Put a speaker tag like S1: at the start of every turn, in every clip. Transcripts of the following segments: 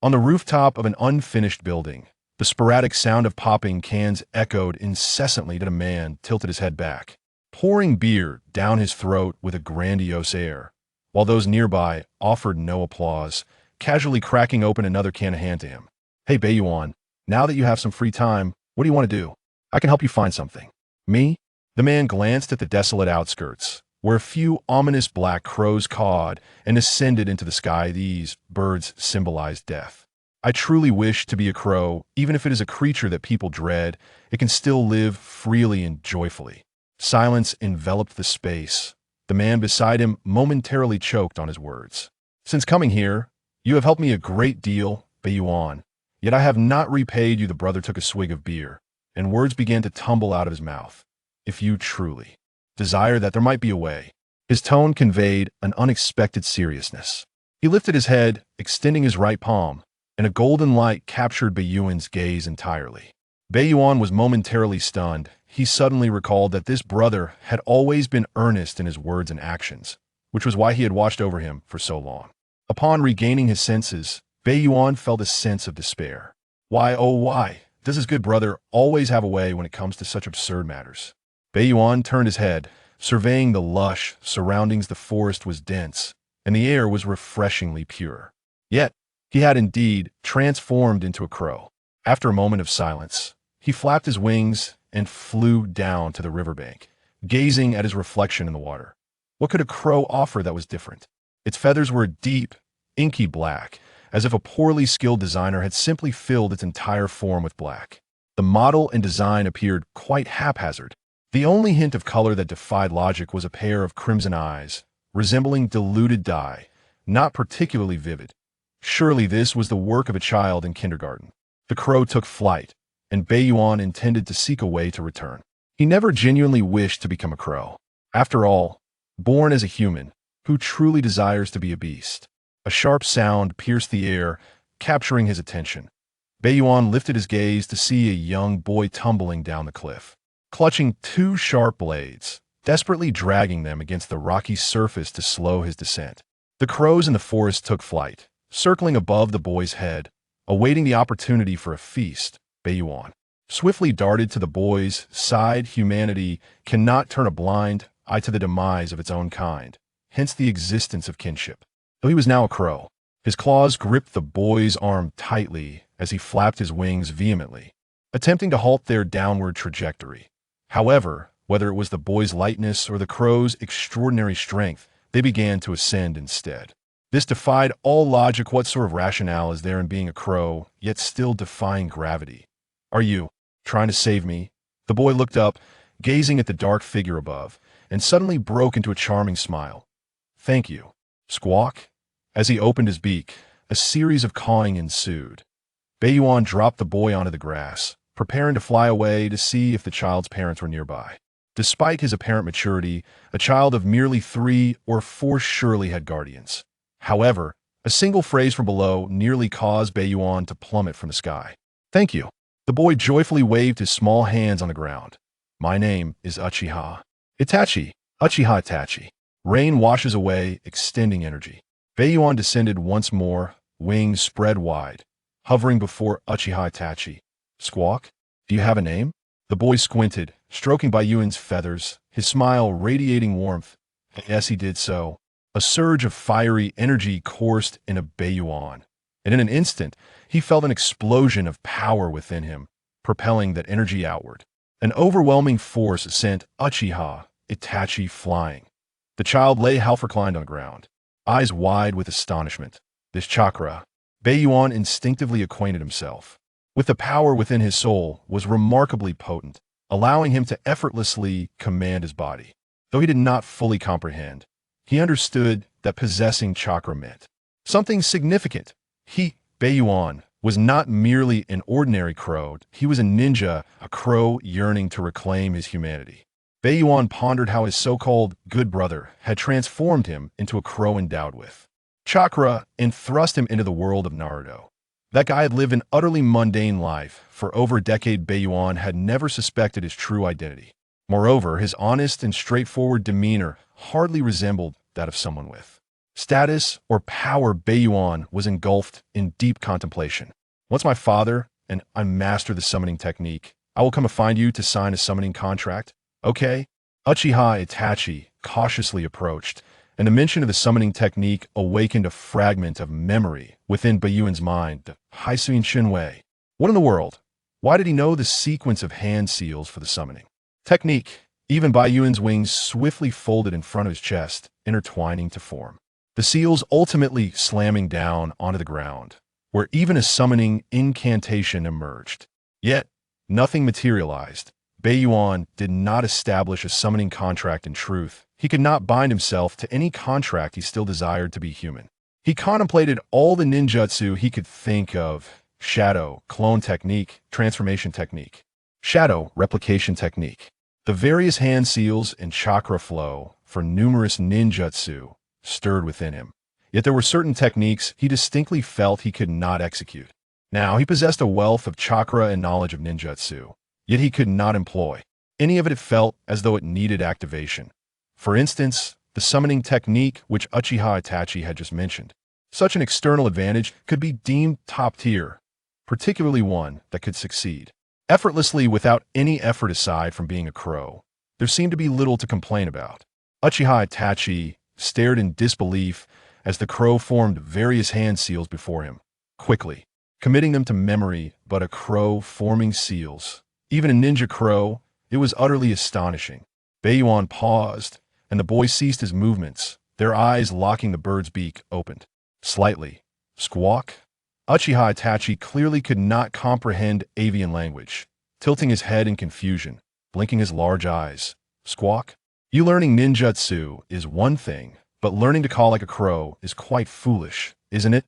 S1: On the rooftop of an unfinished building, the sporadic sound of popping cans echoed incessantly as a man tilted his head back, pouring beer down his throat with a grandiose air, while those nearby offered no applause, casually cracking open another can to hand to him. "Hey, Baiyuan, now that you have some free time, what do you want to do? I can help you find something." "Me?" The man glanced at the desolate outskirts, where a few ominous black crows cawed and ascended into the sky. These birds symbolized death. "I truly wish to be a crow. Even if it is a creature that people dread, it can still live freely and joyfully." Silence enveloped the space. The man beside him momentarily choked on his words. "Since coming here, you have helped me a great deal, Baiyuan. Yet I have not repaid you." The brother took a swig of beer, and words began to tumble out of his mouth. "If you truly desire that, there might be a way." His tone conveyed an unexpected seriousness. He lifted his head, extending his right palm, and a golden light captured Baiyuan's gaze entirely. Baiyuan was momentarily stunned. He suddenly recalled that this brother had always been earnest in his words and actions, which was why he had watched over him for so long. Upon regaining his senses, Baiyuan felt a sense of despair. Why, oh why, does his good brother always have a way when it comes to such absurd matters? Baiyuan turned his head, surveying the lush surroundings. The forest was dense, and the air was refreshingly pure. Yet, he had indeed transformed into a crow. After a moment of silence, he flapped his wings and flew down to the riverbank, gazing at his reflection in the water. What could a crow offer that was different? Its feathers were deep, inky black, as if a poorly skilled designer had simply filled its entire form with black. The model and design appeared quite haphazard. The only hint of color that defied logic was a pair of crimson eyes, resembling diluted dye, not particularly vivid. Surely this was the work of a child in kindergarten. The crow took flight, and Baiyuan intended to seek a way to return. He never genuinely wished to become a crow. After all, born as a human, who truly desires to be a beast? A sharp sound pierced the air, capturing his attention. Baiyuan lifted his gaze to see a young boy tumbling down the cliff, clutching two sharp blades, desperately dragging them against the rocky surface to slow his descent. The crows in the forest took flight, circling above the boy's head, awaiting the opportunity for a feast. Baiyuan swiftly darted to the boy's side. Humanity cannot turn a blind eye to the demise of its own kind, hence the existence of kinship. Though he was now a crow, his claws gripped the boy's arm tightly as he flapped his wings vehemently, attempting to halt their downward trajectory. However, whether it was the boy's lightness or the crow's extraordinary strength, they began to ascend instead. This defied all logic. What sort of rationale is there in being a crow, yet still defying gravity? "Are you trying to save me?" The boy looked up, gazing at the dark figure above, and suddenly broke into a charming smile. "Thank you." Squawk. As he opened his beak, a series of cawing ensued. Baiyuan dropped the boy onto the grass, preparing to fly away to see if the child's parents were nearby. Despite his apparent maturity, a child of merely 3 or 4 surely had guardians. However, a single phrase from below nearly caused Baiyuan to plummet from the sky. "Thank you." The boy joyfully waved his small hands on the ground. "My name is Uchiha Itachi. Uchiha Itachi." Rain washes away, extending energy. Baiyuan descended once more, wings spread wide, hovering before Uchiha Itachi. "Squawk, do you have a name?" The boy squinted, stroking Baiyuan's feathers, his smile radiating warmth. As he did so, a surge of fiery energy coursed into Baiyuan, and in an instant, he felt an explosion of power within him, propelling that energy outward. An overwhelming force sent Uchiha Itachi flying. The child lay half reclined on the ground, eyes wide with astonishment. This chakra, Baiyuan instinctively acquainted himself with. The power within his soul was remarkably potent, allowing him to effortlessly command his body. Though he did not fully comprehend, he understood that possessing chakra meant something significant. Baiyuan, was not merely an ordinary crow. He was a ninja, a crow yearning to reclaim his humanity. Baiyuan pondered how his so-called good brother had transformed him into a crow endowed with chakra and thrust him into the world of Naruto. That guy had lived an utterly mundane life. For over a decade, Baiyuan had never suspected his true identity. Moreover, his honest and straightforward demeanor hardly resembled that of someone with status, or power, Baiyuan was engulfed in deep contemplation. Once my father and I master the summoning technique, I will come and find you to sign a summoning contract. Okay? Uchiha Itachi cautiously approached, and the mention of the summoning technique awakened a fragment of memory within Baiyuan's mind, the Haisuin Shinwei. What in the world? Why did he know the sequence of hand seals for the summoning technique? Even Baiyuan's wings swiftly folded in front of his chest, intertwining to form the seals, ultimately slamming down onto the ground, where even a summoning incantation emerged. Yet, nothing materialized. Baiyuan did not establish a summoning contract in truth. He could not bind himself to any contract he still desired to be human. He contemplated all the ninjutsu he could think of: shadow, clone technique, transformation technique, shadow, replication technique, the various hand seals and chakra flow for numerous ninjutsu stirred within him. Yet there were certain techniques he distinctly felt he could not execute. Now he possessed a wealth of chakra and knowledge of ninjutsu, yet he could not employ any of it. It felt as though it needed activation. For instance, the summoning technique which Uchiha Itachi had just mentioned. Such an external advantage could be deemed top tier, particularly one that could succeed effortlessly without any effort aside from being a crow. There seemed to be little to complain about. Uchiha Itachi stared in disbelief as the crow formed various hand seals before him, quickly committing them to memory. But a crow forming seals, even a ninja crow, it was utterly astonishing. Baiyuan paused, and the boy ceased his movements, their eyes locking. The bird's beak opened slightly. Squawk? Uchiha Itachi clearly could not comprehend avian language, tilting his head in confusion, blinking his large eyes. Squawk? You learning ninjutsu is one thing, but learning to call like a crow is quite foolish, isn't it?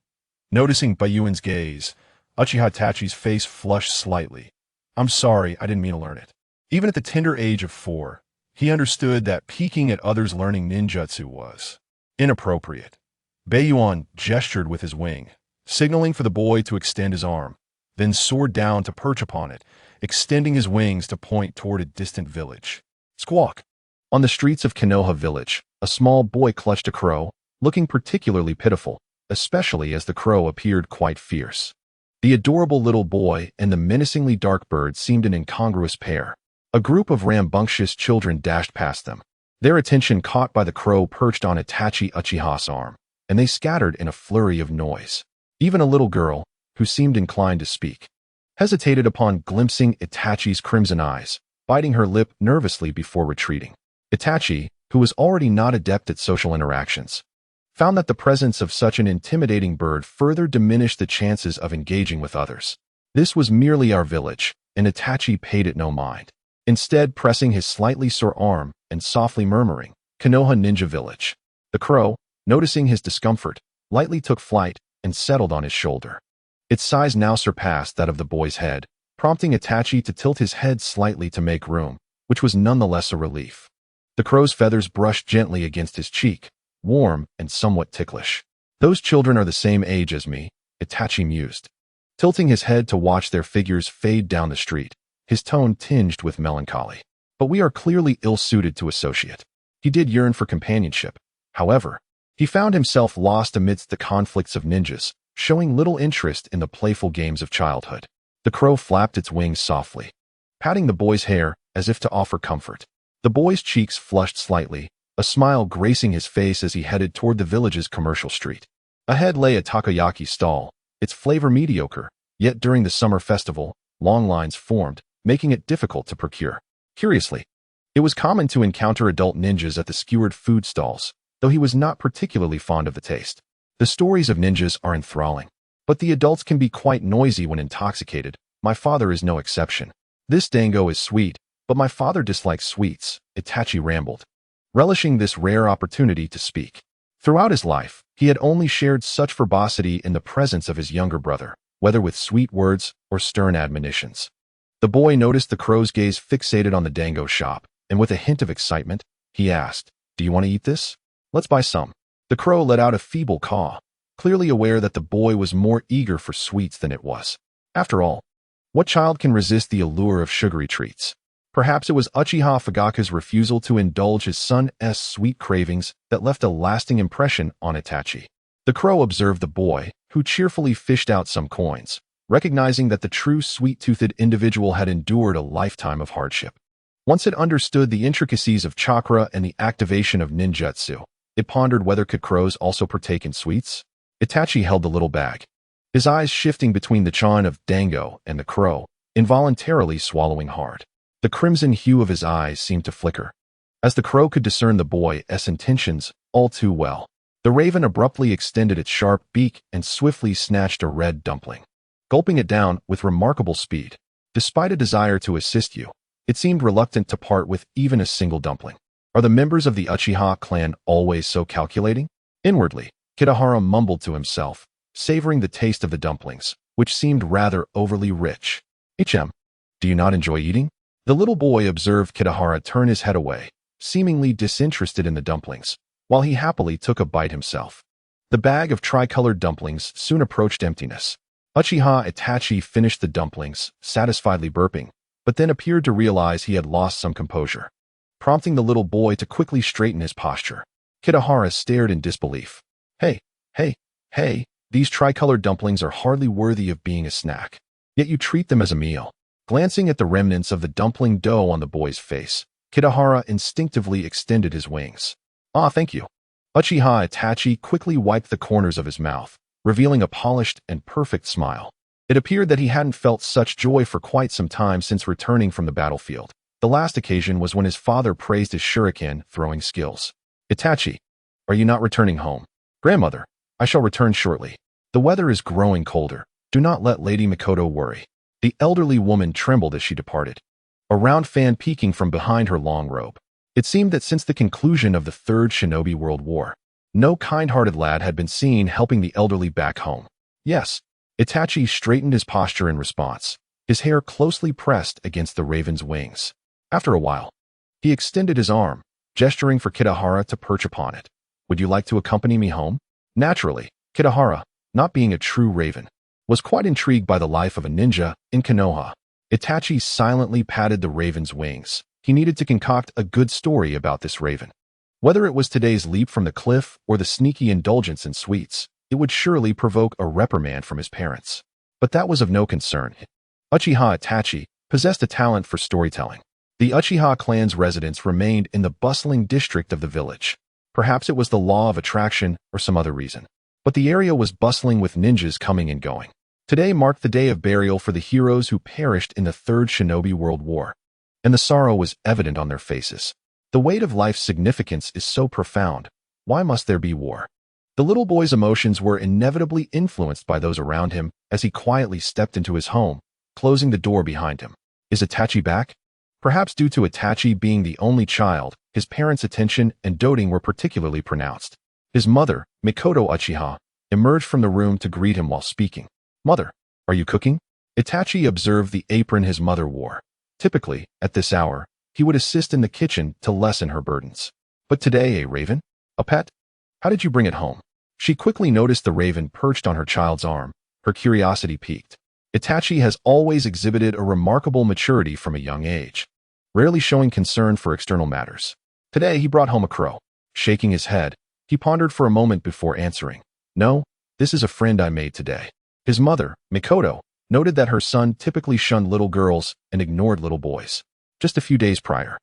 S1: Noticing Baiyuan's gaze, Uchiha Itachi's face flushed slightly. I'm sorry, I didn't mean to learn it. Even at the tender age of 4, he understood that peeking at others learning ninjutsu was inappropriate. Baiyuan gestured with his wing, signaling for the boy to extend his arm, then soared down to perch upon it, extending his wings to point toward a distant village. Squawk! On the streets of Konoha village, a small boy clutched a crow, looking particularly pitiful, especially as the crow appeared quite fierce. The adorable little boy and the menacingly dark bird seemed an incongruous pair. A group of rambunctious children dashed past them, their attention caught by the crow perched on Itachi Uchiha's arm, and they scattered in a flurry of noise. Even a little girl, who seemed inclined to speak, hesitated upon glimpsing Itachi's crimson eyes, biting her lip nervously before retreating. Itachi, who was already not adept at social interactions, found that the presence of such an intimidating bird further diminished the chances of engaging with others. This was merely our village, and Itachi paid it no mind, instead pressing his slightly sore arm and softly murmuring, "Konoha Ninja Village." The crow, noticing his discomfort, lightly took flight and settled on his shoulder. Its size now surpassed that of the boy's head, prompting Itachi to tilt his head slightly to make room, which was nonetheless a relief. The crow's feathers brushed gently against his cheek, warm and somewhat ticklish. Those children are the same age as me, Itachi mused, tilting his head to watch their figures fade down the street, his tone tinged with melancholy. But we are clearly ill-suited to associate. He did yearn for companionship. However, he found himself lost amidst the conflicts of ninjas, showing little interest in the playful games of childhood. The crow flapped its wings softly, patting the boy's hair as if to offer comfort. The boy's cheeks flushed slightly, a smile gracing his face as he headed toward the village's commercial street. Ahead lay a takoyaki stall, its flavor mediocre, yet during the summer festival, long lines formed, making it difficult to procure. Curiously, it was common to encounter adult ninjas at the skewered food stalls, though he was not particularly fond of the taste. The stories of ninjas are enthralling, but the adults can be quite noisy when intoxicated. My father is no exception. This dango is sweet, but my father dislikes sweets, Itachi rambled, relishing this rare opportunity to speak. Throughout his life, he had only shared such verbosity in the presence of his younger brother, whether with sweet words or stern admonitions. The boy noticed the crow's gaze fixated on the dango shop, and with a hint of excitement, he asked, "Do you want to eat this? Let's buy some." The crow let out a feeble caw, clearly aware that the boy was more eager for sweets than it was. After all, what child can resist the allure of sugary treats? Perhaps it was Uchiha Fugaku's refusal to indulge his son's sweet cravings that left a lasting impression on Itachi. The crow observed the boy, who cheerfully fished out some coins, recognizing that the true sweet-toothed individual had endured a lifetime of hardship. Once it understood the intricacies of chakra and the activation of ninjutsu, it pondered whether could crows also partake in sweets. Itachi held the little bag, his eyes shifting between the chan of Dango and the crow, involuntarily swallowing hard. The crimson hue of his eyes seemed to flicker, as the crow could discern the boy's intentions all too well. The raven abruptly extended its sharp beak and swiftly snatched a red dumpling, gulping it down with remarkable speed. Despite a desire to assist you, it seemed reluctant to part with even a single dumpling. Are the members of the Uchiha clan always so calculating? Inwardly, Kitahara mumbled to himself, savoring the taste of the dumplings, which seemed rather overly rich. Do you not enjoy eating? The little boy observed Kitahara turn his head away, seemingly disinterested in the dumplings, while he happily took a bite himself. The bag of tricolored dumplings soon approached emptiness. Uchiha Itachi finished the dumplings, satisfiedly burping, but then appeared to realize he had lost some composure, prompting the little boy to quickly straighten his posture. Kitahara stared in disbelief. Hey, these tricolored dumplings are hardly worthy of being a snack. Yet you treat them as a meal. Glancing at the remnants of the dumpling dough on the boy's face, Kitahara instinctively extended his wings. Thank you. Uchiha Itachi quickly wiped the corners of his mouth, revealing a polished and perfect smile. It appeared that he hadn't felt such joy for quite some time since returning from the battlefield. The last occasion was when his father praised his shuriken-throwing skills. Itachi, are you not returning home? Grandmother, I shall return shortly. The weather is growing colder. Do not let Lady Mikoto worry. The elderly woman trembled as she departed, a round fan peeking from behind her long robe. It seemed that since the conclusion of the Third Shinobi World War, no kind-hearted lad had been seen helping the elderly back home. Yes, Itachi straightened his posture in response, his hair closely pressed against the raven's wings. After a while, he extended his arm, gesturing for Kitahara to perch upon it. Would you like to accompany me home? Naturally, Kitahara, not being a true raven, was quite intrigued by the life of a ninja in Konoha. Itachi silently patted the raven's wings. He needed to concoct a good story about this raven. Whether it was today's leap from the cliff or the sneaky indulgence in sweets, it would surely provoke a reprimand from his parents. But that was of no concern. Uchiha Itachi possessed a talent for storytelling. The Uchiha clan's residence remained in the bustling district of the village. Perhaps it was the law of attraction or some other reason, but the area was bustling with ninjas coming and going. Today marked the day of burial for the heroes who perished in the Third Shinobi World War, and the sorrow was evident on their faces. The weight of life's significance is so profound. Why must there be war? The little boy's emotions were inevitably influenced by those around him as he quietly stepped into his home, closing the door behind him. Is Itachi back? Perhaps due to Itachi being the only child, his parents' attention and doting were particularly pronounced. His mother, Mikoto Uchiha, emerged from the room to greet him while speaking. Mother, are you cooking? Itachi observed the apron his mother wore. Typically, at this hour, he would assist in the kitchen to lessen her burdens. But today, a raven? A pet? How did you bring it home? She quickly noticed the raven perched on her child's arm. Her curiosity piqued. Itachi has always exhibited a remarkable maturity from a young age, rarely showing concern for external matters. Today, he brought home a crow. Shaking his head, he pondered for a moment before answering. No, this is a friend I made today. His mother, Mikoto, noted that her son typically shunned little girls and ignored little boys. Just a few days prior,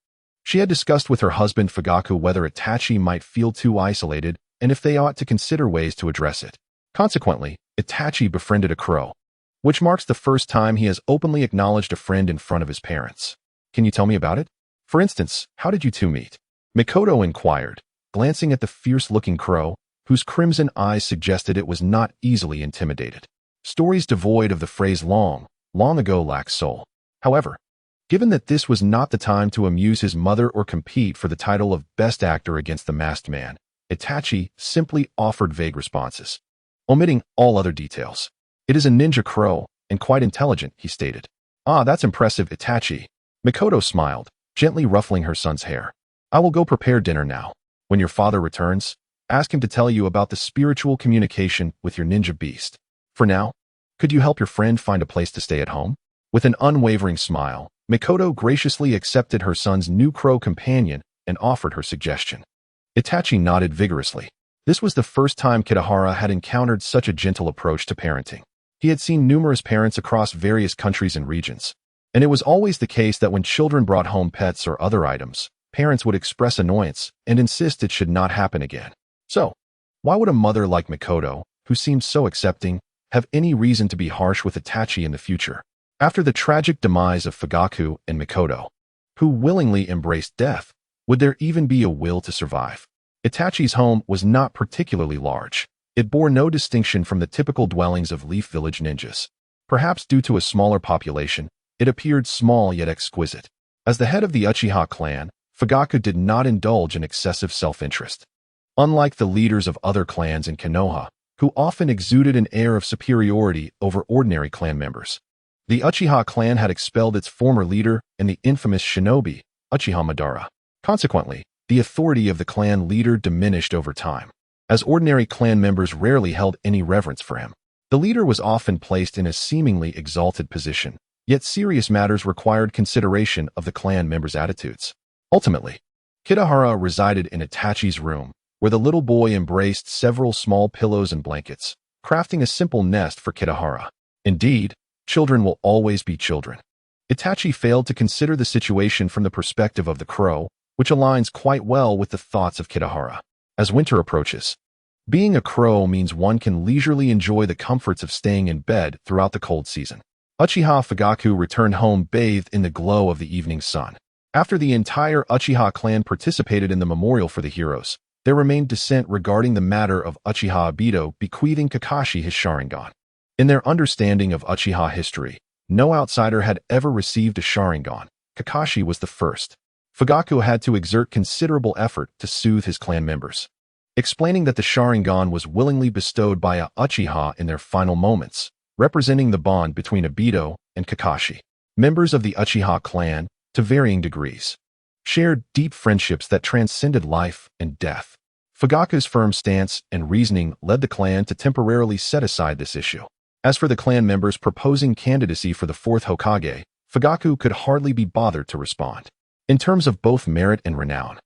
S1: she had discussed with her husband Fugaku whether Itachi might feel too isolated and if they ought to consider ways to address it. Consequently, Itachi befriended a crow, which marks the first time he has openly acknowledged a friend in front of his parents. Can you tell me about it? For instance, how did you two meet? Mikoto inquired, glancing at the fierce-looking crow, whose crimson eyes suggested it was not easily intimidated. Stories devoid of the phrase long ago lack soul. However, given that this was not the time to amuse his mother or compete for the title of best actor against the masked man, Itachi simply offered vague responses, omitting all other details. It is a ninja crow, and quite intelligent, he stated. Ah, that's impressive, Itachi. Mikoto smiled, gently ruffling her son's hair. I will go prepare dinner now. When your father returns, ask him to tell you about the spiritual communication with your ninja beast. For now, could you help your friend find a place to stay at home? With an unwavering smile, Mikoto graciously accepted her son's new crow companion and offered her suggestion. Itachi nodded vigorously. This was the first time Kitahara had encountered such a gentle approach to parenting. He had seen numerous parents across various countries and regions, and it was always the case that when children brought home pets or other items, parents would express annoyance and insist it should not happen again. So, why would a mother like Mikoto, who seemed so accepting, have any reason to be harsh with Itachi in the future? After the tragic demise of Fugaku and Mikoto, who willingly embraced death, would there even be a will to survive? Itachi's home was not particularly large. It bore no distinction from the typical dwellings of Leaf Village ninjas. Perhaps due to a smaller population, it appeared small yet exquisite. As the head of the Uchiha clan, Fugaku did not indulge in excessive self-interest. Unlike the leaders of other clans in Konoha, who often exuded an air of superiority over ordinary clan members, the Uchiha clan had expelled its former leader and the infamous shinobi, Uchiha Madara. Consequently, the authority of the clan leader diminished over time, as ordinary clan members rarely held any reverence for him. The leader was often placed in a seemingly exalted position, yet serious matters required consideration of the clan members' attitudes. Ultimately, Kitahara resided in Itachi's room, where the little boy embraced several small pillows and blankets, crafting a simple nest for Kitahara. Indeed, children will always be children. Itachi failed to consider the situation from the perspective of the crow, which aligns quite well with the thoughts of Kitahara. As winter approaches, being a crow means one can leisurely enjoy the comforts of staying in bed throughout the cold season. Uchiha Fugaku returned home bathed in the glow of the evening sun. After the entire Uchiha clan participated in the memorial for the heroes, there remained dissent regarding the matter of Uchiha Obito bequeathing Kakashi his Sharingan. In their understanding of Uchiha history, no outsider had ever received a Sharingan. Kakashi was the first. Fugaku had to exert considerable effort to soothe his clan members, explaining that the Sharingan was willingly bestowed by a Uchiha in their final moments, representing the bond between Obito and Kakashi. Members of the Uchiha clan, to varying degrees, shared deep friendships that transcended life and death. Fugaku's firm stance and reasoning led the clan to temporarily set aside this issue. As for the clan members proposing candidacy for the fourth Hokage, Fugaku could hardly be bothered to respond. In terms of both merit and renown,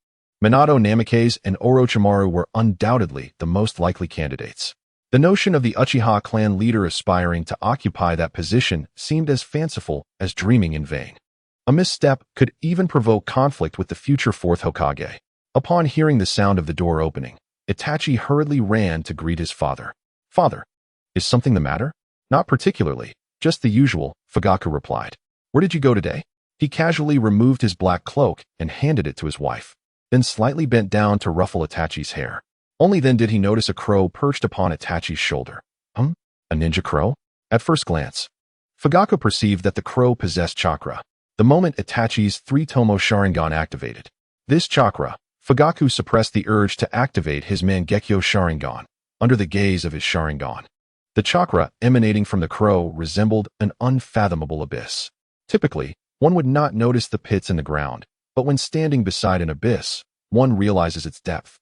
S1: Minato Namikaze and Orochimaru were undoubtedly the most likely candidates. The notion of the Uchiha clan leader aspiring to occupy that position seemed as fanciful as dreaming in vain. A misstep could even provoke conflict with the future fourth Hokage. Upon hearing the sound of the door opening, Itachi hurriedly ran to greet his father. "Father, is something the matter?" "Not particularly, just the usual," Fugaku replied. "Where did you go today?" He casually removed his black cloak and handed it to his wife, then slightly bent down to ruffle Itachi's hair. Only then did he notice a crow perched upon Itachi's shoulder. A ninja crow? At first glance, Fugaku perceived that the crow possessed chakra. The moment Itachi's three-tomo Sharingan activated this chakra, Fugaku suppressed the urge to activate his Mangekyo Sharingan under the gaze of his Sharingan. The chakra emanating from the crow resembled an unfathomable abyss. Typically, one would not notice the pits in the ground, but when standing beside an abyss, one realizes its depth.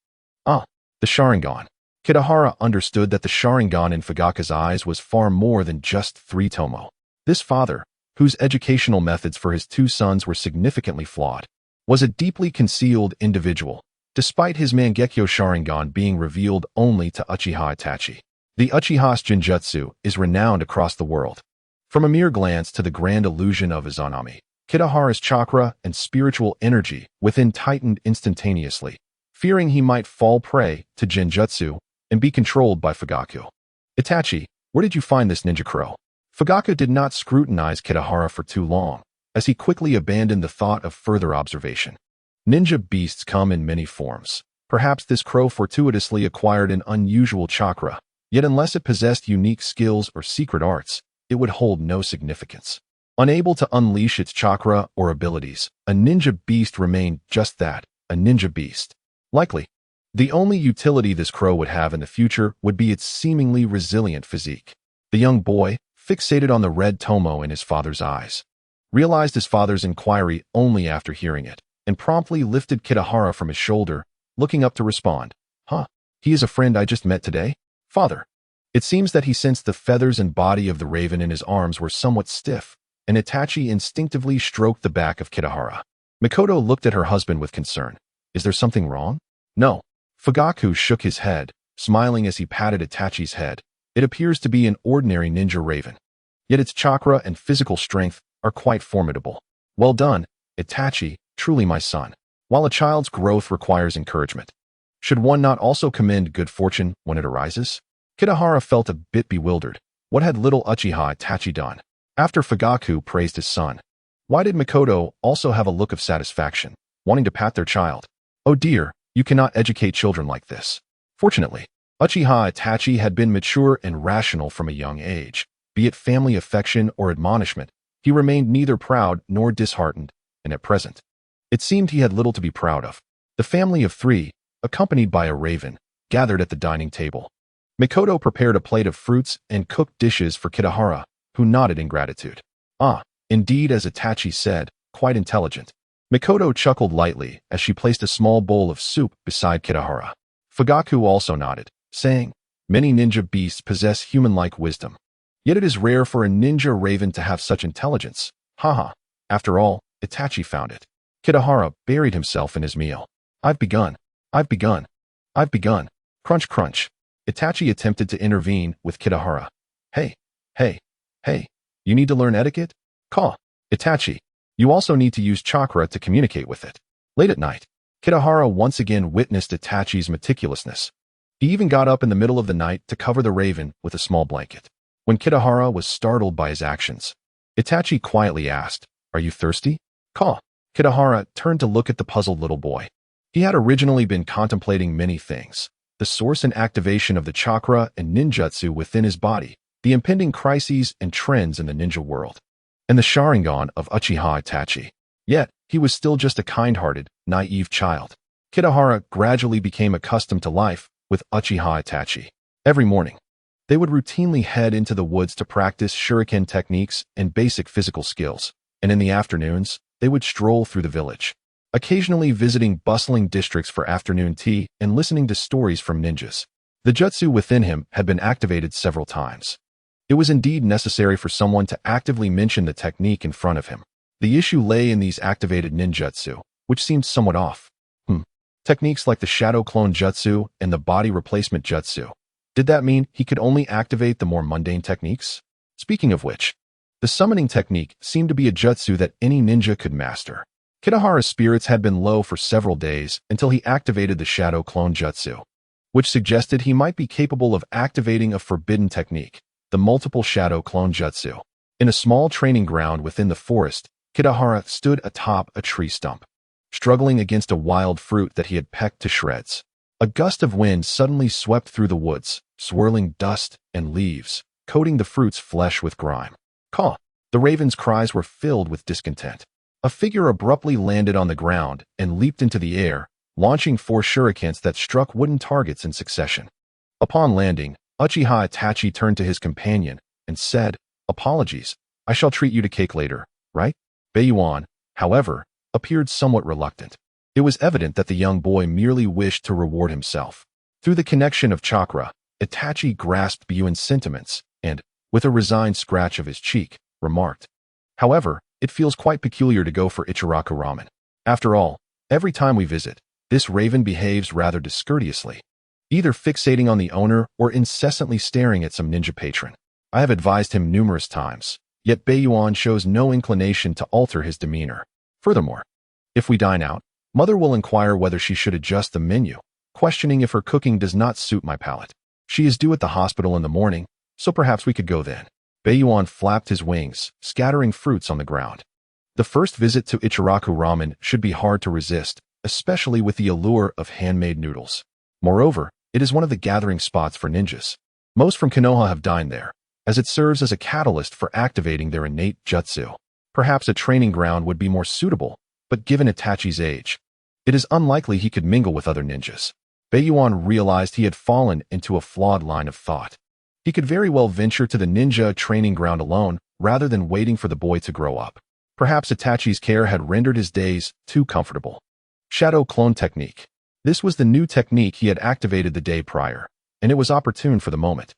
S1: The Sharingan. Kitahara understood that the Sharingan in Fugaku's eyes was far more than just three-tomo. This father, whose educational methods for his two sons were significantly flawed, was a deeply concealed individual, despite his Mangekyo Sharingan being revealed only to Uchiha Itachi. The Uchiha's Genjutsu is renowned across the world. From a mere glance to the grand illusion of Izanami, Kitahara's chakra and spiritual energy within tightened instantaneously, fearing he might fall prey to Genjutsu and be controlled by Fugaku. "Itachi, where did you find this ninja crow?" Fugaku did not scrutinize Kitahara for too long, as he quickly abandoned the thought of further observation. Ninja beasts come in many forms. Perhaps this crow fortuitously acquired an unusual chakra, yet unless it possessed unique skills or secret arts, it would hold no significance. Unable to unleash its chakra or abilities, a ninja beast remained just that, a ninja beast. Likely, the only utility this crow would have in the future would be its seemingly resilient physique. The young boy, fixated on the red tomo in his father's eyes, realized his father's inquiry only after hearing it, and promptly lifted Kitahara from his shoulder, looking up to respond. He is a friend I just met today? Father." It seems that he sensed the feathers and body of the raven in his arms were somewhat stiff, and Itachi instinctively stroked the back of Kitahara. Mikoto looked at her husband with concern. Is there something wrong? No. Fugaku shook his head, smiling as he patted Itachi's head. It appears to be an ordinary ninja raven. Yet its chakra and physical strength are quite formidable. Well done, Itachi, truly my son. While a child's growth requires encouragement, should one not also commend good fortune when it arises? Kitahara felt a bit bewildered. What had little Uchiha Itachi done? After Fugaku praised his son, why did Mikoto also have a look of satisfaction, wanting to pat their child? Oh dear, you cannot educate children like this. Fortunately, Uchiha Itachi had been mature and rational from a young age. Be it family affection or admonishment, he remained neither proud nor disheartened, and at present, it seemed he had little to be proud of. The family of three, accompanied by a raven, gathered at the dining table. Mikoto prepared a plate of fruits and cooked dishes for Kitahara, who nodded in gratitude. Ah, indeed, as Itachi said, quite intelligent. Mikoto chuckled lightly as she placed a small bowl of soup beside Kitahara. Fugaku also nodded, saying, many ninja beasts possess human-like wisdom. Yet it is rare for a ninja raven to have such intelligence. Haha. After all, Itachi found it. Kitahara buried himself in his meal. I've begun. Crunch, crunch. Itachi attempted to intervene with Kitahara. Hey, you need to learn etiquette? Caw. Itachi, you also need to use chakra to communicate with it. Late at night, Kitahara once again witnessed Itachi's meticulousness. He even got up in the middle of the night to cover the raven with a small blanket. When Kitahara was startled by his actions, Itachi quietly asked, are you thirsty? Caw. Kitahara turned to look at the puzzled little boy. He had originally been contemplating many things. The source and activation of the chakra and ninjutsu within his body, the impending crises and trends in the ninja world, and the Sharingan of Uchiha Itachi. Yet, he was still just a kind-hearted, naive child. Kitahara gradually became accustomed to life with Uchiha Itachi. Every morning, they would routinely head into the woods to practice shuriken techniques and basic physical skills, and in the afternoons, they would stroll through the village, occasionally visiting bustling districts for afternoon tea and listening to stories from ninjas. The jutsu within him had been activated several times. It was indeed necessary for someone to actively mention the technique in front of him. The issue lay in these activated ninjutsu, which seemed somewhat off. Techniques like the shadow clone jutsu and the body replacement jutsu. Did that mean he could only activate the more mundane techniques? Speaking of which, the summoning technique seemed to be a jutsu that any ninja could master. Kitahara's spirits had been low for several days until he activated the shadow clone jutsu, which suggested he might be capable of activating a forbidden technique, the multiple shadow clone jutsu. In a small training ground within the forest, Kitahara stood atop a tree stump, struggling against a wild fruit that he had pecked to shreds. A gust of wind suddenly swept through the woods, swirling dust and leaves, coating the fruit's flesh with grime. Caw! The raven's cries were filled with discontent. A figure abruptly landed on the ground and leaped into the air, launching 4 shurikens that struck wooden targets in succession. Upon landing, Uchiha Itachi turned to his companion and said, apologies, I shall treat you to cake later, right? Beiyuan, however, appeared somewhat reluctant. It was evident that the young boy merely wished to reward himself. Through the connection of chakra, Itachi grasped Beiyuan's sentiments and, with a resigned scratch of his cheek, remarked, however, it feels quite peculiar to go for Ichiraku ramen. After all, every time we visit, this raven behaves rather discourteously, either fixating on the owner or incessantly staring at some ninja patron. I have advised him numerous times, yet Beiyuan shows no inclination to alter his demeanor. Furthermore, if we dine out, Mother will inquire whether she should adjust the menu, questioning if her cooking does not suit my palate. She is due at the hospital in the morning, so perhaps we could go then. Beiyuan flapped his wings, scattering fruits on the ground. The first visit to Ichiraku ramen should be hard to resist, especially with the allure of handmade noodles. Moreover, it is one of the gathering spots for ninjas. Most from Konoha have dined there, as it serves as a catalyst for activating their innate jutsu. Perhaps a training ground would be more suitable, but given Itachi's age, it is unlikely he could mingle with other ninjas. Beiyuan realized he had fallen into a flawed line of thought. He could very well venture to the ninja training ground alone, rather than waiting for the boy to grow up. Perhaps Itachi's care had rendered his days too comfortable. Shadow clone technique. This was the new technique he had activated the day prior, and it was opportune for the moment.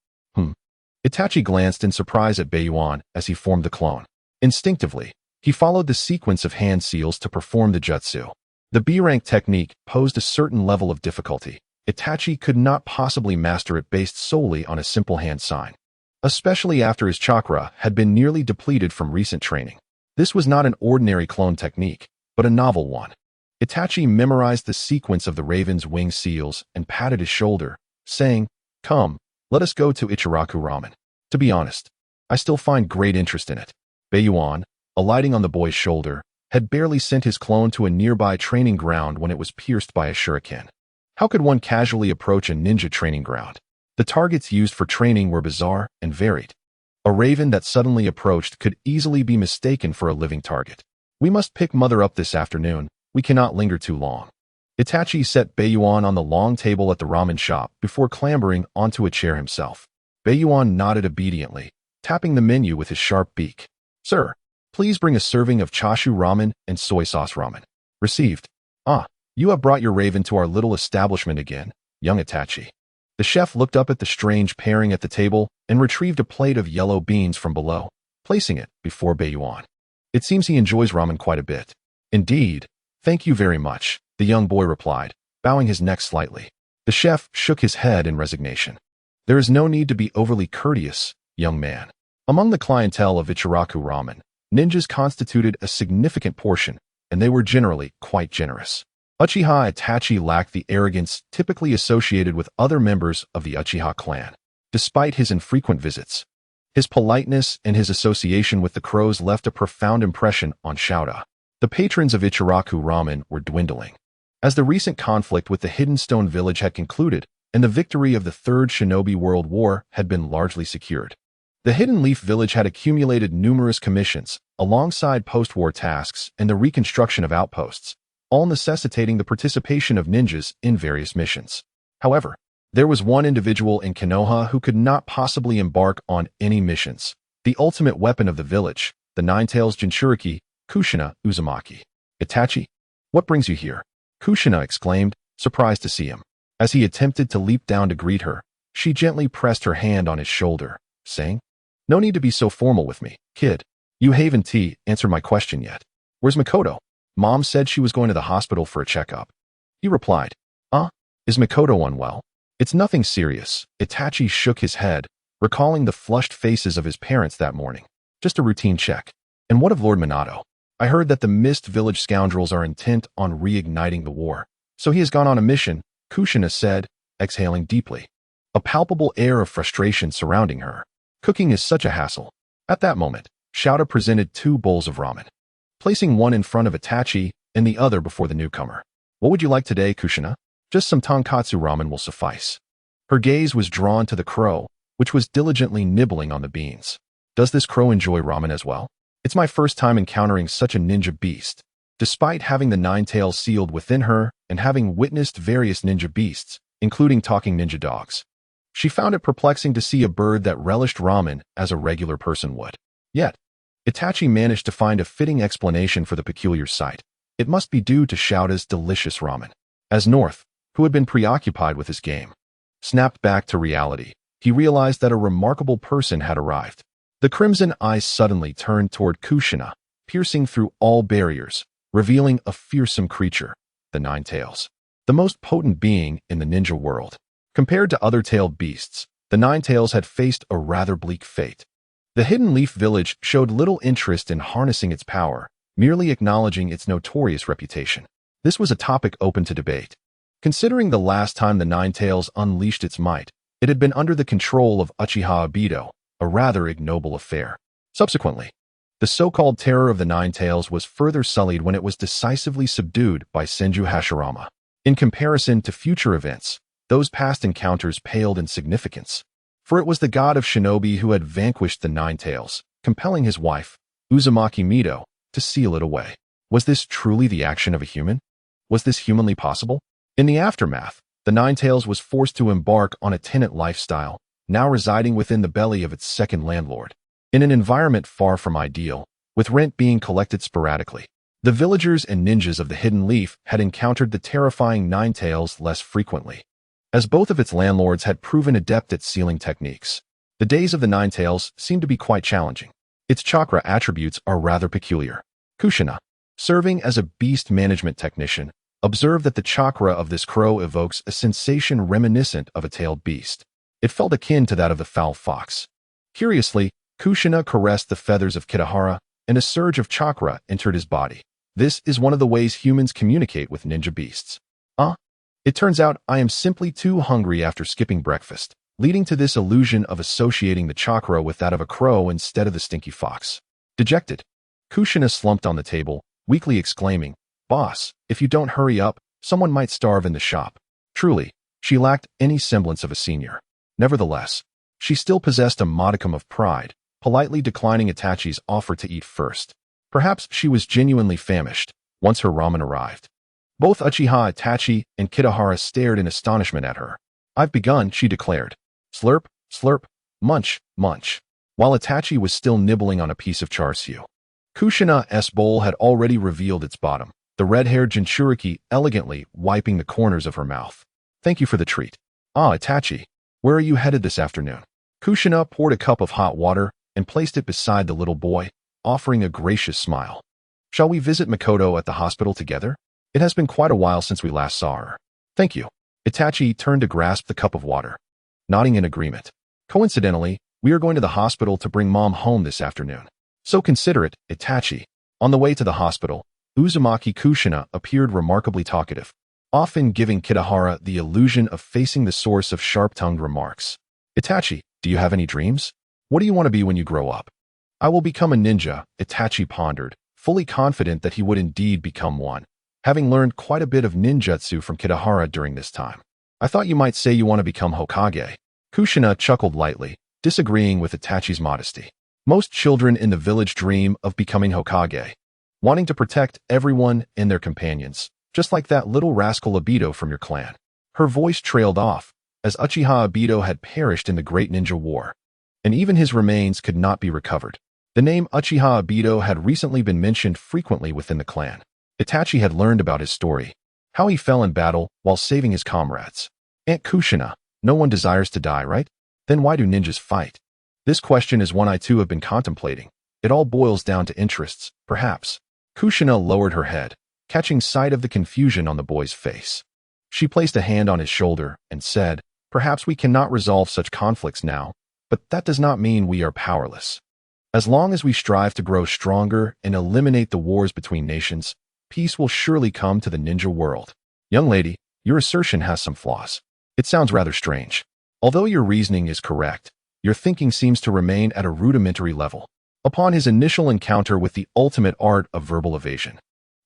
S1: Itachi glanced in surprise at Beiyuan as he formed the clone. Instinctively, he followed the sequence of hand seals to perform the jutsu. The B-rank technique posed a certain level of difficulty. Itachi could not possibly master it based solely on a simple hand sign, especially after his chakra had been nearly depleted from recent training. This was not an ordinary clone technique, but a novel one. Itachi memorized the sequence of the raven's wing seals and patted his shoulder, saying, "Come, let us go to Ichiraku Ramen. To be honest, I still find great interest in it." Baiyuan, alighting on the boy's shoulder, had barely sent his clone to a nearby training ground when it was pierced by a shuriken. How could one casually approach a ninja training ground? The targets used for training were bizarre and varied. A raven that suddenly approached could easily be mistaken for a living target. "We must pick mother up this afternoon. We cannot linger too long." Itachi set Baiyuan on the long table at the ramen shop before clambering onto a chair himself. Baiyuan nodded obediently, tapping the menu with his sharp beak. "Sir, please bring a serving of chashu ramen and soy sauce ramen." "Received." "Ah, you have brought your raven to our little establishment again, young Itachi." The chef looked up at the strange pairing at the table and retrieved a plate of yellow beans from below, placing it before Baiyuan. "It seems he enjoys ramen quite a bit." "Indeed. Thank you very much," the young boy replied, bowing his neck slightly. The chef shook his head in resignation. "There is no need to be overly courteous, young man." Among the clientele of Ichiraku Ramen, ninjas constituted a significant portion, and they were generally quite generous. Uchiha Itachi lacked the arrogance typically associated with other members of the Uchiha clan. Despite his infrequent visits, his politeness and his association with the crows left a profound impression on Shouda. The patrons of Ichiraku Ramen were dwindling. As the recent conflict with the Hidden Stone Village had concluded, and the victory of the Third Shinobi World War had been largely secured, the Hidden Leaf Village had accumulated numerous commissions, alongside post-war tasks and the reconstruction of outposts, all necessitating the participation of ninjas in various missions. However, there was one individual in Konoha who could not possibly embark on any missions. The ultimate weapon of the village, the Nine-Tails Jinchuriki, Kushina Uzumaki. "Itachi, what brings you here?" Kushina exclaimed, surprised to see him. As he attempted to leap down to greet her, she gently pressed her hand on his shoulder, saying, "No need to be so formal with me, kid. You haven't answered my question yet. Where's Makoto? Mom said she was going to the hospital for a checkup." He replied, Is Makoto unwell?" "It's nothing serious." Itachi shook his head, recalling the flushed faces of his parents that morning. "Just a routine check." "And what of Lord Minato? I heard that the Mist Village scoundrels are intent on reigniting the war. So he has gone on a mission," Kushina said, exhaling deeply, a palpable air of frustration surrounding her. Cooking is such a hassle. At that moment, Shouda presented 2 bowls of ramen, placing one in front of Itachi and the other before the newcomer. "What would you like today, Kushina?" "Just some tonkatsu ramen will suffice." Her gaze was drawn to the crow, which was diligently nibbling on the beans. "Does this crow enjoy ramen as well?" "It's my first time encountering such a ninja beast." Despite having the 9 tails sealed within her and having witnessed various ninja beasts, including talking ninja dogs, she found it perplexing to see a bird that relished ramen as a regular person would. Yet, Itachi managed to find a fitting explanation for the peculiar sight. It must be due to Shouda's delicious ramen. As North, who had been preoccupied with his game, snapped back to reality, he realized that a remarkable person had arrived. The crimson eyes suddenly turned toward Kushina, piercing through all barriers, revealing a fearsome creature, the 9 tails, the most potent being in the ninja world. Compared to other tailed beasts, the 9 tails had faced a rather bleak fate. The Hidden Leaf Village showed little interest in harnessing its power, merely acknowledging its notorious reputation. This was a topic open to debate. Considering the last time the 9 tails unleashed its might, it had been under the control of Uchiha Obito, a rather ignoble affair. Subsequently, the so-called terror of the 9 tails was further sullied when it was decisively subdued by Senju Hashirama. In comparison to future events, those past encounters paled in significance, for it was the god of shinobi who had vanquished the 9 tails, compelling his wife, Uzumaki Mido, to seal it away. Was this truly the action of a human? Was this humanly possible? In the aftermath, the 9 tails was forced to embark on a tenant lifestyle, now residing within the belly of its second landlord. In an environment far from ideal, with rent being collected sporadically, the villagers and ninjas of the Hidden Leaf had encountered the terrifying 9 tails less frequently, as both of its landlords had proven adept at sealing techniques. The days of the 9 tails seemed to be quite challenging. Its chakra attributes are rather peculiar. Kushina, serving as a beast management technician, observed that the chakra of this crow evokes a sensation reminiscent of a tailed beast. It felt akin to that of the foul fox. Curiously, Kushina caressed the feathers of Kitahara, and a surge of chakra entered his body. This is one of the ways humans communicate with ninja beasts. It turns out I am simply too hungry after skipping breakfast, leading to this illusion of associating the chakra with that of a crow instead of the stinky fox. Dejected, Kushina slumped on the table, weakly exclaiming, "Boss, if you don't hurry up, someone might starve in the shop." Truly, she lacked any semblance of a senior. Nevertheless, she still possessed a modicum of pride, politely declining Itachi's offer to eat first. Perhaps she was genuinely famished once her ramen arrived. Both Uchiha Itachi and Kitahara stared in astonishment at her. "I've begun," she declared. Slurp, slurp, munch, munch. While Itachi was still nibbling on a piece of char siu. Kushina's bowl had already revealed its bottom, the red-haired Jinchuriki elegantly wiping the corners of her mouth. "Thank you for the treat." Itachi, where are you headed this afternoon?" Kushina poured a cup of hot water and placed it beside the little boy, offering a gracious smile. "Shall we visit Makoto at the hospital together? It has been quite a while since we last saw her." "Thank you." Itachi turned to grasp the cup of water, nodding in agreement. "Coincidentally, we are going to the hospital to bring Mom home this afternoon." "So considerate, Itachi." On the way to the hospital, Uzumaki Kushina appeared remarkably talkative, often giving Kitahara the illusion of facing the source of sharp-tongued remarks. "Itachi, do you have any dreams? What do you want to be when you grow up?" "I will become a ninja," Itachi pondered, fully confident that he would indeed become one, having learned quite a bit of ninjutsu from Kitahara during this time. "I thought you might say you want to become Hokage." Kushina chuckled lightly, disagreeing with Itachi's modesty. Most children in the village dream of becoming Hokage, wanting to protect everyone and their companions, just like that little rascal Obito from your clan. Her voice trailed off, as Uchiha Obito had perished in the Great Ninja War, and even his remains could not be recovered. The name Uchiha Obito had recently been mentioned frequently within the clan. Itachi had learned about his story, how he fell in battle while saving his comrades. "Aunt Kushina, no one desires to die, right? Then why do ninjas fight?" This question is one I too have been contemplating. It all boils down to interests, perhaps. Kushina lowered her head, catching sight of the confusion on the boy's face. She placed a hand on his shoulder and said, "Perhaps we cannot resolve such conflicts now, but that does not mean we are powerless. As long as we strive to grow stronger and eliminate the wars between nations, peace will surely come to the ninja world." "Young lady, your assertion has some flaws. It sounds rather strange. Although your reasoning is correct, your thinking seems to remain at a rudimentary level." Upon his initial encounter with the ultimate art of verbal evasion,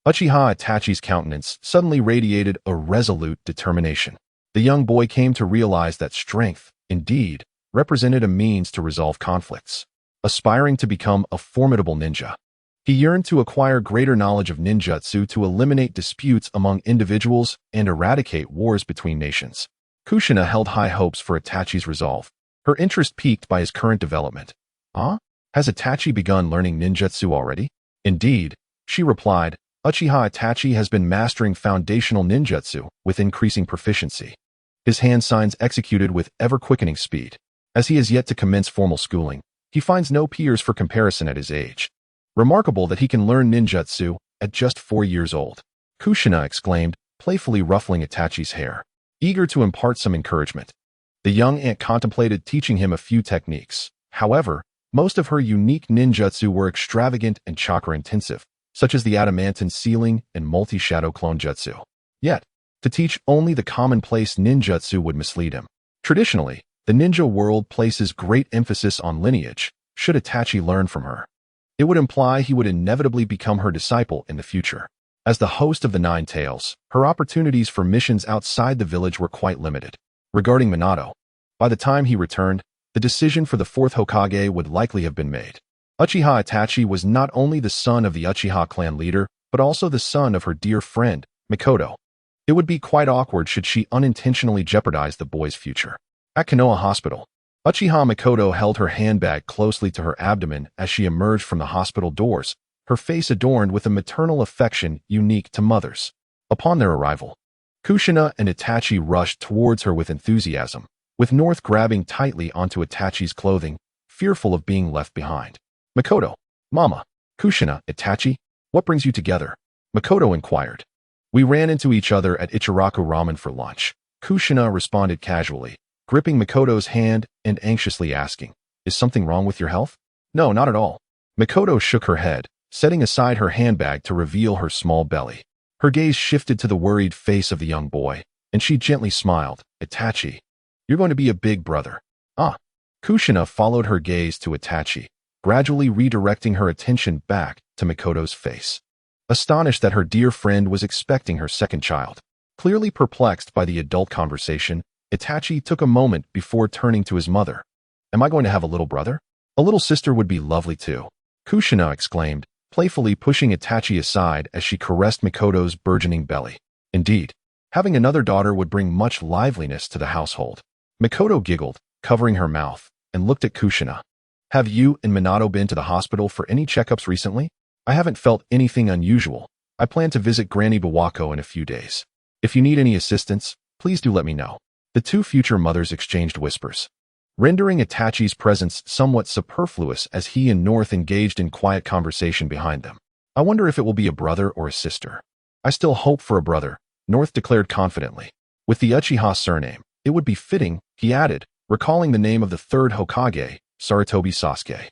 S1: Uchiha Itachi's countenance suddenly radiated a resolute determination. The young boy came to realize that strength, indeed, represented a means to resolve conflicts. Aspiring to become a formidable ninja, he yearned to acquire greater knowledge of ninjutsu to eliminate disputes among individuals and eradicate wars between nations. Kushina held high hopes for Itachi's resolve, her interest piqued by his current development. Has Itachi begun learning ninjutsu already?" "Indeed," she replied, "Uchiha Itachi has been mastering foundational ninjutsu with increasing proficiency. His hand signs executed with ever-quickening speed. As he has yet to commence formal schooling, he finds no peers for comparison at his age. Remarkable that he can learn ninjutsu at just 4 years old." Kushina exclaimed, playfully ruffling Itachi's hair, eager to impart some encouragement. The young aunt contemplated teaching him a few techniques. However, most of her unique ninjutsu were extravagant and chakra-intensive, such as the adamantine sealing and multi-shadow clone jutsu. Yet, to teach only the commonplace ninjutsu would mislead him. Traditionally, the ninja world places great emphasis on lineage. Should Itachi learn from her, it would imply he would inevitably become her disciple in the future. As the host of the Nine Tails, her opportunities for missions outside the village were quite limited. Regarding Minato, by the time he returned, the decision for the 4th Hokage would likely have been made. Uchiha Itachi was not only the son of the Uchiha clan leader, but also the son of her dear friend, Makoto. It would be quite awkward should she unintentionally jeopardize the boy's future. At Konoha Hospital, Uchiha Makoto held her handbag closely to her abdomen as she emerged from the hospital doors, her face adorned with a maternal affection unique to mothers. Upon their arrival, Kushina and Itachi rushed towards her with enthusiasm, with North grabbing tightly onto Itachi's clothing, fearful of being left behind. Makoto. Mama. Kushina, Itachi. What brings you together? Makoto inquired. We ran into each other at Ichiraku Ramen for lunch. Kushina responded casually, gripping Makoto's hand and anxiously asking, is something wrong with your health? No, not at all. Makoto shook her head, setting aside her handbag to reveal her small belly. Her gaze shifted to the worried face of the young boy, and she gently smiled. Itachi, you're going to be a big brother. Ah. Kushina followed her gaze to Itachi, gradually redirecting her attention back to Makoto's face. Astonished that her dear friend was expecting her second child. Clearly perplexed by the adult conversation, Itachi took a moment before turning to his mother. Am I going to have a little brother? A little sister would be lovely too. Kushina exclaimed, playfully pushing Itachi aside as she caressed Makoto's burgeoning belly. Indeed, having another daughter would bring much liveliness to the household. Makoto giggled, covering her mouth, and looked at Kushina. Have you and Minato been to the hospital for any checkups recently? I haven't felt anything unusual. I plan to visit Granny Bawako in a few days. If you need any assistance, please do let me know. The two future mothers exchanged whispers, rendering Itachi's presence somewhat superfluous as he and North engaged in quiet conversation behind them. I wonder if it will be a brother or a sister. I still hope for a brother, North declared confidently. With the Uchiha surname, it would be fitting, he added, recalling the name of the third Hokage, Sarutobi Sasuke.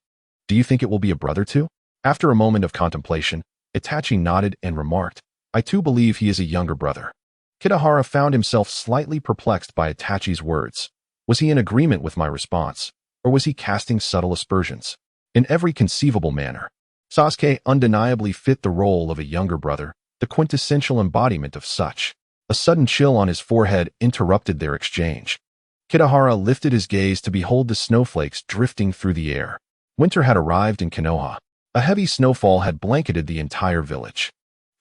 S1: Do you think it will be a brother too? After a moment of contemplation, Itachi nodded and remarked, I too believe he is a younger brother. Kitahara found himself slightly perplexed by Itachi's words. Was he in agreement with my response, or was he casting subtle aspersions? In every conceivable manner, Sasuke undeniably fit the role of a younger brother, the quintessential embodiment of such. A sudden chill on his forehead interrupted their exchange. Kitahara lifted his gaze to behold the snowflakes drifting through the air. Winter had arrived in Konoha. A heavy snowfall had blanketed the entire village.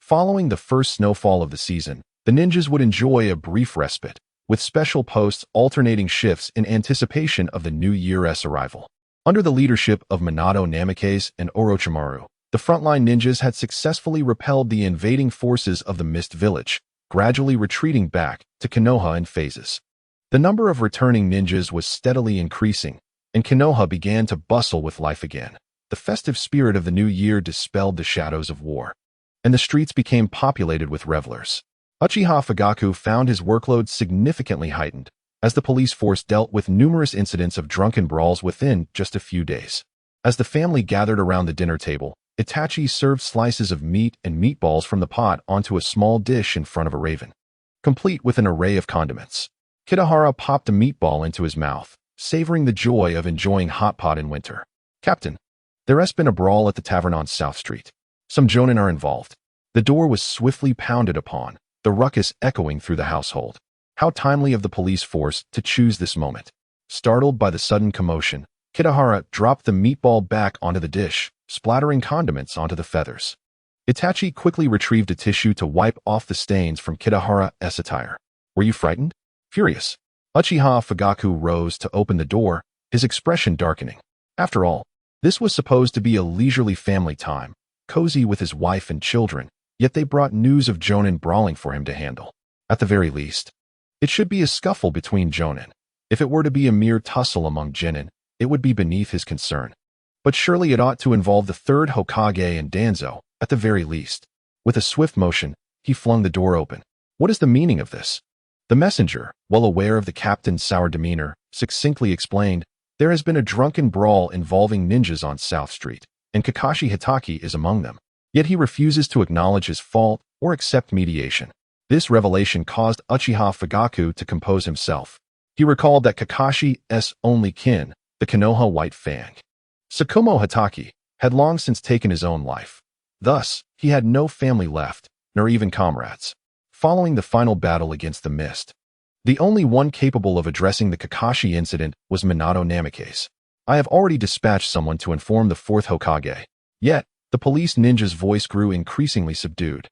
S1: Following the first snowfall of the season, the ninjas would enjoy a brief respite, with special posts alternating shifts in anticipation of the new year's arrival. Under the leadership of Minato Namikaze and Orochimaru, the frontline ninjas had successfully repelled the invading forces of the Mist Village, gradually retreating back to Konoha in phases. The number of returning ninjas was steadily increasing, and Konoha began to bustle with life again. The festive spirit of the new year dispelled the shadows of war, and the streets became populated with revelers. Uchiha Fugaku found his workload significantly heightened, as the police force dealt with numerous incidents of drunken brawls within just a few days. As the family gathered around the dinner table, Itachi served slices of meat and meatballs from the pot onto a small dish in front of a raven, complete with an array of condiments. Kitahara popped a meatball into his mouth, savoring the joy of enjoying hot pot in winter. Captain, there has been a brawl at the tavern on South Street. Some jonin are involved. The door was swiftly pounded upon, the ruckus echoing through the household. How timely of the police force to choose this moment. Startled by the sudden commotion, Kitahara dropped the meatball back onto the dish, splattering condiments onto the feathers. Itachi quickly retrieved a tissue to wipe off the stains from Kitahara's attire. Were you frightened? Furious. Uchiha Fugaku rose to open the door, his expression darkening. After all, this was supposed to be a leisurely family time, cozy with his wife and children, yet they brought news of jonin brawling for him to handle. At the very least, it should be a scuffle between jonin. If it were to be a mere tussle among genin, it would be beneath his concern. But surely it ought to involve the third Hokage and Danzo, at the very least. With a swift motion, he flung the door open. What is the meaning of this? The messenger, well aware of the captain's sour demeanor, succinctly explained, there has been a drunken brawl involving ninjas on South Street, and Kakashi Hitaki is among them. Yet he refuses to acknowledge his fault or accept mediation. This revelation caused Uchiha Fugaku to compose himself. He recalled that Kakashi's only kin, the Konoha White Fang, Tsukumo Hitaki, had long since taken his own life. Thus, he had no family left, nor even comrades. Following the final battle against the Mist, the only one capable of addressing the Kakashi incident was Minato Namikaze. I have already dispatched someone to inform the fourth Hokage. Yet, the police ninja's voice grew increasingly subdued.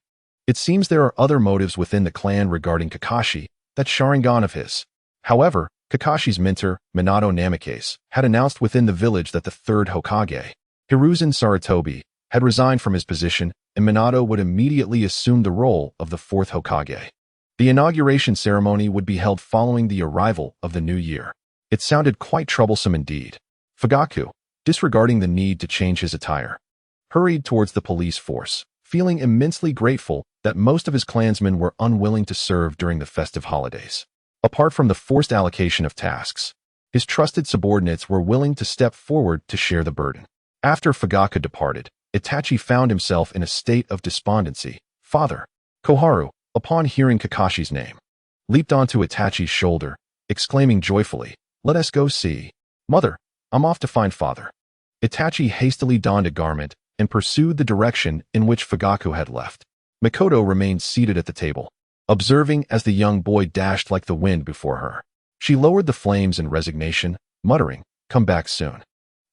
S1: It seems there are other motives within the clan regarding Kakashi, that Sharingan of his. However, Kakashi's mentor, Minato Namikaze, had announced within the village that the third Hokage, Hiruzen Sarutobi, had resigned from his position, and Minato would immediately assume the role of the fourth Hokage. The inauguration ceremony would be held following the arrival of the new year. It sounded quite troublesome indeed. Fugaku, disregarding the need to change his attire, hurried towards the police force, feeling immensely grateful that most of his clansmen were unwilling to serve during the festive holidays. Apart from the forced allocation of tasks, his trusted subordinates were willing to step forward to share the burden. After Fugaku departed, Itachi found himself in a state of despondency. Father, Koharu, upon hearing Kakashi's name, leaped onto Itachi's shoulder, exclaiming joyfully, "Let us go see. Mother, I'm off to find father." Itachi hastily donned a garment and pursued the direction in which Fugaku had left. Mikoto remained seated at the table, observing as the young boy dashed like the wind before her. She lowered the flames in resignation, muttering, "Come back soon."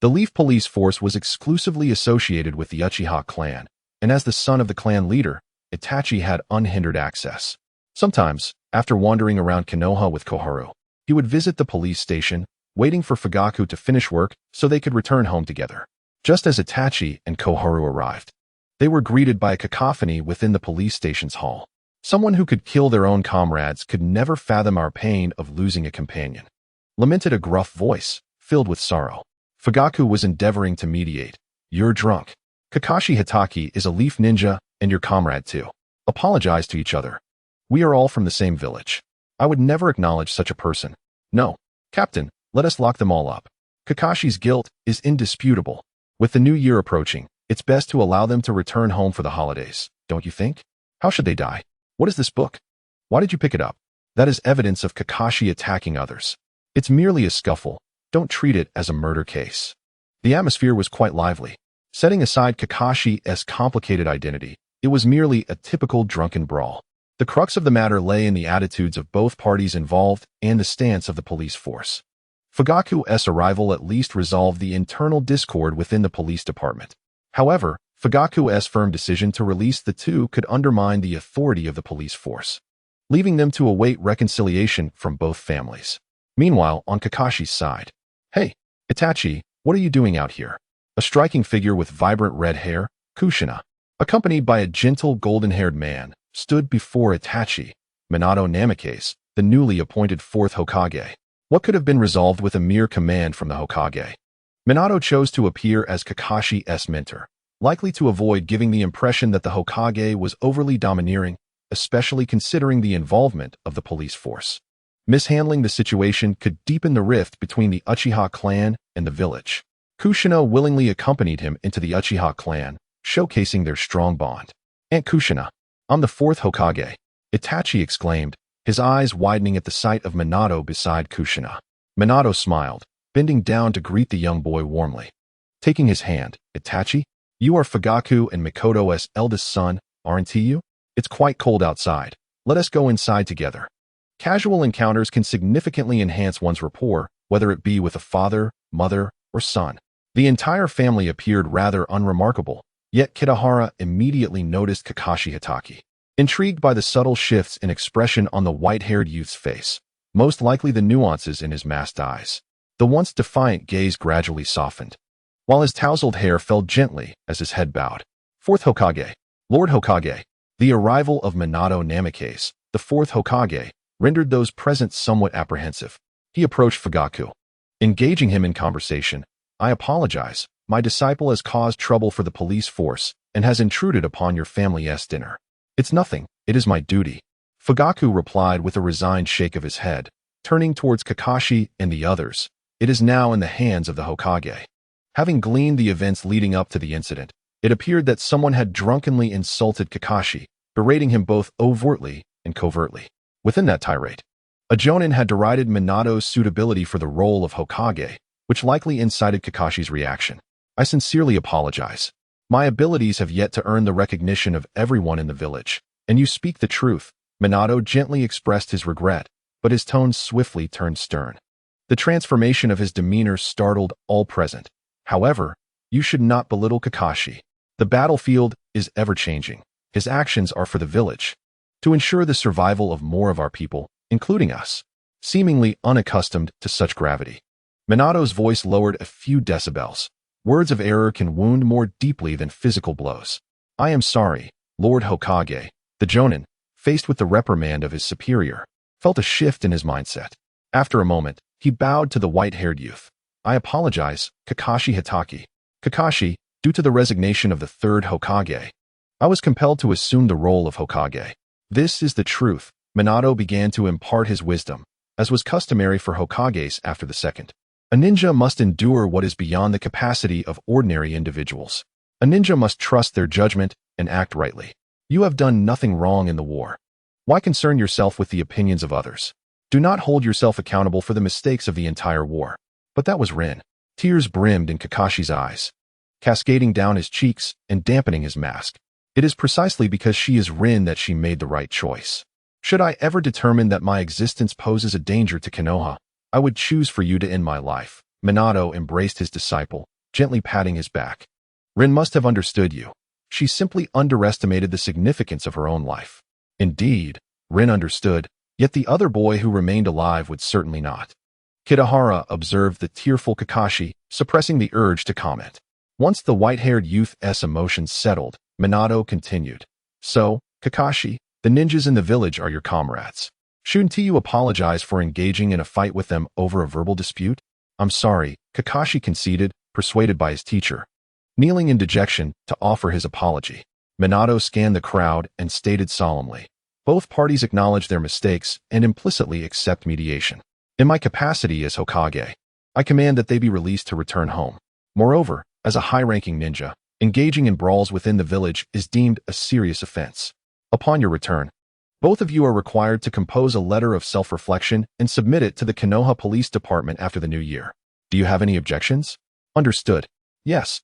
S1: The Leaf Police Force was exclusively associated with the Uchiha clan, and as the son of the clan leader, Itachi had unhindered access. Sometimes, after wandering around Konoha with Koharu, he would visit the police station, waiting for Fugaku to finish work so they could return home together. Just as Itachi and Koharu arrived, they were greeted by a cacophony within the police station's hall. Someone who could kill their own comrades could never fathom our pain of losing a companion, lamented a gruff voice, filled with sorrow. Fugaku was endeavoring to mediate. "You're drunk. Kakashi Hitaki is a leaf ninja, and your comrade too. Apologize to each other. We are all from the same village. I would never acknowledge such a person. No, Captain, let us lock them all up. Kakashi's guilt is indisputable. With the new year approaching, it's best to allow them to return home for the holidays, don't you think? How should they die? What is this book? Why did you pick it up? That is evidence of Kakashi attacking others. It's merely a scuffle. Don't treat it as a murder case." The atmosphere was quite lively. Setting aside Kakashi's complicated identity, it was merely a typical drunken brawl. The crux of the matter lay in the attitudes of both parties involved and the stance of the police force. Fugaku's arrival at least resolved the internal discord within the police department. However, Fugaku's firm decision to release the two could undermine the authority of the police force, leaving them to await reconciliation from both families. Meanwhile, on Kakashi's side, "Hey, Itachi, what are you doing out here?" A striking figure with vibrant red hair, Kushina, accompanied by a gentle golden-haired man, stood before Itachi. Minato Namikaze, the newly appointed 4th Hokage. What could have been resolved with a mere command from the Hokage? Minato chose to appear as Kakashi's mentor, likely to avoid giving the impression that the Hokage was overly domineering, especially considering the involvement of the police force. Mishandling the situation could deepen the rift between the Uchiha clan and the village. Kushina willingly accompanied him into the Uchiha clan, showcasing their strong bond. "Aunt Kushina, I'm the 4th Hokage," Itachi exclaimed, his eyes widening at the sight of Minato beside Kushina. Minato smiled, bending down to greet the young boy warmly. Taking his hand, "Itachi, you are Fugaku and Mikoto's eldest son, aren't you? It's quite cold outside. Let us go inside together." Casual encounters can significantly enhance one's rapport, whether it be with a father, mother, or son. The entire family appeared rather unremarkable, yet Kitahara immediately noticed Kakashi Hitaki. Intrigued by the subtle shifts in expression on the white-haired youth's face, most likely the nuances in his masked eyes, the once defiant gaze gradually softened, while his tousled hair fell gently as his head bowed. 4th Hokage, Lord Hokage. The arrival of Minato Namikaze, the 4th Hokage, rendered those present somewhat apprehensive. He approached Fugaku. Engaging him in conversation, "I apologize. My disciple has caused trouble for the police force and has intruded upon your family's dinner." "It's nothing. It is my duty," Fugaku replied with a resigned shake of his head, turning towards Kakashi and the others. "It is now in the hands of the Hokage." Having gleaned the events leading up to the incident, it appeared that someone had drunkenly insulted Kakashi, berating him both overtly and covertly. Within that tirade, a jonin had derided Minato's suitability for the role of Hokage, which likely incited Kakashi's reaction. "I sincerely apologize. My abilities have yet to earn the recognition of everyone in the village, and you speak the truth." Minato gently expressed his regret, but his tone swiftly turned stern. The transformation of his demeanor startled all present. "However, you should not belittle Kakashi. The battlefield is ever-changing. His actions are for the village, to ensure the survival of more of our people, including us." Seemingly unaccustomed to such gravity, Minato's voice lowered a few decibels. Words of error can wound more deeply than physical blows. "I am sorry, Lord Hokage." The jonin, faced with the reprimand of his superior, felt a shift in his mindset. After a moment, he bowed to the white-haired youth. I apologize, Kakashi Hitaki. Kakashi, due to the resignation of the third Hokage, I was compelled to assume the role of Hokage. This is the truth. Minato began to impart his wisdom, as was customary for Hokages after the second. A ninja must endure what is beyond the capacity of ordinary individuals. A ninja must trust their judgment and act rightly. You have done nothing wrong in the war. Why concern yourself with the opinions of others? Do not hold yourself accountable for the mistakes of the entire war. But that was Rin. Tears brimmed in Kakashi's eyes, cascading down his cheeks and dampening his mask. It is precisely because she is Rin that she made the right choice. Should I ever determine that my existence poses a danger to Konoha, I would choose for you to end my life. Minato embraced his disciple, gently patting his back. Rin must have understood you. She simply underestimated the significance of her own life. Indeed, Rin understood, yet the other boy who remained alive would certainly not. Kitahara observed the tearful Kakashi, suppressing the urge to comment. Once the white-haired youth's emotions settled, Minato continued. So, Kakashi, the ninjas in the village are your comrades. Shouldn't you apologize for engaging in a fight with them over a verbal dispute? I'm sorry, Kakashi conceded, persuaded by his teacher. Kneeling in dejection to offer his apology, Minato scanned the crowd and stated solemnly. Both parties acknowledge their mistakes and implicitly accept mediation. In my capacity as Hokage, I command that they be released to return home. Moreover, as a high-ranking ninja, engaging in brawls within the village is deemed a serious offense. Upon your return, both of you are required to compose a letter of self-reflection and submit it to the Konoha Police Department after the new year. Do you have any objections? Understood. Yes.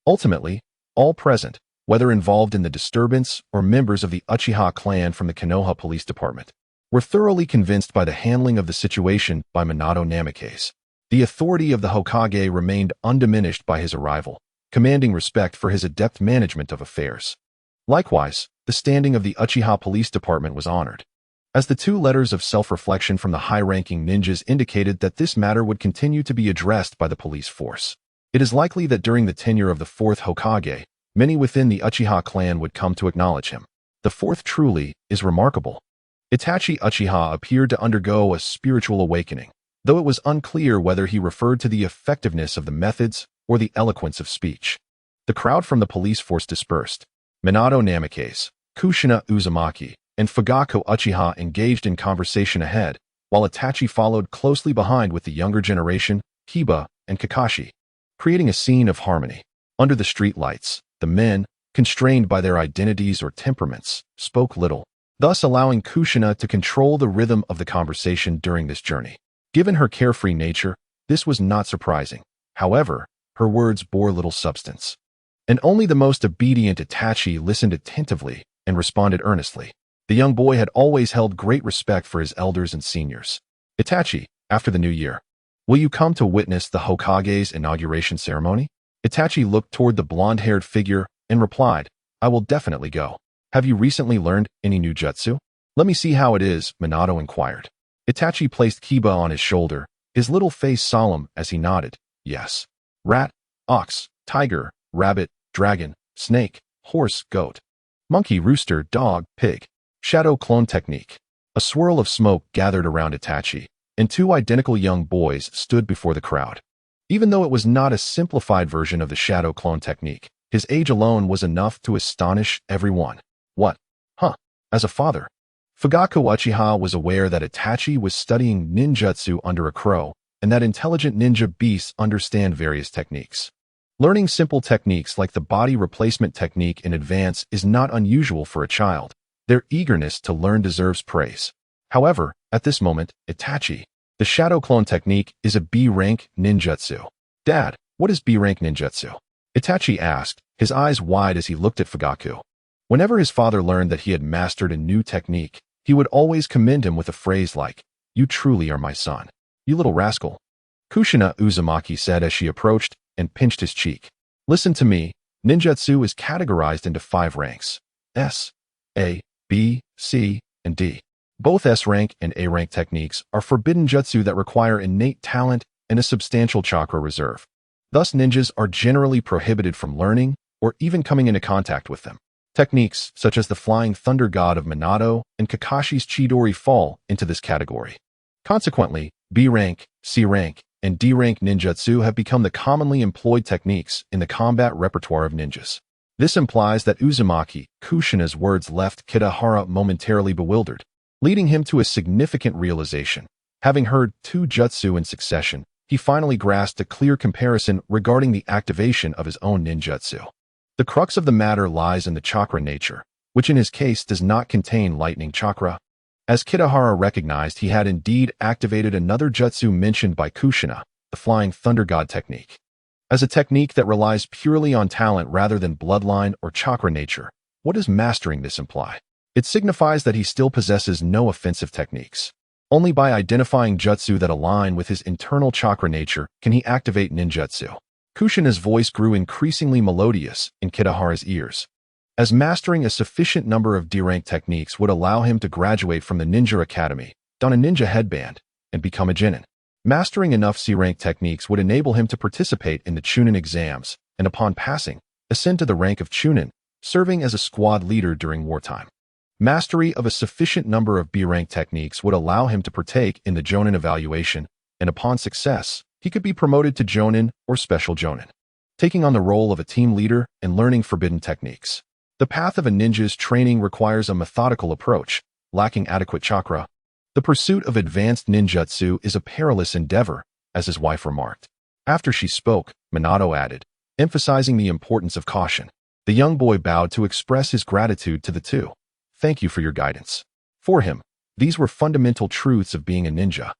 S1: Ultimately, all present, whether involved in the disturbance or members of the Uchiha clan from the Konoha Police Department, were thoroughly convinced by the handling of the situation by Minato Namikaze. The authority of the Hokage remained undiminished by his arrival, commanding respect for his adept management of affairs. Likewise, the standing of the Uchiha Police Department was honored, as the 2 letters of self-reflection from the high-ranking ninjas indicated that this matter would continue to be addressed by the police force. It is likely that during the tenure of the 4th Hokage, many within the Uchiha clan would come to acknowledge him. The 4th truly is remarkable. Itachi Uchiha appeared to undergo a spiritual awakening, though it was unclear whether he referred to the effectiveness of the methods or the eloquence of speech. The crowd from the police force dispersed. Minato Namikaze, Kushina Uzumaki, and Fugaku Uchiha engaged in conversation ahead, while Itachi followed closely behind with the younger generation, Kiba and Kakashi, creating a scene of harmony. Under the streetlights, the men, constrained by their identities or temperaments, spoke little, thus allowing Kushina to control the rhythm of the conversation during this journey. Given her carefree nature, this was not surprising. However, her words bore little substance. And only the most obedient Itachi listened attentively and responded earnestly. The young boy had always held great respect for his elders and seniors. Itachi, after the new year, will you come to witness the Hokage's inauguration ceremony? Itachi looked toward the blonde-haired figure and replied, I will definitely go. Have you recently learned any new jutsu? Let me see how it is, Minato inquired. Itachi placed Kiba on his shoulder, his little face solemn as he nodded. Yes. Rat, ox, tiger, rabbit, dragon, snake, horse, goat, monkey, rooster, dog, pig. Shadow clone technique. A swirl of smoke gathered around Itachi, and 2 identical young boys stood before the crowd. Even though it was not a simplified version of the shadow clone technique, his age alone was enough to astonish everyone. What? Huh? As a father, Fugaku Uchiha was aware that Itachi was studying ninjutsu under a crow, and that intelligent ninja beasts understand various techniques. Learning simple techniques like the body replacement technique in advance is not unusual for a child. Their eagerness to learn deserves praise. However, at this moment, Itachi, the shadow clone technique is a B-rank ninjutsu. Dad, what is B-rank ninjutsu? Itachi asked, his eyes wide as he looked at Fugaku. Whenever his father learned that he had mastered a new technique, he would always commend him with a phrase like, You truly are my son. You little rascal. Kushina Uzumaki said as she approached and pinched his cheek. Listen to me, ninjutsu is categorized into 5 ranks. S, A, B, C, and D. Both S-rank and A-rank techniques are forbidden jutsu that require innate talent and a substantial chakra reserve. Thus, ninjas are generally prohibited from learning or even coming into contact with them. Techniques such as the Flying Thunder God of Minato and Kakashi's Chidori fall into this category. Consequently, B-rank, C-rank, and D-rank ninjutsu have become the commonly employed techniques in the combat repertoire of ninjas. This implies that Uzumaki Kushina's words left Kitahara momentarily bewildered, leading him to a significant realization. Having heard two jutsu in succession, he finally grasped a clear comparison regarding the activation of his own ninjutsu. The crux of the matter lies in the chakra nature, which in his case does not contain lightning chakra. As Kitahara recognized, he had indeed activated another jutsu mentioned by Kushina, the Flying Thunder God technique. As a technique that relies purely on talent rather than bloodline or chakra nature, what does mastering this imply? It signifies that he still possesses no offensive techniques. Only by identifying jutsu that align with his internal chakra nature can he activate ninjutsu. Kushina's voice grew increasingly melodious in Kitahara's ears, as mastering a sufficient number of D-rank techniques would allow him to graduate from the ninja academy, don a ninja headband, and become a genin. Mastering enough C-rank techniques would enable him to participate in the Chunin exams, and upon passing, ascend to the rank of Chunin, serving as a squad leader during wartime. Mastery of a sufficient number of B-rank techniques would allow him to partake in the Jonin evaluation, and upon success, he could be promoted to Jonin or Special Jonin, taking on the role of a team leader and learning forbidden techniques. The path of a ninja's training requires a methodical approach, lacking adequate chakra. The pursuit of advanced ninjutsu is a perilous endeavor, as his wife remarked. After she spoke, Minato added, emphasizing the importance of caution. The young boy bowed to express his gratitude to the two. Thank you for your guidance. For him, these were fundamental truths of being a ninja,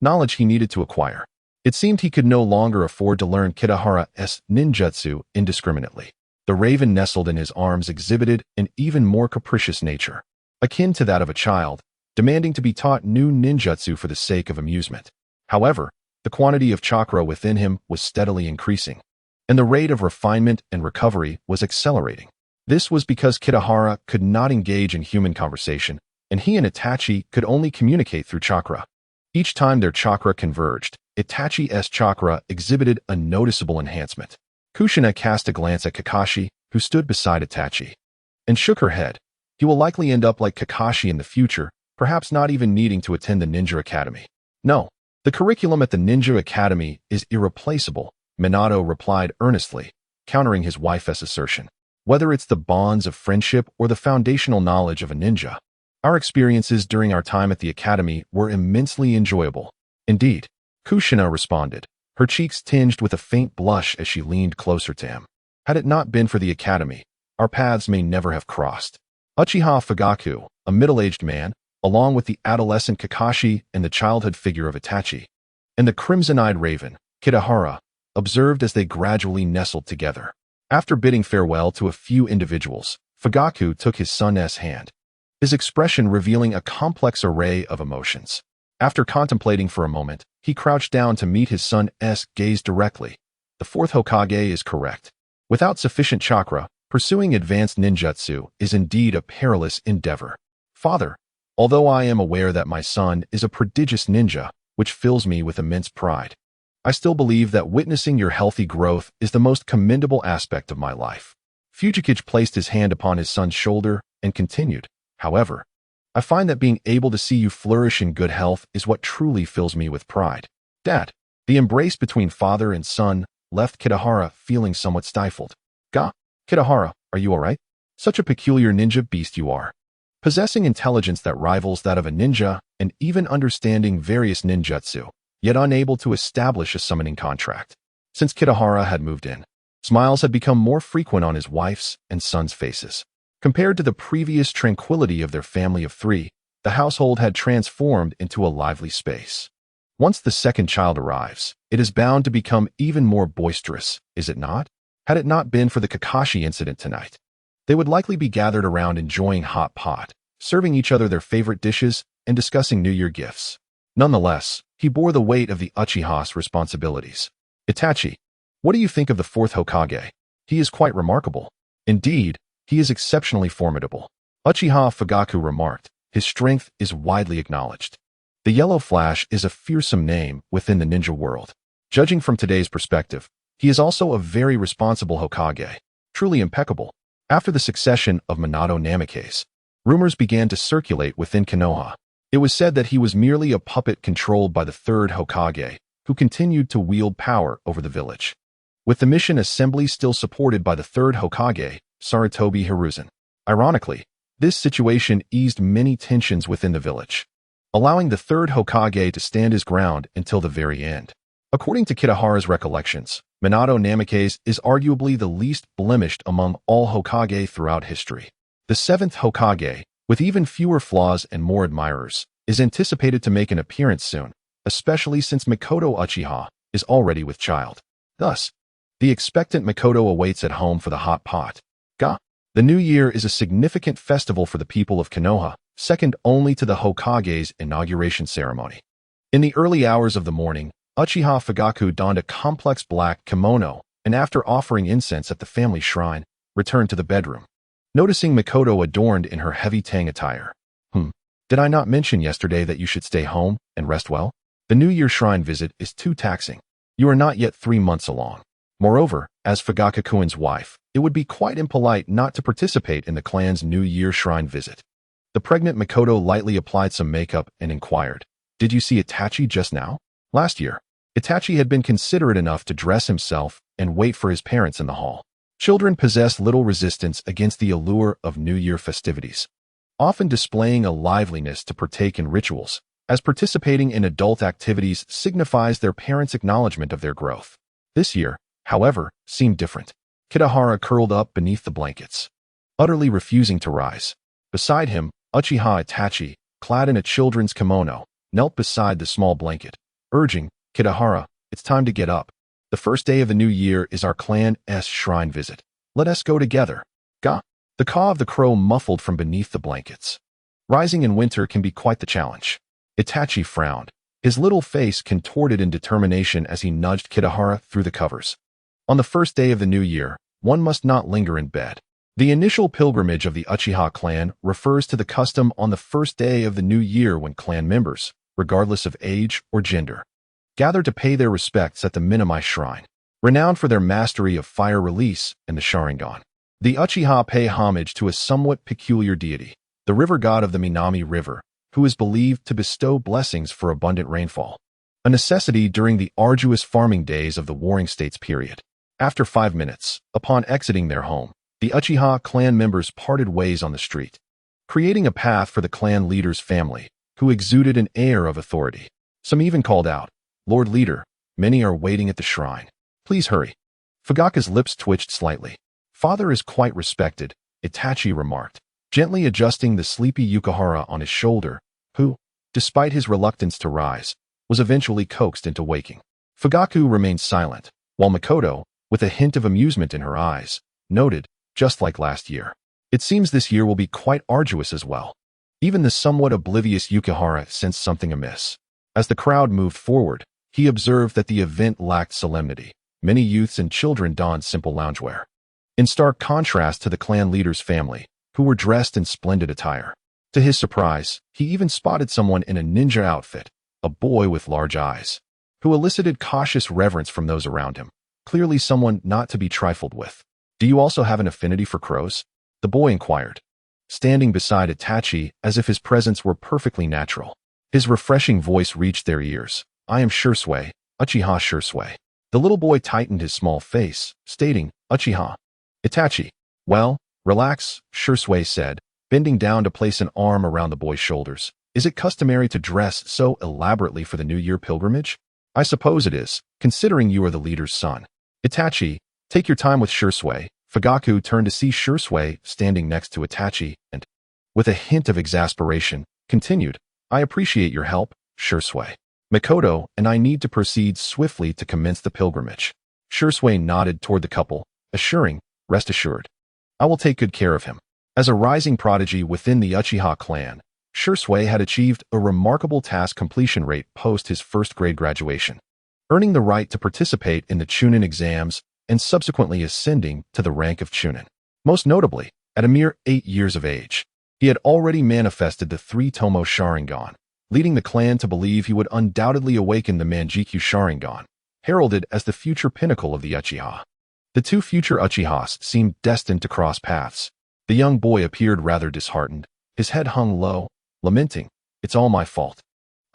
S1: knowledge he needed to acquire. It seemed he could no longer afford to learn Kitahara's ninjutsu indiscriminately. The raven nestled in his arms exhibited an even more capricious nature, akin to that of a child, demanding to be taught new ninjutsu for the sake of amusement. However, the quantity of chakra within him was steadily increasing, and the rate of refinement and recovery was accelerating. This was because Kitahara could not engage in human conversation, and he and Itachi could only communicate through chakra. Each time their chakra converged, Itachi's chakra exhibited a noticeable enhancement. Kushina cast a glance at Kakashi, who stood beside Itachi, and shook her head. He will likely end up like Kakashi in the future, perhaps not even needing to attend the Ninja Academy. No, the curriculum at the Ninja Academy is irreplaceable, Minato replied earnestly, countering his wife's assertion. Whether it's the bonds of friendship or the foundational knowledge of a ninja, our experiences during our time at the academy were immensely enjoyable. Indeed, Kushina responded, her cheeks tinged with a faint blush as she leaned closer to him. Had it not been for the academy, our paths may never have crossed. Uchiha Fugaku, a middle-aged man, along with the adolescent Kakashi and the childhood figure of Itachi, and the crimson-eyed raven, Kitahara, observed as they gradually nestled together. After bidding farewell to a few individuals, Fugaku took his son's hand, his expression revealing a complex array of emotions. After contemplating for a moment, he crouched down to meet his son's gaze directly. The fourth Hokage is correct. Without sufficient chakra, pursuing advanced ninjutsu is indeed a perilous endeavor. Father, although I am aware that my son is a prodigious ninja, which fills me with immense pride, I still believe that witnessing your healthy growth is the most commendable aspect of my life. Fujikage placed his hand upon his son's shoulder and continued, however, I find that being able to see you flourish in good health is what truly fills me with pride. Dad, the embrace between father and son left Kitahara feeling somewhat stifled. Kitahara, are you alright? Such a peculiar ninja beast you are. Possessing intelligence that rivals that of a ninja and even understanding various ninjutsu, yet unable to establish a summoning contract. Since Kitahara had moved in, smiles had become more frequent on his wife's and son's faces. Compared to the previous tranquility of their family of three, the household had transformed into a lively space. Once the second child arrives, it is bound to become even more boisterous, is it not? Had it not been for the Kakashi incident tonight, they would likely be gathered around enjoying hot pot, serving each other their favorite dishes, and discussing New Year gifts. Nonetheless, he bore the weight of the Uchiha's responsibilities. Itachi, what do you think of the fourth Hokage? He is quite remarkable. Indeed, he is exceptionally formidable. Uchiha Fugaku remarked, his strength is widely acknowledged. The Yellow Flash is a fearsome name within the ninja world. Judging from today's perspective, he is also a very responsible Hokage, truly impeccable. After the succession of Minato Namikaze, rumors began to circulate within Konoha. It was said that he was merely a puppet controlled by the third Hokage, who continued to wield power over the village. With the mission assembly still supported by the third Hokage, Sarutobi Hiruzen. Ironically, this situation eased many tensions within the village, allowing the third Hokage to stand his ground until the very end. According to Kitahara's recollections, Minato Namikaze is arguably the least blemished among all Hokage throughout history. The seventh Hokage, with even fewer flaws and more admirers, is anticipated to make an appearance soon, especially since Mikoto Uchiha is already with child. Thus, the expectant Mikoto awaits at home for the hot pot. The New Year is a significant festival for the people of Konoha, second only to the Hokage's inauguration ceremony. In the early hours of the morning, Uchiha Fugaku donned a complex black kimono and after offering incense at the family shrine, returned to the bedroom. Noticing Mikoto adorned in her heavy tang attire. Did I not mention yesterday that you should stay home and rest well? The New Year shrine visit is too taxing. You are not yet 3 months along. Moreover, as Fugaku-kun's wife, it would be quite impolite not to participate in the clan's New Year shrine visit. The pregnant Mikoto lightly applied some makeup and inquired, "Did you see Itachi just now?" Last year, Itachi had been considerate enough to dress himself and wait for his parents in the hall. Children possess little resistance against the allure of New Year festivities, often displaying a liveliness to partake in rituals, as participating in adult activities signifies their parents' acknowledgement of their growth. This year, however, seemed different. Kitahara curled up beneath the blankets, utterly refusing to rise. Beside him, Uchiha Itachi, clad in a children's kimono, knelt beside the small blanket, urging, "Kitahara, it's time to get up. The first day of the new year is our clan's shrine visit. Let us go together." The caw of the crow muffled from beneath the blankets. Rising in winter can be quite the challenge. Itachi frowned, his little face contorted in determination as he nudged Kitahara through the covers. On the first day of the new year, one must not linger in bed. The initial pilgrimage of the Uchiha clan refers to the custom on the first day of the new year when clan members, regardless of age or gender, gather to pay their respects at the Minami Shrine, renowned for their mastery of fire release and the Sharingan. The Uchiha pay homage to a somewhat peculiar deity, the river god of the Minami River, who is believed to bestow blessings for abundant rainfall, a necessity during the arduous farming days of the Warring States period. After 5 minutes, upon exiting their home, the Uchiha clan members parted ways on the street, creating a path for the clan leader's family, who exuded an air of authority. Some even called out, "Lord Leader, many are waiting at the shrine. Please hurry." Fugaku's lips twitched slightly. "Father is quite respected," Itachi remarked, gently adjusting the sleepy Yukihara on his shoulder, who, despite his reluctance to rise, was eventually coaxed into waking. Fugaku remained silent, while Mikoto, with a hint of amusement in her eyes, noted, "Just like last year. It seems this year will be quite arduous as well." Even the somewhat oblivious Yukihara sensed something amiss. As the crowd moved forward, he observed that the event lacked solemnity. Many youths and children donned simple loungewear, in stark contrast to the clan leader's family, who were dressed in splendid attire. To his surprise, he even spotted someone in a ninja outfit, a boy with large eyes, who elicited cautious reverence from those around him, clearly someone not to be trifled with. "Do you also have an affinity for crows?" the boy inquired, standing beside Itachi as if his presence were perfectly natural. His refreshing voice reached their ears. "I am Shursui, Uchiha Shursui." The little boy tightened his small face, stating, "Uchiha." Itachi. "Well, relax," Shursui said, bending down to place an arm around the boy's shoulders. "Is it customary to dress so elaborately for the New Year pilgrimage?" "I suppose it is, considering you are the leader's son." "Itachi, take your time with Shursui." Fugaku turned to see Shursui standing next to Itachi and, with a hint of exasperation, continued, "I appreciate your help, Shursui. Mikoto and I need to proceed swiftly to commence the pilgrimage." Shursui nodded toward the couple, assuring, "Rest assured, I will take good care of him." As a rising prodigy within the Uchiha clan, Shursui had achieved a remarkable task completion rate post his first-grade graduation, earning the right to participate in the Chunin exams and subsequently ascending to the rank of Chunin. Most notably, at a mere 8 years of age, he had already manifested the 3-Tomo Sharingan, leading the clan to believe he would undoubtedly awaken the Manjikyu Sharingan, heralded as the future pinnacle of the Uchiha. The two future Uchihas seemed destined to cross paths. The young boy appeared rather disheartened, his head hung low, lamenting, "It's all my fault.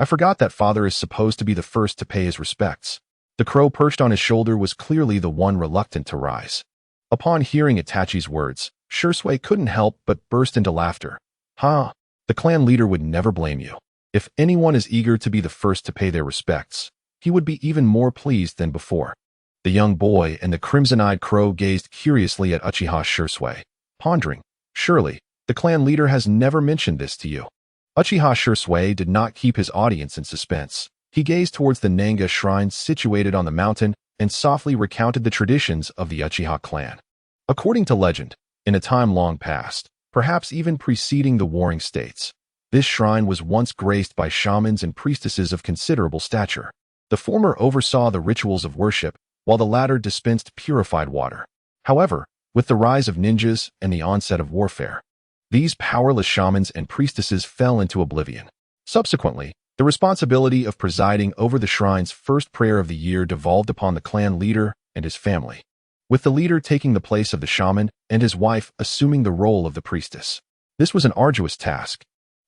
S1: I forgot that father is supposed to be the first to pay his respects. The crow perched on his shoulder was clearly the one reluctant to rise. Upon hearing Itachi's words, Shisui couldn't help but burst into laughter. Ha! The clan leader would never blame you. If anyone is eager to be the first to pay their respects, he would be even more pleased than before. The young boy and the crimson-eyed crow gazed curiously at Uchiha Shisui, pondering, surely, the clan leader has never mentioned this to you. Uchiha Shisui did not keep his audience in suspense. He gazed towards the Nanga shrine situated on the mountain and softly recounted the traditions of the Uchiha clan. According to legend, in a time long past, perhaps even preceding the warring states, this shrine was once graced by shamans and priestesses of considerable stature. The former oversaw the rituals of worship, while the latter dispensed purified water. However, with the rise of ninjas and the onset of warfare, these powerless shamans and priestesses fell into oblivion. Subsequently, the responsibility of presiding over the shrine's first prayer of the year devolved upon the clan leader and his family, with the leader taking the place of the shaman and his wife assuming the role of the priestess. This was an arduous task.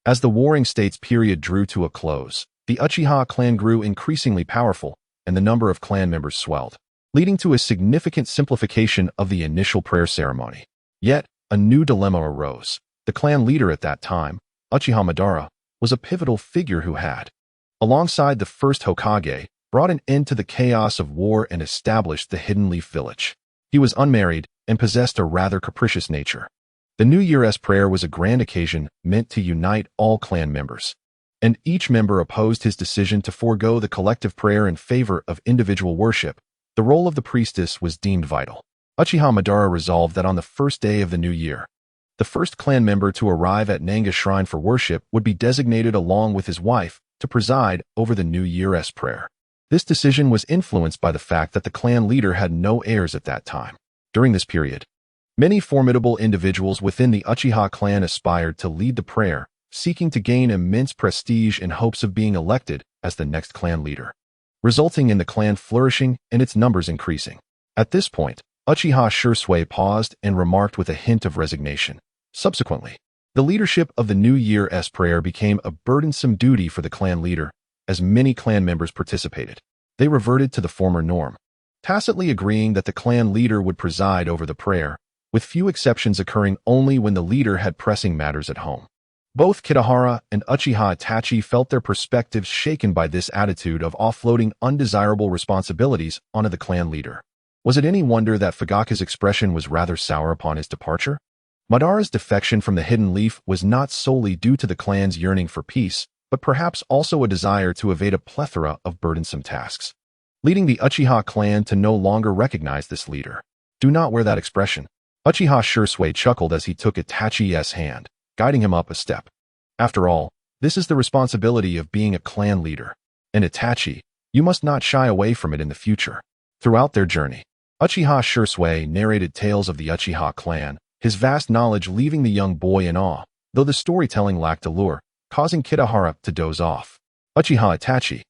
S1: As the warring states period drew to a close, the Uchiha clan grew increasingly powerful, and the number of clan members swelled, leading to a significant simplification of the initial prayer ceremony. Yet, a new dilemma arose. The clan leader at that time, Uchiha Madara, was a pivotal figure who had, alongside the first Hokage, brought an end to the chaos of war and established the Hidden Leaf Village. He was unmarried and possessed a rather capricious nature. The New Year's prayer was a grand occasion meant to unite all clan members, and each member opposed his decision to forego the collective prayer in favor of individual worship. The role of the priestess was deemed vital. Uchiha Madara resolved that on the first day of the new year, the first clan member to arrive at Nanga Shrine for worship would be designated along with his wife to preside over the New Year's prayer. This decision was influenced by the fact that the clan leader had no heirs at that time. During this period, many formidable individuals within the Uchiha clan aspired to lead the prayer, seeking to gain immense prestige in hopes of being elected as the next clan leader, resulting in the clan flourishing and its numbers increasing. At this point, Uchiha Shisui paused and remarked with a hint of resignation. Subsequently, the leadership of the New Year's prayer became a burdensome duty for the clan leader, as many clan members participated. They reverted to the former norm, tacitly agreeing that the clan leader would preside over the prayer, with few exceptions occurring only when the leader had pressing matters at home. Both Kitahara and Uchiha Itachi felt their perspectives shaken by this attitude of offloading undesirable responsibilities onto the clan leader. Was it any wonder that Fugaku's expression was rather sour upon his departure? Madara's defection from the Hidden Leaf was not solely due to the clan's yearning for peace, but perhaps also a desire to evade a plethora of burdensome tasks, leading the Uchiha clan to no longer recognize this leader. Do not wear that expression. Uchiha Shisui chuckled as he took Itachi's hand, guiding him up a step. After all, this is the responsibility of being a clan leader. And Itachi, you must not shy away from it in the future. Throughout their journey, Uchiha Shisui narrated tales of the Uchiha clan, his vast knowledge leaving the young boy in awe, though the storytelling lacked allure, causing Kitahara to doze off. Uchiha Itachi,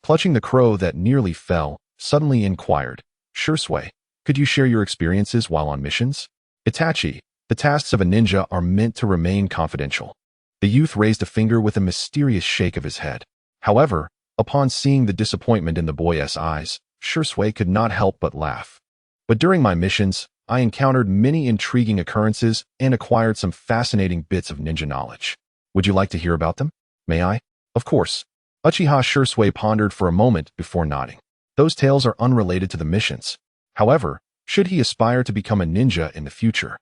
S1: clutching the crow that nearly fell, suddenly inquired, Shisui, could you share your experiences while on missions? Itachi, the tasks of a ninja are meant to remain confidential. The youth raised a finger with a mysterious shake of his head. However, upon seeing the disappointment in the boy's eyes, Shisui could not help but laugh. But during my missions, I encountered many intriguing occurrences and acquired some fascinating bits of ninja knowledge. Would you like to hear about them? May I? Of course. Uchiha Shisui pondered for a moment before nodding. Those tales are unrelated to the missions. However, should he aspire to become a ninja in the future,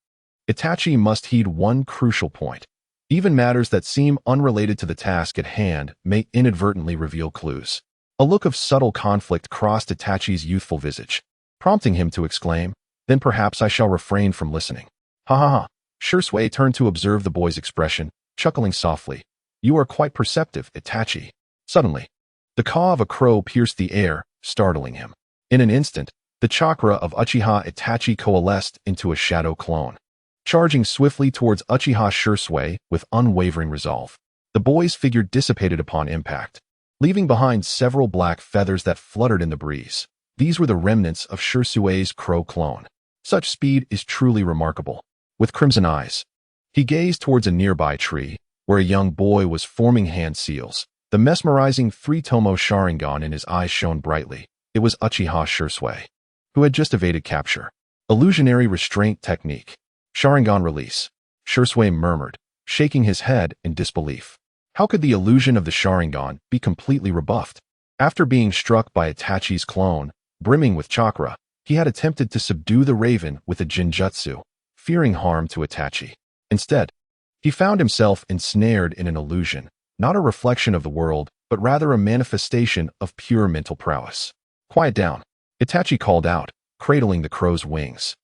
S1: Itachi must heed one crucial point. Even matters that seem unrelated to the task at hand may inadvertently reveal clues. A look of subtle conflict crossed Itachi's youthful visage, prompting him to exclaim, then perhaps I shall refrain from listening. Ha ha ha. Shisui turned to observe the boy's expression, chuckling softly. You are quite perceptive, Itachi. Suddenly, the caw of a crow pierced the air, startling him. In an instant, the chakra of Uchiha Itachi coalesced into a shadow clone, charging swiftly towards Uchiha Shisui with unwavering resolve. The boy's figure dissipated upon impact, leaving behind several black feathers that fluttered in the breeze. These were the remnants of Shisui's crow clone. Such speed is truly remarkable. With crimson eyes, he gazed towards a nearby tree, where a young boy was forming hand seals, The mesmerizing three-tomo Sharingan in his eyes shone brightly. It was Uchiha Shisui, who had just evaded capture. Illusionary restraint technique. Sharingan release. Shisui murmured, shaking his head in disbelief. How could the illusion of the Sharingan be completely rebuffed? After being struck by Itachi's clone, brimming with chakra, he had attempted to subdue the raven with a jinjutsu, fearing harm to Itachi. Instead, he found himself ensnared in an illusion, not a reflection of the world, but rather a manifestation of pure mental prowess. Quiet down, Itachi called out, cradling the crow's wings.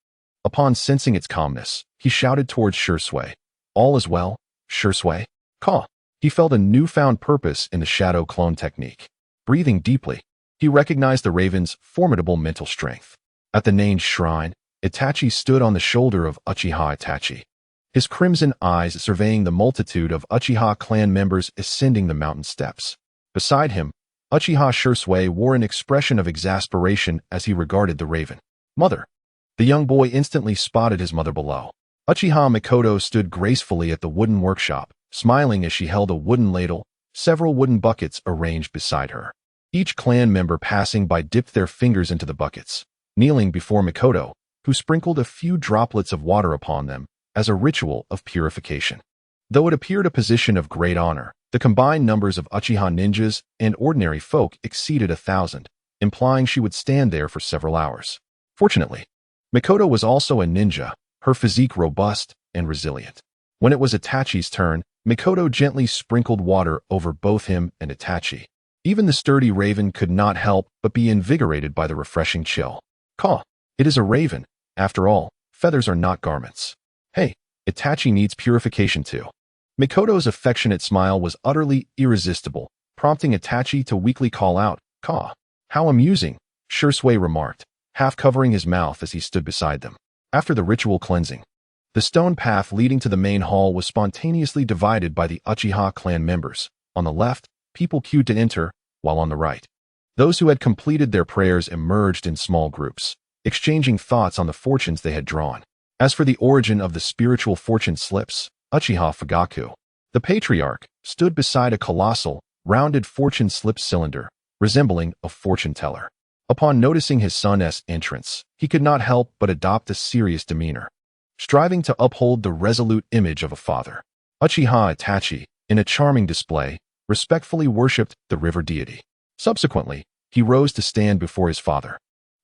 S1: Upon sensing its calmness, he shouted towards Shisui. All is well, Shisui. Ka. He felt a newfound purpose in the shadow clone technique. Breathing deeply, he recognized the raven's formidable mental strength. At the named shrine, Itachi stood on the shoulder of Uchiha Itachi, his crimson eyes surveying the multitude of Uchiha clan members ascending the mountain steps. Beside him, Uchiha Shisui wore an expression of exasperation as he regarded the raven. Mother. The young boy instantly spotted his mother below. Uchiha Mikoto stood gracefully at the wooden workshop, smiling as she held a wooden ladle, several wooden buckets arranged beside her. Each clan member passing by dipped their fingers into the buckets, kneeling before Mikoto, who sprinkled a few droplets of water upon them as a ritual of purification. Though it appeared a position of great honor, the combined numbers of Uchiha ninjas and ordinary folk exceeded 1,000, implying she would stand there for several hours. Fortunately, Mikoto was also a ninja, her physique robust and resilient. When it was Itachi's turn, Mikoto gently sprinkled water over both him and Itachi. Even the sturdy raven could not help but be invigorated by the refreshing chill. Ka. It is a raven. After all, feathers are not garments. Hey, Itachi needs purification too. Mikoto's affectionate smile was utterly irresistible, prompting Itachi to weakly call out, Ka. How amusing, Shisui remarked, half covering his mouth as he stood beside them. After the ritual cleansing, the stone path leading to the main hall was spontaneously divided by the Uchiha clan members. On the left, people queued to enter, while on the right, those who had completed their prayers emerged in small groups, exchanging thoughts on the fortunes they had drawn. As for the origin of the spiritual fortune slips, Uchiha Fugaku, the patriarch, stood beside a colossal, rounded fortune slip cylinder, resembling a fortune teller. Upon noticing his son's entrance, he could not help but adopt a serious demeanor, striving to uphold the resolute image of a father. Uchiha Itachi, in a charming display, respectfully worshipped the river deity. Subsequently, he rose to stand before his father,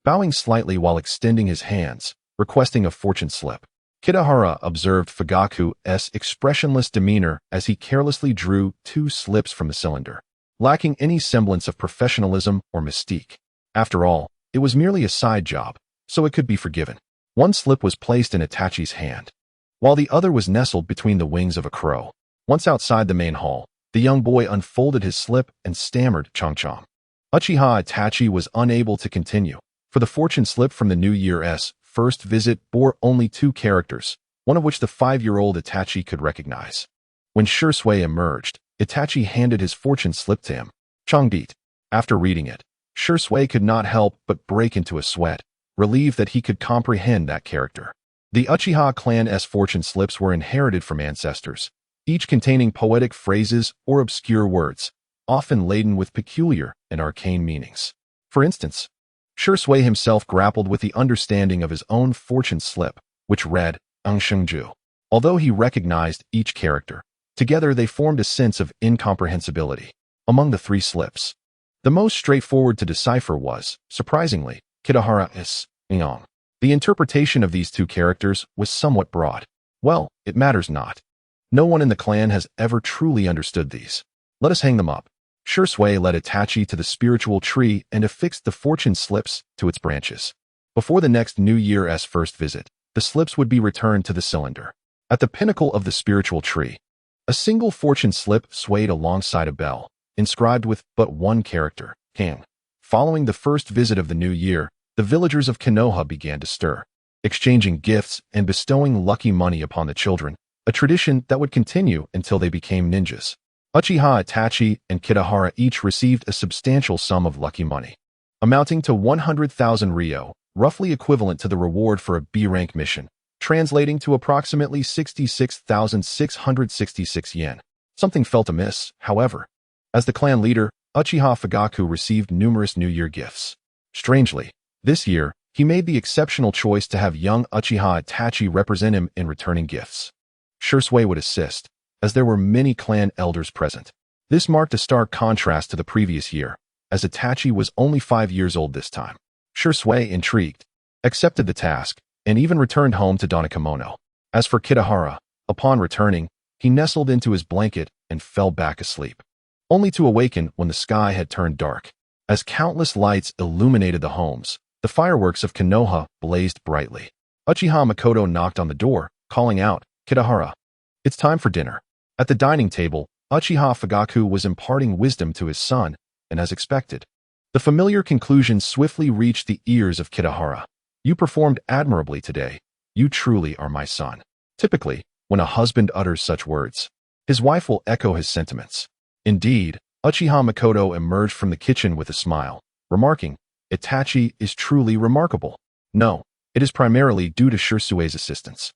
S1: bowing slightly while extending his hands, requesting a fortune slip. Kitahara observed Fugaku's expressionless demeanor as he carelessly drew 2 slips from the cylinder, lacking any semblance of professionalism or mystique. After all, it was merely a side job, so it could be forgiven. One slip was placed in Itachi's hand, while the other was nestled between the wings of a crow. Once outside the main hall, the young boy unfolded his slip and stammered Chong-chong. Uchiha Itachi was unable to continue, for the fortune slip from the New Year's first visit bore only 2 characters, one of which the 5-year-old Itachi could recognize. When Shisui emerged, Itachi handed his fortune slip to him. Chongdeet. After reading it, Shisui could not help but break into a sweat, relieved that he could comprehend that character. The Uchiha clan's fortune slips were inherited from ancestors, each containing poetic phrases or obscure words, often laden with peculiar and arcane meanings. For instance, Shisui himself grappled with the understanding of his own fortune slip, which read, Angshengju. Although he recognized each character, together they formed a sense of incomprehensibility. Among the 3 slips, the most straightforward to decipher was, surprisingly, Kitahara's Ngong. The interpretation of these 2 characters was somewhat broad. Well, it matters not. No one in the clan has ever truly understood these. Let us hang them up. Shisui led Itachi to the spiritual tree and affixed the fortune slips to its branches. Before the next New Year's first visit, the slips would be returned to the cylinder. At the pinnacle of the spiritual tree, a single fortune slip swayed alongside a bell, inscribed with but 1 character, King. Following the first visit of the new year, the villagers of Konoha began to stir, exchanging gifts and bestowing lucky money upon the children, a tradition that would continue until they became ninjas. Uchiha Itachi and Kitahara each received a substantial sum of lucky money, amounting to 100,000 ryo, roughly equivalent to the reward for a B-rank mission, translating to approximately 66,666 yen. Something felt amiss, however. As the clan leader, Uchiha Fugaku received numerous New Year gifts. Strangely, this year, he made the exceptional choice to have young Uchiha Itachi represent him in returning gifts. Shursui would assist, as there were many clan elders present. This marked a stark contrast to the previous year, as Itachi was only 5 years old this time. Shursui, intrigued, accepted the task, and even returned home to Donakamono. As for Kitahara, upon returning, he nestled into his blanket and fell back asleep, only to awaken when the sky had turned dark. As countless lights illuminated the homes, the fireworks of Konoha blazed brightly. Uchiha Makoto knocked on the door, calling out, "Kitahara, it's time for dinner." At the dining table, Uchiha Fugaku was imparting wisdom to his son, and as expected, the familiar conclusion swiftly reached the ears of Kitahara. "You performed admirably today. You truly are my son." Typically, when a husband utters such words, his wife will echo his sentiments. Indeed, Uchiha Makoto emerged from the kitchen with a smile, remarking, "Itachi is truly remarkable." No, it is primarily due to Shursui's assistance.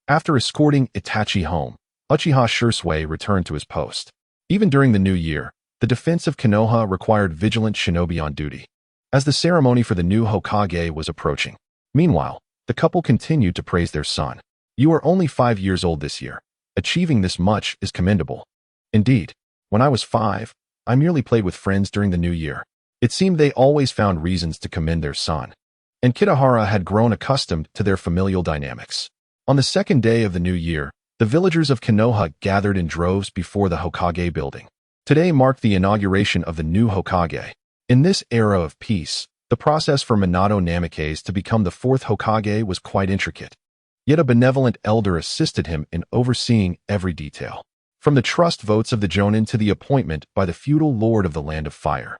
S1: After escorting Itachi home, Uchiha Shursui returned to his post. Even during the new year, the defense of Konoha required vigilant shinobi on duty, as the ceremony for the new Hokage was approaching. Meanwhile, the couple continued to praise their son. "You are only 5 years old this year. Achieving this much is commendable." Indeed, when I was 5, I merely played with friends during the new year. It seemed they always found reasons to commend their son, and Kitahara had grown accustomed to their familial dynamics. On the second day of the new year, the villagers of Konoha gathered in droves before the Hokage building. Today marked the inauguration of the new Hokage. In this era of peace, the process for Minato Namikaze to become the 4th Hokage was quite intricate. Yet a benevolent elder assisted him in overseeing every detail, from the trust votes of the Jonin to the appointment by the feudal lord of the Land of Fire.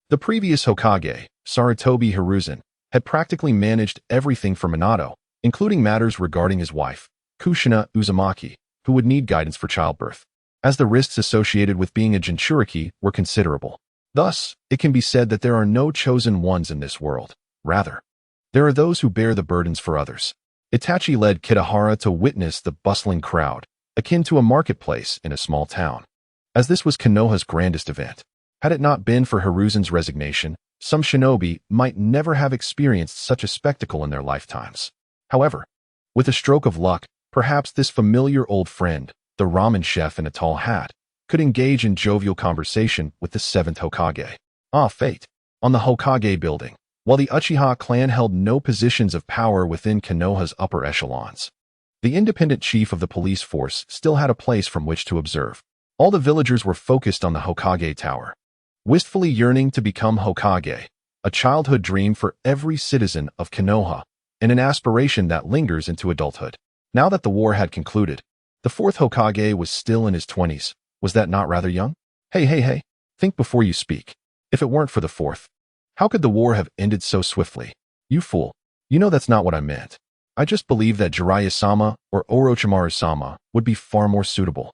S1: The previous Hokage, Sarutobi Hiruzen, had practically managed everything for Minato, including matters regarding his wife, Kushina Uzumaki, who would need guidance for childbirth, as the risks associated with being a Jinchuriki were considerable. Thus, it can be said that there are no chosen ones in this world. Rather, there are those who bear the burdens for others. Itachi led Kitahara to witness the bustling crowd, akin to a marketplace in a small town, as this was Konoha's grandest event. Had it not been for Hiruzen's resignation, some shinobi might never have experienced such a spectacle in their lifetimes. However, with a stroke of luck, perhaps this familiar old friend, the ramen chef in a tall hat, could engage in jovial conversation with the 7th Hokage. Ah, fate. On the Hokage building, while the Uchiha clan held no positions of power within Konoha's upper echelons, the independent chief of the police force still had a place from which to observe. All the villagers were focused on the Hokage tower, wistfully yearning to become Hokage, a childhood dream for every citizen of Konoha, and an aspiration that lingers into adulthood. Now that the war had concluded, the 4th Hokage was still in his 20s. Was that not rather young? Hey, think before you speak. If it weren't for the 4th, how could the war have ended so swiftly? You fool. You know that's not what I meant. I just believe that Jiraiya-sama or Orochimaru-sama would be far more suitable.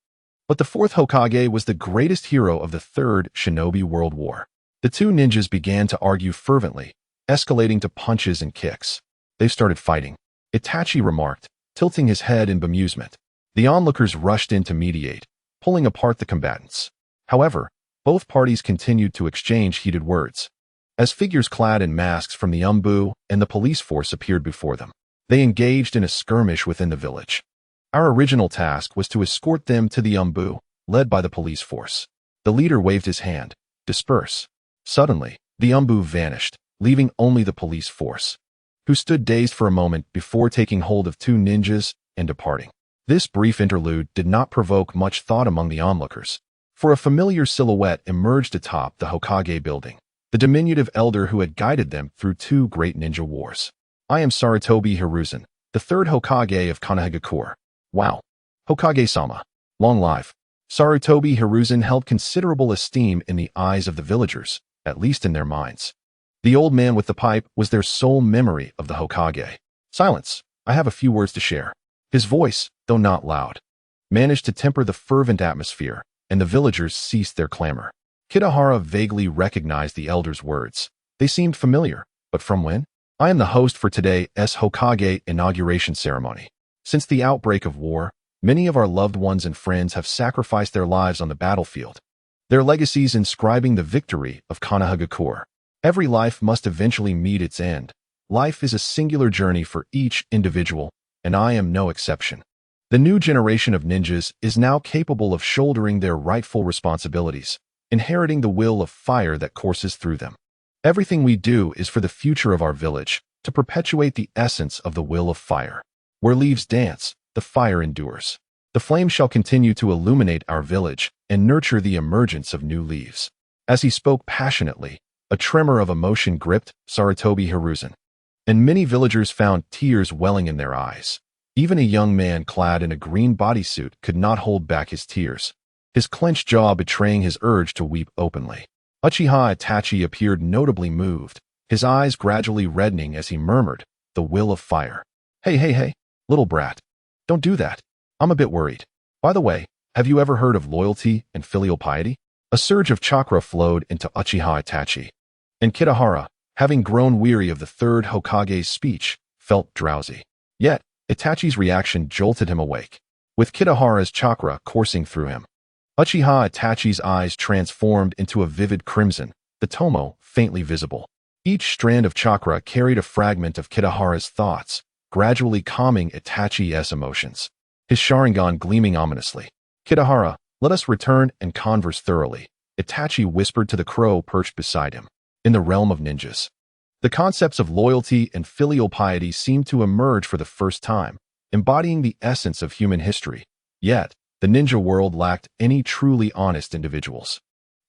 S1: But the 4th Hokage was the greatest hero of the 3rd Shinobi World War. The two ninjas began to argue fervently, escalating to punches and kicks. They started fighting, Itachi remarked, tilting his head in bemusement. The onlookers rushed in to mediate, pulling apart the combatants. However, both parties continued to exchange heated words. As figures clad in masks from the Umbu and the police force appeared before them, they engaged in a skirmish within the village. Our original task was to escort them to the Umbu, led by the police force. The leader waved his hand. Disperse. Suddenly, the Umbu vanished, leaving only the police force, who stood dazed for a moment before taking hold of two ninjas and departing. This brief interlude did not provoke much thought among the onlookers, for a familiar silhouette emerged atop the Hokage building, the diminutive elder who had guided them through two great ninja wars. I am Sarutobi Hiruzen, the 3rd Hokage of Konohagakure. Wow. Hokage-sama. Long life. Sarutobi Hiruzen held considerable esteem in the eyes of the villagers, at least in their minds. The old man with the pipe was their sole memory of the Hokage. Silence. I have a few words to share. His voice, though not loud, managed to temper the fervent atmosphere, and the villagers ceased their clamor. Kitahara vaguely recognized the elder's words. They seemed familiar, but from when? I am the host for today's Hokage inauguration ceremony. Since the outbreak of war, many of our loved ones and friends have sacrificed their lives on the battlefield. their legacies inscribing the victory of Kanahagakure. Every life must eventually meet its end. Life is a singular journey for each individual, and I am no exception. The new generation of ninjas is now capable of shouldering their rightful responsibilities, inheriting the will of fire that courses through them. Everything we do is for the future of our village, to perpetuate the essence of the will of fire. Where leaves dance, the fire endures. The flame shall continue to illuminate our village and nurture the emergence of new leaves. As he spoke passionately, a tremor of emotion gripped Sarutobi Hiruzen, and many villagers found tears welling in their eyes. Even a young man clad in a green bodysuit could not hold back his tears, his clenched jaw betraying his urge to weep openly. Uchiha Itachi appeared notably moved, his eyes gradually reddening as he murmured, "The will of fire." Hey, little brat. Don't do that. I'm a bit worried. By the way, have you ever heard of loyalty and filial piety? A surge of chakra flowed into Uchiha Itachi, and Kitahara, having grown weary of the third Hokage's speech, felt drowsy. Yet, Itachi's reaction jolted him awake, with Kitahara's chakra coursing through him. Uchiha Itachi's eyes transformed into a vivid crimson, the tomo faintly visible. Each strand of chakra carried a fragment of Kitahara's thoughts, gradually calming Itachi's emotions, his Sharingan gleaming ominously. "Kitahara, let us return and converse thoroughly," Itachi whispered to the crow perched beside him. In the realm of ninjas, the concepts of loyalty and filial piety seemed to emerge for the first time, embodying the essence of human history. Yet, the ninja world lacked any truly honest individuals.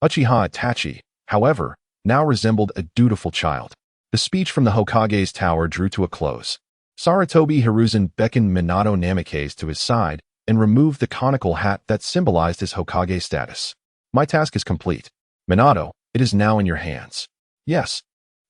S1: Uchiha Itachi, however, now resembled a dutiful child. The speech from the Hokage's tower drew to a close. Sarutobi Hiruzen beckoned Minato Namikaze to his side and removed the conical hat that symbolized his Hokage status. "My task is complete. Minato, it is now in your hands." "Yes."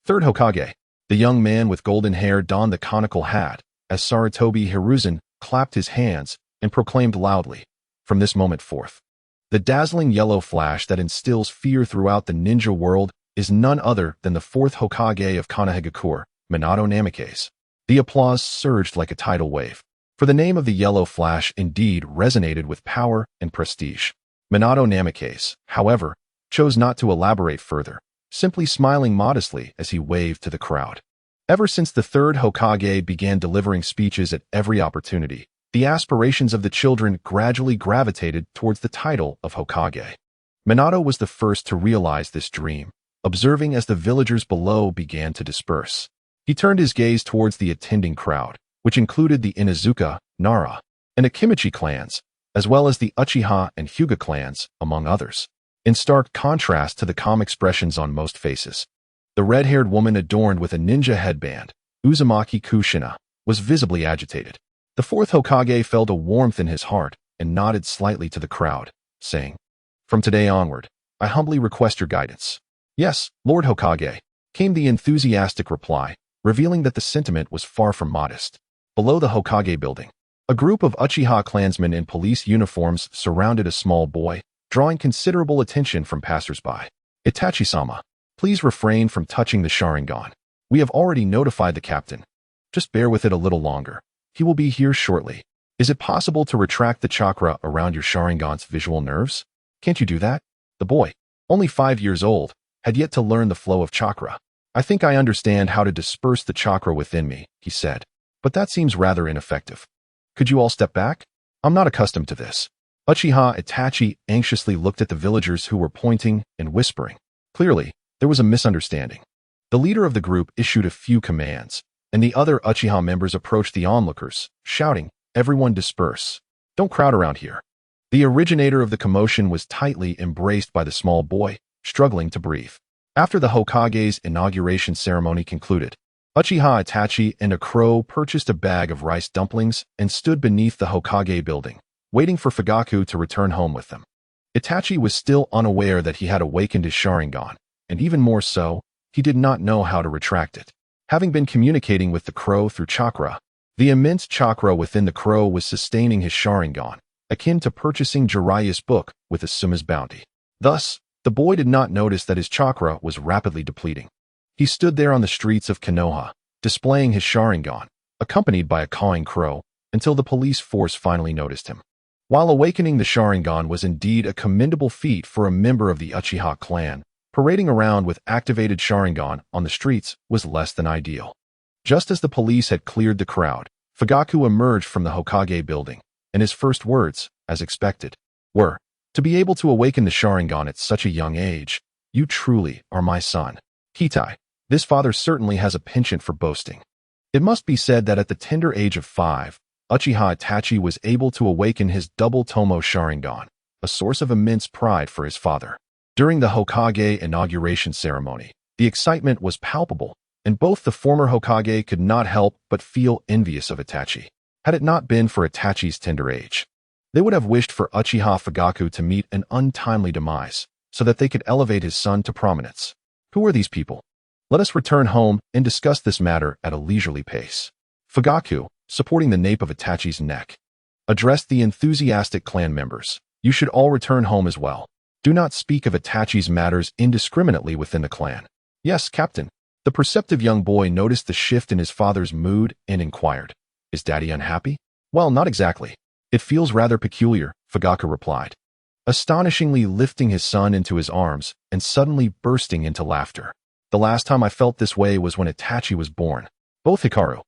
S1: Third Hokage, the young man with golden hair donned the conical hat as Sarutobi Hiruzen clapped his hands and proclaimed loudly, "From this moment forth, the dazzling yellow flash that instills fear throughout the ninja world is none other than the fourth Hokage of Kanahagakure, Minato Namikaze." The applause surged like a tidal wave, for the name of the yellow flash indeed resonated with power and prestige. Minato Namikaze, however, chose not to elaborate further, simply smiling modestly as he waved to the crowd. Ever since the third Hokage began delivering speeches at every opportunity, the aspirations of the children gradually gravitated towards the title of Hokage. Minato was the first to realize this dream, observing as the villagers below began to disperse. He turned his gaze towards the attending crowd, which included the Inuzuka, Nara, and Akimichi clans, as well as the Uchiha and Hyuga clans, among others. In stark contrast to the calm expressions on most faces, the red-haired woman adorned with a ninja headband, Uzumaki Kushina, was visibly agitated. The fourth Hokage felt a warmth in his heart and nodded slightly to the crowd, saying, "From today onward, I humbly request your guidance." "Yes, Lord Hokage," came the enthusiastic reply, revealing that the sentiment was far from modest. Below the Hokage building, a group of Uchiha clansmen in police uniforms surrounded a small boy, drawing considerable attention from passers-by. "Itachi-sama, please refrain from touching the Sharingan. We have already notified the captain. Just bear with it a little longer. He will be here shortly. Is it possible to retract the chakra around your Sharingan's visual nerves? Can't you do that?" The boy, only 5 years old, had yet to learn the flow of chakra. "I think I understand how to disperse the chakra within me," he said, "but that seems rather ineffective. Could you all step back? I'm not accustomed to this." Uchiha Itachi anxiously looked at the villagers who were pointing and whispering. Clearly, there was a misunderstanding. The leader of the group issued a few commands, and the other Uchiha members approached the onlookers, shouting, "Everyone disperse. Don't crowd around here." The originator of the commotion was tightly embraced by the small boy, struggling to breathe. After the Hokage's inauguration ceremony concluded, Uchiha Itachi and a crow purchased a bag of rice dumplings and stood beneath the Hokage building, waiting for Fugaku to return home with them. Itachi was still unaware that he had awakened his Sharingan, and even more so, he did not know how to retract it. Having been communicating with the crow through chakra, the immense chakra within the crow was sustaining his Sharingan, akin to purchasing Jiraiya's book with a Suma's bounty. Thus, the boy did not notice that his chakra was rapidly depleting. He stood there on the streets of Konoha, displaying his Sharingan, accompanied by a cawing crow, until the police force finally noticed him. While awakening the Sharingan was indeed a commendable feat for a member of the Uchiha clan, parading around with activated Sharingan on the streets was less than ideal. Just as the police had cleared the crowd, Fugaku emerged from the Hokage building, and his first words, as expected, were, "To be able to awaken the Sharingan at such a young age, you truly are my son. Hitai, this father certainly has a penchant for boasting." It must be said that at the tender age of 5, Uchiha Itachi was able to awaken his double Tomo Sharingan, a source of immense pride for his father. During the Hokage inauguration ceremony, the excitement was palpable, and both the former Hokage could not help but feel envious of Itachi. Had it not been for Itachi's tender age, they would have wished for Uchiha Fugaku to meet an untimely demise, so that they could elevate his son to prominence. Who are these people? Let us return home and discuss this matter at a leisurely pace. Fugaku, supporting the nape of Itachi's neck, addressed the enthusiastic clan members. You should all return home as well. Do not speak of Itachi's matters indiscriminately within the clan. Yes, Captain. The perceptive young boy noticed the shift in his father's mood and inquired, "Is Daddy unhappy?" "Well, not exactly. It feels rather peculiar," Fugaku replied, astonishingly lifting his son into his arms and suddenly bursting into laughter. "The last time I felt this way was when Itachi was born." Both Hikaru,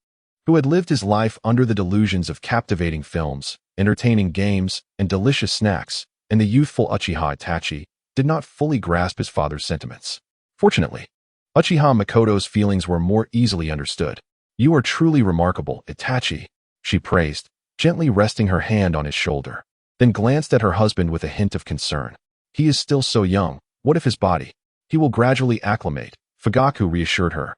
S1: who had lived his life under the delusions of captivating films, entertaining games, and delicious snacks, and the youthful Uchiha Itachi, did not fully grasp his father's sentiments. Fortunately, Uchiha Makoto's feelings were more easily understood. "You are truly remarkable, Itachi," she praised, gently resting her hand on his shoulder, then glanced at her husband with a hint of concern. "He is still so young. What if his body? He will gradually acclimate," Fugaku reassured her.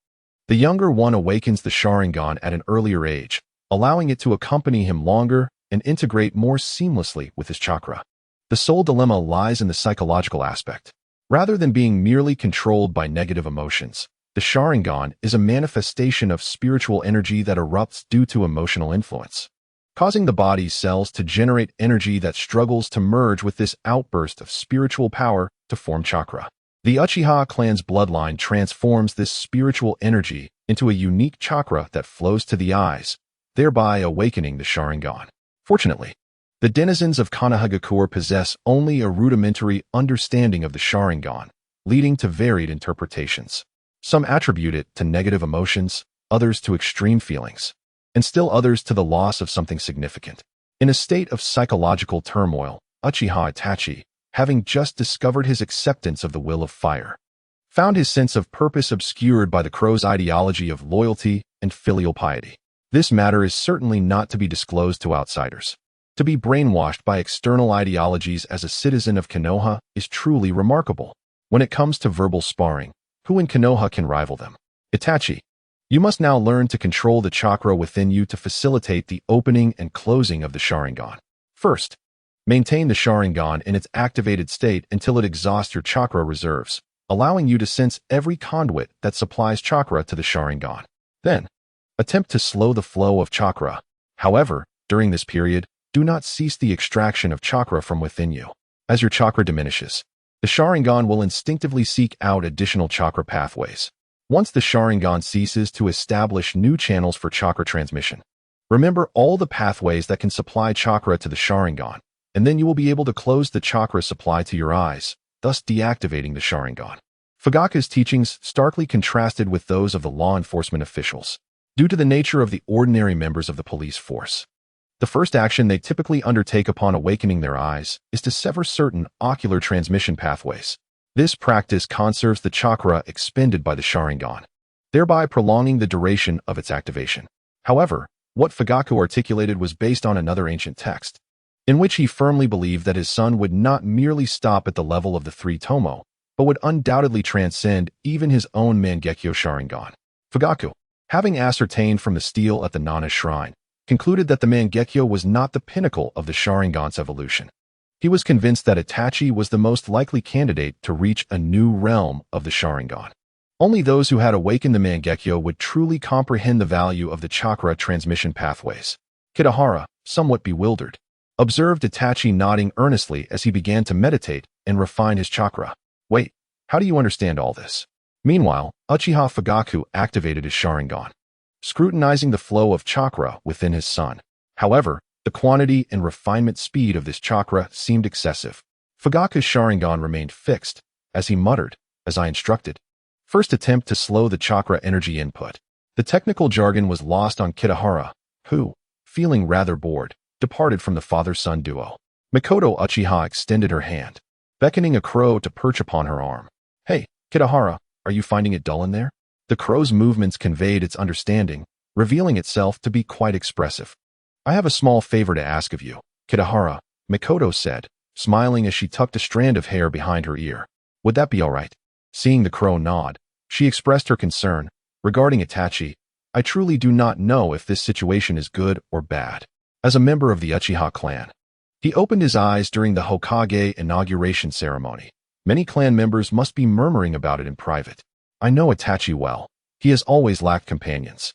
S1: "The younger one awakens the Sharingan at an earlier age, allowing it to accompany him longer and integrate more seamlessly with his chakra. The sole dilemma lies in the psychological aspect. Rather than being merely controlled by negative emotions, the Sharingan is a manifestation of spiritual energy that erupts due to emotional influence, causing the body's cells to generate energy that struggles to merge with this outburst of spiritual power to form chakra. The Uchiha clan's bloodline transforms this spiritual energy into a unique chakra that flows to the eyes, thereby awakening the Sharingan. Fortunately, the denizens of Konohagakure possess only a rudimentary understanding of the Sharingan, leading to varied interpretations. Some attribute it to negative emotions, others to extreme feelings, and still others to the loss of something significant. In a state of psychological turmoil, Uchiha Itachi, having just discovered his acceptance of the will of fire, found his sense of purpose obscured by the crow's ideology of loyalty and filial piety. This matter is certainly not to be disclosed to outsiders. To be brainwashed by external ideologies as a citizen of Konoha is truly remarkable. When it comes to verbal sparring, who in Konoha can rival them? Itachi, you must now learn to control the chakra within you to facilitate the opening and closing of the Sharingan. First, maintain the Sharingan in its activated state until it exhausts your chakra reserves, allowing you to sense every conduit that supplies chakra to the Sharingan. Then, attempt to slow the flow of chakra. However, during this period, do not cease the extraction of chakra from within you. As your chakra diminishes, the Sharingan will instinctively seek out additional chakra pathways. Once the Sharingan ceases to establish new channels for chakra transmission, remember all the pathways that can supply chakra to the Sharingan, and then you will be able to close the chakra supply to your eyes, thus deactivating the Sharingan. Fugaku's teachings starkly contrasted with those of the law enforcement officials, due to the nature of the ordinary members of the police force. The first action they typically undertake upon awakening their eyes is to sever certain ocular transmission pathways. This practice conserves the chakra expended by the Sharingan, thereby prolonging the duration of its activation. However, what Fugaku articulated was based on another ancient text, in which he firmly believed that his son would not merely stop at the level of the 3 Tomo, but would undoubtedly transcend even his own Mangekyo Sharingan. Fugaku, having ascertained from the stele at the Nana shrine, concluded that the Mangekyo was not the pinnacle of the Sharingan's evolution. He was convinced that Itachi was the most likely candidate to reach a new realm of the Sharingan. Only those who had awakened the Mangekyo would truly comprehend the value of the chakra transmission pathways. Kitahara, somewhat bewildered, observed Itachi nodding earnestly as he began to meditate and refine his chakra. "Wait, how do you understand all this?" Meanwhile, Uchiha Fugaku activated his Sharingan, scrutinizing the flow of chakra within his son. However, The quantity and refinement speed of this chakra seemed excessive. Fugaku's Sharingan remained fixed, as he muttered, as I instructed. First attempt to slow the chakra energy input. The technical jargon was lost on Kitahara, who, feeling rather bored, departed from the father-son duo. Mikoto Uchiha extended her hand, beckoning a crow to perch upon her arm. Hey, Kitahara, are you finding it dull in there? The crow's movements conveyed its understanding, revealing itself to be quite expressive. I have a small favor to ask of you, Kitahara, Mikoto said, smiling as she tucked a strand of hair behind her ear. Would that be all right? Seeing the crow nod, she expressed her concern. Regarding Itachi, I truly do not know if this situation is good or bad. As a member of the Uchiha clan, he opened his eyes during the Hokage inauguration ceremony. Many clan members must be murmuring about it in private. I know Itachi well. He has always lacked companions.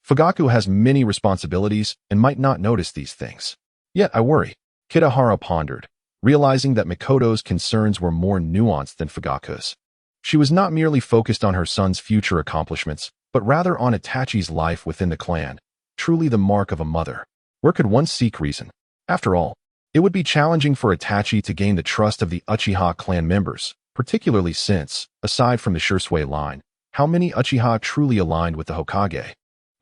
S1: Fugaku has many responsibilities and might not notice these things. Yet I worry. Kitahara pondered, realizing that Mikoto's concerns were more nuanced than Fugaku's. She was not merely focused on her son's future accomplishments, but rather on Itachi's life within the clan, truly the mark of a mother. Where could one seek reason? After all, it would be challenging for Itachi to gain the trust of the Uchiha clan members, particularly since, aside from the Shursui line, how many Uchiha truly aligned with the Hokage?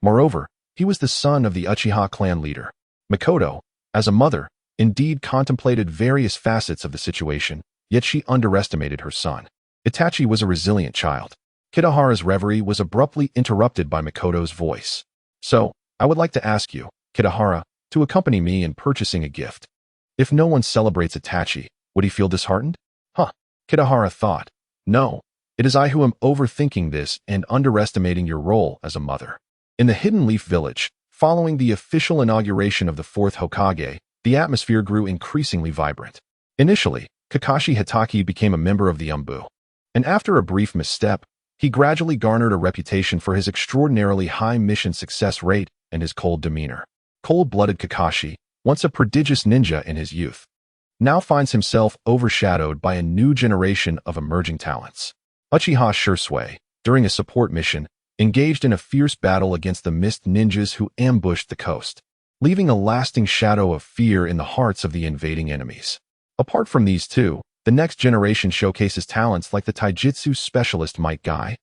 S1: Moreover, he was the son of the Uchiha clan leader. Mikoto, as a mother, indeed contemplated various facets of the situation, yet she underestimated her son. Itachi was a resilient child. Kitahara's reverie was abruptly interrupted by Mikoto's voice. So, I would like to ask you, Kitahara, to accompany me in purchasing a gift. If no one celebrates Itachi, would he feel disheartened? Kitahara thought. No, it is I who am overthinking this and underestimating your role as a mother. In the Hidden Leaf Village, following the official inauguration of the fourth Hokage, the atmosphere grew increasingly vibrant. Initially, Kakashi Hitaki became a member of the Umbu. And after a brief misstep, he gradually garnered a reputation for his extraordinarily high mission success rate and his cold demeanor. Cold-blooded Kakashi, once a prodigious ninja in his youth, now finds himself overshadowed by a new generation of emerging talents. Uchiha Shursui, during a support mission, engaged in a fierce battle against the mist ninjas who ambushed the coast, leaving a lasting shadow of fear in the hearts of the invading enemies. Apart from these two, the next generation showcases talents like the taijutsu specialist Might Guy,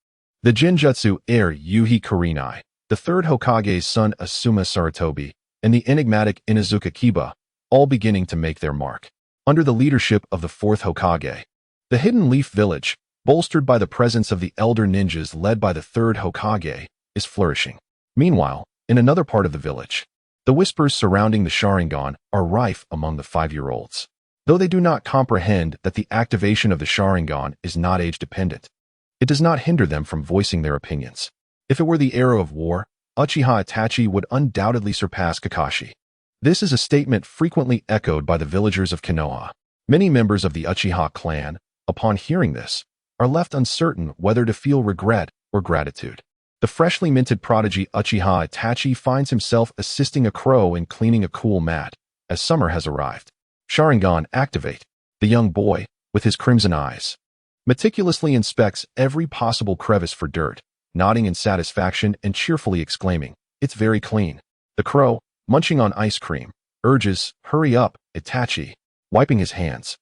S1: the Genjutsu heir Yuhi Kurenai, the third Hokage's son Asuma Sarutobi, and the enigmatic Inazuka Kiba, all beginning to make their mark. Under the leadership of the fourth Hokage, the Hidden Leaf Village, bolstered by the presence of the elder ninjas led by the third Hokage, is flourishing. Meanwhile, in another part of the village, the whispers surrounding the Sharingan are rife among the 5-year-olds. Though they do not comprehend that the activation of the Sharingan is not age-dependent, it does not hinder them from voicing their opinions. If it were the era of war, Uchiha Itachi would undoubtedly surpass Kakashi. This is a statement frequently echoed by the villagers of Konoha. Many members of the Uchiha clan, upon hearing this, are left uncertain whether to feel regret or gratitude. The freshly minted prodigy Uchiha Itachi finds himself assisting a crow in cleaning a cool mat, as summer has arrived. Sharingan activate. The young boy, with his crimson eyes, meticulously inspects every possible crevice for dirt, nodding in satisfaction and cheerfully exclaiming, "It's very clean." The crow, munching on ice cream, urges, "Hurry up, Itachi," wiping his hands.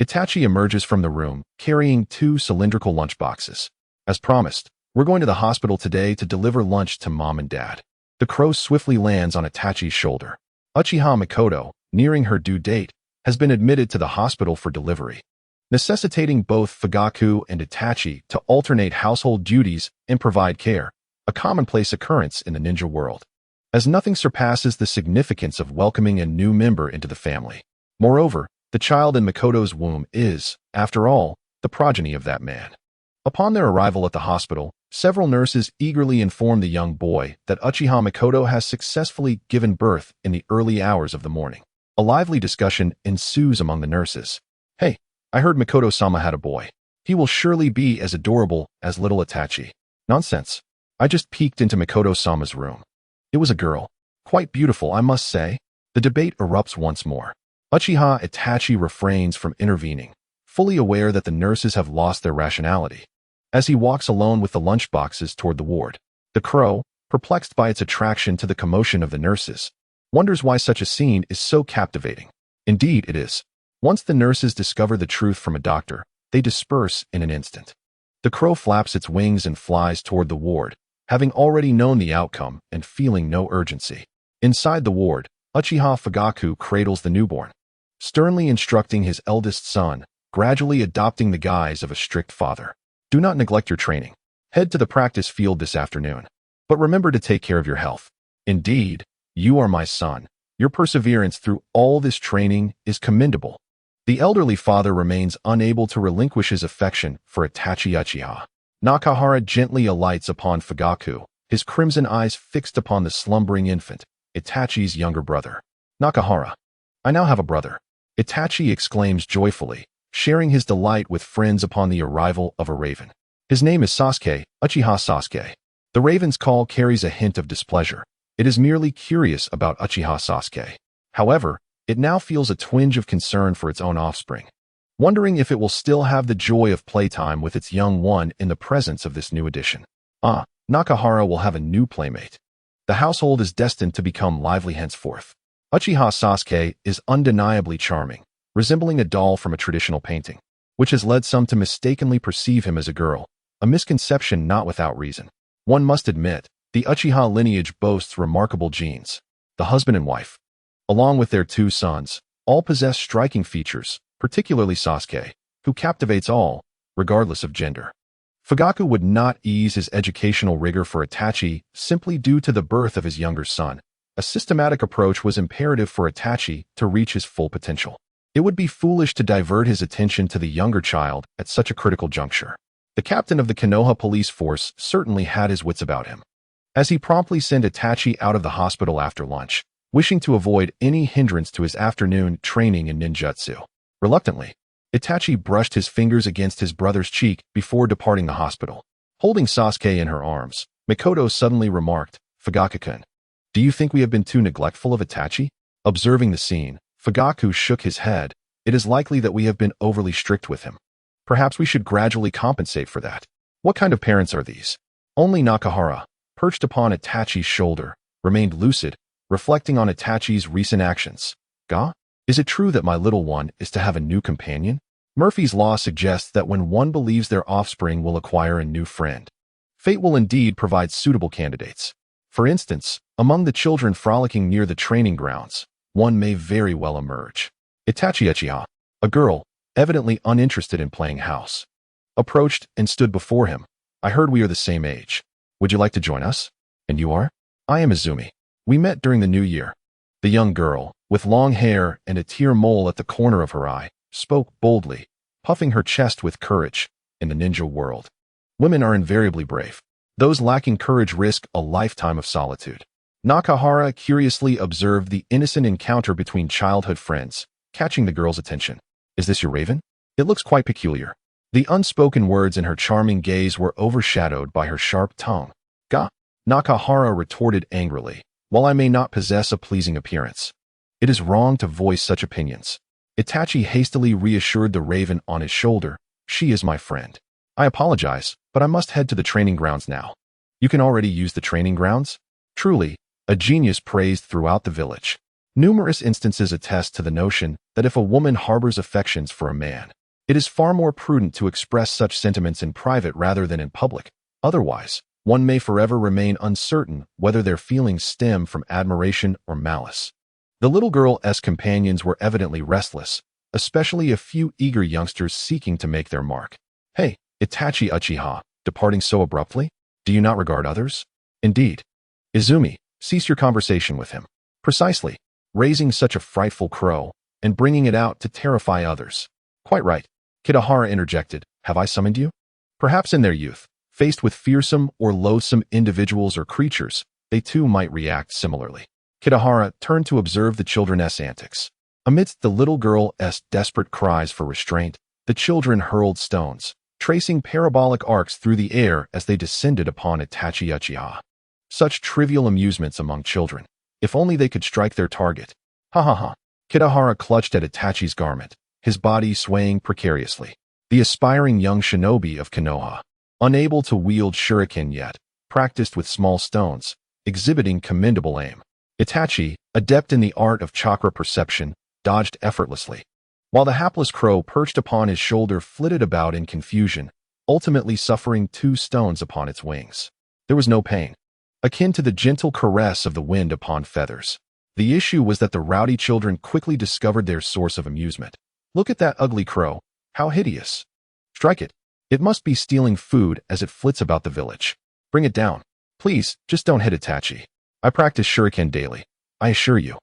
S1: Itachi emerges from the room, carrying 2 cylindrical lunchboxes. As promised, we're going to the hospital today to deliver lunch to Mom and Dad. The crow swiftly lands on Itachi's shoulder. Uchiha Mikoto, nearing her due date, has been admitted to the hospital for delivery, necessitating both Fugaku and Itachi to alternate household duties and provide care, a commonplace occurrence in the ninja world, as nothing surpasses the significance of welcoming a new member into the family. Moreover, the child in Mikoto's womb is, after all, the progeny of that man. Upon their arrival at the hospital, several nurses eagerly inform the young boy that Uchiha Mikoto has successfully given birth in the early hours of the morning. A lively discussion ensues among the nurses. "Hey, I heard Mikoto-sama had a boy. He will surely be as adorable as little Itachi." "Nonsense. I just peeked into Mikoto-sama's room. It was a girl. Quite beautiful, I must say." The debate erupts once more. Uchiha Itachi refrains from intervening, fully aware that the nurses have lost their rationality. As he walks alone with the lunchboxes toward the ward, the crow, perplexed by its attraction to the commotion of the nurses, wonders why such a scene is so captivating. Indeed, it is. Once the nurses discover the truth from a doctor, they disperse in an instant. The crow flaps its wings and flies toward the ward, having already known the outcome and feeling no urgency. Inside the ward, Uchiha Fugaku cradles the newborn, sternly instructing his eldest son, gradually adopting the guise of a strict father. Do not neglect your training. Head to the practice field this afternoon. But remember to take care of your health. Indeed, you are my son. Your perseverance through all this training is commendable. The elderly father remains unable to relinquish his affection for Itachi Uchiha. Nakahara gently alights upon Fugaku, his crimson eyes fixed upon the slumbering infant, Itachi's younger brother. Nakahara, I now have a brother. Itachi exclaims joyfully, sharing his delight with friends upon the arrival of a raven. His name is Sasuke, Uchiha Sasuke. The raven's call carries a hint of displeasure. It is merely curious about Uchiha Sasuke. However, it now feels a twinge of concern for its own offspring, wondering if it will still have the joy of playtime with its young one in the presence of this new addition. Nakahara will have a new playmate. The household is destined to become lively henceforth. Uchiha Sasuke is undeniably charming, resembling a doll from a traditional painting, which has led some to mistakenly perceive him as a girl, a misconception not without reason. One must admit, the Uchiha lineage boasts remarkable genes. The husband and wife, along with their 2 sons, all possess striking features, particularly Sasuke, who captivates all, regardless of gender. Fugaku would not ease his educational rigor for Itachi simply due to the birth of his younger son. A systematic approach was imperative for Itachi to reach his full potential. It would be foolish to divert his attention to the younger child at such a critical juncture. The captain of the Konoha police force certainly had his wits about him, as he promptly sent Itachi out of the hospital after lunch, wishing to avoid any hindrance to his afternoon training in ninjutsu. Reluctantly, Itachi brushed his fingers against his brother's cheek before departing the hospital. Holding Sasuke in her arms, Mikoto suddenly remarked, Fugaku-kun, do you think we have been too neglectful of Itachi? Observing the scene, Fugaku shook his head. It is likely that we have been overly strict with him. Perhaps we should gradually compensate for that. What kind of parents are these? Only Nakahara, perched upon Itachi's shoulder, remained lucid, reflecting on Itachi's recent actions. Ga? Is it true that my little one is to have a new companion? Murphy's Law suggests that when one believes their offspring will acquire a new friend, fate will indeed provide suitable candidates. For instance, among the children frolicking near the training grounds, one may very well emerge. Itachi Uchiha, a girl, evidently uninterested in playing house, approached and stood before him. I heard we are the same age. Would you like to join us? And you are? I am Izumi. We met during the new year. The young girl, with long hair and a tear mole at the corner of her eye, spoke boldly, puffing her chest with courage. In the ninja world, women are invariably brave. Those lacking courage risk a lifetime of solitude. Nakahara curiously observed the innocent encounter between childhood friends, catching the girl's attention. Is this your raven? It looks quite peculiar. The unspoken words in her charming gaze were overshadowed by her sharp tongue. Ga? Nakahara retorted angrily. While I may not possess a pleasing appearance, it is wrong to voice such opinions. Itachi hastily reassured the raven on his shoulder. She is my friend. I apologize, but I must head to the training grounds now. You can already use the training grounds? Truly, a genius praised throughout the village. Numerous instances attest to the notion that if a woman harbors affections for a man, it is far more prudent to express such sentiments in private rather than in public. Otherwise, one may forever remain uncertain whether their feelings stem from admiration or malice. The little girl's companions were evidently restless, especially a few eager youngsters seeking to make their mark. Hey, Itachi Uchiha, departing so abruptly? Do you not regard others? Indeed. Izumi, cease your conversation with him. Precisely. Raising such a frightful crow, and bringing it out to terrify others. Quite right. Kitahara interjected. Have I summoned you? Perhaps in their youth, faced with fearsome or loathsome individuals or creatures, they too might react similarly. Kitahara turned to observe the children's antics. Amidst the little girl's desperate cries for restraint, the children hurled stones, tracing parabolic arcs through the air as they descended upon Itachi Uchiha. Such trivial amusements among children. If only they could strike their target. Ha ha ha. Kitahara clutched at Itachi's garment, his body swaying precariously. The aspiring young shinobi of Konoha, unable to wield shuriken yet, practiced with small stones, exhibiting commendable aim. Itachi, adept in the art of chakra perception, dodged effortlessly, while the hapless crow perched upon his shoulder flitted about in confusion, ultimately suffering 2 stones upon its wings. There was no pain, akin to the gentle caress of the wind upon feathers. The issue was that the rowdy children quickly discovered their source of amusement. Look at that ugly crow. How hideous. Strike it. It must be stealing food as it flits about the village. Bring it down. Please, just don't hit Itachi. I practice shuriken daily. I assure you.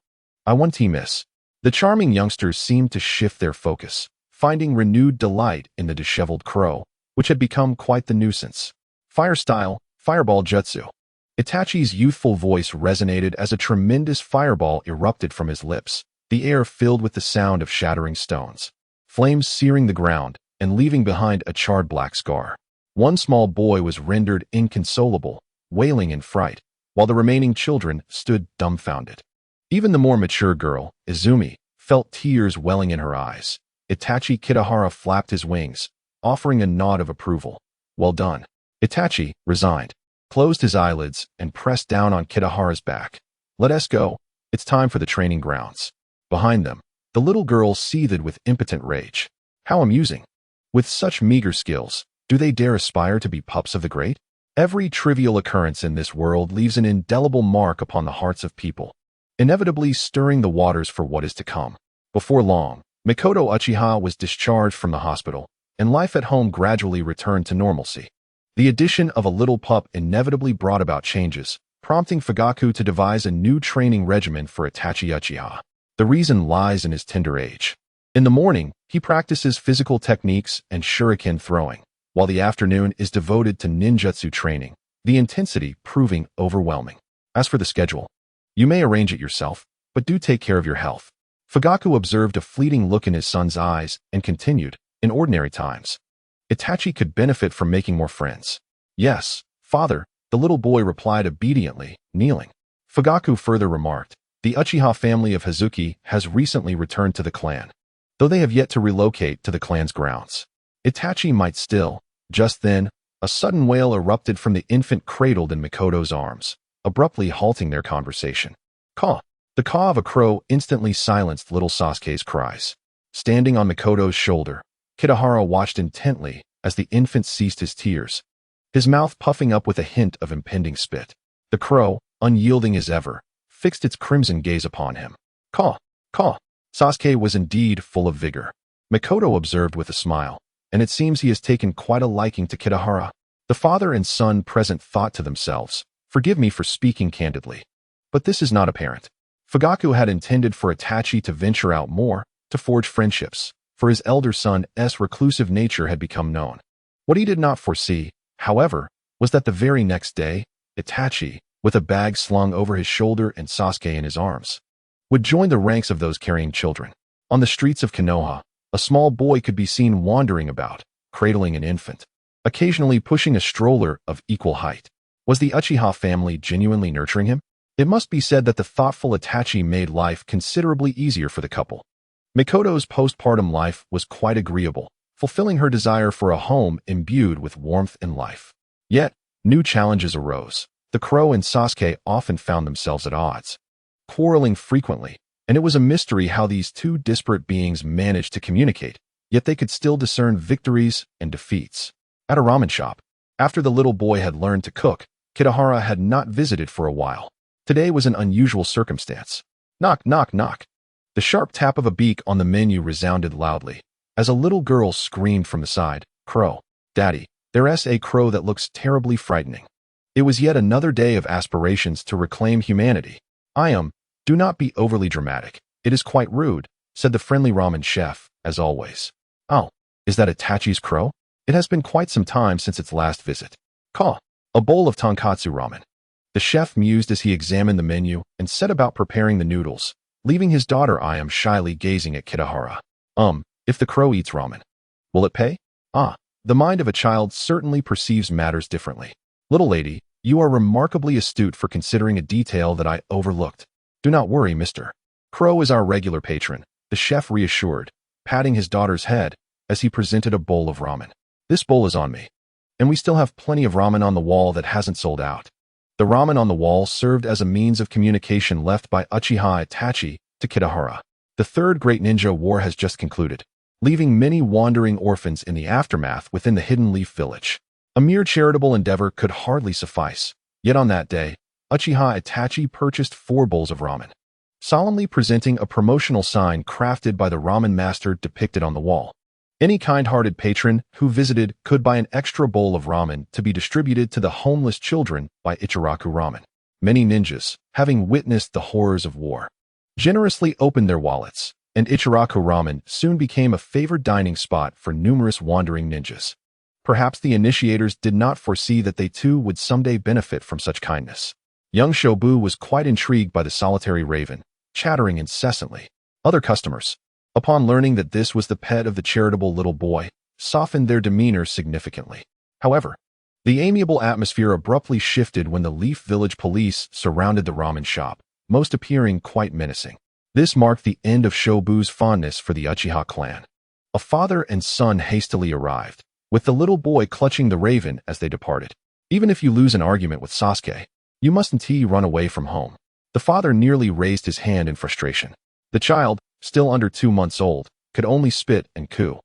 S1: I won't miss. The charming youngsters seemed to shift their focus, finding renewed delight in the disheveled crow, which had become quite the nuisance. Fire style, fireball jutsu. Itachi's youthful voice resonated as a tremendous fireball erupted from his lips, the air filled with the sound of shattering stones, flames searing the ground and leaving behind a charred black scar. One small boy was rendered inconsolable, wailing in fright, while the remaining children stood dumbfounded. Even the more mature girl, Izumi, felt tears welling in her eyes. Itachi Kitahara flapped his wings, offering a nod of approval. Well done. Itachi, resigned, closed his eyelids and pressed down on Kitahara's back. Let us go. It's time for the training grounds. Behind them, the little girl seethed with impotent rage. How amusing. With such meager skills, do they dare aspire to be pups of the great? Every trivial occurrence in this world leaves an indelible mark upon the hearts of people, inevitably stirring the waters for what is to come. Before long, Mikoto Uchiha was discharged from the hospital, and life at home gradually returned to normalcy. The addition of a little pup inevitably brought about changes, prompting Fugaku to devise a new training regimen for Itachi Uchiha. The reason lies in his tender age. In the morning, he practices physical techniques and shuriken throwing, while the afternoon is devoted to ninjutsu training, the intensity proving overwhelming. As for the schedule, you may arrange it yourself, but do take care of your health. Fugaku observed a fleeting look in his son's eyes and continued, in ordinary times, Itachi could benefit from making more friends. Yes, father, the little boy replied obediently, kneeling. Fugaku further remarked, the Uchiha family of Hazuki has recently returned to the clan, though they have yet to relocate to the clan's grounds. Itachi might still. Just then, a sudden wail erupted from the infant cradled in Mikoto's arms, abruptly halting their conversation. Caw! The caw of a crow instantly silenced little Sasuke's cries. Standing on Mikoto's shoulder, Kitahara watched intently as the infant ceased his tears, his mouth puffing up with a hint of impending spit. The crow, unyielding as ever, fixed its crimson gaze upon him. Caw! Caw! Sasuke was indeed full of vigor. Mikoto observed with a smile, and it seems he has taken quite a liking to Kitahara. The father and son present thought to themselves, forgive me for speaking candidly, but this is not apparent. Fugaku had intended for Itachi to venture out more, to forge friendships, for his elder son's reclusive nature had become known. What he did not foresee, however, was that the very next day, Itachi, with a bag slung over his shoulder and Sasuke in his arms, would join the ranks of those carrying children. On the streets of Konoha, a small boy could be seen wandering about, cradling an infant, occasionally pushing a stroller of equal height. Was the Uchiha family genuinely nurturing him? It must be said that the thoughtful Itachi made life considerably easier for the couple. Mikoto's postpartum life was quite agreeable, fulfilling her desire for a home imbued with warmth and life. Yet, new challenges arose. The crow and Sasuke often found themselves at odds, quarreling frequently, and it was a mystery how these two disparate beings managed to communicate, yet they could still discern victories and defeats. At a ramen shop, after the little boy had learned to cook, Kitahara had not visited for a while. Today was an unusual circumstance. Knock, knock, knock. The sharp tap of a beak on the menu resounded loudly, as a little girl screamed from the side, Crow, Daddy, there's a crow that looks terribly frightening. It was yet another day of aspirations to reclaim humanity. Do not be overly dramatic. It is quite rude, said the friendly ramen chef, as always. Oh, is that Itachi's crow? It has been quite some time since its last visit. Caw, a bowl of tonkatsu ramen. The chef mused as he examined the menu and set about preparing the noodles, leaving his daughter shyly gazing at Kitahara. If the crow eats ramen, will it pay? The mind of a child certainly perceives matters differently. Little lady, you are remarkably astute for considering a detail that I overlooked. Do not worry, Mr. Crow is our regular patron, the chef reassured, patting his daughter's head as he presented a bowl of ramen. This bowl is on me. And we still have plenty of ramen on the wall that hasn't sold out. The ramen on the wall served as a means of communication left by Uchiha Itachi to Kitahara. The Third Great Ninja War has just concluded, leaving many wandering orphans in the aftermath within the Hidden Leaf Village. A mere charitable endeavor could hardly suffice. Yet on that day, Uchiha Itachi purchased 4 bowls of ramen, solemnly presenting a promotional sign crafted by the ramen master depicted on the wall. Any kind-hearted patron who visited could buy an extra bowl of ramen to be distributed to the homeless children by Ichiraku Ramen. Many ninjas, having witnessed the horrors of war, generously opened their wallets, and Ichiraku Ramen soon became a favored dining spot for numerous wandering ninjas. Perhaps the initiators did not foresee that they too would someday benefit from such kindness. Young Shobu was quite intrigued by the solitary raven, chattering incessantly. Other customers, upon learning that this was the pet of the charitable little boy, softened their demeanor significantly. However, the amiable atmosphere abruptly shifted when the Leaf Village police surrounded the ramen shop, most appearing quite menacing. This marked the end of Shobu's fondness for the Uchiha clan. A father and son hastily arrived, with the little boy clutching the raven as they departed. Even if you lose an argument with Sasuke, you mustn't run away from home. The father nearly raised his hand in frustration. The child, still under 2 months old, could only spit and coo.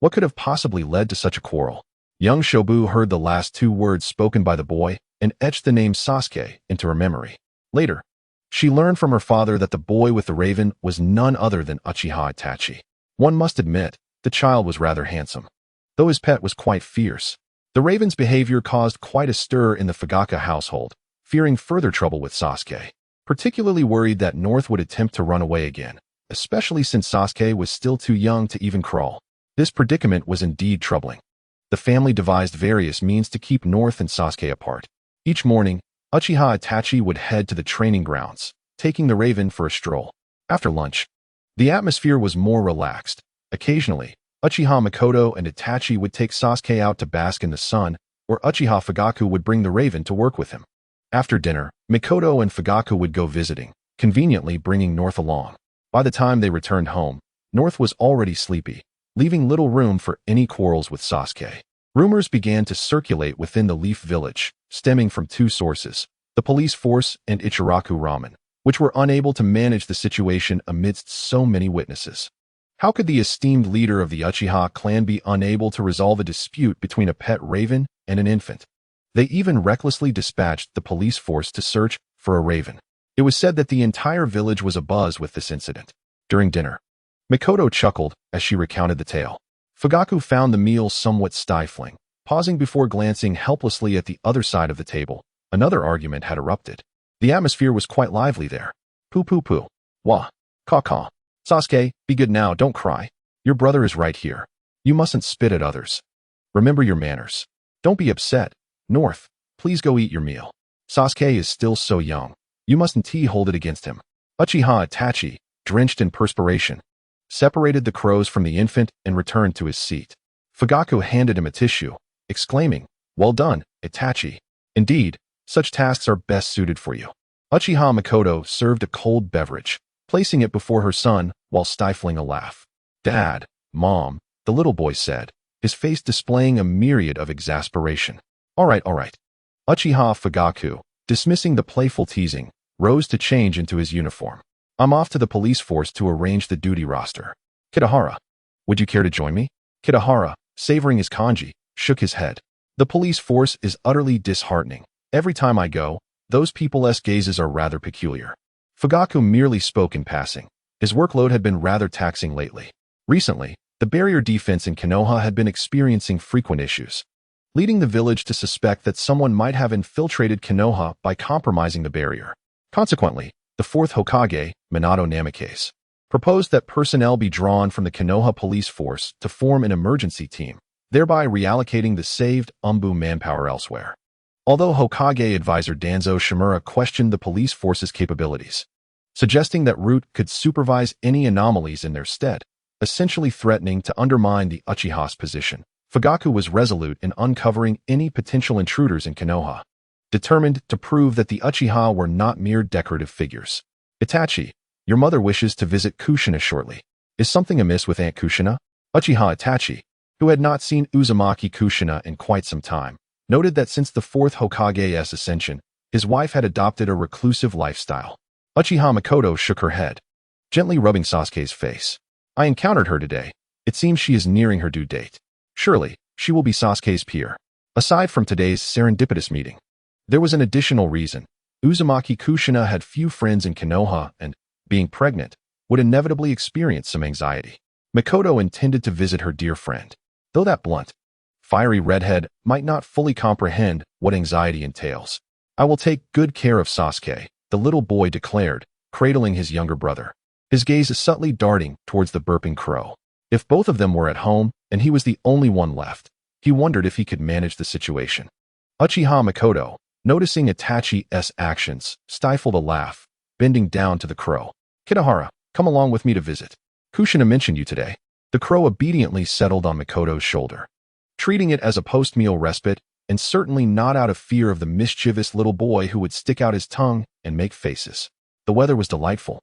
S1: What could have possibly led to such a quarrel? Young Shobu heard the last 2 words spoken by the boy and etched the name Sasuke into her memory. Later, she learned from her father that the boy with the raven was none other than Uchiha Itachi. One must admit, the child was rather handsome, though his pet was quite fierce. The raven's behavior caused quite a stir in the Fugaku household, fearing further trouble with Sasuke, particularly worried that North would attempt to run away again, especially since Sasuke was still too young to even crawl. This predicament was indeed troubling. The family devised various means to keep North and Sasuke apart. Each morning, Uchiha Itachi would head to the training grounds, taking the raven for a stroll. After lunch, the atmosphere was more relaxed. Occasionally, Uchiha Makoto and Itachi would take Sasuke out to bask in the sun, or Uchiha Fugaku would bring the raven to work with him. After dinner, Makoto and Fugaku would go visiting, conveniently bringing North along. By the time they returned home, North was already sleepy, leaving little room for any quarrels with Sasuke. Rumors began to circulate within the Leaf Village, stemming from 2 sources, the police force and Ichiraku Ramen, which were unable to manage the situation amidst so many witnesses. How could the esteemed leader of the Uchiha clan be unable to resolve a dispute between a pet raven and an infant? They even recklessly dispatched the police force to search for a raven. It was said that the entire village was abuzz with this incident. During dinner, Makoto chuckled as she recounted the tale. Fugaku found the meal somewhat stifling. Pausing before glancing helplessly at the other side of the table, another argument had erupted. The atmosphere was quite lively there. Poo poo poo. Wah. Caw caw. Sasuke, be good now, don't cry. Your brother is right here. You mustn't spit at others. Remember your manners. Don't be upset. North, please go eat your meal. Sasuke is still so young. You mustn't hold it against him. Uchiha Itachi, drenched in perspiration, separated the crows from the infant and returned to his seat. Fugaku handed him a tissue, exclaiming, "Well done, Itachi. Indeed, such tasks are best suited for you." Uchiha Makoto served a cold beverage, placing it before her son while stifling a laugh. "Dad, Mom," the little boy said, his face displaying a myriad of exasperation. All right. Uchiha Fugaku, dismissing the playful teasing, rose to change into his uniform. "I'm off to the police force to arrange the duty roster. Kitahara, would you care to join me?" Kitahara, savoring his kanji, shook his head. "The police force is utterly disheartening. Every time I go, those people's gazes are rather peculiar." Fugaku merely spoke in passing. His workload had been rather taxing lately. Recently, the barrier defense in Konoha had been experiencing frequent issues, leading the village to suspect that someone might have infiltrated Konoha by compromising the barrier. Consequently, the 4th Hokage, Minato Namikaze, proposed that personnel be drawn from the Konoha police force to form an emergency team, thereby reallocating the saved Umbu manpower elsewhere. Although Hokage advisor Danzo Shimura questioned the police force's capabilities, suggesting that Root could supervise any anomalies in their stead, essentially threatening to undermine the Uchiha's position, Fugaku was resolute in uncovering any potential intruders in Konoha, determined to prove that the Uchiha were not mere decorative figures. "Itachi, your mother wishes to visit Kushina shortly. Is something amiss with Aunt Kushina?" Uchiha Itachi, who had not seen Uzumaki Kushina in quite some time, noted that since the 4th Hokage's ascension, His wife had adopted a reclusive lifestyle. Uchiha Makoto shook her head, gently rubbing Sasuke's face. I encountered her today. It seems she is nearing her due date. Surely, she will be Sasuke's peer. Aside from today's serendipitous meeting, there was an additional reason. Uzumaki Kushina had few friends in Konoha and, being pregnant, would inevitably experience some anxiety. Makoto intended to visit her dear friend, though that blunt, fiery redhead might not fully comprehend what anxiety entails. I will take good care of Sasuke, the little boy declared, cradling his younger brother. His gaze subtly darting towards the burping crow. If both of them were at home and he was the only one left, he wondered if he could manage the situation. Uchiha Makoto, noticing Itachi's actions, stifled a laugh, bending down to the crow. Kitahara, come along with me to visit. Kushina mentioned you today. The crow obediently settled on Makoto's shoulder, treating it as a post-meal respite, and certainly not out of fear of the mischievous little boy who would stick out his tongue and make faces. The weather was delightful.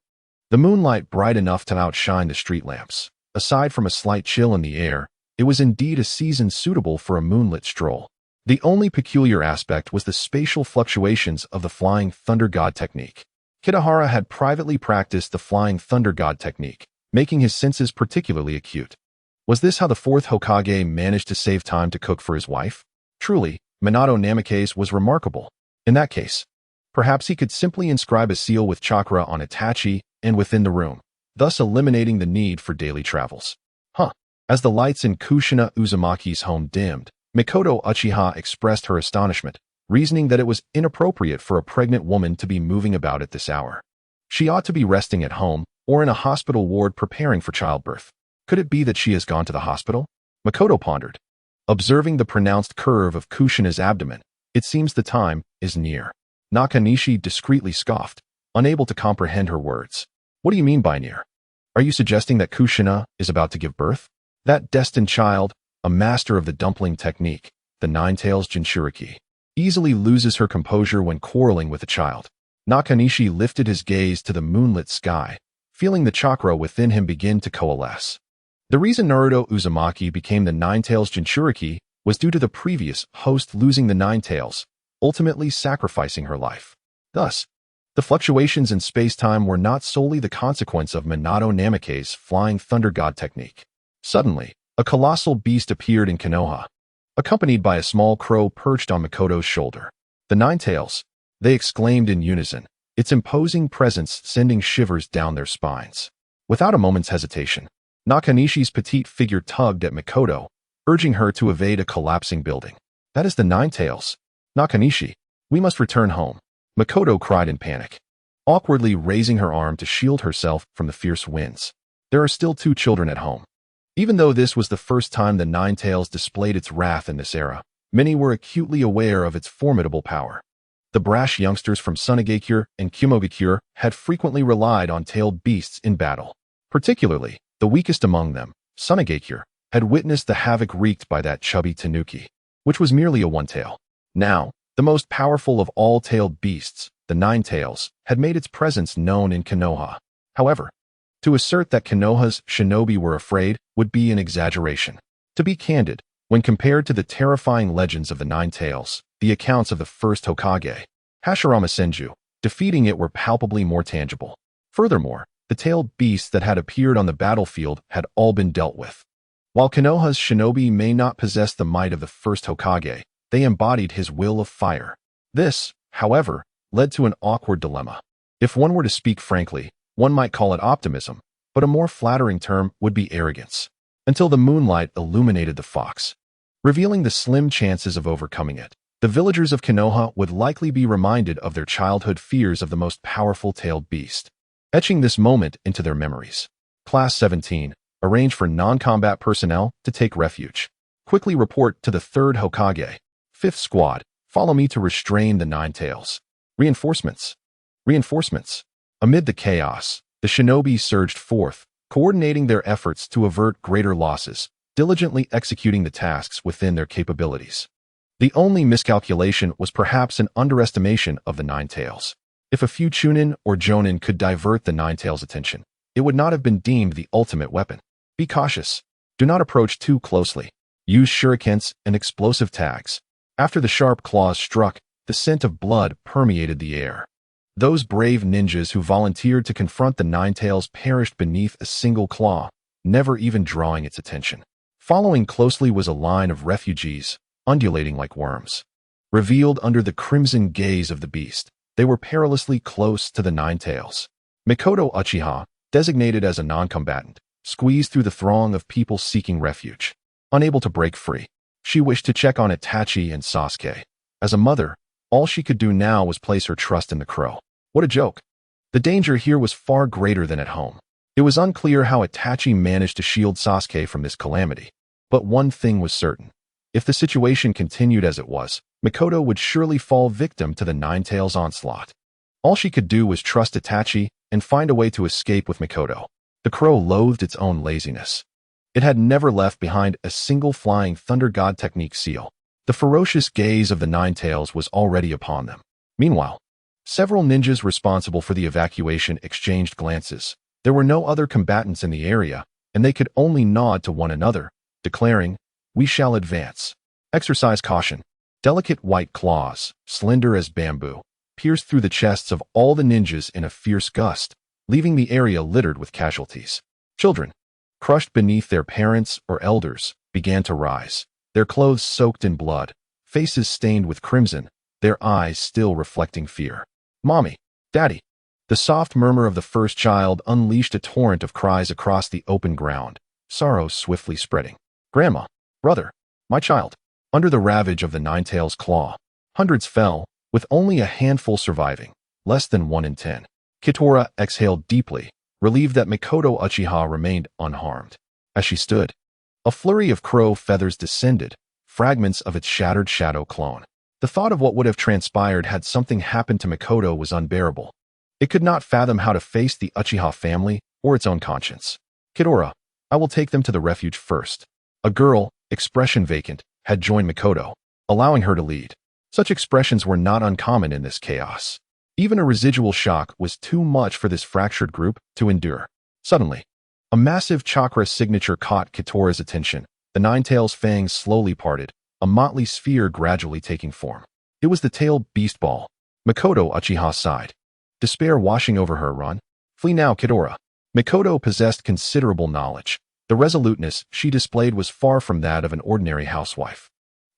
S1: The moonlight bright enough to outshine the street lamps. Aside from a slight chill in the air, it was indeed a season suitable for a moonlit stroll. The only peculiar aspect was the spatial fluctuations of the Flying Thunder God technique. Kitahara had privately practiced the Flying Thunder God technique, making his senses particularly acute. Was this how the fourth Hokage managed to save time to cook for his wife? Truly, Minato Namake's was remarkable. In that case, perhaps he could simply inscribe a seal with chakra on Itachi and within the room, thus eliminating the need for daily travels. As the lights in Kushina Uzumaki's home dimmed, Makoto Uchiha expressed her astonishment, reasoning that it was inappropriate for a pregnant woman to be moving about at this hour. She ought to be resting at home or in a hospital ward preparing for childbirth. Could it be that she has gone to the hospital? Makoto pondered. Observing the pronounced curve of Kushina's abdomen, it seems the time is near. Nakanishi discreetly scoffed, unable to comprehend her words. What do you mean by near? Are you suggesting that Kushina is about to give birth? That destined child, a master of the dumpling technique, the nine-tails Jinchuriki, easily loses her composure when quarreling with a child. Nakanishi lifted his gaze to the moonlit sky, feeling the chakra within him begin to coalesce. The reason Naruto Uzumaki became the nine-tails Jinchuriki was due to the previous host losing the nine tails, ultimately sacrificing her life. Thus, the fluctuations in space-time were not solely the consequence of Minato Namake's Flying Thunder God technique. Suddenly, a colossal beast appeared in Konoha, accompanied by a small crow perched on Makoto's shoulder. The nine tails, they exclaimed in unison, its imposing presence sending shivers down their spines. Without a moment's hesitation, Nakanishi's petite figure tugged at Makoto, urging her to evade a collapsing building. That is the nine tails. Nakanishi, we must return home. Makoto cried in panic, awkwardly raising her arm to shield herself from the fierce winds. There are still 2 children at home. Even though this was the first time the Nine Tails displayed its wrath in this era, many were acutely aware of its formidable power. The brash youngsters from Sunagakure and Kumogakure had frequently relied on tailed beasts in battle. Particularly, the weakest among them, Sunagakure, had witnessed the havoc wreaked by that chubby tanuki, which was merely a one-tail. Now, the most powerful of all tailed beasts, the Nine Tails, had made its presence known in Konoha. However, to assert that Konoha's shinobi were afraid would be an exaggeration. To be candid, when compared to the terrifying legends of the Nine Tails, the accounts of the first Hokage, Hashirama Senju, defeating it were palpably more tangible. Furthermore, the tailed beasts that had appeared on the battlefield had all been dealt with. While Konoha's shinobi may not possess the might of the first Hokage, they embodied his will of fire. This, however, led to an awkward dilemma. If one were to speak frankly, one might call it optimism, but a more flattering term would be arrogance. Until the moonlight illuminated the fox, revealing the slim chances of overcoming it, the villagers of Konoha would likely be reminded of their childhood fears of the most powerful tailed beast, etching this moment into their memories. Class 17, arrange for non-combat personnel to take refuge. Quickly report to the 3rd Hokage. 5th Squad, follow me to restrain the Nine Tails. Reinforcements. Reinforcements. Amid the chaos, the shinobi surged forth, coordinating their efforts to avert greater losses, diligently executing the tasks within their capabilities. The only miscalculation was perhaps an underestimation of the Nine Tails. If a few Chunin or Jonin could divert the Nine Tails' attention, it would not have been deemed the ultimate weapon. Be cautious. Do not approach too closely. Use shurikens and explosive tags. After the sharp claws struck, The scent of blood permeated the air. Those brave ninjas who volunteered to confront the Ninetales perished beneath a single claw, never even drawing its attention. Following closely was a line of refugees, undulating like worms. Revealed under the crimson gaze of the beast, they were perilously close to the Ninetales. Mikoto Uchiha, designated as a non-combatant, squeezed through the throng of people seeking refuge. Unable to break free, she wished to check on Itachi and Sasuke. As a mother, all she could do now was place her trust in the crow. What a joke. The danger here was far greater than at home. It was unclear how Itachi managed to shield Sasuke from this calamity. But one thing was certain. If the situation continued as it was, Mikoto would surely fall victim to the Ninetales' onslaught. All she could do was trust Itachi and find a way to escape with Mikoto. The crow loathed its own laziness. It had never left behind a single flying Thunder God technique seal. The ferocious gaze of the Ninetales was already upon them. Meanwhile, several ninjas responsible for the evacuation exchanged glances. There were no other combatants in the area, and they could only nod to one another, declaring, "We shall advance." Exercise caution. Delicate white claws, slender as bamboo, pierced through the chests of all the ninjas in a fierce gust, leaving the area littered with casualties. Children, crushed beneath their parents or elders, began to rise, their clothes soaked in blood, faces stained with crimson, their eyes still reflecting fear. "Mommy, Daddy." The soft murmur of the first child unleashed a torrent of cries across the open ground, sorrow swiftly spreading. "Grandma, brother, my child." Under the ravage of the Ninetales' claw, hundreds fell, with only a handful surviving, less than 1 in 10. Kitahara exhaled deeply, relieved that Mikoto Uchiha remained unharmed. As she stood, a flurry of crow feathers descended, fragments of its shattered shadow clone. The thought of what would have transpired had something happened to Mikoto was unbearable. It could not fathom how to face the Uchiha family or its own conscience. "Kitahara, I will take them to the refuge first." A girl, expression vacant, had joined Mikoto, allowing her to lead. Such expressions were not uncommon in this chaos. Even a residual shock was too much for this fractured group to endure. Suddenly, a massive chakra signature caught Kitahara's attention. The Ninetales' fangs slowly parted, a motley sphere gradually taking form. It was the tailed beast ball. Mikoto Uchiha sighed. Despair washing over her. "Run. Flee now, Kitahara." Mikoto possessed considerable knowledge. The resoluteness she displayed was far from that of an ordinary housewife.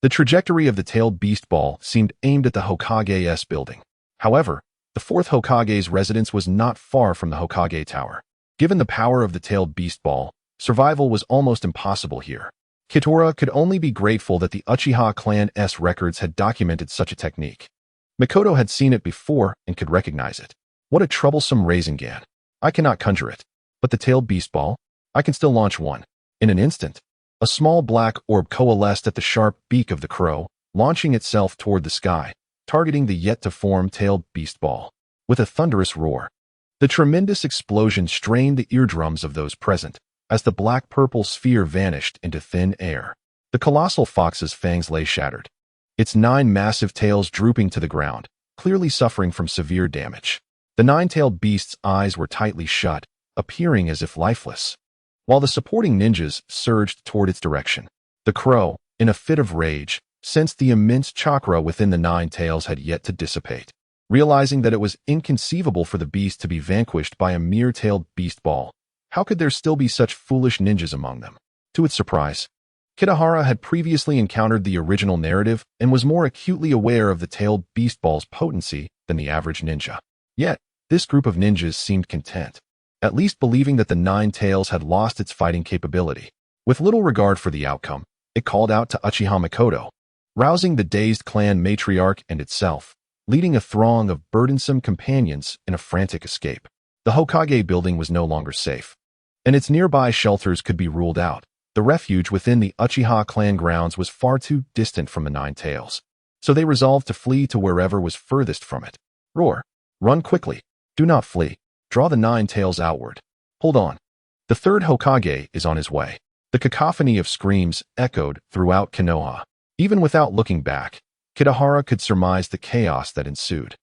S1: The trajectory of the tailed beast ball seemed aimed at the Hokage's building. However, the fourth Hokage's residence was not far from the Hokage Tower. Given the power of the tailed beast ball, survival was almost impossible here. Kitahara could only be grateful that the Uchiha clan's records had documented such a technique. Mikoto had seen it before and could recognize it. What a troublesome Rasengan. I cannot conjure it. But the tailed beast ball? I can still launch one. In an instant, a small black orb coalesced at the sharp beak of the crow, launching itself toward the sky, targeting the yet-to-form tailed beast ball. With a thunderous roar, the tremendous explosion strained the eardrums of those present, as the black-purple sphere vanished into thin air. The colossal fox's fangs lay shattered, its 9 massive tails drooping to the ground, clearly suffering from severe damage. The 9-tailed beast's eyes were tightly shut, appearing as if lifeless, while the supporting ninjas surged toward its direction. The crow, in a fit of rage, sensed the immense chakra within the 9 tails had yet to dissipate. Realizing that it was inconceivable for the beast to be vanquished by a mere tailed beast ball, how could there still be such foolish ninjas among them? To its surprise, Kitahara had previously encountered the original narrative and was more acutely aware of the tailed beast ball's potency than the average ninja. Yet, this group of ninjas seemed content, at least believing that the 9 tails had lost its fighting capability. With little regard for the outcome, it called out to Uchiha Mikoto, rousing the dazed clan matriarch and itself, leading a throng of burdensome companions in a frantic escape. The Hokage building was no longer safe, and its nearby shelters could be ruled out. The refuge within the Uchiha clan grounds was far too distant from the 9 tails, so they resolved to flee to wherever was furthest from it. Roar. Run quickly. Do not flee. Draw the 9 tails outward. Hold on. The third Hokage is on his way. The cacophony of screams echoed throughout Konoha. Even without looking back, Kitahara could surmise the chaos that ensued.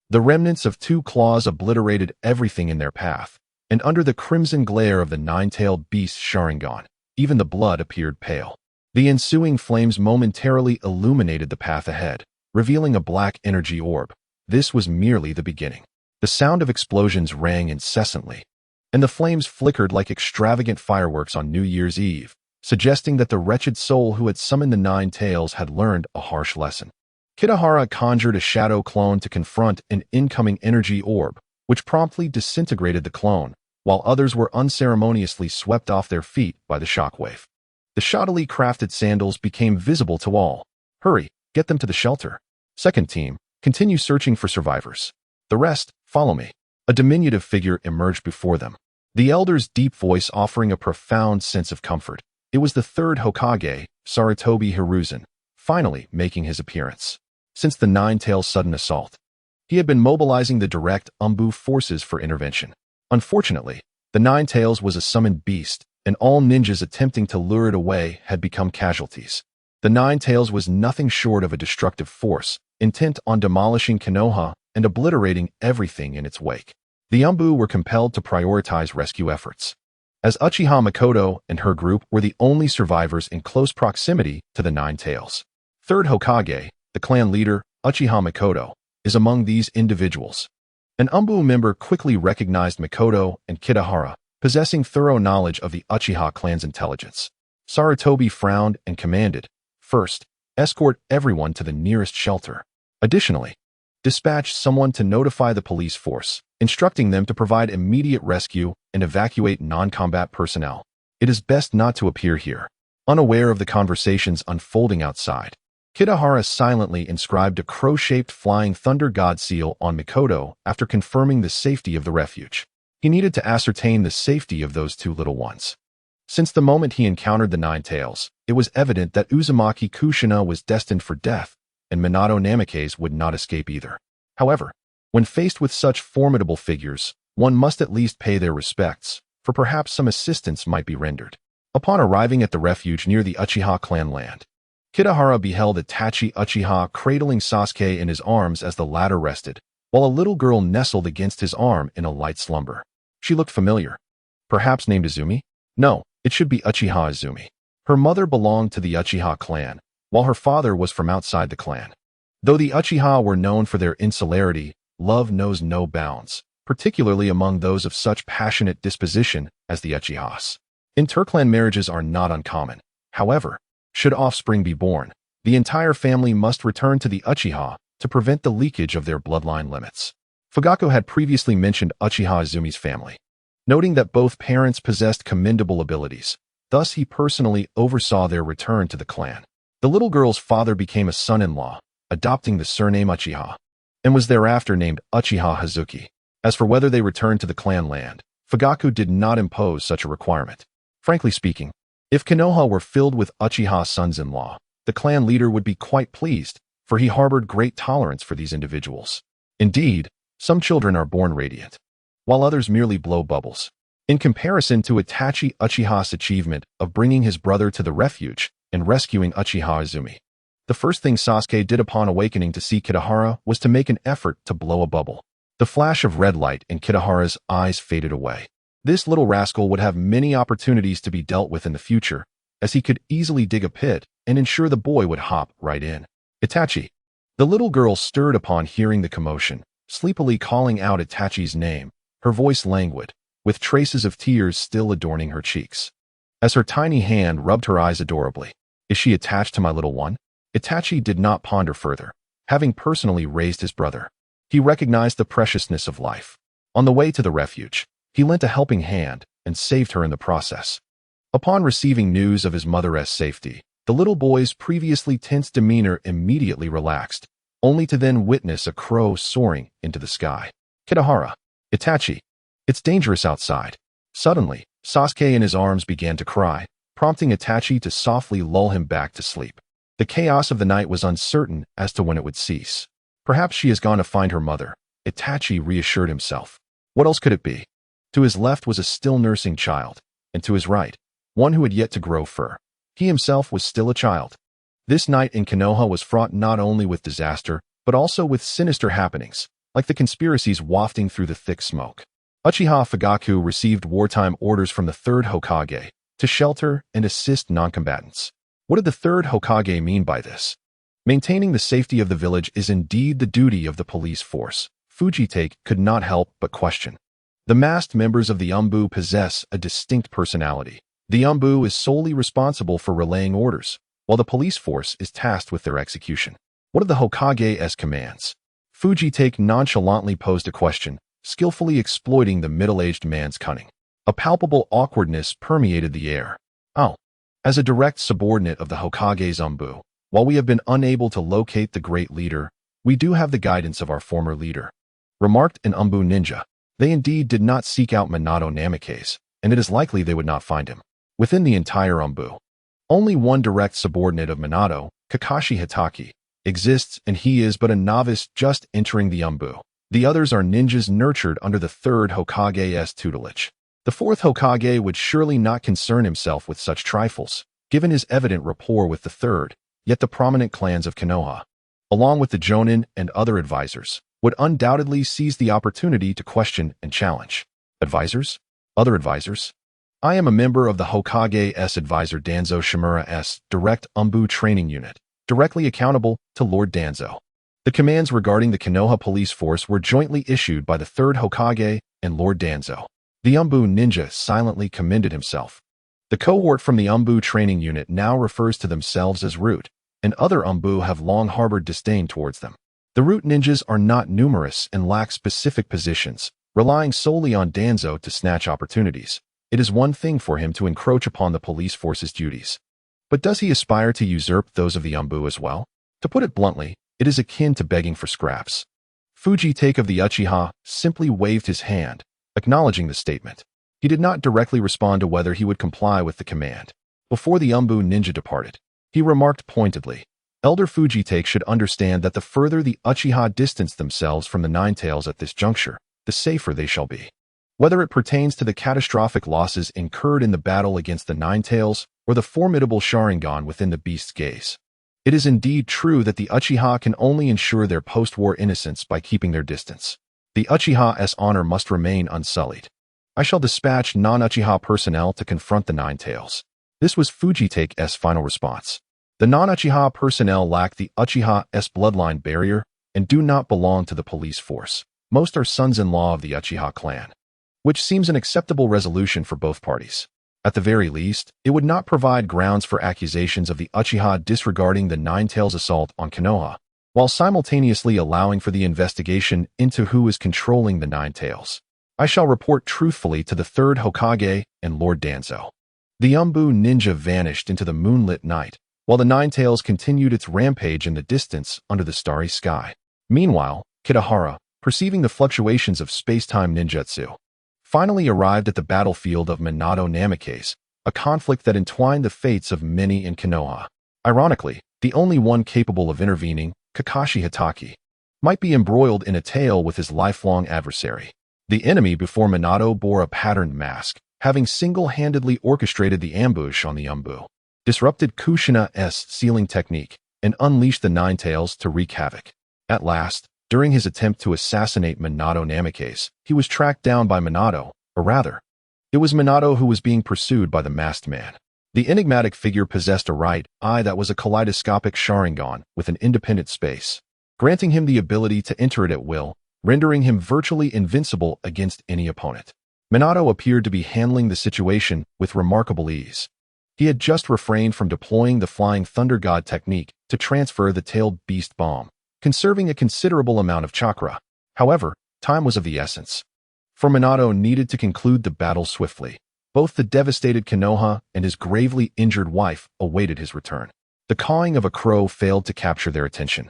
S1: The remnants of 2 claws obliterated everything in their path, and under the crimson glare of the 9-tailed beast's Sharingan, even the blood appeared pale. The ensuing flames momentarily illuminated the path ahead, revealing a black energy orb. This was merely the beginning. The sound of explosions rang incessantly, and the flames flickered like extravagant fireworks on New Year's Eve, suggesting that the wretched soul who had summoned the Nine Tails had learned a harsh lesson. Kitahara conjured a shadow clone to confront an incoming energy orb, which promptly disintegrated the clone, while others were unceremoniously swept off their feet by the shockwave. The shoddily crafted sandals became visible to all. Hurry, get them to the shelter. Second team, continue searching for survivors. The rest, follow me. A diminutive figure emerged before them, the elder's deep voice offering a profound sense of comfort. It was the third Hokage, Sarutobi Hiruzen, finally making his appearance. Since the Nine-Tails' sudden assault, he had been mobilizing the direct Umbu forces for intervention. Unfortunately, the Nine-Tails was a summoned beast, and all ninjas attempting to lure it away had become casualties. The Nine-Tails was nothing short of a destructive force, intent on demolishing Konoha and obliterating everything in its wake. The Umbu were compelled to prioritize rescue efforts, as Uchiha Makoto and her group were the only survivors in close proximity to the Nine-Tails. Third Hokage, the clan leader, Uchiha Makoto, is among these individuals. An Umbu member quickly recognized Makoto and Kitahara, possessing thorough knowledge of the Uchiha clan's intelligence. Sarutobi frowned and commanded, "First, escort everyone to the nearest shelter. Additionally, dispatch someone to notify the police force, instructing them to provide immediate rescue and evacuate non-combat personnel. It is best not to appear here." Unaware of the conversations unfolding outside, Kitahara silently inscribed a crow-shaped flying thunder god seal on Makoto after confirming the safety of the refuge. He needed to ascertain the safety of those two little ones. Since the moment he encountered the Nine-Tails, it was evident that Uzumaki Kushina was destined for death, and Minato Namikaze would not escape either. However, when faced with such formidable figures, one must at least pay their respects, for perhaps some assistance might be rendered. Upon arriving at the refuge near the Uchiha clan land, Kitahara beheld Itachi Uchiha cradling Sasuke in his arms as the latter rested, while a little girl nestled against his arm in a light slumber. She looked familiar. Perhaps named Izumi? No, it should be Uchiha Izumi. Her mother belonged to the Uchiha clan, while her father was from outside the clan. Though the Uchiha were known for their insularity, love knows no bounds, particularly among those of such passionate disposition as the Uchihas. Interclan marriages are not uncommon. However, should offspring be born, the entire family must return to the Uchiha to prevent the leakage of their bloodline limits. Fugaku had previously mentioned Uchiha Izumi's family, noting that both parents possessed commendable abilities. Thus, he personally oversaw their return to the clan. The little girl's father became a son-in-law, adopting the surname Uchiha, and was thereafter named Uchiha Hazuki. As for whether they returned to the clan land, Fugaku did not impose such a requirement. Frankly speaking, if Konoha were filled with Uchiha sons-in-law, the clan leader would be quite pleased, for he harbored great tolerance for these individuals. Indeed, some children are born radiant, while others merely blow bubbles. In comparison to Itachi Uchiha's achievement of bringing his brother to the refuge and rescuing Uchiha Izumi, the first thing Sasuke did upon awakening to see Kitahara was to make an effort to blow a bubble. The flash of red light in Kitahara's eyes faded away. This little rascal would have many opportunities to be dealt with in the future, as he could easily dig a pit and ensure the boy would hop right in. Itachi. The little girl stirred upon hearing the commotion, sleepily calling out Itachi's name, her voice languid, with traces of tears still adorning her cheeks. As her tiny hand rubbed her eyes adorably, "Is she attached to my little one?" Itachi did not ponder further, having personally raised his brother. He recognized the preciousness of life. On the way to the refuge, he lent a helping hand and saved her in the process. Upon receiving news of his mother's safety, the little boy's previously tense demeanor immediately relaxed, only to then witness a crow soaring into the sky. "Kitahara. Itachi. It's dangerous outside." Suddenly, Sasuke in his arms began to cry, prompting Itachi to softly lull him back to sleep. The chaos of the night was uncertain as to when it would cease. Perhaps she has gone to find her mother, Itachi reassured himself. What else could it be? To his left was a still nursing child, and to his right, one who had yet to grow fur. He himself was still a child. This night in Konoha was fraught not only with disaster, but also with sinister happenings, like the conspiracies wafting through the thick smoke. Uchiha Fugaku received wartime orders from the third Hokage to shelter and assist non-combatants. What did the third Hokage mean by this? Maintaining the safety of the village is indeed the duty of the police force. Fujitake could not help but question. The masked members of the Umbu possess a distinct personality. The Umbu is solely responsible for relaying orders, while the police force is tasked with their execution. What are the Hokage's commands? Fujitake nonchalantly posed a question, skillfully exploiting the middle-aged man's cunning. A palpable awkwardness permeated the air. Oh, as a direct subordinate of the Hokage's Umbu, while we have been unable to locate the great leader, we do have the guidance of our former leader, remarked an Umbu ninja. They indeed did not seek out Minato Namikaze, and it is likely they would not find him. Within the entire Umbu, only one direct subordinate of Minato, Kakashi Hitaki, exists, and he is but a novice just entering the Umbu. The others are ninjas nurtured under the third Hokage's tutelage. The fourth Hokage would surely not concern himself with such trifles, given his evident rapport with the third, yet the prominent clans of Konoha, along with the Jonin and other advisors, would undoubtedly seize the opportunity to question and challenge. Advisors? Other advisors? I am a member of the Hokage's advisor Danzo Shimura's direct Umbu training unit, directly accountable to Lord Danzo. The commands regarding the Konoha police force were jointly issued by the third Hokage and Lord Danzo. The Umbu ninja silently commended himself. The cohort from the Umbu training unit now refers to themselves as Root, and other Umbu have long harbored disdain towards them. The Root ninjas are not numerous and lack specific positions, relying solely on Danzo to snatch opportunities. It is one thing for him to encroach upon the police force's duties. But does he aspire to usurp those of the Umbu as well? To put it bluntly, it is akin to begging for scraps. Fujitake of the Uchiha simply waved his hand, acknowledging the statement. He did not directly respond to whether he would comply with the command. Before the Umbu ninja departed, he remarked pointedly, Elder Fujitake should understand that the further the Uchiha distance themselves from the Nine Tails at this juncture, the safer they shall be. Whether it pertains to the catastrophic losses incurred in the battle against the Nine Tails or the formidable Sharingan within the beast's gaze. It is indeed true that the Uchiha can only ensure their post-war innocence by keeping their distance. The Uchiha's honor must remain unsullied. I shall dispatch non-Uchiha personnel to confront the Nine Tails. This was Fujitake's final response. The non-Uchiha personnel lack the Uchiha's bloodline barrier and do not belong to the police force. Most are sons-in-law of the Uchiha clan, which seems an acceptable resolution for both parties. At the very least, it would not provide grounds for accusations of the Uchiha disregarding the Nine Tails assault on Konoha, while simultaneously allowing for the investigation into who is controlling the Nine Tails. I shall report truthfully to the third Hokage and Lord Danzo. The Umbu ninja vanished into the moonlit night, while the Nine Tails continued its rampage in the distance under the starry sky. Meanwhile, Kitahara, perceiving the fluctuations of space-time ninjutsu, finally arrived at the battlefield of Minato Namikaze, a conflict that entwined the fates of many in Konoha. Ironically, the only one capable of intervening, Kakashi Hitaki, might be embroiled in a tale with his lifelong adversary. The enemy before Minato bore a patterned mask, having single-handedly orchestrated the ambush on the Umbu, disrupted Kushina's sealing technique, and unleashed the Nine Tails to wreak havoc. At last, during his attempt to assassinate Minato Namikaze, he was tracked down by Minato, or rather, it was Minato who was being pursued by the masked man. The enigmatic figure possessed a right eye that was a kaleidoscopic Sharingan with an independent space, granting him the ability to enter it at will, rendering him virtually invincible against any opponent. Minato appeared to be handling the situation with remarkable ease. He had just refrained from deploying the Flying Thunder God technique to transfer the tailed beast bomb, conserving a considerable amount of chakra. However, time was of the essence, for Minato needed to conclude the battle swiftly. Both the devastated Konoha and his gravely injured wife awaited his return. The cawing of a crow failed to capture their attention,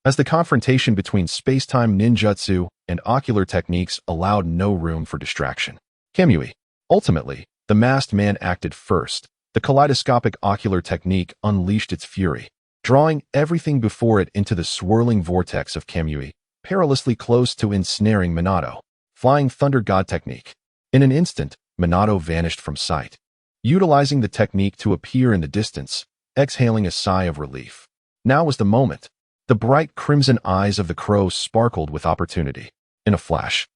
S1: as the confrontation between space-time ninjutsu and ocular techniques allowed no room for distraction. Kamui. Ultimately, the masked man acted first. The kaleidoscopic ocular technique unleashed its fury, drawing everything before it into the swirling vortex of Kamui, perilously close to ensnaring Minato. Flying Thunder God technique. In an instant, Minato vanished from sight, utilizing the technique to appear in the distance, exhaling a sigh of relief. Now was the moment. The bright crimson eyes of the crow sparkled with opportunity. In a flash,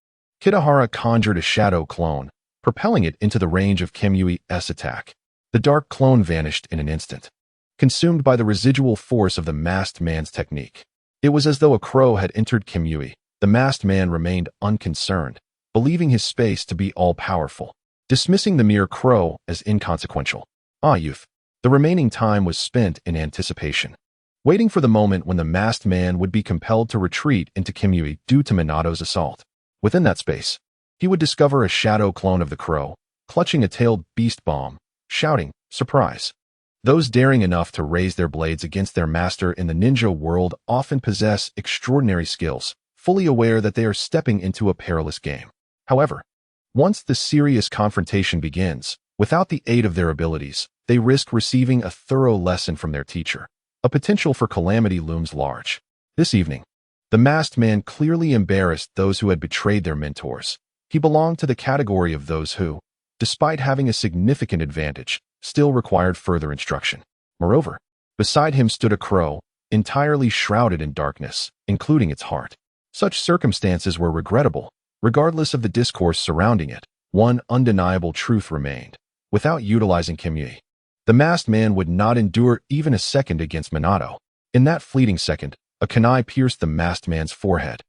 S1: Kitahara conjured a shadow clone, propelling it into the range of Kamui's attack. The dark clone vanished in an instant, consumed by the residual force of the masked man's technique. It was as though a crow had entered Kimui. The masked man remained unconcerned, believing his space to be all-powerful, dismissing the mere crow as inconsequential. Youth. The remaining time was spent in anticipation, waiting for the moment when the masked man would be compelled to retreat into Kimui due to Minato's assault. Within that space, he would discover a shadow clone of the crow, clutching a tailed beast bomb, shouting, "Surprise!" Those daring enough to raise their blades against their master in the ninja world often possess extraordinary skills, fully aware that they are stepping into a perilous game. However, once the serious confrontation begins, without the aid of their abilities, they risk receiving a thorough lesson from their teacher. A potential for calamity looms large. This evening, the masked man clearly embarrassed those who had betrayed their mentors. He belonged to the category of those who, despite having a significant advantage, still required further instruction. Moreover, beside him stood a crow, entirely shrouded in darkness, including its heart. Such circumstances were regrettable. Regardless of the discourse surrounding it, one undeniable truth remained. Without utilizing Kimui, the masked man would not endure even a second against Minato. In that fleeting second, a kunai pierced the masked man's forehead,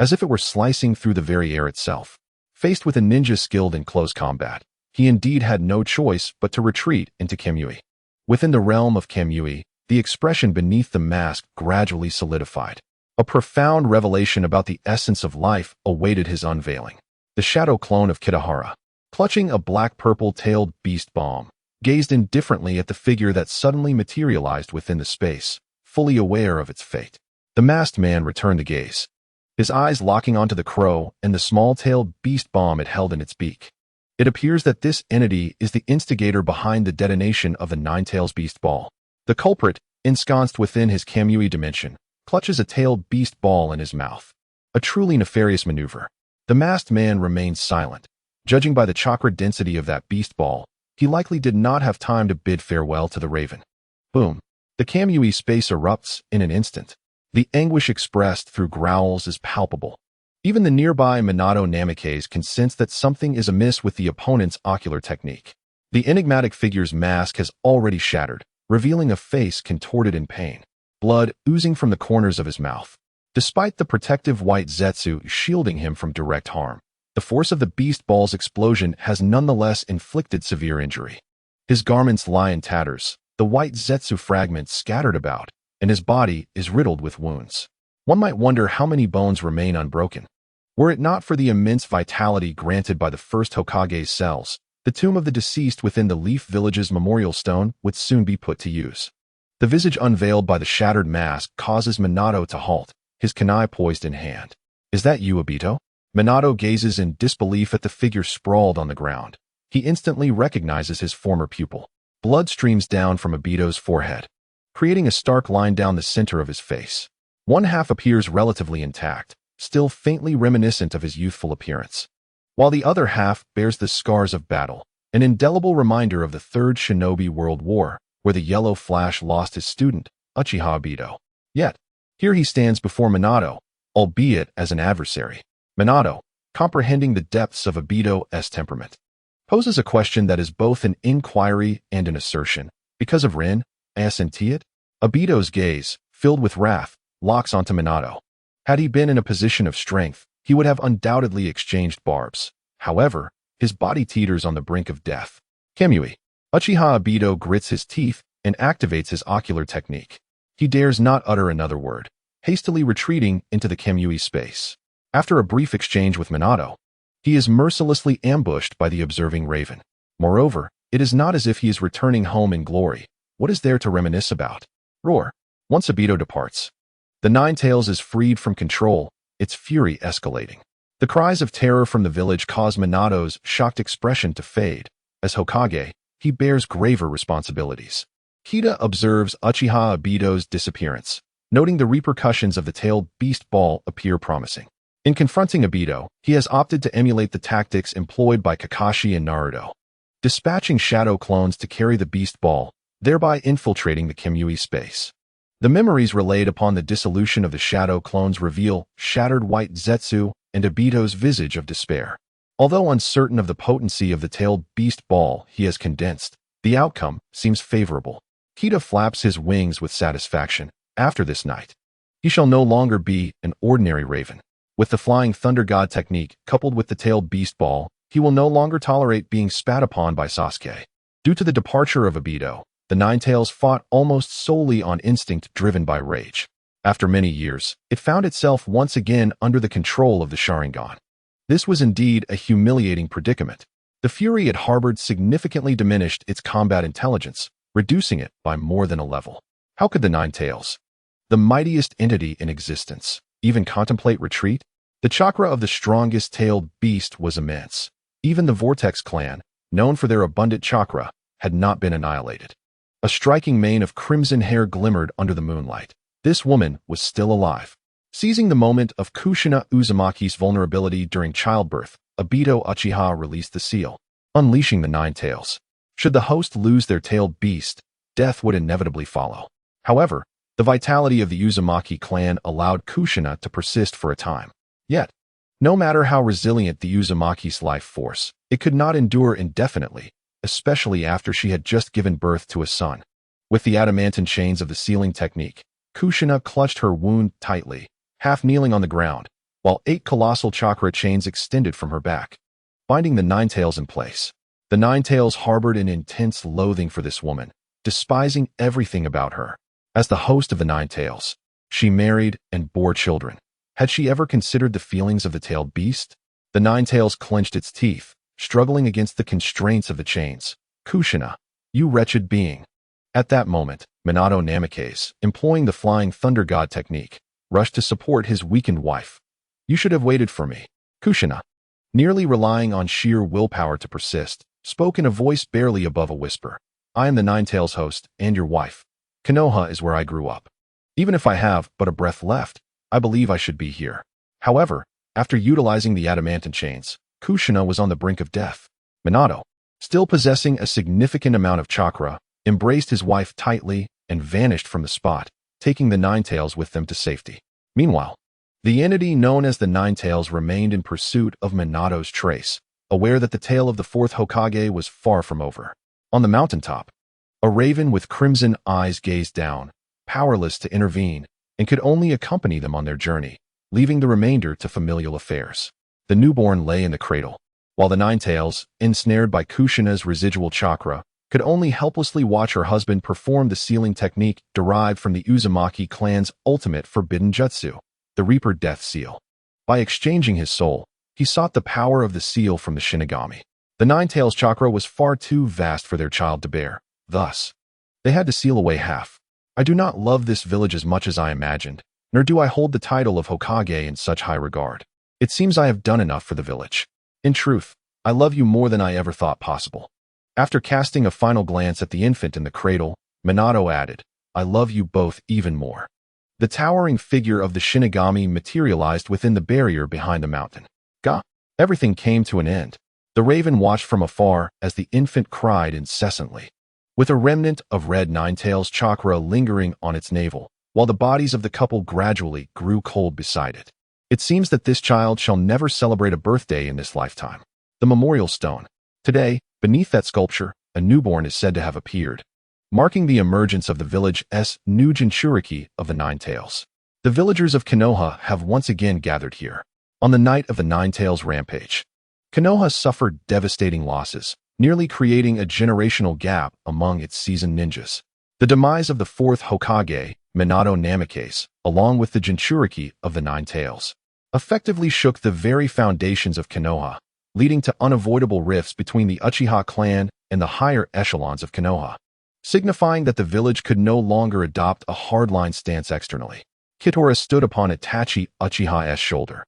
S1: as if it were slicing through the very air itself. Faced with a ninja skilled in close combat, he indeed had no choice but to retreat into Kimui. Within the realm of Kimui, the expression beneath the mask gradually solidified. A profound revelation about the essence of life awaited his unveiling. The shadow clone of Kitahara, clutching a black-purple-tailed beast bomb, gazed indifferently at the figure that suddenly materialized within the space, fully aware of its fate. The masked man returned the gaze, his eyes locking onto the crow and the small-tailed beast bomb it held in its beak. It appears that this entity is the instigator behind the detonation of the Nine-Tails beast ball. The culprit, ensconced within his Kamui dimension, clutches a tailed beast ball in his mouth. A truly nefarious maneuver. The masked man remained silent. Judging by the chakra density of that beast ball, he likely did not have time to bid farewell to the raven. Boom. The Kamui space erupts in an instant. The anguish expressed through growls is palpable. Even the nearby Minato Namikaze can sense that something is amiss with the opponent's ocular technique. The enigmatic figure's mask has already shattered, revealing a face contorted in pain, blood oozing from the corners of his mouth. Despite the protective white zetsu shielding him from direct harm, the force of the beast ball's explosion has nonetheless inflicted severe injury. His garments lie in tatters, the white zetsu fragments scattered about, and his body is riddled with wounds. One might wonder how many bones remain unbroken. Were it not for the immense vitality granted by the first Hokage's cells, the tomb of the deceased within the Leaf Village's memorial stone would soon be put to use. The visage unveiled by the shattered mask causes Minato to halt, his kunai poised in hand. "Is that you, Obito?" Minato gazes in disbelief at the figure sprawled on the ground. He instantly recognizes his former pupil. Blood streams down from Obito's forehead, creating a stark line down the center of his face. One half appears relatively intact, still faintly reminiscent of his youthful appearance, while the other half bears the scars of battle, an indelible reminder of the Third Shinobi World War, where the Yellow Flash lost his student, Uchiha Obito. Yet, here he stands before Minato, albeit as an adversary. Minato, comprehending the depths of Obito's temperament, poses a question that is both an inquiry and an assertion. Because of Rin, it? Obito's gaze, filled with wrath, locks onto Minato. Had he been in a position of strength, he would have undoubtedly exchanged barbs. However, his body teeters on the brink of death. Kamui. Uchiha Obito grits his teeth and activates his ocular technique. He dares not utter another word, hastily retreating into the Kamui space. After a brief exchange with Minato, he is mercilessly ambushed by the observing raven. Moreover, it is not as if he is returning home in glory. What is there to reminisce about? Roar. Once Obito departs, the Nine-Tails is freed from control, its fury escalating. The cries of terror from the village cause Minato's shocked expression to fade. As Hokage, he bears graver responsibilities. Kita observes Uchiha Obito's disappearance, noting the repercussions of the tailed beast ball appear promising. In confronting Obito, he has opted to emulate the tactics employed by Kakashi and Naruto, dispatching shadow clones to carry the beast ball, thereby infiltrating the Kamui space. The memories relayed upon the dissolution of the shadow clones reveal shattered white zetsu and Obito's visage of despair. Although uncertain of the potency of the tailed beast ball he has condensed, the outcome seems favorable. Kita flaps his wings with satisfaction. After this night, he shall no longer be an ordinary raven. With the flying thunder god technique coupled with the tailed beast ball, he will no longer tolerate being spat upon by Sasuke. Due to the departure of Obito, the Ninetales fought almost solely on instinct driven by rage. After many years, it found itself once again under the control of the Sharingan. This was indeed a humiliating predicament. The fury it harbored significantly diminished its combat intelligence, reducing it by more than a level. How could the Ninetales, the mightiest entity in existence, even contemplate retreat? The chakra of the strongest tailed beast was immense. Even the Vortex clan, known for their abundant chakra, had not been annihilated. A striking mane of crimson hair glimmered under the moonlight. This woman was still alive. Seizing the moment of Kushina Uzumaki's vulnerability during childbirth, Obito Uchiha released the seal, unleashing the Ninetales. Should the host lose their tailed beast, death would inevitably follow. However, the vitality of the Uzumaki clan allowed Kushina to persist for a time. Yet, no matter how resilient the Uzumaki's life force, it could not endure indefinitely, especially after she had just given birth to a son. With the adamantine chains of the sealing technique, Kushina clutched her wound tightly, half kneeling on the ground, while 8 colossal chakra chains extended from her back, binding the Ninetales in place. The Ninetales harbored an intense loathing for this woman, despising everything about her. As the host of the Ninetales, she married and bore children. Had she ever considered the feelings of the tailed beast? The Ninetales clenched its teeth, struggling against the constraints of the chains. Kushina, you wretched being. At that moment, Minato Namikaze, employing the flying thunder god technique, rushed to support his weakened wife. You should have waited for me. Kushina, nearly relying on sheer willpower to persist, spoke in a voice barely above a whisper. I am the Ninetales host and your wife. Konoha is where I grew up. Even if I have but a breath left, I believe I should be here. However, after utilizing the adamantine chains, Kushina was on the brink of death. Minato, still possessing a significant amount of chakra, embraced his wife tightly and vanished from the spot, taking the Ninetales with them to safety. Meanwhile, the entity known as the Ninetales remained in pursuit of Minato's trace, aware that the tale of the 4th Hokage was far from over. On the mountaintop, a raven with crimson eyes gazed down, powerless to intervene, and could only accompany them on their journey, leaving the remainder to familial affairs. The newborn lay in the cradle, while the Ninetales, ensnared by Kushina's residual chakra, could only helplessly watch her husband perform the sealing technique derived from the Uzumaki clan's ultimate forbidden jutsu, the Reaper Death Seal. By exchanging his soul, he sought the power of the seal from the Shinigami. The Ninetales chakra was far too vast for their child to bear. Thus, they had to seal away half. I do not love this village as much as I imagined, nor do I hold the title of Hokage in such high regard. It seems I have done enough for the village. In truth, I love you more than I ever thought possible. After casting a final glance at the infant in the cradle, Minato added, I love you both even more. The towering figure of the Shinigami materialized within the barrier behind the mountain. Gah! Everything came to an end. The raven watched from afar as the infant cried incessantly, with a remnant of red Ninetales chakra lingering on its navel, while the bodies of the couple gradually grew cold beside it. It seems that this child shall never celebrate a birthday in this lifetime. The memorial stone. Today, beneath that sculpture, a newborn is said to have appeared, marking the emergence of the village's new Jinchuriki of the Ninetales. The villagers of Konoha have once again gathered here. On the night of the Ninetales rampage, Konoha suffered devastating losses, nearly creating a generational gap among its seasoned ninjas. The demise of the 4th Hokage, Minato Namikaze, along with the Jinchuriki of the Ninetales, effectively shook the very foundations of Konoha, leading to unavoidable rifts between the Uchiha clan and the higher echelons of Konoha, signifying that the village could no longer adopt a hardline stance externally. Kitahara stood upon Itachi Uchiha's shoulder.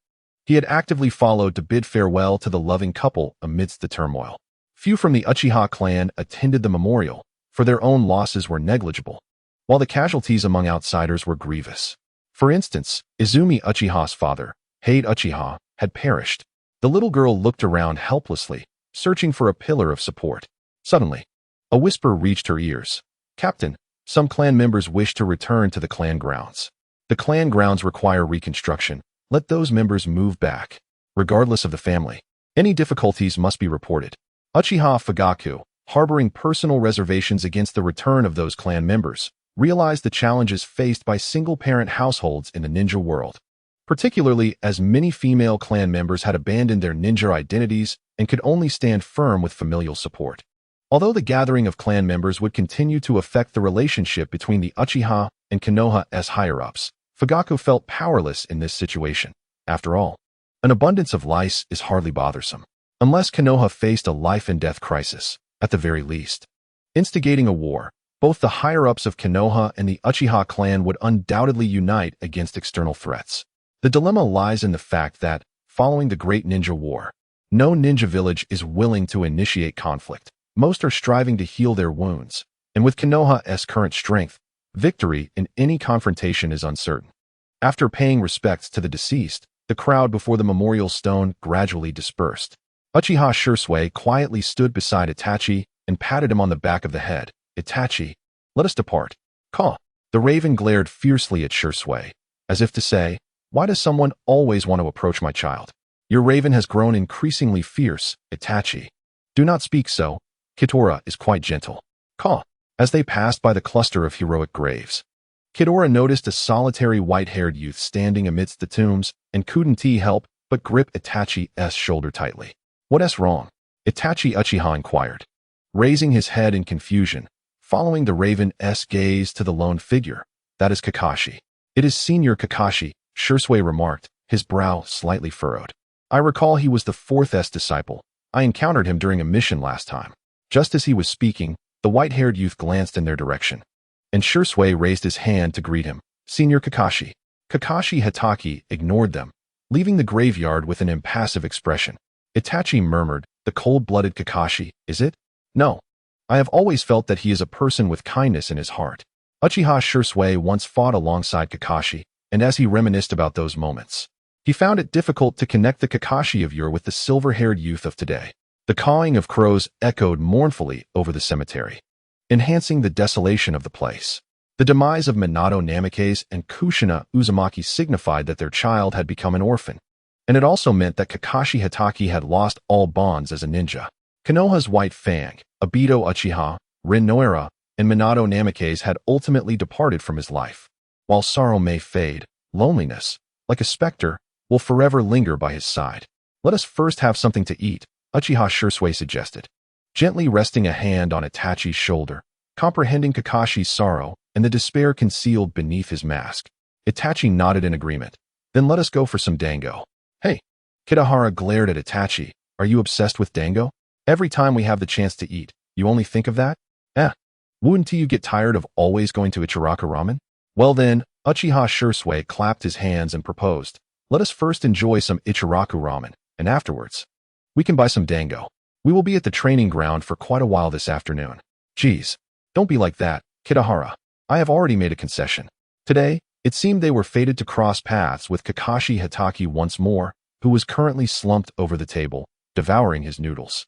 S1: He had actively followed to bid farewell to the loving couple amidst the turmoil. Few from the Uchiha clan attended the memorial, for their own losses were negligible, while the casualties among outsiders were grievous. For instance, Izumi Uchiha's father, Hade Uchiha, had perished. The little girl looked around helplessly, searching for a pillar of support. Suddenly, a whisper reached her ears. Captain, some clan members wish to return to the clan grounds. The clan grounds require reconstruction. Let those members move back. Regardless of the family, any difficulties must be reported. Uchiha Fugaku, harboring personal reservations against the return of those clan members, realized the challenges faced by single-parent households in the ninja world, particularly as many female clan members had abandoned their ninja identities and could only stand firm with familial support. Although the gathering of clan members would continue to affect the relationship between the Uchiha and Konoha's higher-ups, Fugaku felt powerless in this situation. After all, an abundance of lice is hardly bothersome, unless Konoha faced a life-and-death crisis, at the very least. Instigating a war, both the higher-ups of Konoha and the Uchiha clan would undoubtedly unite against external threats. The dilemma lies in the fact that, following the Great Ninja War, no ninja village is willing to initiate conflict. Most are striving to heal their wounds, and with Konoha's current strength, victory in any confrontation is uncertain. After paying respects to the deceased, the crowd before the memorial stone gradually dispersed. Uchiha Shursui quietly stood beside Itachi and patted him on the back of the head. "Itachi, let us depart." "Caw." The raven glared fiercely at Shursui, as if to say, "Why does someone always want to approach my child?" "Your raven has grown increasingly fierce, Itachi." "Do not speak so. Kitahara is quite gentle." "Caw." As they passed by the cluster of heroic graves, Kitahara noticed a solitary white-haired youth standing amidst the tombs and couldn't help but grip Itachi's shoulder tightly. "What's wrong?" Itachi Uchiha inquired, raising his head in confusion, following the raven's gaze to the lone figure. "That is Kakashi." "It is Senior Kakashi," Shursui remarked, his brow slightly furrowed. "I recall he was the fourth disciple. I encountered him during a mission last time." Just as he was speaking, the white-haired youth glanced in their direction, and Shursui raised his hand to greet him. "Senior Kakashi." Kakashi Hitaki ignored them, leaving the graveyard with an impassive expression. Itachi murmured, "The cold-blooded Kakashi, is it?" "No. I have always felt that he is a person with kindness in his heart." Uchiha Shursui once fought alongside Kakashi, and as he reminisced about those moments, he found it difficult to connect the Kakashi of yore with the silver-haired youth of today. The cawing of crows echoed mournfully over the cemetery, enhancing the desolation of the place. The demise of Minato Namikaze and Kushina Uzumaki signified that their child had become an orphan, and it also meant that Kakashi Hitaki had lost all bonds as a ninja. Konoha's White Fang, Obito Uchiha, Rin Noira, and Minato Namikaze had ultimately departed from his life. While sorrow may fade, loneliness, like a specter, will forever linger by his side. "Let us first have something to eat," Uchiha Shursui suggested, gently resting a hand on Itachi's shoulder, comprehending Kakashi's sorrow and the despair concealed beneath his mask. Itachi nodded in agreement. "Then let us go for some dango." "Hey!" Kitahara glared at Itachi. "Are you obsessed with dango? Every time we have the chance to eat, you only think of that? Wouldn't you get tired of always going to Ichiraku Ramen?" "Well then," Uchiha Shursui clapped his hands and proposed, "let us first enjoy some Ichiraku Ramen, and afterwards, we can buy some dango. We will be at the training ground for quite a while this afternoon." "Geez, don't be like that, Kitahara. I have already made a concession." Today, it seemed they were fated to cross paths with Kakashi Hitaki once more, who was currently slumped over the table, devouring his noodles.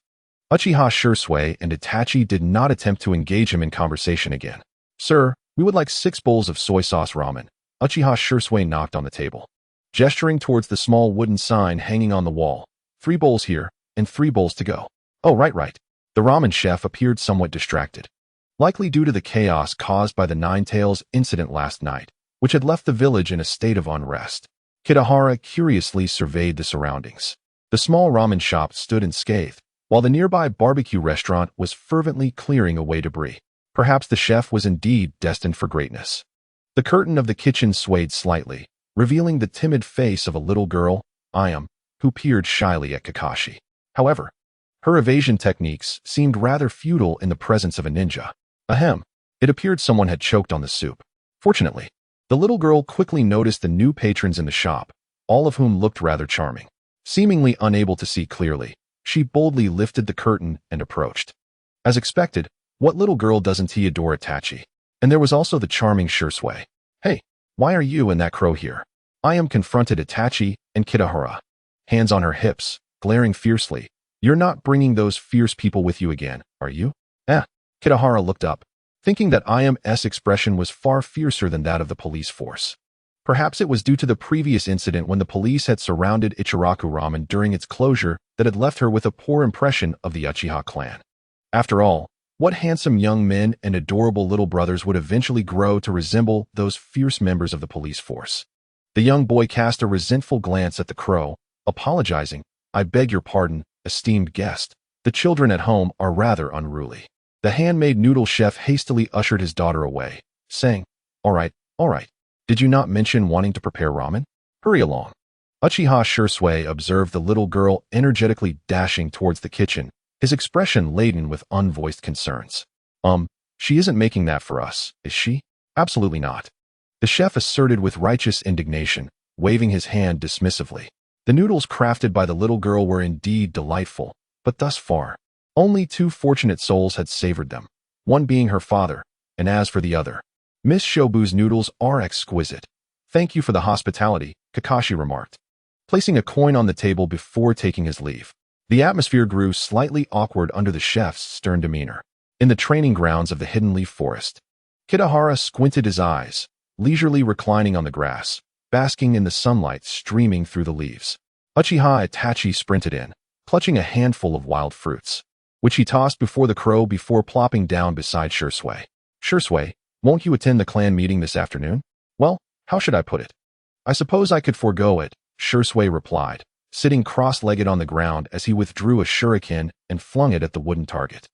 S1: Uchiha Shursui and Itachi did not attempt to engage him in conversation again. "Sir, we would like 6 bowls of soy sauce ramen." Uchiha Shursui knocked on the table, gesturing towards the small wooden sign hanging on the wall. "3 bowls here, and 3 bowls to go." "Oh, right. The ramen chef appeared somewhat distracted, likely due to the chaos caused by the Nine-Tails incident last night, which had left the village in a state of unrest. Kitahara curiously surveyed the surroundings. The small ramen shop stood unscathed, while the nearby barbecue restaurant was fervently clearing away debris. Perhaps the chef was indeed destined for greatness. The curtain of the kitchen swayed slightly, revealing the timid face of a little girl, Ayam, who peered shyly at Kakashi. However, her evasion techniques seemed rather futile in the presence of a ninja. Ahem. It appeared someone had choked on the soup. Fortunately, the little girl quickly noticed the new patrons in the shop, all of whom looked rather charming. Seemingly unable to see clearly, she boldly lifted the curtain and approached. As expected, what little girl doesn't adore Itachi? And there was also the charming Shursui. "Hey, why are you and that crow here?" Ayam confronted Itachi and Kitahara, hands on her hips, glaring fiercely. "You're not bringing those fierce people with you again, are you?" Kitahara looked up, thinking that Ayam's expression was far fiercer than that of the police force. Perhaps it was due to the previous incident when the police had surrounded Ichiraku Ramen during its closure that had left her with a poor impression of the Uchiha clan. After all, what handsome young men and adorable little brothers would eventually grow to resemble those fierce members of the police force? The young boy cast a resentful glance at the crow, apologizing. "I beg your pardon, esteemed guest. The children at home are rather unruly." The handmade noodle chef hastily ushered his daughter away, saying, all right. Did you not mention wanting to prepare ramen? Hurry along." Uchiha Shursui observed the little girl energetically dashing towards the kitchen, his expression laden with unvoiced concerns. She isn't making that for us, is she? Absolutely not. The chef asserted with righteous indignation, waving his hand dismissively. The noodles crafted by the little girl were indeed delightful, but thus far, only two fortunate souls had savored them, one being her father, and as for the other, Miss Shobu's noodles are exquisite. "Thank you for the hospitality," Kakashi remarked, placing a coin on the table before taking his leave. The atmosphere grew slightly awkward under the chef's stern demeanor. In the training grounds of the Hidden Leaf Forest, Kitahara squinted his eyes, leisurely reclining on the grass, basking in the sunlight streaming through the leaves. Uchiha Itachi sprinted in, clutching a handful of wild fruits, which he tossed before the crow before plopping down beside Shursui. "Shursui, won't you attend the clan meeting this afternoon?" "Well, how should I put it? I suppose I could forego it," Shursui replied, sitting cross-legged on the ground as he withdrew a shuriken and flung it at the wooden target.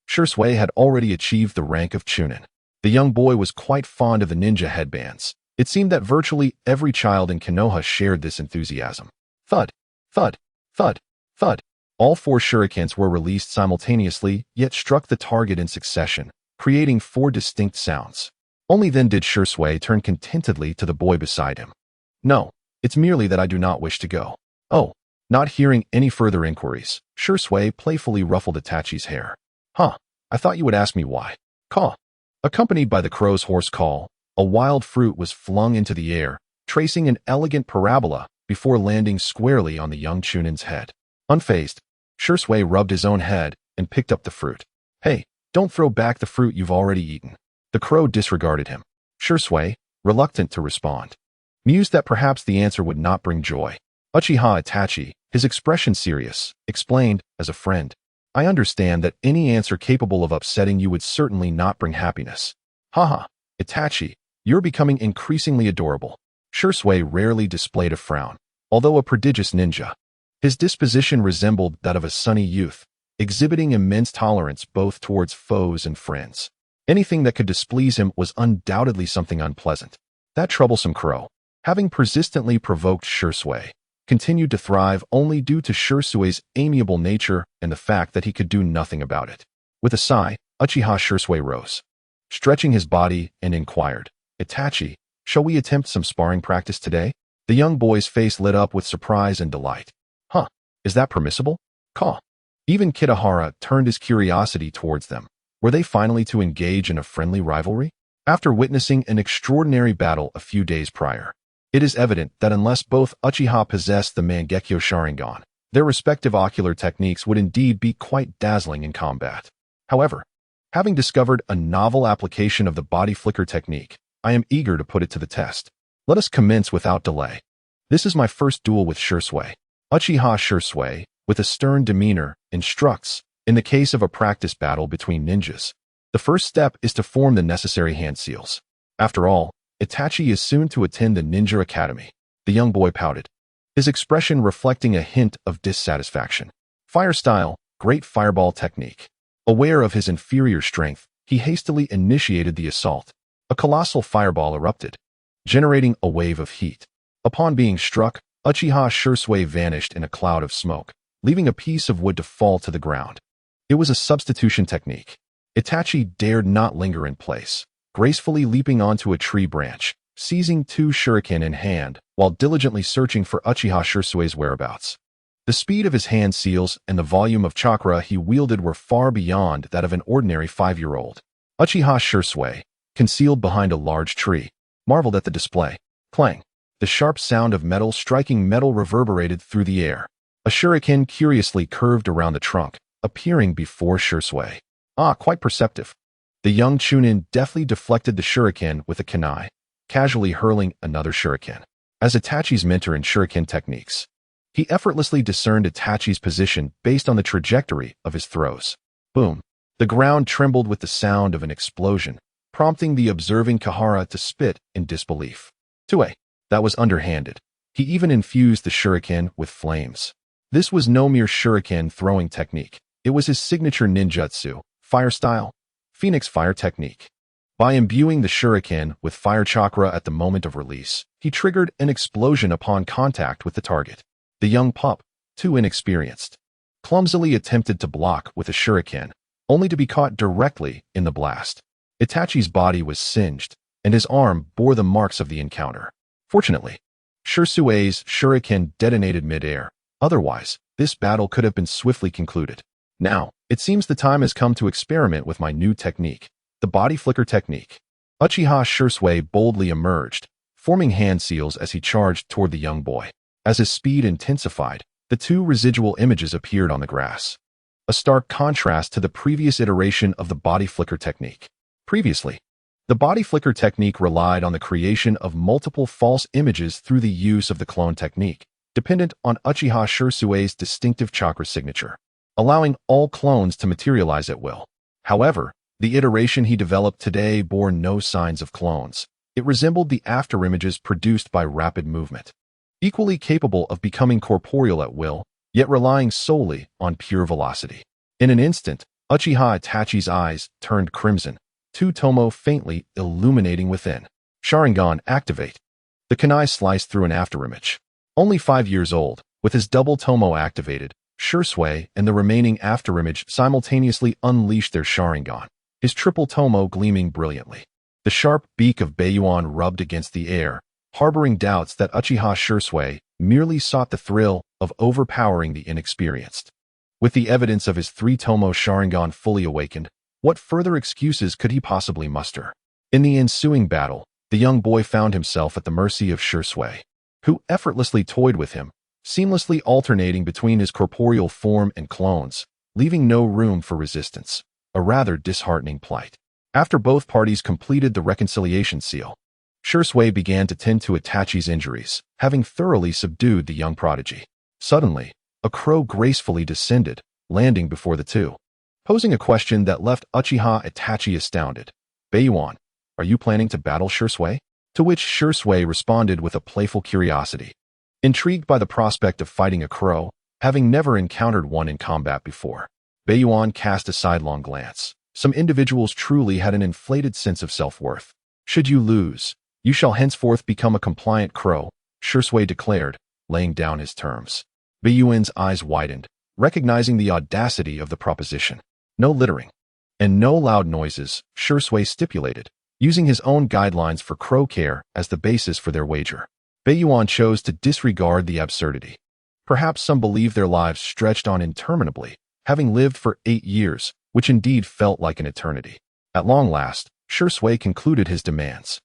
S1: Shursui had already achieved the rank of Chunin. The young boy was quite fond of the ninja headbands. It seemed that virtually every child in Konoha shared this enthusiasm. Thud, thud, thud, thud. All four shurikens were released simultaneously, yet struck the target in succession, creating four distinct sounds. Only then did Shursui turn contentedly to the boy beside him. "No, it's merely that I do not wish to go." "Oh." Not hearing any further inquiries, Shursui playfully ruffled Itachi's hair. "Huh, I thought you would ask me why." "Caw." Accompanied by the crow's hoarse call, a wild fruit was flung into the air, tracing an elegant parabola before landing squarely on the young Chunin's head. Unfazed, Shursui rubbed his own head and picked up the fruit. "Hey, don't throw back the fruit you've already eaten." The crow disregarded him. Shursui, reluctant to respond, mused that perhaps the answer would not bring joy. Uchiha Itachi, his expression serious, explained, as a friend, "I understand that any answer capable of upsetting you would certainly not bring happiness." "Haha, Itachi, you're becoming increasingly adorable." Shursui rarely displayed a frown, although a prodigious ninja. His disposition resembled that of a sunny youth, exhibiting immense tolerance both towards foes and friends. Anything that could displease him was undoubtedly something unpleasant. That troublesome crow, having persistently provoked Shursui, continued to thrive only due to Shursui's amiable nature and the fact that he could do nothing about it. With a sigh, Uchiha Shursui rose, stretching his body, and inquired, "Itachi, shall we attempt some sparring practice today?" The young boy's face lit up with surprise and delight. "Huh, is that permissible?" "Caw." Even Kitahara turned his curiosity towards them. Were they finally to engage in a friendly rivalry? After witnessing an extraordinary battle a few days prior, it is evident that unless both Uchiha possessed the Mangekyo Sharingan, their respective ocular techniques would indeed be quite dazzling in combat. However, having discovered a novel application of the body flicker technique, I am eager to put it to the test. Let us commence without delay. This is my first duel with Shursui. Uchiha Shursui, with a stern demeanor, instructs, in the case of a practice battle between ninjas. The first step is to form the necessary hand seals. After all, Itachi is soon to attend the Ninja Academy. The young boy pouted, his expression reflecting a hint of dissatisfaction. Fire style, great fireball technique. Aware of his inferior strength, he hastily initiated the assault. A colossal fireball erupted, generating a wave of heat. Upon being struck, Uchiha Shursui vanished in a cloud of smoke, leaving a piece of wood to fall to the ground. It was a substitution technique. Itachi dared not linger in place, gracefully leaping onto a tree branch, seizing two shuriken in hand, while diligently searching for Uchiha Shursui's whereabouts. The speed of his hand seals and the volume of chakra he wielded were far beyond that of an ordinary 5-year-old. Uchiha Shursui, concealed behind a large tree, marveled at the display. Clang! The sharp sound of metal striking metal reverberated through the air. A shuriken curiously curved around the trunk, appearing before Shursui. Ah, quite perceptive. The young Chunin deftly deflected the shuriken with a kunai, casually hurling another shuriken. As Itachi's mentor in shuriken techniques, he effortlessly discerned Itachi's position based on the trajectory of his throws. Boom! The ground trembled with the sound of an explosion, prompting the observing Kitahara to spit in disbelief. That was underhanded. He even infused the shuriken with flames. This was no mere shuriken throwing technique. It was his signature ninjutsu, fire style, Phoenix Fire technique. By imbuing the shuriken with fire chakra at the moment of release, he triggered an explosion upon contact with the target. The young pup, too inexperienced, clumsily attempted to block with a shuriken, only to be caught directly in the blast. Itachi's body was singed, and his arm bore the marks of the encounter. Fortunately, Shursue's shuriken detonated mid-air. Otherwise, this battle could have been swiftly concluded. Now, it seems the time has come to experiment with my new technique, the body flicker technique. Uchiha Shursui boldly emerged, forming hand seals as he charged toward the young boy. As his speed intensified, the two residual images appeared on the grass. A stark contrast to the previous iteration of the body flicker technique. Previously, the body flicker technique relied on the creation of multiple false images through the use of the clone technique, dependent on Uchiha Shursue's distinctive chakra signature, allowing all clones to materialize at will. However, the iteration he developed today bore no signs of clones. It resembled the afterimages produced by rapid movement, equally capable of becoming corporeal at will, yet relying solely on pure velocity. In an instant, Uchiha Itachi's eyes turned crimson, two tomo faintly illuminating within. Sharingan, activate. The kunai sliced through an afterimage. Only 5 years old, with his double tomo activated, Shursui and the remaining afterimage simultaneously unleashed their Sharingan, his triple tomo gleaming brilliantly. The sharp beak of Beiyuan rubbed against the air, harboring doubts that Uchiha Shursui merely sought the thrill of overpowering the inexperienced. With the evidence of his 3-tomo Sharingan fully awakened, what further excuses could he possibly muster? In the ensuing battle, the young boy found himself at the mercy of Shursui, who effortlessly toyed with him, seamlessly alternating between his corporeal form and clones, leaving no room for resistance, a rather disheartening plight. After both parties completed the reconciliation seal, Shursui began to tend to Itachi's injuries, having thoroughly subdued the young prodigy. Suddenly, a crow gracefully descended, landing before the two, posing a question that left Uchiha Itachi astounded. Beiyuan, are you planning to battle Shursui? To which Shursui responded with a playful curiosity. Intrigued by the prospect of fighting a crow, having never encountered one in combat before, Beiyuan cast a sidelong glance. Some individuals truly had an inflated sense of self-worth. Should you lose, you shall henceforth become a compliant crow, Shursui declared, laying down his terms. Beiyuan's eyes widened, recognizing the audacity of the proposition. No littering, and no loud noises, Shursui stipulated, using his own guidelines for crow care as the basis for their wager. Beiyuan chose to disregard the absurdity. Perhaps some believed their lives stretched on interminably, having lived for 8 years, which indeed felt like an eternity. At long last, Shursui concluded his demands.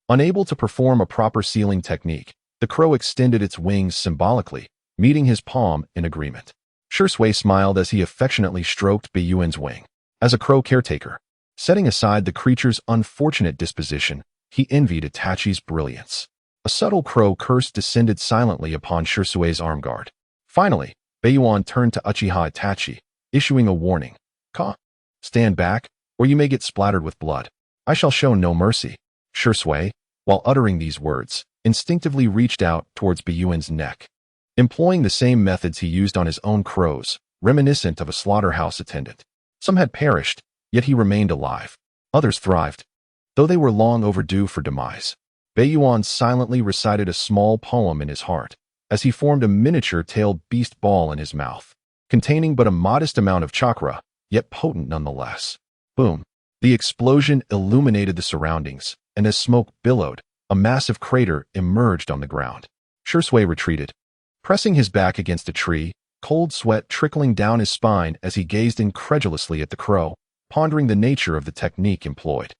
S1: Unable to perform a proper sealing technique, the crow extended its wings symbolically, meeting his palm in agreement. Shursui smiled as he affectionately stroked Beiyuan's wing. As a crow caretaker, setting aside the creature's unfortunate disposition, he envied Itachi's brilliance. A subtle crow curse descended silently upon Shursui's arm guard. Finally, Beiyuan turned to Uchiha Itachi, issuing a warning. Stand back, or you may get splattered with blood. I shall show no mercy. Shursui, while uttering these words, instinctively reached out towards Beiyuan's neck, employing the same methods he used on his own crows, reminiscent of a slaughterhouse attendant. Some had perished, yet he remained alive. Others thrived, though they were long overdue for demise. Beiyuan silently recited a small poem in his heart, as he formed a miniature-tailed beast ball in his mouth, containing but a modest amount of chakra, yet potent nonetheless. Boom! The explosion illuminated the surroundings, and as smoke billowed, a massive crater emerged on the ground. Shursui retreated, pressing his back against a tree, cold sweat trickling down his spine as he gazed incredulously at the crow, pondering the nature of the technique employed.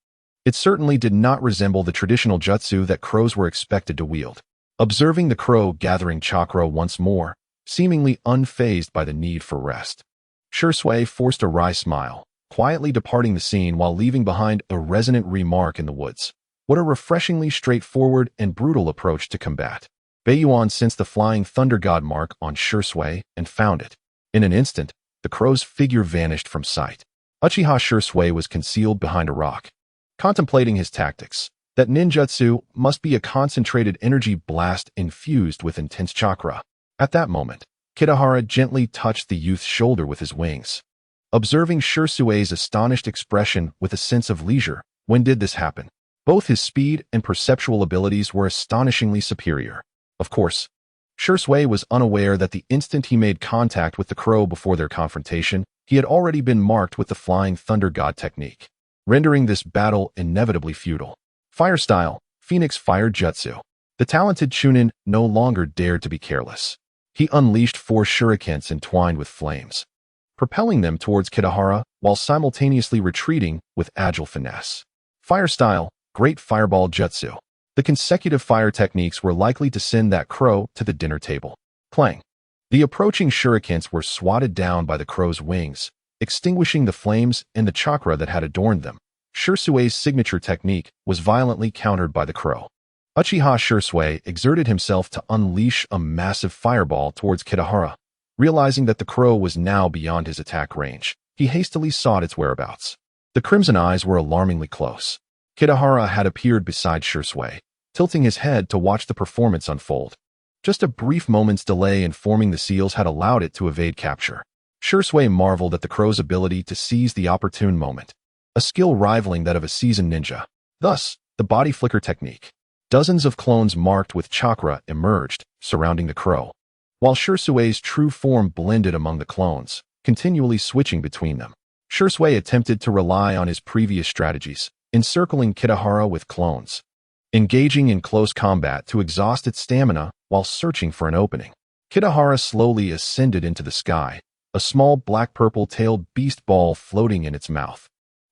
S1: It certainly did not resemble the traditional jutsu that crows were expected to wield. Observing the crow gathering chakra once more, seemingly unfazed by the need for rest, Shursui forced a wry smile, quietly departing the scene while leaving behind a resonant remark in the woods. What a refreshingly straightforward and brutal approach to combat. Beiyuan sensed the flying thunder god mark on Shursui and found it. In an instant, the crow's figure vanished from sight. Uchiha Sure was concealed behind a rock, contemplating his tactics. That ninjutsu must be a concentrated energy blast infused with intense chakra. At that moment, Kitahara gently touched the youth's shoulder with his wings. Observing Shusui's astonished expression with a sense of leisure, when did this happen? Both his speed and perceptual abilities were astonishingly superior. Of course, Shursui was unaware that the instant he made contact with the crow before their confrontation, he had already been marked with the Flying Thunder God technique, rendering this battle inevitably futile. Fire style, Phoenix Fire Jutsu. The talented Chunin no longer dared to be careless. He unleashed 4 shurikens entwined with flames, propelling them towards Kitahara while simultaneously retreating with agile finesse. Fire style, Great Fireball Jutsu. The consecutive fire techniques were likely to send that crow to the dinner table. Clang. The approaching shurikens were swatted down by the crow's wings, extinguishing the flames and the chakra that had adorned them. Shusui's signature technique was violently countered by the crow. Uchiha Shursui exerted himself to unleash a massive fireball towards Kitahara. Realizing that the crow was now beyond his attack range, he hastily sought its whereabouts. The crimson eyes were alarmingly close. Kitahara had appeared beside Shursui, tilting his head to watch the performance unfold. Just a brief moment's delay in forming the seals had allowed it to evade capture. Shursui marveled at the crow's ability to seize the opportune moment, a skill rivaling that of a seasoned ninja. Thus, the body flicker technique. Dozens of clones marked with chakra emerged, surrounding the crow, while Shursui's true form blended among the clones, continually switching between them. Shursui attempted to rely on his previous strategies, encircling Kitahara with clones, engaging in close combat to exhaust its stamina while searching for an opening. Kitahara slowly ascended into the sky, a small black-purple-tailed beast ball floating in its mouth,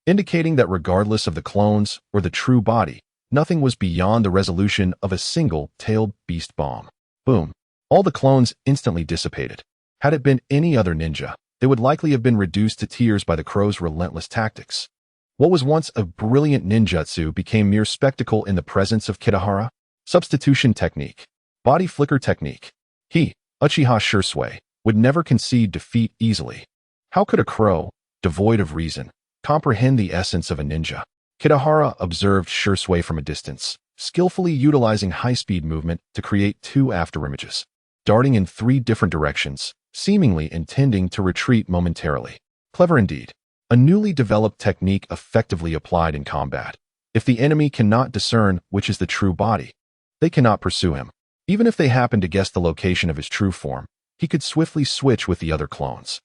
S1: indicating that regardless of the clones or the true body, nothing was beyond the resolution of a single tailed beast bomb. Boom. All the clones instantly dissipated. Had it been any other ninja, they would likely have been reduced to tears by the crow's relentless tactics. What was once a brilliant ninjutsu became mere spectacle in the presence of Kitahara. Substitution technique. Body flicker technique. He, Uchiha Shursui, would never concede defeat easily. How could a crow, devoid of reason, comprehend the essence of a ninja? Kitahara observed Shursui from a distance, skillfully utilizing high-speed movement to create 2 afterimages, darting in 3 different directions, seemingly intending to retreat momentarily. Clever indeed. A newly developed technique effectively applied in combat. If the enemy cannot discern which is the true body, they cannot pursue him. Even if they happen to guess the location of his true form, he could swiftly switch with the other clones.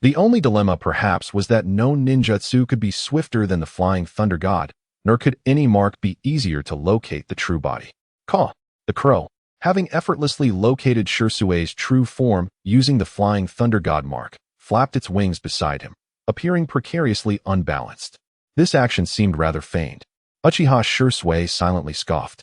S1: The only dilemma, perhaps, was that no ninjutsu could be swifter than the Flying Thunder God, nor could any mark be easier to locate the true body. Ka, the crow, having effortlessly located Shursui's true form using the Flying Thunder God mark, flapped its wings beside him, appearing precariously unbalanced. This action seemed rather feigned. Uchiha Shursui silently scoffed,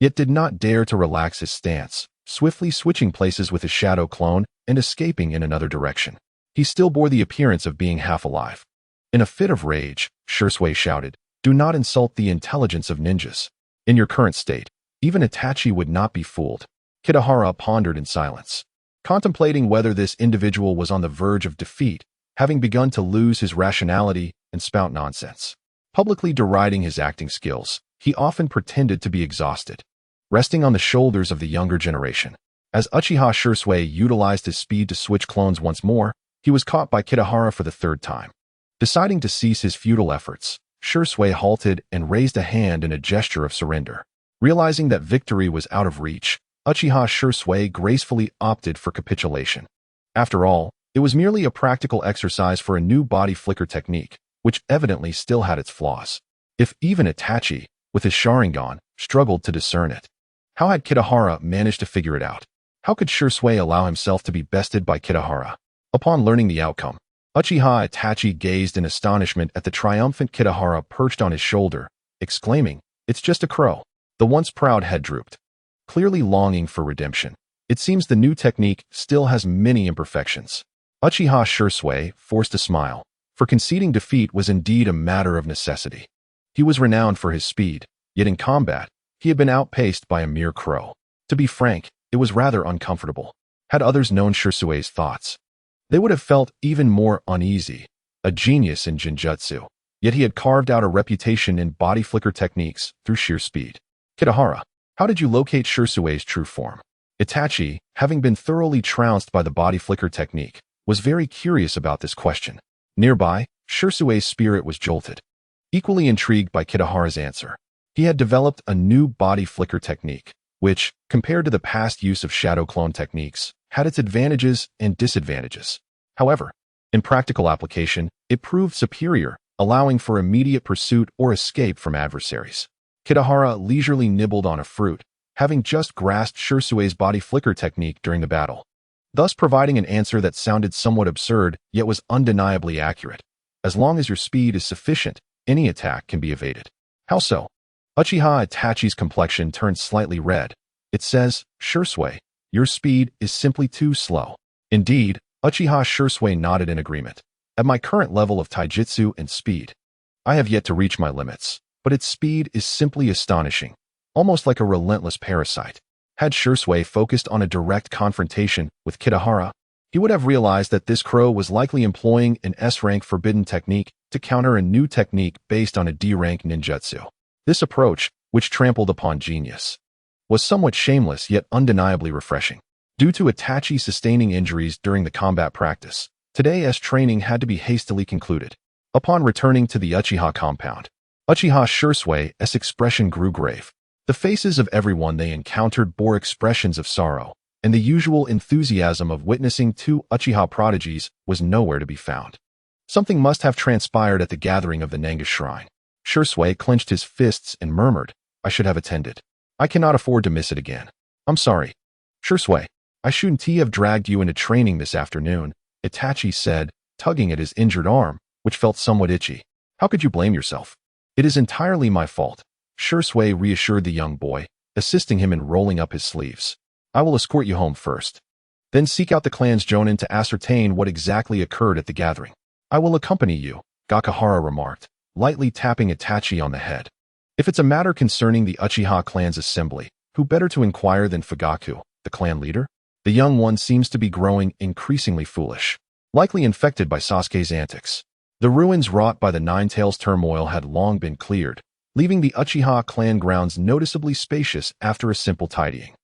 S1: yet did not dare to relax his stance, swiftly switching places with his shadow clone and escaping in another direction. He still bore the appearance of being half alive. In a fit of rage, Shursui shouted, "Do not insult the intelligence of ninjas. In your current state, even Itachi would not be fooled." Kitahara pondered in silence, contemplating whether this individual was on the verge of defeat, having begun to lose his rationality and spout nonsense. Publicly deriding his acting skills, he often pretended to be exhausted, resting on the shoulders of the younger generation. As Uchiha Shursui utilized his speed to switch clones once more, he was caught by Kitahara for the 3rd time. Deciding to cease his futile efforts, Shursui halted and raised a hand in a gesture of surrender. Realizing that victory was out of reach, Uchiha Shursui gracefully opted for capitulation. After all, it was merely a practical exercise for a new body flicker technique, which evidently still had its flaws. If even Itachi, with his Sharingan, struggled to discern it, how had Kitahara managed to figure it out? How could Shursui allow himself to be bested by Kitahara? Upon learning the outcome, Uchiha Itachi gazed in astonishment at the triumphant Kitahara perched on his shoulder, exclaiming, "It's just a crow." The once proud head drooped, clearly longing for redemption. It seems the new technique still has many imperfections. Uchiha Shursui forced a smile, for conceding defeat was indeed a matter of necessity. He was renowned for his speed, yet in combat, he had been outpaced by a mere crow. To be frank, it was rather uncomfortable. Had others known Shursui's thoughts, they would have felt even more uneasy, a genius in Jinjutsu, yet he had carved out a reputation in body flicker techniques through sheer speed. Kitahara, how did you locate Shirsue's true form? Itachi, having been thoroughly trounced by the body flicker technique, was very curious about this question. Nearby, Shirsue's spirit was jolted. Equally intrigued by Kitahara's answer, he had developed a new body flicker technique, which, compared to the past use of shadow clone techniques, had its advantages and disadvantages. However, in practical application, it proved superior, allowing for immediate pursuit or escape from adversaries. Kitahara leisurely nibbled on a fruit, having just grasped Shirsue's body flicker technique during the battle, thus providing an answer that sounded somewhat absurd yet was undeniably accurate. As long as your speed is sufficient, any attack can be evaded. How so? Uchiha Itachi's complexion turned slightly red. It says, Shirsue, your speed is simply too slow. Indeed, Uchiha Shirsue nodded in agreement. At my current level of taijutsu and speed, I have yet to reach my limits, but its speed is simply astonishing, almost like a relentless parasite. Had Shirsue focused on a direct confrontation with Kitahara, he would have realized that this crow was likely employing an S-rank forbidden technique to counter a new technique based on a D-rank ninjutsu. This approach, which trampled upon genius, was somewhat shameless yet undeniably refreshing. Due to Itachi sustaining injuries during the combat practice, today's training had to be hastily concluded. Upon returning to the Uchiha compound, Uchiha Shirsue's expression grew grave. The faces of everyone they encountered bore expressions of sorrow, and the usual enthusiasm of witnessing two Uchiha prodigies was nowhere to be found. Something must have transpired at the gathering of the Nanga shrine. Shirsue clenched his fists and murmured, I should have attended. I cannot afford to miss it again. I'm sorry. Shirsue, I shouldn't have dragged you into training this afternoon, Itachi said, tugging at his injured arm, which felt somewhat itchy. How could you blame yourself? It is entirely my fault. Shirsue reassured the young boy, assisting him in rolling up his sleeves. I will escort you home first. Then seek out the clan's jonin to ascertain what exactly occurred at the gathering. I will accompany you, Gakahara remarked, lightly tapping Itachi on the head. If it's a matter concerning the Uchiha clan's assembly, who better to inquire than Fugaku, the clan leader? The young one seems to be growing increasingly foolish, likely infected by Sasuke's antics. The ruins wrought by the Nine-Tails turmoil had long been cleared, leaving the Uchiha clan grounds noticeably spacious after a simple tidying.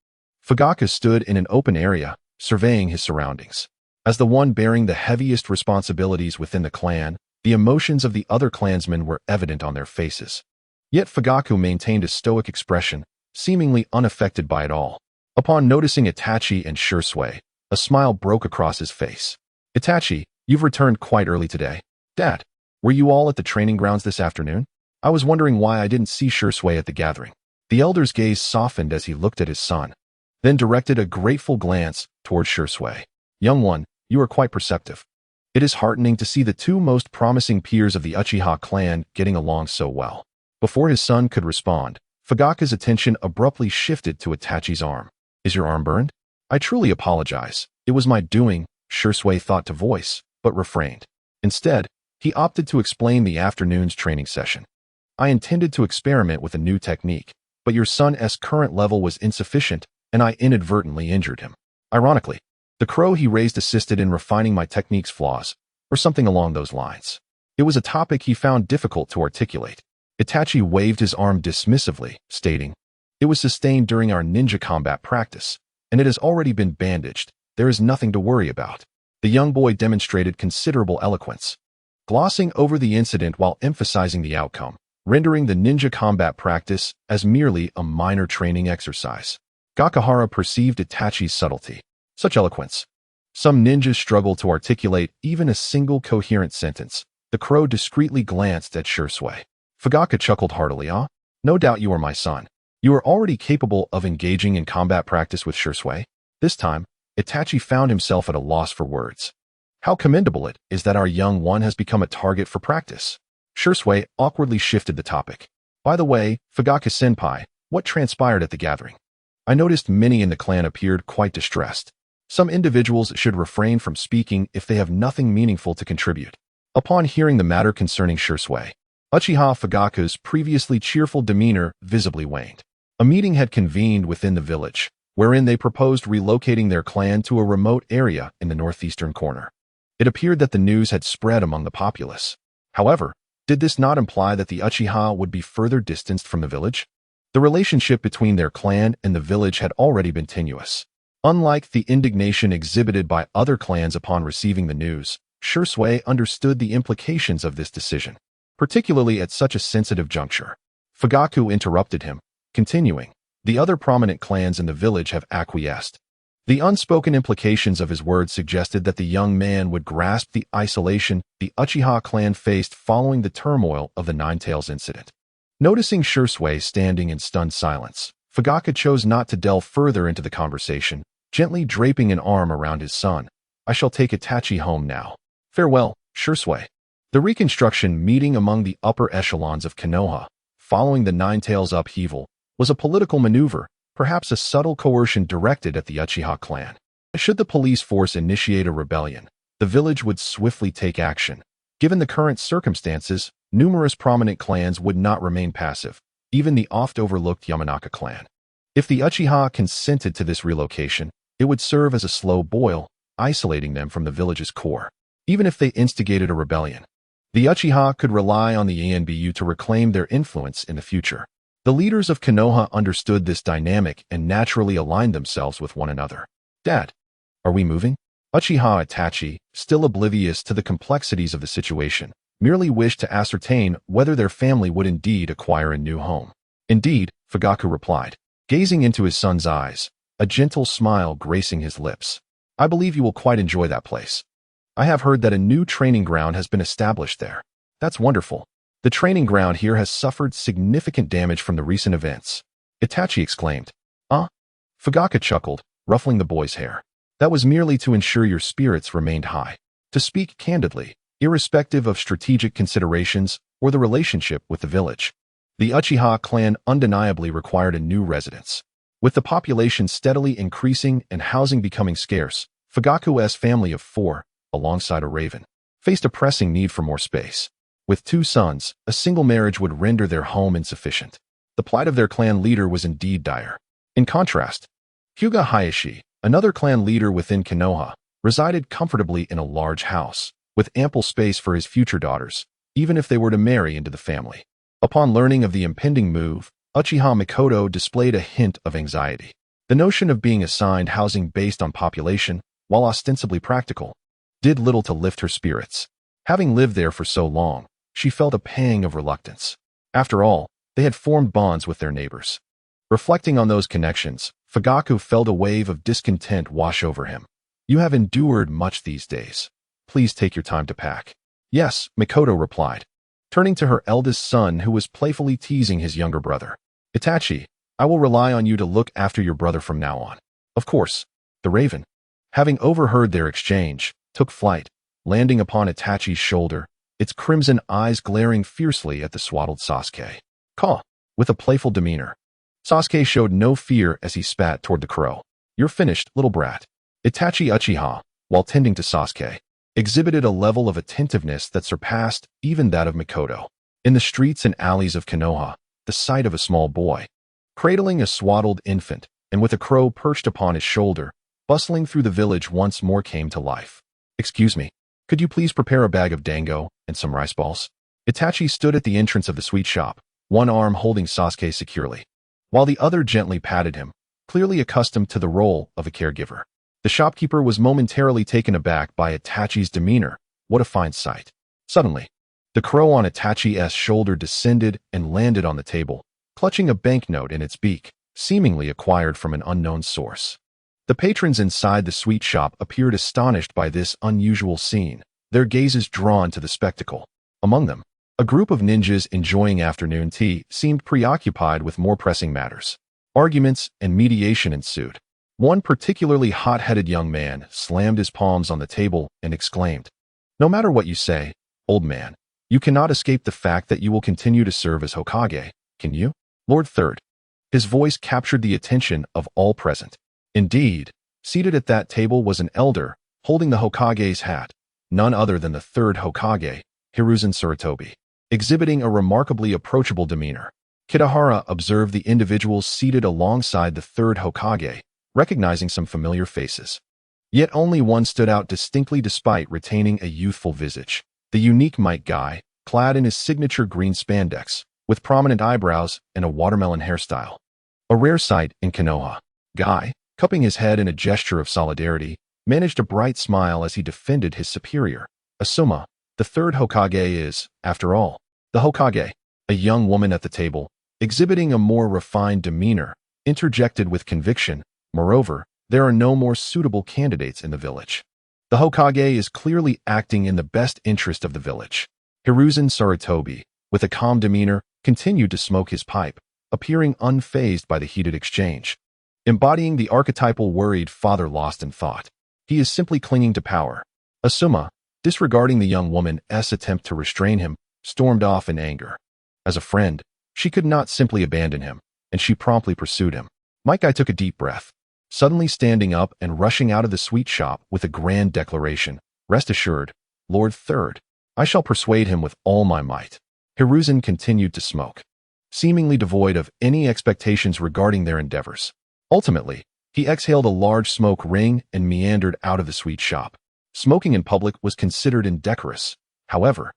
S1: Fugaku stood in an open area, surveying his surroundings. As the one bearing the heaviest responsibilities within the clan, the emotions of the other clansmen were evident on their faces. Yet Fugaku maintained a stoic expression, seemingly unaffected by it all. Upon noticing Itachi and Shirsue, a smile broke across his face. Itachi, you've returned quite early today. Dad, were you all at the training grounds this afternoon? I was wondering why I didn't see Shirsue at the gathering. The elder's gaze softened as he looked at his son, then directed a grateful glance toward Shirsue. Young one, you are quite perceptive. It is heartening to see the two most promising peers of the Uchiha clan getting along so well. Before his son could respond, Fugaku's attention abruptly shifted to Itachi's arm. Is your arm burned? I truly apologize. It was my doing, Shirsue thought to voice, but refrained. Instead, he opted to explain the afternoon's training session. I intended to experiment with a new technique, but your son's current level was insufficient, and I inadvertently injured him. Ironically, the crow he raised assisted in refining my technique's flaws, or something along those lines. It was a topic he found difficult to articulate. Itachi waved his arm dismissively, stating, It was sustained during our ninja combat practice, and it has already been bandaged. There is nothing to worry about. The young boy demonstrated considerable eloquence, glossing over the incident while emphasizing the outcome, rendering the ninja combat practice as merely a minor training exercise. Gakahara perceived Itachi's subtlety. Such eloquence. Some ninjas struggle to articulate even a single coherent sentence. The crow discreetly glanced at Shirsue. Fugaku chuckled heartily. No doubt you are my son. You are already capable of engaging in combat practice with Shirsue. This time, Itachi found himself at a loss for words. How commendable it is that our young one has become a target for practice. Shirsue awkwardly shifted the topic. By the way, Fugaku-senpai, what transpired at the gathering? I noticed many in the clan appeared quite distressed. Some individuals should refrain from speaking if they have nothing meaningful to contribute. Upon hearing the matter concerning Shirsue, Uchiha Fugaku's previously cheerful demeanor visibly waned. A meeting had convened within the village, wherein they proposed relocating their clan to a remote area in the northeastern corner. It appeared that the news had spread among the populace. However, did this not imply that the Uchiha would be further distanced from the village? The relationship between their clan and the village had already been tenuous. Unlike the indignation exhibited by other clans upon receiving the news, Shursui understood the implications of this decision, particularly at such a sensitive juncture. Fugaku interrupted him, continuing, "The other prominent clans in the village have acquiesced." The unspoken implications of his words suggested that the young man would grasp the isolation the Uchiha clan faced following the turmoil of the Ninetales incident. Noticing Shursui standing in stunned silence, Fugaku chose not to delve further into the conversation, gently draping an arm around his son. "I shall take Itachi home now. Farewell, Shursui." The reconstruction meeting among the upper echelons of Konoha, following the Ninetales upheaval, was a political maneuver, perhaps a subtle coercion directed at the Uchiha clan. Should the police force initiate a rebellion, the village would swiftly take action. Given the current circumstances, numerous prominent clans would not remain passive, even the oft-overlooked Yamanaka clan. If the Uchiha consented to this relocation, it would serve as a slow boil, isolating them from the village's core. Even if they instigated a rebellion, the Uchiha could rely on the Anbu to reclaim their influence in the future. The leaders of Konoha understood this dynamic and naturally aligned themselves with one another. "Dad, are we moving?" Uchiha Itachi, still oblivious to the complexities of the situation, merely wished to ascertain whether their family would indeed acquire a new home. "Indeed," Fugaku replied, gazing into his son's eyes, a gentle smile gracing his lips. "I believe you will quite enjoy that place. I have heard that a new training ground has been established there." "That's wonderful. The training ground here has suffered significant damage from the recent events," Itachi exclaimed. Fugaku chuckled, ruffling the boy's hair. "That was merely to ensure your spirits remained high. To speak candidly, irrespective of strategic considerations or the relationship with the village, the Uchiha clan undeniably required a new residence. With the population steadily increasing and housing becoming scarce, Fugaku's family of 4, alongside a raven, faced a pressing need for more space. With 2 sons, a single marriage would render their home insufficient. The plight of their clan leader was indeed dire. In contrast, Hyuga Hayashi, another clan leader within Konoha, resided comfortably in a large house, with ample space for his future daughters, even if they were to marry into the family. Upon learning of the impending move, Uchiha Mikoto displayed a hint of anxiety. The notion of being assigned housing based on population, while ostensibly practical, did little to lift her spirits. Having lived there for so long, she felt a pang of reluctance. After all, they had formed bonds with their neighbors. Reflecting on those connections, Fugaku felt a wave of discontent wash over him. "You have endured much these days. Please take your time to pack." "Yes," Mikoto replied, turning to her eldest son who was playfully teasing his younger brother. "Itachi, I will rely on you to look after your brother from now on." "Of course." The raven, having overheard their exchange, took flight, landing upon Itachi's shoulder, its crimson eyes glaring fiercely at the swaddled Sasuke. "Caw!" With a playful demeanor, Sasuke showed no fear as he spat toward the crow. "You're finished, little brat." Itachi Uchiha, while tending to Sasuke, exhibited a level of attentiveness that surpassed even that of Mikoto. In the streets and alleys of Konoha, the sight of a small boy, cradling a swaddled infant, and with a crow perched upon his shoulder, bustling through the village once more came to life. "Excuse me, could you please prepare a bag of dango and some rice balls?" Itachi stood at the entrance of the sweet shop, one arm holding Sasuke securely, while the other gently patted him, clearly accustomed to the role of a caregiver. The shopkeeper was momentarily taken aback by Itachi's demeanor. What a fine sight. Suddenly, the crow on Itachi's shoulder descended and landed on the table, clutching a banknote in its beak, seemingly acquired from an unknown source. The patrons inside the sweet shop appeared astonished by this unusual scene, their gazes drawn to the spectacle. Among them, a group of ninjas enjoying afternoon tea seemed preoccupied with more pressing matters. Arguments and mediation ensued. One particularly hot-headed young man slammed his palms on the table and exclaimed, "No matter what you say, old man, you cannot escape the fact that you will continue to serve as Hokage, can you?" Lord Third. His voice captured the attention of all present. Indeed, seated at that table was an elder, holding the Hokage's hat, none other than the third Hokage, Hiruzen Sarutobi, exhibiting a remarkably approachable demeanor. Kitahara observed the individuals seated alongside the third Hokage, recognizing some familiar faces. Yet only one stood out distinctly despite retaining a youthful visage. The unique Mike Guy, clad in his signature green spandex, with prominent eyebrows and a watermelon hairstyle. A rare sight in Konoha. Guy, cupping his head in a gesture of solidarity, managed a bright smile as he defended his superior. Asuma, the third Hokage is, after all, the Hokage. A young woman at the table, exhibiting a more refined demeanor, interjected with conviction. Moreover, there are no more suitable candidates in the village. The Hokage is clearly acting in the best interest of the village. Hiruzen Sarutobi, with a calm demeanor, continued to smoke his pipe, appearing unfazed by the heated exchange. Embodying the archetypal worried father lost in thought. He is simply clinging to power. Asuma, disregarding the young woman's attempt to restrain him, stormed off in anger. As a friend, she could not simply abandon him, and she promptly pursued him. Mike Guy took a deep breath, suddenly standing up and rushing out of the sweet shop with a grand declaration. Rest assured, Lord Third, I shall persuade him with all my might. Hiruzen continued to smoke, seemingly devoid of any expectations regarding their endeavors. Ultimately, he exhaled a large smoke ring and meandered out of the sweet shop. Smoking in public was considered indecorous. However,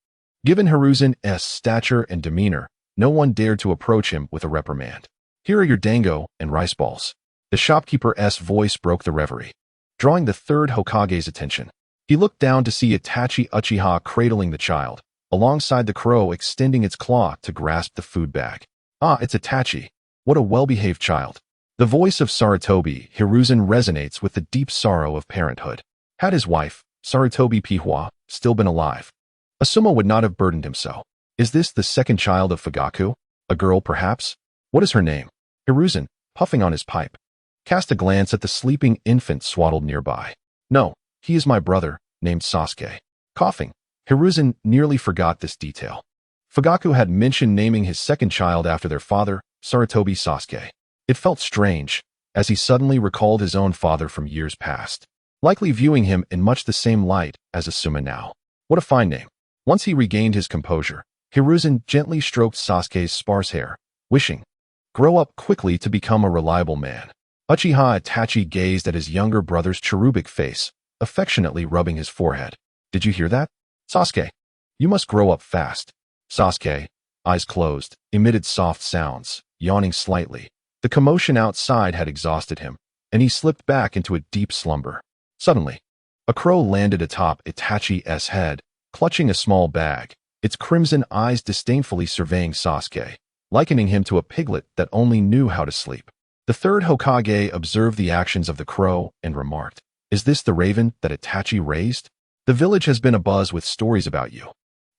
S1: given Hiruzen's stature and demeanor, no one dared to approach him with a reprimand. Here are your dango and rice balls. The shopkeeper's voice broke the reverie, drawing the third Hokage's attention. He looked down to see Itachi Uchiha cradling the child, alongside the crow extending its claw to grasp the food bag. Ah, it's Itachi. What a well-behaved child. The voice of Sarutobi Hiruzen resonates with the deep sorrow of parenthood. Had his wife, Sarutobi Pihua, still been alive, Asuma would not have burdened him so. Is this the second child of Fugaku? A girl, perhaps? What is her name? Hiruzen, puffing on his pipe, cast a glance at the sleeping infant swaddled nearby. No, he is my brother, named Sasuke. Coughing, Hiruzen nearly forgot this detail. Fugaku had mentioned naming his second child after their father, Sarutobi Sasuke. It felt strange, as he suddenly recalled his own father from years past, likely viewing him in much the same light as Asuma now. What a fine name. Once he regained his composure, Hiruzen gently stroked Sasuke's sparse hair, wishing, grow up quickly to become a reliable man. Uchiha Itachi gazed at his younger brother's cherubic face, affectionately rubbing his forehead. Did you hear that? Sasuke, you must grow up fast. Sasuke, eyes closed, emitted soft sounds, yawning slightly. The commotion outside had exhausted him, and he slipped back into a deep slumber. Suddenly, a crow landed atop Itachi's head, clutching a small bag, its crimson eyes disdainfully surveying Sasuke, likening him to a piglet that only knew how to sleep. The third Hokage observed the actions of the crow and remarked, is this the raven that Itachi raised? The village has been abuzz with stories about you.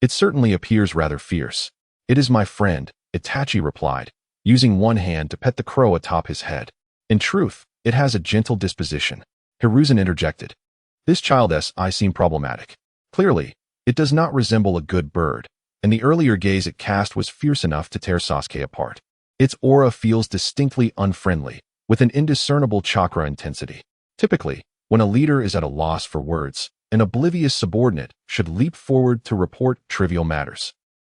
S1: It certainly appears rather fierce. It is my friend, Itachi replied, using one hand to pet the crow atop his head. In truth, it has a gentle disposition. Hiruzen interjected. This child's eye seem problematic. Clearly, it does not resemble a good bird, and the earlier gaze it cast was fierce enough to tear Sasuke apart. Its aura feels distinctly unfriendly, with an indiscernible chakra intensity. Typically, when a leader is at a loss for words, an oblivious subordinate should leap forward to report trivial matters,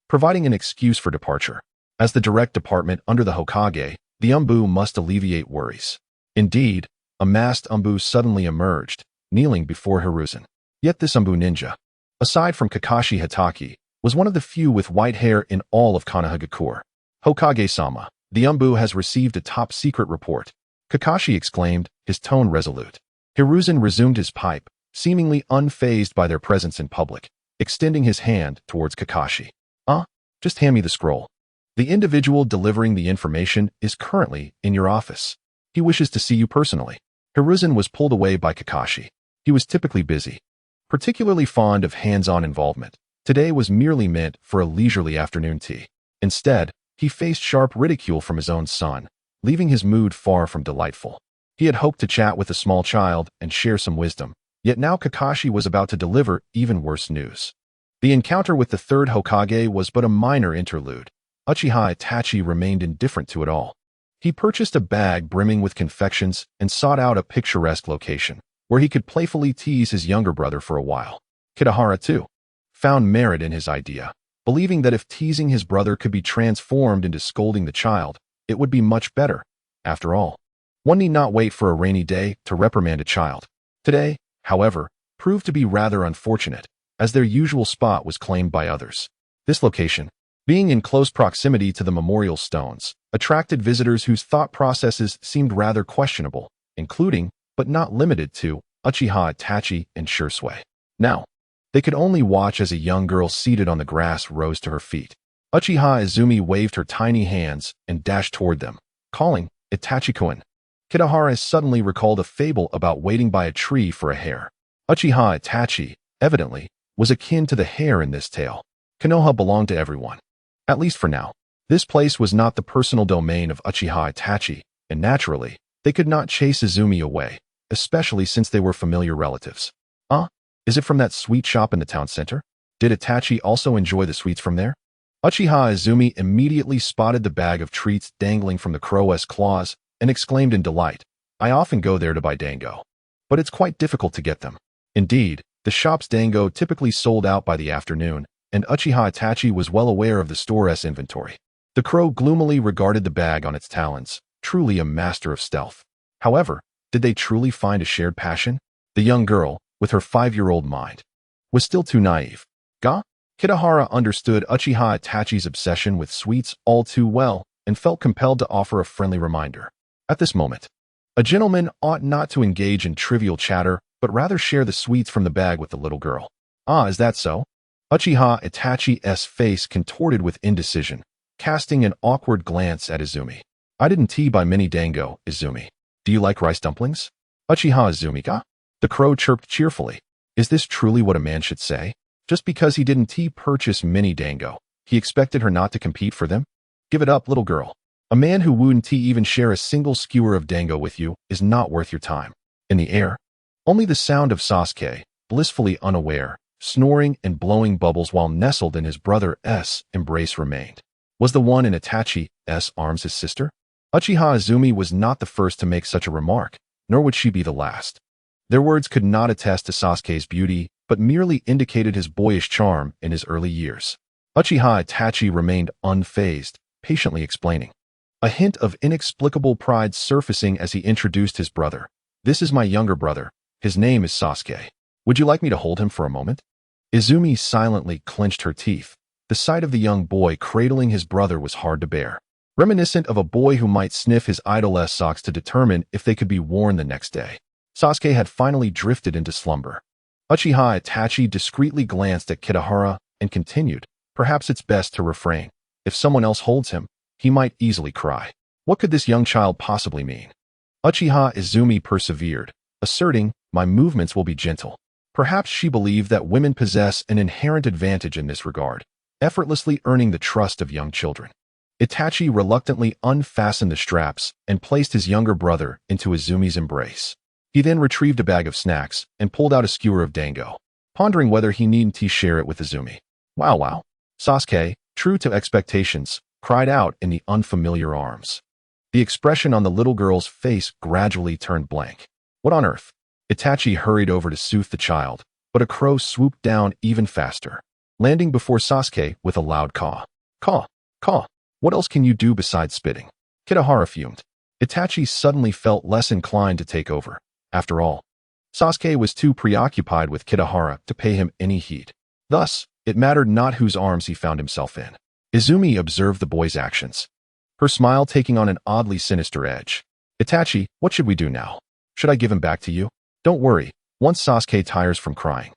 S1: providing an excuse for departure. As the direct department under the Hokage, the Umbu must alleviate worries. Indeed, a masked Umbu suddenly emerged, kneeling before Hiruzen. Yet this Umbu ninja, aside from Kakashi Hatake, was one of the few with white hair in all of Konohagakure. Hokage-sama, the Umbu has received a top-secret report. Kakashi exclaimed, his tone resolute. Hiruzen resumed his pipe, seemingly unfazed by their presence in public, extending his hand towards Kakashi. Just hand me the scroll. The individual delivering the information is currently in your office. He wishes to see you personally. Hiruzen was pulled away by Kakashi. He was typically busy, particularly fond of hands-on involvement. Today was merely meant for a leisurely afternoon tea. Instead, he faced sharp ridicule from his own son, leaving his mood far from delightful. He had hoped to chat with the small child and share some wisdom, yet now Kakashi was about to deliver even worse news. The encounter with the third Hokage was but a minor interlude. Uchiha Itachi remained indifferent to it all. He purchased a bag brimming with confections and sought out a picturesque location, where he could playfully tease his younger brother for a while. Kitahara, too, found merit in his idea, believing that if teasing his brother could be transformed into scolding the child, it would be much better. After all, one need not wait for a rainy day to reprimand a child. Today, however, proved to be rather unfortunate, as their usual spot was claimed by others. This location, being in close proximity to the memorial stones, attracted visitors whose thought processes seemed rather questionable, including, but not limited to, Uchiha Itachi and Shursui. Now, they could only watch as a young girl seated on the grass rose to her feet. Uchiha Izumi waved her tiny hands and dashed toward them, calling, "Itachi-kun." Kitahara suddenly recalled a fable about waiting by a tree for a hare. Uchiha Itachi, evidently, was akin to the hare in this tale. Konoha belonged to everyone. At least for now. This place was not the personal domain of Uchiha Itachi, and naturally, they could not chase Izumi away, especially since they were familiar relatives. Is it from that sweet shop in the town center? Did Itachi also enjoy the sweets from there? Uchiha Izumi immediately spotted the bag of treats dangling from the crow's claws and exclaimed in delight, "I often go there to buy dango. But it's quite difficult to get them." Indeed, the shop's dango typically sold out by the afternoon, and Uchiha Itachi was well aware of the store's inventory. The crow gloomily regarded the bag on its talons, truly a master of stealth. However, did they truly find a shared passion? The young girl, with her 5-year-old mind, was still too naive. Kitahara understood Uchiha Itachi's obsession with sweets all too well and felt compelled to offer a friendly reminder. At this moment, a gentleman ought not to engage in trivial chatter, but rather share the sweets from the bag with the little girl. Is that so? Uchiha Itachi's face contorted with indecision, casting an awkward glance at Izumi. "I didn't buy many dango, Izumi. Do you like rice dumplings?" "Uchiha Izumi-ka?" The crow chirped cheerfully. Is this truly what a man should say? Just because he didn't purchase many dango, he expected her not to compete for them? Give it up, little girl. A man who wouldn't even share a single skewer of dango with you is not worth your time. In the air, only the sound of Sasuke, blissfully unaware, snoring and blowing bubbles while nestled in his brother's embrace remained. Was the one in Itachi's arms his sister? Uchiha Izumi was not the first to make such a remark, nor would she be the last. Their words could not attest to Sasuke's beauty, but merely indicated his boyish charm in his early years. Uchiha Itachi remained unfazed, patiently explaining. A hint of inexplicable pride surfacing as he introduced his brother. "This is my younger brother. His name is Sasuke. Would you like me to hold him for a moment?" Izumi silently clenched her teeth. The sight of the young boy cradling his brother was hard to bear. Reminiscent of a boy who might sniff his idol's socks to determine if they could be worn the next day. Sasuke had finally drifted into slumber. Uchiha Itachi discreetly glanced at Kitahara and continued, "Perhaps it's best to refrain. If someone else holds him, he might easily cry. What could this young child possibly mean?" Uchiha Izumi persevered, asserting, "My movements will be gentle." Perhaps she believed that women possess an inherent advantage in this regard, effortlessly earning the trust of young children. Itachi reluctantly unfastened the straps and placed his younger brother into Izumi's embrace. He then retrieved a bag of snacks and pulled out a skewer of dango, pondering whether he needn't share it with Izumi. Wow. Sasuke, true to expectations, cried out in the unfamiliar arms. The expression on the little girl's face gradually turned blank. What on earth? Itachi hurried over to soothe the child, but a crow swooped down even faster, landing before Sasuke with a loud caw. Caw. What else can you do besides spitting? Kitahara fumed. Itachi suddenly felt less inclined to take over. After all, Sasuke was too preoccupied with Kitahara to pay him any heed. Thus, it mattered not whose arms he found himself in. Izumi observed the boy's actions, her smile taking on an oddly sinister edge. "Itachi, what should we do now? Should I give him back to you?" "Don't worry, once Sasuke tires from crying,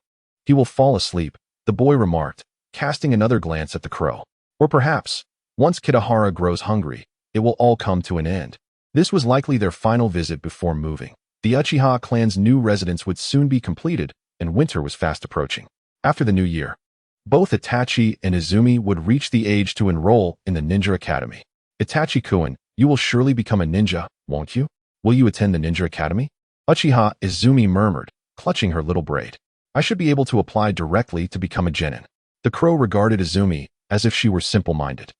S1: he will fall asleep," the boy remarked, casting another glance at the crow. "Or perhaps, once Kitahara grows hungry, it will all come to an end." This was likely their final visit before moving. The Uchiha clan's new residence would soon be completed, and winter was fast approaching. After the new year, both Itachi and Izumi would reach the age to enroll in the Ninja Academy. "Itachi-kun, you will surely become a ninja, won't you? Will you attend the Ninja Academy?" Uchiha Izumi murmured, clutching her little braid. "I should be able to apply directly to become a genin." The crow regarded Izumi as if she were simple-minded.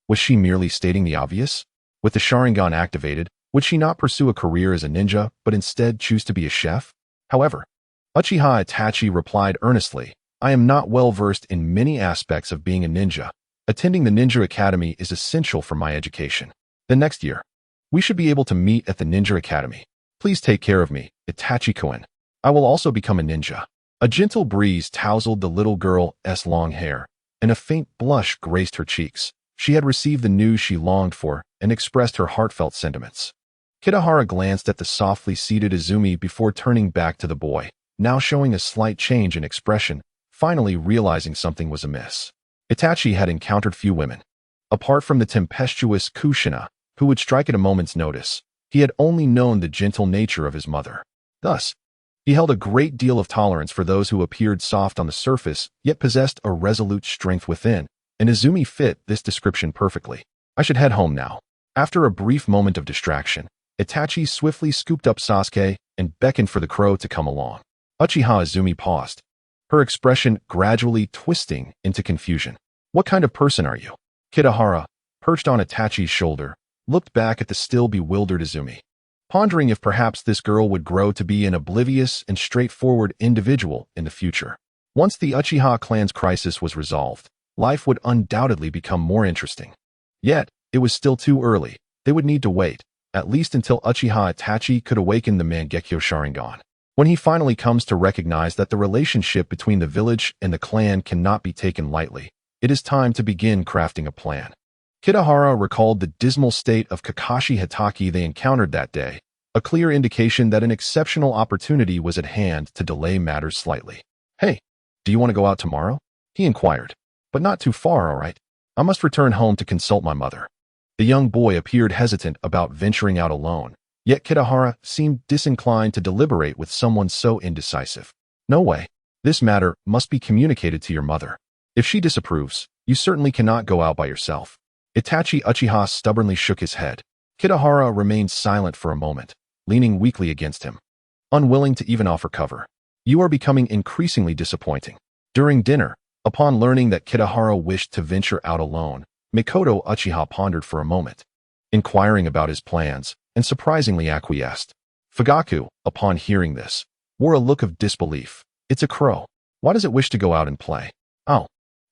S1: Was she merely stating the obvious? With the Sharingan activated, would she not pursue a career as a ninja, but instead choose to be a chef? However, Uchiha Itachi replied earnestly, "I am not well versed in many aspects of being a ninja. Attending the Ninja Academy is essential for my education. The next year, we should be able to meet at the Ninja Academy. Please take care of me, Itachi-kun." I will also become a ninja. A gentle breeze tousled the little girl's long hair, and a faint blush graced her cheeks. She had received the news she longed for and expressed her heartfelt sentiments. Kitahara glanced at the softly seated Izumi before turning back to the boy, now showing a slight change in expression, finally realizing something was amiss. Itachi had encountered few women. Apart from the tempestuous Kushina, who would strike at a moment's notice, he had only known the gentle nature of his mother. Thus, he held a great deal of tolerance for those who appeared soft on the surface, yet possessed a resolute strength within, and Izumi fit this description perfectly. I should head home now. After a brief moment of distraction, Itachi swiftly scooped up Sasuke and beckoned for the crow to come along. Uchiha Izumi paused, her expression gradually twisting into confusion. What kind of person are you? Kitahara, perched on Itachi's shoulder, looked back at the still bewildered Izumi, pondering if perhaps this girl would grow to be an oblivious and straightforward individual in the future. Once the Uchiha clan's crisis was resolved, life would undoubtedly become more interesting. Yet, it was still too early. They would need to wait, at least until Uchiha Itachi could awaken the Mangekyo Sharingan. When he finally comes to recognize that the relationship between the village and the clan cannot be taken lightly, it is time to begin crafting a plan. Kitahara recalled the dismal state of Kakashi Hitaki they encountered that day, a clear indication that an exceptional opportunity was at hand to delay matters slightly. Hey, do you want to go out tomorrow? He inquired. But not too far, all right? I must return home to consult my mother. The young boy appeared hesitant about venturing out alone, yet Kitahara seemed disinclined to deliberate with someone so indecisive. No way. This matter must be communicated to your mother. If she disapproves, you certainly cannot go out by yourself. Itachi Uchiha stubbornly shook his head. Kitahara remained silent for a moment, leaning weakly against him, unwilling to even offer cover. You are becoming increasingly disappointing. During dinner, upon learning that Kitahara wished to venture out alone, Mikoto Uchiha pondered for a moment, inquiring about his plans, and surprisingly acquiesced. Fugaku, upon hearing this, wore a look of disbelief. It's a crow. Why does it wish to go out and play? Oh,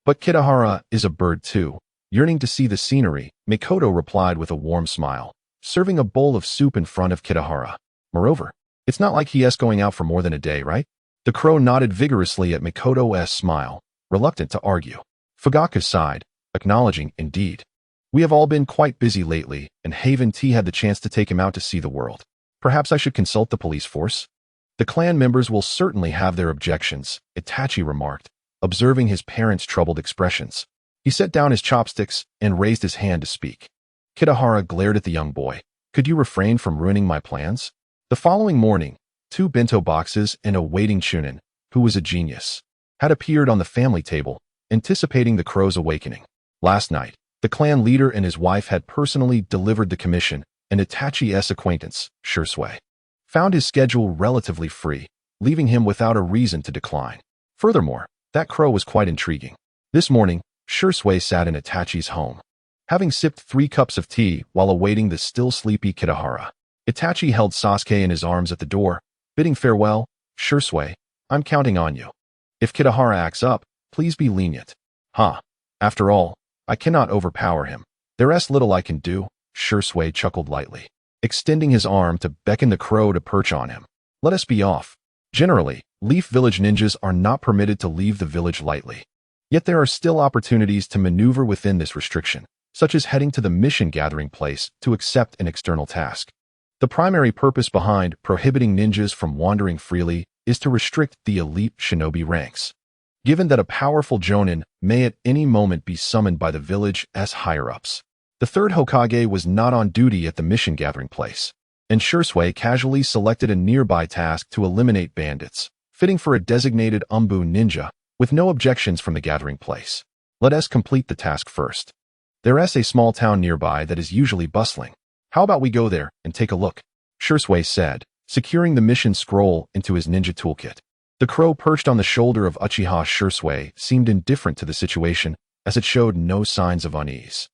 S1: but Kitahara is a bird too. Yearning to see the scenery, Mikoto replied with a warm smile, serving a bowl of soup in front of Kitahara. Moreover, it's not like he is going out for more than a day, right? The crow nodded vigorously at Mikoto's smile, reluctant to argue. Fugaku sighed, acknowledging, indeed. We have all been quite busy lately, and Haven T had the chance to take him out to see the world. Perhaps I should consult the police force? The clan members will certainly have their objections, Itachi remarked, observing his parents' troubled expressions. He set down his chopsticks and raised his hand to speak. Kitahara glared at the young boy. Could you refrain from ruining my plans? The following morning, 2 bento boxes and a waiting chunin, who was a genius, had appeared on the family table, anticipating the crow's awakening. Last night, the clan leader and his wife had personally delivered the commission, and Itachi's acquaintance, Shursui, found his schedule relatively free, leaving him without a reason to decline. Furthermore, that crow was quite intriguing. This morning, Shursui sat in Itachi's home, having sipped 3 cups of tea while awaiting the still sleepy Kitahara. Itachi held Sasuke in his arms at the door, bidding farewell. Shursui, I'm counting on you. If Kitahara acts up, please be lenient. After all, I cannot overpower him. There's little I can do. Shursui chuckled lightly, extending his arm to beckon the crow to perch on him. Let us be off. Generally, Leaf Village ninjas are not permitted to leave the village lightly. Yet there are still opportunities to maneuver within this restriction, such as heading to the mission gathering place to accept an external task. The primary purpose behind prohibiting ninjas from wandering freely is to restrict the elite shinobi ranks. Given that a powerful jonin may at any moment be summoned by the village's higher-ups, the 3rd Hokage was not on duty at the mission gathering place, and Shursui casually selected a nearby task to eliminate bandits, fitting for a designated Umbu ninja, with no objections from the gathering place. Let us complete the task first. There's a small town nearby that is usually bustling. How about we go there and take a look? Shursui said, securing the mission scroll into his ninja toolkit. The crow perched on the shoulder of Uchiha Shursui seemed indifferent to the situation, as it showed no signs of unease.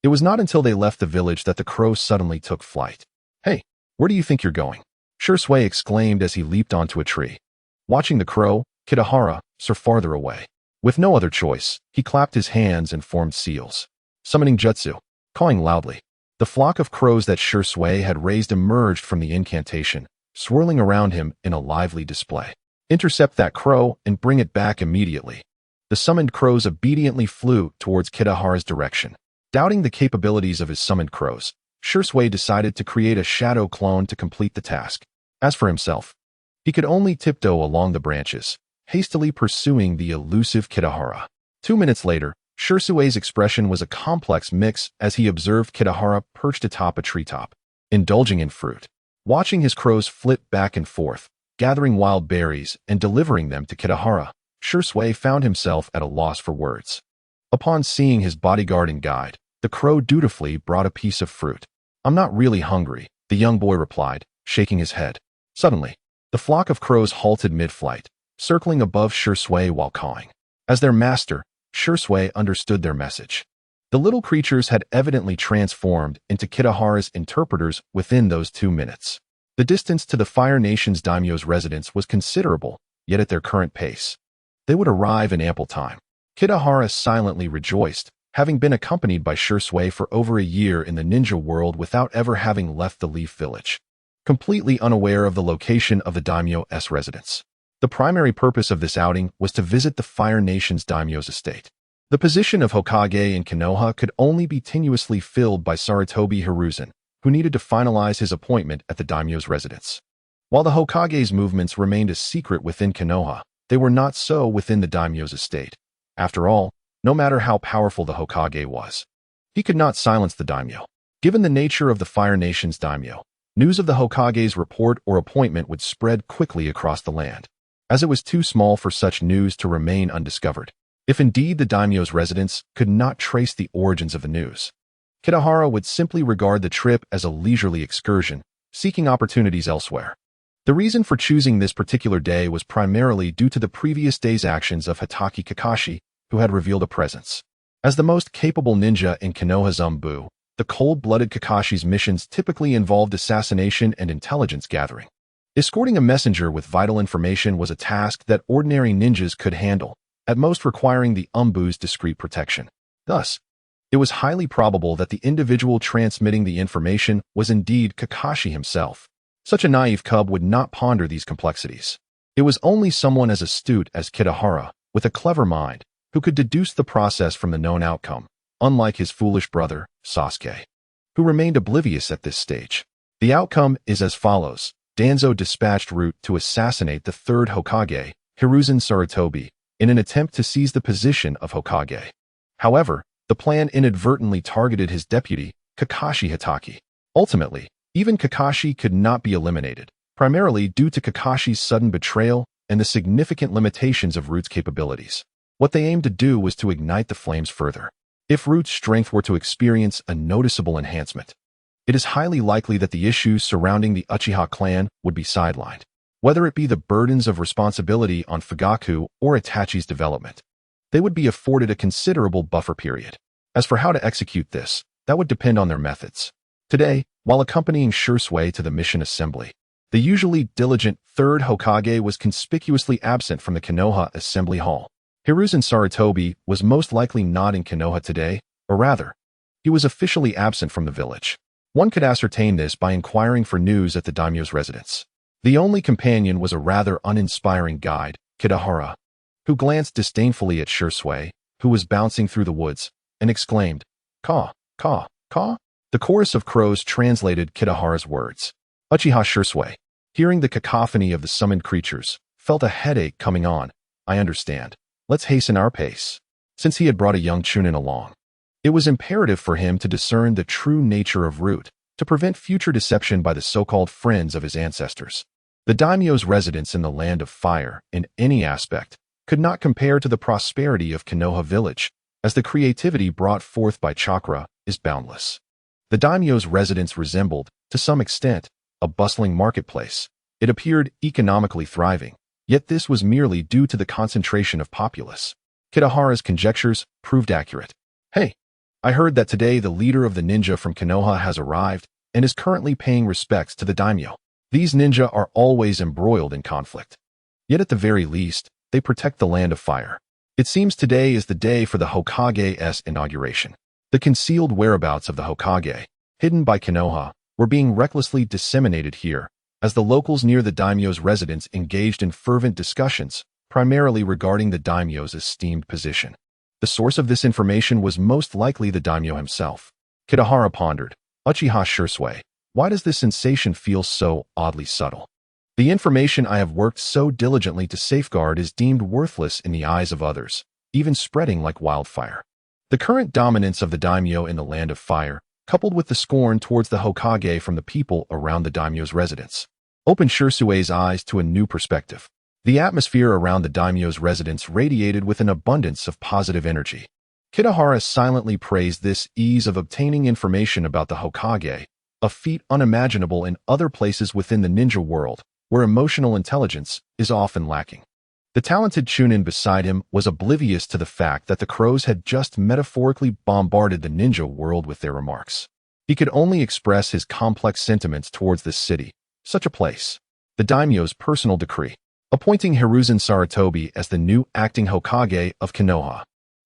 S1: It was not until they left the village that the crow suddenly took flight. Hey, where do you think you're going? Shursui exclaimed as he leaped onto a tree. Watching the crow, Kitahara saw farther away. With no other choice, he clapped his hands and formed seals, summoning jutsu, cawing loudly. The flock of crows that Shursui had raised emerged from the incantation, swirling around him in a lively display. Intercept that crow and bring it back immediately. The summoned crows obediently flew towards Kitahara's direction. Doubting the capabilities of his summoned crows, Shursui decided to create a shadow clone to complete the task. As for himself, he could only tiptoe along the branches, hastily pursuing the elusive Kitahara. 2 minutes later, Shursui's expression was a complex mix as he observed Kitahara perched atop a treetop, indulging in fruit. Watching his crows flit back and forth, gathering wild berries and delivering them to Kitahara, Shursui found himself at a loss for words. Upon seeing his bodyguard and guide, the crow dutifully brought a piece of fruit. "I'm not really hungry," the young boy replied, shaking his head. Suddenly, the flock of crows halted mid-flight, circling above Shursui while cawing. As their master, Shursui understood their message. The little creatures had evidently transformed into Kitahara's interpreters within those 2 minutes. The distance to the Fire Nation's daimyo's residence was considerable, yet at their current pace, they would arrive in ample time. Kitahara silently rejoiced, having been accompanied by Shursui for over a year in the ninja world without ever having left the Leaf Village, completely unaware of the location of the daimyo's residence. The primary purpose of this outing was to visit the Fire Nation's daimyo's estate. The position of Hokage in Konoha could only be tenuously filled by Sarutobi Hiruzen, who needed to finalize his appointment at the daimyo's residence. While the Hokage's movements remained a secret within Konoha, they were not so within the daimyo's estate. After all, no matter how powerful the Hokage was, he could not silence the daimyo. Given the nature of the Fire Nation's daimyo, news of the Hokage's report or appointment would spread quickly across the land, as it was too small for such news to remain undiscovered. If indeed the daimyo's residents could not trace the origins of the news, Kitahara would simply regard the trip as a leisurely excursion, seeking opportunities elsewhere. The reason for choosing this particular day was primarily due to the previous day's actions of Hitaki Kakashi, who had revealed a presence. As the most capable ninja in Konoha Zumbu, the cold-blooded Kakashi's missions typically involved assassination and intelligence gathering. Escorting a messenger with vital information was a task that ordinary ninjas could handle, at most requiring the Umbu's discreet protection. Thus, it was highly probable that the individual transmitting the information was indeed Kakashi himself. Such a naive cub would not ponder these complexities. It was only someone as astute as Kitahara, with a clever mind, who could deduce the process from the known outcome, unlike his foolish brother, Sasuke, who remained oblivious at this stage. The outcome is as follows. Danzo dispatched Root to assassinate the third Hokage, Hiruzen Sarutobi, in an attempt to seize the position of Hokage. However, the plan inadvertently targeted his deputy, Kakashi Hitaki. Ultimately, even Kakashi could not be eliminated, primarily due to Kakashi's sudden betrayal and the significant limitations of Root's capabilities. What they aimed to do was to ignite the flames further. If Root's strength were to experience a noticeable enhancement, it is highly likely that the issues surrounding the Uchiha clan would be sidelined, whether it be the burdens of responsibility on Fugaku or Itachi's development. They would be afforded a considerable buffer period. As for how to execute this, that would depend on their methods. Today, while accompanying Shursui to the mission assembly, the usually diligent third Hokage was conspicuously absent from the Konoha assembly hall. Hiruzen Sarutobi was most likely not in Konoha today, or rather, he was officially absent from the village. One could ascertain this by inquiring for news at the daimyo's residence. The only companion was a rather uninspiring guide, Kitahara, who glanced disdainfully at Shursui, who was bouncing through the woods, and exclaimed, "Caw, caw, caw." The chorus of crows translated Kitahara's words. Uchiha Shursui, hearing the cacophony of the summoned creatures, felt a headache coming on. "I understand. Let's hasten our pace." Since he had brought a young Chunin along, it was imperative for him to discern the true nature of Root, to prevent future deception by the so-called friends of his ancestors. The daimyo's residence in the Land of Fire, in any aspect, could not compare to the prosperity of Konoha Village, as the creativity brought forth by chakra is boundless. The daimyo's residence resembled, to some extent, a bustling marketplace. It appeared economically thriving, yet this was merely due to the concentration of populace. Kitahara's conjectures proved accurate. "Hey, I heard that today the leader of the ninja from Konoha has arrived and is currently paying respects to the daimyo. These ninja are always embroiled in conflict. Yet at the very least, they protect the Land of Fire. It seems today is the day for the Hokage's inauguration." The concealed whereabouts of the Hokage, hidden by Konoha, were being recklessly disseminated here, as the locals near the daimyo's residence engaged in fervent discussions, primarily regarding the daimyo's esteemed position. The source of this information was most likely the daimyo himself. Kitahara pondered, Uchiha Shursui, why does this sensation feel so oddly subtle? The information I have worked so diligently to safeguard is deemed worthless in the eyes of others, even spreading like wildfire. The current dominance of the daimyo in the Land of Fire, coupled with the scorn towards the Hokage from the people around the daimyo's residence, opened Shursui's eyes to a new perspective. The atmosphere around the daimyo's residence radiated with an abundance of positive energy. Kitahara silently praised this ease of obtaining information about the Hokage, a feat unimaginable in other places within the ninja world, where emotional intelligence is often lacking. The talented Chunin beside him was oblivious to the fact that the crows had just metaphorically bombarded the ninja world with their remarks. He could only express his complex sentiments towards this city, such a place. The daimyo's personal decree, appointing Hiruzen Sarutobi as the new acting Hokage of Konoha.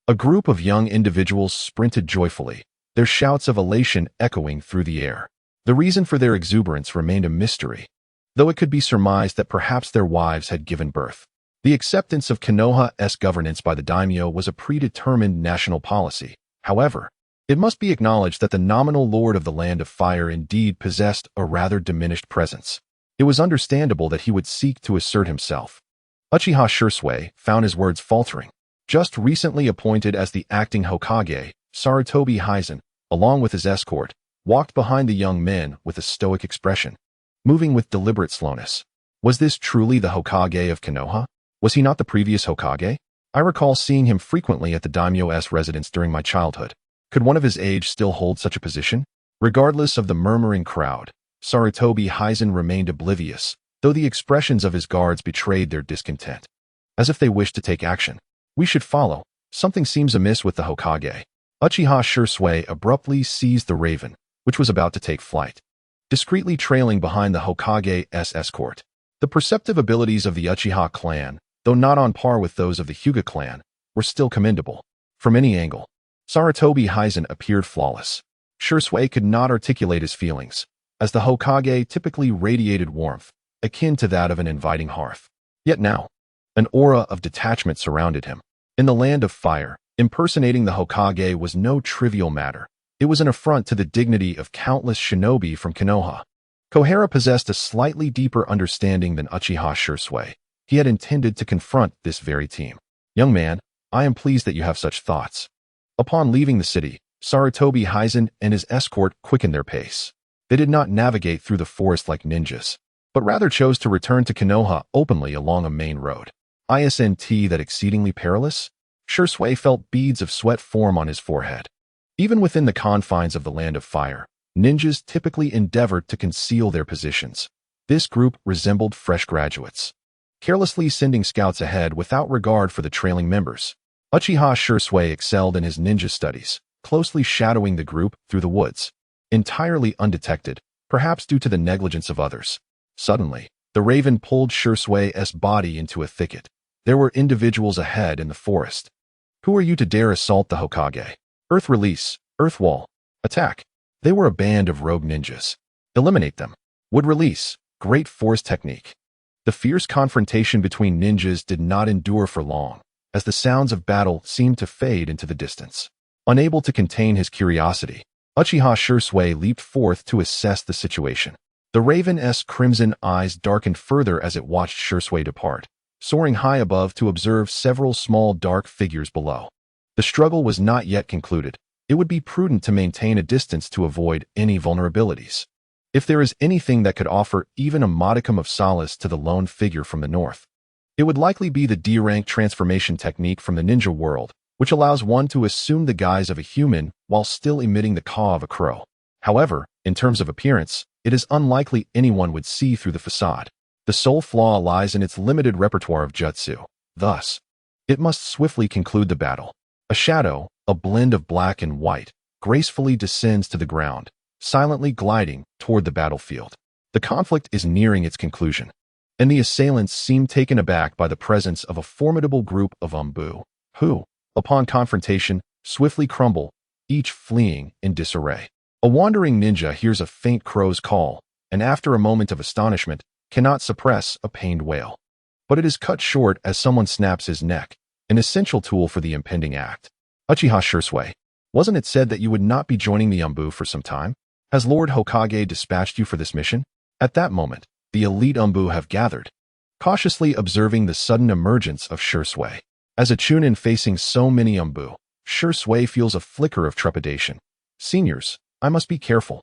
S1: A group of young individuals sprinted joyfully, their shouts of elation echoing through the air. The reason for their exuberance remained a mystery, though it could be surmised that perhaps their wives had given birth. The acceptance of Konoha's governance by the daimyo was a predetermined national policy. However, it must be acknowledged that the nominal lord of the Land of Fire indeed possessed a rather diminished presence. It was understandable that he would seek to assert himself. Uchiha Shursui found his words faltering. Just recently appointed as the acting Hokage, Sarutobi Hizen, along with his escort, walked behind the young men with a stoic expression, moving with deliberate slowness. Was this truly the Hokage of Konoha? Was he not the previous Hokage? I recall seeing him frequently at the daimyo's residence during my childhood. Could one of his age still hold such a position? Regardless of the murmuring crowd, Sarutobi Hizen remained oblivious, though the expressions of his guards betrayed their discontent. As if they wished to take action. We should follow. Something seems amiss with the Hokage. Uchiha Shursui abruptly seized the raven, which was about to take flight, discreetly trailing behind the Hokage's escort. The perceptive abilities of the Uchiha clan, though not on par with those of the Hyuga clan, were still commendable. From any angle, Sarutobi Hizen appeared flawless. Shursui could not articulate his feelings, as the Hokage typically radiated warmth, akin to that of an inviting hearth. Yet now, an aura of detachment surrounded him. In the Land of Fire, impersonating the Hokage was no trivial matter. It was an affront to the dignity of countless shinobi from Konoha. Kohara possessed a slightly deeper understanding than Uchiha Shursui. He had intended to confront this very team. Young man, I am pleased that you have such thoughts. Upon leaving the city, Sarutobi Hizen and his escort quickened their pace. They did not navigate through the forest like ninjas, but rather chose to return to Konoha openly along a main road. Isn't that exceedingly perilous? Shursui felt beads of sweat form on his forehead. Even within the confines of the Land of Fire, ninjas typically endeavored to conceal their positions. This group resembled fresh graduates, carelessly sending scouts ahead without regard for the trailing members. Uchiha Shursui excelled in his ninja studies, closely shadowing the group through the woods, entirely undetected, perhaps due to the negligence of others. Suddenly, the raven pulled Shursui's body into a thicket. There were individuals ahead in the forest. Who are you to dare assault the Hokage? Earth release, earth wall, attack. They were a band of rogue ninjas. Eliminate them. Wood release, great force technique. The fierce confrontation between ninjas did not endure for long, as the sounds of battle seemed to fade into the distance. Unable to contain his curiosity, Uchiha Shursui leaped forth to assess the situation. The raven's crimson eyes darkened further as it watched Shursui depart, soaring high above to observe several small dark figures below. The struggle was not yet concluded. It would be prudent to maintain a distance to avoid any vulnerabilities. If there is anything that could offer even a modicum of solace to the lone figure from the north, it would likely be the D-rank transformation technique from the ninja world, which allows one to assume the guise of a human while still emitting the caw of a crow. However, in terms of appearance, it is unlikely anyone would see through the facade. The sole flaw lies in its limited repertoire of jutsu. Thus, it must swiftly conclude the battle. A shadow, a blend of black and white, gracefully descends to the ground, silently gliding toward the battlefield. The conflict is nearing its conclusion, and the assailants seem taken aback by the presence of a formidable group of Umbu, who, upon confrontation, swiftly crumble, each fleeing in disarray. A wandering ninja hears a faint crow's call, and after a moment of astonishment, cannot suppress a pained wail. But it is cut short as someone snaps his neck, an essential tool for the impending act. Uchiha Shursui, wasn't it said that you would not be joining the Umbu for some time? Has Lord Hokage dispatched you for this mission? At that moment, the elite Umbu have gathered, cautiously observing the sudden emergence of Shursui. As a Chunin facing so many Umbu, Shursui feels a flicker of trepidation. Seniors, I must be careful.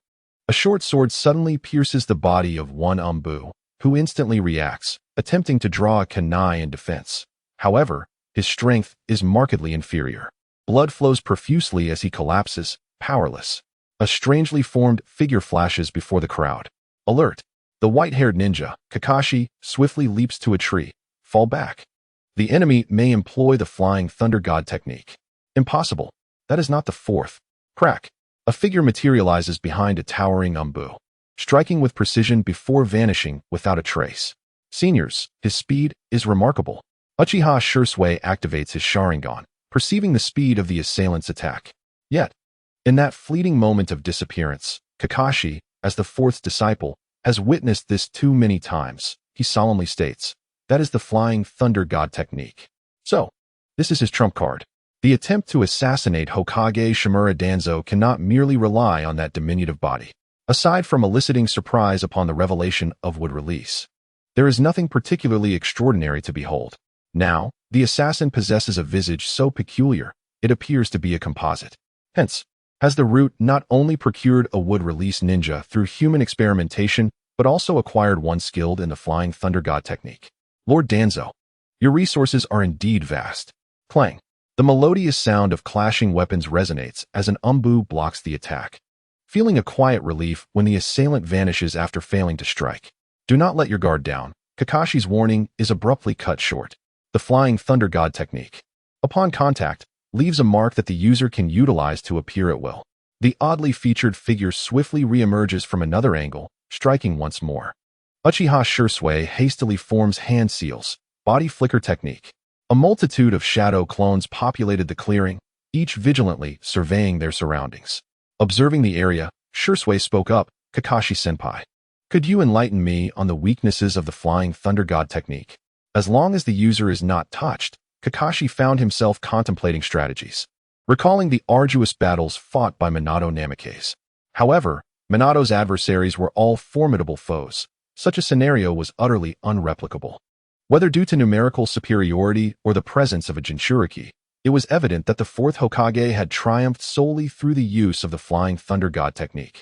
S1: A short sword suddenly pierces the body of one Umbu, who instantly reacts, attempting to draw a kunai in defense. However, his strength is markedly inferior. Blood flows profusely as he collapses, powerless. A strangely formed figure flashes before the crowd. Alert! The white-haired ninja, Kakashi, swiftly leaps to a tree. Fall back. The enemy may employ the flying thunder god technique. Impossible. That is not the fourth. Crack. A figure materializes behind a towering Umbu, striking with precision before vanishing without a trace. Seniors, his speed is remarkable. Uchiha Shursui activates his Sharingan, perceiving the speed of the assailant's attack. Yet, in that fleeting moment of disappearance, Kakashi, as the fourth disciple, has witnessed this too many times. He solemnly states, that is the flying thunder god technique. So, this is his trump card. The attempt to assassinate Hokage Shimura Danzo cannot merely rely on that diminutive body. Aside from eliciting surprise upon the revelation of would release, there is nothing particularly extraordinary to behold. Now, the assassin possesses a visage so peculiar, it appears to be a composite. Hence, has the root not only procured a wood-release ninja through human experimentation, but also acquired one skilled in the flying thunder god technique. Lord Danzo, your resources are indeed vast. Clang. The melodious sound of clashing weapons resonates as an Umbu blocks the attack. Feeling a quiet relief when the assailant vanishes after failing to strike. Do not let your guard down. Kakashi's warning is abruptly cut short. The flying thunder god technique, upon contact, leaves a mark that the user can utilize to appear at will. The oddly featured figure swiftly reemerges from another angle, striking once more. Uchiha Shursui hastily forms hand seals, body flicker technique. A multitude of shadow clones populated the clearing, each vigilantly surveying their surroundings. Observing the area, Shursui spoke up, Kakashi-senpai. Could you enlighten me on the weaknesses of the flying thunder god technique? As long as the user is not touched, Kakashi found himself contemplating strategies, recalling the arduous battles fought by Minato Namikaze. However, Minato's adversaries were all formidable foes. Such a scenario was utterly unreplicable. Whether due to numerical superiority or the presence of a Jinchuriki, it was evident that the fourth Hokage had triumphed solely through the use of the flying thunder god technique,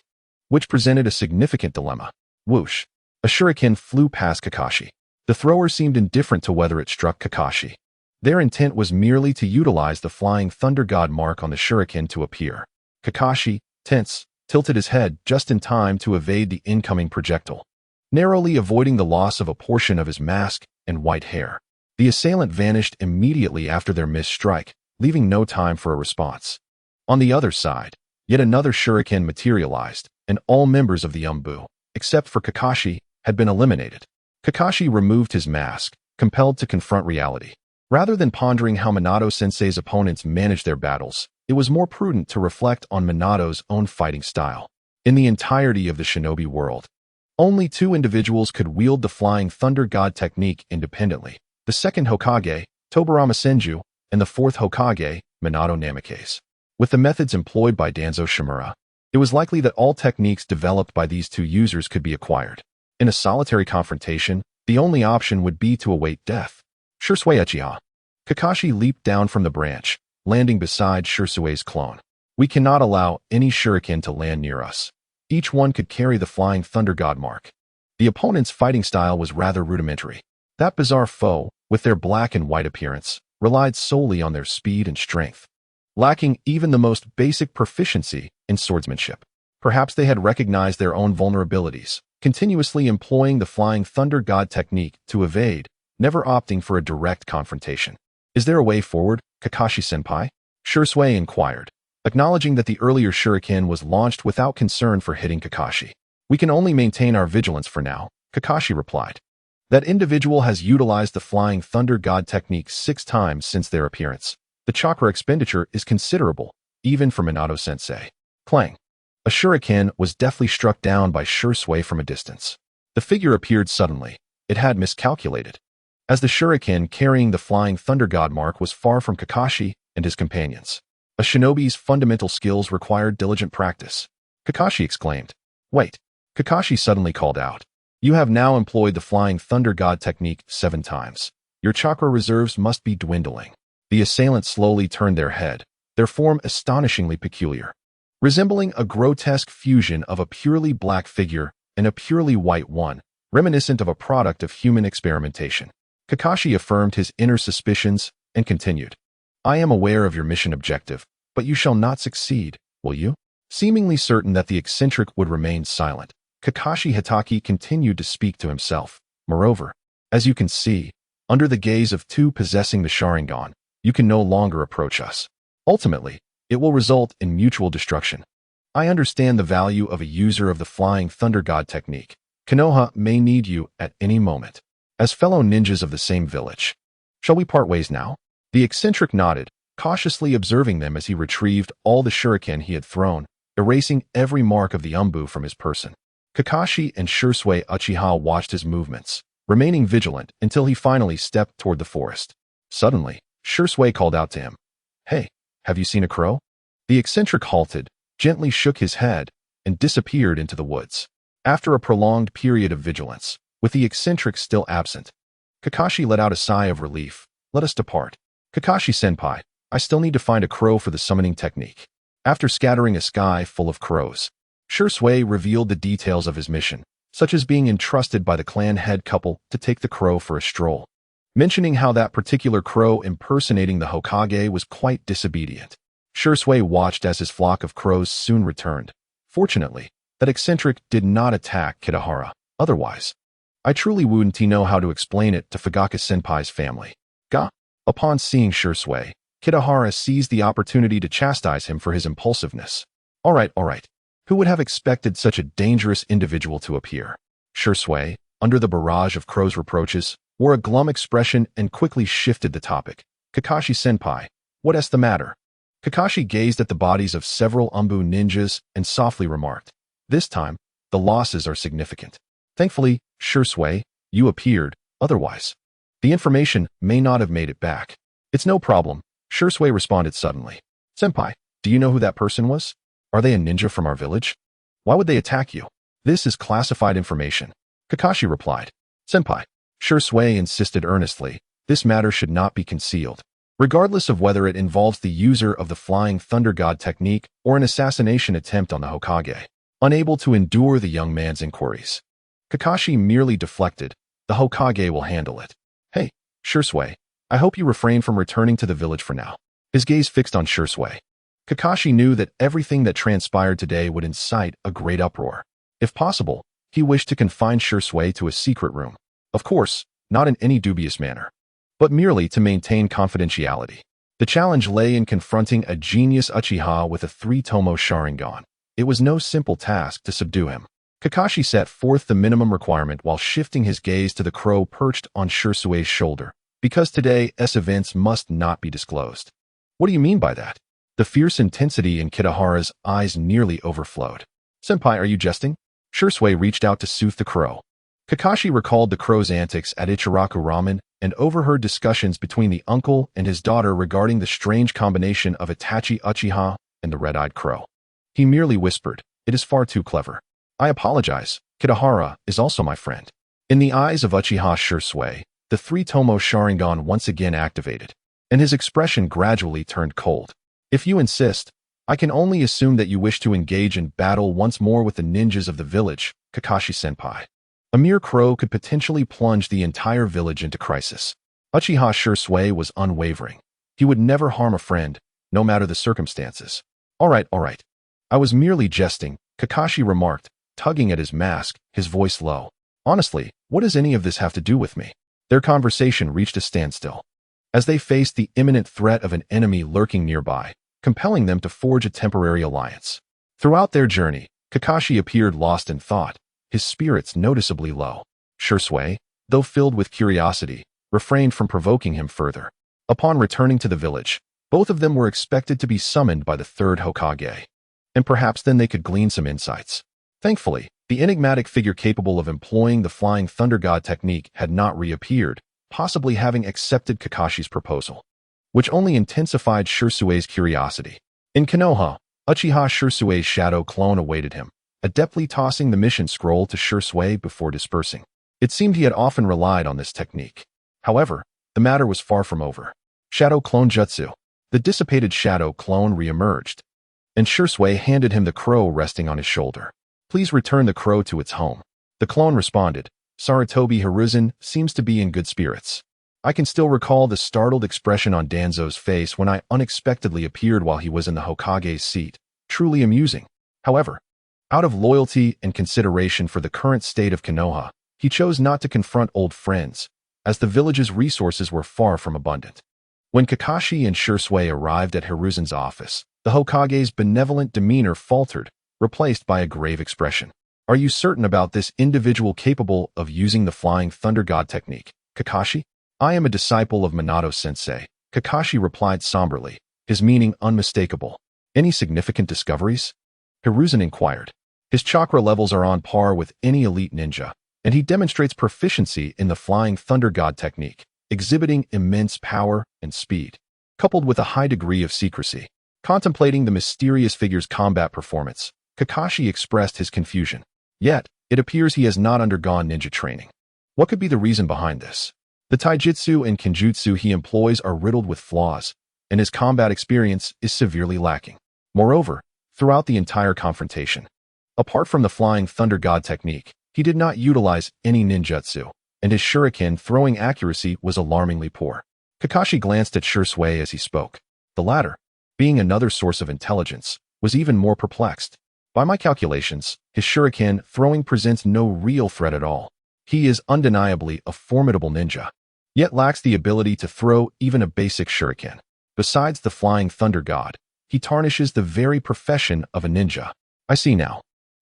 S1: which presented a significant dilemma. Whoosh! A shuriken flew past Kakashi. The thrower seemed indifferent to whether it struck Kakashi. Their intent was merely to utilize the flying thunder god mark on the shuriken to appear. Kakashi, tense, tilted his head just in time to evade the incoming projectile, narrowly avoiding the loss of a portion of his mask and white hair. The assailant vanished immediately after their missed strike, leaving no time for a response. On the other side, yet another shuriken materialized, and all members of the Umbu, except for Kakashi, had been eliminated. Kakashi removed his mask, compelled to confront reality. Rather than pondering how Minato-sensei's opponents managed their battles, it was more prudent to reflect on Minato's own fighting style. In the entirety of the shinobi world, only two individuals could wield the flying thunder god technique independently. The second Hokage, Tobirama Senju, and the fourth Hokage, Minato Namikaze. With the methods employed by Danzo Shimura, it was likely that all techniques developed by these two users could be acquired. In a solitary confrontation, the only option would be to await death. Shursui Uchiha. Kakashi leaped down from the branch, landing beside Shursui's clone. We cannot allow any shuriken to land near us. Each one could carry the flying thunder god mark. The opponent's fighting style was rather rudimentary. That bizarre foe, with their black and white appearance, relied solely on their speed and strength, lacking even the most basic proficiency in swordsmanship. Perhaps they had recognized their own vulnerabilities, continuously employing the flying thunder god technique to evade, never opting for a direct confrontation. Is there a way forward, Kakashi-senpai? Shursui inquired, acknowledging that the earlier shuriken was launched without concern for hitting Kakashi. We can only maintain our vigilance for now, Kakashi replied. That individual has utilized the flying thunder god technique 6 times since their appearance. The chakra expenditure is considerable, even for Minato-sensei. Clang. A A shuriken was deftly struck down by Shursui from a distance. The figure appeared suddenly. It had miscalculated, as the shuriken carrying the flying thunder god mark was far from Kakashi and his companions. A shinobi's fundamental skills required diligent practice. Kakashi exclaimed. Wait. Kakashi suddenly called out. You have now employed the flying thunder god technique 7 times. Your chakra reserves must be dwindling. The assailants slowly turned their head, their form astonishingly peculiar, resembling a grotesque fusion of a purely black figure and a purely white one, reminiscent of a product of human experimentation. Kakashi affirmed his inner suspicions and continued. I am aware of your mission objective, but you shall not succeed, will you? Seemingly certain that the eccentric would remain silent, Kakashi Itachi continued to speak to himself. Moreover, as you can see, under the gaze of 2 possessing the Sharingan, you can no longer approach us. Ultimately, it will result in mutual destruction. I understand the value of a user of the Flying Thunder God technique. Konoha may need you at any moment. As fellow ninjas of the same village. Shall we part ways now? The eccentric nodded, cautiously observing them as he retrieved all the shuriken he had thrown, erasing every mark of the umbu from his person. Kakashi and Shursui Uchiha watched his movements, remaining vigilant until he finally stepped toward the forest. Suddenly, Shursui called out to him. Hey, have you seen a crow? The eccentric halted, gently shook his head, and disappeared into the woods. After a prolonged period of vigilance, with the eccentric still absent, Kakashi let out a sigh of relief. Let us depart. Kakashi-senpai, I still need to find a crow for the summoning technique. After scattering a sky full of crows, Shursui revealed the details of his mission, such as being entrusted by the clan head couple to take the crow for a stroll, mentioning how that particular crow impersonating the Hokage was quite disobedient. Shursui watched as his flock of crows soon returned. Fortunately, that eccentric did not attack Kitahara. Otherwise, I truly wouldn't know how to explain it to Fugaka-senpai's family. Upon seeing Shursui, Kitahara seized the opportunity to chastise him for his impulsiveness. All right. Who would have expected such a dangerous individual to appear? Shursui, under the barrage of Crow's reproaches, wore a glum expression and quickly shifted the topic. Kakashi-senpai, what's the matter? Kakashi gazed at the bodies of several umbu ninjas and softly remarked. This time, the losses are significant. Thankfully, Shursui, you appeared, otherwise, the information may not have made it back. It's no problem, Shursui responded suddenly. Senpai, do you know who that person was? Are they a ninja from our village? Why would they attack you? This is classified information. Kakashi replied. Senpai, Shursui insisted earnestly, this matter should not be concealed, regardless of whether it involves the user of the Flying Thunder God technique or an assassination attempt on the Hokage. Unable to endure the young man's inquiries, Kakashi merely deflected. The Hokage will handle it. Hey, Shursui, I hope you refrain from returning to the village for now. His gaze fixed on Shursui. Kakashi knew that everything that transpired today would incite a great uproar. If possible, he wished to confine Shursui to a secret room. Of course, not in any dubious manner, but merely to maintain confidentiality. The challenge lay in confronting a genius Uchiha with a 3-tomo Sharingan. It was no simple task to subdue him. Kakashi set forth the minimum requirement while shifting his gaze to the crow perched on Shursui's shoulder, because today's events must not be disclosed. What do you mean by that? The fierce intensity in Kitahara's eyes nearly overflowed. Senpai, are you jesting? Shursui reached out to soothe the crow. Kakashi recalled the crow's antics at Ichiraku Ramen and overheard discussions between the uncle and his daughter regarding the strange combination of Itachi Uchiha and the red-eyed crow. He merely whispered, it is far too clever. I apologize, Kitahara is also my friend. In the eyes of Uchiha Shursui, the 3-tomo Sharingan once again activated, and his expression gradually turned cold. If you insist, I can only assume that you wish to engage in battle once more with the ninjas of the village, Kakashi-senpai. A mere crow could potentially plunge the entire village into crisis. Uchiha Shursui was unwavering. He would never harm a friend, no matter the circumstances. All right. I was merely jesting, Kakashi remarked, tugging at his mask, his voice low. Honestly, what does any of this have to do with me? Their conversation reached a standstill, as they faced the imminent threat of an enemy lurking nearby, compelling them to forge a temporary alliance. Throughout their journey, Kakashi appeared lost in thought, his spirits noticeably low. Shursui, though filled with curiosity, refrained from provoking him further. Upon returning to the village, both of them were expected to be summoned by the third Hokage. and perhaps then they could glean some insights. Thankfully, the enigmatic figure capable of employing the Flying Thunder God technique had not reappeared, possibly having accepted Kakashi's proposal, which only intensified Shirsue's curiosity. In Konoha, Uchiha Shirsue's shadow clone awaited him, adeptly tossing the mission scroll to Shirsue before dispersing. It seemed he had often relied on this technique. However, the matter was far from over. Shadow Clone Jutsu. The dissipated shadow clone re-emerged, and Shirsue handed him the crow resting on his shoulder. Please return the crow to its home. The clone responded. Sarutobi Hiruzen seems to be in good spirits. I can still recall the startled expression on Danzo's face when I unexpectedly appeared while he was in the Hokage's seat. Truly amusing. However, out of loyalty and consideration for the current state of Konoha, he chose not to confront old friends, as the village's resources were far from abundant. When Kakashi and Shirsue arrived at Hiruzen's office, the Hokage's benevolent demeanor faltered, replaced by a grave expression. Are you certain about this individual capable of using the Flying Thunder God technique, Kakashi? I am a disciple of Minato-sensei, Kakashi replied somberly, his meaning unmistakable. Any significant discoveries? Hiruzen inquired. His chakra levels are on par with any elite ninja, and he demonstrates proficiency in the Flying Thunder God technique, exhibiting immense power and speed, coupled with a high degree of secrecy. Contemplating the mysterious figure's combat performance, Kakashi expressed his confusion. Yet, it appears he has not undergone ninja training. What could be the reason behind this? The taijutsu and kenjutsu he employs are riddled with flaws, and his combat experience is severely lacking. Moreover, throughout the entire confrontation, apart from the Flying Thunder God technique, he did not utilize any ninjutsu, and his shuriken throwing accuracy was alarmingly poor. Kakashi glanced at Shirsue as he spoke. The latter, being another source of intelligence, was even more perplexed. By my calculations, his shuriken throwing presents no real threat at all. He is undeniably a formidable ninja, yet lacks the ability to throw even a basic shuriken. Besides the Flying Thunder God, he tarnishes the very profession of a ninja. I see now.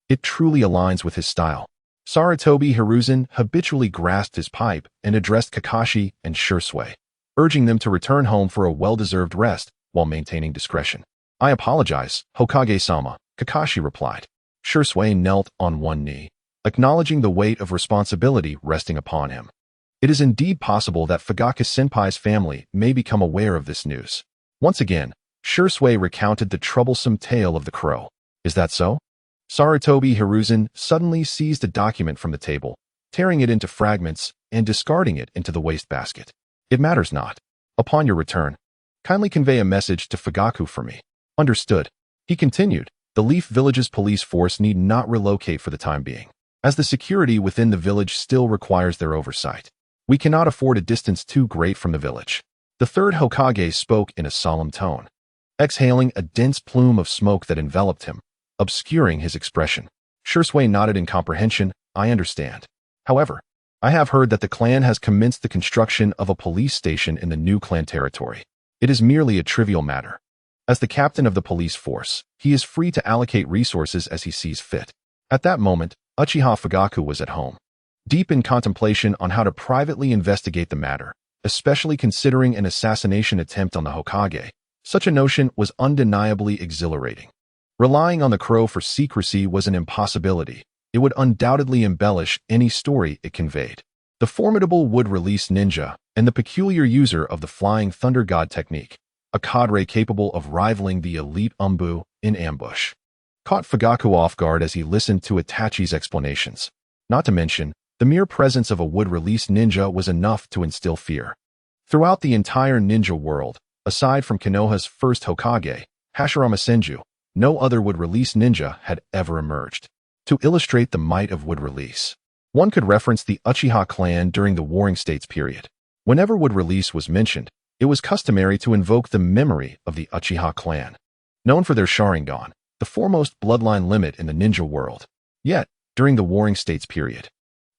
S1: It truly aligns with his style. Sarutobi Hiruzen habitually grasped his pipe and addressed Kakashi and Shirsue, urging them to return home for a well-deserved rest while maintaining discretion. I apologize, Hokage-sama, Kakashi replied. Shirsue knelt on one knee, acknowledging the weight of responsibility resting upon him. It is indeed possible that Fugaka-senpai's family may become aware of this news. Once again, Shirsue recounted the troublesome tale of the crow. Is that so? Sarutobi Hiruzen suddenly seized a document from the table, tearing it into fragments and discarding it into the wastebasket. It matters not. Upon your return, kindly convey a message to Fugaku for me. Understood. He continued, the Leaf Village's police force need not relocate for the time being, as the security within the village still requires their oversight. We cannot afford a distance too great from the village. The third Hokage spoke in a solemn tone, exhaling a dense plume of smoke that enveloped him, obscuring his expression. Shirsue nodded in comprehension. I understand. However, I have heard that the clan has commenced the construction of a police station in the new clan territory. It is merely a trivial matter. As the captain of the police force, he is free to allocate resources as he sees fit. At that moment, Uchiha Fugaku was at home, deep in contemplation on how to privately investigate the matter, especially considering an assassination attempt on the Hokage. Such a notion was undeniably exhilarating. Relying on the crow for secrecy was an impossibility. It would undoubtedly embellish any story it conveyed. The formidable wood-release ninja and the peculiar user of the Flying Thunder God technique, a cadre capable of rivaling the elite Umbu in ambush, caught Fugaku off guard as he listened to Itachi's explanations. Not to mention, the mere presence of a wood-release ninja was enough to instill fear. Throughout the entire ninja world, aside from Konoha's first Hokage, Hashirama Senju, no other wood-release ninja had ever emerged. To illustrate the might of wood-release, one could reference the Uchiha clan during the Warring States period. Whenever wood-release was mentioned, it was customary to invoke the memory of the Uchiha clan, known for their Sharingan, the foremost bloodline limit in the ninja world. Yet, during the Warring States period,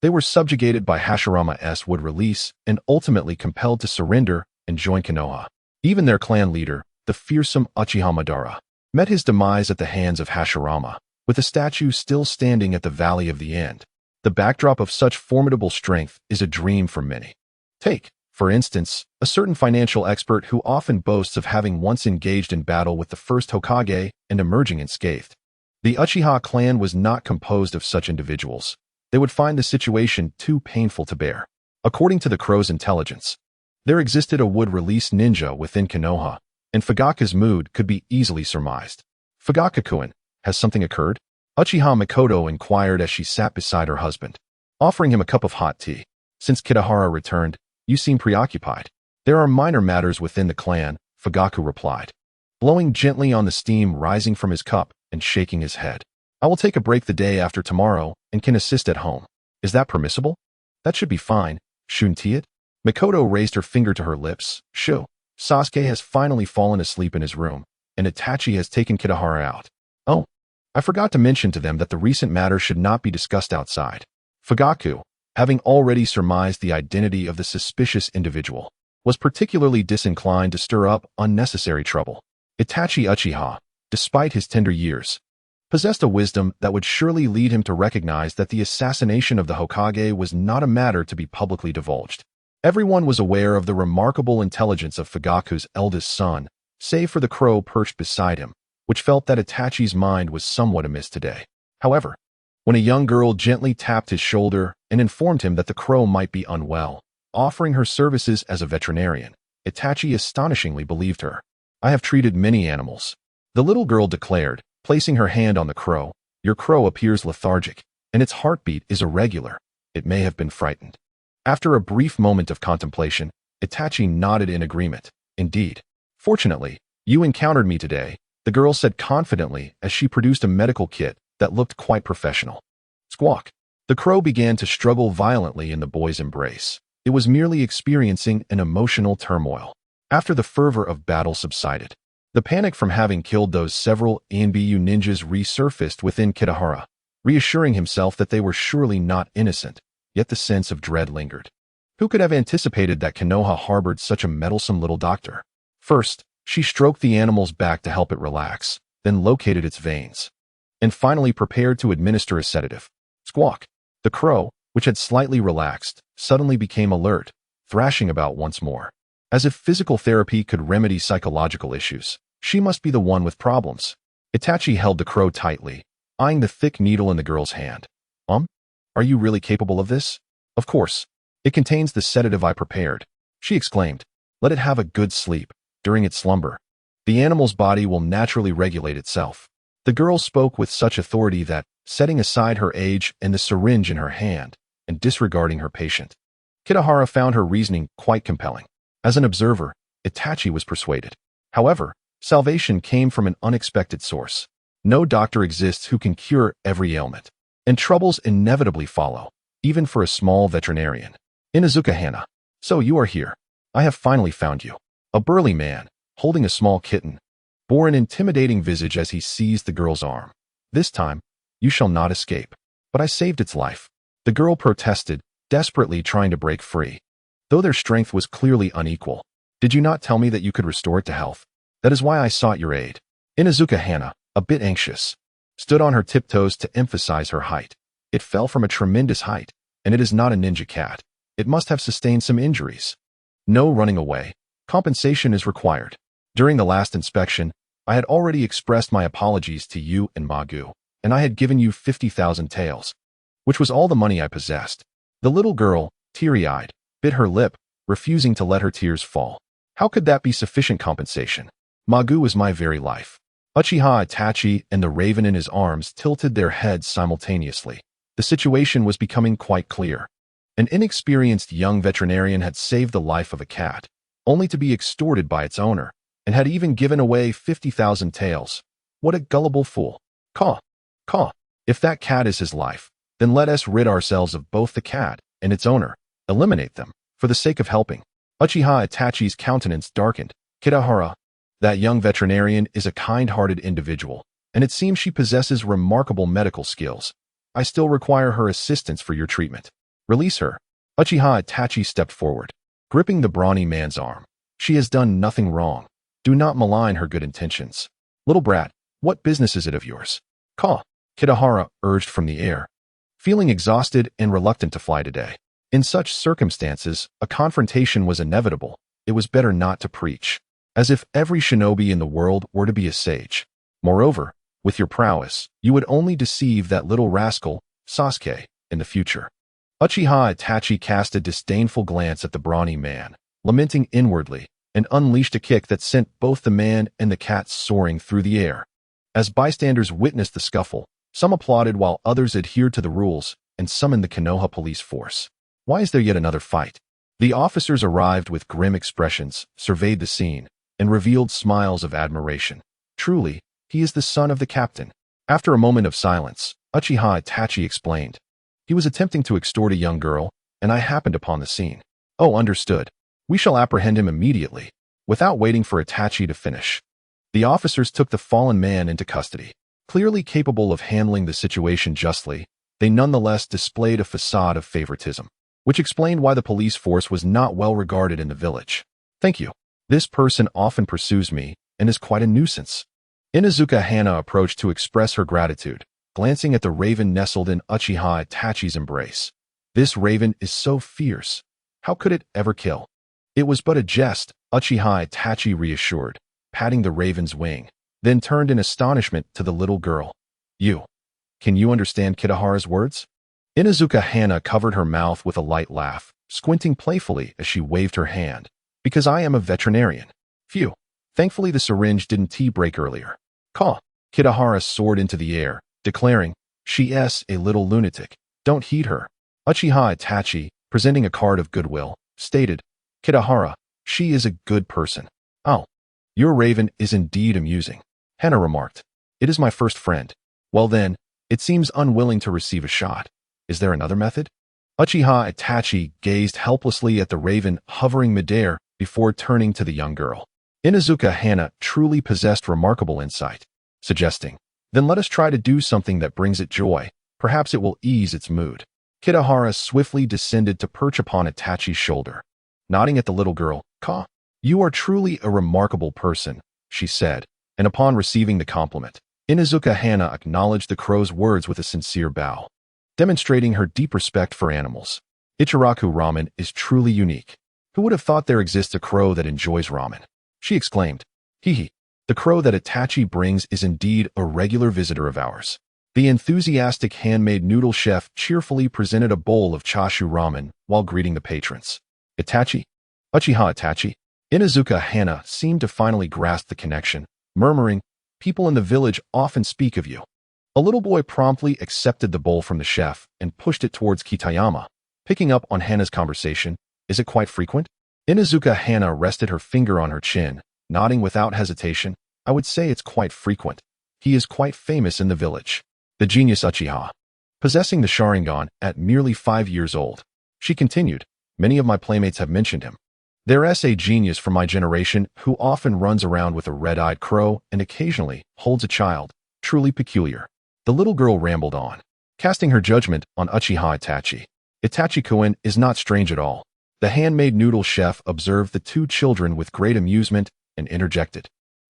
S1: they were subjugated by Hashirama's wood-release and ultimately compelled to surrender and join Konoha. Even their clan leader, the fearsome Uchiha Madara, met his demise at the hands of Hashirama, with a statue still standing at the Valley of the End. The backdrop of such formidable strength is a dream for many. Take, for instance, a certain financial expert who often boasts of having once engaged in battle with the first Hokage and emerging unscathed. The Uchiha clan was not composed of such individuals. They would find the situation too painful to bear. According to the crow's intelligence, there existed a would-release ninja within Konoha, and Fugaku's mood could be easily surmised. Fugaku-kun, has something occurred? Uchiha Mikoto inquired as she sat beside her husband, offering him a cup of hot tea. Since Kitahara returned, you seem preoccupied. There are minor matters within the clan, Fugaku replied, blowing gently on the steam rising from his cup and shaking his head. I will take a break the day after tomorrow and can assist at home. Is that permissible? That should be fine, shouldn't it? Mikoto raised her finger to her lips. Shoo. Sasuke has finally fallen asleep in his room, and Itachi has taken Kitahara out. Oh, I forgot to mention to them that the recent matter should not be discussed outside. Fugaku, having already surmised the identity of the suspicious individual, was particularly disinclined to stir up unnecessary trouble. Itachi Uchiha, despite his tender years, possessed a wisdom that would surely lead him to recognize that the assassination of the Hokage was not a matter to be publicly divulged. Everyone was aware of the remarkable intelligence of Fugaku's eldest son, save for the crow perched beside him, which felt that Itachi's mind was somewhat amiss today. However, when a young girl gently tapped his shoulder and informed him that the crow might be unwell, offering her services as a veterinarian, Itachi astonishingly believed her. I have treated many animals, the little girl declared, placing her hand on the crow. Your crow appears lethargic, and its heartbeat is irregular. It may have been frightened. After a brief moment of contemplation, Itachi nodded in agreement. Indeed. Fortunately, you encountered me today, the girl said confidently as she produced a medical kit that looked quite professional. Squawk. The crow began to struggle violently in the boy's embrace. It was merely experiencing an emotional turmoil. After the fervor of battle subsided, the panic from having killed those several Anbu ninjas resurfaced within Kitahara, reassuring himself that they were surely not innocent, yet the sense of dread lingered. Who could have anticipated that Konoha harbored such a meddlesome little doctor? First, she stroked the animal's back to help it relax, then located its veins, and finally prepared to administer a sedative. Squawk. The crow, which had slightly relaxed, suddenly became alert, thrashing about once more. As if physical therapy could remedy psychological issues, she must be the one with problems. Itachi held the crow tightly, eyeing the thick needle in the girl's hand. Are you really capable of this? Of course. It contains the sedative I prepared, she exclaimed. Let it have a good sleep. During its slumber, the animal's body will naturally regulate itself. The girl spoke with such authority that, setting aside her age and the syringe in her hand, and disregarding her patient, Kitahara found her reasoning quite compelling. As an observer, Itachi was persuaded. However, salvation came from an unexpected source. No doctor exists who can cure every ailment, and troubles inevitably follow, even for a small veterinarian. Inuzuka Hana. So you are here. I have finally found you. A burly man, holding a small kitten, bore an intimidating visage as he seized the girl's arm. This time, you shall not escape. But I saved its life. The girl protested, desperately trying to break free, though their strength was clearly unequal. Did you not tell me that you could restore it to health? That is why I sought your aid. Inuzuka Hana, a bit anxious, stood on her tiptoes to emphasize her height. It fell from a tremendous height, and it is not a ninja cat. It must have sustained some injuries. No running away. Compensation is required. During the last inspection, I had already expressed my apologies to you and Magu, and I had given you 50,000 taels, which was all the money I possessed. The little girl, teary-eyed, bit her lip, refusing to let her tears fall. How could that be sufficient compensation? Magu is my very life. Uchiha Itachi and the raven in his arms tilted their heads simultaneously. The situation was becoming quite clear. An inexperienced young veterinarian had saved the life of a cat, only to be extorted by its owner, and had even given away 50,000 taels. What a gullible fool. Caw. Caw. If that cat is his life, then let us rid ourselves of both the cat and its owner. Eliminate them, for the sake of helping. Uchiha Itachi's countenance darkened. Kitahara, that young veterinarian, is a kind-hearted individual, and it seems she possesses remarkable medical skills. I still require her assistance for your treatment. Release her. Uchiha Itachi stepped forward, gripping the brawny man's arm. She has done nothing wrong. Do not malign her good intentions. Little brat, what business is it of yours? Caw. Kitahara urged from the air, feeling exhausted and reluctant to fly today. In such circumstances, a confrontation was inevitable. It was better not to preach, as if every shinobi in the world were to be a sage. Moreover, With your prowess, you would only deceive that little rascal, Sasuke, in the future. Uchiha Itachi cast a disdainful glance at the brawny man, lamenting inwardly, and unleashed a kick that sent both the man and the cat soaring through the air. As bystanders witnessed the scuffle, some applauded while others adhered to the rules and summoned the Konoha police force. Why is there yet another fight? The officers arrived with grim expressions, surveyed the scene, and revealed smiles of admiration. Truly, he is the son of the captain. After a moment of silence, Uchiha Itachi explained. He was attempting to extort a young girl, and I happened upon the scene. Oh, understood. We shall apprehend him immediately, without waiting for Itachi to finish. The officers took the fallen man into custody. Clearly capable of handling the situation justly, they nonetheless displayed a facade of favoritism, which explained why the police force was not well regarded in the village. Thank you. This person often pursues me and is quite a nuisance. Inuzuka Hana approached to express her gratitude, glancing at the raven nestled in Uchiha Itachi's embrace. This raven is so fierce. How could it ever kill? It was but a jest, Uchiha Itachi reassured, patting the raven's wing, then turned in astonishment to the little girl. Can you understand Kitahara's words? Inuzuka Hana covered her mouth with a light laugh, squinting playfully as she waved her hand. Because I am a veterinarian. Phew. Thankfully the syringe didn't tea-break earlier. Caw. Kitahara soared into the air, declaring, She's a little lunatic. Don't heed her. Uchiha Itachi, presenting a card of goodwill, stated, Kitahara, she is a good person. Oh. Your raven is indeed amusing. Hana remarked. It is my first friend. Well then, it seems unwilling to receive a shot. Is there another method? Uchiha Itachi gazed helplessly at the raven hovering midair before turning to the young girl. Inuzuka Hana truly possessed remarkable insight, suggesting, then let us try to do something that brings it joy. Perhaps it will ease its mood. Kitahara swiftly descended to perch upon Itachi's shoulder. Nodding at the little girl, Ka, you are truly a remarkable person, she said, and upon receiving the compliment, Inuzuka Hana acknowledged the crow's words with a sincere bow, demonstrating her deep respect for animals. Ichiraku ramen is truly unique. Who would have thought there exists a crow that enjoys ramen? She exclaimed. Hee. The crow that Itachi brings is indeed a regular visitor of ours. The enthusiastic handmade noodle chef cheerfully presented a bowl of chashu ramen while greeting the patrons. Itachi? Uchiha Itachi? Inuzuka Hana seemed to finally grasp the connection, murmuring, people in the village often speak of you. A little boy promptly accepted the bowl from the chef and pushed it towards Kitayama. Picking up on Hana's conversation, is it quite frequent? Inuzuka Hana rested her finger on her chin, nodding without hesitation. I would say it's quite frequent. He is quite famous in the village. The genius Uchiha. Possessing the Sharingan at merely 5 years old. She continued, many of my playmates have mentioned him. There's a genius from my generation who often runs around with a red-eyed crow and occasionally holds a child. Truly peculiar. The little girl rambled on, casting her judgment on Uchiha Itachi. Itachi-kun is not strange at all. The handmade noodle chef observed the two children with great amusement and interjected.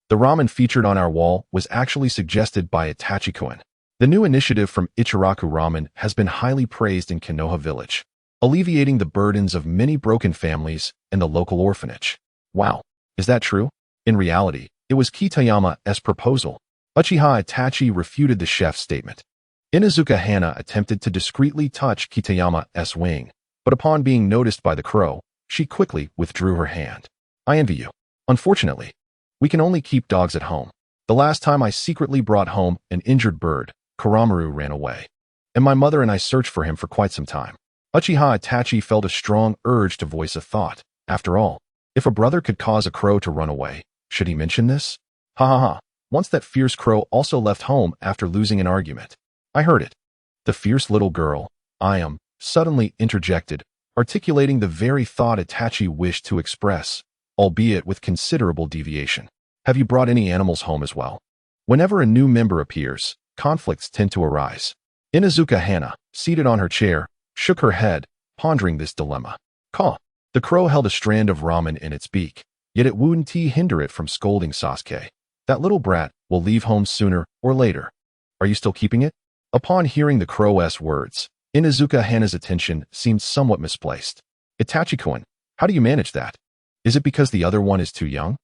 S1: The ramen featured on our wall was actually suggested by Itachi-kun. The new initiative from Ichiraku Ramen has been highly praised in Konoha Village, alleviating the burdens of many broken families and the local orphanage. Wow, is that true? In reality, it was Kitayama's proposal. Uchiha Itachi refuted the chef's statement. Inuzuka Hana attempted to discreetly touch Kitayama's wing, but upon being noticed by the crow, she quickly withdrew her hand. I envy you. Unfortunately, we can only keep dogs at home. The last time I secretly brought home an injured bird, Karamaru ran away, and my mother and I searched for him for quite some time. Uchiha Itachi felt a strong urge to voice a thought. After all, if a brother could cause a crow to run away, should he mention this? Ha ha ha. Once that fierce crow also left home after losing an argument. I heard it. The fierce little girl, suddenly interjected, articulating the very thought Itachi wished to express, albeit with considerable deviation. Have you brought any animals home as well? Whenever a new member appears, conflicts tend to arise. Inuzuka Hana, seated on her chair, shook her head, pondering this dilemma. Caw. The crow held a strand of ramen in its beak, yet it wouldn't hinder it from scolding Sasuke. That little brat will leave home sooner or later. Are you still keeping it? Upon hearing the crow's words, Inuzuka Hana's attention seemed somewhat misplaced. Itachi-kun, how do you manage that? Is it because the other one is too young?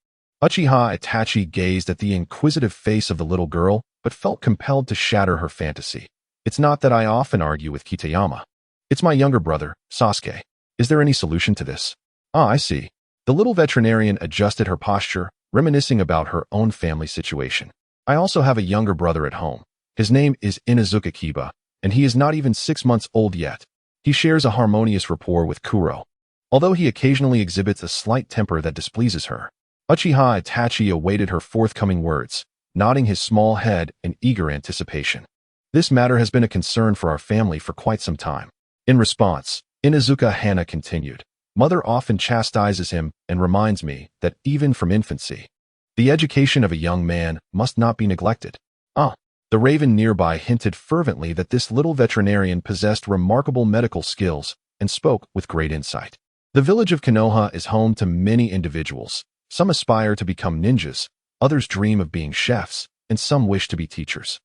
S1: Uchiha Itachi gazed at the inquisitive face of the little girl, but felt compelled to shatter her fantasy. It's not that I often argue with Kitayama. It's my younger brother, Sasuke. Is there any solution to this? Ah, I see. The little veterinarian adjusted her posture, reminiscing about her own family situation. I also have a younger brother at home. His name is Inuzuka Kiba, and he is not even 6 months old yet. He shares a harmonious rapport with Kuro, although he occasionally exhibits a slight temper that displeases her. Uchiha Itachi awaited her forthcoming words, nodding his small head in eager anticipation. This matter has been a concern for our family for quite some time. In response, Inuzuka Hana continued, Mother often chastises him and reminds me that even from infancy, the education of a young man must not be neglected. The raven nearby hinted fervently that this little veterinarian possessed remarkable medical skills and spoke with great insight. The village of Konoha is home to many individuals. Some aspire to become ninjas, others dream of being chefs, and some wish to be teachers.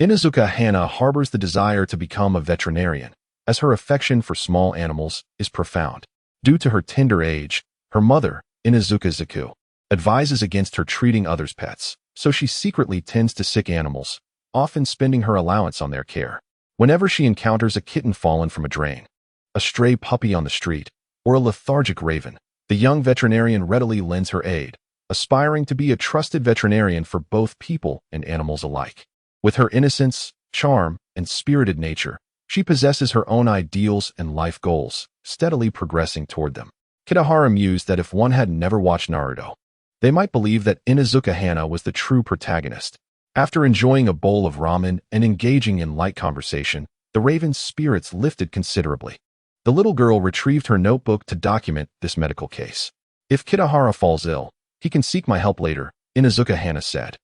S1: Inuzuka Hana harbors the desire to become a veterinarian, as her affection for small animals is profound. Due to her tender age, her mother, Inuzuka Zaku, advises against her treating others' pets, so she secretly tends to sick animals, often spending her allowance on their care. Whenever she encounters a kitten fallen from a drain, a stray puppy on the street, or a lethargic raven, the young veterinarian readily lends her aid, aspiring to be a trusted veterinarian for both people and animals alike. With her innocence, charm, and spirited nature, she possesses her own ideals and life goals, steadily progressing toward them. Kitahara mused that if one had never watched Naruto, they might believe that Inuzuka Hana was the true protagonist. After enjoying a bowl of ramen and engaging in light conversation, the raven's spirits lifted considerably. The little girl retrieved her notebook to document this medical case. If Kitahara falls ill, he can seek my help later, Inuzuka Hana said.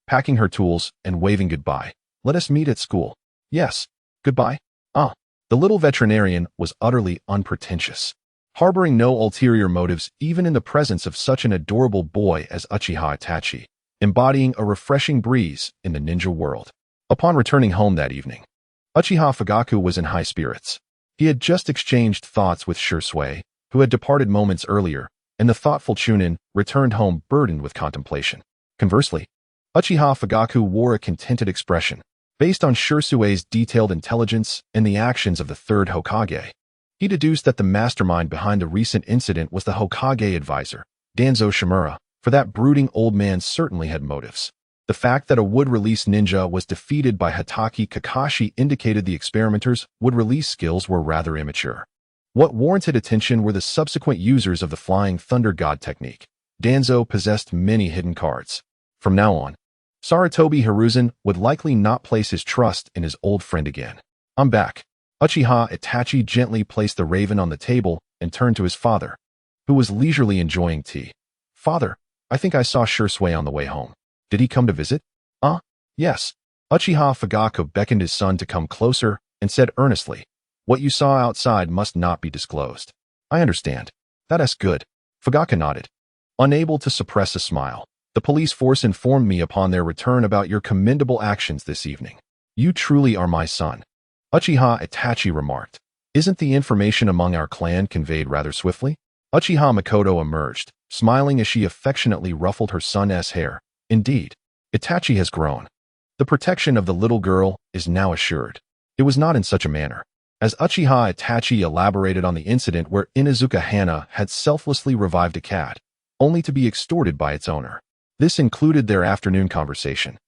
S1: Packing her tools and waving goodbye, let us meet at school. Yes, goodbye. The little veterinarian was utterly unpretentious, harboring no ulterior motives even in the presence of such an adorable boy as Uchiha Itachi, embodying a refreshing breeze in the ninja world. Upon returning home that evening, Uchiha Fugaku was in high spirits. He had just exchanged thoughts with Shursui, who had departed moments earlier, and the thoughtful Chunin returned home burdened with contemplation. Conversely, Uchiha Fugaku wore a contented expression, based on Shursui's detailed intelligence and the actions of the third Hokage. He deduced that the mastermind behind the recent incident was the Hokage advisor, Danzo Shimura, for that brooding old man certainly had motives. The fact that a wood-release ninja was defeated by Hatake Kakashi indicated the experimenter's wood-release skills were rather immature. What warranted attention were the subsequent users of the Flying Thunder God technique. Danzo possessed many hidden cards. From now on, Sarutobi Hiruzen would likely not place his trust in his old friend again. I'm back. Uchiha Itachi gently placed the raven on the table and turned to his father, who was leisurely enjoying tea. Father, I think I saw Shursui on the way home. Did he come to visit? Yes. Uchiha Fugaku beckoned his son to come closer and said earnestly, what you saw outside must not be disclosed. I understand. That's good. Fugaku nodded, unable to suppress a smile. The police force informed me upon their return about your commendable actions this evening. You truly are my son. Uchiha Itachi remarked. Isn't the information among our clan conveyed rather swiftly? Uchiha Makoto emerged, smiling as she affectionately ruffled her son's hair. Indeed, Itachi has grown. The protection of the little girl is now assured. It was not in such a manner. As Uchiha Itachi elaborated on the incident where Inuzuka Hana had selflessly revived a cat, only to be extorted by its owner. This included their afternoon conversation,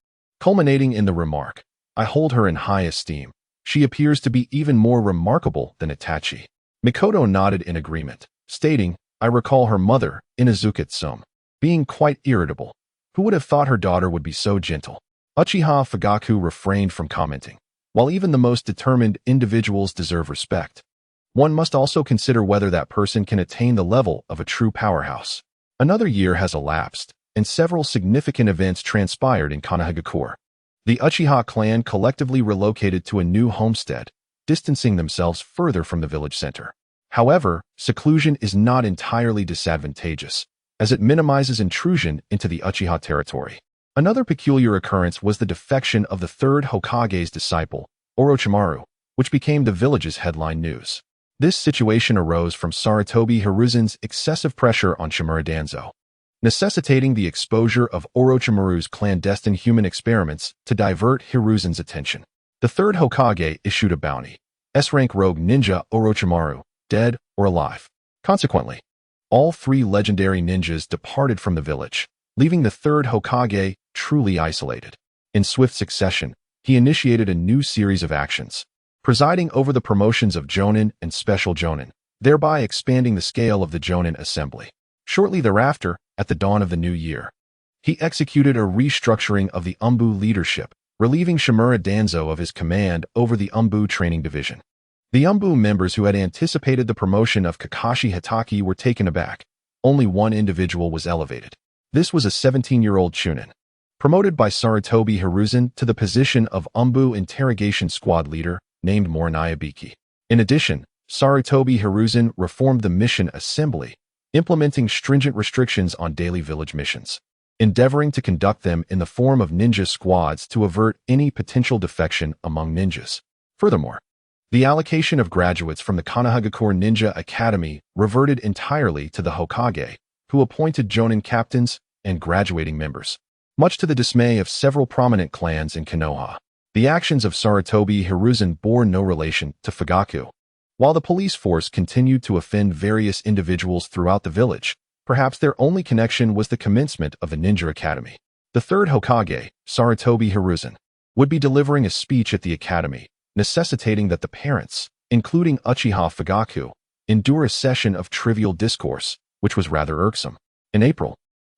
S1: culminating in the remark, I hold her in high esteem. She appears to be even more remarkable than Itachi. Mikoto nodded in agreement, stating, I recall her mother, Inuzuka Tsume, being quite irritable. Who would have thought her daughter would be so gentle? Uchiha Fugaku refrained from commenting. While even the most determined individuals deserve respect, one must also consider whether that person can attain the level of a true powerhouse. Another year has elapsed, and several significant events transpired in Konohagakure. The Uchiha clan collectively relocated to a new homestead, distancing themselves further from the village center. However, seclusion is not entirely disadvantageous, as it minimizes intrusion into the Uchiha territory. Another peculiar occurrence was the defection of the third Hokage's disciple, Orochimaru, which became the village's headline news. This situation arose from Sarutobi Hiruzen's excessive pressure on Shimura Danzo. necessitating the exposure of Orochimaru's clandestine human experiments to divert Hiruzen's attention. The third Hokage issued a bounty: S-rank rogue ninja Orochimaru, dead or alive. Consequently, all three legendary ninjas departed from the village, leaving the third Hokage truly isolated. In swift succession, he initiated a new series of actions, presiding over the promotions of Jonin and Special Jonin, thereby expanding the scale of the Jonin assembly. Shortly thereafter, at the dawn of the new year, he executed a restructuring of the Umbu leadership, relieving Shimura Danzo of his command over the Umbu training division. The Umbu members who had anticipated the promotion of Kakashi Hatake were taken aback. Only one individual was elevated. This was a 17-year-old Chunin, promoted by Sarutobi Hiruzen to the position of Umbu interrogation squad leader, named Morinayabiki. In addition, Sarutobi Hiruzen reformed the mission assembly, implementing stringent restrictions on daily village missions, endeavoring to conduct them in the form of ninja squads to avert any potential defection among ninjas. Furthermore, the allocation of graduates from the Konohagakure Ninja Academy reverted entirely to the Hokage, who appointed Jonin captains and graduating members, much to the dismay of several prominent clans in Konoha. The actions of Sarutobi Hiruzen bore no relation to Fugaku. While the police force continued to offend various individuals throughout the village, perhaps their only connection was the commencement of the Ninja Academy. The third Hokage, Sarutobi Hiruzen, would be delivering a speech at the academy, necessitating that the parents, including Uchiha Fugaku, endure a session of trivial discourse, which was rather irksome. In April,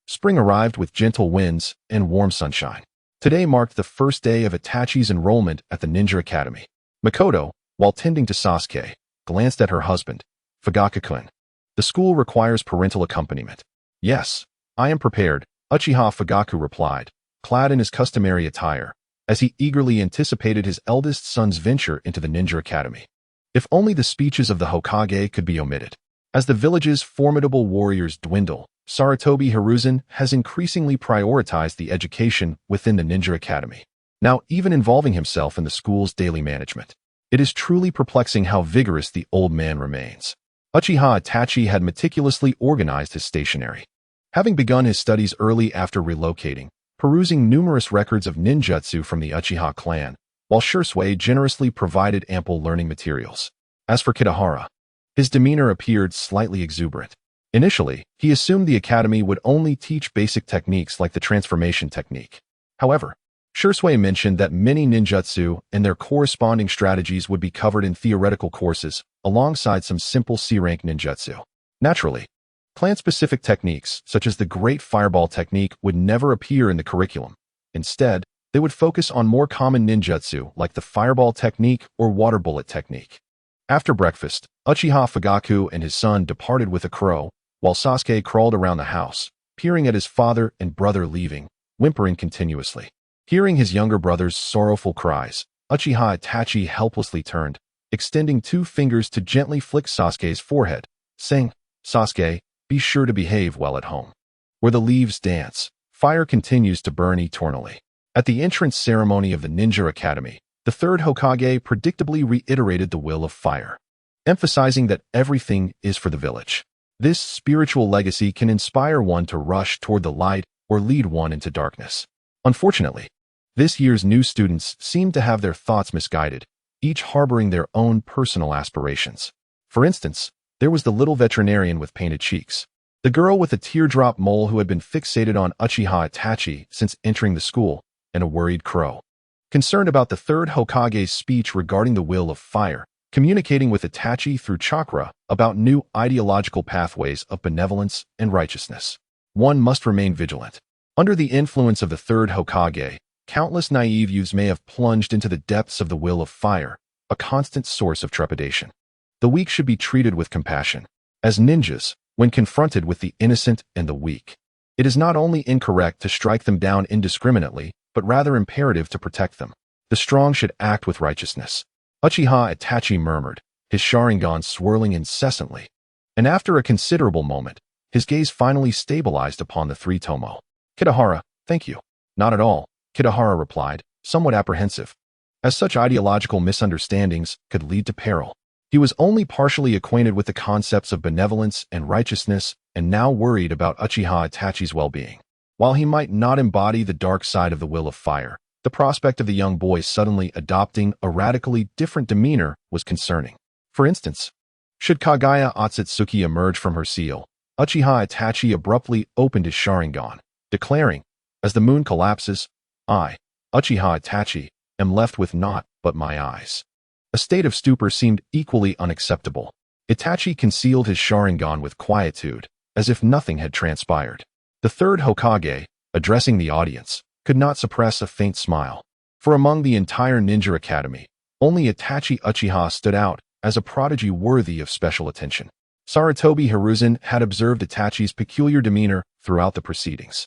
S1: spring arrived with gentle winds and warm sunshine. Today marked the first day of Itachi's enrollment at the Ninja Academy. Makoto, while tending to Sasuke, glanced at her husband, Fugaku-kun. The school requires parental accompaniment. Yes, I am prepared, Uchiha Fugaku replied, clad in his customary attire, as he eagerly anticipated his eldest son's venture into the Ninja Academy. If only the speeches of the Hokage could be omitted. As the village's formidable warriors dwindle, Sarutobi Hiruzen has increasingly prioritized the education within the Ninja Academy, now even involving himself in the school's daily management. It is truly perplexing how vigorous the old man remains. Uchiha Itachi had meticulously organized his stationery. Having begun his studies early after relocating, perusing numerous records of ninjutsu from the Uchiha clan, while Shursui generously provided ample learning materials. As for Kitahara, his demeanor appeared slightly exuberant. Initially, he assumed the academy would only teach basic techniques like the transformation technique. However, Shursui mentioned that many ninjutsu and their corresponding strategies would be covered in theoretical courses, alongside some simple C-rank ninjutsu. Naturally, clan-specific techniques, such as the Great Fireball technique, would never appear in the curriculum. Instead, they would focus on more common ninjutsu like the Fireball technique or Water Bullet technique. After breakfast, Uchiha Fugaku and his son departed with a crow, while Sasuke crawled around the house, peering at his father and brother leaving, whimpering continuously. Hearing his younger brother's sorrowful cries, Uchiha Itachi helplessly turned, extending 2 fingers to gently flick Sasuke's forehead, saying, "Sasuke, be sure to behave while at home. Where the leaves dance, fire continues to burn eternally." At the entrance ceremony of the Ninja Academy, the third Hokage predictably reiterated the will of fire, emphasizing that everything is for the village. This spiritual legacy can inspire one to rush toward the light or lead one into darkness. Unfortunately, this year's new students seemed to have their thoughts misguided, each harboring their own personal aspirations. For instance, there was the little veterinarian with painted cheeks, the girl with a teardrop mole who had been fixated on Uchiha Itachi since entering the school, and a worried crow, concerned about the third Hokage's speech regarding the will of fire, communicating with Itachi through chakra about new ideological pathways of benevolence and righteousness. One must remain vigilant. Under the influence of the third Hokage, countless naive youths may have plunged into the depths of the will of fire, a constant source of trepidation. The weak should be treated with compassion. As ninjas, when confronted with the innocent and the weak, it is not only incorrect to strike them down indiscriminately, but rather imperative to protect them. The strong should act with righteousness. Uchiha Itachi murmured, his Sharingan swirling incessantly, and after a considerable moment, his gaze finally stabilized upon the 3 Tomo. "Kitahara, thank you." "Not at all," Kitahara replied, somewhat apprehensive, as such ideological misunderstandings could lead to peril. He was only partially acquainted with the concepts of benevolence and righteousness and now worried about Uchiha Itachi's well-being. While he might not embody the dark side of the will of fire, the prospect of the young boy suddenly adopting a radically different demeanor was concerning. For instance, should Kaguya Otsutsuki emerge from her seal, Uchiha Itachi abruptly opened his Sharingan, declaring, "As the moon collapses, I, Uchiha Itachi, am left with naught but my eyes." A state of stupor seemed equally unacceptable. Itachi concealed his Sharingan with quietude, as if nothing had transpired. The third Hokage, addressing the audience, could not suppress a faint smile. For among the entire ninja academy, only Itachi Uchiha stood out as a prodigy worthy of special attention. Sarutobi Hiruzen had observed Itachi's peculiar demeanor throughout the proceedings.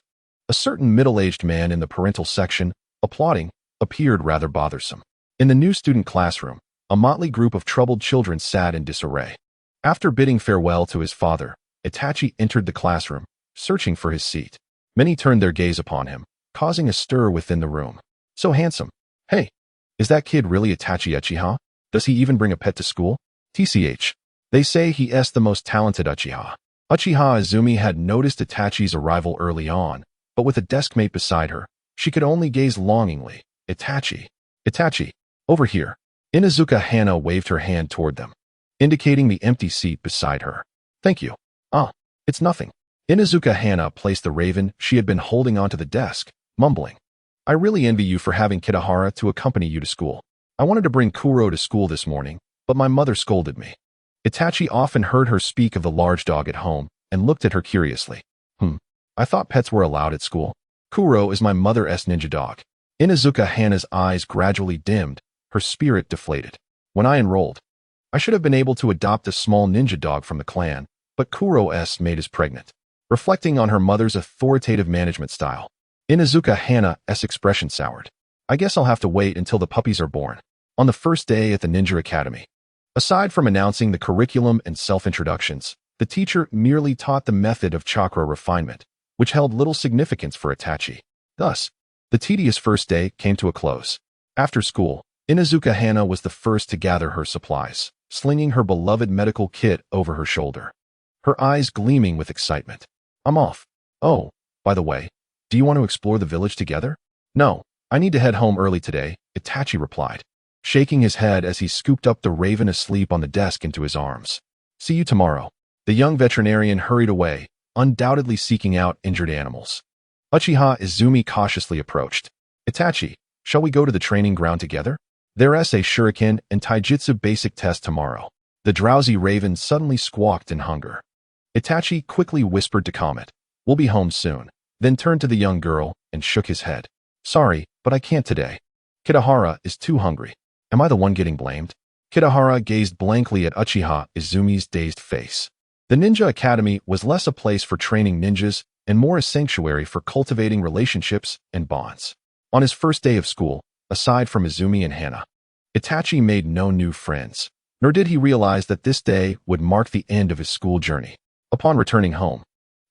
S1: A certain middle-aged man in the parental section, applauding, appeared rather bothersome. In the new student classroom, a motley group of troubled children sat in disarray. After bidding farewell to his father, Itachi entered the classroom, searching for his seat. Many turned their gaze upon him, causing a stir within the room. "So handsome. Hey, is that kid really Itachi Uchiha? Does he even bring a pet to school? TCH. They say he is the most talented Uchiha." Uchiha Izumi had noticed Itachi's arrival early on, but with a deskmate beside her, she could only gaze longingly. "Itachi. Itachi, over here." Inuzuka Hana waved her hand toward them, indicating the empty seat beside her. "Thank you." "Ah, it's nothing." Inuzuka Hana placed the raven she had been holding onto the desk, mumbling, "I really envy you for having Kitahara to accompany you to school. I wanted to bring Kuro to school this morning, but my mother scolded me." Itachi often heard her speak of the large dog at home and looked at her curiously. I thought pets were allowed at school." "Kuro is my mother's ninja dog." Inuzuka Hana's eyes gradually dimmed, her spirit deflated. "When I enrolled, I should have been able to adopt a small ninja dog from the clan, but Kuro's maid is pregnant." Reflecting on her mother's authoritative management style, Inuzuka Hana's expression soured. "I guess I'll have to wait until the puppies are born." On the first day at the Ninja Academy, aside from announcing the curriculum and self-introductions, the teacher merely taught the method of chakra refinement, which held little significance for Itachi. Thus, the tedious first day came to a close. After school, Inuzuka Hana was the first to gather her supplies, slinging her beloved medical kit over her shoulder, her eyes gleaming with excitement. "I'm off. Oh, by the way, do you want to explore the village together?" "No, I need to head home early today," Itachi replied, shaking his head as he scooped up the raven asleep on the desk into his arms. "See you tomorrow." The young veterinarian hurried away, undoubtedly seeking out injured animals. Uchiha Izumi cautiously approached. "Itachi, shall we go to the training ground together? There's a shuriken and taijutsu basic test tomorrow." The drowsy raven suddenly squawked in hunger. Itachi quickly whispered to Comet, "We'll be home soon," then turned to the young girl and shook his head. "Sorry, but I can't today. Kitahara is too hungry." "Am I the one getting blamed?" Kitahara gazed blankly at Uchiha Izumi's dazed face. The Ninja Academy was less a place for training ninjas and more a sanctuary for cultivating relationships and bonds. On his first day of school, aside from Izumi and Hana, Itachi made no new friends, nor did he realize that this day would mark the end of his school journey. Upon returning home,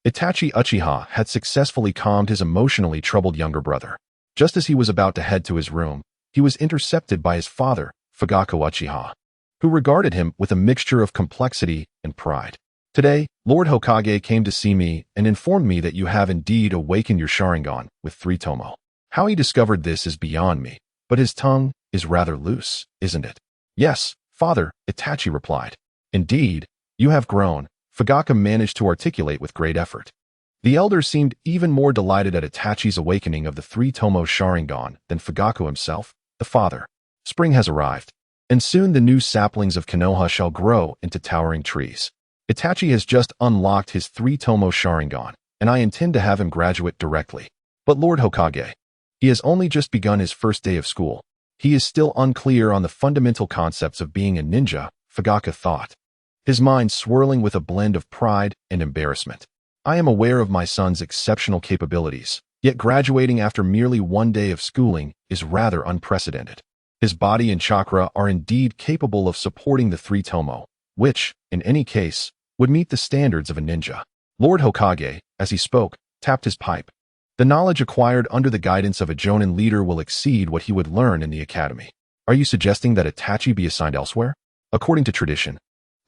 S1: Itachi Uchiha had successfully calmed his emotionally troubled younger brother. Just as he was about to head to his room, he was intercepted by his father, Fugaku Uchiha, who regarded him with a mixture of complexity and pride. "Today, Lord Hokage came to see me and informed me that you have indeed awakened your Sharingan with 3 tomo. How he discovered this is beyond me, but his tongue is rather loose, isn't it?" "Yes, father," Itachi replied. "Indeed, you have grown," Fugaku managed to articulate with great effort. The elder seemed even more delighted at Itachi's awakening of the 3 tomo Sharingan than Fugaku himself, the father. "Spring has arrived, and soon the new saplings of Konoha shall grow into towering trees. Itachi has just unlocked his 3 tomo Sharingan, and I intend to have him graduate directly. But Lord Hokage, he has only just begun his first day of school. He is still unclear on the fundamental concepts of being a ninja," Fugaku thought, his mind swirling with a blend of pride and embarrassment. "I am aware of my son's exceptional capabilities, yet graduating after merely 1 day of schooling is rather unprecedented. His body and chakra are indeed capable of supporting the 3 tomo, which, in any case, would meet the standards of a ninja." Lord Hokage, as he spoke, tapped his pipe. "The knowledge acquired under the guidance of a Jonin leader will exceed what he would learn in the academy. Are you suggesting that Itachi be assigned elsewhere?" According to tradition,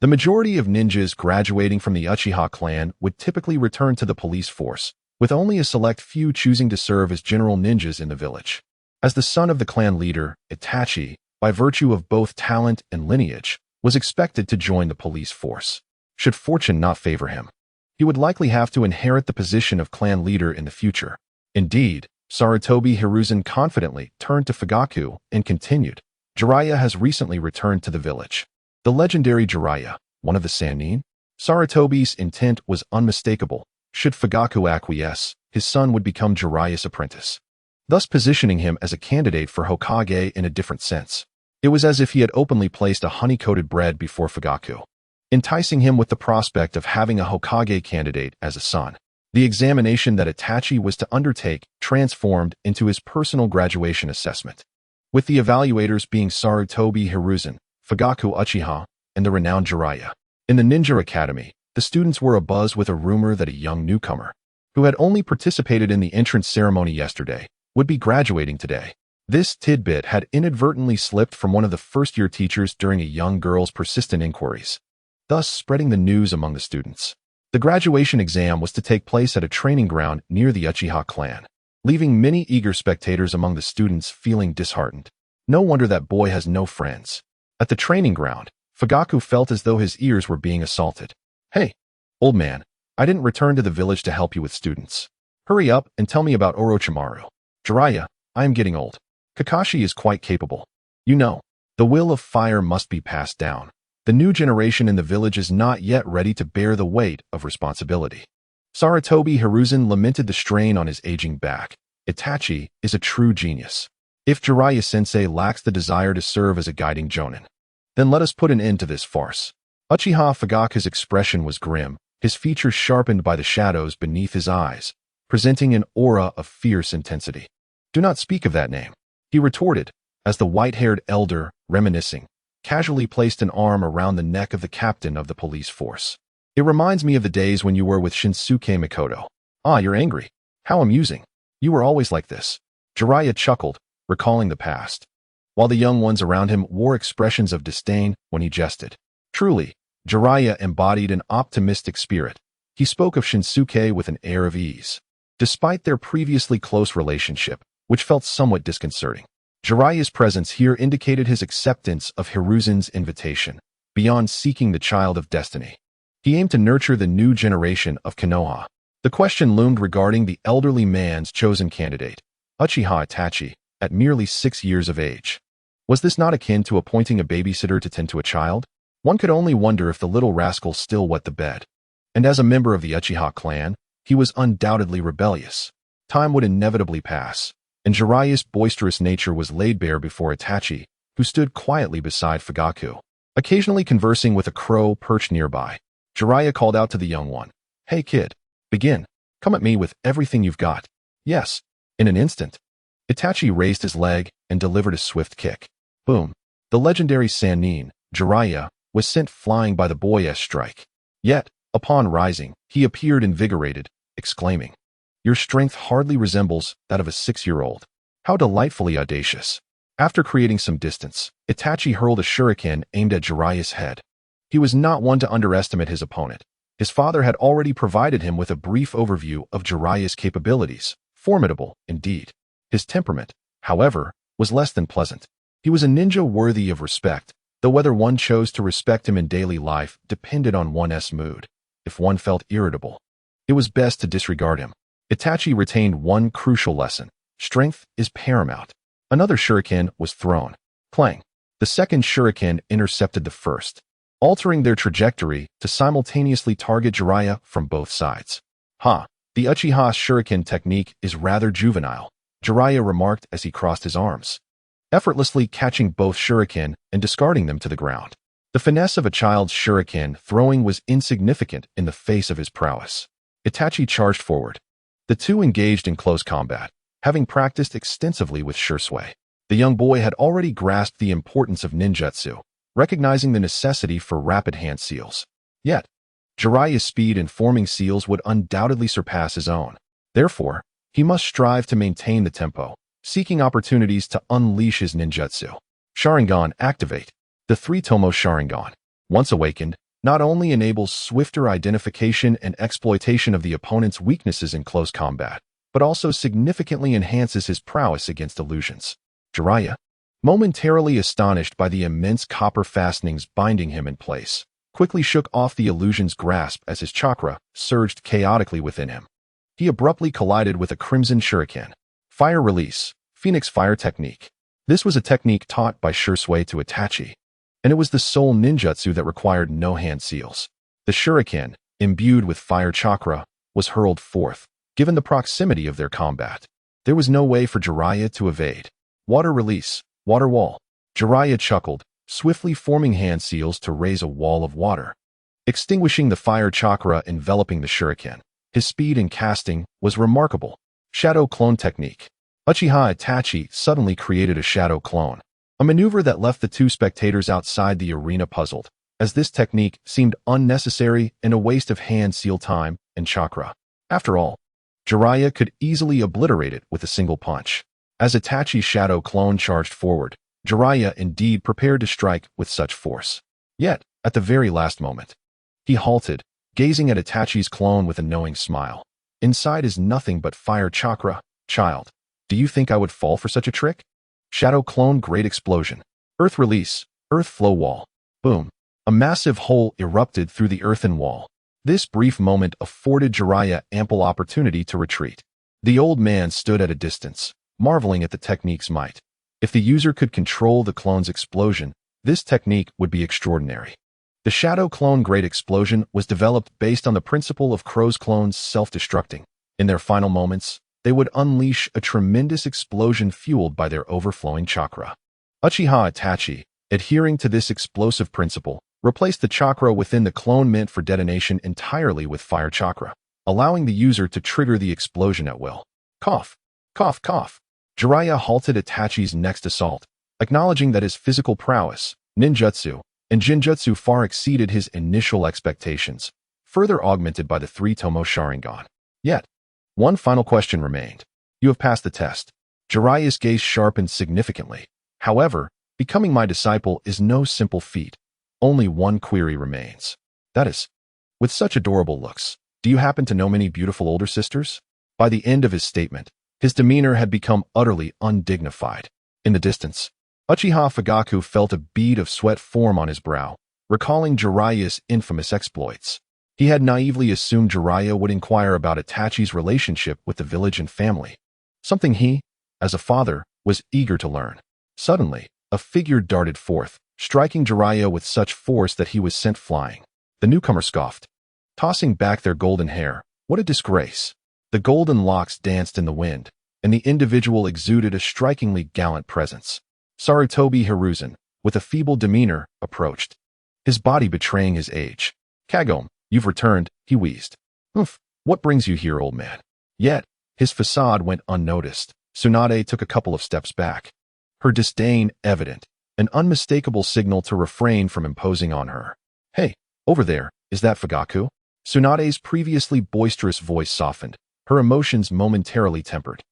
S1: the majority of ninjas graduating from the Uchiha clan would typically return to the police force, with only a select few choosing to serve as general ninjas in the village. As the son of the clan leader, Itachi, by virtue of both talent and lineage, was expected to join the police force. Should fortune not favor him, he would likely have to inherit the position of clan leader in the future. Indeed, Sarutobi Hiruzen confidently turned to Fugaku and continued, "Jiraiya has recently returned to the village. The legendary Jiraiya, one of the Sannin?" Sarutobi's intent was unmistakable. Should Fugaku acquiesce, his son would become Jiraiya's apprentice, thus positioning him as a candidate for Hokage in a different sense. It was as if he had openly placed a honey-coated bread before Fugaku, enticing him with the prospect of having a Hokage candidate as a son. The examination that Itachi was to undertake transformed into his personal graduation assessment, with the evaluators being Sarutobi Hiruzen, Fugaku Uchiha, and the renowned Jiraiya. In the Ninja Academy, the students were abuzz with a rumor that a young newcomer, who had only participated in the entrance ceremony yesterday, would be graduating today. This tidbit had inadvertently slipped from one of the first-year teachers during a young girl's persistent inquiries, thus spreading the news among the students. The graduation exam was to take place at a training ground near the Uchiha clan, leaving many eager spectators among the students feeling disheartened. No wonder that boy has no friends. At the training ground, Fugaku felt as though his ears were being assaulted. "Hey, old man, I didn't return to the village to help you with students. Hurry up and tell me about Orochimaru. Jiraiya, I am getting old. Kakashi is quite capable. You know, the will of fire must be passed down. The new generation in the village is not yet ready to bear the weight of responsibility." Sarutobi Hiruzen lamented the strain on his aging back. Itachi is a true genius. If Jiraiya-sensei lacks the desire to serve as a guiding jonin, then let us put an end to this farce. Uchiha Fugaku's expression was grim, his features sharpened by the shadows beneath his eyes, presenting an aura of fierce intensity. "Do not speak of that name," he retorted, as the white-haired elder, reminiscing, casually placed an arm around the neck of the captain of the police force. "It reminds me of the days when you were with Shinsuke Mikoto." "Ah, you're angry. How amusing. You were always like this." Jiraiya chuckled, recalling the past, while the young ones around him wore expressions of disdain when he jested. Truly, Jiraiya embodied an optimistic spirit. He spoke of Shinsuke with an air of ease, despite their previously close relationship, which felt somewhat disconcerting. Jiraiya's presence here indicated his acceptance of Hiruzen's invitation, beyond seeking the child of destiny. He aimed to nurture the new generation of Konoha. The question loomed regarding the elderly man's chosen candidate, Uchiha Itachi, at merely 6 years of age. Was this not akin to appointing a babysitter to tend to a child? One could only wonder if the little rascal still wet the bed. And as a member of the Uchiha clan, he was undoubtedly rebellious. Time would inevitably pass, and Jiraiya's boisterous nature was laid bare before Itachi, who stood quietly beside Fugaku, occasionally conversing with a crow perched nearby. Jiraiya called out to the young one, "Hey kid, begin. Come at me with everything you've got." "Yes." In an instant, Itachi raised his leg and delivered a swift kick. Boom. The legendary Sannin, Jiraiya, was sent flying by the boy's strike. Yet, upon rising, he appeared invigorated, exclaiming, "Your strength hardly resembles that of a 6-year-old. How delightfully audacious." After creating some distance, Itachi hurled a shuriken aimed at Jiraiya's head. He was not one to underestimate his opponent. His father had already provided him with a brief overview of Jiraiya's capabilities. Formidable, indeed. His temperament, however, was less than pleasant. He was a ninja worthy of respect, though whether one chose to respect him in daily life depended on one's mood. If one felt irritable, it was best to disregard him. Itachi retained one crucial lesson: strength is paramount. Another shuriken was thrown. Clang. The second shuriken intercepted the first, altering their trajectory to simultaneously target Jiraiya from both sides. "Ha, the Uchiha shuriken technique is rather juvenile," Jiraiya remarked as he crossed his arms, effortlessly catching both shuriken and discarding them to the ground. The finesse of a child's shuriken throwing was insignificant in the face of his prowess. Itachi charged forward. The two engaged in close combat, having practiced extensively with Shursui. The young boy had already grasped the importance of ninjutsu, recognizing the necessity for rapid hand seals. Yet, Jiraiya's speed in forming seals would undoubtedly surpass his own. Therefore, he must strive to maintain the tempo, seeking opportunities to unleash his ninjutsu. Sharingan, activate. The three-tomo Sharingan, once awakened, not only enables swifter identification and exploitation of the opponent's weaknesses in close combat, but also significantly enhances his prowess against illusions. Jiraiya, momentarily astonished by the immense copper fastenings binding him in place, quickly shook off the illusion's grasp as his chakra surged chaotically within him. He abruptly collided with a crimson shuriken. Fire release, Phoenix Fire Technique. This was a technique taught by Shursui to Itachi, and it was the sole ninjutsu that required no hand seals. The shuriken, imbued with fire chakra, was hurled forth, given the proximity of their combat. There was no way for Jiraiya to evade. Water release, Water Wall. Jiraiya chuckled, swiftly forming hand seals to raise a wall of water, extinguishing the fire chakra enveloping the shuriken. His speed in casting was remarkable. Shadow Clone Technique. Uchiha Itachi suddenly created a shadow clone, a maneuver that left the two spectators outside the arena puzzled, as this technique seemed unnecessary and a waste of hand seal time and chakra. After all, Jiraiya could easily obliterate it with a single punch. As Itachi's shadow clone charged forward, Jiraiya indeed prepared to strike with such force. Yet, at the very last moment, he halted, gazing at Itachi's clone with a knowing smile. Inside is nothing but fire chakra. Child, do you think I would fall for such a trick? Shadow clone Great Explosion. Earth release, Earth Flow Wall. Boom. A massive hole erupted through the earthen wall. This brief moment afforded Jiraiya ample opportunity to retreat. The old man stood at a distance, marveling at the technique's might. If the user could control the clone's explosion, this technique would be extraordinary. The Shadow Clone Great Explosion was developed based on the principle of Crow's clones self-destructing. In their final moments, they would unleash a tremendous explosion fueled by their overflowing chakra. Uchiha Itachi, adhering to this explosive principle, replaced the chakra within the clone meant for detonation entirely with fire chakra, allowing the user to trigger the explosion at will. Cough, cough, cough. Jiraiya halted Itachi's next assault, acknowledging that his physical prowess, ninjutsu, and jinjutsu far exceeded his initial expectations, further augmented by the three-tomo Sharingan. Yet, one final question remained. You have passed the test. Jiraiya's gaze sharpened significantly. However, becoming my disciple is no simple feat. Only one query remains. That is, with such adorable looks, do you happen to know many beautiful older sisters? By the end of his statement, his demeanor had become utterly undignified. In the distance, Uchiha Fugaku felt a bead of sweat form on his brow, recalling Jiraiya's infamous exploits. He had naively assumed Jiraiya would inquire about Itachi's relationship with the village and family, something he, as a father, was eager to learn. Suddenly, a figure darted forth, striking Jiraiya with such force that he was sent flying. The newcomer scoffed, tossing back their golden hair. What a disgrace! The golden locks danced in the wind, and the individual exuded a strikingly gallant presence. Sarutobi Hiruzen, with a feeble demeanor, approached, his body betraying his age. Kagome, you've returned, he wheezed. Oof, what brings you here, old man? Yet, his facade went unnoticed. Tsunade took a couple of steps back, her disdain evident, an unmistakable signal to refrain from imposing on her. Hey, over there, is that Fugaku? Tsunade's previously boisterous voice softened, her emotions momentarily tempered.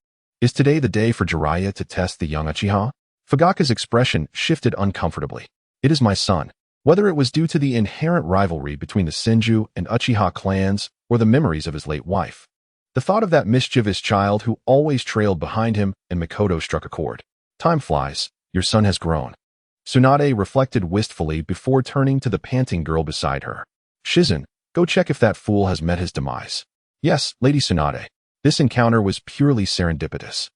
S1: Is today the day for Jiraiya to test the young Uchiha? Fugaku's expression shifted uncomfortably. It is my son. Whether it was due to the inherent rivalry between the Senju and Uchiha clans or the memories of his late wife, the thought of that mischievous child who always trailed behind him and Mikoto struck a chord. Time flies. Your son has grown. Tsunade reflected wistfully before turning to the panting girl beside her. Shizen, go check if that fool has met his demise. Yes, Lady Tsunade. This encounter was purely serendipitous.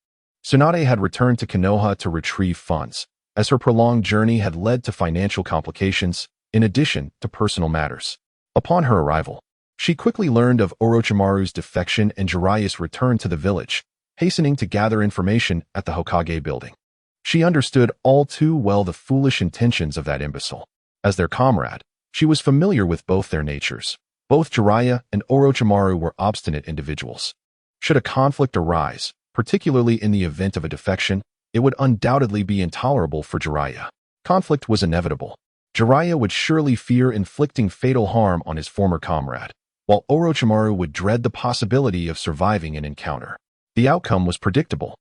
S1: Tsunade had returned to Konoha to retrieve funds, as her prolonged journey had led to financial complications, in addition to personal matters. Upon her arrival, she quickly learned of Orochimaru's defection and Jiraiya's return to the village, hastening to gather information at the Hokage building. She understood all too well the foolish intentions of that imbecile. As their comrade, she was familiar with both their natures. Both Jiraiya and Orochimaru were obstinate individuals. Should a conflict arise, particularly in the event of a defection, it would undoubtedly be intolerable for Jiraiya. Conflict was inevitable. Jiraiya would surely fear inflicting fatal harm on his former comrade, while Orochimaru would dread the possibility of surviving an encounter. The outcome was predictable.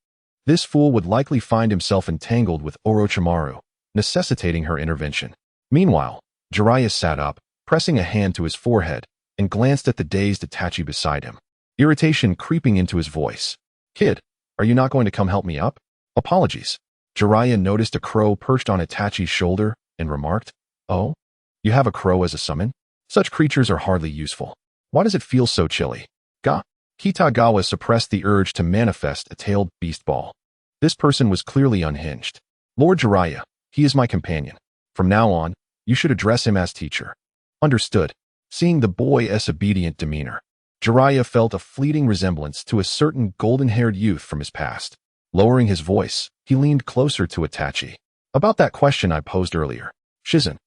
S1: This fool would likely find himself entangled with Orochimaru, necessitating her intervention. Meanwhile, Jiraiya sat up, pressing a hand to his forehead, and glanced at the dazed Itachi beside him. Irritation creeping into his voice. Kid, are you not going to come help me up? Apologies. Jiraiya noticed a crow perched on Itachi's shoulder and remarked, Oh? You have a crow as a summon? Such creatures are hardly useful. Why does it feel so chilly? Kitagawa suppressed the urge to manifest a tailed beast ball. This person was clearly unhinged. Lord Jiraiya, he is my companion. From now on, you should address him as teacher. Understood. Seeing the boy's obedient demeanor, Jiraiya felt a fleeting resemblance to a certain golden-haired youth from his past. Lowering his voice, he leaned closer to Itachi. About that question I posed earlier. Shizen,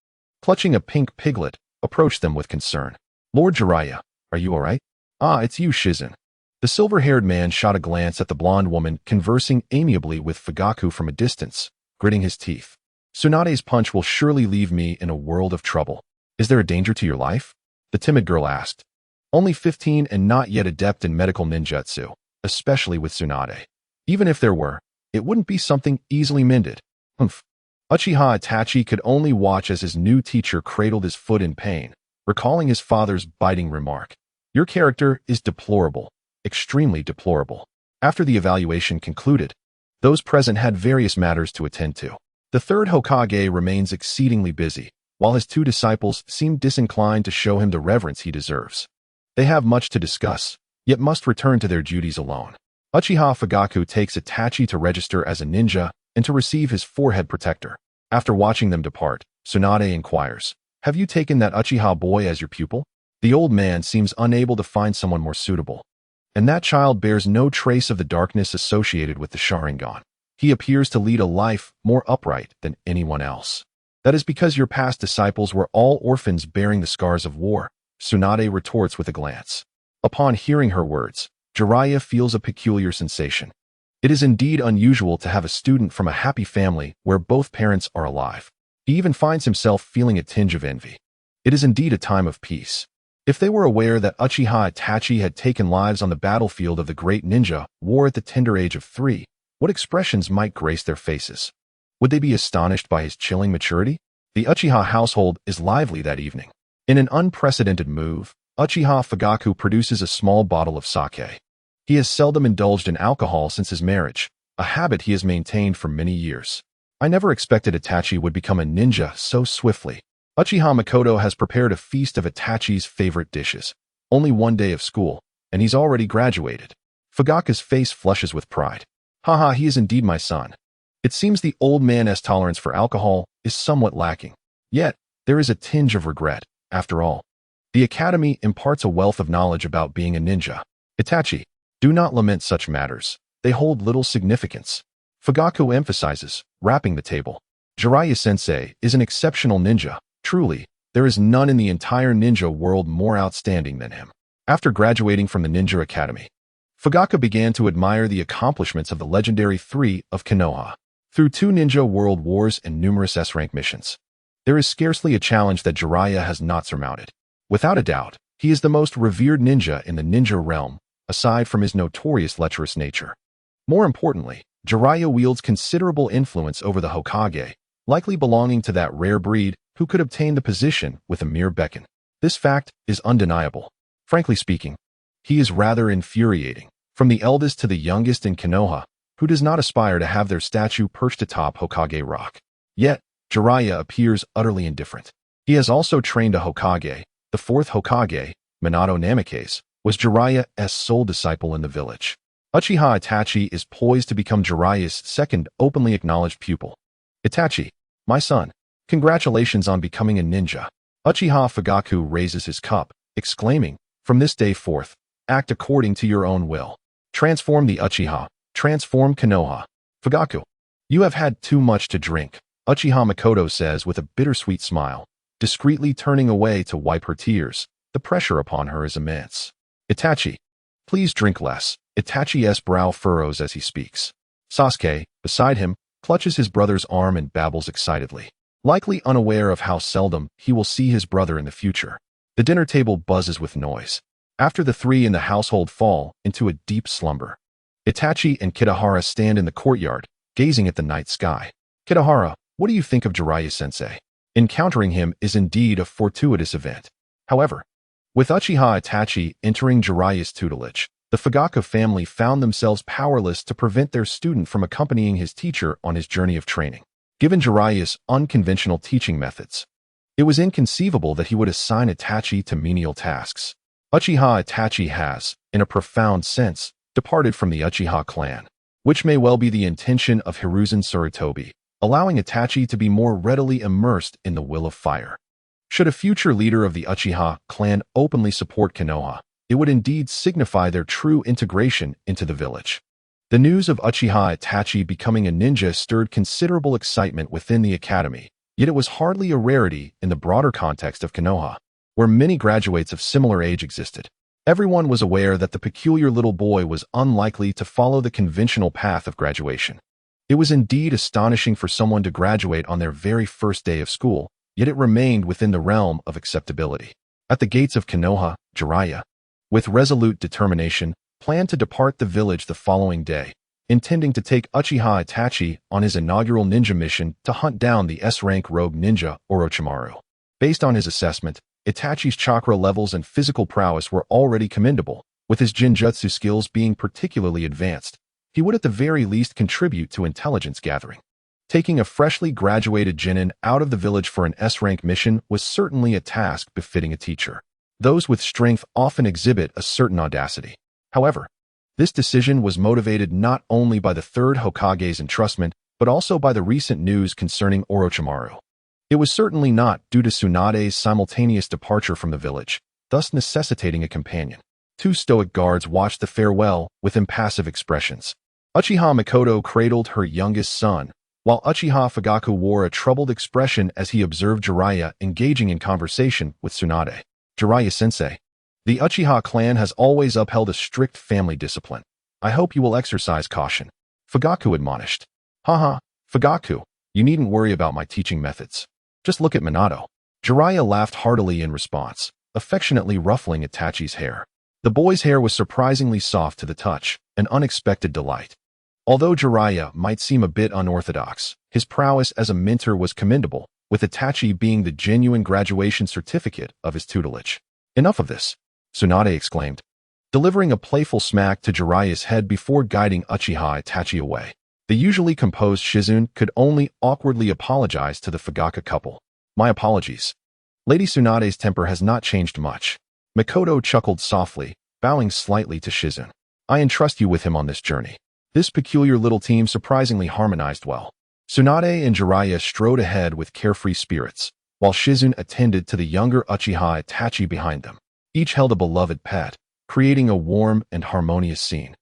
S1: clutching a pink piglet, approached them with concern. Lord Jiraiya, are you all right? Ah, it's you, Shizen. The silver-haired man shot a glance at the blonde woman conversing amiably with Fugaku from a distance, gritting his teeth. Tsunade's punch will surely leave me in a world of trouble. Is there a danger to your life? The timid girl asked. Only 15 and not yet adept in medical ninjutsu, especially with Tsunade. Even if there were, it wouldn't be something easily mended. Uchiha Itachi could only watch as his new teacher cradled his foot in pain, recalling his father's biting remark. Your character is deplorable, extremely deplorable. After the evaluation concluded, those present had various matters to attend to. The third Hokage remains exceedingly busy, while his two disciples seem disinclined to show him the reverence he deserves. They have much to discuss, yet must return to their duties alone. Uchiha Fugaku takes Itachi to register as a ninja and to receive his forehead protector. After watching them depart, Tsunade inquires, Have you taken that Uchiha boy as your pupil? The old man seems unable to find someone more suitable. And that child bears no trace of the darkness associated with the Sharingan. He appears to lead a life more upright than anyone else. That is because your past disciples were all orphans bearing the scars of war, Tsunade retorts with a glance. Upon hearing her words, Jiraiya feels a peculiar sensation. It is indeed unusual to have a student from a happy family where both parents are alive. He even finds himself feeling a tinge of envy. It is indeed a time of peace. If they were aware that Uchiha Itachi had taken lives on the battlefield of the great ninja war at the tender age of 3, what expressions might grace their faces? Would they be astonished by his chilling maturity? The Uchiha household is lively that evening. In an unprecedented move, Uchiha Fugaku produces a small bottle of sake. He has seldom indulged in alcohol since his marriage, a habit he has maintained for many years. I never expected Itachi would become a ninja so swiftly. Uchiha Makoto has prepared a feast of Itachi's favorite dishes. Only one day of school, and he's already graduated. Fugaku's face flushes with pride. Haha, he is indeed my son. It seems the old man's tolerance for alcohol is somewhat lacking. Yet, there is a tinge of regret, after all. The academy imparts a wealth of knowledge about being a ninja. Itachi, do not lament such matters. They hold little significance. Fugaku emphasizes, rapping the table. Jiraiya-sensei is an exceptional ninja. Truly, there is none in the entire ninja world more outstanding than him. After graduating from the Ninja Academy, Fugaku began to admire the accomplishments of the legendary 3 of Konoha. Through 2 ninja world wars and numerous S-rank missions, there is scarcely a challenge that Jiraiya has not surmounted. Without a doubt, he is the most revered ninja in the ninja realm, aside from his notorious lecherous nature. More importantly, Jiraiya wields considerable influence over the Hokage, likely belonging to that rare breed who could obtain the position with a mere beckon. This fact is undeniable. Frankly speaking, he is rather infuriating. From the eldest to the youngest in Konoha, who does not aspire to have their statue perched atop Hokage Rock. Yet, Jiraiya appears utterly indifferent. He has also trained a Hokage. The 4th Hokage, Minato Namikaze, was Jiraiya's sole disciple in the village. Uchiha Itachi is poised to become Jiraiya's second openly acknowledged pupil. Itachi, my son, congratulations on becoming a ninja. Uchiha Fugaku raises his cup, exclaiming, from this day forth, act according to your own will. Transform the Uchiha, transform Konoha. Fugaku, you have had too much to drink, Uchiha Makoto says with a bittersweet smile, discreetly turning away to wipe her tears. The pressure upon her is immense. Itachi, please drink less. Itachi's brow furrows as he speaks. Sasuke, beside him, clutches his brother's arm and babbles excitedly, likely unaware of how seldom he will see his brother in the future. The dinner table buzzes with noise. After the 3 in the household fall into a deep slumber, Itachi and Kitahara stand in the courtyard, gazing at the night sky. Kitahara, what do you think of Jiraiya-sensei? Encountering him is indeed a fortuitous event. However, with Uchiha Itachi entering Jiraiya's tutelage, the Fugaku family found themselves powerless to prevent their student from accompanying his teacher on his journey of training. Given Jiraiya's unconventional teaching methods, it was inconceivable that he would assign Itachi to menial tasks. Uchiha Itachi has, in a profound sense, departed from the Uchiha clan, which may well be the intention of Hiruzen Sarutobi, allowing Itachi to be more readily immersed in the will of fire. Should a future leader of the Uchiha clan openly support Konoha, it would indeed signify their true integration into the village. The news of Uchiha Itachi becoming a ninja stirred considerable excitement within the academy, yet it was hardly a rarity in the broader context of Konoha, where many graduates of similar age existed. Everyone was aware that the peculiar little boy was unlikely to follow the conventional path of graduation. It was indeed astonishing for someone to graduate on their very first day of school, yet it remained within the realm of acceptability. At the gates of Konoha, Jiraiya, with resolute determination, planned to depart the village the following day, intending to take Uchiha Itachi on his inaugural ninja mission to hunt down the S-rank rogue ninja Orochimaru. Based on his assessment, Itachi's chakra levels and physical prowess were already commendable, with his jinjutsu skills being particularly advanced. He would at the very least contribute to intelligence gathering. Taking a freshly graduated genin out of the village for an S-rank mission was certainly a task befitting a teacher. Those with strength often exhibit a certain audacity. However, this decision was motivated not only by the third Hokage's entrustment, but also by the recent news concerning Orochimaru. It was certainly not due to Tsunade's simultaneous departure from the village, thus necessitating a companion. Two stoic guards watched the farewell with impassive expressions. Uchiha Mikoto cradled her youngest son, while Uchiha Fugaku wore a troubled expression as he observed Jiraiya engaging in conversation with Tsunade. Jiraiya-sensei, the Uchiha clan has always upheld a strict family discipline. I hope you will exercise caution. Fugaku admonished. Haha, Fugaku, you needn't worry about my teaching methods. Just look at Minato. Jiraiya laughed heartily in response, affectionately ruffling Itachi's hair. The boy's hair was surprisingly soft to the touch, an unexpected delight. Although Jiraiya might seem a bit unorthodox, his prowess as a mentor was commendable, with Itachi being the genuine graduation certificate of his tutelage. Enough of this, Tsunade exclaimed, delivering a playful smack to Jiraiya's head before guiding Uchiha Itachi away. The usually composed Shizune could only awkwardly apologize to the Fugaku couple. My apologies. Lady Tsunade's temper has not changed much. Mikoto chuckled softly, bowing slightly to Shizune. I entrust you with him on this journey. This peculiar little team surprisingly harmonized well. Tsunade and Jiraiya strode ahead with carefree spirits, while Shizune attended to the younger Uchiha Itachi behind them. Each held a beloved pet, creating a warm and harmonious scene.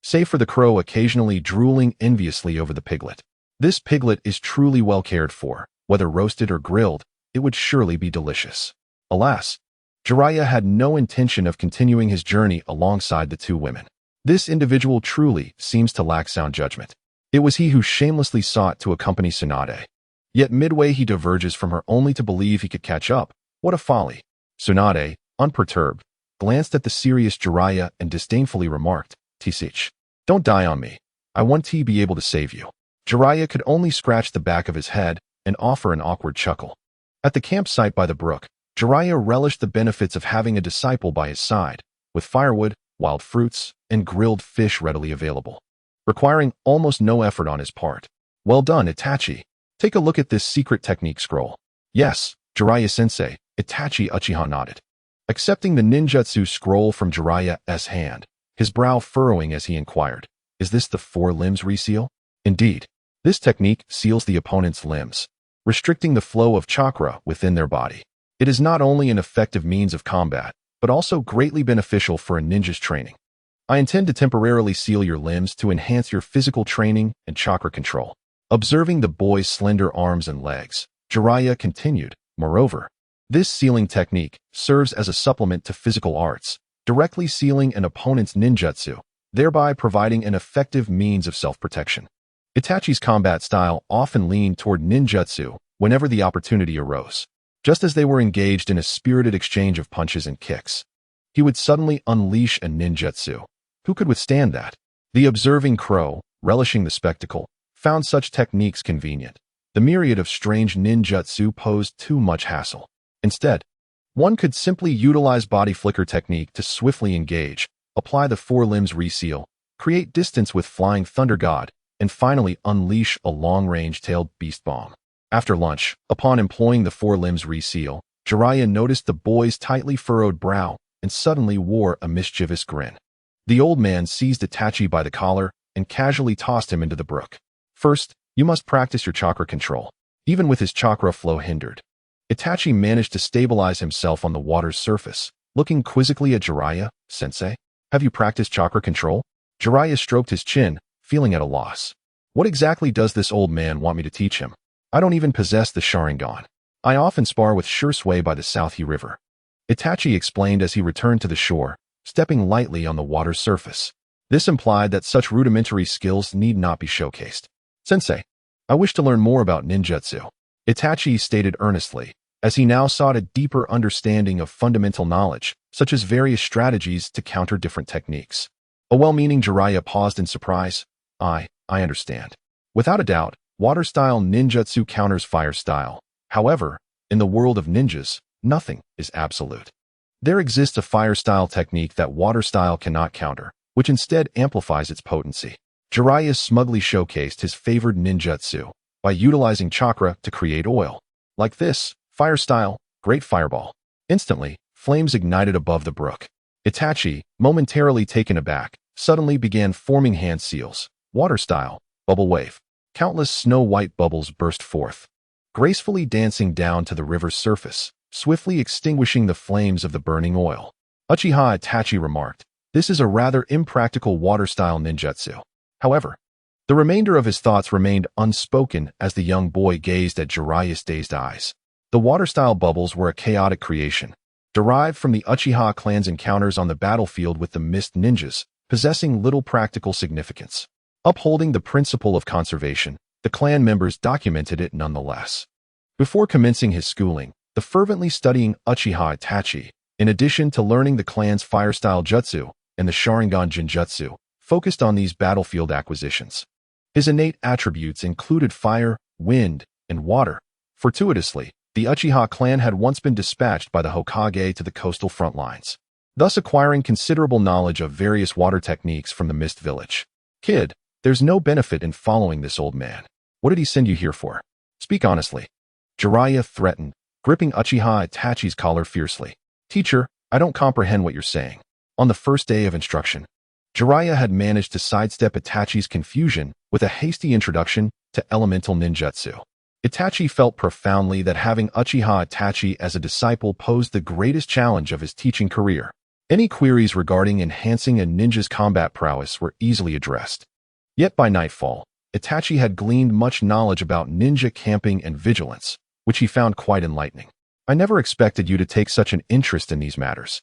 S1: Save for the crow occasionally drooling enviously over the piglet. This piglet is truly well cared for. Whether roasted or grilled, it would surely be delicious. Alas, Jiraiya had no intention of continuing his journey alongside the two women. This individual truly seems to lack sound judgment. It was he who shamelessly sought to accompany Tsunade. Yet midway he diverges from her only to believe he could catch up. What a folly. Tsunade, unperturbed, glanced at the serious Jiraiya and disdainfully remarked, Tisich, don't die on me. I want to be able to save you. Jiraiya could only scratch the back of his head and offer an awkward chuckle. At the campsite by the brook, Jiraiya relished the benefits of having a disciple by his side, with firewood, wild fruits, and grilled fish readily available, requiring almost no effort on his part. Well done, Itachi. Take a look at this secret technique scroll. Yes, Jiraiya-sensei, Itachi Uchiha nodded, accepting the ninjutsu scroll from Jiraiya's hand, his brow furrowing as he inquired, is this the four limbs reseal? Indeed, this technique seals the opponent's limbs, restricting the flow of chakra within their body. It is not only an effective means of combat, but also greatly beneficial for a ninja's training. I intend to temporarily seal your limbs to enhance your physical training and chakra control. Observing the boy's slender arms and legs, Jiraiya continued, moreover, this sealing technique serves as a supplement to physical arts, directly sealing an opponent's ninjutsu, thereby providing an effective means of self-protection. Itachi's combat style often leaned toward ninjutsu whenever the opportunity arose. Just as they were engaged in a spirited exchange of punches and kicks, he would suddenly unleash a ninjutsu. Who could withstand that? The observing crow, relishing the spectacle, found such techniques convenient. The myriad of strange ninjutsu posed too much hassle. Instead, one could simply utilize body flicker technique to swiftly engage, apply the four limbs reseal, create distance with flying thunder god, and finally unleash a long-range tailed beast bomb. After lunch, upon employing the four limbs reseal, Jiraiya noticed the boy's tightly furrowed brow and suddenly wore a mischievous grin. The old man seized Itachi by the collar and casually tossed him into the brook. First, you must practice your chakra control. Even with his chakra flow hindered, Itachi managed to stabilize himself on the water's surface, looking quizzically at Jiraiya. Sensei, have you practiced chakra control? Jiraiya stroked his chin, feeling at a loss. What exactly does this old man want me to teach him? I don't even possess the Sharingan. I often spar with Shursui by the Southie River. Itachi explained as he returned to the shore, stepping lightly on the water's surface. This implied that such rudimentary skills need not be showcased. Sensei, I wish to learn more about ninjutsu, Itachi stated earnestly, as he now sought a deeper understanding of fundamental knowledge, such as various strategies to counter different techniques. A well-meaning Jiraiya paused in surprise. I understand. Without a doubt, water-style ninjutsu counters fire-style. However, in the world of ninjas, nothing is absolute. There exists a fire-style technique that water-style cannot counter, which instead amplifies its potency. Jiraiya smugly showcased his favored ninjutsu by utilizing chakra to create oil. Like this, fire-style, great fireball. Instantly, flames ignited above the brook. Itachi, momentarily taken aback, suddenly began forming hand seals. Water-style, bubble wave. Countless snow-white bubbles burst forth, gracefully dancing down to the river's surface, swiftly extinguishing the flames of the burning oil. Uchiha Itachi remarked, "This is a rather impractical water-style ninjutsu." However, the remainder of his thoughts remained unspoken as the young boy gazed at Jiraiya's dazed eyes. The water-style bubbles were a chaotic creation, derived from the Uchiha clan's encounters on the battlefield with the Mist Ninjas, possessing little practical significance. Upholding the principle of conservation, the clan members documented it nonetheless. Before commencing his schooling, the fervently studying Uchiha Itachi, in addition to learning the clan's fire-style jutsu and the Sharingan Jinjutsu, focused on these battlefield acquisitions. His innate attributes included fire, wind, and water. Fortuitously, the Uchiha clan had once been dispatched by the Hokage to the coastal front lines, thus acquiring considerable knowledge of various water techniques from the Mist Village. Kid, there's no benefit in following this old man. What did he send you here for? Speak honestly. Jiraiya threatened, gripping Uchiha Itachi's collar fiercely. Teacher, I don't comprehend what you're saying. On the first day of instruction, Jiraiya had managed to sidestep Itachi's confusion with a hasty introduction to elemental ninjutsu. Itachi felt profoundly that having Uchiha Itachi as a disciple posed the greatest challenge of his teaching career. Any queries regarding enhancing a ninja's combat prowess were easily addressed. Yet by nightfall, Itachi had gleaned much knowledge about ninja camping and vigilance, which he found quite enlightening. I never expected you to take such an interest in these matters,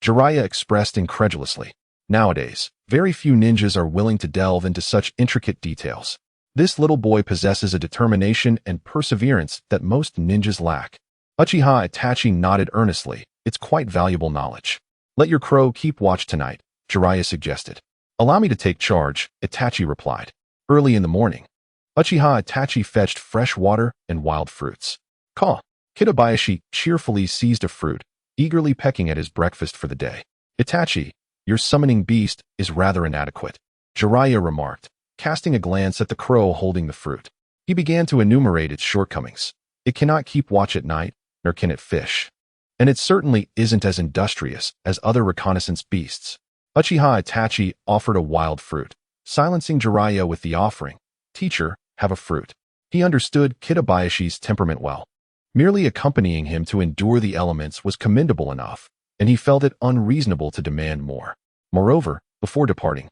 S1: Jiraiya expressed incredulously. Nowadays, very few ninjas are willing to delve into such intricate details. This little boy possesses a determination and perseverance that most ninjas lack. Uchiha Itachi nodded earnestly. It's quite valuable knowledge. Let your crow keep watch tonight, Jiraiya suggested. Allow me to take charge, Itachi replied. Early in the morning, Uchiha Itachi fetched fresh water and wild fruits. Kitabayashi cheerfully seized a fruit, eagerly pecking at his breakfast for the day. Itachi, your summoning beast is rather inadequate, Jiraiya remarked, casting a glance at the crow holding the fruit. He began to enumerate its shortcomings. It cannot keep watch at night, nor can it fish. And it certainly isn't as industrious as other reconnaissance beasts. Uchiha Itachi offered a wild fruit, silencing Jiraiya with the offering. Teacher, have a fruit. He understood Kitabayashi's temperament well. Merely accompanying him to endure the elements was commendable enough, and he felt it unreasonable to demand more. Moreover, before departing,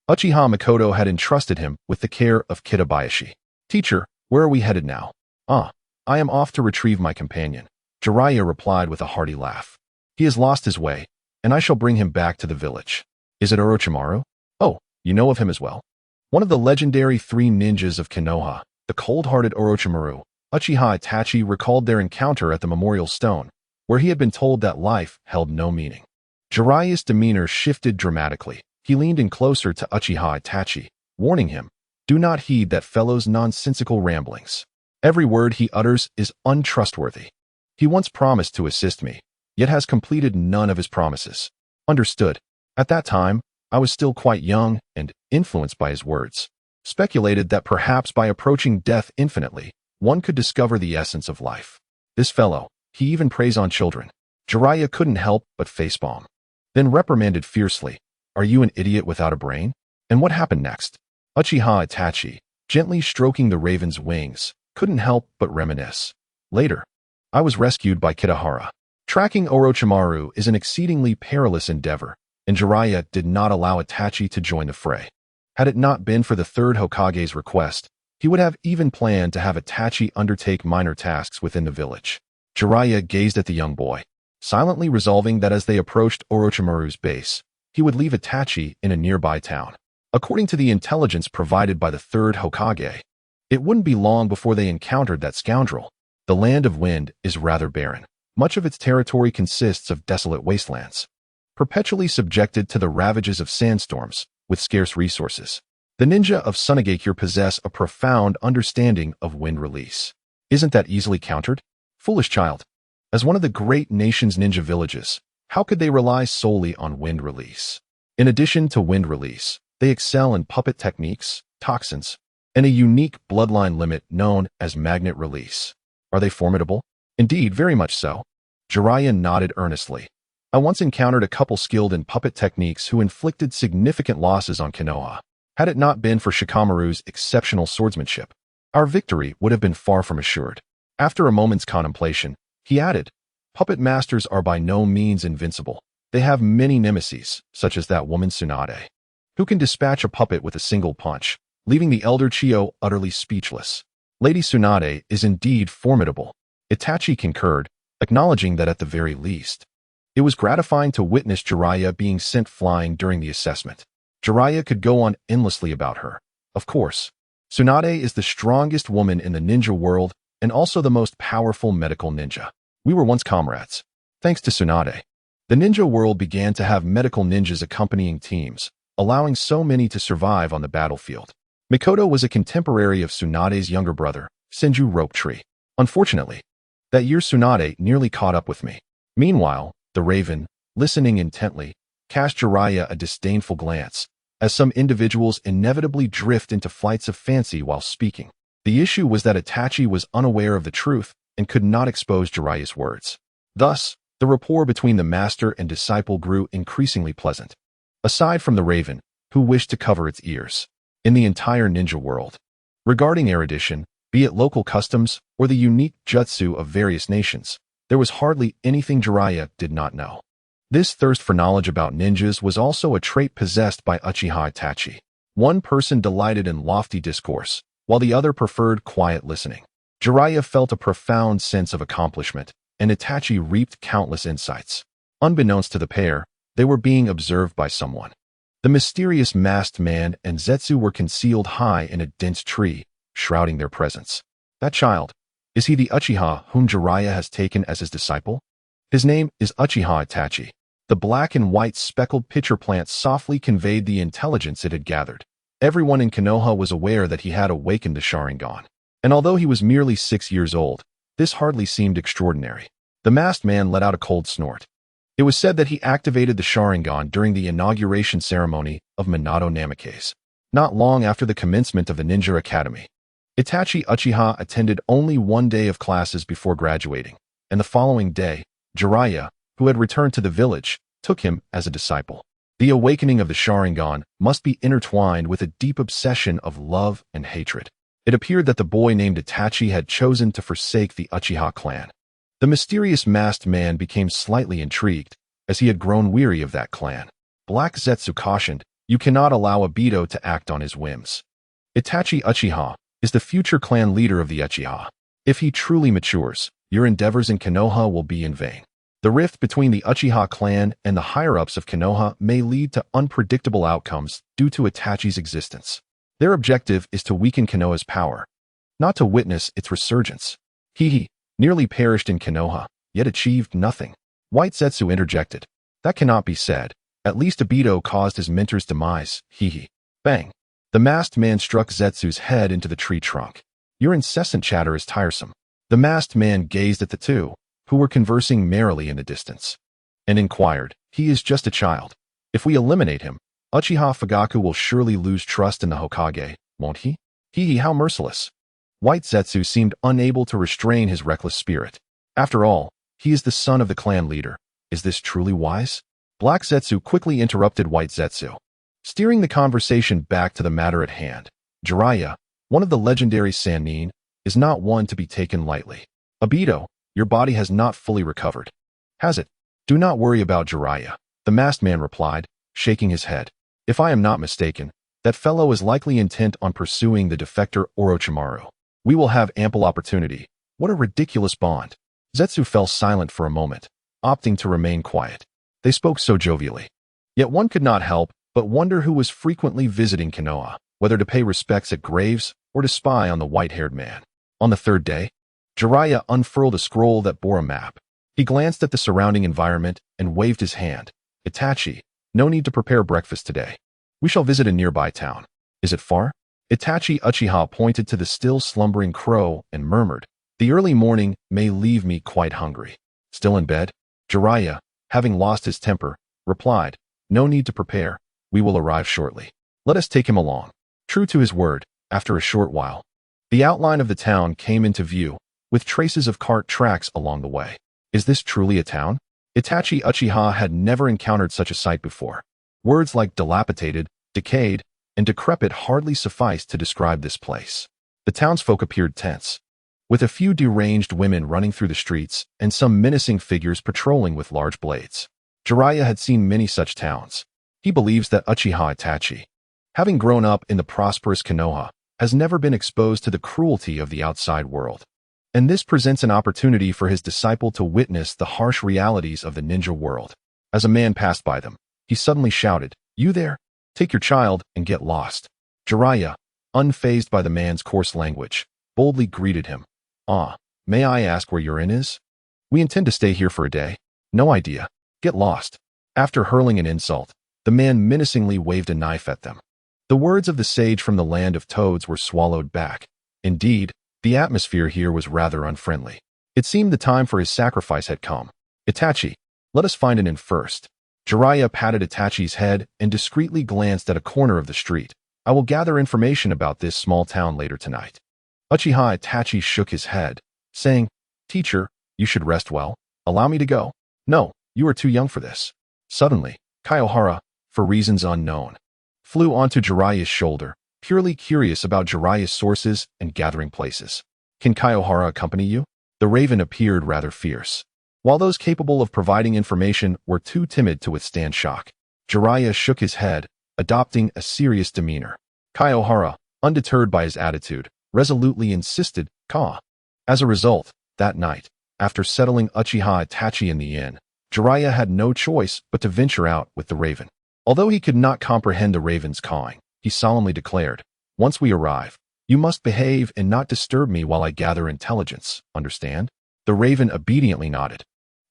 S1: Uchiha Makoto had entrusted him with the care of Kitabayashi. Teacher, where are we headed now? I am off to retrieve my companion, Jiraiya replied with a hearty laugh. He has lost his way, and I shall bring him back to the village. Is it Orochimaru? Oh, you know of him as well? One of the legendary three ninjas of Konoha, the cold-hearted Orochimaru. Uchiha Itachi recalled their encounter at the memorial stone, where he had been told that life held no meaning. Jiraiya's demeanor shifted dramatically. He leaned in closer to Uchiha Itachi, warning him, do not heed that fellow's nonsensical ramblings. Every word he utters is untrustworthy. He once promised to assist me, yet has completed none of his promises. Understood. At that time, I was still quite young and influenced by his words. Speculated that perhaps by approaching death infinitely, one could discover the essence of life. This fellow, he even preys on children. Jiraiya couldn't help but facepalm. Then reprimanded fiercely, "Are you an idiot without a brain?" And what happened next? Uchiha Itachi, gently stroking the raven's wings, couldn't help but reminisce. Later, I was rescued by Kitahara. Tracking Orochimaru is an exceedingly perilous endeavor, and Jiraiya did not allow Itachi to join the fray. Had it not been for the third Hokage's request, he would have even planned to have Itachi undertake minor tasks within the village. Jiraiya gazed at the young boy, silently resolving that as they approached Orochimaru's base, he would leave Itachi in a nearby town. According to the intelligence provided by the third Hokage, it wouldn't be long before they encountered that scoundrel. The land of wind is rather barren. Much of its territory consists of desolate wastelands, perpetually subjected to the ravages of sandstorms, with scarce resources. The ninja of Sunagakure possess a profound understanding of wind release. Isn't that easily countered? Foolish child. As one of the great nation's ninja villages, how could they rely solely on wind release? In addition to wind release, they excel in puppet techniques, toxins, and a unique bloodline limit known as magnet release. Are they formidable? Indeed, very much so. Jiraiya nodded earnestly. I once encountered a couple skilled in puppet techniques who inflicted significant losses on Konoha. Had it not been for Shikamaru's exceptional swordsmanship, our victory would have been far from assured. After a moment's contemplation, he added, puppet masters are by no means invincible. They have many nemesis, such as that woman Tsunade, who can dispatch a puppet with a single punch, leaving the elder Chiyo utterly speechless. Lady Tsunade is indeed formidable. Itachi concurred, acknowledging that at the very least, it was gratifying to witness Jiraiya being sent flying during the assessment. Jiraiya could go on endlessly about her. Of course, Tsunade is the strongest woman in the ninja world and also the most powerful medical ninja. We were once comrades. Thanks to Tsunade, the ninja world began to have medical ninjas accompanying teams, allowing so many to survive on the battlefield. Mikoto was a contemporary of Tsunade's younger brother, Senju Ropetree. Unfortunately, that year Tsunade nearly caught up with me. Meanwhile, the Raven, listening intently, cast Jiraiya a disdainful glance, as some individuals inevitably drift into flights of fancy while speaking. The issue was that Itachi was unaware of the truth and could not expose Jiraiya's words. Thus, the rapport between the master and disciple grew increasingly pleasant. Aside from the Raven, who wished to cover its ears, in the entire ninja world, regarding erudition, be it local customs or the unique jutsu of various nations, there was hardly anything Jiraiya did not know. This thirst for knowledge about ninjas was also a trait possessed by Uchiha Itachi. One person delighted in lofty discourse, while the other preferred quiet listening. Jiraiya felt a profound sense of accomplishment, and Itachi reaped countless insights. Unbeknownst to the pair, they were being observed by someone. The mysterious masked man and Zetsu were concealed high in a dense tree, shrouding their presence. That child, is he the Uchiha whom Jiraiya has taken as his disciple? His name is Uchiha Itachi. The black and white speckled pitcher plant softly conveyed the intelligence it had gathered. Everyone in Konoha was aware that he had awakened the Sharingan. And although he was merely 6 years old, this hardly seemed extraordinary. The masked man let out a cold snort. It was said that he activated the Sharingan during the inauguration ceremony of Minato Namikaze, not long after the commencement of the Ninja Academy. Itachi Uchiha attended only one day of classes before graduating, and the following day, Jiraiya, who had returned to the village, took him as a disciple. The awakening of the Sharingan must be intertwined with a deep obsession of love and hatred. It appeared that the boy named Itachi had chosen to forsake the Uchiha clan. The mysterious masked man became slightly intrigued, as he had grown weary of that clan. Black Zetsu cautioned, "You cannot allow a Beto to act on his whims. Itachi Uchiha is the future clan leader of the Uchiha. If he truly matures, your endeavors in Konoha will be in vain. The rift between the Uchiha clan and the higher-ups of Konoha may lead to unpredictable outcomes due to Itachi's existence. Their objective is to weaken Konoha's power, not to witness its resurgence. He nearly perished in Konoha, yet achieved nothing." White Zetsu interjected, "That cannot be said. At least Obito caused his mentor's demise. Bang. The masked man struck Zetsu's head into the tree trunk. Your incessant chatter is tiresome. The masked man gazed at the two, who were conversing merrily in the distance, and inquired, he is just a child. If we eliminate him, Uchiha Fugaku will surely lose trust in the Hokage, won't he? Hee, how merciless. White Zetsu seemed unable to restrain his reckless spirit. After all, he is the son of the clan leader. Is this truly wise? Black Zetsu quickly interrupted White Zetsu, steering the conversation back to the matter at hand. Jiraiya, one of the legendary Sannin, is not one to be taken lightly. Obito, your body has not fully recovered. Has it? Do not worry about Jiraiya, the masked man replied, shaking his head. If I am not mistaken, that fellow is likely intent on pursuing the defector Orochimaru. We will have ample opportunity. What a ridiculous bond. Zetsu fell silent for a moment, opting to remain quiet. They spoke so jovially. Yet one could not help but wonder who was frequently visiting Konoha, whether to pay respects at graves or to spy on the white-haired man. On the third day, Jiraiya unfurled a scroll that bore a map. He glanced at the surrounding environment and waved his hand. Itachi, no need to prepare breakfast today. We shall visit a nearby town. Is it far? Itachi Uchiha pointed to the still slumbering crow and murmured, the early morning may leave me quite hungry. Still in bed? Jiraiya, having lost his temper, replied, no need to prepare. We will arrive shortly. Let us take him along. True to his word, after a short while, the outline of the town came into view, with traces of cart tracks along the way. Is this truly a town? Itachi Uchiha had never encountered such a sight before. Words like dilapidated, decayed, and decrepit hardly sufficed to describe this place. The townsfolk appeared tense, with a few deranged women running through the streets and some menacing figures patrolling with large blades. Jiraiya had seen many such towns. He believes that Uchiha Itachi, having grown up in the prosperous Konoha, has never been exposed to the cruelty of the outside world. And this presents an opportunity for his disciple to witness the harsh realities of the ninja world. As a man passed by them, he suddenly shouted, you there? Take your child and get lost. Jiraiya, unfazed by the man's coarse language, boldly greeted him. May I ask where your inn is? We intend to stay here for a day. No idea. Get lost. After hurling an insult, the man menacingly waved a knife at them. The words of the sage from the land of toads were swallowed back. Indeed, the atmosphere here was rather unfriendly. It seemed the time for his sacrifice had come. Itachi, let us find an inn first. Jiraiya patted Itachi's head and discreetly glanced at a corner of the street. I will gather information about this small town later tonight. Uchiha Itachi shook his head, saying, Teacher, you should rest well. Allow me to go. No, you are too young for this. Suddenly, Kitahara, for reasons unknown, flew onto Jiraiya's shoulder, purely curious about Jiraiya's sources and gathering places. Can Kitahara accompany you? The raven appeared rather fierce, while those capable of providing information were too timid to withstand shock. Jiraiya shook his head, adopting a serious demeanor. Kitahara, undeterred by his attitude, resolutely insisted, Ka. As a result, that night, after settling Uchiha Itachi in the inn, Jiraiya had no choice but to venture out with the raven. Although he could not comprehend the raven's cawing, he solemnly declared, once we arrive, you must behave and not disturb me while I gather intelligence, understand? The raven obediently nodded,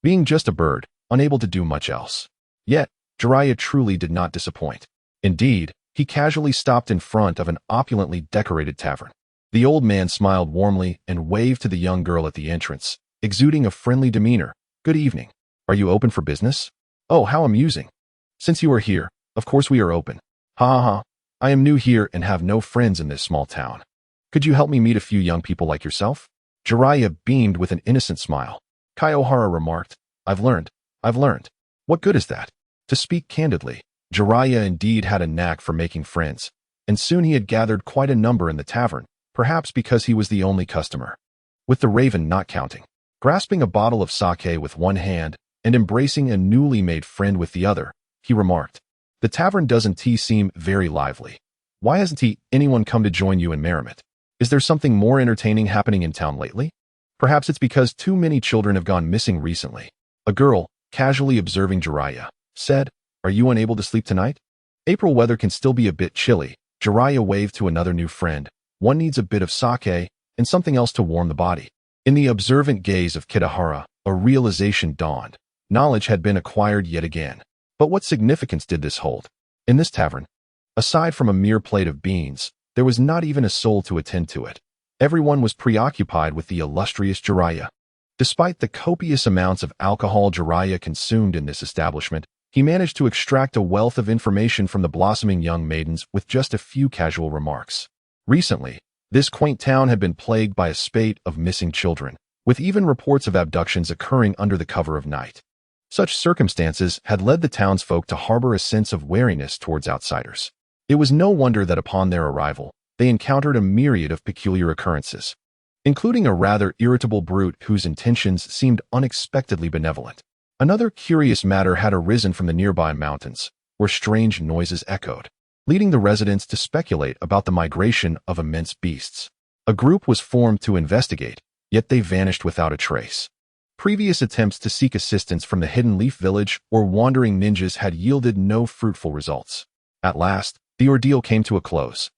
S1: being just a bird, unable to do much else. Yet, Jiraiya truly did not disappoint. Indeed, he casually stopped in front of an opulently decorated tavern. The old man smiled warmly and waved to the young girl at the entrance, exuding a friendly demeanor. Good evening. Are you open for business? Oh, how amusing. Since you are here, of course we are open. Ha ha ha. I am new here and have no friends in this small town. Could you help me meet a few young people like yourself? Jiraiya beamed with an innocent smile. Kitahara remarked, I've learned. What good is that? To speak candidly, Jiraiya indeed had a knack for making friends, and soon he had gathered quite a number in the tavern, perhaps because he was the only customer, with the raven not counting. Grasping a bottle of sake with one hand and embracing a newly made friend with the other, he remarked, the tavern doesn't seem very lively. Why hasn't anyone come to join you in merriment? Is there something more entertaining happening in town lately? Perhaps it's because too many children have gone missing recently. A girl, casually observing Jiraiya, said, are you unable to sleep tonight? April weather can still be a bit chilly. Jiraiya waved to another new friend. One needs a bit of sake and something else to warm the body. In the observant gaze of Kitahara, a realization dawned. Knowledge had been acquired yet again. But what significance did this hold? In this tavern, aside from a mere plate of beans, there was not even a soul to attend to it. Everyone was preoccupied with the illustrious Jiraiya. Despite the copious amounts of alcohol Jiraiya consumed in this establishment, he managed to extract a wealth of information from the blossoming young maidens with just a few casual remarks. Recently, this quaint town had been plagued by a spate of missing children, with even reports of abductions occurring under the cover of night. Such circumstances had led the townsfolk to harbor a sense of wariness towards outsiders. It was no wonder that upon their arrival, they encountered a myriad of peculiar occurrences, including a rather irritable brute whose intentions seemed unexpectedly benevolent. Another curious matter had arisen from the nearby mountains, where strange noises echoed, leading the residents to speculate about the migration of immense beasts. A group was formed to investigate, yet they vanished without a trace. Previous attempts to seek assistance from the Hidden Leaf Village or wandering ninjas had yielded no fruitful results. At last, the ordeal came to a close.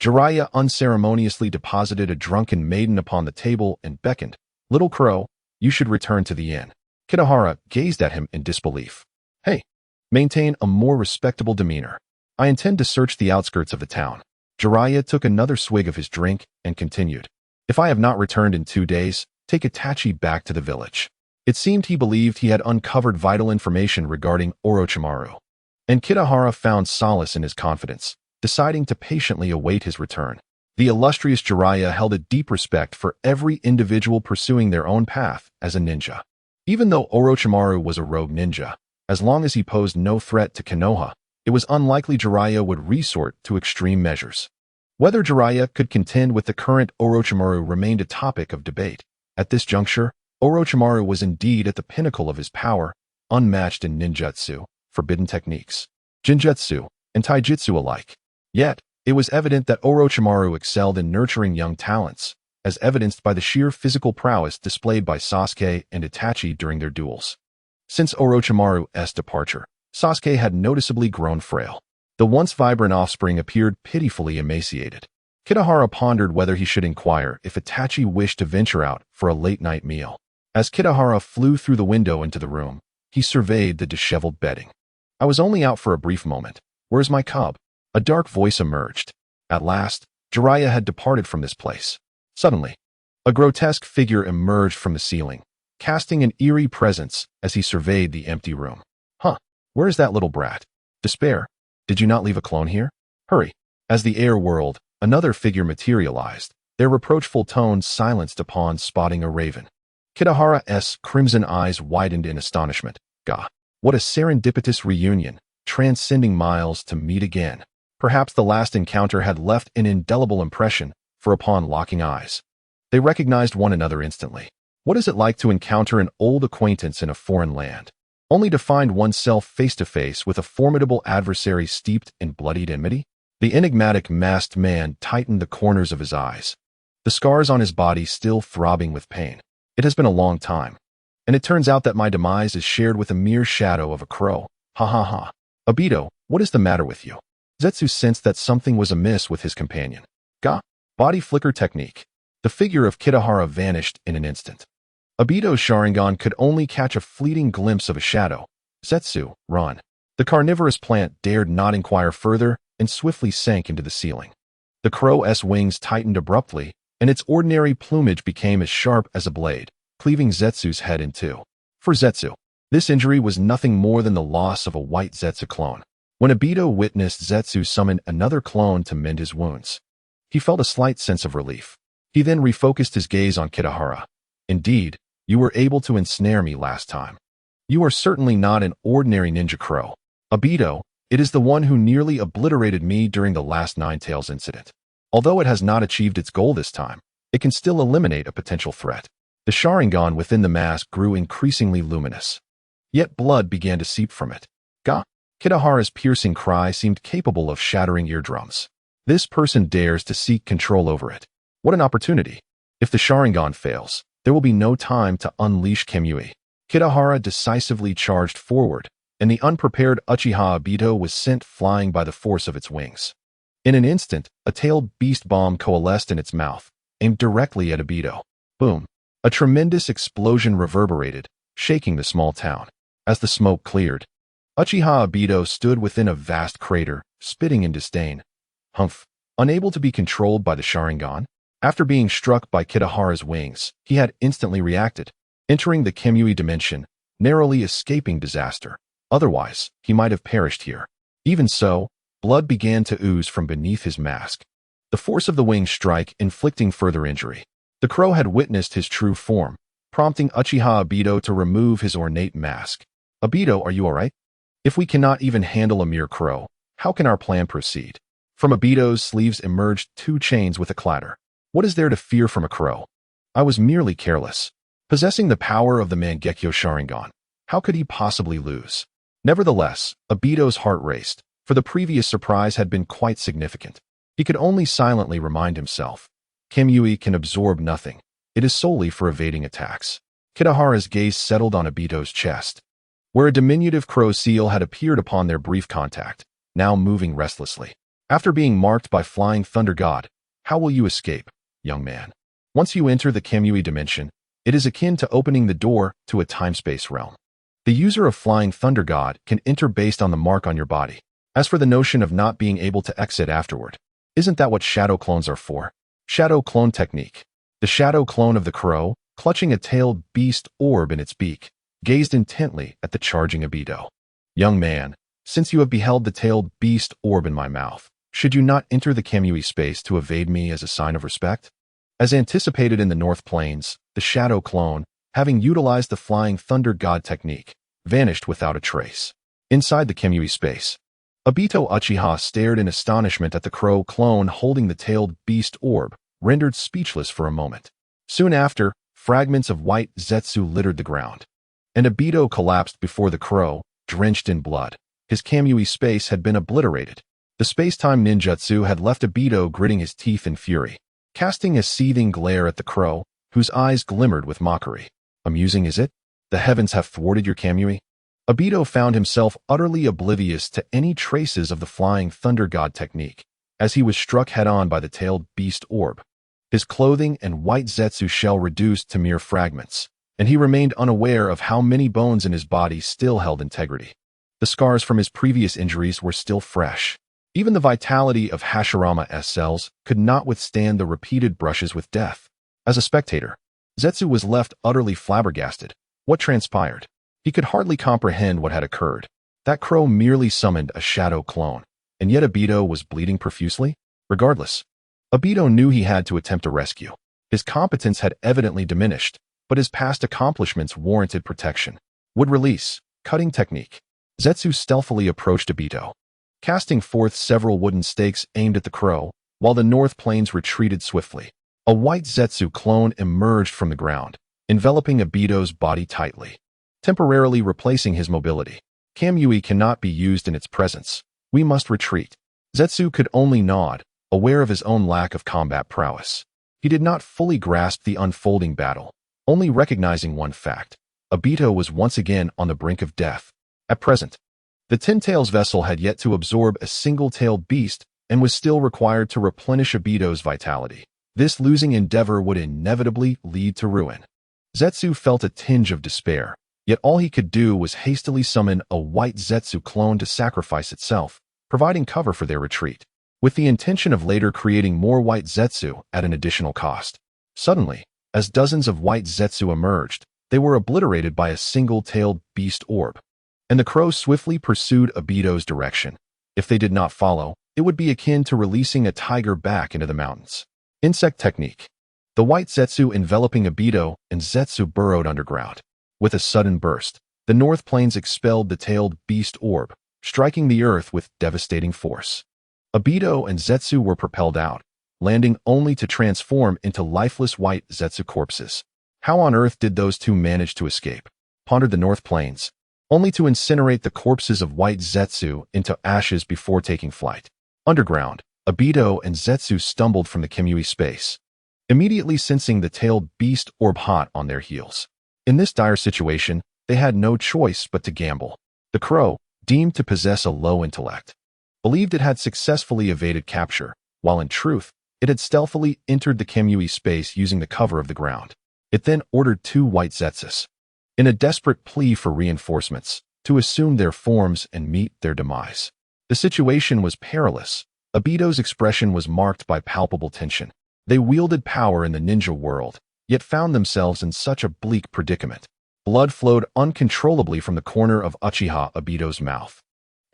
S1: Jiraiya unceremoniously deposited a drunken maiden upon the table and beckoned, "Little Crow, you should return to the inn." Kitahara gazed at him in disbelief. "Hey, maintain a more respectable demeanor. I intend to search the outskirts of the town." Jiraiya took another swig of his drink and continued, "If I have not returned in 2 days, take Itachi back to the village." It seemed he believed he had uncovered vital information regarding Orochimaru, and Kitahara found solace in his confidence, deciding to patiently await his return. The illustrious Jiraiya held a deep respect for every individual pursuing their own path as a ninja. Even though Orochimaru was a rogue ninja, as long as he posed no threat to Konoha, it was unlikely Jiraiya would resort to extreme measures. Whether Jiraiya could contend with the current Orochimaru remained a topic of debate. At this juncture, Orochimaru was indeed at the pinnacle of his power, unmatched in ninjutsu, forbidden techniques, jinjutsu, and taijutsu alike. Yet, it was evident that Orochimaru excelled in nurturing young talents, as evidenced by the sheer physical prowess displayed by Sasuke and Itachi during their duels. Since Orochimaru's departure, Sasuke had noticeably grown frail. The once vibrant offspring appeared pitifully emaciated. Kitahara pondered whether he should inquire if Itachi wished to venture out for a late-night meal. As Kitahara flew through the window into the room, he surveyed the disheveled bedding. "I was only out for a brief moment. Where's my cub?" A dark voice emerged. At last, Jiraiya had departed from this place. Suddenly, a grotesque figure emerged from the ceiling, casting an eerie presence as he surveyed the empty room. "Huh, where is that little brat? Despair, did you not leave a clone here? Hurry." As the air whirled, another figure materialized, their reproachful tones silenced upon spotting a raven. Kitahara's crimson eyes widened in astonishment. Gah, what a serendipitous reunion, transcending miles to meet again. Perhaps the last encounter had left an indelible impression, for upon locking eyes, they recognized one another instantly. What is it like to encounter an old acquaintance in a foreign land, only to find oneself face to face with a formidable adversary steeped in bloodied enmity? The enigmatic masked man tightened the corners of his eyes, the scars on his body still throbbing with pain. "It has been a long time, and it turns out that my demise is shared with a mere shadow of a crow. Ha ha ha. Obito, what is the matter with you?" Zetsu sensed that something was amiss with his companion. Gah, body flicker technique. The figure of Kitahara vanished in an instant. Obito's Sharingan could only catch a fleeting glimpse of a shadow. Zetsu, run. The carnivorous plant dared not inquire further and swiftly sank into the ceiling. The crow's wings tightened abruptly, and its ordinary plumage became as sharp as a blade, cleaving Zetsu's head in two. For Zetsu, this injury was nothing more than the loss of a white Zetsu clone. When Obito witnessed Zetsu summon another clone to mend his wounds, he felt a slight sense of relief. He then refocused his gaze on Kitahara. "Indeed, you were able to ensnare me last time. You are certainly not an ordinary ninja crow. Obito, it is the one who nearly obliterated me during the last Nine Tails incident. Although it has not achieved its goal this time, it can still eliminate a potential threat." The Sharingan within the mask grew increasingly luminous, yet blood began to seep from it. Gah! Kitahara's piercing cry seemed capable of shattering eardrums. This person dares to seek control over it. What an opportunity. If the Sharingan fails, there will be no time to unleash Kamui. Kitahara decisively charged forward, and the unprepared Uchiha Obito was sent flying by the force of its wings. In an instant, a tailed beast bomb coalesced in its mouth, aimed directly at Obito. Boom! A tremendous explosion reverberated, shaking the small town. As the smoke cleared, Uchiha Obito stood within a vast crater, spitting in disdain. Humph! Unable to be controlled by the Sharingan? After being struck by Kitahara's wings, he had instantly reacted, entering the Kemui dimension, narrowly escaping disaster. Otherwise, he might have perished here. Even so, blood began to ooze from beneath his mask. The force of the wing strike inflicting further injury. The crow had witnessed his true form, prompting Uchiha Obito to remove his ornate mask. Obito, are you alright? If we cannot even handle a mere crow, how can our plan proceed? From Obito's sleeves emerged 2 chains with a clatter. What is there to fear from a crow? I was merely careless. Possessing the power of the Mangekyo Sharingan, how could he possibly lose? Nevertheless, Obito's heart raced, for the previous surprise had been quite significant. He could only silently remind himself. Kemui can absorb nothing. It is solely for evading attacks. Kitahara's gaze settled on Obito's chest, where a diminutive crow seal had appeared upon their brief contact, now moving restlessly. After being marked by Flying Thunder God, how will you escape, young man? Once you enter the Kemui dimension, it is akin to opening the door to a time-space realm. The user of Flying Thunder God can enter based on the mark on your body. As for the notion of not being able to exit afterward, isn't that what shadow clones are for? Shadow clone technique. The shadow clone of the crow, clutching a tailed beast orb in its beak, gazed intently at the charging Obito. Young man, since you have beheld the tailed beast orb in my mouth, should you not enter the Kemui space to evade me as a sign of respect? As anticipated in the North Plains, the shadow clone, having utilized the Flying Thunder God technique, vanished without a trace. Inside the Kemui space, Obito Uchiha stared in astonishment at the crow clone holding the tailed beast orb, rendered speechless for a moment. Soon after, fragments of white zetsu littered the ground, and Obito collapsed before the crow, drenched in blood. His Kemui space had been obliterated. The space-time ninjutsu had left Obito gritting his teeth in fury, casting a seething glare at the crow, whose eyes glimmered with mockery. Amusing, is it? The heavens have thwarted your Kemui? Obito found himself utterly oblivious to any traces of the Flying Thunder God technique, as he was struck head-on by the tailed beast orb. His clothing and white zetsu shell reduced to mere fragments, and he remained unaware of how many bones in his body still held integrity. The scars from his previous injuries were still fresh. Even the vitality of Hashirama's cells could not withstand the repeated brushes with death. As a spectator, Zetsu was left utterly flabbergasted. What transpired? He could hardly comprehend what had occurred. That crow merely summoned a shadow clone, and yet Obito was bleeding profusely? Regardless, Obito knew he had to attempt a rescue. His competence had evidently diminished, but his past accomplishments warranted protection. Wood release, cutting technique. Zetsu stealthily approached Obito, casting forth several wooden stakes aimed at the crow, while the North Plains retreated swiftly. A white Zetsu clone emerged from the ground, enveloping Obito's body tightly, temporarily replacing his mobility. Kemui cannot be used in its presence. We must retreat. Zetsu could only nod, aware of his own lack of combat prowess. He did not fully grasp the unfolding battle, only recognizing one fact. Obito was once again on the brink of death. At present, the Ten Tails vessel had yet to absorb a single-tailed beast and was still required to replenish Obito's vitality. This losing endeavor would inevitably lead to ruin. Zetsu felt a tinge of despair, yet all he could do was hastily summon a white Zetsu clone to sacrifice itself, providing cover for their retreat, with the intention of later creating more white Zetsu at an additional cost. Suddenly, as dozens of white Zetsu emerged, they were obliterated by a single-tailed beast orb, and the crow swiftly pursued Obito's direction. If they did not follow, it would be akin to releasing a tiger back into the mountains. Insect technique. The white Zetsu enveloping Obito and Zetsu burrowed underground. With a sudden burst, the North Plains expelled the tailed beast orb, striking the earth with devastating force. Obito and Zetsu were propelled out, landing only to transform into lifeless white Zetsu corpses. How on earth did those two manage to escape? Pondered the North Plains, only to incinerate the corpses of white Zetsu into ashes before taking flight. Underground, Obito and Zetsu stumbled from the Kemui space, immediately sensing the tailed beast orb hot on their heels. In this dire situation, they had no choice but to gamble. The crow, deemed to possess a low intellect, believed it had successfully evaded capture, while in truth, it had stealthily entered the Kemui space using the cover of the ground. It then ordered 2 white Zetsus, in a desperate plea for reinforcements, to assume their forms and meet their demise. The situation was perilous. Obito's expression was marked by palpable tension. They wielded power in the ninja world, yet found themselves in such a bleak predicament. Blood flowed uncontrollably from the corner of Uchiha Obito's mouth,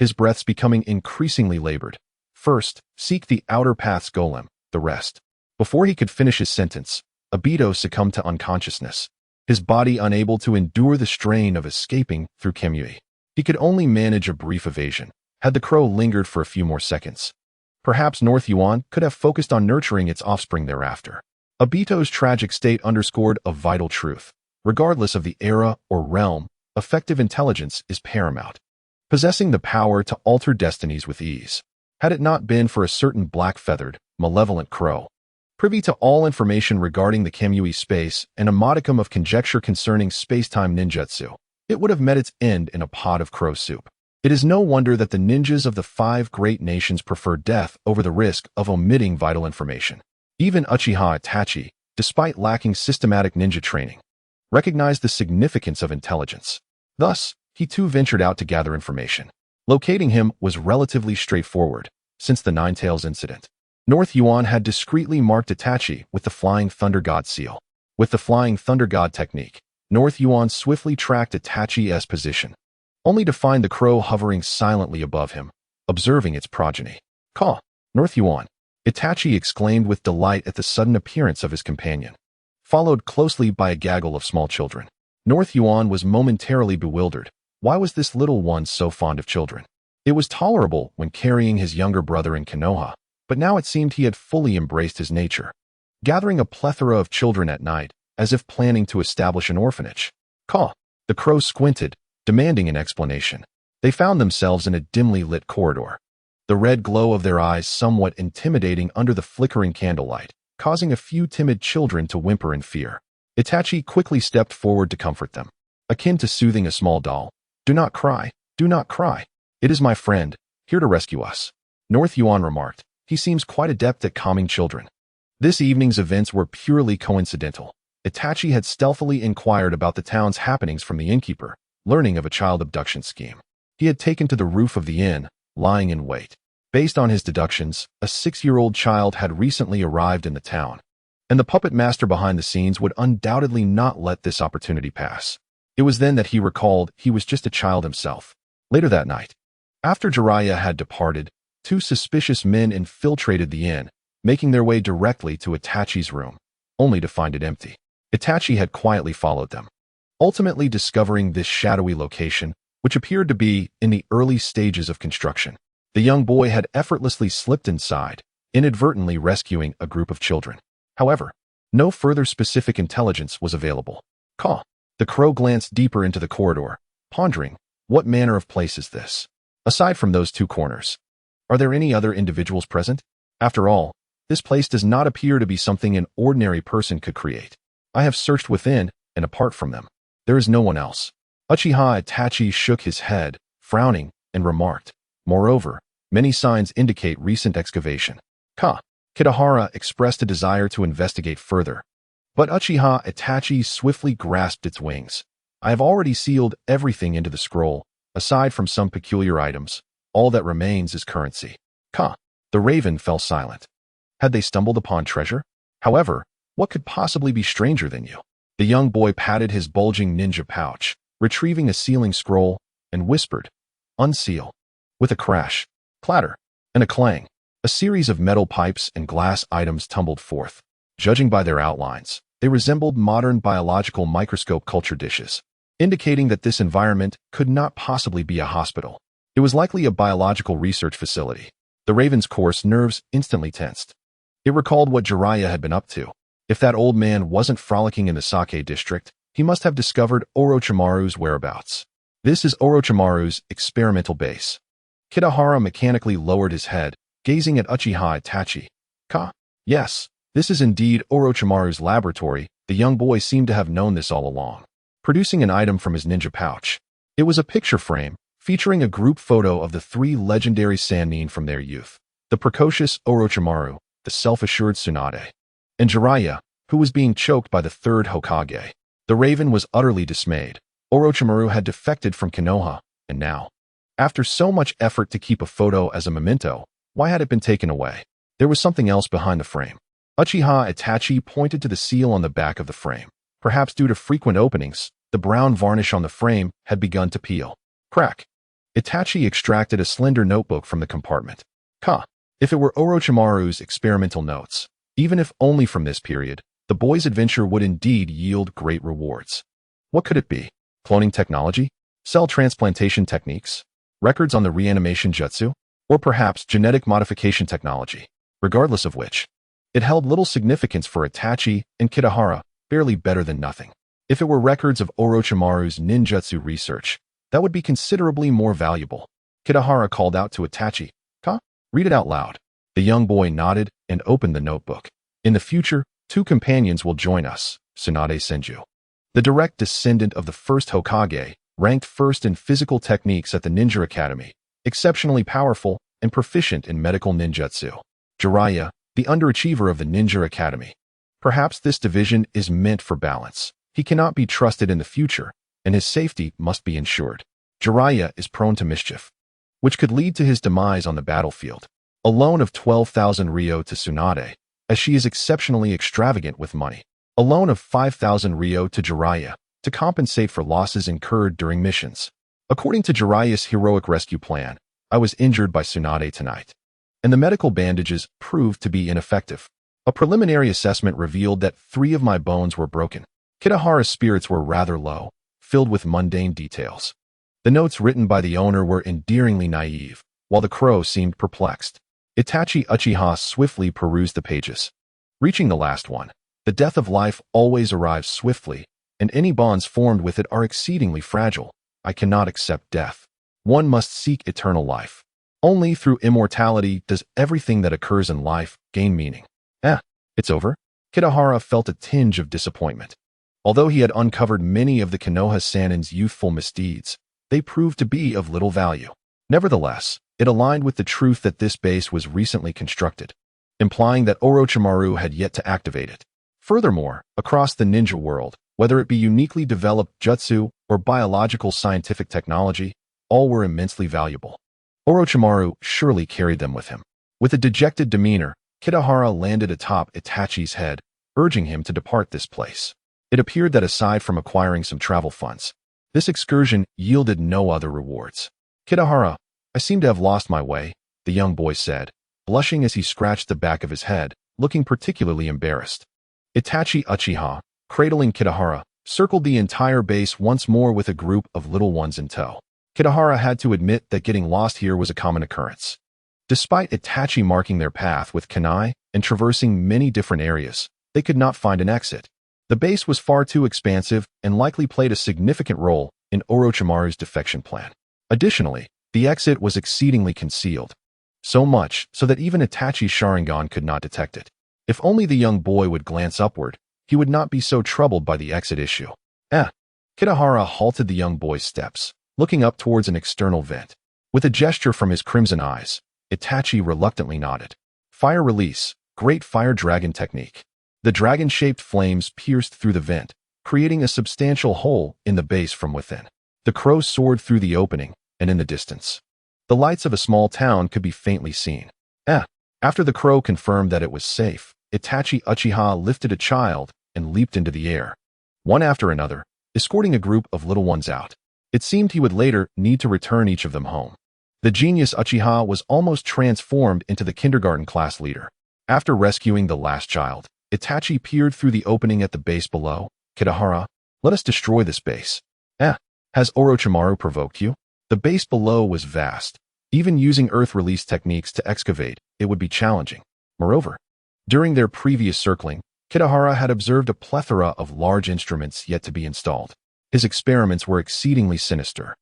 S1: his breaths becoming increasingly labored. First, seek the outer path's golem, the rest. Before he could finish his sentence, Obito succumbed to unconsciousness, his body unable to endure the strain of escaping through Kamui. He could only manage a brief evasion, had the crow lingered for a few more seconds. Perhaps North Yuan could have focused on nurturing its offspring thereafter. Obito's tragic state underscored a vital truth. Regardless of the era or realm, effective intelligence is paramount, possessing the power to alter destinies with ease. Had it not been for a certain black-feathered, malevolent crow, privy to all information regarding the Kamui space and a modicum of conjecture concerning space-time ninjutsu, it would have met its end in a pot of crow soup. It is no wonder that the ninjas of the 5 great nations prefer death over the risk of omitting vital information. Even Uchiha Itachi, despite lacking systematic ninja training, recognized the significance of intelligence. Thus, he too ventured out to gather information. Locating him was relatively straightforward, since the Nine Tails incident. North Yuan had discreetly marked Itachi with the Flying Thunder God seal. With the Flying Thunder God technique, North Yuan swiftly tracked Itachi's position, only to find the crow hovering silently above him, observing its progeny. "Caw, North Yuan!" Itachi exclaimed with delight at the sudden appearance of his companion, followed closely by a gaggle of small children. North Yuan was momentarily bewildered. Why was this little one so fond of children? It was tolerable when carrying his younger brother in Konoha, but now it seemed he had fully embraced his nature, gathering a plethora of children at night, as if planning to establish an orphanage. "Caw!" The crow squinted, demanding an explanation. They found themselves in a dimly lit corridor, the red glow of their eyes somewhat intimidating under the flickering candlelight, causing a few timid children to whimper in fear. Itachi quickly stepped forward to comfort them, akin to soothing a small doll. "Do not cry, do not cry. It is my friend, here to rescue us," North Yuan remarked. "He seems quite adept at calming children." This evening's events were purely coincidental. Itachi had stealthily inquired about the town's happenings from the innkeeper, learning of a child abduction scheme. He had taken to the roof of the inn, lying in wait. Based on his deductions, a 6-year-old child had recently arrived in the town, and the puppet master behind the scenes would undoubtedly not let this opportunity pass. It was then that he recalled he was just a child himself. Later that night, after Jiraiya had departed, 2 suspicious men infiltrated the inn, making their way directly to Itachi's room, only to find it empty. Itachi had quietly followed them, ultimately discovering this shadowy location, which appeared to be in the early stages of construction. The young boy had effortlessly slipped inside, inadvertently rescuing a group of children. However, no further specific intelligence was available. "Caw!" The crow glanced deeper into the corridor, pondering, what manner of place is this? Aside from those 2 corners, are there any other individuals present? After all, this place does not appear to be something an ordinary person could create. I have searched within and apart from them. There is no one else. Uchiha Itachi shook his head, frowning, and remarked, "Moreover, many signs indicate recent excavation." Kitahara expressed a desire to investigate further, but Uchiha Itachi swiftly grasped its wings. "I have already sealed everything into the scroll. Aside from some peculiar items, all that remains is currency." The raven fell silent. Had they stumbled upon treasure? However, what could possibly be stranger than you? The young boy patted his bulging ninja pouch, retrieving a sealing scroll, and whispered, "Unseal." With a crash, clatter, and a clang, a series of metal pipes and glass items tumbled forth. Judging by their outlines, they resembled modern biological microscope culture dishes, indicating that this environment could not possibly be a hospital. It was likely a biological research facility. The raven's coarse nerves instantly tensed. It recalled what Jiraiya had been up to. If that old man wasn't frolicking in the Sake district, he must have discovered Orochimaru's whereabouts. This is Orochimaru's experimental base. Kitahara mechanically lowered his head, gazing at Uchiha Itachi. Yes, this is indeed Orochimaru's laboratory. The young boy seemed to have known this all along. Producing an item from his ninja pouch, it was a picture frame featuring a group photo of the 3 legendary Sannin from their youth: the precocious Orochimaru, the self-assured Tsunade, and Jiraiya, who was being choked by the 3rd Hokage. The raven was utterly dismayed. Orochimaru had defected from Konoha, and now, after so much effort to keep a photo as a memento, why had it been taken away? There was something else behind the frame. Uchiha Itachi pointed to the seal on the back of the frame. Perhaps due to frequent openings, the brown varnish on the frame had begun to peel. Crack. Itachi extracted a slender notebook from the compartment. If it were Orochimaru's experimental notes, even if only from this period, the boy's adventure would indeed yield great rewards. What could it be? Cloning technology? Cell transplantation techniques? Records on the reanimation jutsu? Or perhaps genetic modification technology? Regardless of which, it held little significance for Itachi and Kitahara, barely better than nothing. If it were records of Orochimaru's ninjutsu research, that would be considerably more valuable. Kitahara called out to Itachi. Read it out loud. The young boy nodded and opened the notebook. In the future, 2 companions will join us, Tsunade Senju. The direct descendant of the first Hokage, ranked first in physical techniques at the Ninja Academy, exceptionally powerful and proficient in medical ninjutsu. Jiraiya, the underachiever of the Ninja Academy. Perhaps this division is meant for balance. He cannot be trusted in the future, and his safety must be ensured. Jiraiya is prone to mischief, which could lead to his demise on the battlefield. A loan of 12,000 ryo to Tsunade, as she is exceptionally extravagant with money. A loan of 5,000 ryo to Jiraiya, to compensate for losses incurred during missions. According to Jiraiya's heroic rescue plan, I was injured by Tsunade tonight, and the medical bandages proved to be ineffective. A preliminary assessment revealed that 3 of my bones were broken. Kitahara's spirits were rather low, filled with mundane details. The notes written by the owner were endearingly naive, while the crow seemed perplexed. Itachi Uchiha swiftly perused the pages. Reaching the last one, the death of life always arrives swiftly, and any bonds formed with it are exceedingly fragile. I cannot accept death. One must seek eternal life. Only through immortality does everything that occurs in life gain meaning. It's over? Kitahara felt a tinge of disappointment. Although he had uncovered many of the Konoha Sannin's youthful misdeeds, they proved to be of little value. Nevertheless, it aligned with the truth that this base was recently constructed, implying that Orochimaru had yet to activate it. Furthermore, across the ninja world, whether it be uniquely developed jutsu or biological scientific technology, all were immensely valuable. Orochimaru surely carried them with him. With a dejected demeanor, Kitahara landed atop Itachi's head, urging him to depart this place. It appeared that aside from acquiring some travel funds, this excursion yielded no other rewards. Kitahara, I seem to have lost my way, the young boy said, blushing as he scratched the back of his head, looking particularly embarrassed. Itachi Uchiha, cradling Kitahara, circled the entire base once more with a group of little ones in tow. Kitahara had to admit that getting lost here was a common occurrence. Despite Itachi marking their path with kunai and traversing many different areas, they could not find an exit. The base was far too expansive and likely played a significant role in Orochimaru's defection plan. Additionally, the exit was exceedingly concealed, so much so that even Itachi's Sharingan could not detect it. If only the young boy would glance upward, he would not be so troubled by the exit issue. Kitahara halted the young boy's steps, looking up towards an external vent. With a gesture from his crimson eyes, Itachi reluctantly nodded. Fire release, great fire dragon technique. The dragon-shaped flames pierced through the vent, creating a substantial hole in the base from within. The crow soared through the opening, and in the distance, the lights of a small town could be faintly seen. After the crow confirmed that it was safe, Itachi Uchiha lifted a child and leaped into the air, one after another, escorting a group of little ones out. It seemed he would later need to return each of them home. The genius Uchiha was almost transformed into the kindergarten class leader. After rescuing the last child, Itachi peered through the opening at the base below. Kitahara, let us destroy this base. Has Orochimaru provoked you? The base below was vast. Even using earth release techniques to excavate, it would be challenging. Moreover, during their previous circling, Kitahara had observed a plethora of large instruments yet to be installed. His experiments were exceedingly sinister.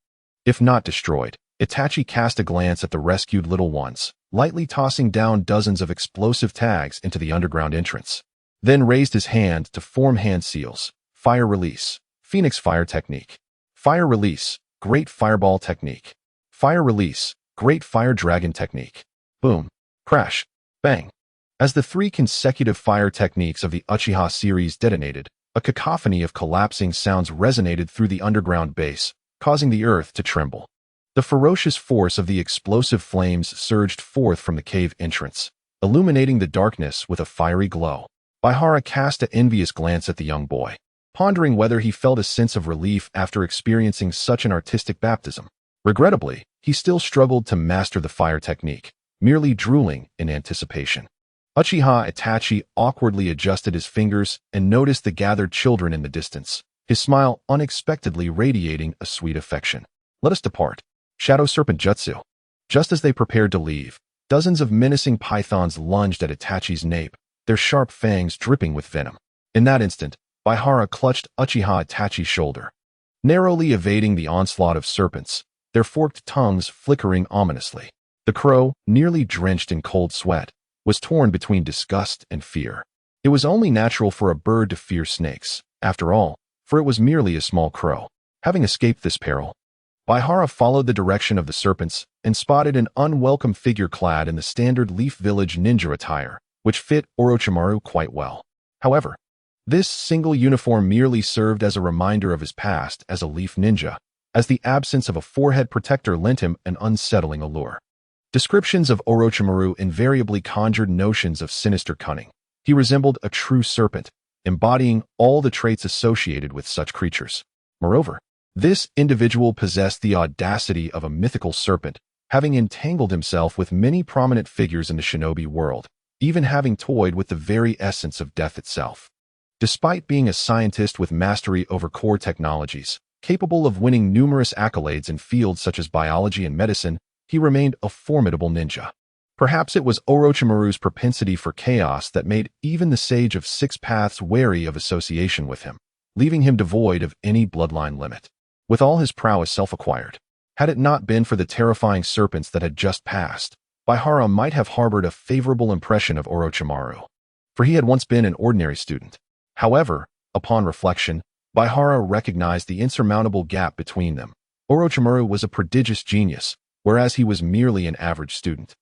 S1: If not destroyed, Itachi cast a glance at the rescued little ones, lightly tossing down dozens of explosive tags into the underground entrance. Then raised his hand to form hand seals. Fire release, Phoenix fire technique. Fire release, great fireball technique. Fire release, great fire dragon technique. Boom, crash, bang. As the 3 consecutive fire techniques of the Uchiha series detonated, a cacophony of collapsing sounds resonated through the underground base, causing the earth to tremble. The ferocious force of the explosive flames surged forth from the cave entrance, illuminating the darkness with a fiery glow. Baihara cast an envious glance at the young boy, pondering whether he felt a sense of relief after experiencing such an artistic baptism. Regrettably, he still struggled to master the fire technique, merely drooling in anticipation. Uchiha Itachi awkwardly adjusted his fingers and noticed the gathered children in the distance, his smile unexpectedly radiating a sweet affection. "Let us depart." Shadow Serpent Jutsu. Just as they prepared to leave, dozens of menacing pythons lunged at Itachi's nape, their sharp fangs dripping with venom. In that instant, Baihara clutched Uchiha Itachi's shoulder, narrowly evading the onslaught of serpents, their forked tongues flickering ominously. The crow, nearly drenched in cold sweat, was torn between disgust and fear. It was only natural for a bird to fear snakes, after all, for it was merely a small crow. Having escaped this peril, Baihara followed the direction of the serpents and spotted an unwelcome figure clad in the standard Leaf Village ninja attire, which fit Orochimaru quite well. However, this single uniform merely served as a reminder of his past as a leaf ninja, as the absence of a forehead protector lent him an unsettling allure. Descriptions of Orochimaru invariably conjured notions of sinister cunning. He resembled a true serpent, embodying all the traits associated with such creatures. Moreover, this individual possessed the audacity of a mythical serpent, having entangled himself with many prominent figures in the shinobi world, even having toyed with the very essence of death itself. Despite being a scientist with mastery over core technologies, capable of winning numerous accolades in fields such as biology and medicine, he remained a formidable ninja. Perhaps it was Orochimaru's propensity for chaos that made even the Sage of Six Paths wary of association with him, leaving him devoid of any bloodline limit. With all his prowess self-acquired, had it not been for the terrifying serpents that had just passed, Baihara might have harbored a favorable impression of Orochimaru, for he had once been an ordinary student. However, upon reflection, Baihara recognized the insurmountable gap between them. Orochimaru was a prodigious genius, whereas he was merely an average student.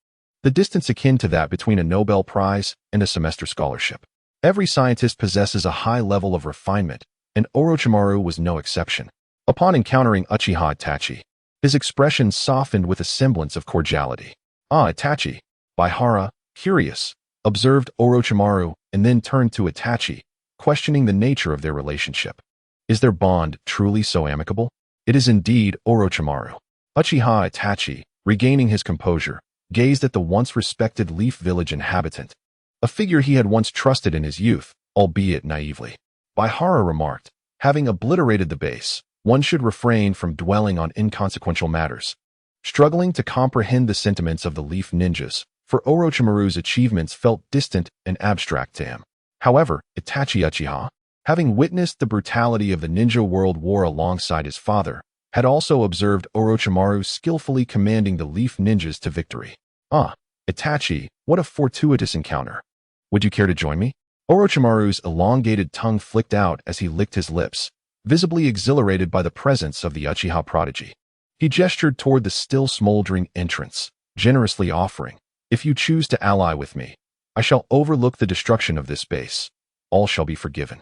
S1: The distance akin to that between a Nobel Prize and a semester scholarship. Every scientist possesses a high level of refinement, and Orochimaru was no exception. Upon encountering Uchiha Itachi, his expression softened with a semblance of cordiality. "Ah, Itachi." Baihara, curious, observed Orochimaru and then turned to Itachi, questioning the nature of their relationship. Is their bond truly so amicable? It is indeed, Orochimaru. Uchiha Itachi, regaining his composure, gazed at the once respected Leaf Village inhabitant, a figure he had once trusted in his youth, albeit naively. Baihara remarked, having obliterated the base, one should refrain from dwelling on inconsequential matters. Struggling to comprehend the sentiments of the Leaf Ninjas, for Orochimaru's achievements felt distant and abstract to him. However, Itachi Uchiha, having witnessed the brutality of the ninja world war alongside his father, had also observed Orochimaru skillfully commanding the Leaf Ninjas to victory. "Ah, Itachi, what a fortuitous encounter. Would you care to join me?" Orochimaru's elongated tongue flicked out as he licked his lips, visibly exhilarated by the presence of the Uchiha prodigy. He gestured toward the still smoldering entrance, generously offering, "If you choose to ally with me, I shall overlook the destruction of this base. All shall be forgiven."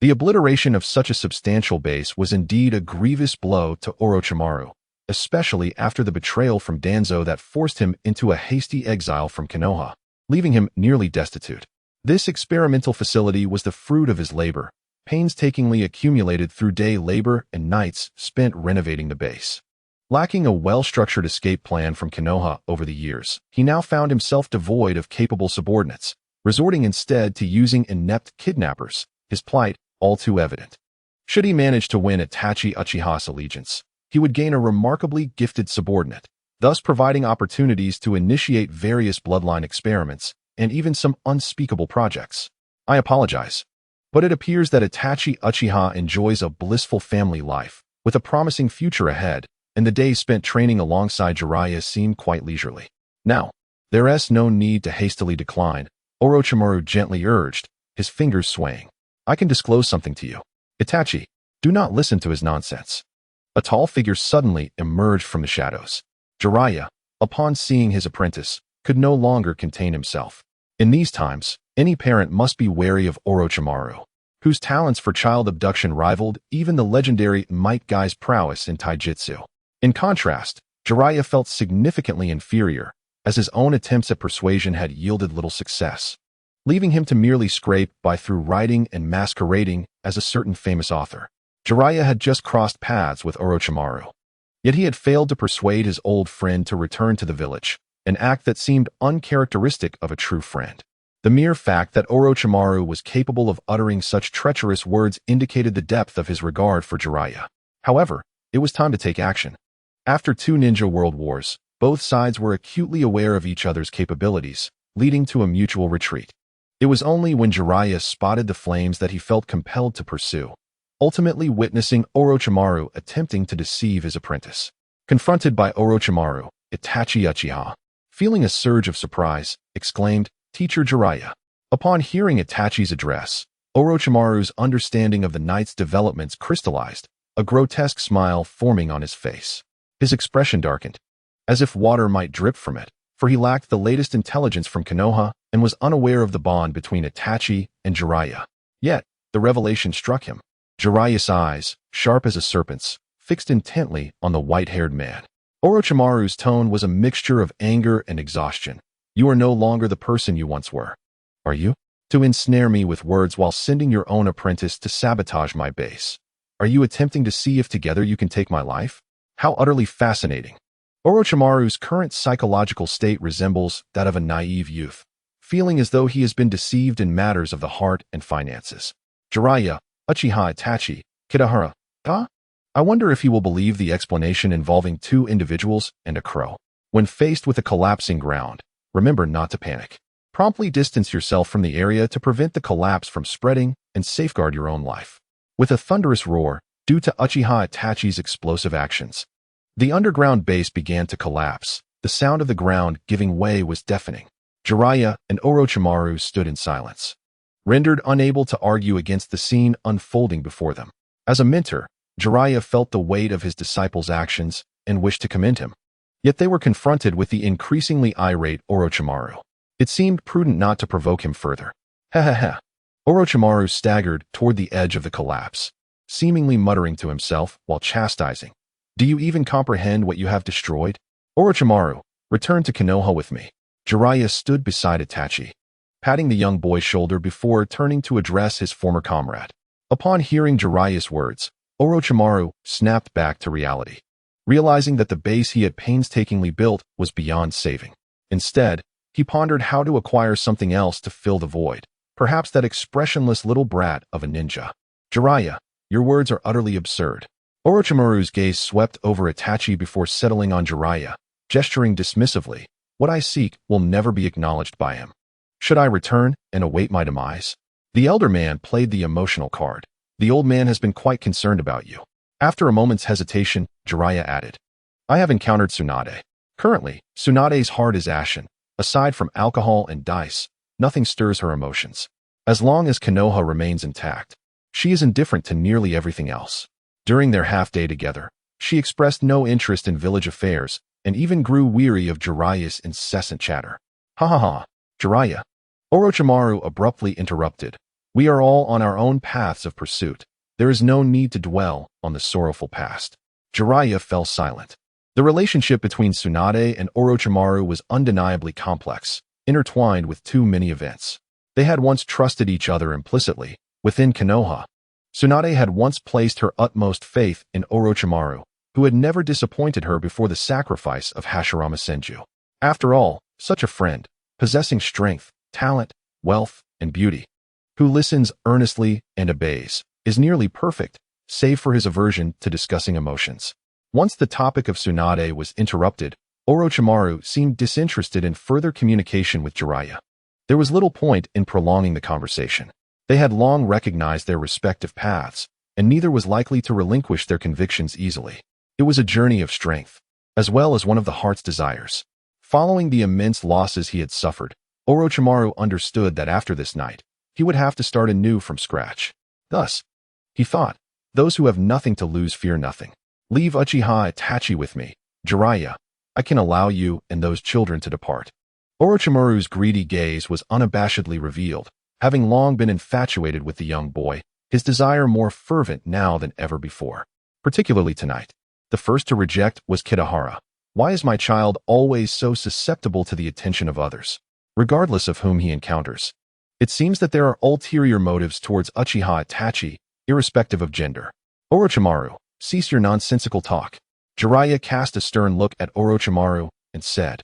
S1: The obliteration of such a substantial base was indeed a grievous blow to Orochimaru, especially after the betrayal from Danzo that forced him into a hasty exile from Konoha, leaving him nearly destitute. This experimental facility was the fruit of his labor, painstakingly accumulated through day labor and nights spent renovating the base. Lacking a well-structured escape plan from Konoha over the years, he now found himself devoid of capable subordinates, resorting instead to using inept kidnappers, his plight all too evident. Should he manage to win Itachi Uchiha's allegiance, he would gain a remarkably gifted subordinate, thus providing opportunities to initiate various bloodline experiments and even some unspeakable projects. "I apologize, but it appears that Itachi Uchiha enjoys a blissful family life, with a promising future ahead, and the days spent training alongside Jiraiya seem quite leisurely. Now, there's no need to hastily decline," Orochimaru gently urged, his fingers swaying. "I can disclose something to you. Itachi, do not listen to his nonsense." A tall figure suddenly emerged from the shadows. Jiraiya, upon seeing his apprentice, could no longer contain himself. In these times, any parent must be wary of Orochimaru, whose talents for child abduction rivaled even the legendary Might Guy's prowess in taijutsu. In contrast, Jiraiya felt significantly inferior, as his own attempts at persuasion had yielded little success, leaving him to merely scrape by through writing and masquerading as a certain famous author. Jiraiya had just crossed paths with Orochimaru. Yet he had failed to persuade his old friend to return to the village, an act that seemed uncharacteristic of a true friend. The mere fact that Orochimaru was capable of uttering such treacherous words indicated the depth of his regard for Jiraiya. However, it was time to take action. After 2 ninja world wars, both sides were acutely aware of each other's capabilities, leading to a mutual retreat. It was only when Jiraiya spotted the flames that he felt compelled to pursue, ultimately witnessing Orochimaru attempting to deceive his apprentice. Confronted by Orochimaru, Itachi Uchiha, feeling a surge of surprise, exclaimed, "Teacher Jiraiya." Upon hearing Itachi's address, Orochimaru's understanding of the knight's developments crystallized, a grotesque smile forming on his face. His expression darkened, as if water might drip from it, for he lacked the latest intelligence from Konoha and was unaware of the bond between Itachi and Jiraiya. Yet, the revelation struck him. Jiraiya's eyes, sharp as a serpent's, fixed intently on the white-haired man. Orochimaru's tone was a mixture of anger and exhaustion. "You are no longer the person you once were. Are you? To ensnare me with words while sending your own apprentice to sabotage my base. Are you attempting to see if together you can take my life? How utterly fascinating." Orochimaru's current psychological state resembles that of a naive youth, feeling as though he has been deceived in matters of the heart and finances. Jiraiya, Uchiha Itachi, Kitahara, I wonder if he will believe the explanation involving 2 individuals and a crow. When faced with a collapsing ground, remember not to panic. Promptly distance yourself from the area to prevent the collapse from spreading and safeguard your own life. With a thunderous roar, due to Uchiha Itachi's explosive actions, the underground base began to collapse. The sound of the ground giving way was deafening. Jiraiya and Orochimaru stood in silence, rendered unable to argue against the scene unfolding before them. As a mentor, Jiraiya felt the weight of his disciples' actions and wished to commend him. Yet they were confronted with the increasingly irate Orochimaru. It seemed prudent not to provoke him further. Ha. Orochimaru staggered toward the edge of the collapse, seemingly muttering to himself while chastising. "Do you even comprehend what you have destroyed? Orochimaru, return to Konoha with me." Jiraiya stood beside Itachi, patting the young boy's shoulder before turning to address his former comrade. Upon hearing Jiraiya's words, Orochimaru snapped back to reality, realizing that the base he had painstakingly built was beyond saving. Instead, he pondered how to acquire something else to fill the void, perhaps that expressionless little brat of a ninja. "Jiraiya, your words are utterly absurd." Orochimaru's gaze swept over Itachi before settling on Jiraiya, gesturing dismissively. "What I seek will never be acknowledged by him. Should I return and await my demise?" The elder man played the emotional card. "The old man has been quite concerned about you." After a moment's hesitation, Jiraiya added, "I have encountered Tsunade. Currently, Tsunade's heart is ashen. Aside from alcohol and dice, nothing stirs her emotions. As long as Konoha remains intact, she is indifferent to nearly everything else. During their half-day together, she expressed no interest in village affairs and even grew weary of Jiraiya's incessant chatter." "Ha, Jiraiya," Orochimaru abruptly interrupted. "We are all on our own paths of pursuit. There is no need to dwell on the sorrowful past." Jiraiya fell silent. The relationship between Tsunade and Orochimaru was undeniably complex, intertwined with too many events. They had once trusted each other implicitly. Within Konoha, Tsunade had once placed her utmost faith in Orochimaru, who had never disappointed her before the sacrifice of Hashirama Senju. After all, such a friend, possessing strength, talent, wealth, and beauty, who listens earnestly and obeys, is nearly perfect, save for his aversion to discussing emotions. Once the topic of Tsunade was interrupted, Orochimaru seemed disinterested in further communication with Jiraiya. There was little point in prolonging the conversation. They had long recognized their respective paths, and neither was likely to relinquish their convictions easily. It was a journey of strength, as well as one of the heart's desires. Following the immense losses he had suffered, Orochimaru understood that after this night, he would have to start anew from scratch. Thus, he thought, those who have nothing to lose fear nothing. Leave Uchiha Itachi with me, Jiraiya. I can allow you and those children to depart. Orochimaru's greedy gaze was unabashedly revealed. Having long been infatuated with the young boy, his desire more fervent now than ever before. Particularly tonight. The first to reject was Kitahara. Why is my child always so susceptible to the attention of others, regardless of whom he encounters? It seems that there are ulterior motives towards Uchiha Itachi, irrespective of gender. Orochimaru, cease your nonsensical talk. Jiraiya cast a stern look at Orochimaru and said,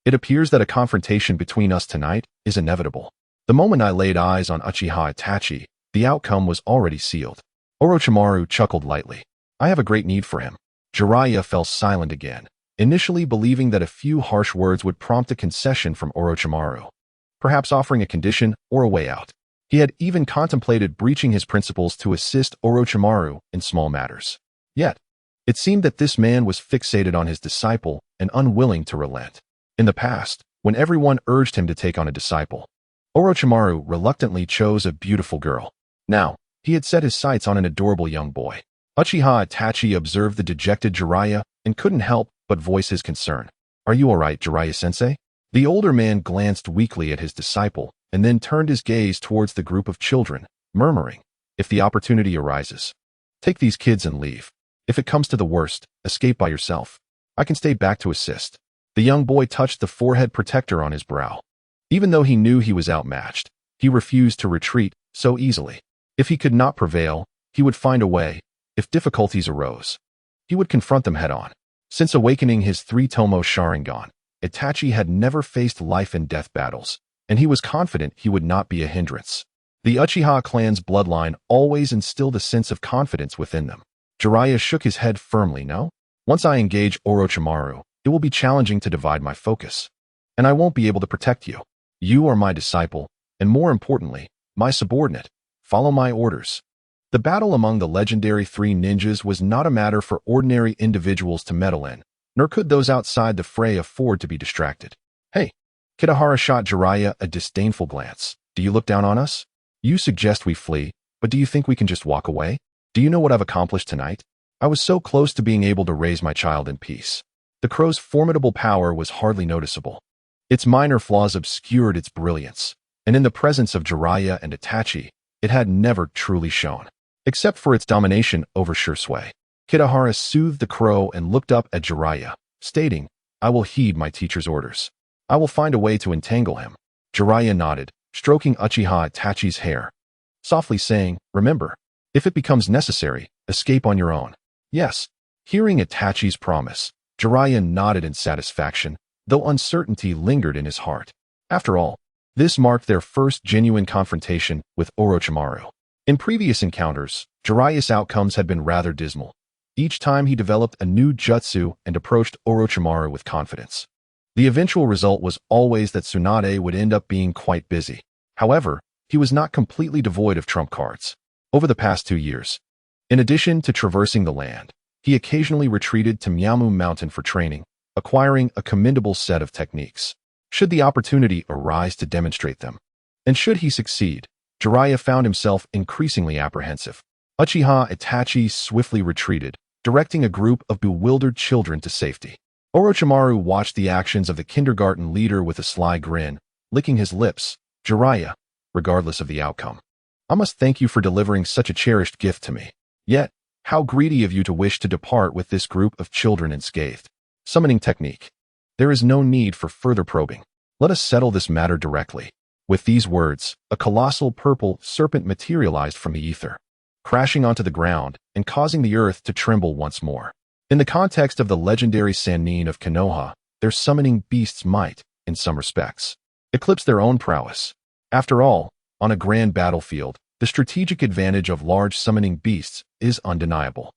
S1: "It appears that a confrontation between us tonight is inevitable." The moment I laid eyes on Uchiha Itachi, the outcome was already sealed. Orochimaru chuckled lightly. I have a great need for him. Jiraiya fell silent again, initially believing that a few harsh words would prompt a concession from Orochimaru, perhaps offering a condition or a way out. He had even contemplated breaching his principles to assist Orochimaru in small matters. Yet, it seemed that this man was fixated on his disciple and unwilling to relent. In the past, when everyone urged him to take on a disciple, Orochimaru reluctantly chose a beautiful girl. Now, he had set his sights on an adorable young boy. Uchiha Itachi observed the dejected Jiraiya and couldn't help but voice his concern. Are you all right, Jiraiya-sensei? The older man glanced weakly at his disciple and then turned his gaze towards the group of children, murmuring, if the opportunity arises, take these kids and leave. If it comes to the worst, escape by yourself. I can stay back to assist. The young boy touched the forehead protector on his brow. Even though he knew he was outmatched, he refused to retreat so easily. If he could not prevail, he would find a way. If difficulties arose, he would confront them head-on. Since awakening his three-tomo Sharingan, Itachi had never faced life-and-death battles, and he was confident he would not be a hindrance. The Uchiha clan's bloodline always instilled a sense of confidence within them. Jiraiya shook his head firmly. No? Once I engage Orochimaru, it will be challenging to divide my focus, and I won't be able to protect you. You are my disciple, and more importantly, my subordinate. Follow my orders. The battle among the legendary three ninjas was not a matter for ordinary individuals to meddle in, nor could those outside the fray afford to be distracted. Hey, Kitahara shot Jiraiya a disdainful glance. Do you look down on us? You suggest we flee, but do you think we can just walk away? Do you know what I've accomplished tonight? I was so close to being able to raise my child in peace. The crow's formidable power was hardly noticeable. Its minor flaws obscured its brilliance, and in the presence of Jiraiya and Itachi, it had never truly shone. Except for its domination over Shursui. Kitahara soothed the crow and looked up at Jiraiya, stating, I will heed my teacher's orders. I will find a way to entangle him. Jiraiya nodded, stroking Uchiha Itachi's hair, softly saying, remember, if it becomes necessary, escape on your own. Yes. Hearing Itachi's promise, Jiraiya nodded in satisfaction, though uncertainty lingered in his heart. After all, this marked their first genuine confrontation with Orochimaru. In previous encounters, Jiraiya's outcomes had been rather dismal. Each time he developed a new jutsu and approached Orochimaru with confidence. The eventual result was always that Tsunade would end up being quite busy. However, he was not completely devoid of trump cards. Over the past 2 years, in addition to traversing the land, he occasionally retreated to Miamu Mountain for training, acquiring a commendable set of techniques. Should the opportunity arise to demonstrate them, and should he succeed, Jiraiya found himself increasingly apprehensive. Uchiha Itachi swiftly retreated, directing a group of bewildered children to safety. Orochimaru watched the actions of the kindergarten leader with a sly grin, licking his lips. Jiraiya, regardless of the outcome, I must thank you for delivering such a cherished gift to me. Yet, how greedy of you to wish to depart with this group of children unscathed. Summoning technique. There is no need for further probing. Let us settle this matter directly. With these words, a colossal purple serpent materialized from the ether, crashing onto the ground and causing the earth to tremble once more. In the context of the legendary Sannin of Konoha, their summoning beasts might, in some respects, eclipse their own prowess. After all, on a grand battlefield, the strategic advantage of large summoning beasts is undeniable.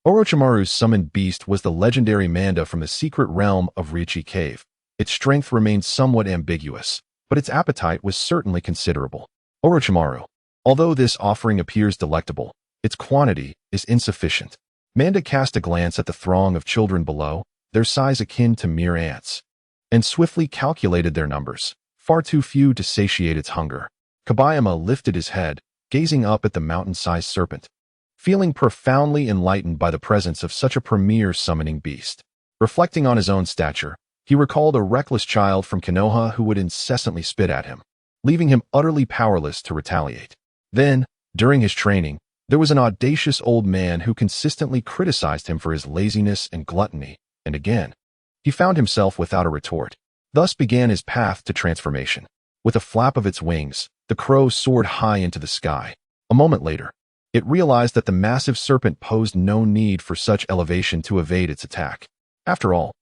S1: Orochimaru's summoned beast was the legendary Manda from the secret realm of Riichi Cave. Its strength remained somewhat ambiguous, but its appetite was certainly considerable. Orochimaru. Although this offering appears delectable, its quantity is insufficient. Manda cast a glance at the throng of children below, their size akin to mere ants, and swiftly calculated their numbers, far too few to satiate its hunger. Kabayama lifted his head, gazing up at the mountain-sized serpent, feeling profoundly enlightened by the presence of such a premier summoning beast. Reflecting on his own stature, he recalled a reckless child from Konoha who would incessantly spit at him, leaving him utterly powerless to retaliate. Then, during his training, there was an audacious old man who consistently criticized him for his laziness and gluttony, and again, He found himself without a retort. Thus began his path to transformation. With a flap of its wings, the crow soared high into the sky. A moment later, it realized that the massive serpent posed no need for such elevation to evade its attack. After all,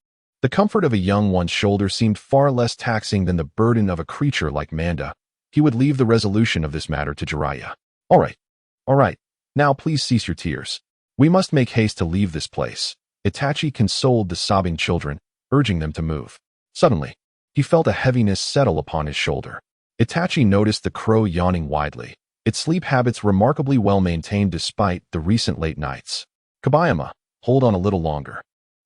S1: the comfort of a young one's shoulder seemed far less taxing than the burden of a creature like Manda. He would leave the resolution of this matter to Jiraiya. All right. Now please cease your tears. We must make haste to leave this place. Itachi consoled the sobbing children, urging them to move. Suddenly, he felt a heaviness settle upon his shoulder. Itachi noticed the crow yawning widely, its sleep habits remarkably well maintained despite the recent late nights. Kabayama, hold on a little longer.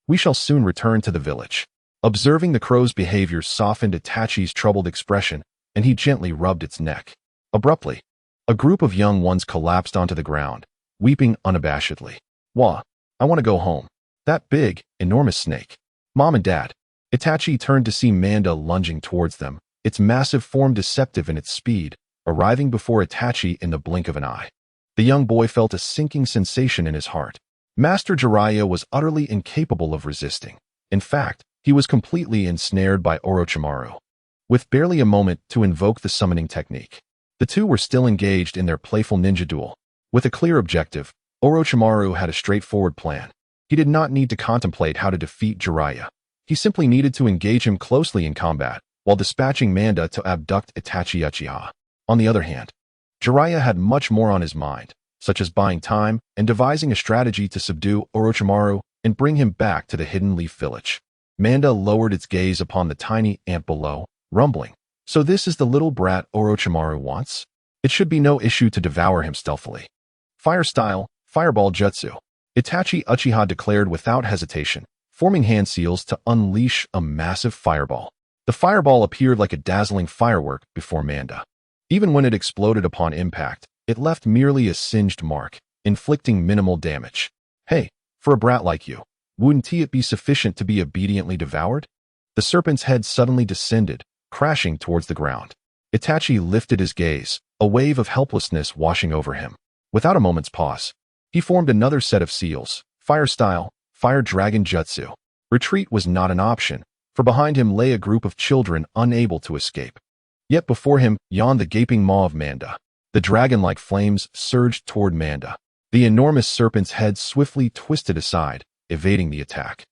S1: We shall soon return to the village. Observing the crow's behavior softened Itachi's troubled expression, and he gently rubbed its neck. Abruptly, a group of young ones collapsed onto the ground, weeping unabashedly. Wah, I want to go home. That big, enormous snake. Mom and Dad. Itachi turned to see Manda lunging towards them, its massive form deceptive in its speed, arriving before Itachi in the blink of an eye. The young boy felt a sinking sensation in his heart. Master Jiraiya was utterly incapable of resisting. In fact, he was completely ensnared by Orochimaru. With barely a moment to invoke the summoning technique, the two were still engaged in their playful ninja duel. With a clear objective, Orochimaru had a straightforward plan. He did not need to contemplate how to defeat Jiraiya. He simply needed to engage him closely in combat, while dispatching Manda to abduct Itachi Uchiha. On the other hand, Jiraiya had much more on his mind, such as buying time and devising a strategy to subdue Orochimaru and bring him back to the Hidden Leaf Village. Manda lowered its gaze upon the tiny ant below, rumbling. So this is the little brat Orochimaru wants? It should be no issue to devour him stealthily. Fire style, fireball jutsu. Itachi Uchiha declared without hesitation, forming hand seals to unleash a massive fireball. The fireball appeared like a dazzling firework before Manda. Even when it exploded upon impact, it left merely a singed mark, inflicting minimal damage. Hey, for a brat like you, wouldn't it be sufficient to be obediently devoured? The serpent's head suddenly descended, crashing towards the ground. Itachi lifted his gaze, a wave of helplessness washing over him. Without a moment's pause, he formed another set of seals, fire style, fire dragon jutsu. Retreat was not an option, for behind him lay a group of children unable to escape. Yet before him yawned the gaping maw of Manda. The dragon-like flames surged toward Manda. The enormous serpent's head swiftly twisted aside, evading the attack.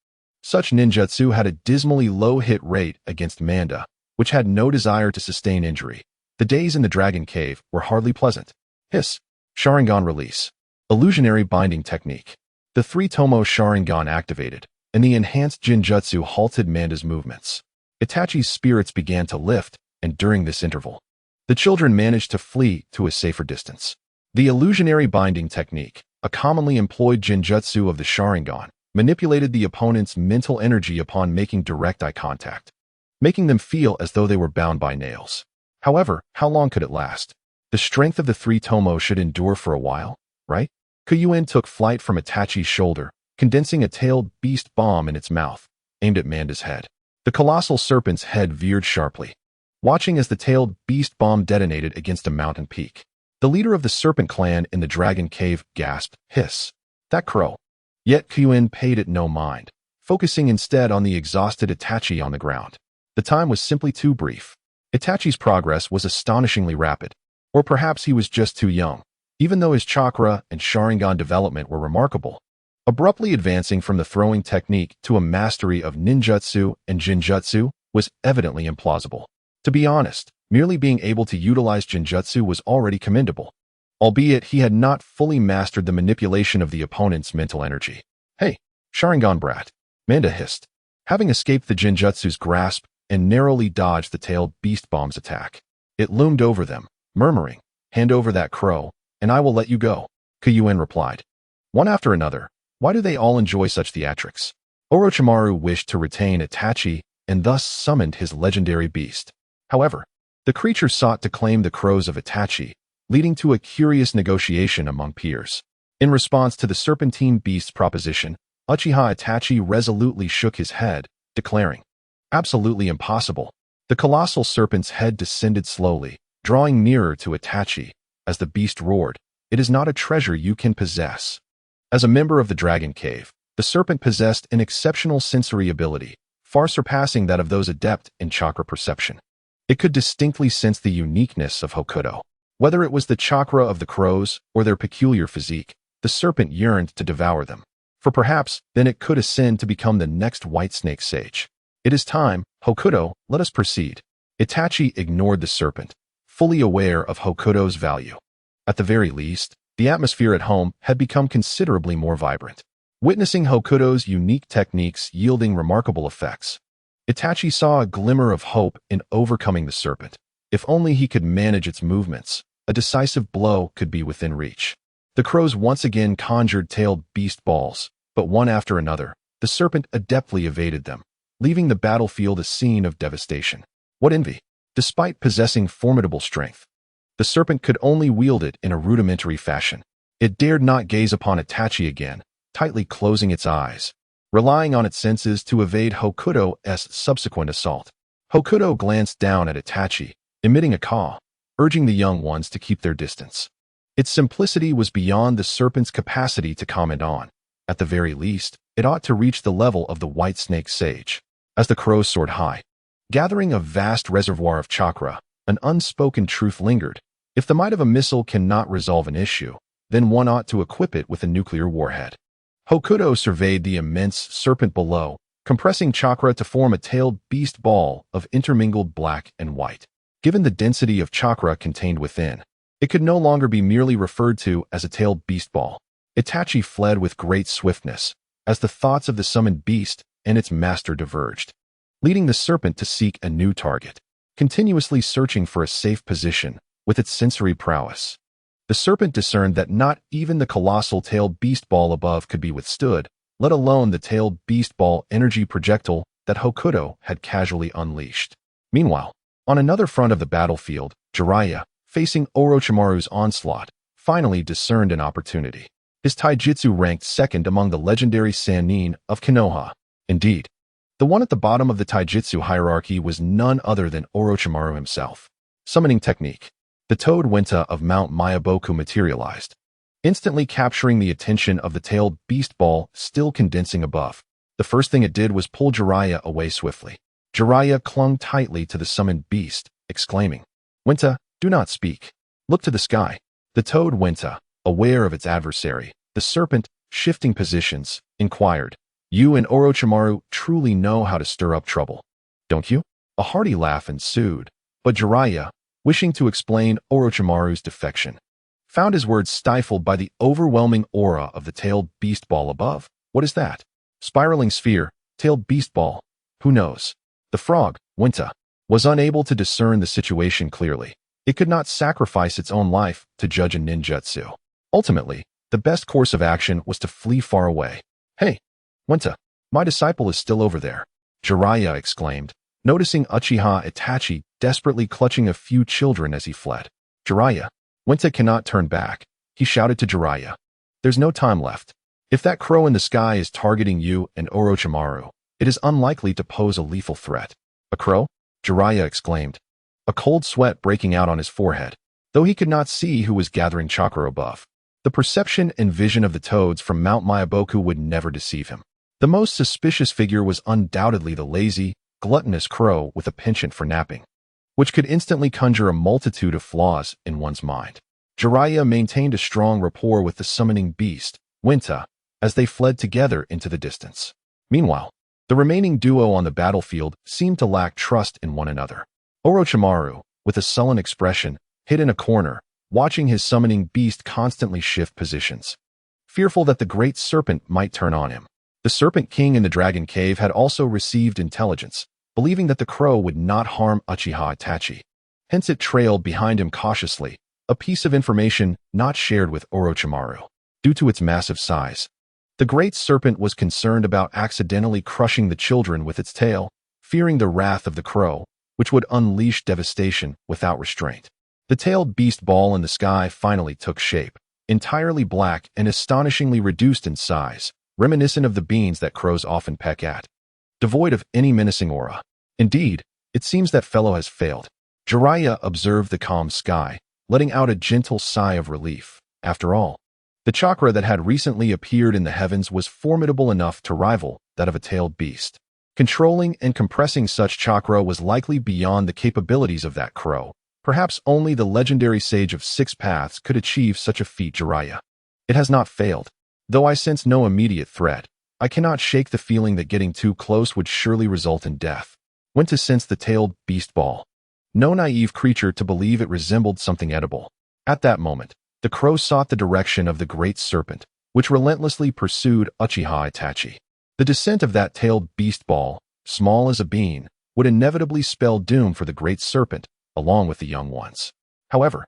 S1: Such ninjutsu had a dismally low hit rate against Manda, which had no desire to sustain injury. The days in the dragon cave were hardly pleasant. Hiss. Sharingan release. Illusionary binding technique. The three-tomo Sharingan activated, and the enhanced Jinjutsu halted Manda's movements. Itachi's spirits began to lift, and during this interval, the children managed to flee to a safer distance. The illusionary binding technique, a commonly employed Jinjutsu of the Sharingan, manipulated the opponent's mental energy upon making direct eye contact, making them feel as though they were bound by nails. However, how long could it last? The strength of the three-tomo should endure for a while, right? Kuyuin took flight from Itachi's shoulder, condensing a tailed beast bomb in its mouth, aimed at Manda's head. The colossal serpent's head veered sharply, watching as the tailed beast bomb detonated against a mountain peak. The leader of the serpent clan in the dragon cave gasped, hiss. That crow. Yet Kuyuin paid it no mind, focusing instead on the exhausted Itachi on the ground. The time was simply too brief. Itachi's progress was astonishingly rapid. Or perhaps he was just too young, even though his chakra and Sharingan development were remarkable. Abruptly advancing from the throwing technique to a mastery of ninjutsu and jinjutsu was evidently implausible. To be honest, merely being able to utilize jinjutsu was already commendable, albeit he had not fully mastered the manipulation of the opponent's mental energy. Hey, Sharingan brat, Manda hissed, having escaped the jinjutsu's grasp and narrowly dodged the tailed beast bomb's attack. It loomed over them, murmuring, hand over that crow, and I will let you go, Kuyuin replied. One after another, why do they all enjoy such theatrics? Orochimaru wished to retain Itachi and thus summoned his legendary beast. However, the creature sought to claim the crows of Itachi, leading to a curious negotiation among peers. In response to the serpentine beast's proposition, Uchiha Itachi resolutely shook his head, declaring, absolutely impossible. The colossal serpent's head descended slowly, drawing nearer to Itachi. As the beast roared, it is not a treasure you can possess. As a member of the dragon cave, the serpent possessed an exceptional sensory ability, far surpassing that of those adept in chakra perception. It could distinctly sense the uniqueness of Hokuto. Whether it was the chakra of the crows or their peculiar physique, the serpent yearned to devour them. For perhaps then it could ascend to become the next white snake sage. It is time, Hokuto, let us proceed. Itachi ignored the serpent, fully aware of Hokuto's value. At the very least, the atmosphere at home had become considerably more vibrant. Witnessing Hokuto's unique techniques yielding remarkable effects, Itachi saw a glimmer of hope in overcoming the serpent. If only he could manage its movements, a decisive blow could be within reach. The crows once again conjured tailed beast balls, but one after another, the serpent adeptly evaded them, leaving the battlefield a scene of devastation. What envy! Despite possessing formidable strength, the serpent could only wield it in a rudimentary fashion. It dared not gaze upon Itachi again, tightly closing its eyes, relying on its senses to evade Hokuto's subsequent assault. Hokuto glanced down at Itachi, emitting a caw, urging the young ones to keep their distance. Its simplicity was beyond the serpent's capacity to comment on. At the very least, it ought to reach the level of the white snake sage. As the crows soared high, gathering a vast reservoir of chakra, an unspoken truth lingered. If the might of a missile cannot resolve an issue, then one ought to equip it with a nuclear warhead. Hokuto surveyed the immense serpent below, compressing chakra to form a tailed beast ball of intermingled black and white. Given the density of chakra contained within, it could no longer be merely referred to as a tailed beast ball. Itachi fled with great swiftness, as the thoughts of the summoned beast and its master diverged, leading the serpent to seek a new target, continuously searching for a safe position with its sensory prowess. The serpent discerned that not even the colossal tailed beast ball above could be withstood, let alone the tailed beast ball energy projectile that Hokuto had casually unleashed. Meanwhile, on another front of the battlefield, Jiraiya, facing Orochimaru's onslaught, finally discerned an opportunity. His taijutsu ranked second among the legendary Sannin of Konoha. Indeed, the one at the bottom of the taijutsu hierarchy was none other than Orochimaru himself. Summoning technique. The Toad Wenta of Mount Myaboku materialized, instantly capturing the attention of the tailed beast ball still condensing above. The first thing it did was pull Jiraiya away swiftly. Jiraiya clung tightly to the summoned beast, exclaiming, "Wenta, do not speak. Look to the sky." The Toad Wenta, aware of its adversary, the serpent, shifting positions, inquired, "You and Orochimaru truly know how to stir up trouble, don't you?" A hearty laugh ensued, but Jiraiya, wishing to explain Orochimaru's defection, found his words stifled by the overwhelming aura of the tailed beast ball above. What is that? Spiraling sphere, tailed beast ball. Who knows? The frog, Wenta, was unable to discern the situation clearly. It could not sacrifice its own life to judge a ninjutsu. Ultimately, the best course of action was to flee far away. "Hey, Wenta, my disciple is still over there," Jiraiya exclaimed, noticing Uchiha Itachi desperately clutching a few children as he fled. "Jiraiya, Wenta cannot turn back," he shouted to Jiraiya. "There's no time left. If that crow in the sky is targeting you and Orochimaru, it is unlikely to pose a lethal threat." "A crow?" Jiraiya exclaimed, a cold sweat breaking out on his forehead, though he could not see who was gathering chakra above. The perception and vision of the toads from Mount Myaboku would never deceive him. The most suspicious figure was undoubtedly the lazy, gluttonous crow with a penchant for napping, which could instantly conjure a multitude of flaws in one's mind. Jiraiya maintained a strong rapport with the summoning beast, Wenta, as they fled together into the distance. Meanwhile, the remaining duo on the battlefield seemed to lack trust in one another. Orochimaru, with a sullen expression, hid in a corner, watching his summoning beast constantly shift positions, fearful that the great serpent might turn on him. The Serpent King in the Dragon Cave had also received intelligence, believing that the crow would not harm Uchiha Itachi. Hence it trailed behind him cautiously, a piece of information not shared with Orochimaru. Due to its massive size, the great serpent was concerned about accidentally crushing the children with its tail, fearing the wrath of the crow, which would unleash devastation without restraint. The tailed beast ball in the sky finally took shape, entirely black and astonishingly reduced in size, reminiscent of the beans that crows often peck at, devoid of any menacing aura. Indeed, it seems that fellow has failed. Jiraiya observed the calm sky, letting out a gentle sigh of relief. After all, the chakra that had recently appeared in the heavens was formidable enough to rival that of a tailed beast. Controlling and compressing such chakra was likely beyond the capabilities of that crow. Perhaps only the legendary sage of 6 paths could achieve such a feat. Jiraiya. It has not failed. Though I sense no immediate threat, I cannot shake the feeling that getting too close would surely result in death. Went to sense the tailed beast ball. No naive creature to believe it resembled something edible. At that moment, the crow sought the direction of the great serpent, which relentlessly pursued Uchiha Itachi. The descent of that tailed beast ball, small as a bean, would inevitably spell doom for the great serpent, along with the young ones. However,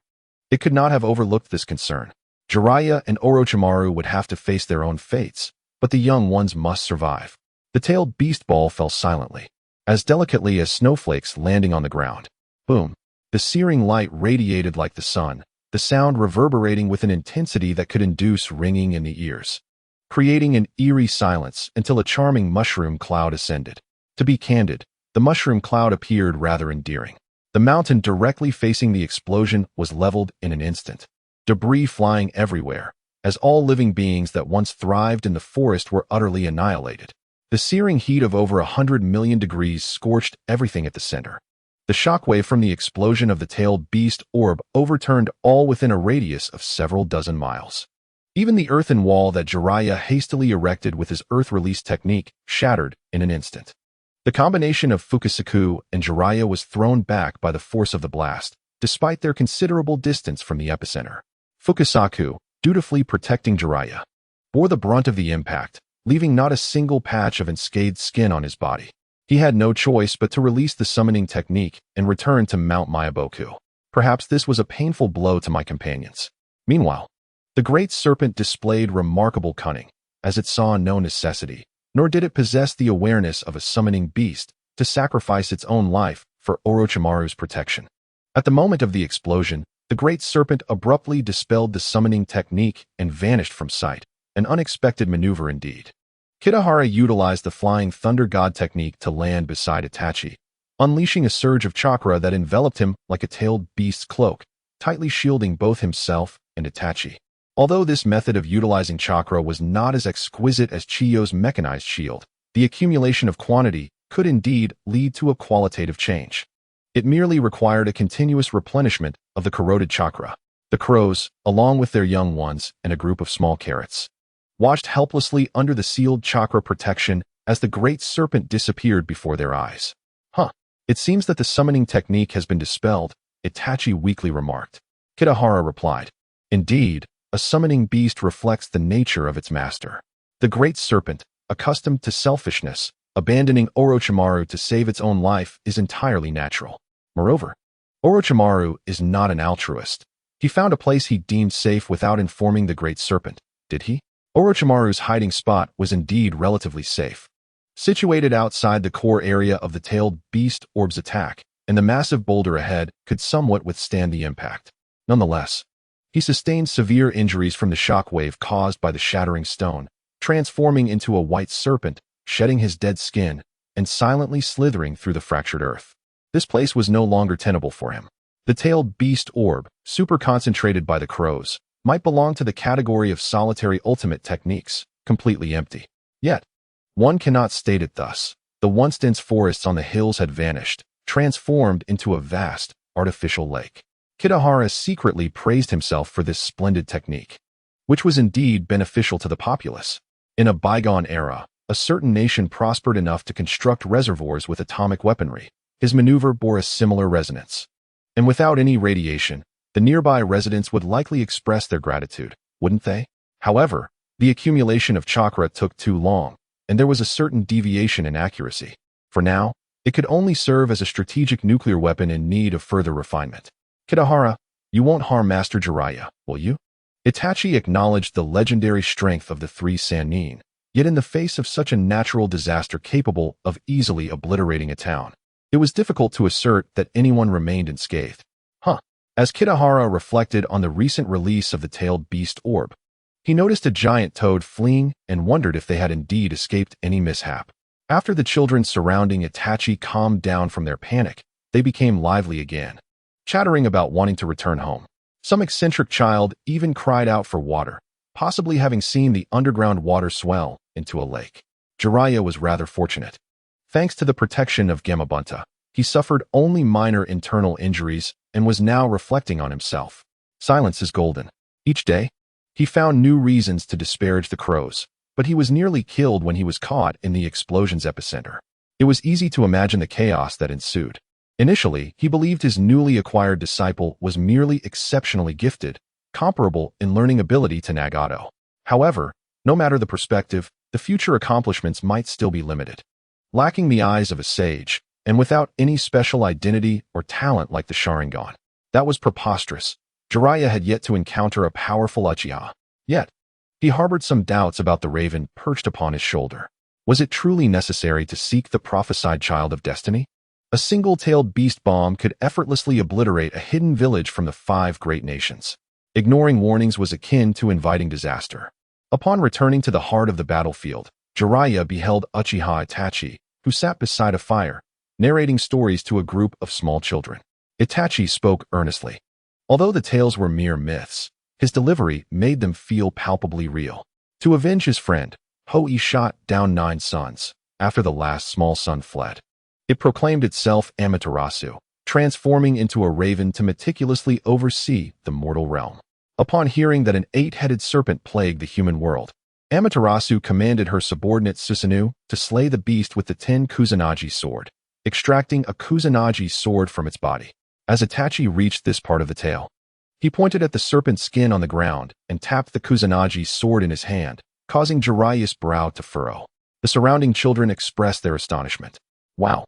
S1: it could not have overlooked this concern. Jiraiya and Orochimaru would have to face their own fates, but the young ones must survive. The tailed beast ball fell silently, as delicately as snowflakes landing on the ground. Boom! The searing light radiated like the sun, the sound reverberating with an intensity that could induce ringing in the ears, creating an eerie silence until a charming mushroom cloud ascended. To be candid, the mushroom cloud appeared rather endearing. The mountain directly facing the explosion was leveled in an instant, debris flying everywhere, as all living beings that once thrived in the forest were utterly annihilated. The searing heat of over 100 million degrees scorched everything at the center. The shockwave from the explosion of the tailed beast orb overturned all within a radius of several dozen miles. Even the earthen wall that Jiraiya hastily erected with his earth release technique shattered in an instant. The combination of Fukusaku and Jiraiya was thrown back by the force of the blast, despite their considerable distance from the epicenter. Fukusaku, dutifully protecting Jiraiya, bore the brunt of the impact, leaving not a single patch of unscathed skin on his body. He had no choice but to release the summoning technique and return to Mount Myaboku. Perhaps this was a painful blow to my companions. Meanwhile, the great serpent displayed remarkable cunning, as it saw no necessity, nor did it possess the awareness of a summoning beast, to sacrifice its own life for Orochimaru's protection. At the moment of the explosion, the great serpent abruptly dispelled the summoning technique and vanished from sight, an unexpected maneuver indeed. Kitahara utilized the Flying Thunder God technique to land beside Itachi, unleashing a surge of chakra that enveloped him like a tailed beast's cloak, tightly shielding both himself and Itachi. Although this method of utilizing chakra was not as exquisite as Chiyo's mechanized shield, the accumulation of quantity could indeed lead to a qualitative change. It merely required a continuous replenishment of the corroded chakra. The crows, along with their young ones and a group of small carrots, watched helplessly under the sealed chakra protection as the great serpent disappeared before their eyes. It seems that the summoning technique has been dispelled, Itachi weakly remarked. Kitahara replied, Indeed, a summoning beast reflects the nature of its master. The great serpent, accustomed to selfishness, abandoning Orochimaru to save its own life is entirely natural. Moreover, Orochimaru is not an altruist. He found a place he deemed safe without informing the great serpent, did he? Orochimaru's hiding spot was indeed relatively safe. Situated outside the core area of the tailed beast orb's attack, and the massive boulder ahead could somewhat withstand the impact. Nonetheless, he sustained severe injuries from the shockwave caused by the shattering stone, transforming into a white serpent, shedding his dead skin, and silently slithering through the fractured earth. This place was no longer tenable for him. The tailed beast orb, super concentrated by the crows, might belong to the category of solitary ultimate techniques, completely empty. Yet, one cannot state it thus. The once dense forests on the hills had vanished, transformed into a vast, artificial lake. Kitahara secretly praised himself for this splendid technique, which was indeed beneficial to the populace. In a bygone era, a certain nation prospered enough to construct reservoirs with atomic weaponry. His maneuver bore a similar resonance. And without any radiation, the nearby residents would likely express their gratitude, wouldn't they? However, the accumulation of chakra took too long, and there was a certain deviation in accuracy. For now, it could only serve as a strategic nuclear weapon in need of further refinement. Kitahara, you won't harm Master Jiraiya, will you? Itachi acknowledged the legendary strength of the 3 Sannin, yet in the face of such a natural disaster capable of easily obliterating a town, it was difficult to assert that anyone remained unscathed. As Kitahara reflected on the recent release of the tailed beast orb, he noticed a giant toad fleeing and wondered if they had indeed escaped any mishap. After the children surrounding Itachi calmed down from their panic, they became lively again, chattering about wanting to return home. Some eccentric child even cried out for water, possibly having seen the underground water swell into a lake. Jiraiya was rather fortunate. Thanks to the protection of Gamabunta, he suffered only minor internal injuries and was now reflecting on himself. Silence is golden. Each day, he found new reasons to disparage the crows, but he was nearly killed when he was caught in the explosion's epicenter. It was easy to imagine the chaos that ensued. Initially, he believed his newly acquired disciple was merely exceptionally gifted, comparable in learning ability to Nagato. However, no matter the perspective, the future accomplishments might still be limited. Lacking the eyes of a sage, and without any special identity or talent like the Sharingan. That was preposterous. Jiraiya had yet to encounter a powerful Uchiha. Yet, he harbored some doubts about the raven perched upon his shoulder. Was it truly necessary to seek the prophesied child of destiny? A single-tailed beast bomb could effortlessly obliterate a hidden village from the 5 great nations. Ignoring warnings was akin to inviting disaster. Upon returning to the heart of the battlefield, Jiraiya beheld Uchiha Itachi, who sat beside a fire, narrating stories to a group of small children. Itachi spoke earnestly. Although the tales were mere myths, his delivery made them feel palpably real. To avenge his friend, Hoi shot down 9 sons, after the last small son fled. It proclaimed itself Amaterasu, transforming into a raven to meticulously oversee the mortal realm. Upon hearing that an 8-headed serpent plagued the human world, Amaterasu commanded her subordinate Susanoo to slay the beast with the 10 Kusanagi sword, extracting a Kusanagi sword from its body. As Itachi reached this part of the tale, he pointed at the serpent's skin on the ground and tapped the Kusanagi sword in his hand, causing Jiraiya's brow to furrow. The surrounding children expressed their astonishment. Wow!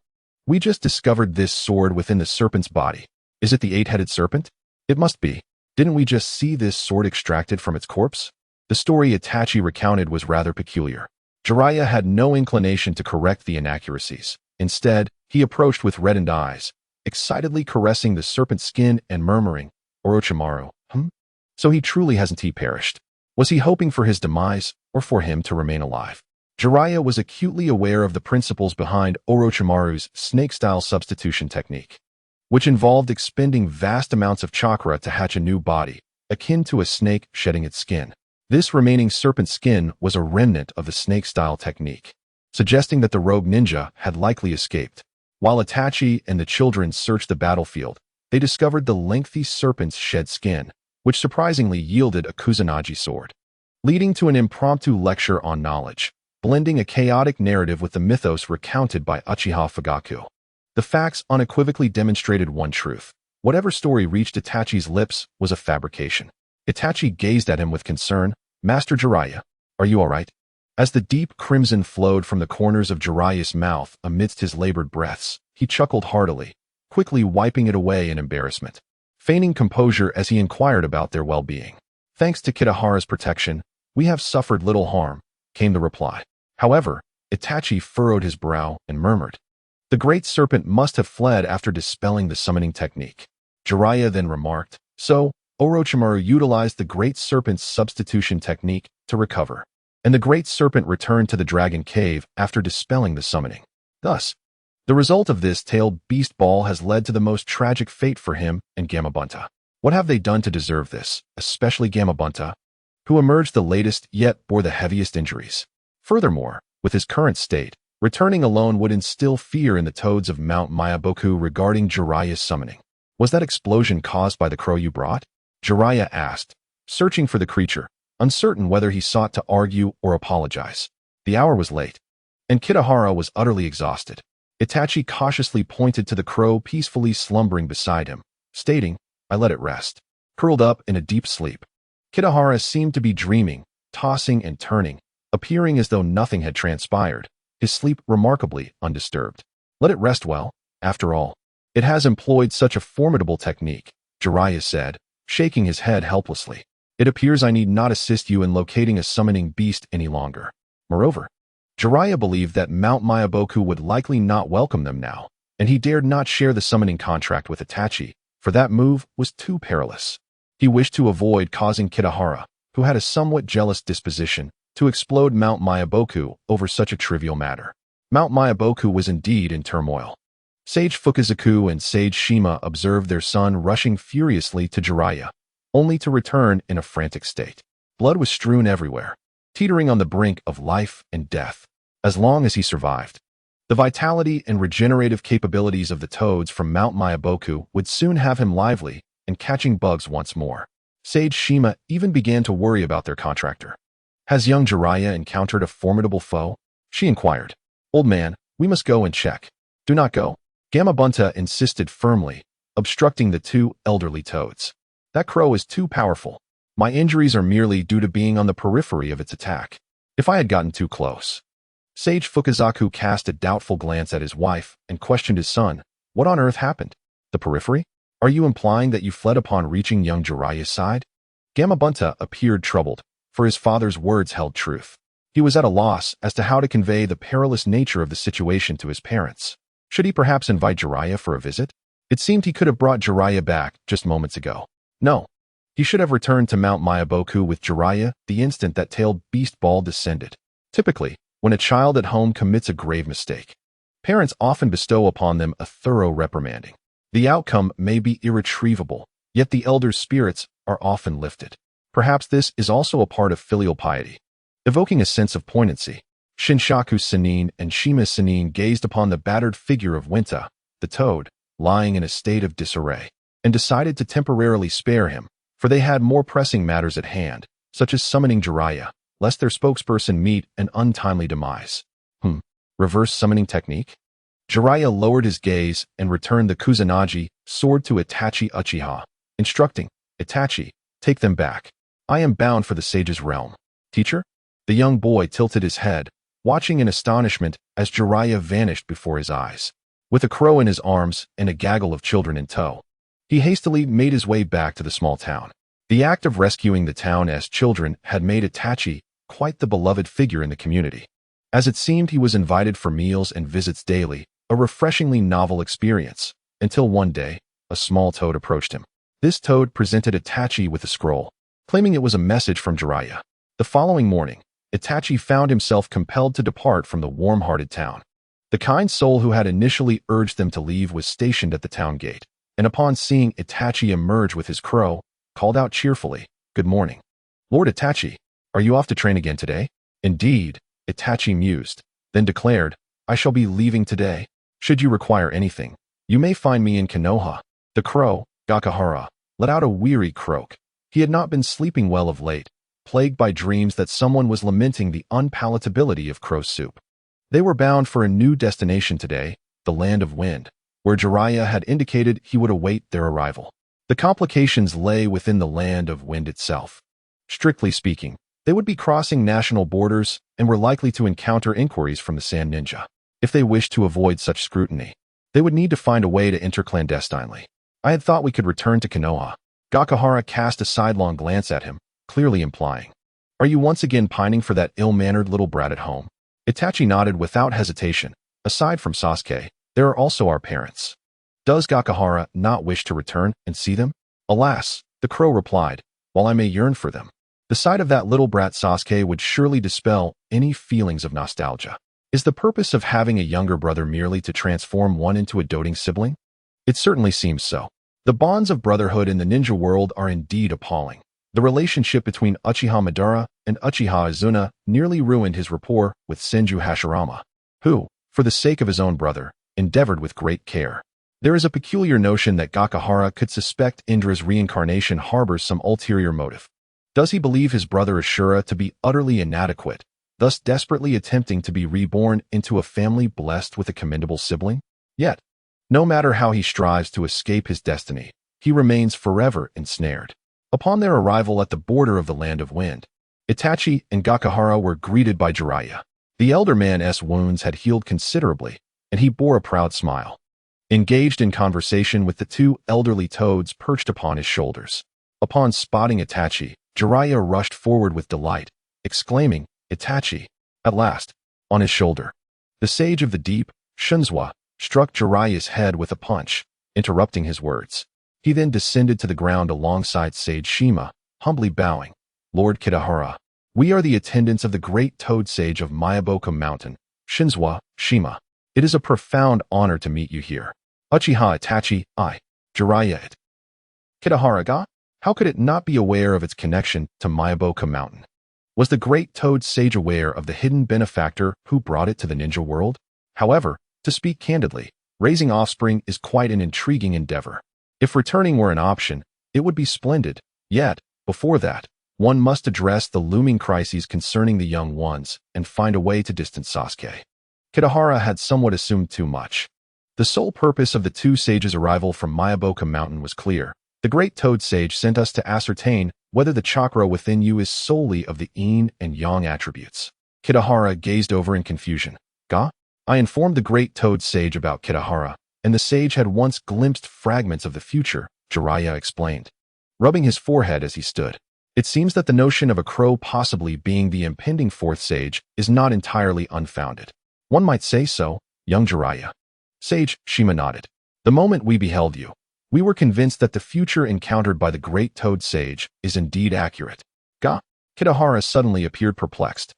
S1: We just discovered this sword within the serpent's body. Is it the 8-headed serpent? It must be. Didn't we just see this sword extracted from its corpse? The story Itachi recounted was rather peculiar. Jiraiya had no inclination to correct the inaccuracies. Instead, he approached with reddened eyes, excitedly caressing the serpent's skin and murmuring, Orochimaru, So he truly hasn't perished. Was he hoping for his demise, or for him to remain alive? Jiraiya was acutely aware of the principles behind Orochimaru's snake-style substitution technique, which involved expending vast amounts of chakra to hatch a new body, akin to a snake shedding its skin. This remaining serpent skin was a remnant of the snake-style technique, suggesting that the rogue ninja had likely escaped. While Itachi and the children searched the battlefield, they discovered the lengthy serpent's shed skin, which surprisingly yielded a Kusanagi sword, leading to an impromptu lecture on knowledge, blending a chaotic narrative with the mythos recounted by Uchiha Fugaku. The facts unequivocally demonstrated one truth. Whatever story reached Itachi's lips was a fabrication. Itachi gazed at him with concern. Master Jiraiya, are you all right? As the deep crimson flowed from the corners of Jiraiya's mouth amidst his labored breaths, he chuckled heartily, quickly wiping it away in embarrassment, feigning composure as he inquired about their well-being. Thanks to Kitahara's protection, we have suffered little harm, came the reply. However, Itachi furrowed his brow and murmured, the great serpent must have fled after dispelling the summoning technique. Jiraiya then remarked, so, Orochimaru utilized the great serpent's substitution technique to recover, and the great serpent returned to the dragon cave after dispelling the summoning. Thus, the result of this tailed beast ball has led to the most tragic fate for him and Gamabunta. What have they done to deserve this, especially Gamabunta, who emerged the latest yet bore the heaviest injuries? Furthermore, with his current state, returning alone would instill fear in the toads of Mount Mayaboku regarding Jiraiya's summoning. Was that explosion caused by the crow you brought? Jiraiya asked, searching for the creature, uncertain whether he sought to argue or apologize. The hour was late, and Kitahara was utterly exhausted. Itachi cautiously pointed to the crow peacefully slumbering beside him, stating, I let it rest. Curled up in a deep sleep. Kitahara seemed to be dreaming, tossing and turning, appearing as though nothing had transpired, his sleep remarkably undisturbed. Let it rest well, after all. It has employed such a formidable technique, Jiraiya said, shaking his head helplessly. It appears I need not assist you in locating a summoning beast any longer. Moreover, Jiraiya believed that Mount Mayaboku would likely not welcome them now, and he dared not share the summoning contract with Itachi, for that move was too perilous. He wished to avoid causing Kitahara, who had a somewhat jealous disposition, to explode Mount Mayaboku over such a trivial matter. Mount Mayaboku was indeed in turmoil. Sage Fukazaku and Sage Shima observed their son rushing furiously to Jiraiya, only to return in a frantic state. Blood was strewn everywhere, teetering on the brink of life and death. As long as he survived, The vitality and regenerative capabilities of the toads from Mount Myaboku would soon have him lively and catching bugs once more. Sage Shima even began to worry about their contractor. Has young Jiraiya encountered a formidable foe? She inquired. Old man, we must go and check. Do not go. Gamabunta insisted firmly, obstructing the two elderly toads. That crow is too powerful. My injuries are merely due to being on the periphery of its attack. If I had gotten too close. Sage Fukazaku cast a doubtful glance at his wife and questioned his son. What on earth happened? The periphery? Are you implying that you fled upon reaching young Jiraiya's side? Gamabunta appeared troubled, for his father's words held truth. He was at a loss as to how to convey the perilous nature of the situation to his parents. Should he perhaps invite Jiraiya for a visit? It seemed he could have brought Jiraiya back just moments ago. No. He should have returned to Mount Myaboku with Jiraiya the instant that tailed beast ball descended. Typically, when a child at home commits a grave mistake, parents often bestow upon them a thorough reprimanding. The outcome may be irretrievable, yet the elder's spirits are often lifted. Perhaps this is also a part of filial piety, evoking a sense of poignancy. Shinshaku Sannin and Shima Sannin gazed upon the battered figure of Winta, the toad, lying in a state of disarray, and decided to temporarily spare him, for they had more pressing matters at hand, such as summoning Jiraiya, lest their spokesperson meet an untimely demise. Reverse summoning technique? Jiraiya lowered his gaze and returned the Kusanagi sword to Itachi Uchiha, instructing, Itachi, take them back. I am bound for the sage's realm. Teacher? The young boy tilted his head, watching in astonishment as Jiraiya vanished before his eyes. With a crow in his arms and a gaggle of children in tow, he hastily made his way back to the small town. The act of rescuing the town as children had made Itachi quite the beloved figure in the community. As it seemed he was invited for meals and visits daily, a refreshingly novel experience, until one day, a small toad approached him. This toad presented Itachi with a scroll, claiming it was a message from Jiraiya. The following morning, Itachi found himself compelled to depart from the warm-hearted town. The kind soul who had initially urged them to leave was stationed at the town gate, and upon seeing Itachi emerge with his crow, called out cheerfully, Good morning. Lord Itachi, are you off to train again today? Indeed, Itachi mused, then declared, I shall be leaving today. Should you require anything, you may find me in Konoha. The crow, Gakahara, let out a weary croak. He had not been sleeping well of late, plagued by dreams that someone was lamenting the unpalatability of crow soup. They were bound for a new destination today, the Land of Wind, where Jiraiya had indicated he would await their arrival. The complications lay within the Land of Wind itself. Strictly speaking, they would be crossing national borders and were likely to encounter inquiries from the Sand Ninja. If they wished to avoid such scrutiny, they would need to find a way to enter clandestinely. I had thought we could return to Konoha. Gakahara cast a sidelong glance at him, clearly implying, Are you once again pining for that ill-mannered little brat at home? Itachi nodded without hesitation. Aside from Sasuke, there are also our parents. Does Gakahara not wish to return and see them? Alas, the crow replied, while I may yearn for them, the sight of that little brat Sasuke would surely dispel any feelings of nostalgia. Is the purpose of having a younger brother merely to transform one into a doting sibling? It certainly seems so. The bonds of brotherhood in the ninja world are indeed appalling. The relationship between Uchiha Madara and Uchiha Izuna nearly ruined his rapport with Senju Hashirama, who, for the sake of his own brother, endeavored with great care. There is a peculiar notion that Gakahara could suspect Indra's reincarnation harbors some ulterior motive. Does he believe his brother Ashura to be utterly inadequate, thus desperately attempting to be reborn into a family blessed with a commendable sibling? Yet, no matter how he strives to escape his destiny, he remains forever ensnared. Upon their arrival at the border of the Land of Wind, Itachi and Gakahara were greeted by Jiraiya. The elder man's wounds had healed considerably, and he bore a proud smile. Engaged in conversation with the two elderly toads perched upon his shoulders. Upon spotting Itachi, Jiraiya rushed forward with delight, exclaiming, Itachi, at last, on his shoulder. The sage of the deep, Shinzwa, struck Jiraiya's head with a punch, interrupting his words. He then descended to the ground alongside Sage Shima, humbly bowing. Lord Kitahara, we are the attendants of the great toad sage of Myaboku Mountain, Shinzwa, Shima. It is a profound honor to meet you here. Uchiha Itachi, I, Jiraiya it. Kitahara ga? How could it not be aware of its connection to Myaboku Mountain? Was the great toad sage aware of the hidden benefactor who brought it to the ninja world? However, to speak candidly, raising offspring is quite an intriguing endeavor. If returning were an option, it would be splendid. Yet, before that, one must address the looming crises concerning the young ones and find a way to distance Sasuke. Kitahara had somewhat assumed too much. The sole purpose of the two sages' arrival from Mayaboka Mountain was clear. The great Toad Sage sent us to ascertain whether the chakra within you is solely of the yin and yang attributes. Kitahara gazed over in confusion. Ga? I informed the great Toad Sage about Kitahara, and the sage had once glimpsed fragments of the future, Jiraiya explained, rubbing his forehead as he stood. It seems that the notion of a crow possibly being the impending fourth sage is not entirely unfounded. One might say so, young Jiraiya. Sage Shima nodded. The moment we beheld you, we were convinced that the future encountered by the great Toad Sage is indeed accurate. Ga? Kitahara suddenly appeared perplexed.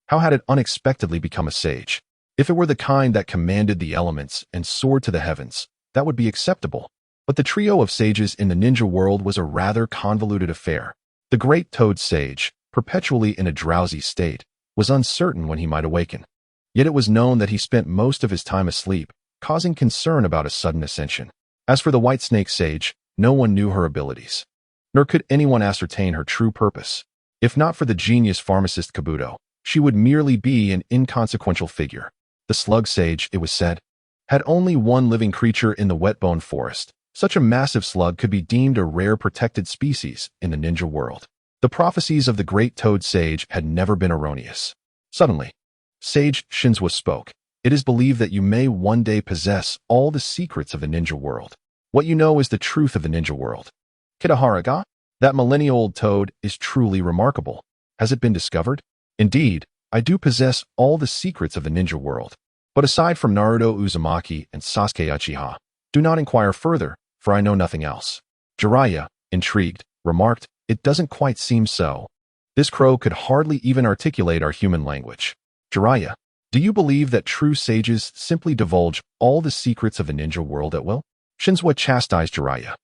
S1: How had it unexpectedly become a sage? If it were the kind that commanded the elements and soared to the heavens, that would be acceptable. But the trio of sages in the ninja world was a rather convoluted affair. The great Toad Sage, perpetually in a drowsy state, was uncertain when he might awaken. Yet it was known that he spent most of his time asleep, causing concern about a sudden ascension. As for the White Snake Sage, no one knew her abilities. Nor could anyone ascertain her true purpose. If not for the genius pharmacist Kabuto, she would merely be an inconsequential figure. The Slug Sage, it was said, had only one living creature in the Wetbone Forest. Such a massive slug could be deemed a rare protected species in the ninja world. The prophecies of the great Toad Sage had never been erroneous. Suddenly, Sage Shinzwa spoke. It is believed that you may one day possess all the secrets of the ninja world. What you know is the truth of the ninja world. Kitahara ga? That millennia-old toad is truly remarkable. Has it been discovered? Indeed, I do possess all the secrets of the ninja world. But aside from Naruto Uzumaki and Sasuke Uchiha, do not inquire further, for I know nothing else. Jiraiya, intrigued, remarked, it doesn't quite seem so. This crow could hardly even articulate our human language. Jiraiya, do you believe that true sages simply divulge all the secrets of the ninja world at will? Shinzwa chastised Jiraiya,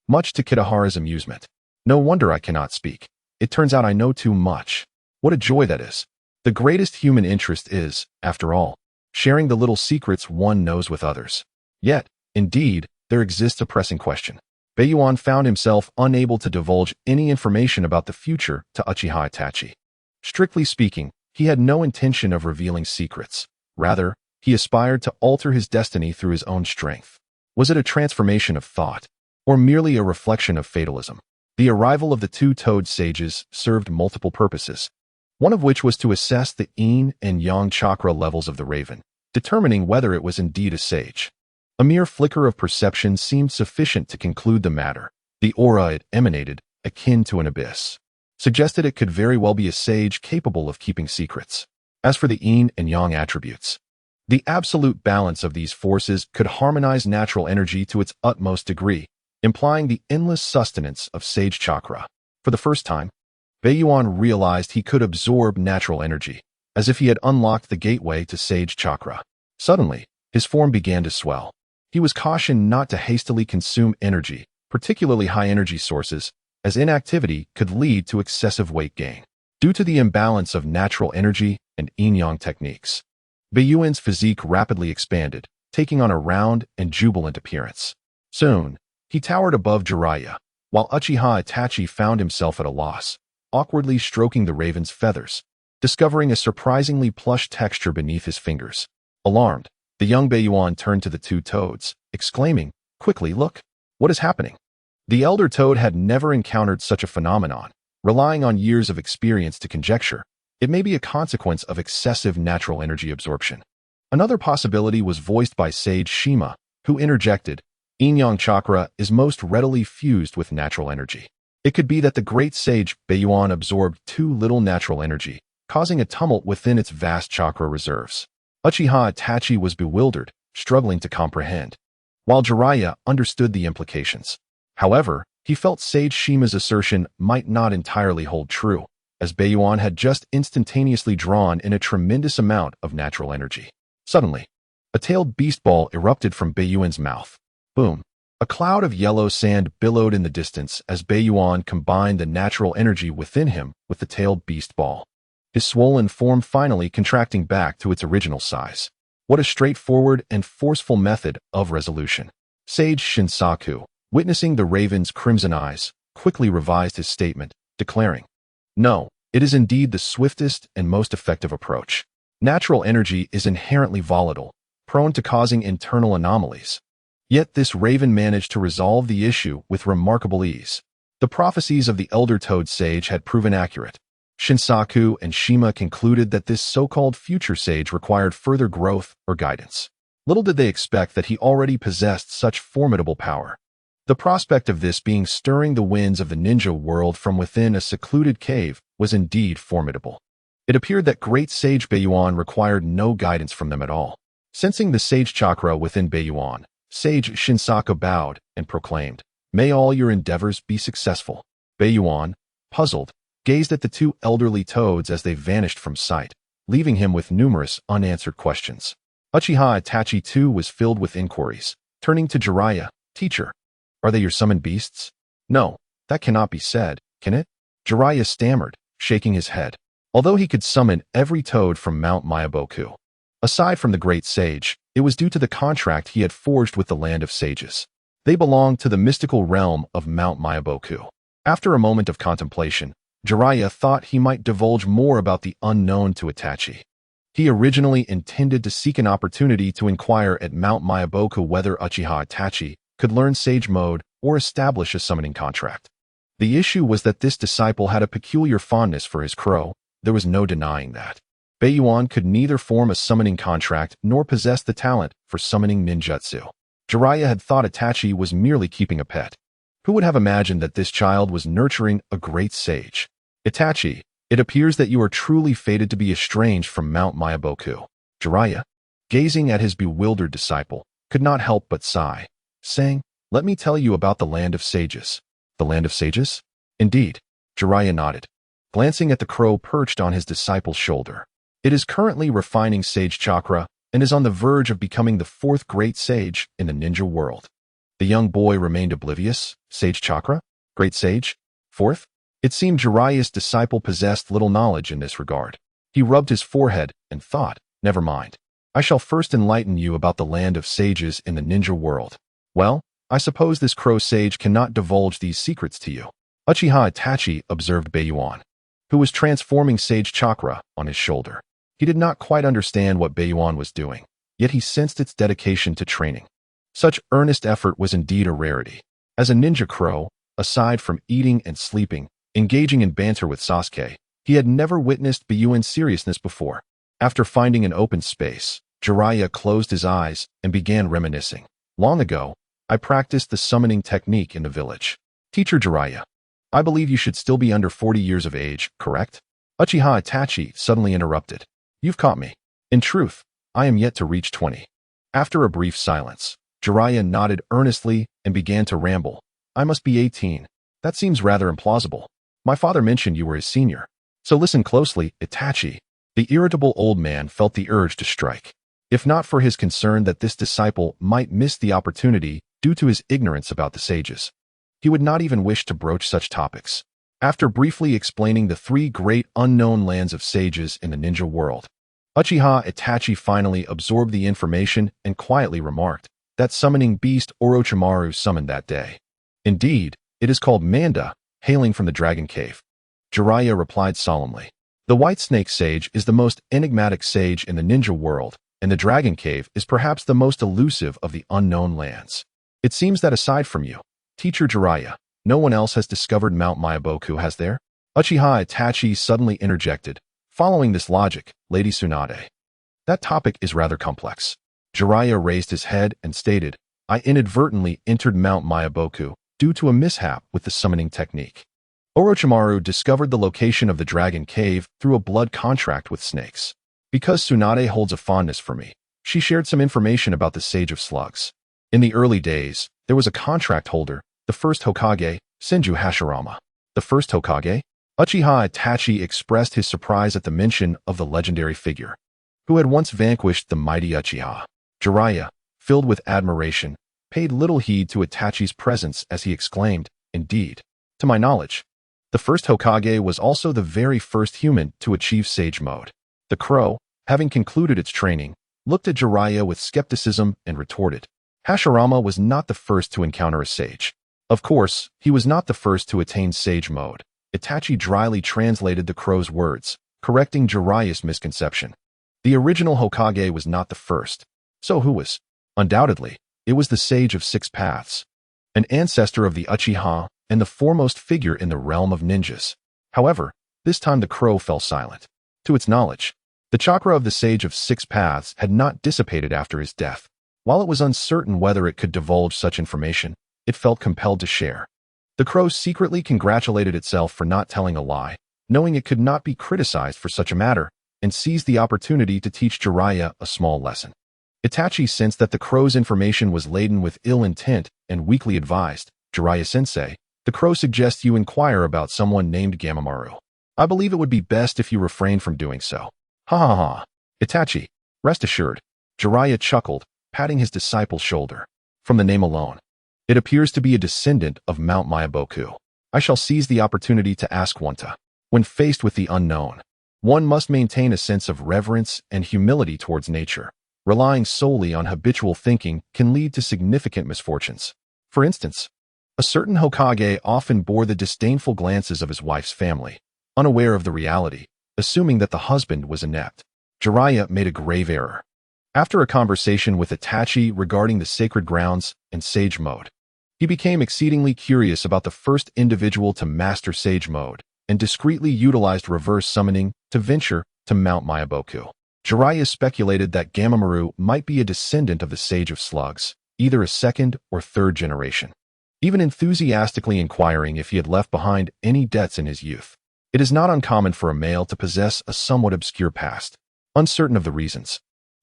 S1: much to Kitahara's amusement. No wonder I cannot speak. It turns out I know too much. What a joy that is. The greatest human interest is, after all, sharing the little secrets one knows with others. Yet, indeed, there exists a pressing question. Beiyuan found himself unable to divulge any information about the future to Uchiha Itachi. Strictly speaking, he had no intention of revealing secrets. Rather, he aspired to alter his destiny through his own strength. Was it a transformation of thought, or merely a reflection of fatalism? The arrival of the two Toad Sages served multiple purposes, one of which was to assess the yin and yang chakra levels of the raven, determining whether it was indeed a sage. A mere flicker of perception seemed sufficient to conclude the matter. The aura it emanated, akin to an abyss, suggested it could very well be a sage capable of keeping secrets. As for the yin and yang attributes, the absolute balance of these forces could harmonize natural energy to its utmost degree, implying the endless sustenance of sage chakra. For the first time, Beiyuan realized he could absorb natural energy, as if he had unlocked the gateway to sage chakra. Suddenly, his form began to swell. He was cautioned not to hastily consume energy, particularly high-energy sources, as inactivity could lead to excessive weight gain. Due to the imbalance of natural energy and yin-yang techniques, Beiyuan's physique rapidly expanded, taking on a round and jubilant appearance. Soon, he towered above Jiraiya, while Uchiha Itachi found himself at a loss, awkwardly stroking the raven's feathers, discovering a surprisingly plush texture beneath his fingers. Alarmed, the young Beiyuan turned to the two toads, exclaiming, "Quickly, look! What is happening?" The elder toad had never encountered such a phenomenon. Relying on years of experience to conjecture, it may be a consequence of excessive natural energy absorption. Another possibility was voiced by Sage Shima, who interjected, "Yin-yang chakra is most readily fused with natural energy. It could be that the great sage Beiyuan absorbed too little natural energy, causing a tumult within its vast chakra reserves." Uchiha Itachi was bewildered, struggling to comprehend, while Jiraiya understood the implications. However, he felt Sage Shima's assertion might not entirely hold true, as Beiyuan had just instantaneously drawn in a tremendous amount of natural energy. Suddenly, a tailed beast ball erupted from Beiyuan's mouth. Boom! A cloud of yellow sand billowed in the distance as Beiyuan combined the natural energy within him with the tailed beast ball, his swollen form finally contracting back to its original size. What a straightforward and forceful method of resolution. Sage Shinsaku, witnessing the raven's crimson eyes, quickly revised his statement, declaring, "No, it is indeed the swiftest and most effective approach. Natural energy is inherently volatile, prone to causing internal anomalies. Yet this raven managed to resolve the issue with remarkable ease. The prophecies of the elder toad sage had proven accurate. Shinsaku and Shima concluded that this so-called future sage required further growth or guidance. Little did they expect that he already possessed such formidable power. The prospect of this being stirring the winds of the ninja world from within a secluded cave was indeed formidable. It appeared that great sage Beiyuan required no guidance from them at all. Sensing the sage chakra within Beiyuan, Sage Shinsaku bowed and proclaimed, "May all your endeavors be successful." Beiyuan, puzzled, gazed at the two elderly toads as they vanished from sight, leaving him with numerous unanswered questions. Uchiha Itachi too was filled with inquiries, turning to Jiraiya, "Teacher, are they your summoned beasts?" "No, that cannot be said, can it?" Jiraiya stammered, shaking his head. Although he could summon every toad from Mount Myaboku, aside from the great sage, it was due to the contract he had forged with the land of sages. They belonged to the mystical realm of Mount Myaboku. After a moment of contemplation, Jiraiya thought he might divulge more about the unknown to Itachi. He originally intended to seek an opportunity to inquire at Mount Myaboku whether Uchiha Itachi could learn sage mode or establish a summoning contract. The issue was that this disciple had a peculiar fondness for his crow. There was no denying that. Beiyuan could neither form a summoning contract nor possess the talent for summoning ninjutsu. Jiraiya had thought Itachi was merely keeping a pet. Who would have imagined that this child was nurturing a great sage? "Itachi, it appears that you are truly fated to be estranged from Mount Myaboku." Jiraiya, gazing at his bewildered disciple, could not help but sigh, saying, "Let me tell you about the land of sages." "The land of sages?" "Indeed." Jiraiya nodded, glancing at the crow perched on his disciple's shoulder. "It is currently refining sage chakra and is on the verge of becoming the fourth great sage in the ninja world." The young boy remained oblivious. Sage chakra? Great sage? Fourth? It seemed Jiraiya's disciple possessed little knowledge in this regard. He rubbed his forehead and thought, "Never mind. I shall first enlighten you about the land of sages in the ninja world." "Well, I suppose this crow sage cannot divulge these secrets to you." Uchiha Itachi observed Beiyuan, who was transforming sage chakra on his shoulder. He did not quite understand what Beiyuan was doing, yet he sensed its dedication to training. Such earnest effort was indeed a rarity. As a ninja crow, aside from eating and sleeping, engaging in banter with Sasuke, he had never witnessed Beiyuan's seriousness before. After finding an open space, Jiraiya closed his eyes and began reminiscing. "Long ago, I practiced the summoning technique in the village. Teacher Jiraiya, I believe you should still be under 40 years of age, correct?" Uchiha Itachi suddenly interrupted. "You've caught me. In truth, I am yet to reach 20. After a brief silence, Jiraiya nodded earnestly and began to ramble. "I must be 18. That seems rather implausible. My father mentioned you were his senior. So listen closely, Itachi." The irritable old man felt the urge to strike. If not for his concern that this disciple might miss the opportunity due to his ignorance about the sages, he would not even wish to broach such topics. After briefly explaining the three great unknown lands of sages in the ninja world, Uchiha Itachi finally absorbed the information and quietly remarked, "That summoning beast Orochimaru summoned that day. Indeed, it is called Manda, hailing from the Dragon Cave." Jiraiya replied solemnly, "The White Snake Sage is the most enigmatic sage in the ninja world, and the Dragon Cave is perhaps the most elusive of the unknown lands. It seems that aside from you, Teacher Jiraiya, no one else has discovered Mount Myaboku, has there?" Uchiha Itachi suddenly interjected, "Following this logic, Lady Tsunade, that topic is rather complex." Jiraiya raised his head and stated, "I inadvertently entered Mount Myaboku due to a mishap with the summoning technique. Orochimaru discovered the location of the Dragon Cave through a blood contract with snakes. Because Tsunade holds a fondness for me, she shared some information about the Sage of Slugs. In the early days, there was a contract holder, the first Hokage, Senju Hashirama." "The first Hokage?" Uchiha Itachi expressed his surprise at the mention of the legendary figure, who had once vanquished the mighty Uchiha. Jiraiya, filled with admiration, paid little heed to Itachi's presence as he exclaimed, "Indeed, to my knowledge, the first Hokage was also the very first human to achieve sage mode." The crow, having concluded its training, looked at Jiraiya with skepticism and retorted. Hashirama was not the first to encounter a sage. Of course, he was not the first to attain sage mode. Itachi dryly translated the crow's words, correcting Jiraiya's misconception. The original Hokage was not the first. So who was? Undoubtedly, it was the Sage of Six Paths, an ancestor of the Uchiha and the foremost figure in the realm of ninjas. However, this time the crow fell silent. To its knowledge, the chakra of the Sage of Six Paths had not dissipated after his death. While it was uncertain whether it could divulge such information, it felt compelled to share. The crow secretly congratulated itself for not telling a lie, knowing it could not be criticized for such a matter, and seized the opportunity to teach Jiraiya a small lesson. Itachi sensed that the crow's information was laden with ill intent and weakly advised. Jiraiya-sensei, the crow suggests you inquire about someone named Gamamaru. I believe it would be best if you refrain from doing so. Ha ha ha. Itachi, rest assured. Jiraiya chuckled, patting his disciple's shoulder. From the name alone, it appears to be a descendant of Mount Myaboku. I shall seize the opportunity to ask Wanta. When faced with the unknown, one must maintain a sense of reverence and humility towards nature. Relying solely on habitual thinking can lead to significant misfortunes. For instance, a certain Hokage often bore the disdainful glances of his wife's family, unaware of the reality, assuming that the husband was inept. Jiraiya made a grave error. After a conversation with Itachi regarding the sacred grounds and sage mode, he became exceedingly curious about the first individual to master sage mode and discreetly utilized reverse summoning to venture to Mount Myaboku. Jiraiya speculated that Gamamaru might be a descendant of the Sage of Slugs, either a second or third generation, even enthusiastically inquiring if he had left behind any debts in his youth. It is not uncommon for a male to possess a somewhat obscure past. Uncertain of the reasons,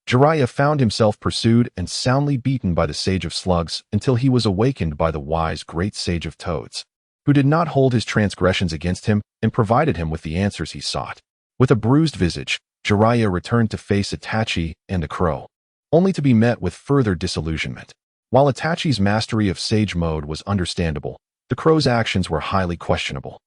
S1: Jiraiya found himself pursued and soundly beaten by the Sage of Slugs until he was awakened by the wise Great Sage of Toads, who did not hold his transgressions against him and provided him with the answers he sought. With a bruised visage, Jiraiya returned to face Itachi and the crow, only to be met with further disillusionment. While Itachi's mastery of sage mode was understandable, the crow's actions were highly questionable.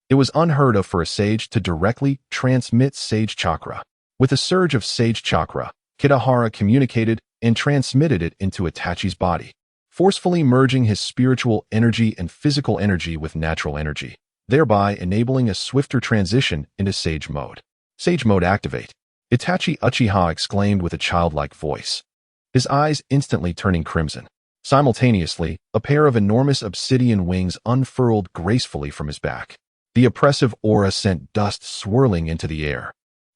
S1: It was unheard of for a sage to directly transmit sage chakra. With a surge of sage chakra, Kitahara communicated and transmitted it into Itachi's body, forcefully merging his spiritual energy and physical energy with natural energy, thereby enabling a swifter transition into sage mode. Sage mode activate. Itachi Uchiha exclaimed with a childlike voice, his eyes instantly turning crimson. Simultaneously, a pair of enormous obsidian wings unfurled gracefully from his back. The oppressive aura sent dust swirling into the air.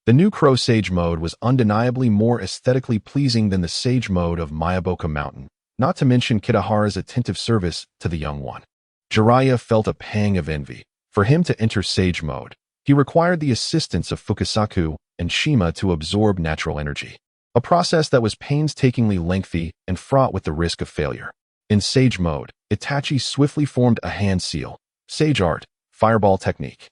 S1: The new crow sage mode was undeniably more aesthetically pleasing than the sage mode of Myaboku Mountain, not to mention Kitahara's attentive service to the young one. Jiraiya felt a pang of envy. For him to enter sage mode, he required the assistance of Fukasaku and Shima to absorb natural energy, a process that was painstakingly lengthy and fraught with the risk of failure. In sage mode, Itachi swiftly formed a hand seal, sage art, fireball technique.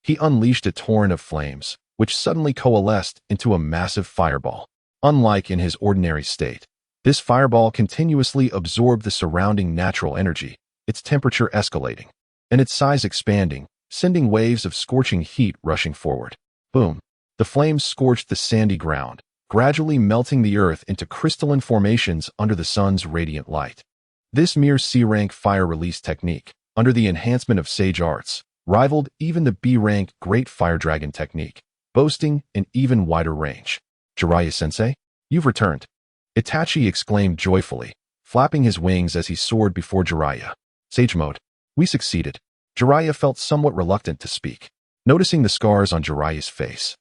S1: He unleashed a torrent of flames, which suddenly coalesced into a massive fireball. Unlike in his ordinary state, this fireball continuously absorbed the surrounding natural energy, its temperature escalating, and its size expanding, sending waves of scorching heat rushing forward. Boom! The flames scorched the sandy ground, gradually melting the earth into crystalline formations under the sun's radiant light. This mere C-rank fire release technique, under the enhancement of sage arts, rivaled even the B-rank Great Fire Dragon technique, boasting an even wider range. Jiraiya-sensei, you've returned. Itachi exclaimed joyfully, flapping his wings as he soared before Jiraiya. Sage mode. We succeeded. Jiraiya felt somewhat reluctant to speak, noticing the scars on Jiraiya's face.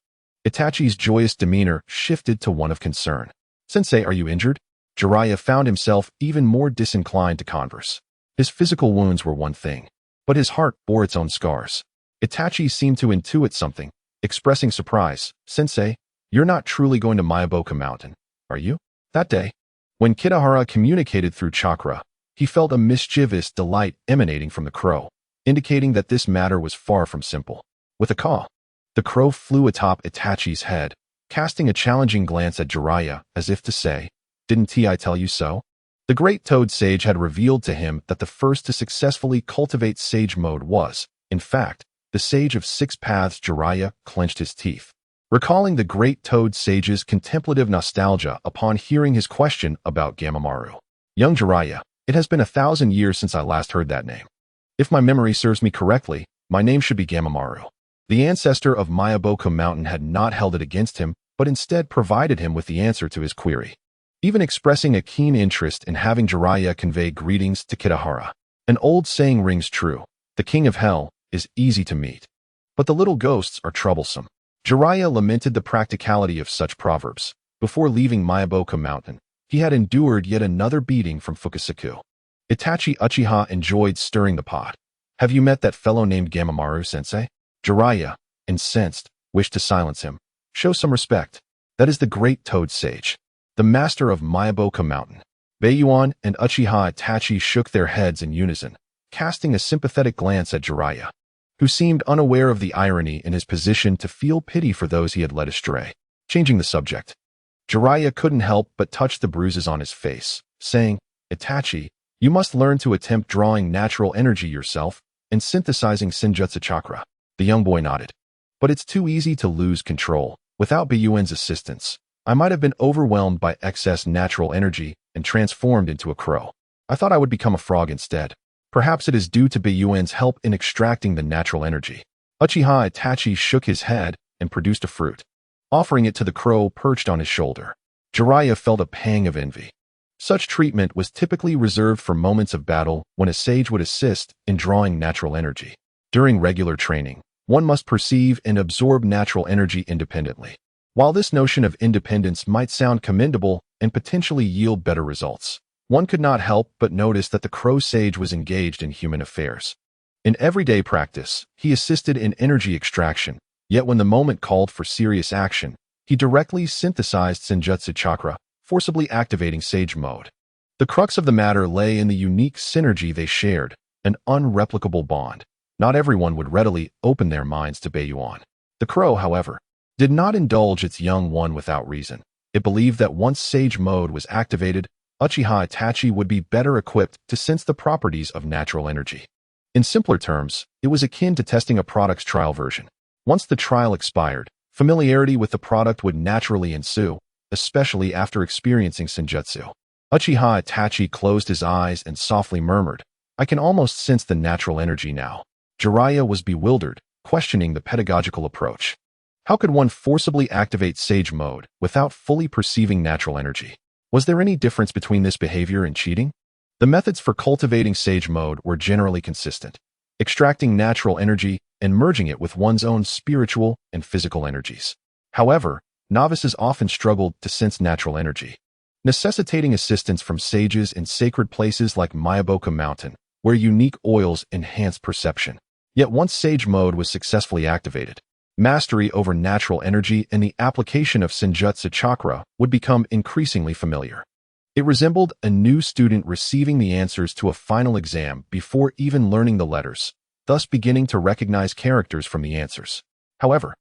S1: Itachi's joyous demeanor shifted to one of concern. Sensei, are you injured? Jiraiya found himself even more disinclined to converse. His physical wounds were one thing, but his heart bore its own scars. Itachi seemed to intuit something, expressing surprise. Sensei, you're not truly going to Myaboku Mountain, are you? That day, when Kitahara communicated through chakra, he felt a mischievous delight emanating from the crow, indicating that this matter was far from simple. With a caw, the crow flew atop Itachi's head, casting a challenging glance at Jiraiya as if to say, "Didn't I tell you so?" The great toad sage had revealed to him that the first to successfully cultivate sage mode was, in fact, the Sage of Six Paths. Jiraiya clenched his teeth. recalling the great Toad Sage's contemplative nostalgia upon hearing his question about Gamamaru. Young Jiraiya, it has been 1,000 years since I last heard that name. If my memory serves me correctly, my name should be Gamamaru. The ancestor of Mayaboku Mountain had not held it against him, but instead provided him with the answer to his query, even expressing a keen interest in having Jiraiya convey greetings to Kitahara. An old saying rings true: the king of hell is easy to meet, but the little ghosts are troublesome. Jiraiya lamented the practicality of such proverbs. Before leaving Mayaboku Mountain, he had endured yet another beating from Fukusaku. Itachi Uchiha enjoyed stirring the pot. Have you met that fellow named Gamamaru-sensei? Jiraiya, incensed, wished to silence him. Show some respect. That is the great Toad Sage, the master of Mayaboku Mountain. Bayuan and Uchiha Itachi shook their heads in unison, casting a sympathetic glance at Jiraiya, who seemed unaware of the irony in his position to feel pity for those he had led astray. Changing the subject, Jiraiya couldn't help but touch the bruises on his face, saying, Itachi, you must learn to attempt drawing natural energy yourself and synthesizing Senjutsu chakra. The young boy nodded. But it's too easy to lose control. Without Bayuan's assistance, I might have been overwhelmed by excess natural energy and transformed into a crow. I thought I would become a frog instead. Perhaps it is due to Bayuan's help in extracting the natural energy. Uchiha Itachi shook his head and produced a fruit, offering it to the crow perched on his shoulder. Jiraiya felt a pang of envy. Such treatment was typically reserved for moments of battle when a sage would assist in drawing natural energy. During regular training, one must perceive and absorb natural energy independently. While this notion of independence might sound commendable and potentially yield better results, one could not help but notice that the crow sage was engaged in human affairs. In everyday practice, he assisted in energy extraction, yet when the moment called for serious action, he directly synthesized Senjutsu chakra, forcibly activating sage mode. The crux of the matter lay in the unique synergy they shared, an unreplicable bond. Not everyone would readily open their minds to Bayuan. The crow, however, did not indulge its young one without reason. It believed that once sage mode was activated, Uchiha Itachi would be better equipped to sense the properties of natural energy. In simpler terms, it was akin to testing a product's trial version. Once the trial expired, familiarity with the product would naturally ensue, especially after experiencing Senjutsu. Uchiha Itachi closed his eyes and softly murmured, I can almost sense the natural energy now. Jiraiya was bewildered, questioning the pedagogical approach. How could one forcibly activate sage mode without fully perceiving natural energy? Was there any difference between this behavior and cheating? The methods for cultivating sage mode were generally consistent, extracting natural energy and merging it with one's own spiritual and physical energies. However, novices often struggled to sense natural energy, necessitating assistance from sages in sacred places like Mayaboku Mountain, where unique oils enhance perception. Yet once sage mode was successfully activated, mastery over natural energy and the application of Senjutsu chakra would become increasingly familiar. It resembled a new student receiving the answers to a final exam before even learning the letters, thus beginning to recognize characters from the answers. However,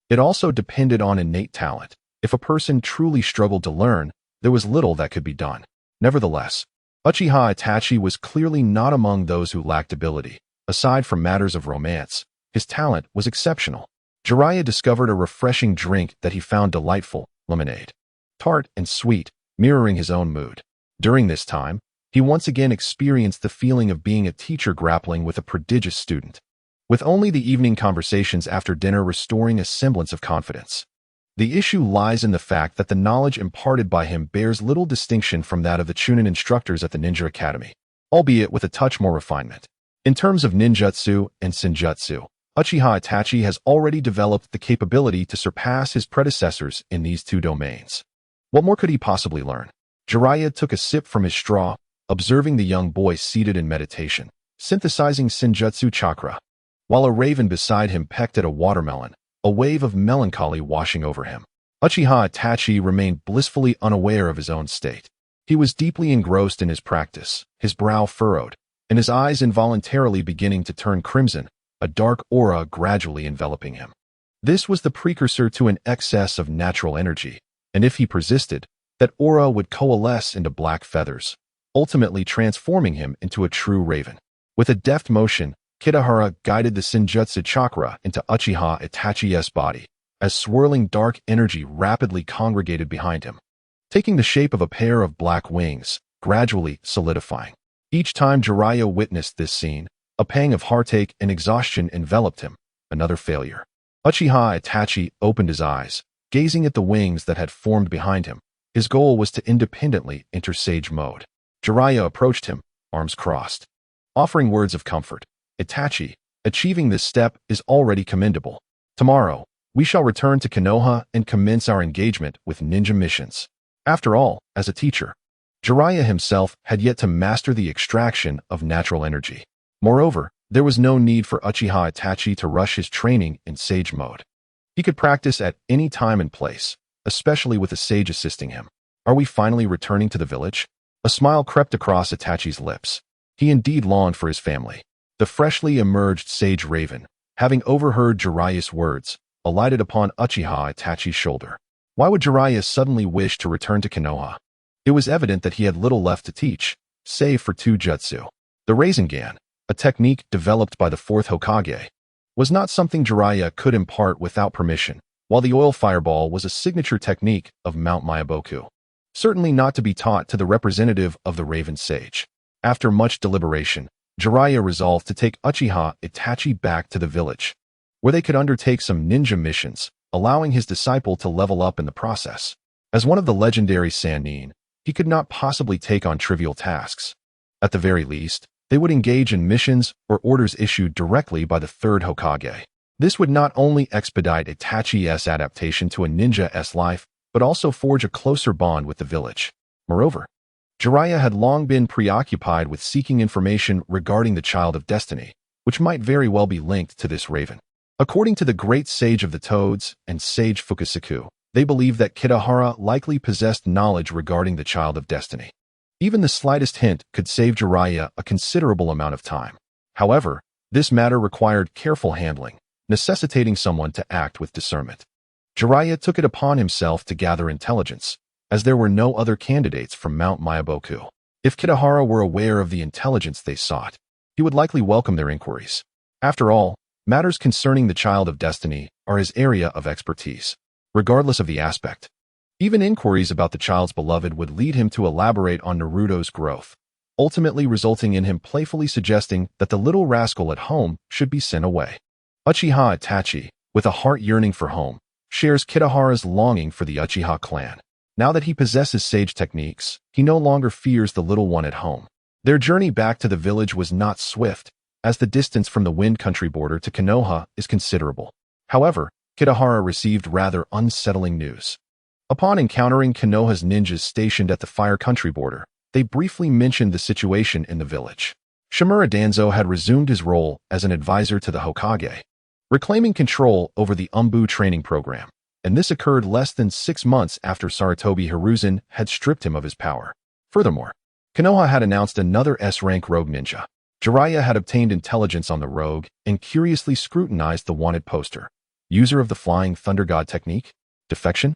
S1: it also depended on innate talent. If a person truly struggled to learn, there was little that could be done. Nevertheless, Uchiha Itachi was clearly not among those who lacked ability. Aside from matters of romance, his talent was exceptional. Jiraiya discovered a refreshing drink that he found delightful, lemonade. Tart and sweet, mirroring his own mood. During this time, he once again experienced the feeling of being a teacher grappling with a prodigious student, with only the evening conversations after dinner restoring a semblance of confidence. The issue lies in the fact that the knowledge imparted by him bears little distinction from that of the Chunin instructors at the Ninja Academy, albeit with a touch more refinement. In terms of ninjutsu and senjutsu, Uchiha Itachi has already developed the capability to surpass his predecessors in these two domains. What more could he possibly learn? Jiraiya took a sip from his straw, observing the young boy seated in meditation, synthesizing Senjutsu chakra. While a raven beside him pecked at a watermelon, a wave of melancholy washing over him. Uchiha Itachi remained blissfully unaware of his own state. He was deeply engrossed in his practice, his brow furrowed, and his eyes involuntarily beginning to turn crimson, a dark aura gradually enveloping him. This was the precursor to an excess of natural energy, and if he persisted, that aura would coalesce into black feathers, ultimately transforming him into a true raven. With a deft motion, Kitahara guided the Senjutsu chakra into Uchiha Itachi's body, as swirling dark energy rapidly congregated behind him, taking the shape of a pair of black wings, gradually solidifying. Each time Jiraiya witnessed this scene, a pang of heartache and exhaustion enveloped him. Another failure. Uchiha Itachi opened his eyes, gazing at the wings that had formed behind him. His goal was to independently enter Sage mode. Jiraiya approached him, arms crossed, offering words of comfort. Itachi, achieving this step is already commendable. Tomorrow, we shall return to Konoha and commence our engagement with ninja missions. After all, as a teacher, Jiraiya himself had yet to master the extraction of natural energy. Moreover, there was no need for Uchiha Itachi to rush his training in Sage mode. He could practice at any time and place, especially with a sage assisting him. Are we finally returning to the village? A smile crept across Itachi's lips. He indeed longed for his family. The freshly emerged sage raven, having overheard Jiraiya's words, alighted upon Uchiha Itachi's shoulder. Why would Jiraiya suddenly wish to return to Konoha? It was evident that he had little left to teach, save for two jutsu. The Rasengan, a technique developed by the fourth Hokage, was not something Jiraiya could impart without permission, while the oil fireball was a signature technique of Mount Myaboku, certainly not to be taught to the representative of the Raven Sage. After much deliberation, Jiraiya resolved to take Uchiha Itachi back to the village, where they could undertake some ninja missions, allowing his disciple to level up in the process. As one of the legendary Sannin, he could not possibly take on trivial tasks. At the very least, they would engage in missions or orders issued directly by the third Hokage. This would not only expedite Itachi's adaptation to a ninja's life, but also forge a closer bond with the village. Moreover, Jiraiya had long been preoccupied with seeking information regarding the Child of Destiny, which might very well be linked to this raven. According to the great sage of the Toads and sage Fukusaku, they believed that Kitahara likely possessed knowledge regarding the Child of Destiny. Even the slightest hint could save Jiraiya a considerable amount of time. However, this matter required careful handling, necessitating someone to act with discernment. Jiraiya took it upon himself to gather intelligence, as there were no other candidates from Mount Myaboku. If Kitahara were aware of the intelligence they sought, he would likely welcome their inquiries. After all, matters concerning the Child of Destiny are his area of expertise. Regardless of the aspect, even inquiries about the child's beloved would lead him to elaborate on Naruto's growth, ultimately resulting in him playfully suggesting that the little rascal at home should be sent away. Uchiha Itachi, with a heart yearning for home, shares Kitahara's longing for the Uchiha clan. Now that he possesses sage techniques, he no longer fears the little one at home. Their journey back to the village was not swift, as the distance from the Wind Country border to Konoha is considerable. However, Kitahara received rather unsettling news. Upon encountering Konoha's ninjas stationed at the Fire Country border, they briefly mentioned the situation in the village. Shimura Danzo had resumed his role as an advisor to the Hokage, reclaiming control over the Umbu training program, and this occurred less than 6 months after Sarutobi Hiruzen had stripped him of his power. Furthermore, Konoha had announced another S-rank rogue ninja. Jiraiya had obtained intelligence on the rogue and curiously scrutinized the wanted poster. User of the Flying Thunder God technique? Defection?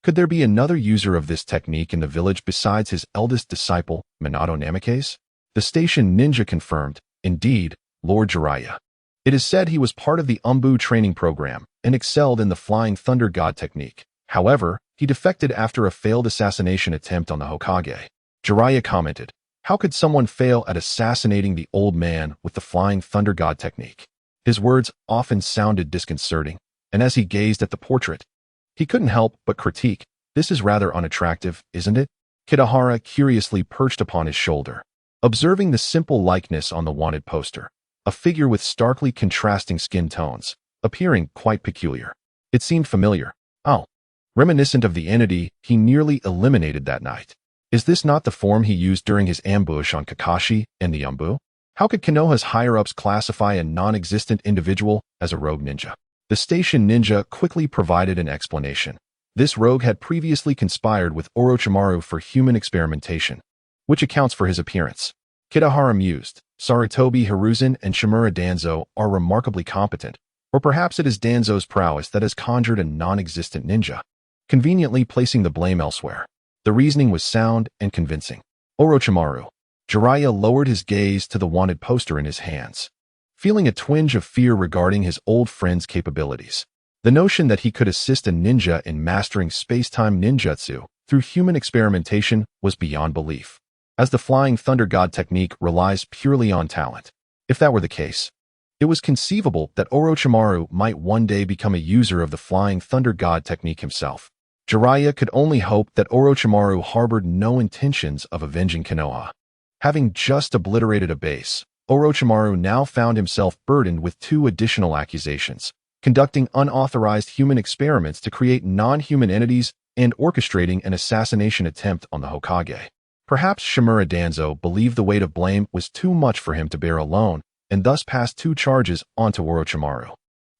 S1: Could there be another user of this technique in the village besides his eldest disciple, Minato Namikaze? The station ninja confirmed, indeed, Lord Jiraiya. It is said he was part of the Umbu training program and excelled in the Flying Thunder God technique. However, he defected after a failed assassination attempt on the Hokage. Jiraiya commented, how could someone fail at assassinating the old man with the Flying Thunder God technique? His words often sounded disconcerting, and as he gazed at the portrait, he couldn't help but critique, this is rather unattractive, isn't it? Kitahara curiously perched upon his shoulder, observing the simple likeness on the wanted poster, a figure with starkly contrasting skin tones, appearing quite peculiar. It seemed familiar. Oh, reminiscent of the entity he nearly eliminated that night. Is this not the form he used during his ambush on Kakashi and the Umbu? How could Konoha's higher-ups classify a non-existent individual as a rogue ninja? The station ninja quickly provided an explanation. This rogue had previously conspired with Orochimaru for human experimentation, which accounts for his appearance. Kitahara mused, Sarutobi Hiruzen and Shimura Danzo are remarkably competent, or perhaps it is Danzo's prowess that has conjured a non-existent ninja, conveniently placing the blame elsewhere. The reasoning was sound and convincing. Orochimaru. Jiraiya lowered his gaze to the wanted poster in his hands, feeling a twinge of fear regarding his old friend's capabilities. The notion that he could assist a ninja in mastering space-time ninjutsu through human experimentation was beyond belief, as the Flying Thunder God technique relies purely on talent. If that were the case, it was conceivable that Orochimaru might one day become a user of the Flying Thunder God technique himself. Jiraiya could only hope that Orochimaru harbored no intentions of avenging Konoha. Having just obliterated a base, Orochimaru now found himself burdened with 2 additional accusations: conducting unauthorized human experiments to create non-human entities and orchestrating an assassination attempt on the Hokage. Perhaps Shimura Danzo believed the weight of blame was too much for him to bear alone, and thus passed 2 charges onto Orochimaru.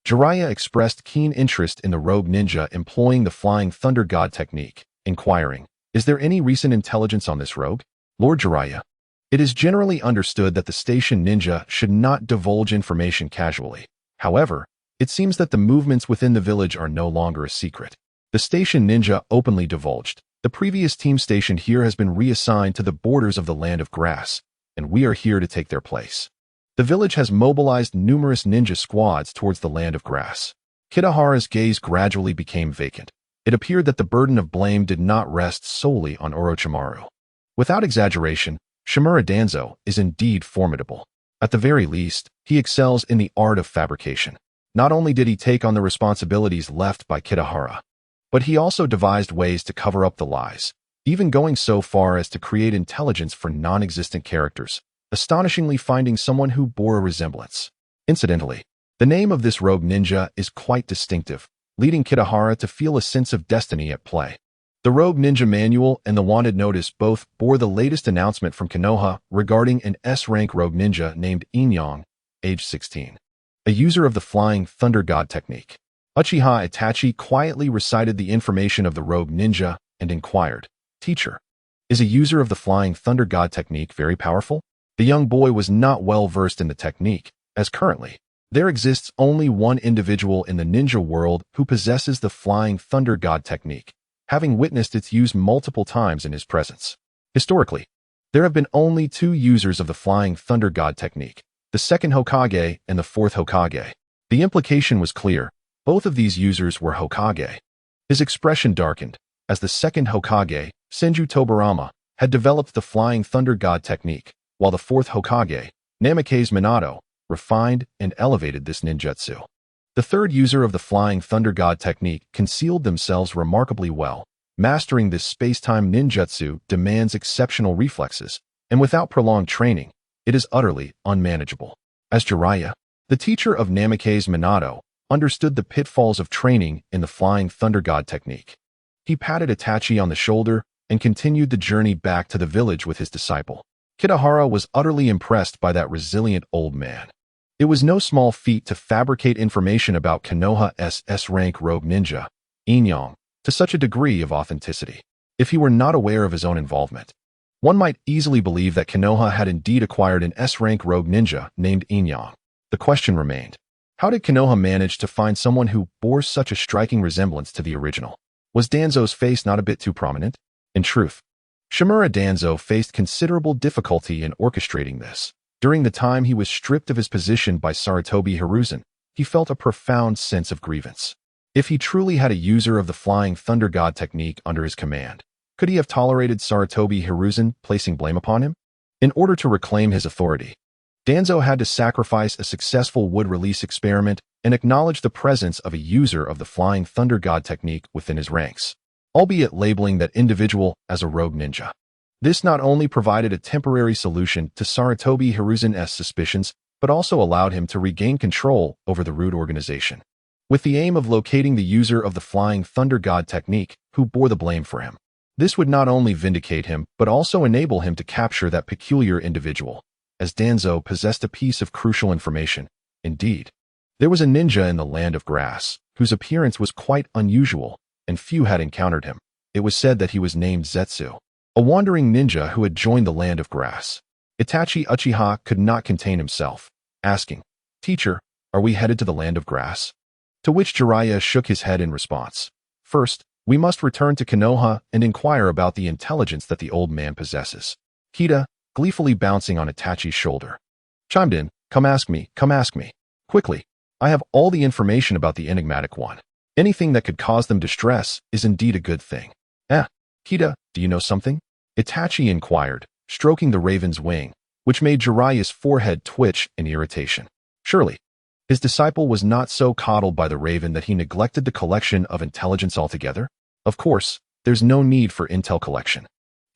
S1: Jiraiya expressed keen interest in the rogue ninja employing the Flying Thunder God technique, inquiring, "Is there any recent intelligence on this rogue, Lord Jiraiya?" It is generally understood that the station ninja should not divulge information casually. However, it seems that the movements within the village are no longer a secret. The station ninja openly divulged, "The previous team stationed here has been reassigned to the borders of the Land of Grass, and we are here to take their place." The village has mobilized numerous ninja squads towards the Land of Grass. Kitahara's gaze gradually became vacant. It appeared that the burden of blame did not rest solely on Orochimaru. Without exaggeration, Shimura Danzo is indeed formidable. At the very least, he excels in the art of fabrication. Not only did he take on the responsibilities left by Kitahara, but he also devised ways to cover up the lies, even going so far as to create intelligence for non-existent characters, astonishingly finding someone who bore a resemblance. Incidentally, the name of this rogue ninja is quite distinctive, leading Kitahara to feel a sense of destiny at play. The Rogue Ninja Manual and the Wanted Notice both bore the latest announcement from Konoha regarding an S-rank rogue ninja named Inyang, age 16, a user of the Flying Thunder God technique. Uchiha Itachi quietly recited the information of the rogue ninja and inquired, "Teacher, is a user of the Flying Thunder God technique very powerful?" The young boy was not well versed in the technique, as currently, there exists only one individual in the ninja world who possesses the Flying Thunder God technique, having witnessed its use multiple times in his presence. Historically, there have been only 2 users of the Flying Thunder God technique, the 2nd Hokage and the 4th Hokage. The implication was clear: both of these users were Hokage. His expression darkened, as the 2nd Hokage, Senju Tobirama, had developed the Flying Thunder God technique, while the 4th Hokage, Namikaze Minato, refined and elevated this ninjutsu. The 3rd user of the Flying Thunder God technique concealed themselves remarkably well. Mastering this space-time ninjutsu demands exceptional reflexes, and without prolonged training, it is utterly unmanageable. As Jiraiya, the teacher of Namikaze Minato, understood the pitfalls of training in the Flying Thunder God technique. He patted Itachi on the shoulder and continued the journey back to the village with his disciple. Kitahara was utterly impressed by that resilient old man. It was no small feat to fabricate information about Konoha's S-rank rogue ninja, Inyang, to such a degree of authenticity. If he were not aware of his own involvement, one might easily believe that Konoha had indeed acquired an S-rank rogue ninja named Inyang. The question remained, how did Konoha manage to find someone who bore such a striking resemblance to the original? Was Danzo's face not a bit too prominent? In truth, Shimura Danzo faced considerable difficulty in orchestrating this. During the time he was stripped of his position by Sarutobi Hiruzen, he felt a profound sense of grievance. If he truly had a user of the Flying Thunder God technique under his command, could he have tolerated Sarutobi Hiruzen placing blame upon him? In order to reclaim his authority, Danzo had to sacrifice a successful wood release experiment and acknowledge the presence of a user of the Flying Thunder God technique within his ranks, albeit labeling that individual as a rogue ninja. This not only provided a temporary solution to Sarutobi Hiruzen's suspicions, but also allowed him to regain control over the rude organization, with the aim of locating the user of the Flying Thunder God technique who bore the blame for him. This would not only vindicate him, but also enable him to capture that peculiar individual, as Danzo possessed a piece of crucial information. Indeed, there was a ninja in the Land of Grass, whose appearance was quite unusual, and few had encountered him. It was said that he was named Zetsu, a wandering ninja who had joined the Land of Grass. Itachi Uchiha could not contain himself, asking, "Teacher, are we headed to the Land of Grass?" To which Jiraiya shook his head in response. "First, we must return to Konoha and inquire about the intelligence that the old man possesses." Kita, gleefully bouncing on Itachi's shoulder, chimed in, come ask me, quickly. I have all the information about the enigmatic one." Anything that could cause them distress is indeed a good thing. Kita, do you know something? Itachi inquired, stroking the raven's wing, which made Jiraiya's forehead twitch in irritation. Surely, his disciple was not so coddled by the raven that he neglected the collection of intelligence altogether? Of course, there's no need for intel collection.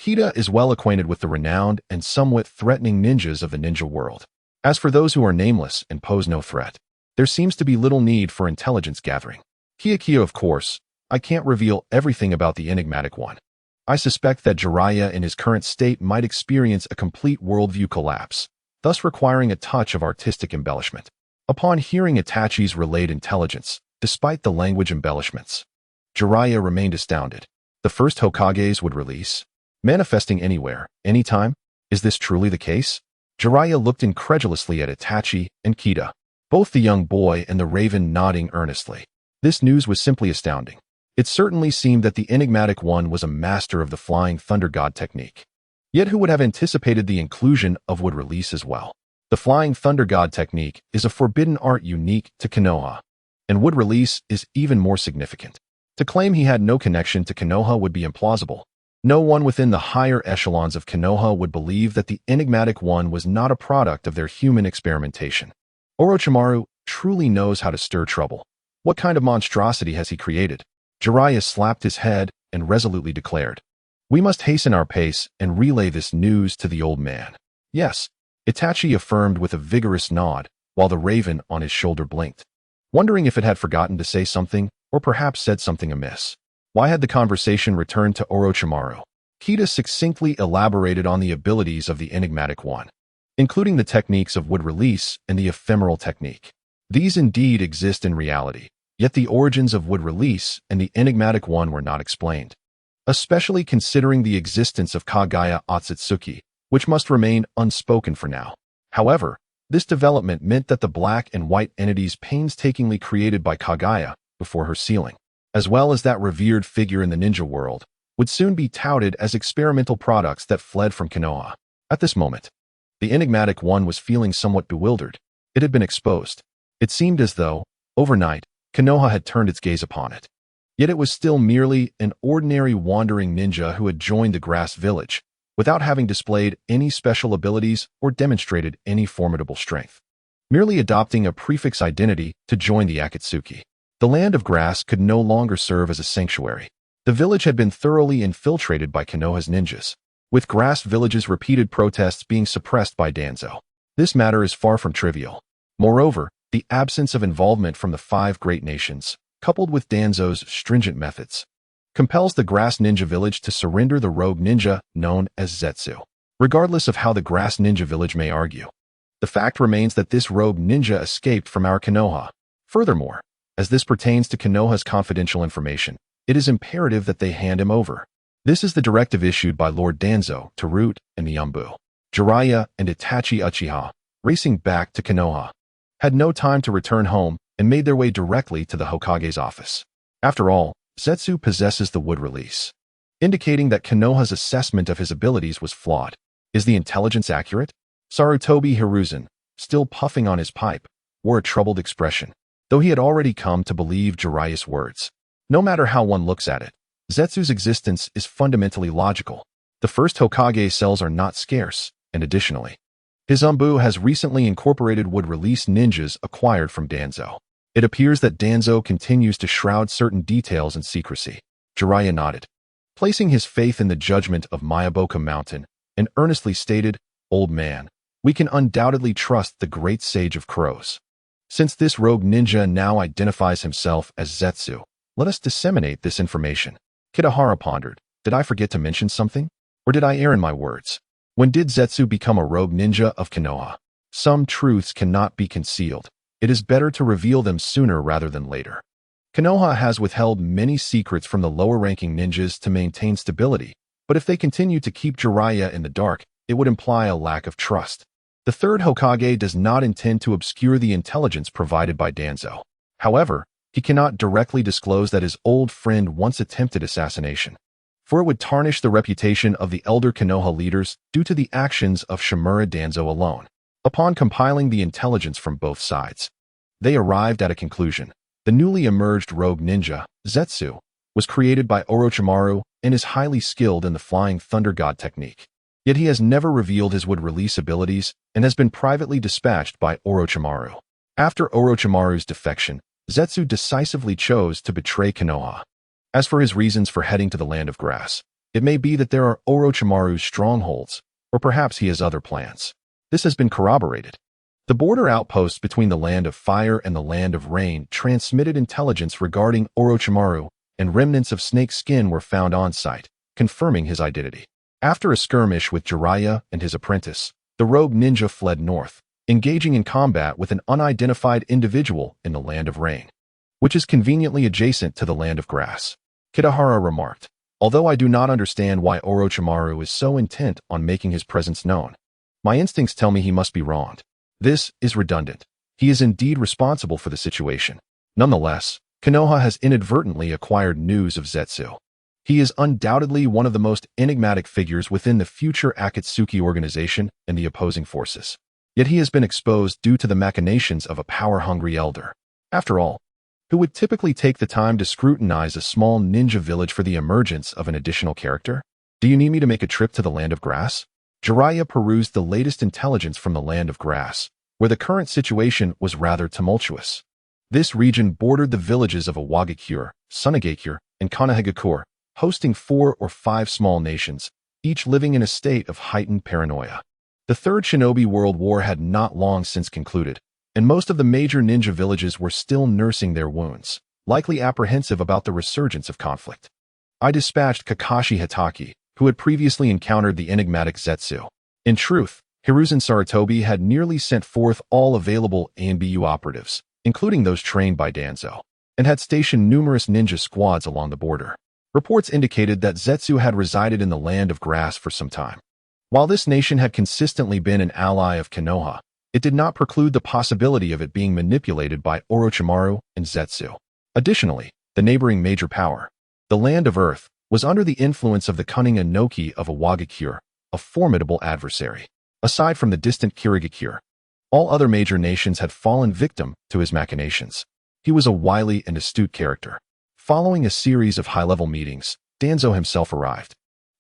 S1: Kita is well acquainted with the renowned and somewhat threatening ninjas of the ninja world. As for those who are nameless and pose no threat, there seems to be little need for intelligence gathering. Kia, of course, I can't reveal everything about the enigmatic one. I suspect that Jiraiya in his current state might experience a complete worldview collapse, thus requiring a touch of artistic embellishment. Upon hearing Itachi's relayed intelligence, despite the language embellishments, Jiraiya remained astounded. The first Hokages would release, manifesting anywhere, anytime? Is this truly the case? Jiraiya looked incredulously at Itachi and Kita, both the young boy and the raven nodding earnestly. This news was simply astounding. It certainly seemed that the enigmatic one was a master of the flying thunder god technique. Yet who would have anticipated the inclusion of would release as well? The flying thunder god technique is a forbidden art unique to Konoha, and would release is even more significant. To claim he had no connection to Konoha would be implausible. No one within the higher echelons of Konoha would believe that the enigmatic one was not a product of their human experimentation. Orochimaru truly knows how to stir trouble. What kind of monstrosity has he created? Jiraiya slapped his head and resolutely declared, "We must hasten our pace and relay this news to the old man." "Yes," Itachi affirmed with a vigorous nod, while the raven on his shoulder blinked, wondering if it had forgotten to say something or perhaps said something amiss. Why had the conversation returned to Orochimaru? Kita succinctly elaborated on the abilities of the enigmatic one, including the techniques of wood release and the ephemeral technique. These indeed exist in reality. Yet the origins of wood release and the enigmatic one were not explained, especially considering the existence of Kagaya Otsutsuki, which must remain unspoken for now. However, this development meant that the black and white entities painstakingly created by Kagaya before her sealing, as well as that revered figure in the ninja world, would soon be touted as experimental products that fled from Konoha. At this moment, the enigmatic one was feeling somewhat bewildered. It had been exposed. It seemed as though, overnight, Konoha had turned its gaze upon it. Yet it was still merely an ordinary wandering ninja who had joined the grass village, without having displayed any special abilities or demonstrated any formidable strength. Merely adopting a prefix identity to join the Akatsuki. The land of grass could no longer serve as a sanctuary. The village had been thoroughly infiltrated by Konoha's ninjas, with Grass Village's repeated protests being suppressed by Danzo. This matter is far from trivial. Moreover, the absence of involvement from the 5 great nations, coupled with Danzo's stringent methods, compels the Grass Ninja Village to surrender the rogue ninja known as Zetsu. Regardless of how the Grass Ninja Village may argue, the fact remains that this rogue ninja escaped from our Konoha. Furthermore, as this pertains to Konoha's confidential information, it is imperative that they hand him over. This is the directive issued by Lord Danzo to Root and Miyambu. Jiraiya and Itachi Uchiha, racing back to Konoha, had no time to return home and made their way directly to the Hokage's office. After all, Zetsu possesses the wood release, indicating that Konoha's assessment of his abilities was flawed. Is the intelligence accurate? Sarutobi Hiruzen, still puffing on his pipe, wore a troubled expression, though he had already come to believe Jiraiya's words. No matter how one looks at it, Zetsu's existence is fundamentally logical. The first Hokage cells are not scarce, and additionally, his Umbu has recently incorporated wood release ninjas acquired from Danzo. It appears that Danzo continues to shroud certain details in secrecy. Jiraiya nodded, placing his faith in the judgment of Mayaboka Mountain, and earnestly stated, "Old man, we can undoubtedly trust the great sage of crows. Since this rogue ninja now identifies himself as Zetsu, let us disseminate this information." Kitahara pondered, "Did I forget to mention something? Or did I err in my words? When did Zetsu become a rogue ninja of Konoha? Some truths cannot be concealed. It is better to reveal them sooner rather than later. Konoha has withheld many secrets from the lower-ranking ninjas to maintain stability, but if they continue to keep Jiraiya in the dark, it would imply a lack of trust. The third Hokage does not intend to obscure the intelligence provided by Danzo. However, he cannot directly disclose that his old friend once attempted assassination, for it would tarnish the reputation of the elder Konoha leaders due to the actions of Shimura Danzo alone. Upon compiling the intelligence from both sides, they arrived at a conclusion. The newly emerged rogue ninja, Zetsu, was created by Orochimaru and is highly skilled in the Flying Thunder God technique. Yet he has never revealed his would-release abilities and has been privately dispatched by Orochimaru. After Orochimaru's defection, Zetsu decisively chose to betray Konoha. As for his reasons for heading to the Land of Grass, it may be that there are Orochimaru's strongholds, or perhaps he has other plans. This has been corroborated. The border outposts between the Land of Fire and the Land of Rain transmitted intelligence regarding Orochimaru, and remnants of snake skin were found on site, confirming his identity. After a skirmish with Jiraiya and his apprentice, the rogue ninja fled north, engaging in combat with an unidentified individual in the Land of Rain, which is conveniently adjacent to the Land of Grass. Kitahara remarked, "Although I do not understand why Orochimaru is so intent on making his presence known, my instincts tell me he must be wronged. This is redundant. He is indeed responsible for the situation. Nonetheless, Konoha has inadvertently acquired news of Zetsu. He is undoubtedly one of the most enigmatic figures within the future Akatsuki organization and the opposing forces. Yet he has been exposed due to the machinations of a power-hungry elder. After all, who would typically take the time to scrutinize a small ninja village for the emergence of an additional character? Do you need me to make a trip to the Land of Grass?" Jiraiya perused the latest intelligence from the Land of Grass, where the current situation was rather tumultuous. This region bordered the villages of Awagakure, Sunagakure, and Konohagakure, hosting 4 or 5 small nations, each living in a state of heightened paranoia. The Third Shinobi World War had not long since concluded, and most of the major ninja villages were still nursing their wounds, likely apprehensive about the resurgence of conflict. I dispatched Kakashi Hitaki, who had previously encountered the enigmatic Zetsu. In truth, Hiruzen Sarutobi had nearly sent forth all available ANBU operatives, including those trained by Danzo, and had stationed numerous ninja squads along the border. Reports indicated that Zetsu had resided in the Land of Grass for some time. While this nation had consistently been an ally of Konoha, it did not preclude the possibility of it being manipulated by Orochimaru and Zetsu. Additionally, the neighboring major power, the Land of Earth, was under the influence of the cunning Inoki of Awagakure, a formidable adversary. Aside from the distant Kirigakure, all other major nations had fallen victim to his machinations. He was a wily and astute character. Following a series of high-level meetings, Danzo himself arrived.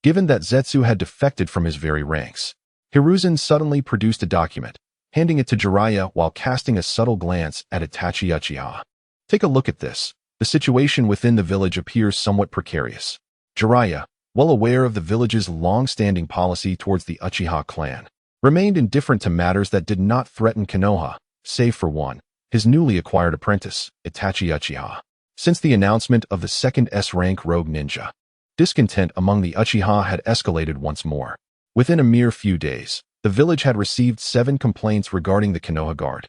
S1: Given that Zetsu had defected from his very ranks, Hiruzen suddenly produced a document, handing it to Jiraiya while casting a subtle glance at Itachi Uchiha. "Take a look at this. The situation within the village appears somewhat precarious." Jiraiya, well aware of the village's long-standing policy towards the Uchiha clan, remained indifferent to matters that did not threaten Konoha, save for one, his newly acquired apprentice, Itachi Uchiha. Since the announcement of the second S-rank rogue ninja, discontent among the Uchiha had escalated once more. Within a mere few days, the village had received 7 complaints regarding the Konoha Guard,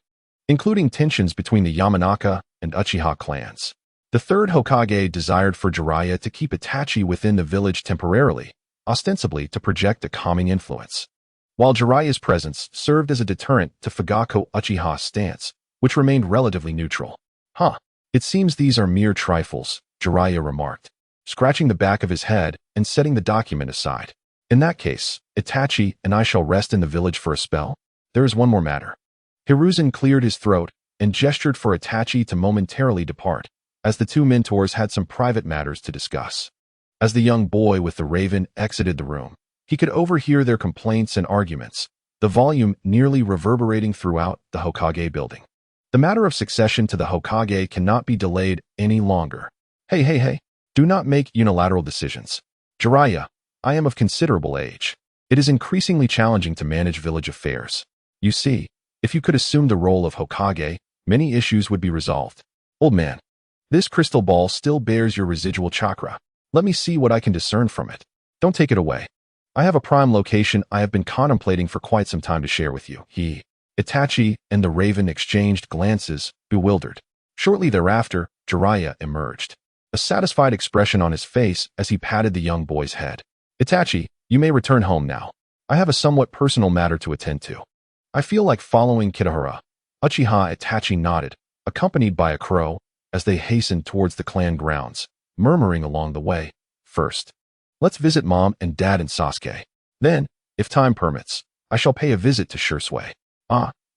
S1: including tensions between the Yamanaka and Uchiha clans. The third Hokage desired for Jiraiya to keep Itachi within the village temporarily, ostensibly to project a calming influence, while Jiraiya's presence served as a deterrent to Fugako Uchiha's stance, which remained relatively neutral. It seems these are mere trifles," Jiraiya remarked, scratching the back of his head and setting the document aside. "In that case, Itachi and I shall rest in the village for a spell. There is one more matter." Hiruzen cleared his throat and gestured for Itachi to momentarily depart, as the two mentors had some private matters to discuss. As the young boy with the raven exited the room, he could overhear their complaints and arguments, the volume nearly reverberating throughout the Hokage building. The matter of succession to the Hokage cannot be delayed any longer. Hey, do not make unilateral decisions. Jiraiya, I am of considerable age. It is increasingly challenging to manage village affairs. You see, if you could assume the role of Hokage, many issues would be resolved. Old man, this crystal ball still bears your residual chakra. Let me see what I can discern from it. Don't take it away. I have a prime location I have been contemplating for quite some time to share with you. Itachi and the raven exchanged glances, bewildered. Shortly thereafter, Jiraiya emerged, a satisfied expression on his face as he patted the young boy's head. "Itachi, you may return home now. I have a somewhat personal matter to attend to." "I feel like following Kitahara." Uchiha Itachi nodded, accompanied by a crow, as they hastened towards the clan grounds, murmuring along the way, "First, let's visit Mom and Dad and Sasuke. Then, if time permits, I shall pay a visit to Shursui."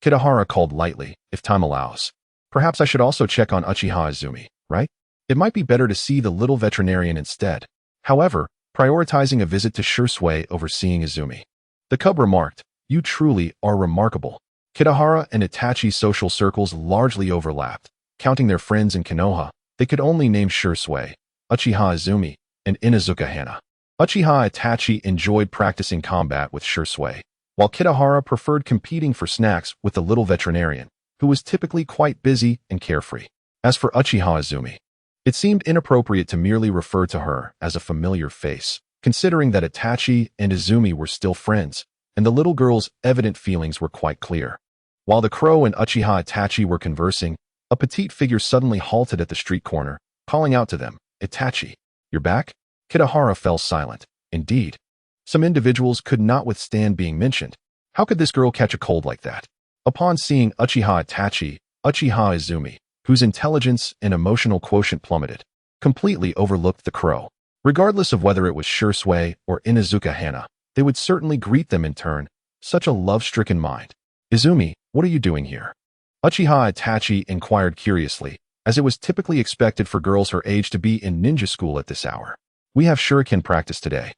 S1: Kitahara called lightly, "If time allows." Perhaps I should also check on Uchiha Izumi, right? It might be better to see the little veterinarian instead. However, prioritizing a visit to Shursui over seeing Izumi. The cub remarked, "You truly are remarkable." Kitahara and Itachi's social circles largely overlapped. Counting their friends in Konoha, they could only name Shursui, Uchiha Izumi, and Inuzuka Hana. Uchiha Itachi enjoyed practicing combat with Shursui, while Kitahara preferred competing for snacks with the little veterinarian, who was typically quite busy and carefree. As for Uchiha Izumi, it seemed inappropriate to merely refer to her as a familiar face, considering that Itachi and Izumi were still friends, and the little girl's evident feelings were quite clear. While the crow and Uchiha Itachi were conversing, a petite figure suddenly halted at the street corner, calling out to them, "Itachi, you're back?" Kitahara fell silent. Indeed, some individuals could not withstand being mentioned. How could this girl catch a cold like that? Upon seeing Uchiha Itachi, Uchiha Izumi, whose intelligence and emotional quotient plummeted, completely overlooked the crow. Regardless of whether it was Shursui or Inuzuka Hana, they would certainly greet them in turn. Such a love-stricken mind. "Izumi, what are you doing here?" Uchiha Itachi inquired curiously, as it was typically expected for girls her age to be in ninja school at this hour. "We have shuriken practice today.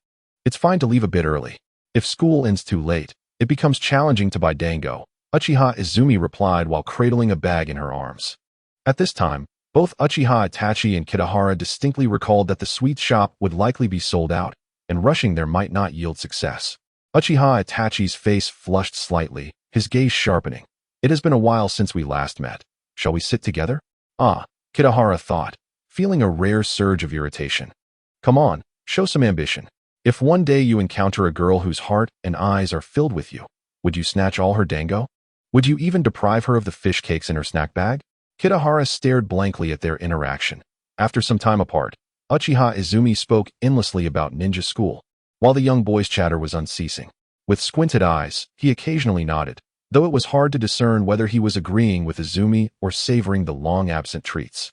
S1: It's fine to leave a bit early. If school ends too late, it becomes challenging to buy dango," Uchiha Izumi replied while cradling a bag in her arms. At this time, both Uchiha Itachi and Kitahara distinctly recalled that the sweet shop would likely be sold out, and rushing there might not yield success. Uchiha Itachi's face flushed slightly, his gaze sharpening. "It has been a while since we last met. Shall we sit together?" "Ah," Kitahara thought, feeling a rare surge of irritation. "Come on, show some ambition. If one day you encounter a girl whose heart and eyes are filled with you, would you snatch all her dango? Would you even deprive her of the fish cakes in her snack bag?" Kitahara stared blankly at their interaction. After some time apart, Uchiha Izumi spoke endlessly about ninja school, while the young boy's chatter was unceasing. With squinted eyes, he occasionally nodded, though it was hard to discern whether he was agreeing with Izumi or savoring the long-absent treats.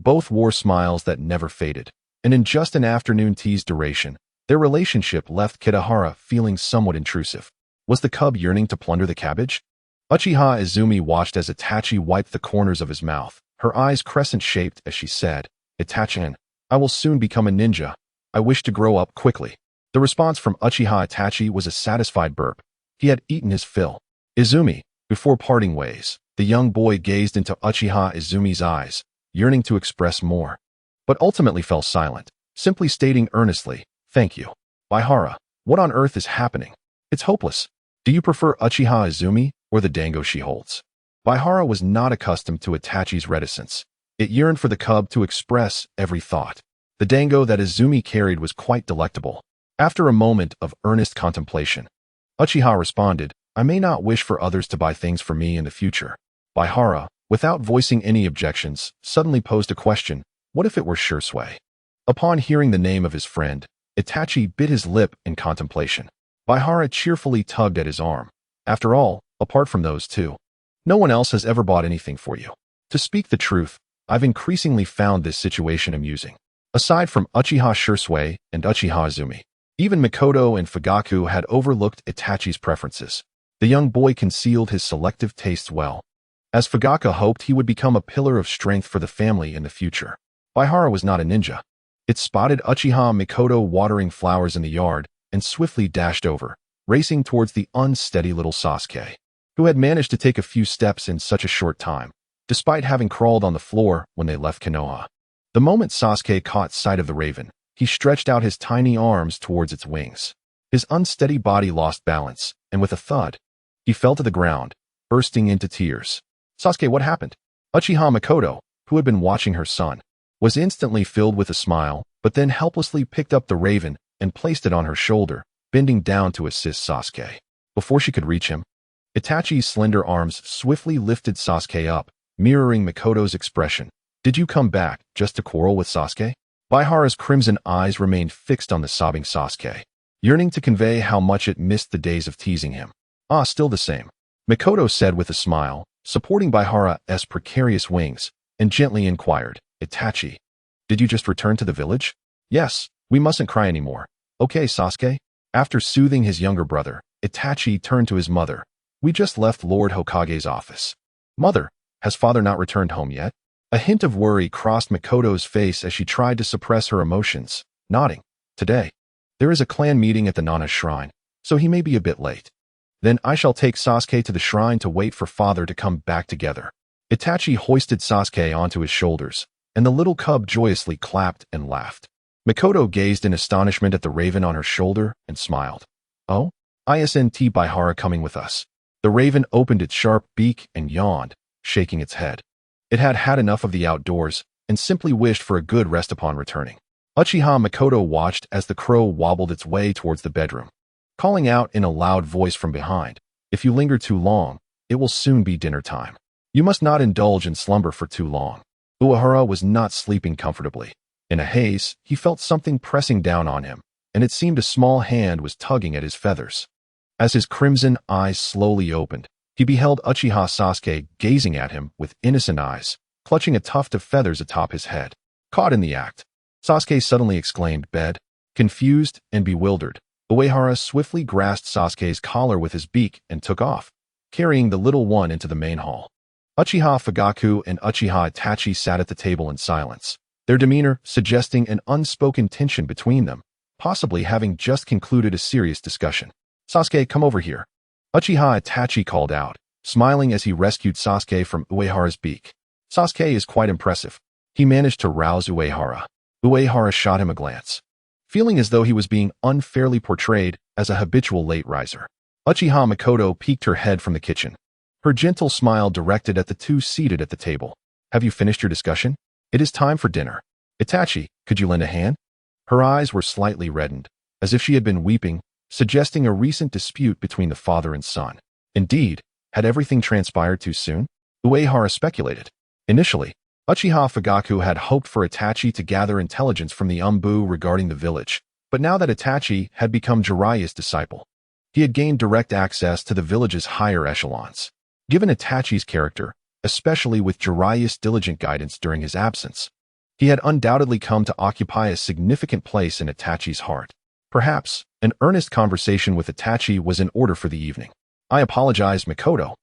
S1: Both wore smiles that never faded, and in just an afternoon tea's duration, their relationship left Kitahara feeling somewhat intrusive. Was the cub yearning to plunder the cabbage? Uchiha Izumi watched as Itachi wiped the corners of his mouth, her eyes crescent-shaped as she said, "Itachi, I will soon become a ninja. I wish to grow up quickly." The response from Uchiha Itachi was a satisfied burp. He had eaten his fill. "Izumi," before parting ways, the young boy gazed into Uchiha Izumi's eyes, yearning to express more, but ultimately fell silent, simply stating earnestly, "Thank you." "Baihara, what on earth is happening? It's hopeless. Do you prefer Uchiha Izumi or the dango she holds?" Baihara was not accustomed to Itachi's reticence. It yearned for the cub to express every thought. The dango that Izumi carried was quite delectable. After a moment of earnest contemplation, Uchiha responded, "I may not wish for others to buy things for me in the future." Baihara, without voicing any objections, suddenly posed a question: what if it were Shursui? Upon hearing the name of his friend, Itachi bit his lip in contemplation. Baihara cheerfully tugged at his arm. "After all, apart from those two, no one else has ever bought anything for you. To speak the truth, I've increasingly found this situation amusing." Aside from Uchiha Shursui and Uchiha Izumi, even Mikoto and Fugaku had overlooked Itachi's preferences. The young boy concealed his selective tastes well, as Fugaku hoped he would become a pillar of strength for the family in the future. Baihara was not a ninja. It spotted Uchiha Mikoto watering flowers in the yard and swiftly dashed over, racing towards the unsteady little Sasuke, who had managed to take a few steps in such a short time, despite having crawled on the floor when they left Konoha. The moment Sasuke caught sight of the raven, he stretched out his tiny arms towards its wings. His unsteady body lost balance, and with a thud, he fell to the ground, bursting into tears. "Sasuke, what happened?" Uchiha Mikoto, who had been watching her son, was instantly filled with a smile, but then helplessly picked up the raven and placed it on her shoulder, bending down to assist Sasuke. Before she could reach him, Itachi's slender arms swiftly lifted Sasuke up, mirroring Mikoto's expression. "Did you come back just to quarrel with Sasuke?" Baihara's crimson eyes remained fixed on the sobbing Sasuke, yearning to convey how much it missed the days of teasing him. "Ah, still the same," Mikoto said with a smile, supporting Baihara's precarious wings, and gently inquired, "Itachi, did you just return to the village?" "Yes, we mustn't cry anymore. Okay, Sasuke?" After soothing his younger brother, Itachi turned to his mother. "We just left Lord Hokage's office." "Mother, Has father not returned home yet? A hint of worry crossed Makoto's face as she tried to suppress her emotions, nodding. Today, there is a clan meeting at the Nana's shrine, so he may be a bit late. Then I shall take Sasuke to the shrine to wait for father to come back together. Itachi hoisted Sasuke onto his shoulders, and the little cub joyously clapped and laughed. Makoto gazed in astonishment at the raven on her shoulder and smiled. Oh? Isn't Kitahara coming with us? The raven opened its sharp beak and yawned, shaking its head. It had had enough of the outdoors and simply wished for a good rest upon returning. Uchiha Makoto watched as the crow wobbled its way towards the bedroom, calling out in a loud voice from behind, "If you linger too long, it will soon be dinner time. You must not indulge in slumber for too long." Uehara was not sleeping comfortably. In a haze, he felt something pressing down on him, and it seemed a small hand was tugging at his feathers. As his crimson eyes slowly opened, he beheld Uchiha Sasuke gazing at him with innocent eyes, clutching a tuft of feathers atop his head. Caught in the act, Sasuke suddenly exclaimed, "Bed." Confused and bewildered, Uehara swiftly grasped Sasuke's collar with his beak and took off, carrying the little one into the main hall. Uchiha Fugaku and Uchiha Itachi sat at the table in silence, their demeanor suggesting an unspoken tension between them, possibly having just concluded a serious discussion. "Sasuke, come over here." Uchiha Itachi called out, smiling as he rescued Sasuke from Uehara's beak. Sasuke is quite impressive. He managed to rouse Uehara. Uehara shot him a glance, feeling as though he was being unfairly portrayed as a habitual late riser. Uchiha Makoto peeked her head from the kitchen, her gentle smile directed at the two seated at the table. "Have you finished your discussion? It is time for dinner. Itachi, could you lend a hand?" Her eyes were slightly reddened, as if she had been weeping, suggesting a recent dispute between the father and son. Indeed, had everything transpired too soon? Uehara speculated. Initially, Uchiha Fugaku had hoped for Itachi to gather intelligence from the Umbu regarding the village, but now that Itachi had become Jiraiya's disciple, he had gained direct access to the village's higher echelons. Given Itachi's character, especially with Jiraiya's diligent guidance during his absence, he had undoubtedly come to occupy a significant place in Itachi's heart. Perhaps an earnest conversation with Itachi was in order for the evening. "I apologize, Makoto,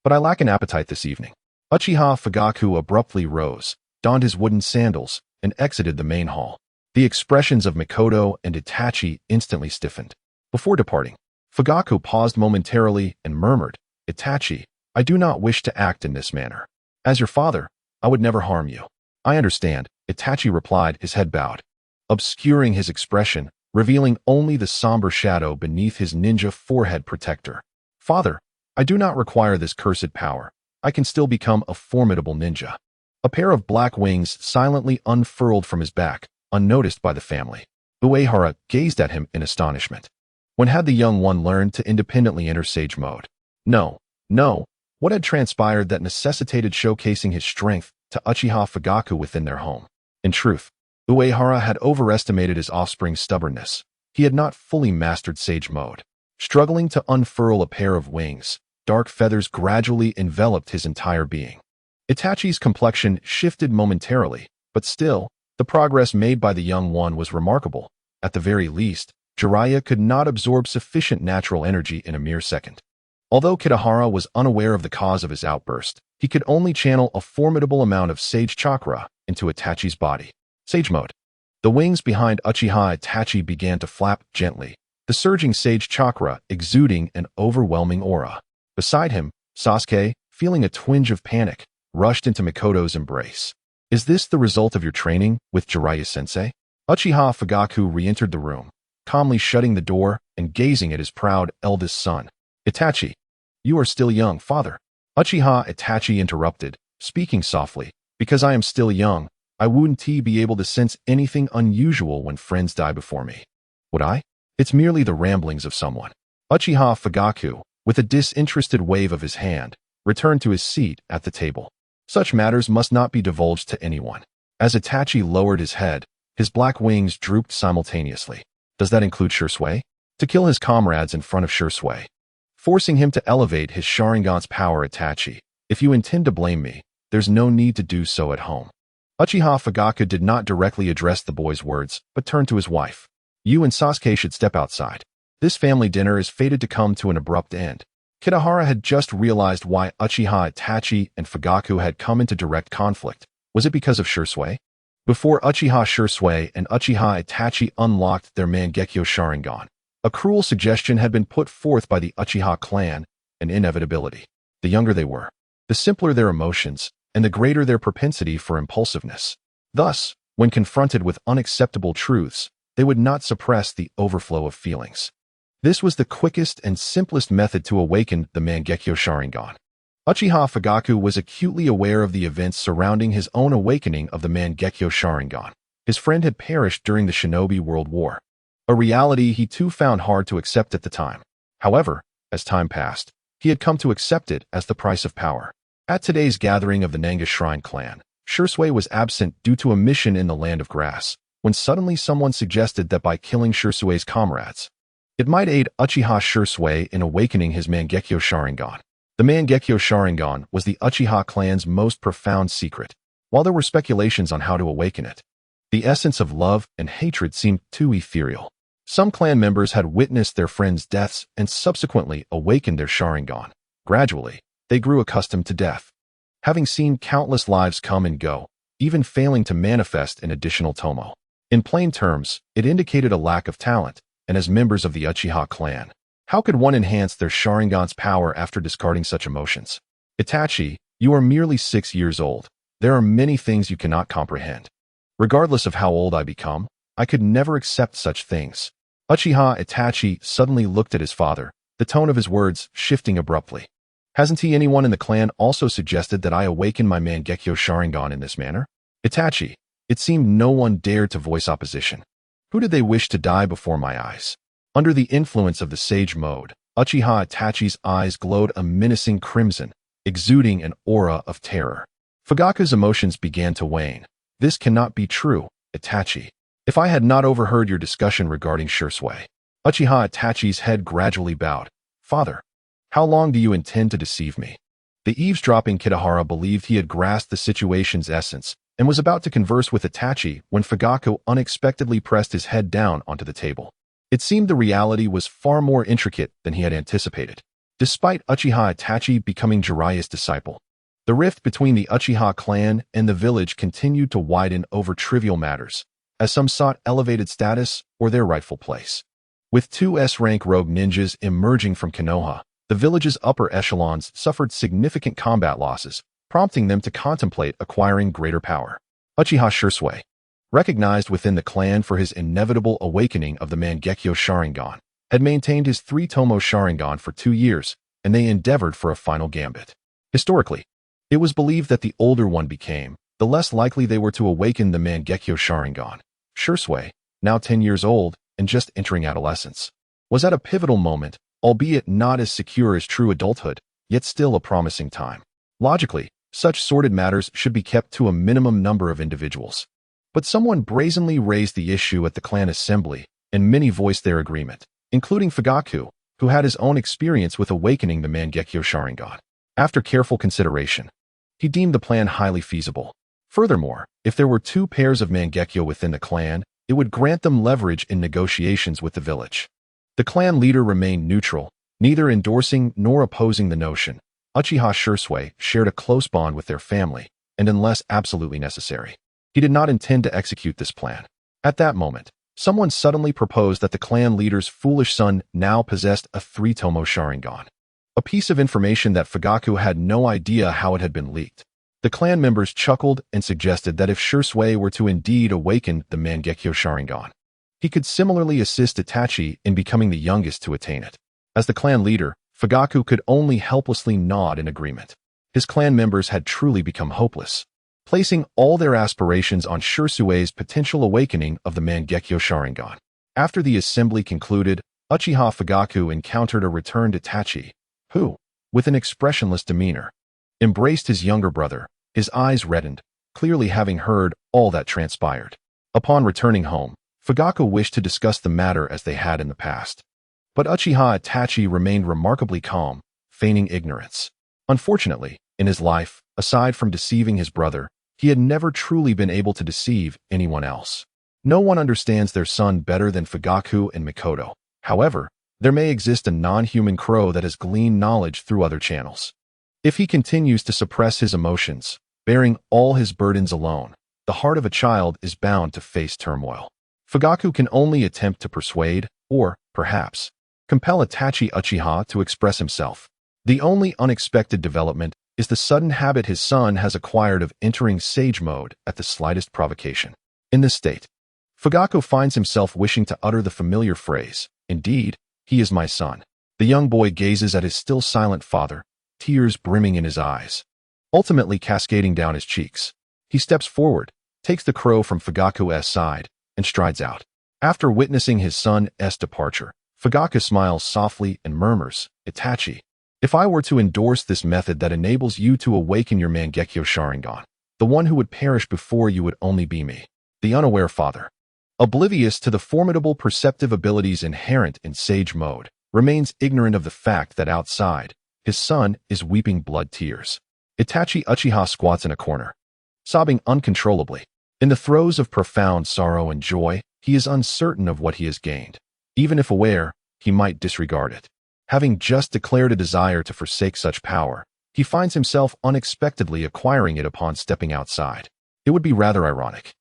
S1: but I lack an appetite this evening." Uchiha Fugaku abruptly rose, donned his wooden sandals, and exited the main hall. The expressions of Makoto and Itachi instantly stiffened. Before departing, Fugaku paused momentarily and murmured, "Itachi, I do not wish to act in this manner. As your father, I would never harm you." "I understand," Itachi replied, his head bowed, obscuring his expression, revealing only the somber shadow beneath his ninja forehead protector. "Father, I do not require this cursed power. I can still become a formidable ninja." A pair of black wings silently unfurled from his back, unnoticed by the family. Uehara gazed at him in astonishment. When had the young one learned to independently enter sage mode? No. What had transpired that necessitated showcasing his strength to Uchiha Fugaku within their home? In truth, Uehara had overestimated his offspring's stubbornness. He had not fully mastered sage mode. Struggling to unfurl a pair of wings, dark feathers gradually enveloped his entire being. Itachi's complexion shifted momentarily, but still, the progress made by the young one was remarkable. At the very least, Jiraiya could not absorb sufficient natural energy in a mere second. Although Kitahara was unaware of the cause of his outburst, he could only channel a formidable amount of sage chakra into Itachi's body. Sage mode. The wings behind Uchiha Itachi began to flap gently, the surging sage chakra exuding an overwhelming aura. Beside him, Sasuke, feeling a twinge of panic, rushed into Makoto's embrace. "Is this the result of your training with Jiraiya-sensei?" Uchiha Fugaku re-entered the room, calmly shutting the door and gazing at his proud eldest son. "Itachi, you are still young, father." Uchiha Itachi interrupted, speaking softly, "Because I am still young, I wouldn't be able to sense anything unusual when friends die before me. Would I? It's merely the ramblings of someone." Uchiha Fugaku, with a disinterested wave of his hand, returned to his seat at the table. Such matters must not be divulged to anyone. As Itachi lowered his head, his black wings drooped simultaneously. Does that include Shursui? To kill his comrades in front of Shursui, forcing him to elevate his Sharingan's power. Itachi, if you intend to blame me, there's no need to do so at home. Uchiha Fugaku did not directly address the boy's words, but turned to his wife. "You and Sasuke should step outside. This family dinner is fated to come to an abrupt end. Kitahara had just realized why Uchiha Itachi and Fugaku had come into direct conflict. Was it because of Shursui? Before Uchiha Shursui and Uchiha Itachi unlocked their Mangekyo Sharingan, a cruel suggestion had been put forth by the Uchiha clan, an inevitability. The younger they were, the simpler their emotions, and the greater their propensity for impulsiveness. Thus, when confronted with unacceptable truths, they would not suppress the overflow of feelings. This was the quickest and simplest method to awaken the Mangekyo Sharingan. Uchiha Fugaku was acutely aware of the events surrounding his own awakening of the Mangekyo Sharingan. His friend had perished during the Shinobi World War, a reality he too found hard to accept at the time. However, as time passed, he had come to accept it as the price of power. At today's gathering of the Nanga Shrine clan, Shursui was absent due to a mission in the Land of Grass, when suddenly someone suggested that by killing Shursui's comrades, it might aid Uchiha Shursui in awakening his Mangekyo Sharingan. The Mangekyo Sharingan was the Uchiha clan's most profound secret. While there were speculations on how to awaken it, the essence of love and hatred seemed too ethereal. Some clan members had witnessed their friends' deaths and subsequently awakened their Sharingan. Gradually, they grew accustomed to death. Having seen countless lives come and go, even failing to manifest an additional tomo. In plain terms, it indicated a lack of talent, and as members of the Uchiha clan, how could one enhance their Sharingan's power after discarding such emotions? Itachi, you are merely 6 years old. There are many things you cannot comprehend. Regardless of how old I become, I could never accept such things. Uchiha Itachi suddenly looked at his father, the tone of his words shifting abruptly. Hasn't anyone in the clan also suggested that I awaken my Mangekyo Sharingan in this manner? Itachi, it seemed no one dared to voice opposition. Who did they wish to die before my eyes? Under the influence of the sage mode, Uchiha Itachi's eyes glowed a menacing crimson, exuding an aura of terror. Fugaku's emotions began to wane. This cannot be true, Itachi. If I had not overheard your discussion regarding Shursui. Uchiha Itachi's head gradually bowed. Father, how long do you intend to deceive me? The eavesdropping Kitahara believed he had grasped the situation's essence and was about to converse with Itachi when Fugaku unexpectedly pressed his head down onto the table. It seemed the reality was far more intricate than he had anticipated. Despite Uchiha Itachi becoming Jiraiya's disciple, the rift between the Uchiha clan and the village continued to widen over trivial matters, as some sought elevated status or their rightful place. With 2 S-rank rogue ninjas emerging from Konoha, the village's upper echelons suffered significant combat losses, prompting them to contemplate acquiring greater power. Uchiha Shursui, recognized within the clan for his inevitable awakening of the Mangekyo Sharingan, had maintained his 3-tomo Sharingan for 2 years, and they endeavored for a final gambit. Historically, it was believed that the older one became, the less likely they were to awaken the Mangekyo Sharingan. Shursui, now 10 years old and just entering adolescence, was at a pivotal moment, albeit not as secure as true adulthood, yet still a promising time. Logically, such sordid matters should be kept to a minimum number of individuals. But someone brazenly raised the issue at the clan assembly, and many voiced their agreement, including Fugaku, who had his own experience with awakening the Mangekyo Sharingan. After careful consideration, he deemed the plan highly feasible. Furthermore, if there were 2 pairs of Mangekyo within the clan, it would grant them leverage in negotiations with the village. The clan leader remained neutral, neither endorsing nor opposing the notion. Uchiha Shursui shared a close bond with their family, and unless absolutely necessary, he did not intend to execute this plan. At that moment, someone suddenly proposed that the clan leader's foolish son now possessed a 3-tomo Sharingan. A piece of information that Fugaku had no idea how it had been leaked. The clan members chuckled and suggested that if Shursui were to indeed awaken the Mangekyo Sharingan, he could similarly assist Itachi in becoming the youngest to attain it. As the clan leader, Fugaku could only helplessly nod in agreement. His clan members had truly become hopeless, placing all their aspirations on Shursui's potential awakening of the Mangekyo Sharingan. After the assembly concluded, Uchiha Fugaku encountered a returned Itachi, who, with an expressionless demeanor, embraced his younger brother, his eyes reddened, clearly having heard all that transpired. Upon returning home, Fugaku wished to discuss the matter as they had in the past. But Uchiha Itachi remained remarkably calm, feigning ignorance. Unfortunately, in his life, aside from deceiving his brother, he had never truly been able to deceive anyone else. No one understands their son better than Fugaku and Mikoto. However, There may exist a non-human crow that has gleaned knowledge through other channels. If he continues to suppress his emotions, bearing all his burdens alone, the heart of a child is bound to face turmoil. Fugaku can only attempt to persuade, or, perhaps, compel Itachi Uchiha to express himself. The only unexpected development is the sudden habit his son has acquired of entering sage mode at the slightest provocation. In this state, Fugaku finds himself wishing to utter the familiar phrase, "Indeed, he is my son." The young boy gazes at his still silent father, tears brimming in his eyes, ultimately cascading down his cheeks. He steps forward, takes the crow from Fugaku's side, and strides out. After witnessing his son's departure, Fugaku smiles softly and murmurs, "Itachi, if I were to endorse this method that enables you to awaken your Mangekyo Sharingan, the one who would perish before you would only be me, the unaware father, oblivious to the formidable perceptive abilities inherent in sage mode, remains ignorant of the fact that outside, his son is weeping blood tears." Itachi Uchiha squats in a corner, sobbing uncontrollably. In the throes of profound sorrow and joy, he is uncertain of what he has gained. Even if aware, he might disregard it. Having just declared a desire to forsake such power, he finds himself unexpectedly acquiring it upon stepping outside. It would be rather ironic.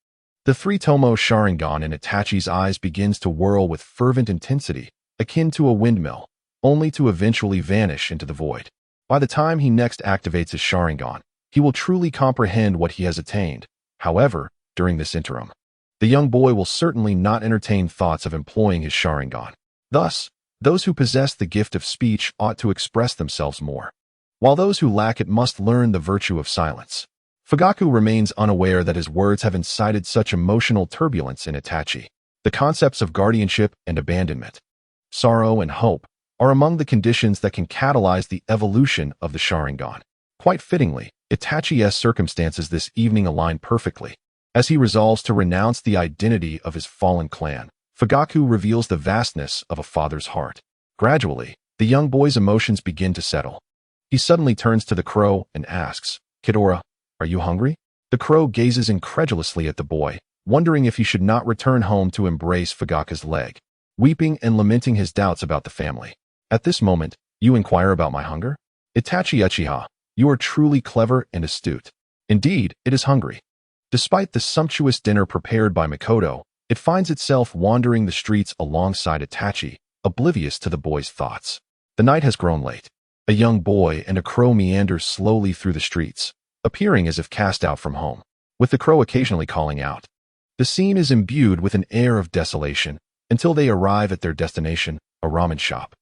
S1: The three-tomo Sharingan in Itachi's eyes begins to whirl with fervent intensity, akin to a windmill, only to eventually vanish into the void. By the time he next activates his Sharingan, he will truly comprehend what he has attained. However, during this interim, the young boy will certainly not entertain thoughts of employing his Sharingan. Thus, those who possess the gift of speech ought to express themselves more, while those who lack it must learn the virtue of silence. Fugaku remains unaware that his words have incited such emotional turbulence in Itachi. The concepts of guardianship and abandonment, sorrow and hope, are among the conditions that can catalyze the evolution of the Sharingan. Quite fittingly, Itachi's circumstances this evening align perfectly. As he resolves to renounce the identity of his fallen clan, Fugaku reveals the vastness of a father's heart. Gradually, the young boy's emotions begin to settle. He suddenly turns to the crow and asks, "Kitahara, are you hungry?" The crow gazes incredulously at the boy, wondering if he should not return home to embrace Fugaku's leg, weeping and lamenting his doubts about the family. At this moment, "You inquire about my hunger? Itachi Uchiha, you are truly clever and astute. Indeed, it is hungry." Despite the sumptuous dinner prepared by Mikoto, it finds itself wandering the streets alongside Itachi, oblivious to the boy's thoughts. The night has grown late. A young boy and a crow meander slowly through the streets, appearing as if cast out from home, with the crow occasionally calling out. The scene is imbued with an air of desolation until they arrive at their destination, a ramen shop.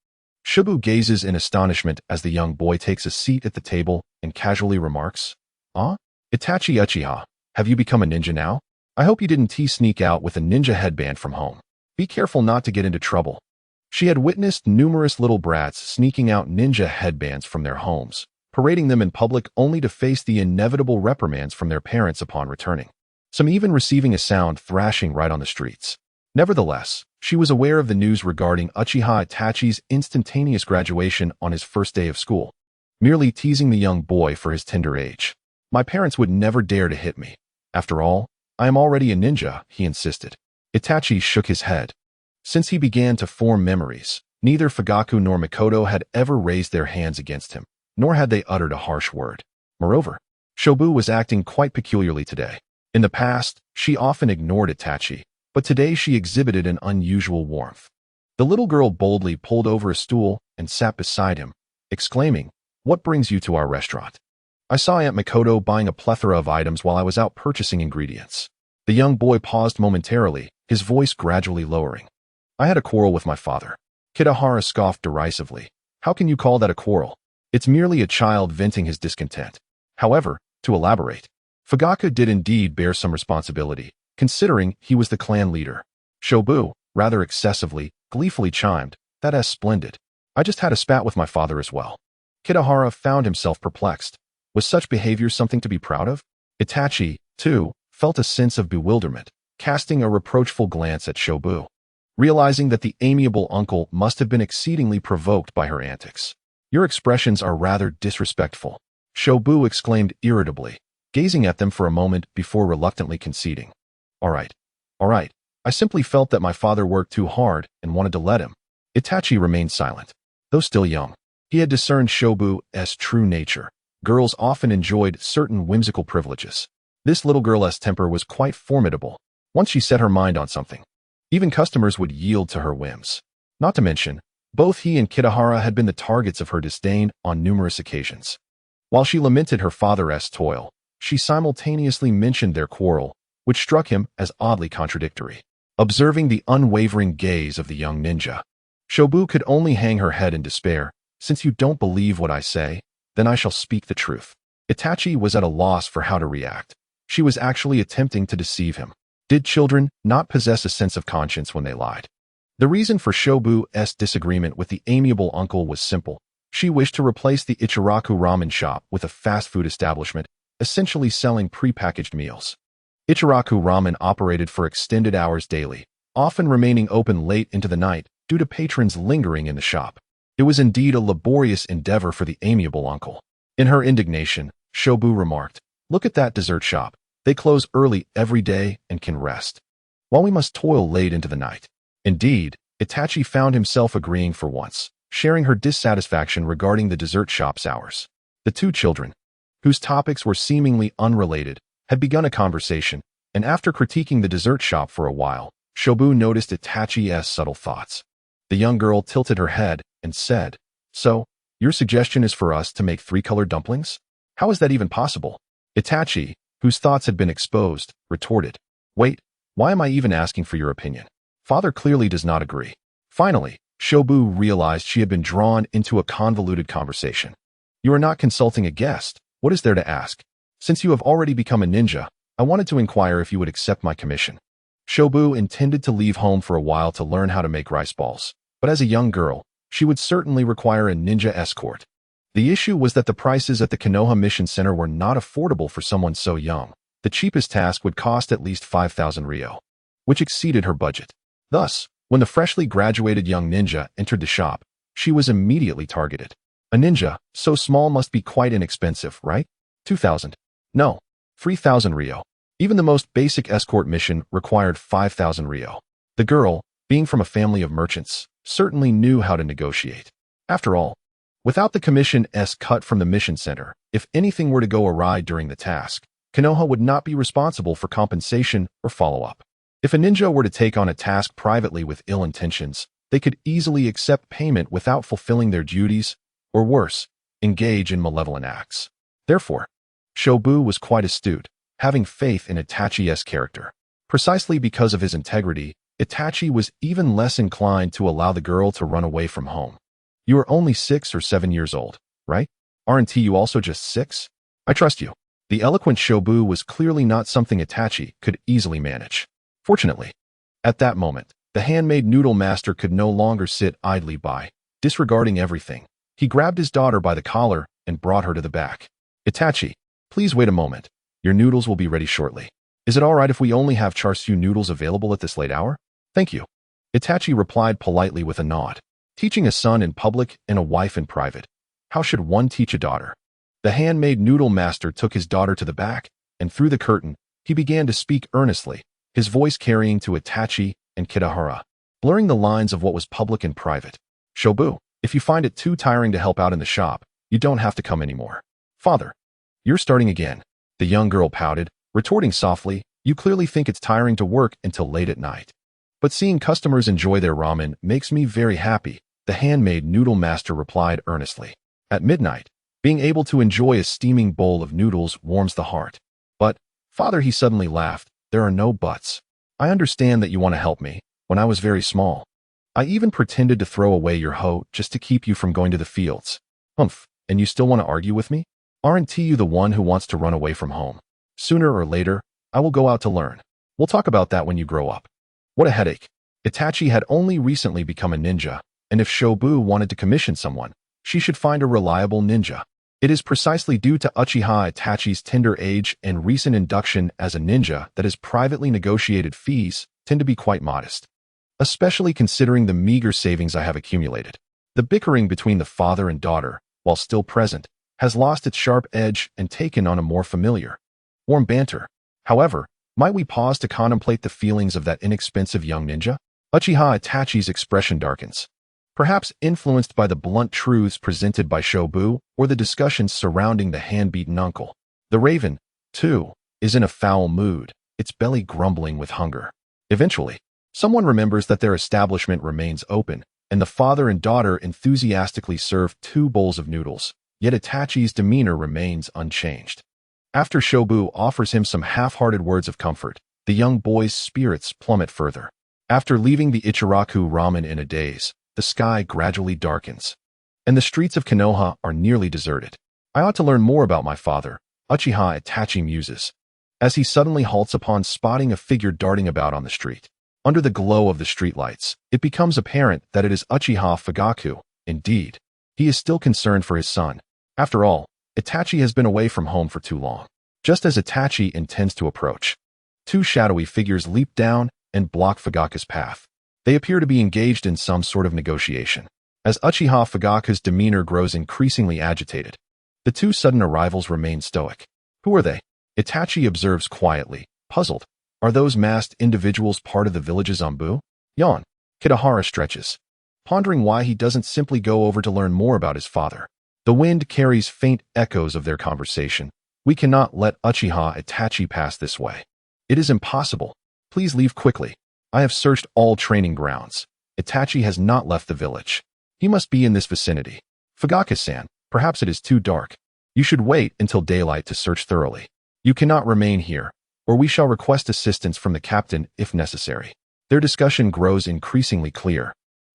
S1: Shibu gazes in astonishment as the young boy takes a seat at the table and casually remarks, "Ah, Itachi Uchiha, have you become a ninja now? I hope you didn't sneak out with a ninja headband from home. Be careful not to get into trouble." She had witnessed numerous little brats sneaking out ninja headbands from their homes, parading them in public only to face the inevitable reprimands from their parents upon returning. Some even receiving a sound thrashing right on the streets. Nevertheless, she was aware of the news regarding Uchiha Itachi's instantaneous graduation on his first day of school, merely teasing the young boy for his tender age. "My parents would never dare to hit me. After all, I am already a ninja," he insisted. Itachi shook his head. Since he began to form memories, neither Fugaku nor Mikoto had ever raised their hands against him, nor had they uttered a harsh word. Moreover, Shobu was acting quite peculiarly today. In the past, she often ignored Itachi, but today she exhibited an unusual warmth. The little girl boldly pulled over a stool and sat beside him, exclaiming, "What brings you to our restaurant?" "I saw Aunt Mikoto buying a plethora of items while I was out purchasing ingredients." The young boy paused momentarily, his voice gradually lowering. "I had a quarrel with my father." Kitahara scoffed derisively. "How can you call that a quarrel? It's merely a child venting his discontent." However, to elaborate, Fugaku did indeed bear some responsibility, considering he was the clan leader. Shobu, rather excessively, gleefully chimed, "That's splendid. I just had a spat with my father as well." Kitahara found himself perplexed. Was such behavior something to be proud of? Itachi, too, felt a sense of bewilderment, casting a reproachful glance at Shobu, realizing that the amiable uncle must have been exceedingly provoked by her antics. "Your expressions are rather disrespectful," Shobu exclaimed irritably, gazing at them for a moment before reluctantly conceding. All right. I simply felt that my father worked too hard and wanted to let him." Itachi remained silent. Though still young, he had discerned Shobu's true nature. Girls often enjoyed certain whimsical privileges. This little girl's temper was quite formidable. Once she set her mind on something, even customers would yield to her whims. Not to mention, both he and Kitahara had been the targets of her disdain on numerous occasions. While she lamented her father's toil, she simultaneously mentioned their quarrel, which struck him as oddly contradictory. Observing the unwavering gaze of the young ninja, Shobu could only hang her head in despair. Since you don't believe what I say, then I shall speak the truth. Itachi was at a loss for how to react. She was actually attempting to deceive him. Did children not possess a sense of conscience when they lied? The reason for Shobu's disagreement with the amiable uncle was simple. She wished to replace the Ichiraku ramen shop with a fast food establishment, essentially selling prepackaged meals. Ichiraku ramen operated for extended hours daily, often remaining open late into the night due to patrons lingering in the shop. It was indeed a laborious endeavor for the amiable uncle. In her indignation, Shobu remarked, "Look at that dessert shop. They close early every day and can rest, while we must toil late into the night." Indeed, Itachi found himself agreeing for once, sharing her dissatisfaction regarding the dessert shop's hours. The two children, whose topics were seemingly unrelated, had begun a conversation, and after critiquing the dessert shop for a while, Shobu noticed Itachi's subtle thoughts. The young girl tilted her head and said, "So, your suggestion is for us to make three-colored dumplings? How is that even possible?" Itachi, whose thoughts had been exposed, retorted, "Wait, why am I even asking for your opinion? Father clearly does not agree." Finally, Shobu realized she had been drawn into a convoluted conversation. "You are not consulting a guest. What is there to ask? Since you have already become a ninja, I wanted to inquire if you would accept my commission." Shobu intended to leave home for a while to learn how to make rice balls, but as a young girl, she would certainly require a ninja escort. The issue was that the prices at the Konoha Mission Center were not affordable for someone so young. The cheapest task would cost at least 5,000 ryo, which exceeded her budget. Thus, when the freshly graduated young ninja entered the shop, she was immediately targeted. A ninja, so small, must be quite inexpensive, right? 2,000. No, 3,000 ryo. Even the most basic escort mission required 5,000 ryo. The girl, being from a family of merchants, certainly knew how to negotiate. After all, without the commission's cut from the mission center, if anything were to go awry during the task, Konoha would not be responsible for compensation or follow-up. If a ninja were to take on a task privately with ill intentions, they could easily accept payment without fulfilling their duties, or worse, engage in malevolent acts. Therefore, Shobu was quite astute, having faith in Itachi's character. Precisely because of his integrity, Itachi was even less inclined to allow the girl to run away from home. "You are only 6 or 7 years old, right? Aren't you also just 6? I trust you." The eloquent Shobu was clearly not something Itachi could easily manage. Fortunately, at that moment, the handmade noodle master could no longer sit idly by, disregarding everything. He grabbed his daughter by the collar and brought her to the back. "Itachi, please wait a moment. Your noodles will be ready shortly. Is it all right if we only have char siu noodles available at this late hour?" "Thank you." Itachi replied politely with a nod. Teaching a son in public and a wife in private. How should one teach a daughter? The handmade noodle master took his daughter to the back, and through the curtain, he began to speak earnestly, his voice carrying to Itachi and Kitahara, blurring the lines of what was public and private. "Shobu, if you find it too tiring to help out in the shop, you don't have to come anymore." "Father, you're starting again." The young girl pouted, retorting softly, "You clearly think it's tiring to work until late at night. But seeing customers enjoy their ramen makes me very happy," the handmade noodle master replied earnestly. "At midnight, being able to enjoy a steaming bowl of noodles warms the heart." "But, Father," he suddenly laughed, "there are no buts. I understand that you want to help me. When I was very small, I even pretended to throw away your hoe just to keep you from going to the fields." "Humph, and you still want to argue with me? Aren't you the one who wants to run away from home? Sooner or later, I will go out to learn. We'll talk about that when you grow up." What a headache. Itachi had only recently become a ninja, and if Shobu wanted to commission someone, she should find a reliable ninja. It is precisely due to Uchiha Itachi's tender age and recent induction as a ninja that his privately negotiated fees tend to be quite modest, especially considering the meager savings I have accumulated. The bickering between the father and daughter, while still present, has lost its sharp edge and taken on a more familiar, warm banter. However, might we pause to contemplate the feelings of that inexpensive young ninja? Uchiha Itachi's expression darkens. perhaps influenced by the blunt truths presented by Shobu or the discussions surrounding the hand-beaten uncle. The raven, too, is in a foul mood, its belly grumbling with hunger. Eventually, someone remembers that their establishment remains open, and the father and daughter enthusiastically serve 2 bowls of noodles, yet Itachi's demeanor remains unchanged. After Shobu offers him some half-hearted words of comfort, the young boy's spirits plummet further. After leaving the Ichiraku ramen in a daze, the sky gradually darkens, and the streets of Konoha are nearly deserted. I ought to learn more about my father, Uchiha Itachi muses, as he suddenly halts upon spotting a figure darting about on the street. Under the glow of the streetlights, it becomes apparent that it is Uchiha Fugaku. Indeed, he is still concerned for his son. After all, Itachi has been away from home for too long. Just as Itachi intends to approach, 2 shadowy figures leap down and block Fugaku's path. They appear to be engaged in some sort of negotiation. As Uchiha Fugaku's demeanor grows increasingly agitated, the 2 sudden arrivals remain stoic. Who are they? Itachi observes quietly, puzzled. Are those masked individuals part of the village's Anbu? Yawn. Kitahara stretches, pondering why he doesn't simply go over to learn more about his father. The wind carries faint echoes of their conversation. We cannot let Uchiha Itachi pass this way. It is impossible. Please leave quickly. I have searched all training grounds. Itachi has not left the village. He must be in this vicinity. Fugaku-san, perhaps it is too dark. You should wait until daylight to search thoroughly. You cannot remain here, or we shall request assistance from the captain if necessary. Their discussion grows increasingly clear.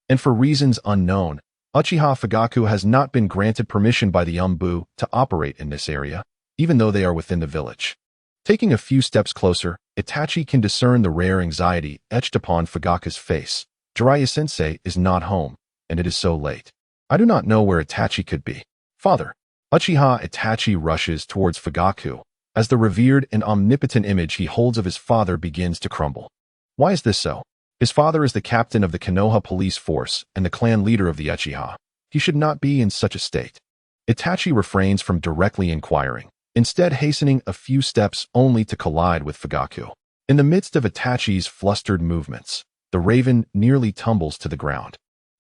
S1: And for reasons unknown, Uchiha Fugaku has not been granted permission by the Anbu to operate in this area, even though they are within the village. Taking a few steps closer, Itachi can discern the rare anxiety etched upon Fugaku's face. Jiraiya-sensei is not home, and it is so late. I do not know where Itachi could be. Father. Uchiha Itachi rushes towards Fugaku, as the revered and omnipotent image he holds of his father begins to crumble. Why is this so? His father is the captain of the Konoha police force and the clan leader of the Uchiha. He should not be in such a state. Itachi refrains from directly inquiring, instead hastening a few steps only to collide with Fugaku. In the midst of Itachi's flustered movements, the raven nearly tumbles to the ground,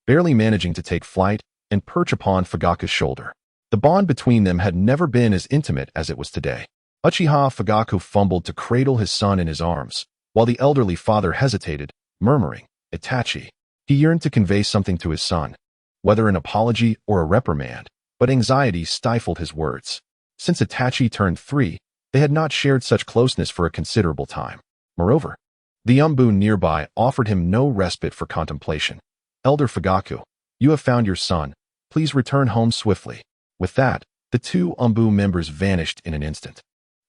S1: barely managing to take flight and perch upon Fugaku's shoulder. The bond between them had never been as intimate as it was today. Uchiha Fugaku fumbled to cradle his son in his arms, while the elderly father hesitated, murmuring, Itachi. He yearned to convey something to his son, whether an apology or a reprimand, but anxiety stifled his words. Since Itachi turned 3, they had not shared such closeness for a considerable time. Moreover, the Anbu nearby offered him no respite for contemplation. Elder Fugaku, you have found your son. Please return home swiftly. With that, the 2 Anbu members vanished in an instant.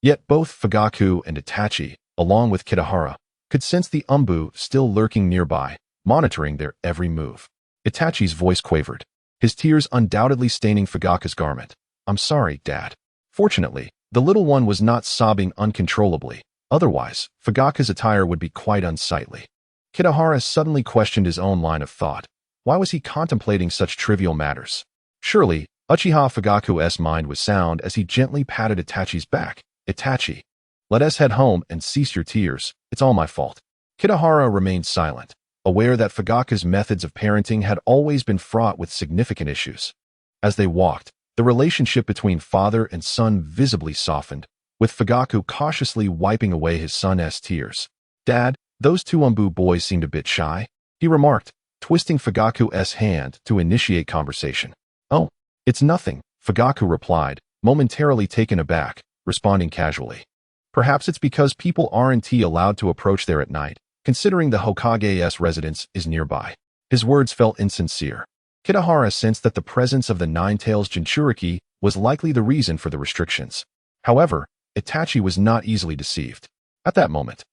S1: Yet both Fugaku and Itachi, along with Kitahara, could sense the Anbu still lurking nearby, monitoring their every move. Itachi's voice quavered, his tears undoubtedly staining Fugaku's garment. I'm sorry, Dad. Fortunately, the little one was not sobbing uncontrollably. Otherwise, Fugaku's attire would be quite unsightly. Kitahara suddenly questioned his own line of thought. Why was he contemplating such trivial matters? Surely, Uchiha Fugaku's mind was sound as he gently patted Itachi's back. Itachi, let us head home and cease your tears. It's all my fault. Kitahara remained silent, aware that Fugaku's methods of parenting had always been fraught with significant issues. As they walked, the relationship between father and son visibly softened, with Fugaku cautiously wiping away his son's tears. Dad, those 2 Anbu boys seemed a bit shy, he remarked, twisting Fugaku's hand to initiate conversation. Oh, it's nothing, Fugaku replied, momentarily taken aback, responding casually. Perhaps it's because people aren't allowed to approach there at night, considering the Hokage's residence is nearby. His words felt insincere. Kitahara sensed that the presence of the Nine-Tails Jinchuriki was likely the reason for the restrictions. However, Itachi was not easily deceived. At that moment,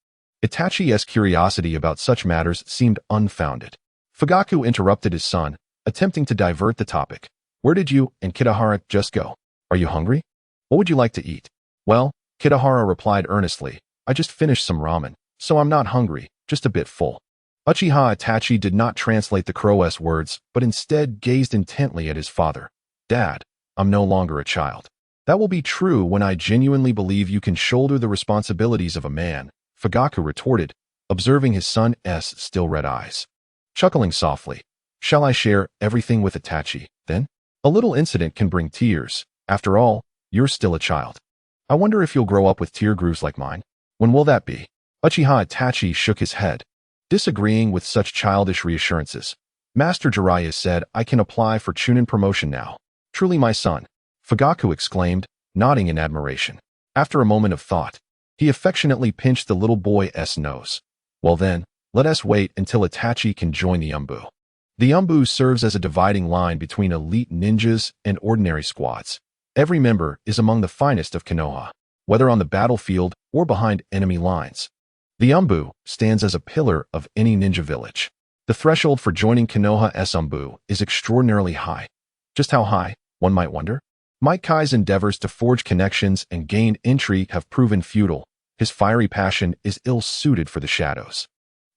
S1: Itachi's curiosity about such matters seemed unfounded. Fugaku interrupted his son, attempting to divert the topic. Where did you and Kitahara just go? Are you hungry? What would you like to eat? Well, Kitahara replied earnestly, I just finished some ramen, so I'm not hungry, just a bit full. Uchiha Itachi did not translate the crow's words, but instead gazed intently at his father. Dad, I'm no longer a child. That will be true when I genuinely believe you can shoulder the responsibilities of a man, Fugaku retorted, observing his son's still red eyes. Chuckling softly, Shall I share everything with Itachi, then? A little incident can bring tears. After all, you're still a child. I wonder if you'll grow up with tear grooves like mine. When will that be? Uchiha Itachi shook his head, disagreeing with such childish reassurances. Master Jiraiya said, I can apply for Chunin promotion now. Truly my son, Fugaku exclaimed, nodding in admiration. After a moment of thought, he affectionately pinched the little boy's nose. Well then, let us wait until Itachi can join the Umbu. The Umbu serves as a dividing line between elite ninjas and ordinary squads. Every member is among the finest of Konoha, whether on the battlefield or behind enemy lines. The Umbu stands as a pillar of any ninja village. The threshold for joining Konoha's Umbu is extraordinarily high. Just how high, one might wonder? Mike Kai's endeavors to forge connections and gain entry have proven futile. His fiery passion is ill-suited for the shadows.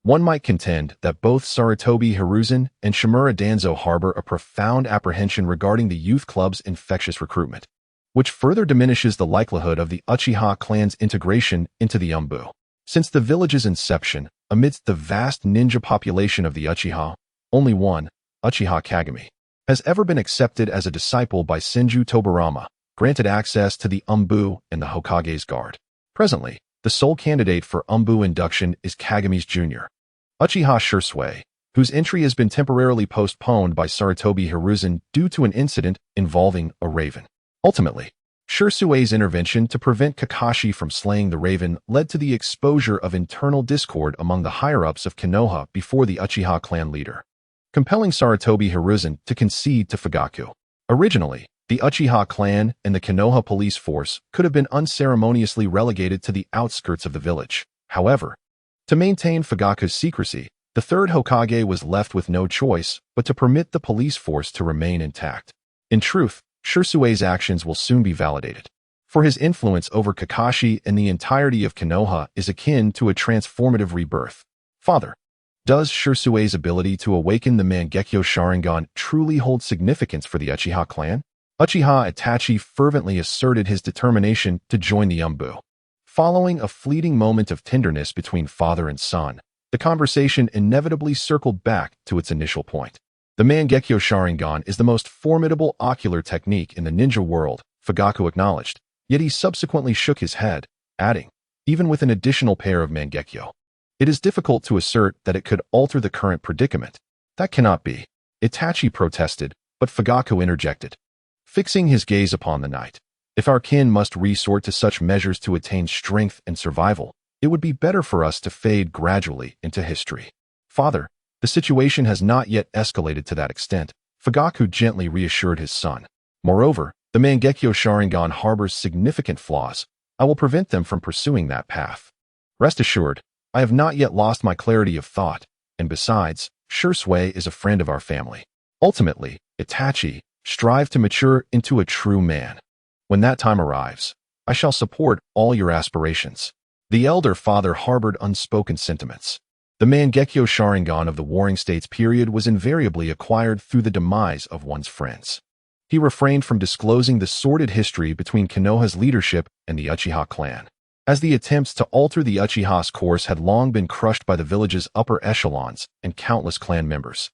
S1: One might contend that both Sarutobi Hiruzen and Shimura Danzo harbor a profound apprehension regarding the youth club's infectious recruitment, which further diminishes the likelihood of the Uchiha clan's integration into the Umbu. Since the village's inception, amidst the vast ninja population of the Uchiha, only one, Uchiha Kagami, has ever been accepted as a disciple by Senju Tobarama, granted access to the Umbu and the Hokage's guard. Presently, the sole candidate for Umbu induction is Kagami's junior, Uchiha Shisui, whose entry has been temporarily postponed by Sarutobi Hiruzen due to an incident involving a raven. Ultimately, Shisui's intervention to prevent Kakashi from slaying the raven led to the exposure of internal discord among the higher-ups of Konoha before the Uchiha clan leader, compelling Sarutobi Hiruzen to concede to Fugaku. Originally, the Uchiha clan and the Konoha police force could have been unceremoniously relegated to the outskirts of the village. However, to maintain Fugaku's secrecy, the third Hokage was left with no choice but to permit the police force to remain intact. In truth, Shisui's actions will soon be validated, for his influence over Kakashi and the entirety of Konoha is akin to a transformative rebirth. Father, does Shisui's ability to awaken the Mangekyo Sharingan truly hold significance for the Uchiha clan? Uchiha Itachi fervently asserted his determination to join the Umbu. Following a fleeting moment of tenderness between father and son, the conversation inevitably circled back to its initial point. The Mangekyo Sharingan is the most formidable ocular technique in the ninja world, Fugaku acknowledged, yet he subsequently shook his head, adding, even with an additional pair of Mangekyo, it is difficult to assert that it could alter the current predicament. That cannot be. Itachi protested, but Fugaku interjected, fixing his gaze upon the knight. If our kin must resort to such measures to attain strength and survival, it would be better for us to fade gradually into history. Father, the situation has not yet escalated to that extent, Fugaku gently reassured his son. Moreover, the Mangekyo Sharingan harbors significant flaws. I will prevent them from pursuing that path. Rest assured, I have not yet lost my clarity of thought, and besides, Shisui is a friend of our family. Ultimately, Itachi, strive to mature into a true man. When that time arrives, I shall support all your aspirations. The elder father harbored unspoken sentiments. The Mangekyo Sharingan of the Warring States period was invariably acquired through the demise of one's friends. He refrained from disclosing the sordid history between Konoha's leadership and the Uchiha clan, as the attempts to alter the Uchiha's course had long been crushed by the village's upper echelons and countless clan members.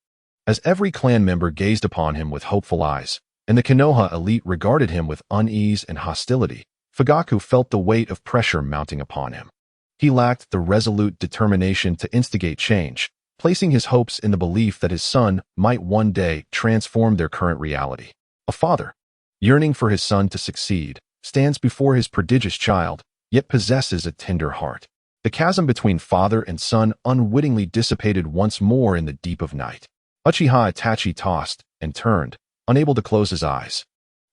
S1: As every clan member gazed upon him with hopeful eyes, and the Konoha elite regarded him with unease and hostility, Fugaku felt the weight of pressure mounting upon him. He lacked the resolute determination to instigate change, placing his hopes in the belief that his son might one day transform their current reality. A father, yearning for his son to succeed, stands before his prodigious child, yet possesses a tender heart. The chasm between father and son unwittingly dissipated once more in the deep of night. Uchiha Itachi tossed and turned, unable to close his eyes.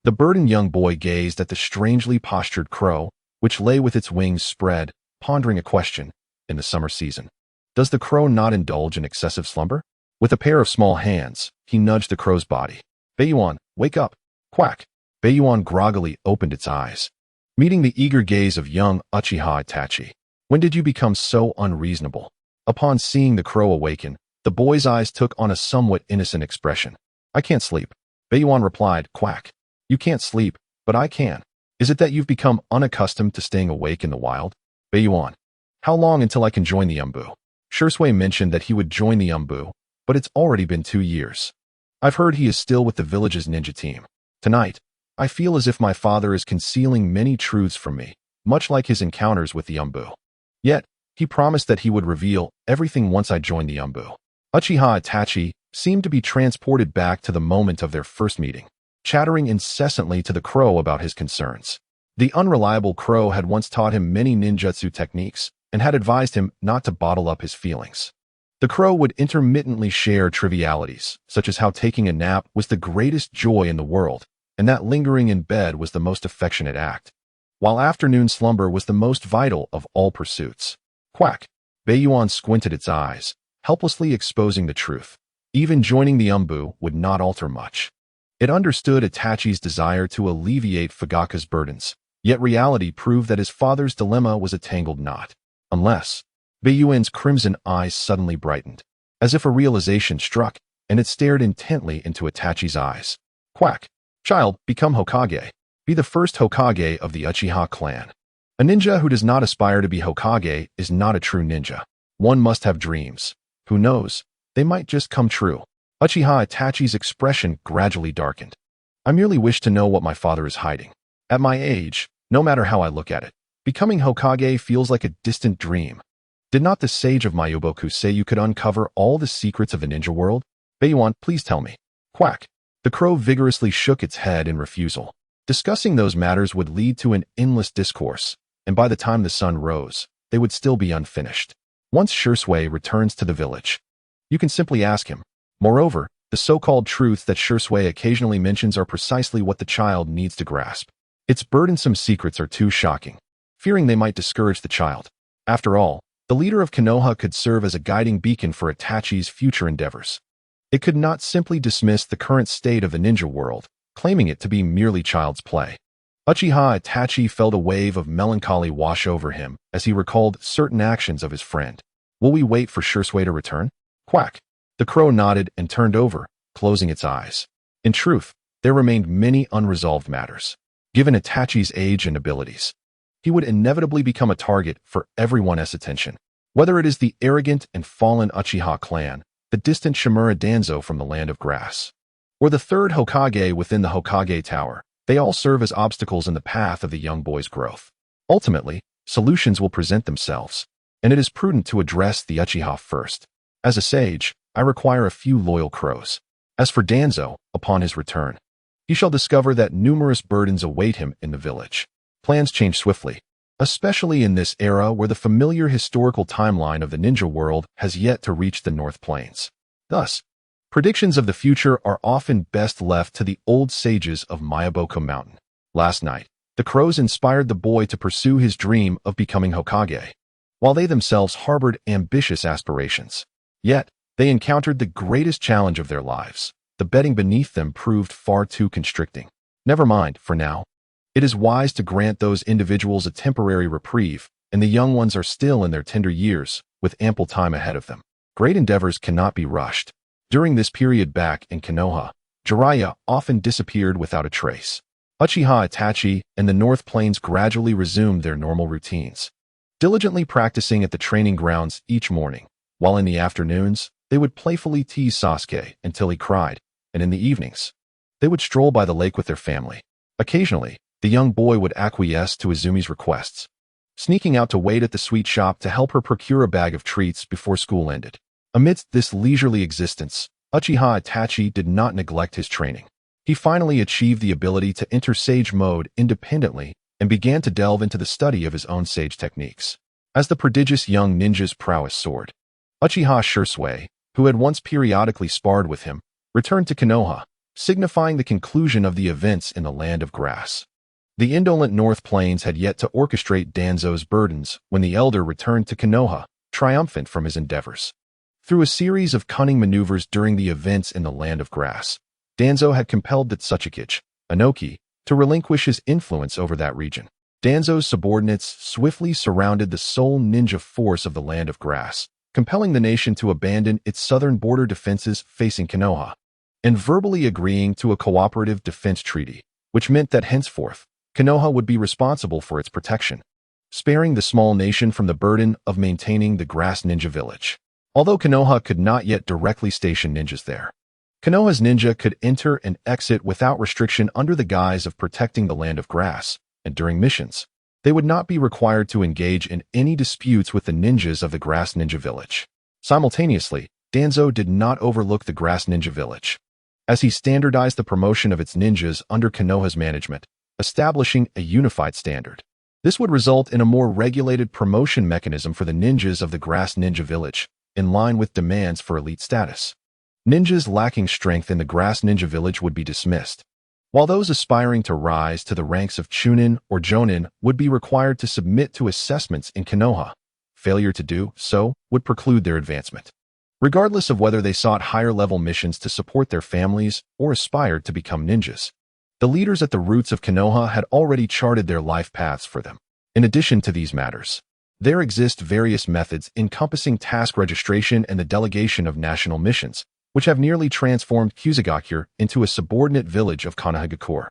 S1: The burdened young boy gazed at the strangely postured crow, which lay with its wings spread, pondering a question. In the summer season, does the crow not indulge in excessive slumber? With a pair of small hands, he nudged the crow's body. Beiyuan, wake up! Quack! Beiyuan groggily opened its eyes, meeting the eager gaze of young Uchiha Itachi. When did you become so unreasonable? Upon seeing the crow awaken, the boy's eyes took on a somewhat innocent expression. I can't sleep. Beiyuan replied, quack. You can't sleep, but I can. Is it that you've become unaccustomed to staying awake in the wild? Beiyuan, how long until I can join the Umbu? Shisui mentioned that he would join the Umbu, but but it's already been 2 years. I've heard he is still with the village's ninja team. Tonight, I feel as if my father is concealing many truths from me, much like his encounters with the Umbu. Yet, he promised that he would reveal everything once I joined the Umbu. Uchiha Itachi seemed to be transported back to the moment of their first meeting, chattering incessantly to the crow about his concerns. The unreliable crow had once taught him many ninjutsu techniques and had advised him not to bottle up his feelings. The crow would intermittently share trivialities, such as how taking a nap was the greatest joy in the world, and that lingering in bed was the most affectionate act, while afternoon slumber was the most vital of all pursuits. Quack! Beiyuan squinted its eyes, helplessly exposing the truth. Even joining the Umbu would not alter much. It understood Itachi's desire to alleviate Fugaka's burdens, yet reality proved that his father's dilemma was a tangled knot. Unless... Beiyuan's crimson eyes suddenly brightened, as if a realization struck, and it stared intently into Itachi's eyes. Quack! Child, become Hokage. Be the first Hokage of the Uchiha clan. A ninja who does not aspire to be Hokage is not a true ninja. One must have dreams. Who knows? They might just come true. Uchiha Itachi's expression gradually darkened. I merely wish to know what my father is hiding. At my age, no matter how I look at it, becoming Hokage feels like a distant dream. Did not the sage of Mayuboku say you could uncover all the secrets of the ninja world? Beiyuan, please tell me. Quack! The crow vigorously shook its head in refusal. Discussing those matters would lead to an endless discourse, and by the time the sun rose, they would still be unfinished. Once Shursui returns to the village, you can simply ask him. Moreover, the so-called truths that Shursui occasionally mentions are precisely what the child needs to grasp. Its burdensome secrets are too shocking, fearing they might discourage the child. After all, the leader of Konoha could serve as a guiding beacon for Itachi's future endeavors. It could not simply dismiss the current state of the ninja world, claiming it to be merely child's play. Uchiha Itachi felt a wave of melancholy wash over him as he recalled certain actions of his friend. Will we wait for Shursui to return? Quack! The crow nodded and turned over, closing its eyes. In truth, there remained many unresolved matters. Given Itachi's age and abilities, he would inevitably become a target for everyone's attention. Whether it is the arrogant and fallen Uchiha clan, the distant Shimura Danzo from the land of grass, or the third Hokage within the Hokage Tower, they all serve as obstacles in the path of the young boy's growth. Ultimately, solutions will present themselves, and it is prudent to address the Uchiha first. As a sage, I require a few loyal crows. As for Danzo, upon his return, he shall discover that numerous burdens await him in the village. Plans change swiftly, especially in this era where the familiar historical timeline of the ninja world has yet to reach the North Plains. Thus, predictions of the future are often best left to the old sages of Mayuboku Mountain. Last night, the crows inspired the boy to pursue his dream of becoming Hokage, while they themselves harbored ambitious aspirations. Yet, they encountered the greatest challenge of their lives. The bedding beneath them proved far too constricting. Never mind, for now. It is wise to grant those individuals a temporary reprieve, and the young ones are still in their tender years, with ample time ahead of them. Great endeavors cannot be rushed. During this period back in Konoha, Jiraiya often disappeared without a trace. Uchiha Itachi and the North Plains gradually resumed their normal routines, diligently practicing at the training grounds each morning, while in the afternoons, they would playfully tease Sasuke until he cried, and in the evenings, they would stroll by the lake with their family. Occasionally, the young boy would acquiesce to Izumi's requests, sneaking out to wait at the sweet shop to help her procure a bag of treats before school ended. Amidst this leisurely existence, Uchiha Itachi did not neglect his training. He finally achieved the ability to enter sage mode independently and began to delve into the study of his own sage techniques. As the prodigious young ninja's prowess soared, Uchiha Shursui, who had once periodically sparred with him, returned to Konoha, signifying the conclusion of the events in the land of grass. The indolent North Plains had yet to orchestrate Danzo's burdens when the elder returned to Konoha, triumphant from his endeavors. Through a series of cunning maneuvers during the events in the land of grass, Danzo had compelled the Tsuchikage, Anoki, to relinquish his influence over that region. Danzo's subordinates swiftly surrounded the sole ninja force of the land of grass, compelling the nation to abandon its southern border defenses facing Konoha, and verbally agreeing to a cooperative defense treaty, which meant that henceforth, Konoha would be responsible for its protection, sparing the small nation from the burden of maintaining the grass ninja village. Although Konoha could not yet directly station ninjas there, Konoha's ninja could enter and exit without restriction under the guise of protecting the land of grass, and during missions, they would not be required to engage in any disputes with the ninjas of the Grass Ninja Village. Simultaneously, Danzo did not overlook the Grass Ninja Village, as he standardized the promotion of its ninjas under Konoha's management, establishing a unified standard. This would result in a more regulated promotion mechanism for the ninjas of the Grass Ninja Village, in line with demands for elite status. Ninjas lacking strength in the Grass Ninja Village would be dismissed, while those aspiring to rise to the ranks of Chunin or Jonin would be required to submit to assessments in Konoha. Failure to do so would preclude their advancement, regardless of whether they sought higher-level missions to support their families or aspired to become ninjas. The leaders at the roots of Konoha had already charted their life paths for them. In addition to these matters, there exist various methods encompassing task registration and the delegation of national missions, which have nearly transformed Kusagakure into a subordinate village of Konohagakure.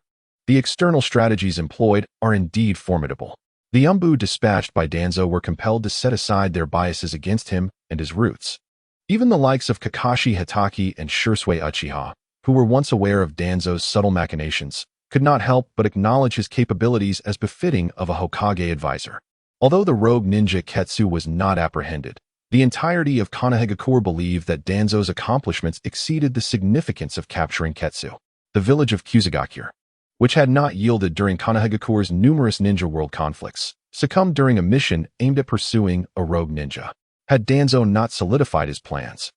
S1: The external strategies employed are indeed formidable. The Umbu dispatched by Danzo were compelled to set aside their biases against him and his roots. Even the likes of Kakashi Hatake and Shursui Uchiha, who were once aware of Danzo's subtle machinations, could not help but acknowledge his capabilities as befitting of a Hokage advisor. Although the rogue ninja Ketsu was not apprehended, the entirety of Konohagakure believed that Danzo's accomplishments exceeded the significance of capturing Ketsu. The village of Kusagakure, which had not yielded during Konohagakure's numerous ninja world conflicts, succumbed during a mission aimed at pursuing a rogue ninja. Had Danzo not solidified his plans,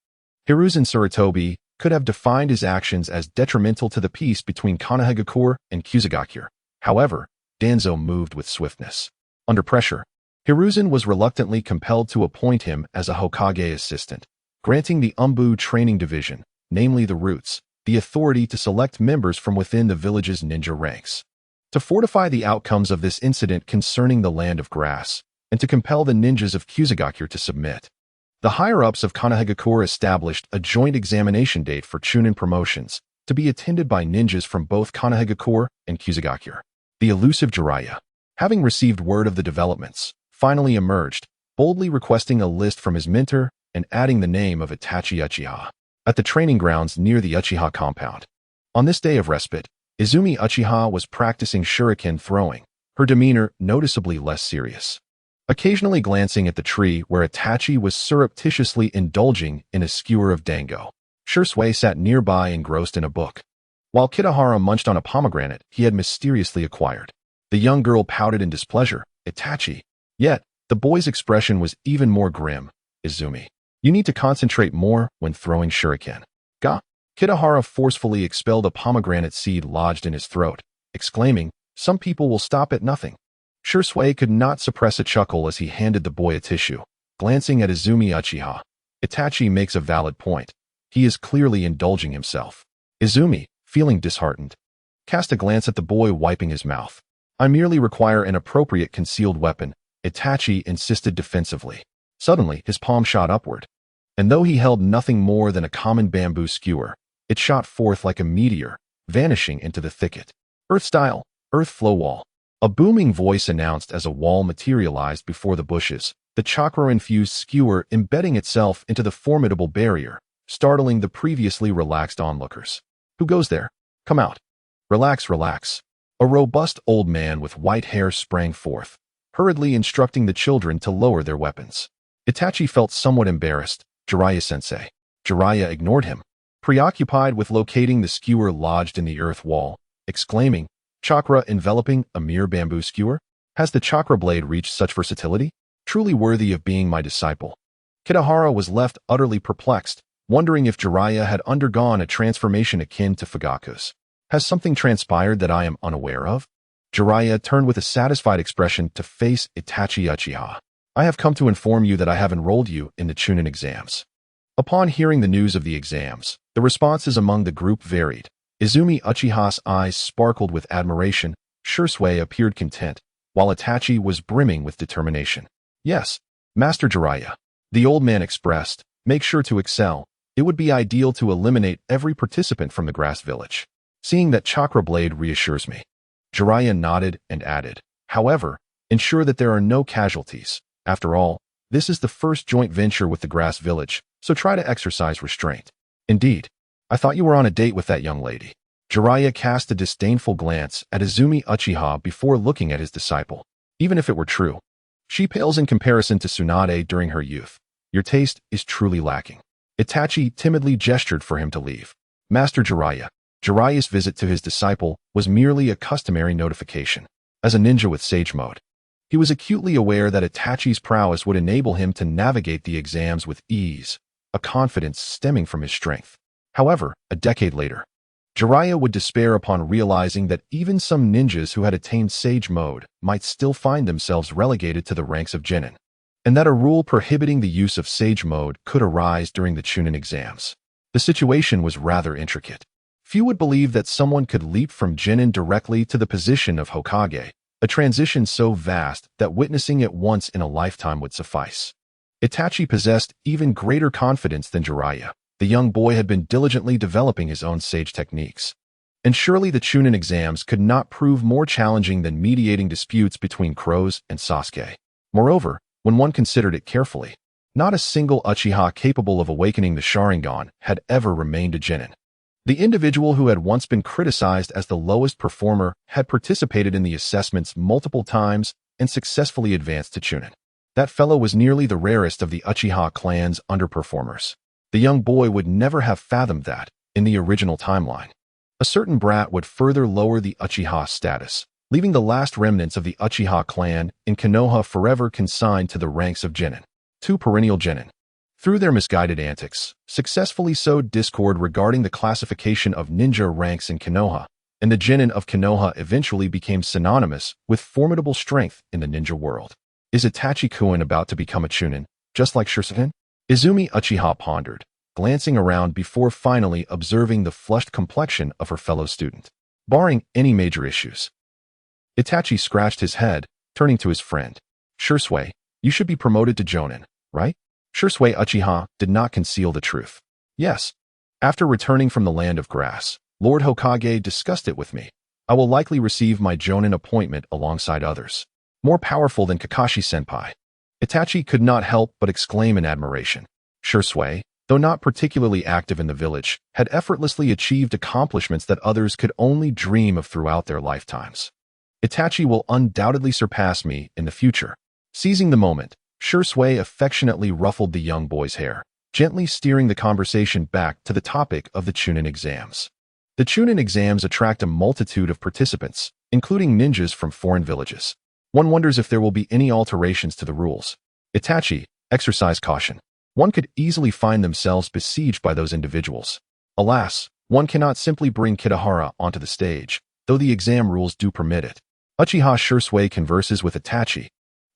S1: Hiruzen Tsurutobi could have defined his actions as detrimental to the peace between Konohagakure and Kusagakure. However, Danzo moved with swiftness. Under pressure, Hiruzen was reluctantly compelled to appoint him as a Hokage assistant, granting the Umbu Training Division, namely the Roots, the authority to select members from within the village's ninja ranks. To fortify the outcomes of this incident concerning the Land of Grass, and to compel the ninjas of Kusagakure to submit, the higher-ups of Konohagakure established a joint examination date for Chunin promotions to be attended by ninjas from both Konohagakure and Kusagakure. The elusive Jiraiya, having received word of the developments, finally emerged, boldly requesting a list from his mentor and adding the name of Itachi Uchiha at the training grounds near the Uchiha compound. On this day of respite, Izumi Uchiha was practicing shuriken throwing, her demeanor noticeably less serious. Occasionally glancing at the tree where Itachi was surreptitiously indulging in a skewer of dango, Shursui sat nearby engrossed in a book, while Kitahara munched on a pomegranate he had mysteriously acquired. The young girl pouted in displeasure. Itachi. Yet, the boy's expression was even more grim. Izumi, you need to concentrate more when throwing shuriken. Ga. Kitahara forcefully expelled a pomegranate seed lodged in his throat, exclaiming, some people will stop at nothing. Shursui could not suppress a chuckle as he handed the boy a tissue, glancing at Izumi Uchiha. Itachi makes a valid point. He is clearly indulging himself. Izumi, feeling disheartened, cast a glance at the boy wiping his mouth. I merely require an appropriate concealed weapon, Itachi insisted defensively. Suddenly, his palm shot upward, and though he held nothing more than a common bamboo skewer, it shot forth like a meteor, vanishing into the thicket. Earth style, earth flow wall. A booming voice announced as a wall materialized before the bushes, the chakra-infused skewer embedding itself into the formidable barrier, startling the previously relaxed onlookers. Who goes there? Come out. Relax, relax. A robust old man with white hair sprang forth, hurriedly instructing the children to lower their weapons. Itachi felt somewhat embarrassed. Jiraiya-sensei. Jiraiya ignored him, preoccupied with locating the skewer lodged in the earth wall, exclaiming, chakra enveloping a mere bamboo skewer? Has the chakra blade reached such versatility? Truly worthy of being my disciple. Kitahara was left utterly perplexed, wondering if Jiraiya had undergone a transformation akin to Fugaku's. Has something transpired that I am unaware of? Jiraiya turned with a satisfied expression to face Itachi Uchiha. I have come to inform you that I have enrolled you in the Chunin exams. Upon hearing the news of the exams, the responses among the group varied. Izumi Uchiha's eyes sparkled with admiration, Shursui appeared content, while Itachi was brimming with determination. Yes, Master Jiraiya, the old man expressed, make sure to excel. It would be ideal to eliminate every participant from the grass village. Seeing that chakra blade reassures me. Jiraiya nodded and added, however, ensure that there are no casualties. After all, this is the first joint venture with the grass village, so try to exercise restraint. Indeed, I thought you were on a date with that young lady. Jiraiya cast a disdainful glance at Izumi Uchiha before looking at his disciple. Even if it were true, she pales in comparison to Tsunade during her youth. Your taste is truly lacking. Itachi timidly gestured for him to leave. Master Jiraiya. Jiraiya's visit to his disciple was merely a customary notification. As a ninja with Sage Mode, he was acutely aware that Itachi's prowess would enable him to navigate the exams with ease, a confidence stemming from his strength. However, a decade later, Jiraiya would despair upon realizing that even some ninjas who had attained Sage Mode might still find themselves relegated to the ranks of Genin, and that a rule prohibiting the use of Sage Mode could arise during the Chunin exams. The situation was rather intricate. Few would believe that someone could leap from Genin directly to the position of Hokage, a transition so vast that witnessing it once in a lifetime would suffice. Itachi possessed even greater confidence than Jiraiya. The young boy had been diligently developing his own sage techniques. And surely the Chunin exams could not prove more challenging than mediating disputes between crows and Sasuke. Moreover, when one considered it carefully, not a single Uchiha capable of awakening the Sharingan had ever remained a Genin. The individual who had once been criticized as the lowest performer had participated in the assessments multiple times and successfully advanced to Chunin. That fellow was nearly the rarest of the Uchiha clan's underperformers. The young boy would never have fathomed that, in the original timeline, a certain brat would further lower the Uchiha status, leaving the last remnants of the Uchiha clan in Konoha forever consigned to the ranks of Genin. Two perennial Genin, through their misguided antics, successfully sowed discord regarding the classification of ninja ranks in Konoha, and the Genin of Konoha eventually became synonymous with formidable strength in the ninja world. Is Itachi-kun about to become a Chunin, just like Shirsuken? Izumi Uchiha pondered, glancing around before finally observing the flushed complexion of her fellow student. Barring any major issues, Itachi scratched his head, turning to his friend. Shisui, you should be promoted to Jonin, right? Shisui Uchiha did not conceal the truth. Yes. After returning from the land of grass, Lord Hokage discussed it with me. I will likely receive my Jonin appointment alongside others, more powerful than Kakashi-senpai. Itachi could not help but exclaim in admiration. Shisui, though not particularly active in the village, had effortlessly achieved accomplishments that others could only dream of throughout their lifetimes. Itachi will undoubtedly surpass me in the future. Seizing the moment, Shisui affectionately ruffled the young boy's hair, gently steering the conversation back to the topic of the Chunin exams. The Chunin exams attract a multitude of participants, including ninjas from foreign villages. One wonders if there will be any alterations to the rules. Itachi, exercise caution. One could easily find themselves besieged by those individuals. Alas, one cannot simply bring Kitahara onto the stage, though the exam rules do permit it. Uchiha Shisui converses with Itachi,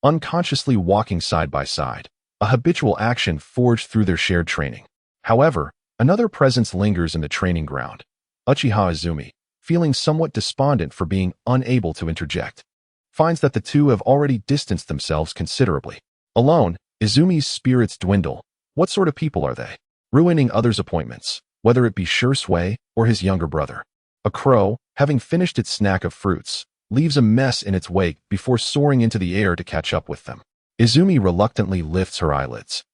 S1: unconsciously walking side by side, a habitual action forged through their shared training. However, another presence lingers in the training ground. Uchiha Izumi, feeling somewhat despondent for being unable to interject, finds that the two have already distanced themselves considerably. Alone, Izumi's spirits dwindle. What sort of people are they? Ruining others' appointments, whether it be Shisui or his younger brother. A crow, having finished its snack of fruits, leaves a mess in its wake before soaring into the air to catch up with them. Izumi reluctantly lifts her eyelids,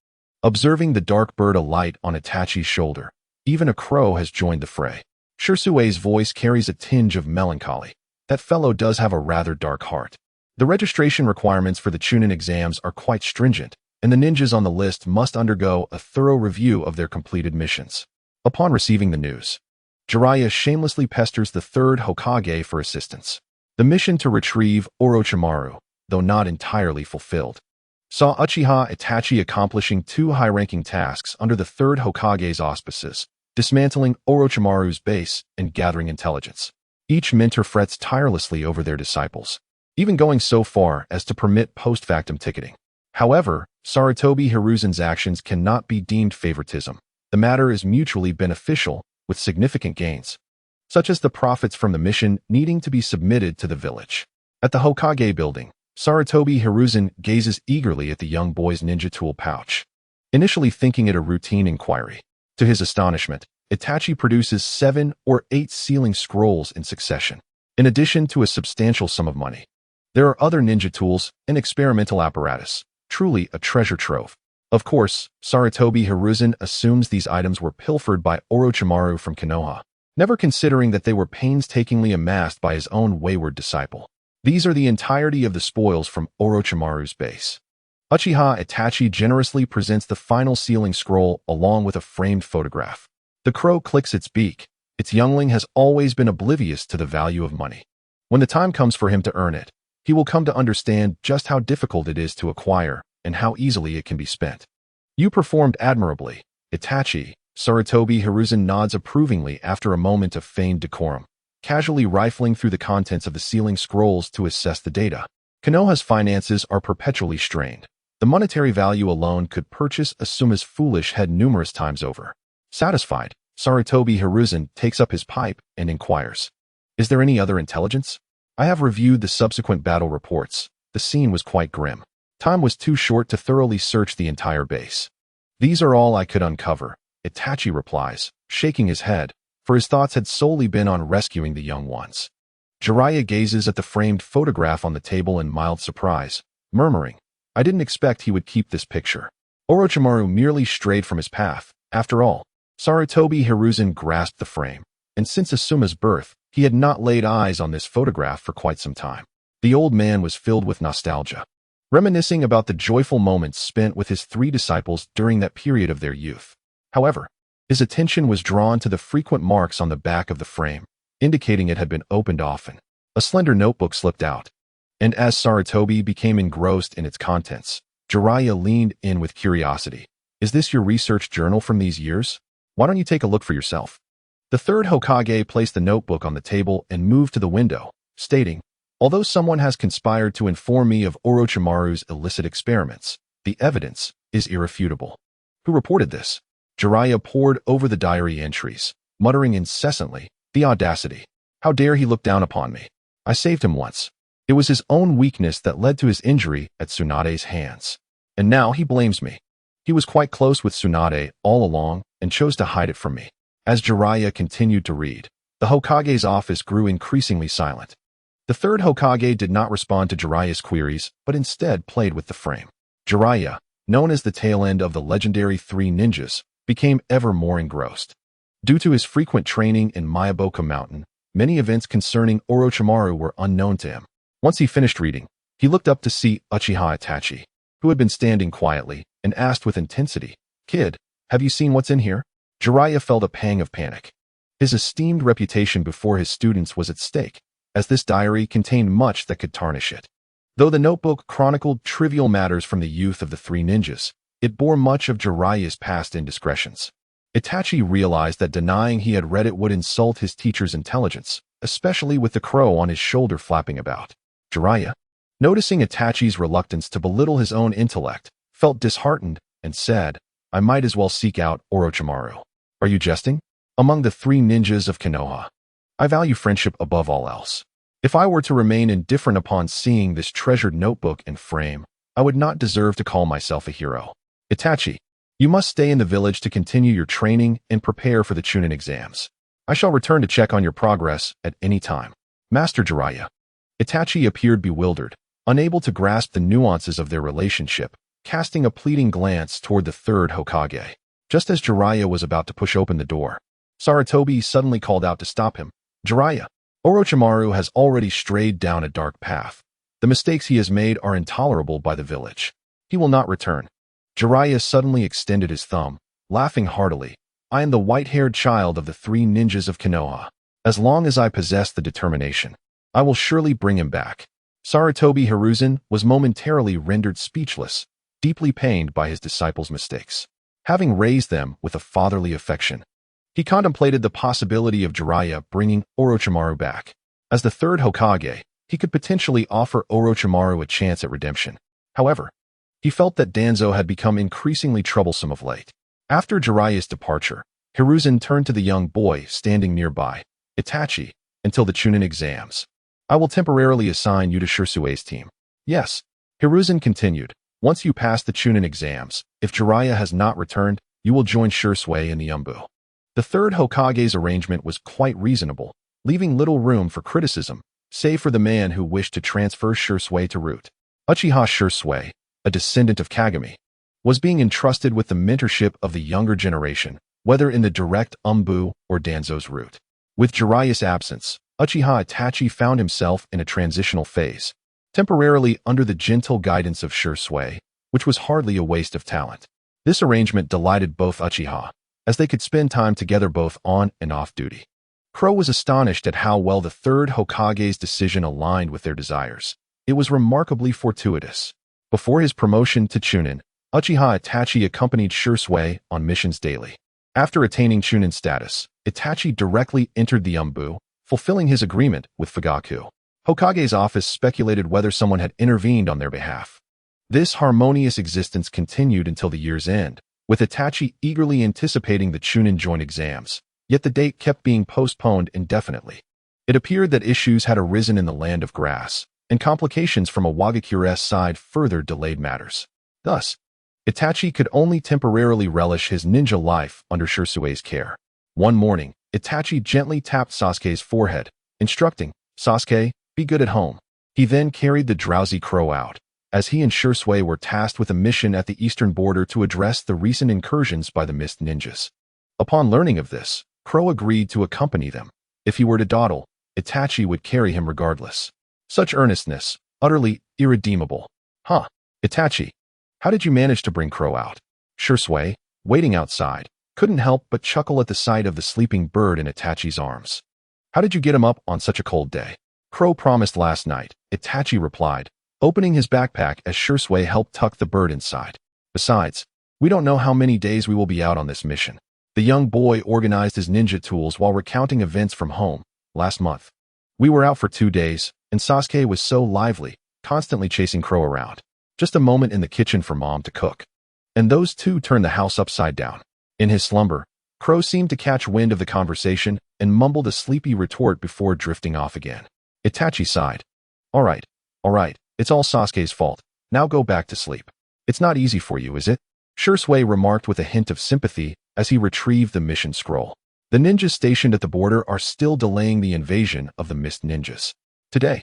S1: observing the dark bird alight on Itachi's shoulder. Even a crow has joined the fray. Shisui's voice carries a tinge of melancholy. That fellow does have a rather dark heart. The registration requirements for the Chunin exams are quite stringent, and the ninjas on the list must undergo a thorough review of their completed missions. Upon receiving the news, Jiraiya shamelessly pesters the third Hokage for assistance. The mission to retrieve Orochimaru, though not entirely fulfilled, saw Uchiha Itachi accomplishing two high-ranking tasks under the third Hokage's auspices, dismantling Orochimaru's base and gathering intelligence. Each mentor frets tirelessly over their disciples, even going so far as to permit post-factum ticketing. However, Sarutobi Hiruzen's actions cannot be deemed favoritism. The matter is mutually beneficial, with significant gains, such as the profits from the mission needing to be submitted to the village. At the Hokage building, Sarutobi Hiruzen gazes eagerly at the young boy's ninja tool pouch, initially thinking it a routine inquiry. To his astonishment, Itachi produces 7 or 8 sealing scrolls in succession, in addition to a substantial sum of money. There are other ninja tools and experimental apparatus, truly a treasure trove. Of course, Sarutobi Hiruzen assumes these items were pilfered by Orochimaru from Konoha, never considering that they were painstakingly amassed by his own wayward disciple. These are the entirety of the spoils from Orochimaru's base. Uchiha Itachi generously presents the final sealing scroll along with a framed photograph. The crow clicks its beak. Its youngling has always been oblivious to the value of money. When the time comes for him to earn it, he will come to understand just how difficult it is to acquire and how easily it can be spent. You performed admirably, Itachi. Sarutobi Hiruzen nods approvingly after a moment of feigned decorum, casually rifling through the contents of the sealing scrolls to assess the data. Konoha's finances are perpetually strained. The monetary value alone could purchase Asuma's foolish head numerous times over. Satisfied, Sarutobi Hiruzen takes up his pipe and inquires, "Is there any other intelligence? I have reviewed the subsequent battle reports. The scene was quite grim. Time was too short to thoroughly search the entire base. These are all I could uncover," Itachi replies, shaking his head, for his thoughts had solely been on rescuing the young ones. Jiraiya gazes at the framed photograph on the table in mild surprise, murmuring, "I didn't expect he would keep this picture." Orochimaru merely strayed from his path. After all, Sarutobi Hiruzen grasped the frame, and since Asuma's birth, he had not laid eyes on this photograph for quite some time. The old man was filled with nostalgia, reminiscing about the joyful moments spent with his three disciples during that period of their youth. However, his attention was drawn to the frequent marks on the back of the frame, indicating it had been opened often. A slender notebook slipped out, and as Sarutobi became engrossed in its contents, Jiraiya leaned in with curiosity. "Is this your research journal from these years? Why don't you take a look for yourself?" The third Hokage placed the notebook on the table and moved to the window, stating, "Although someone has conspired to inform me of Orochimaru's illicit experiments, the evidence is irrefutable." "Who reported this?" Jiraiya pored over the diary entries, muttering incessantly, "The audacity! How dare he look down upon me? I saved him once. It was his own weakness that led to his injury at Tsunade's hands. And now he blames me. He was quite close with Tsunade all along and chose to hide it from me." As Jiraiya continued to read, the Hokage's office grew increasingly silent. The third Hokage did not respond to Jiraiya's queries, but instead played with the frame. Jiraiya, known as the tail end of the legendary Three Ninjas, became ever more engrossed. Due to his frequent training in Miyaboka Mountain, many events concerning Orochimaru were unknown to him. Once he finished reading, he looked up to see Uchiha Itachi, who had been standing quietly, and asked with intensity, "Kid, have you seen what's in here?" Jiraiya felt a pang of panic. His esteemed reputation before his students was at stake, as this diary contained much that could tarnish it. Though the notebook chronicled trivial matters from the youth of the Three Ninjas, it bore much of Jiraiya's past indiscretions. Itachi realized that denying he had read it would insult his teacher's intelligence, especially with the crow on his shoulder flapping about. Jiraiya, noticing Itachi's reluctance to belittle his own intellect, felt disheartened and said, "I might as well seek out Orochimaru." "Are you jesting? Among the Three Ninjas of Konoha, I value friendship above all else. If I were to remain indifferent upon seeing this treasured notebook and frame, I would not deserve to call myself a hero. Itachi, you must stay in the village to continue your training and prepare for the Chunin exams. I shall return to check on your progress at any time." "Master Jiraiya." Itachi appeared bewildered, unable to grasp the nuances of their relationship, casting a pleading glance toward the third Hokage. Just as Jiraiya was about to push open the door, Sarutobi suddenly called out to stop him. "Jiraiya, Orochimaru has already strayed down a dark path. The mistakes he has made are intolerable by the village. He will not return." Jiraiya suddenly extended his thumb, laughing heartily. "I am the white-haired child of the Three Ninjas of Konoha. As long as I possess the determination, I will surely bring him back." Sarutobi Hiruzen was momentarily rendered speechless, deeply pained by his disciples' mistakes. Having raised them with a fatherly affection, he contemplated the possibility of Jiraiya bringing Orochimaru back. As the third Hokage, he could potentially offer Orochimaru a chance at redemption. However, he felt that Danzo had become increasingly troublesome of late. After Jiraiya's departure, Hiruzen turned to the young boy standing nearby. "Itachi, until the Chunin exams, I will temporarily assign you to Shirsue's team." "Yes," Hiruzen continued. "Once you pass the Chunin exams, if Jiraiya has not returned, you will join Shirsue in the Umbu." The third Hokage's arrangement was quite reasonable, leaving little room for criticism, save for the man who wished to transfer Shirsue to Root. Uchiha Shirsue, a descendant of Kagami, was being entrusted with the mentorship of the younger generation, whether in the direct Umbu or Danzo's route. With Jiraiya's absence, Uchiha Itachi found himself in a transitional phase, temporarily under the gentle guidance of Shui, which was hardly a waste of talent. This arrangement delighted both Uchiha, as they could spend time together both on and off duty. Crow was astonished at how well the third Hokage's decision aligned with their desires. It was remarkably fortuitous. Before his promotion to Chunin, Uchiha Itachi accompanied Shui on missions daily. After attaining Chunin status, Itachi directly entered the Umbu, fulfilling his agreement with Fugaku. Hokage's office speculated whether someone had intervened on their behalf. This harmonious existence continued until the year's end, with Itachi eagerly anticipating the Chunin joint exams, yet the date kept being postponed indefinitely. It appeared that issues had arisen in the land of grass, and complications from a Wagakure's side further delayed matters. Thus, Itachi could only temporarily relish his ninja life under Shusui's care. One morning, Itachi gently tapped Sasuke's forehead, instructing, "Sasuke, be good at home." He then carried the drowsy Crow out, as he and Shui were tasked with a mission at the eastern border to address the recent incursions by the Mist Ninjas. Upon learning of this, Crow agreed to accompany them. If he were to dawdle, Itachi would carry him regardless. Such earnestness, utterly irredeemable. "Huh, Itachi, how did you manage to bring Crow out?" Shui, waiting outside, couldn't help but chuckle at the sight of the sleeping bird in Itachi's arms. "How did you get him up on such a cold day?" "Crow promised last night," Itachi replied, opening his backpack as Shui helped tuck the bird inside. "Besides, we don't know how many days we will be out on this mission." The young boy organized his ninja tools while recounting events from home. "Last month, we were out for 2 days, and Sasuke was so lively, constantly chasing Crow around. Just a moment in the kitchen for Mom to cook. And those two turned the house upside down." In his slumber, Crow seemed to catch wind of the conversation and mumbled a sleepy retort before drifting off again. Itachi sighed. All right, it's all Sasuke's fault. Now go back to sleep. It's not easy for you, is it?" Shui remarked with a hint of sympathy as he retrieved the mission scroll. "The ninjas stationed at the border are still delaying the invasion of the Mist Ninjas. Today,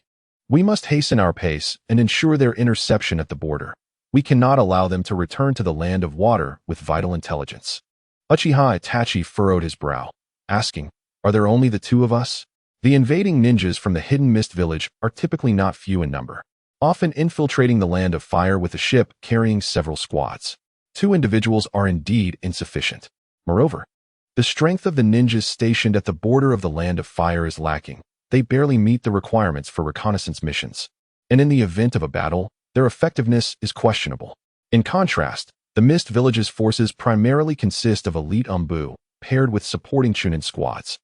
S1: we must hasten our pace and ensure their interception at the border. We cannot allow them to return to the land of water with vital intelligence." Uchiha Itachi furrowed his brow, asking, "Are there only the two of us?" The invading ninjas from the hidden mist village are typically not few in number, often infiltrating the land of fire with a ship carrying several squads. 2 individuals are indeed insufficient. Moreover, the strength of the ninjas stationed at the border of the land of fire is lacking. They barely meet the requirements for reconnaissance missions, and in the event of a battle, their effectiveness is questionable. In contrast, the Mist Village's forces primarily consist of elite Umbu, paired with supporting Chunin squads,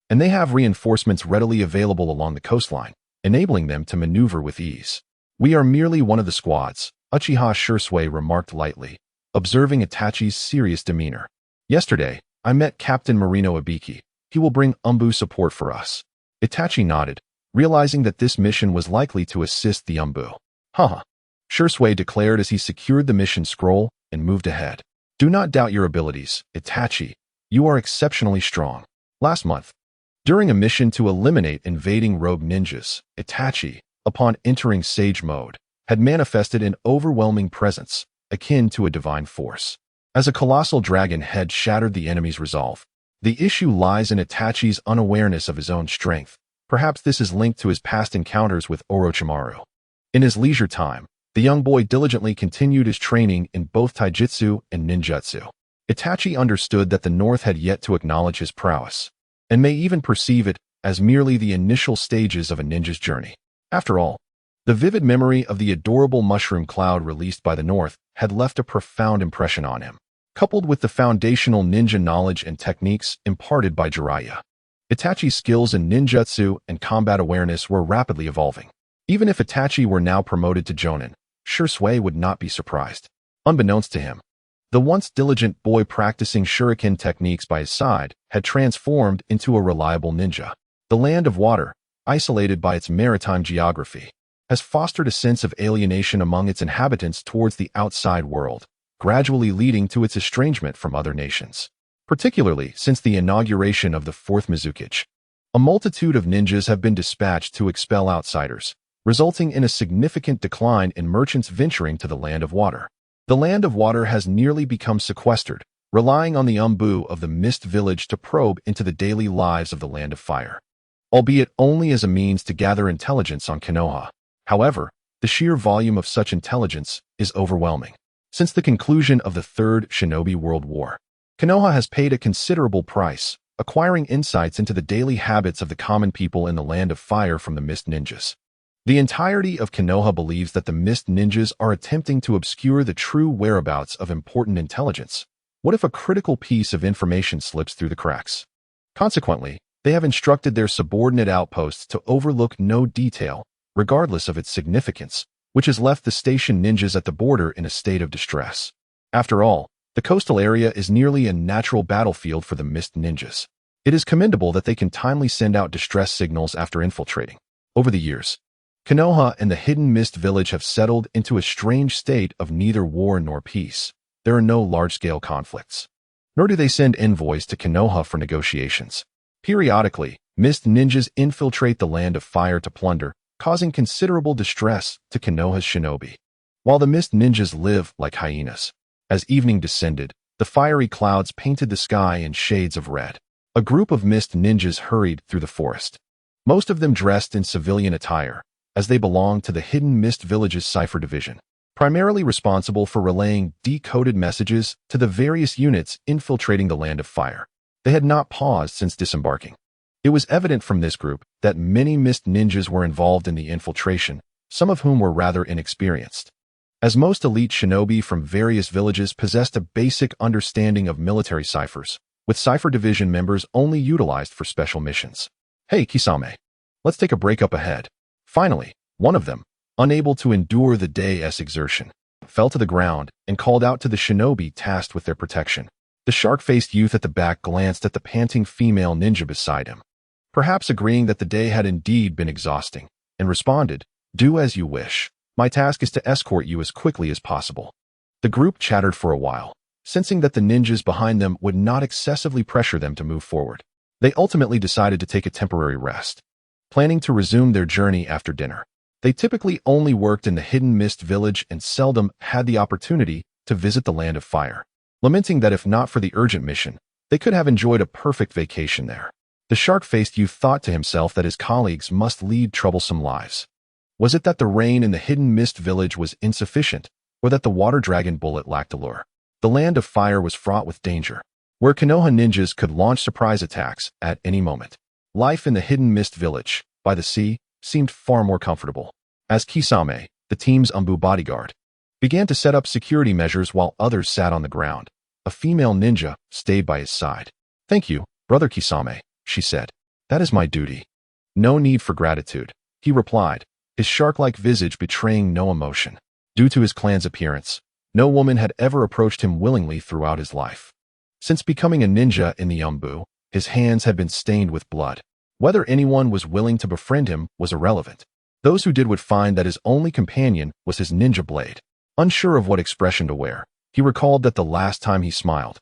S1: and they have reinforcements readily available along the coastline, enabling them to maneuver with ease. "We are merely one of the squads," Uchiha Shui remarked lightly, observing Itachi's serious demeanor. "Yesterday, I met Captain Marino Ibiki. He will bring Umbu support for us." Itachi nodded, realizing that this mission was likely to assist the Umbu. "Haha," Shui declared as he secured the mission scroll and moved ahead. "Do not doubt your abilities, Itachi. You are exceptionally strong." Last month, during a mission to eliminate invading rogue ninjas, Itachi, upon entering Sage Mode, had manifested an overwhelming presence, akin to a divine force. As a colossal dragon head shattered the enemy's resolve, the issue lies in Itachi's unawareness of his own strength. Perhaps this is linked to his past encounters with Orochimaru. In his leisure time, the young boy diligently continued his training in both taijutsu and ninjutsu. Itachi understood that the North had yet to acknowledge his prowess, and may even perceive it as merely the initial stages of a ninja's journey. After all, the vivid memory of the adorable mushroom cloud released by the North had left a profound impression on him, coupled with the foundational ninja knowledge and techniques imparted by Jiraiya. Itachi's skills in ninjutsu and combat awareness were rapidly evolving. Even if Itachi were now promoted to Jonin, Shui would not be surprised. Unbeknownst to him, the once diligent boy practicing shuriken techniques by his side had transformed into a reliable ninja. The land of water, isolated by its maritime geography, has fostered a sense of alienation among its inhabitants towards the outside world, gradually leading to its estrangement from other nations. Particularly since the inauguration of the 4th Mizukage, a multitude of ninjas have been dispatched to expel outsiders, resulting in a significant decline in merchants venturing to the land of water. The land of water has nearly become sequestered, relying on the Umbu of the Mist Village to probe into the daily lives of the land of fire, albeit only as a means to gather intelligence on Konoha. However, the sheer volume of such intelligence is overwhelming. Since the conclusion of the Third Shinobi World War, Konoha has paid a considerable price, acquiring insights into the daily habits of the common people in the land of fire from the Mist Ninjas. The entirety of Konoha believes that the Mist Ninjas are attempting to obscure the true whereabouts of important intelligence. What if a critical piece of information slips through the cracks? Consequently, they have instructed their subordinate outposts to overlook no detail, regardless of its significance, which has left the station ninjas at the border in a state of distress. After all, the coastal area is nearly a natural battlefield for the Mist Ninjas. It is commendable that they can timely send out distress signals after infiltrating. Over the years, Konoha and the Hidden Mist Village have settled into a strange state of neither war nor peace. There are no large-scale conflicts. Nor do they send envoys to Konoha for negotiations. Periodically, Mist Ninjas infiltrate the land of fire to plunder, causing considerable distress to Konoha's shinobi. While the Mist Ninjas live like hyenas. As evening descended, the fiery clouds painted the sky in shades of red. A group of Mist Ninjas hurried through the forest. Most of them dressed in civilian attire, as they belonged to the Hidden Mist Village's Cipher Division, primarily responsible for relaying decoded messages to the various units infiltrating the land of fire. They had not paused since disembarking. It was evident from this group that many Mist Ninjas were involved in the infiltration, some of whom were rather inexperienced. As most elite shinobi from various villages possessed a basic understanding of military ciphers, with Cipher Division members only utilized for special missions. "Hey, Kisame. Let's take a break up ahead." Finally, one of them, unable to endure the day's exertion, fell to the ground and called out to the shinobi tasked with their protection. The shark-faced youth at the back glanced at the panting female ninja beside him, perhaps agreeing that the day had indeed been exhausting, and responded, "Do as you wish. My task is to escort you as quickly as possible." The group chattered for a while, sensing that the ninjas behind them would not excessively pressure them to move forward. They ultimately decided to take a temporary rest, planning to resume their journey after dinner. They typically only worked in the Hidden Mist Village and seldom had the opportunity to visit the land of fire, lamenting that if not for the urgent mission, they could have enjoyed a perfect vacation there. The shark-faced youth thought to himself that his colleagues must lead troublesome lives. Was it that the rain in the Hidden Mist Village was insufficient, or that the water dragon bullet lacked allure? The land of fire was fraught with danger, where Konoha ninjas could launch surprise attacks at any moment. Life in the Hidden Mist Village, by the sea, seemed far more comfortable. As Kisame, the team's Umbu bodyguard, began to set up security measures while others sat on the ground, a female ninja stayed by his side. "Thank you, Brother Kisame," she said. "That is my duty." "No need for gratitude," he replied, his shark-like visage betraying no emotion. Due to his clan's appearance, no woman had ever approached him willingly throughout his life. Since becoming a ninja in the Umbu, his hands had been stained with blood. Whether anyone was willing to befriend him was irrelevant. Those who did would find that his only companion was his ninja blade. Unsure of what expression to wear, he recalled that the last time he smiled,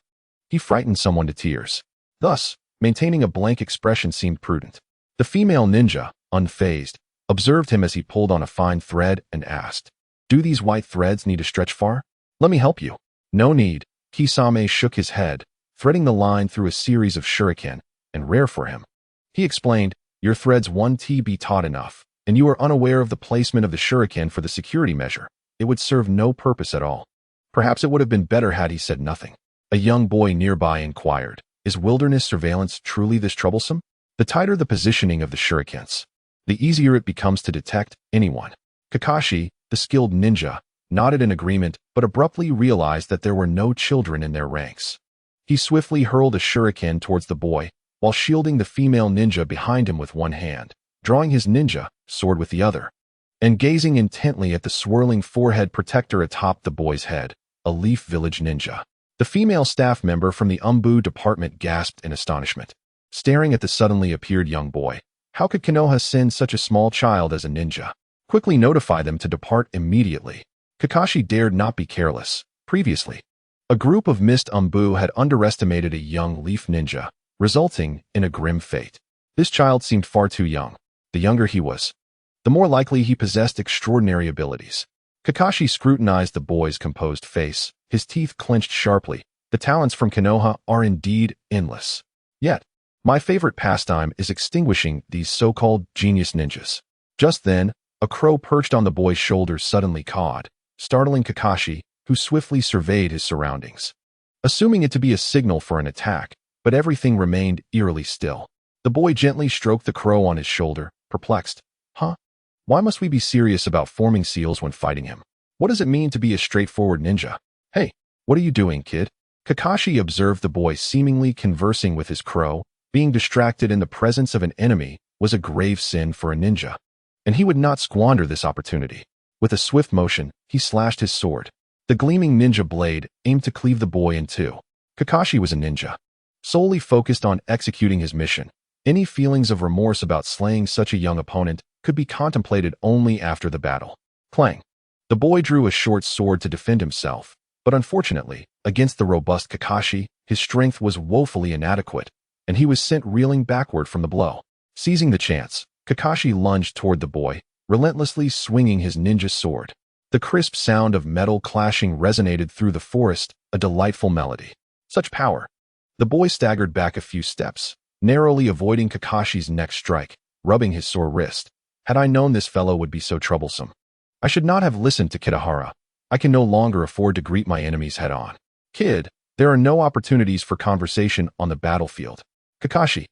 S1: he frightened someone to tears. Thus, maintaining a blank expression seemed prudent. The female ninja, unfazed, observed him as he pulled on a fine thread and asked, "Do these white threads need to stretch far? Let me help you." "No need." Kisame shook his head, threading the line through a series of shuriken, and rare for him. He explained, "Your threads 1T be taut enough, and you are unaware of the placement of the shuriken for the security measure. It would serve no purpose at all." Perhaps it would have been better had he said nothing. A young boy nearby inquired, "Is wilderness surveillance truly this troublesome? The tighter the positioning of the shurikens, the easier it becomes to detect anyone." Kakashi, the skilled ninja, nodded in agreement but abruptly realized that there were no children in their ranks. He swiftly hurled a shuriken towards the boy, while shielding the female ninja behind him with one hand, drawing his ninja sword with the other, and gazing intently at the swirling forehead protector atop the boy's head, a Leaf Village ninja. The female staff member from the Umbu department gasped in astonishment, staring at the suddenly appeared young boy. How could Konoha send such a small child as a ninja? Quickly notify them to depart immediately. Kakashi dared not be careless. Previously, a group of Mist Umbu had underestimated a young Leaf ninja, resulting in a grim fate. This child seemed far too young. The younger he was, the more likely he possessed extraordinary abilities. Kakashi scrutinized the boy's composed face, his teeth clenched sharply. The talents from Konoha are indeed endless. Yet, my favorite pastime is extinguishing these so-called genius ninjas. Just then, a crow perched on the boy's shoulder suddenly cawed, startling Kakashi, who swiftly surveyed his surroundings, assuming it to be a signal for an attack, but everything remained eerily still. The boy gently stroked the crow on his shoulder, perplexed. Huh? Why must we be serious about forming seals when fighting him? What does it mean to be a straightforward ninja? Hey, what are you doing, kid? Kakashi observed the boy seemingly conversing with his crow. Being distracted in the presence of an enemy was a grave sin for a ninja, and he would not squander this opportunity. With a swift motion, he slashed his sword. The gleaming ninja blade aimed to cleave the boy in two. Kakashi was a ninja, solely focused on executing his mission. Any feelings of remorse about slaying such a young opponent could be contemplated only after the battle. Clang! The boy drew a short sword to defend himself, but unfortunately, against the robust Kakashi, his strength was woefully inadequate, and he was sent reeling backward from the blow. Seizing the chance, Kakashi lunged toward the boy, relentlessly swinging his ninja sword. The crisp sound of metal clashing resonated through the forest, a delightful melody. Such power! The boy staggered back a few steps, narrowly avoiding Kakashi's next strike, rubbing his sore wrist. Had I known this fellow would be so troublesome, I should not have listened to Kitahara. I can no longer afford to greet my enemies head-on. Kid, there are no opportunities for conversation on the battlefield. Kakashi,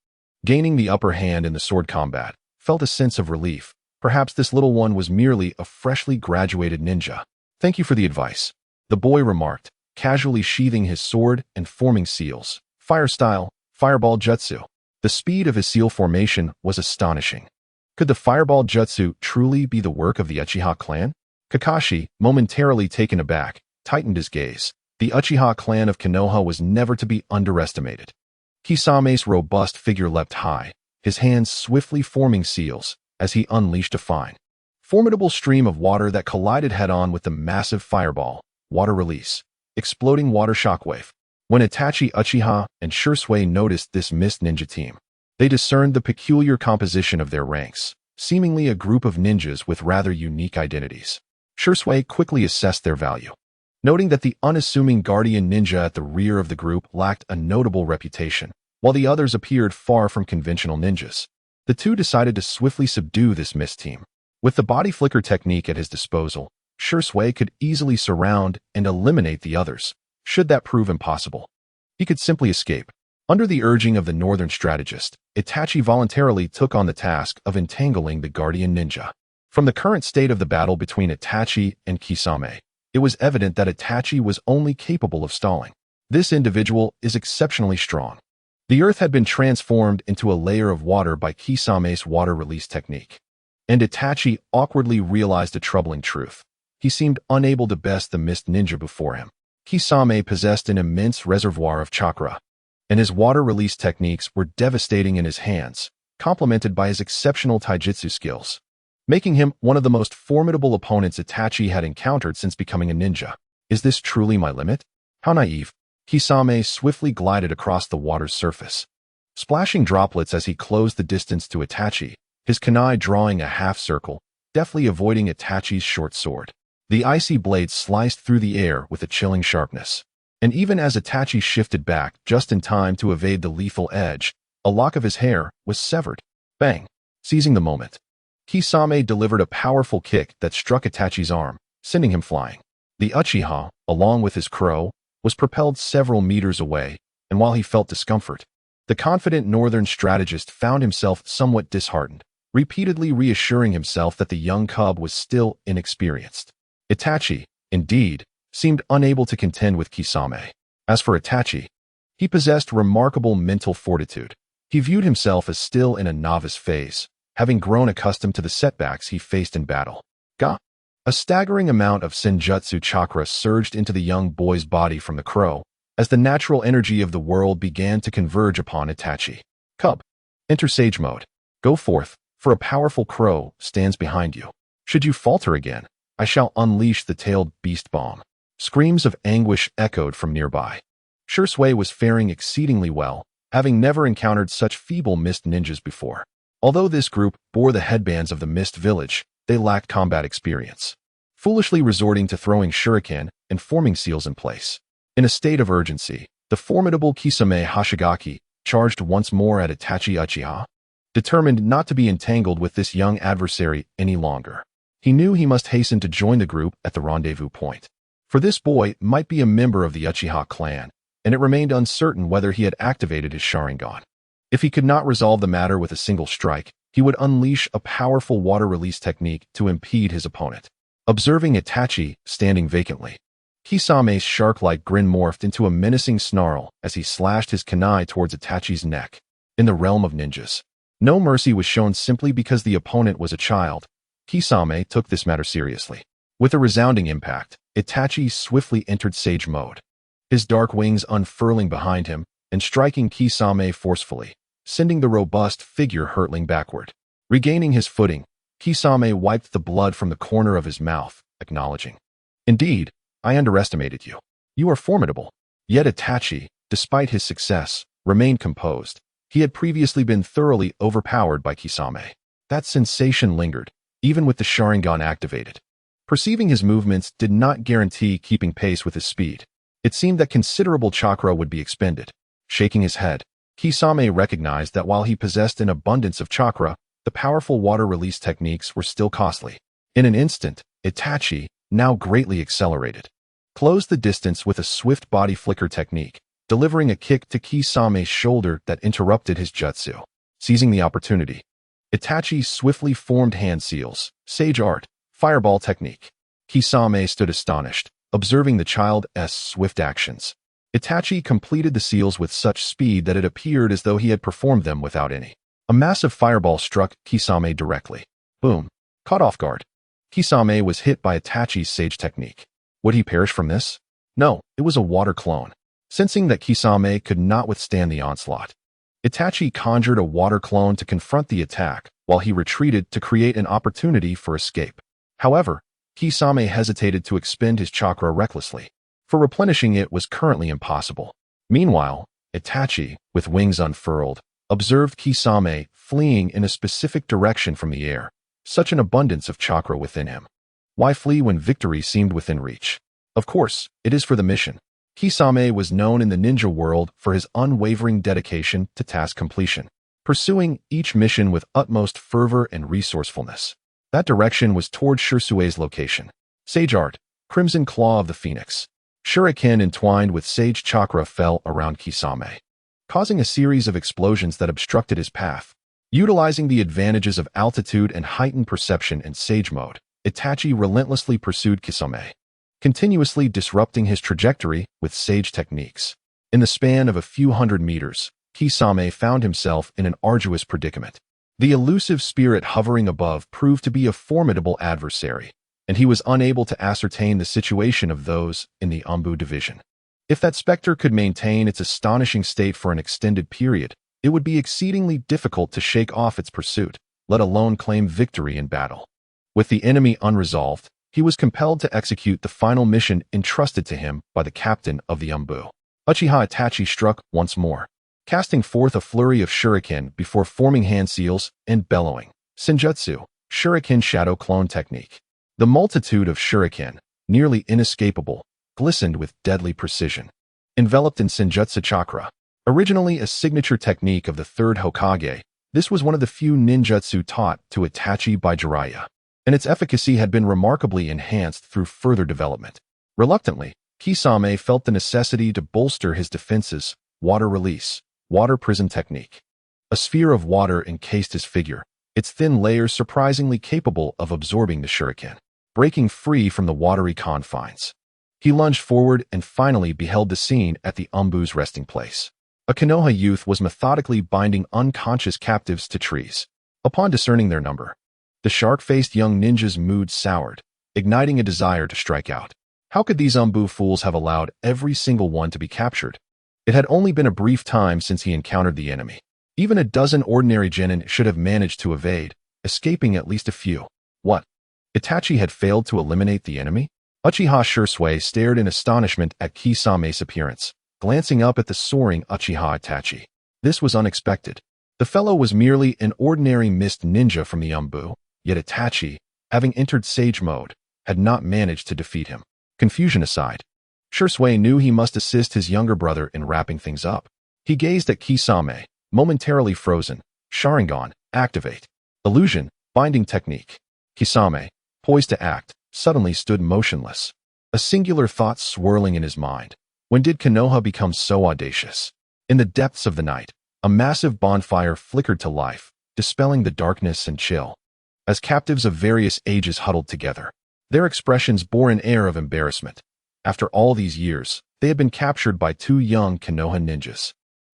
S1: gaining the upper hand in the sword combat, felt a sense of relief. Perhaps this little one was merely a freshly graduated ninja. Thank you for the advice, the boy remarked, casually sheathing his sword and forming seals. Fire style, fireball jutsu. The speed of his seal formation was astonishing. Could the fireball jutsu truly be the work of the Uchiha clan? Kakashi, momentarily taken aback, tightened his gaze. The Uchiha clan of Konoha was never to be underestimated. Kisame's robust figure leapt high, his hands swiftly forming seals, as he unleashed a fine, formidable stream of water that collided head-on with the massive fireball. Water release. Exploding water shockwave. When Itachi, Uchiha, and Shursui noticed this mist ninja team, they discerned the peculiar composition of their ranks, seemingly a group of ninjas with rather unique identities. Shursui quickly assessed their value, noting that the unassuming guardian ninja at the rear of the group lacked a notable reputation, while the others appeared far from conventional ninjas. The two decided to swiftly subdue this mist team. With the body flicker technique at his disposal, Shursui could easily surround and eliminate the others. Should that prove impossible, he could simply escape. Under the urging of the northern strategist, Itachi voluntarily took on the task of entangling the guardian ninja. From the current state of the battle between Itachi and Kisame, it was evident that Itachi was only capable of stalling. This individual is exceptionally strong. The earth had been transformed into a layer of water by Kisame's water release technique, and Itachi awkwardly realized a troubling truth. He seemed unable to best the mist ninja before him. Kisame possessed an immense reservoir of chakra, and his water release techniques were devastating in his hands, complemented by his exceptional taijutsu skills, making him one of the most formidable opponents Itachi had encountered since becoming a ninja. Is this truly my limit? How naive. Kisame swiftly glided across the water's surface, splashing droplets as he closed the distance to Itachi, his kunai drawing a half-circle, deftly avoiding Itachi's short sword. The icy blade sliced through the air with a chilling sharpness, and even as Itachi shifted back just in time to evade the lethal edge, a lock of his hair was severed. Bang! Seizing the moment, Kisame delivered a powerful kick that struck Itachi's arm, sending him flying. The Uchiha, along with his crow, was propelled several meters away, and while he felt discomfort, the confident northern strategist found himself somewhat disheartened, repeatedly reassuring himself that the young cub was still inexperienced. Itachi, indeed, seemed unable to contend with Kisame. As for Itachi, he possessed remarkable mental fortitude. He viewed himself as still in a novice phase, having grown accustomed to the setbacks he faced in battle. Ga! A staggering amount of senjutsu chakra surged into the young boy's body from the crow, as the natural energy of the world began to converge upon Itachi. Cub, enter sage mode. Go forth, for a powerful crow stands behind you. Should you falter again, I shall unleash the tailed beast bomb. Screams of anguish echoed from nearby. Shursui was faring exceedingly well, having never encountered such feeble mist ninjas before. Although this group bore the headbands of the mist village, they lacked combat experience. foolishly resorting to throwing shuriken and forming seals in place. In a state of urgency, the formidable Kisame Hashigaki charged once more at Itachi Uchiha, determined not to be entangled with this young adversary any longer. He knew he must hasten to join the group at the rendezvous point. For this boy might be a member of the Uchiha clan, and it remained uncertain whether he had activated his Sharingan. If he could not resolve the matter with a single strike, he would unleash a powerful water release technique to impede his opponent. Observing Itachi standing vacantly, Kisame's shark-like grin morphed into a menacing snarl as he slashed his kunai towards Itachi's neck. In the realm of ninjas, no mercy was shown simply because the opponent was a child. Kisame took this matter seriously. With a resounding impact, Itachi swiftly entered Sage mode, his dark wings unfurling behind him and striking Kisame forcefully, sending the robust figure hurtling backward. Regaining his footing, Kisame wiped the blood from the corner of his mouth, acknowledging, "Indeed, I underestimated you. You are formidable." Yet Itachi, despite his success, remained composed. He had previously been thoroughly overpowered by Kisame. That sensation lingered, even with the Sharingan activated. Perceiving his movements did not guarantee keeping pace with his speed. It seemed that considerable chakra would be expended. Shaking his head, Kisame recognized that while he possessed an abundance of chakra, the powerful water release techniques were still costly. In an instant, Itachi, now greatly accelerated, closed the distance with a swift body flicker technique, delivering a kick to Kisame's shoulder that interrupted his jutsu. Seizing the opportunity, Itachi swiftly formed hand seals, sage art, fireball technique. Kisame stood astonished, observing the child's swift actions. Itachi completed the seals with such speed that it appeared as though he had performed them without any. A massive fireball struck Kisame directly. Boom. Caught off guard, Kisame was hit by Itachi's sage technique. Would he perish from this? No, it was a water clone. Sensing that Kisame could not withstand the onslaught, Itachi conjured a water clone to confront the attack, while he retreated to create an opportunity for escape. However, Kisame hesitated to expend his chakra recklessly, for replenishing it was currently impossible. Meanwhile, Itachi, with wings unfurled, observed Kisame fleeing in a specific direction from the air, such an abundance of chakra within him. Why flee when victory seemed within reach? Of course, it is for the mission. Kisame was known in the ninja world for his unwavering dedication to task completion, pursuing each mission with utmost fervor and resourcefulness. That direction was toward Shursue's location. Sage art, Crimson Claw of the Phoenix. Shuriken entwined with sage chakra fell around Kisame, causing a series of explosions that obstructed his path. Utilizing the advantages of altitude and heightened perception in sage mode, Itachi relentlessly pursued Kisame, continuously disrupting his trajectory with sage techniques. In the span of a few hundred meters, Kisame found himself in an arduous predicament. The elusive spirit hovering above proved to be a formidable adversary, and he was unable to ascertain the situation of those in the Anbu division. If that specter could maintain its astonishing state for an extended period, it would be exceedingly difficult to shake off its pursuit, let alone claim victory in battle. With the enemy unresolved, he was compelled to execute the final mission entrusted to him by the captain of the Anbu. Uchiha Itachi struck once more, casting forth a flurry of shuriken before forming hand seals and bellowing, Senjutsu, Shuriken Shadow Clone Technique. The multitude of shuriken, nearly inescapable, glistened with deadly precision. Enveloped in Senjutsu chakra, originally a signature technique of the third Hokage, this was one of the few ninjutsu taught to Itachi by Jiraiya, and its efficacy had been remarkably enhanced through further development. Reluctantly, Kisame felt the necessity to bolster his defenses. Water release, water prison technique. A sphere of water encased his figure, its thin layers surprisingly capable of absorbing the shuriken. Breaking free from the watery confines, he lunged forward and finally beheld the scene at the Anbu's resting place. A Konoha youth was methodically binding unconscious captives to trees. Upon discerning their number, the shark-faced young ninja's mood soured, igniting a desire to strike out. How could these Anbu fools have allowed every single one to be captured? It had only been a brief time since he encountered the enemy. Even a dozen ordinary genin should have managed to evade, escaping at least a few. What? Itachi had failed to eliminate the enemy? Uchiha Shursui stared in astonishment at Kisame's appearance, glancing up at the soaring Uchiha Itachi. This was unexpected. The fellow was merely an ordinary mist ninja from the Anbu, yet Itachi, having entered sage mode, had not managed to defeat him. Confusion aside, Shisui knew he must assist his younger brother in wrapping things up. He gazed at Kisame, momentarily frozen. Sharingan, activate. Illusion, binding technique. Kisame, poised to act, suddenly stood motionless. A singular thought swirling in his mind. When did Konoha become so audacious? In the depths of the night, a massive bonfire flickered to life, dispelling the darkness and chill. As captives of various ages huddled together, their expressions bore an air of embarrassment. After all these years, they had been captured by two young Konoha ninjas.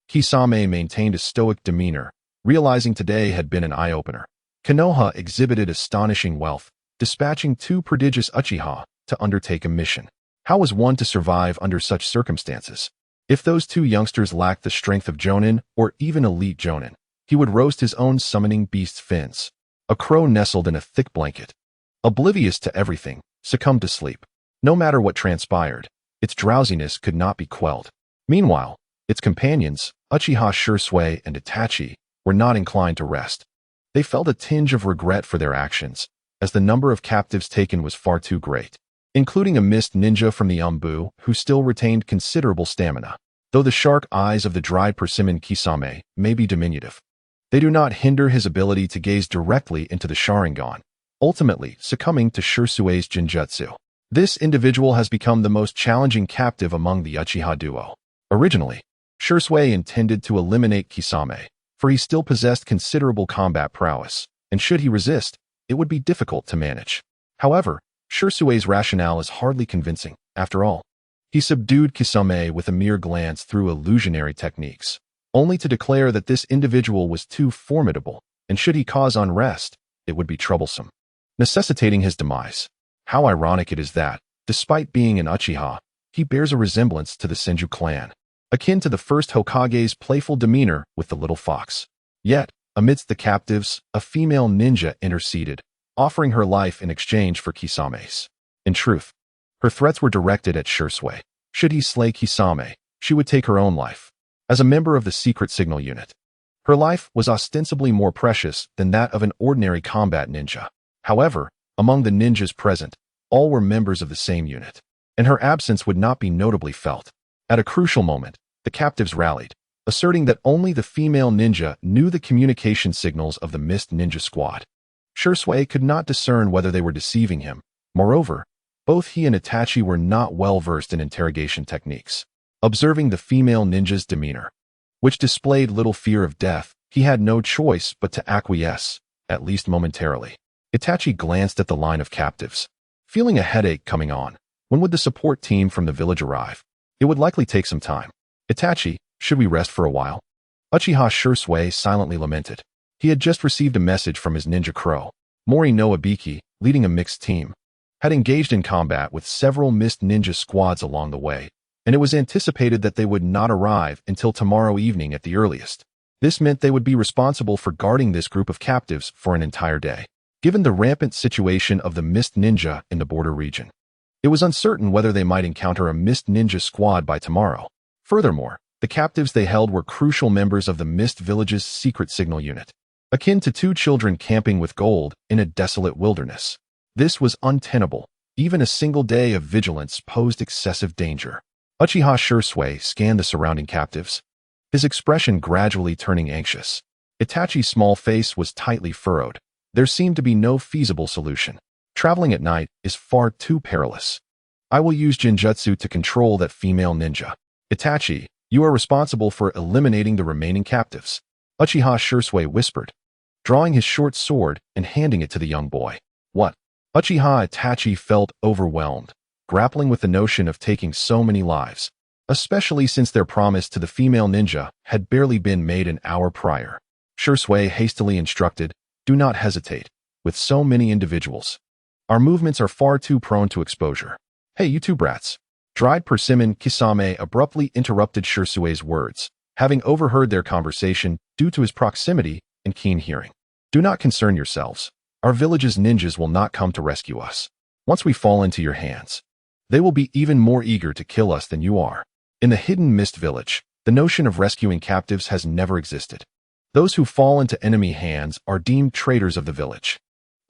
S1: Kisame maintained a stoic demeanor, realizing today had been an eye-opener. Konoha exhibited astonishing wealth, dispatching two prodigious Uchiha to undertake a mission. How was one to survive under such circumstances? If those two youngsters lacked the strength of Jonin or even elite Jonin, he would roast his own summoning beast's fins. A crow nestled in a thick blanket, oblivious to everything, succumbed to sleep. No matter what transpired, its drowsiness could not be quelled. Meanwhile, its companions, Uchiha Shisui and Itachi, were not inclined to rest. They felt a tinge of regret for their actions, as the number of captives taken was far too great, including a mist ninja from the Umbu who still retained considerable stamina. Though the shark eyes of the dried persimmon Kisame may be diminutive, they do not hinder his ability to gaze directly into the Sharingan, ultimately succumbing to Shisui's Jinjutsu. This individual has become the most challenging captive among the Uchiha duo. Originally, Shisui intended to eliminate Kisame, for he still possessed considerable combat prowess, and should he resist, it would be difficult to manage. However, Shisui's rationale is hardly convincing. After all, he subdued Kisame with a mere glance through illusionary techniques, only to declare that this individual was too formidable, and should he cause unrest, it would be troublesome, necessitating his demise. How ironic it is that, despite being an Uchiha, he bears a resemblance to the Senju clan, akin to the first Hokage's playful demeanor with the little fox. Yet, amidst the captives, a female ninja interceded, offering her life in exchange for Kisame's. In truth, her threats were directed at Shisui. Should he slay Kisame, she would take her own life. As a member of the secret signal unit, her life was ostensibly more precious than that of an ordinary combat ninja. However, among the ninjas present, all were members of the same unit, and her absence would not be notably felt. At a crucial moment, the captives rallied, asserting that only the female ninja knew the communication signals of the Mist Ninja Squad. Shisui could not discern whether they were deceiving him. Moreover, both he and Itachi were not well versed in interrogation techniques. Observing the female ninja's demeanor, which displayed little fear of death, he had no choice but to acquiesce, at least momentarily. Itachi glanced at the line of captives, feeling a headache coming on. When would the support team from the village arrive? It would likely take some time. Itachi, should we rest for a while? Uchiha Shisui silently lamented. He had just received a message from his ninja crow. Mori no Abiki, leading a mixed team, had engaged in combat with several mist ninja squads along the way, and it was anticipated that they would not arrive until tomorrow evening at the earliest. This meant they would be responsible for guarding this group of captives for an entire day. Given the rampant situation of the Mist Ninja in the border region, it was uncertain whether they might encounter a Mist Ninja squad by tomorrow. Furthermore, the captives they held were crucial members of the Mist Village's secret signal unit, akin to two children camping with gold in a desolate wilderness. This was untenable. Even a single day of vigilance posed excessive danger. Uchiha Shisui scanned the surrounding captives, his expression gradually turning anxious. Itachi's small face was tightly furrowed. There seemed to be no feasible solution. Traveling at night is far too perilous. I will use Jinjutsu to control that female ninja. Itachi, you are responsible for eliminating the remaining captives, Uchiha Shisui whispered, drawing his short sword and handing it to the young boy. What? Uchiha Itachi felt overwhelmed, grappling with the notion of taking so many lives, especially since their promise to the female ninja had barely been made an hour prior. Shisui hastily instructed, do not hesitate. With so many individuals, our movements are far too prone to exposure. Hey, you two brats. Dried persimmon Kisame abruptly interrupted Shisui's words, having overheard their conversation due to his proximity and keen hearing. Do not concern yourselves. Our village's ninjas will not come to rescue us. Once we fall into your hands, they will be even more eager to kill us than you are. In the hidden mist village, the notion of rescuing captives has never existed. Those who fall into enemy hands are deemed traitors of the village.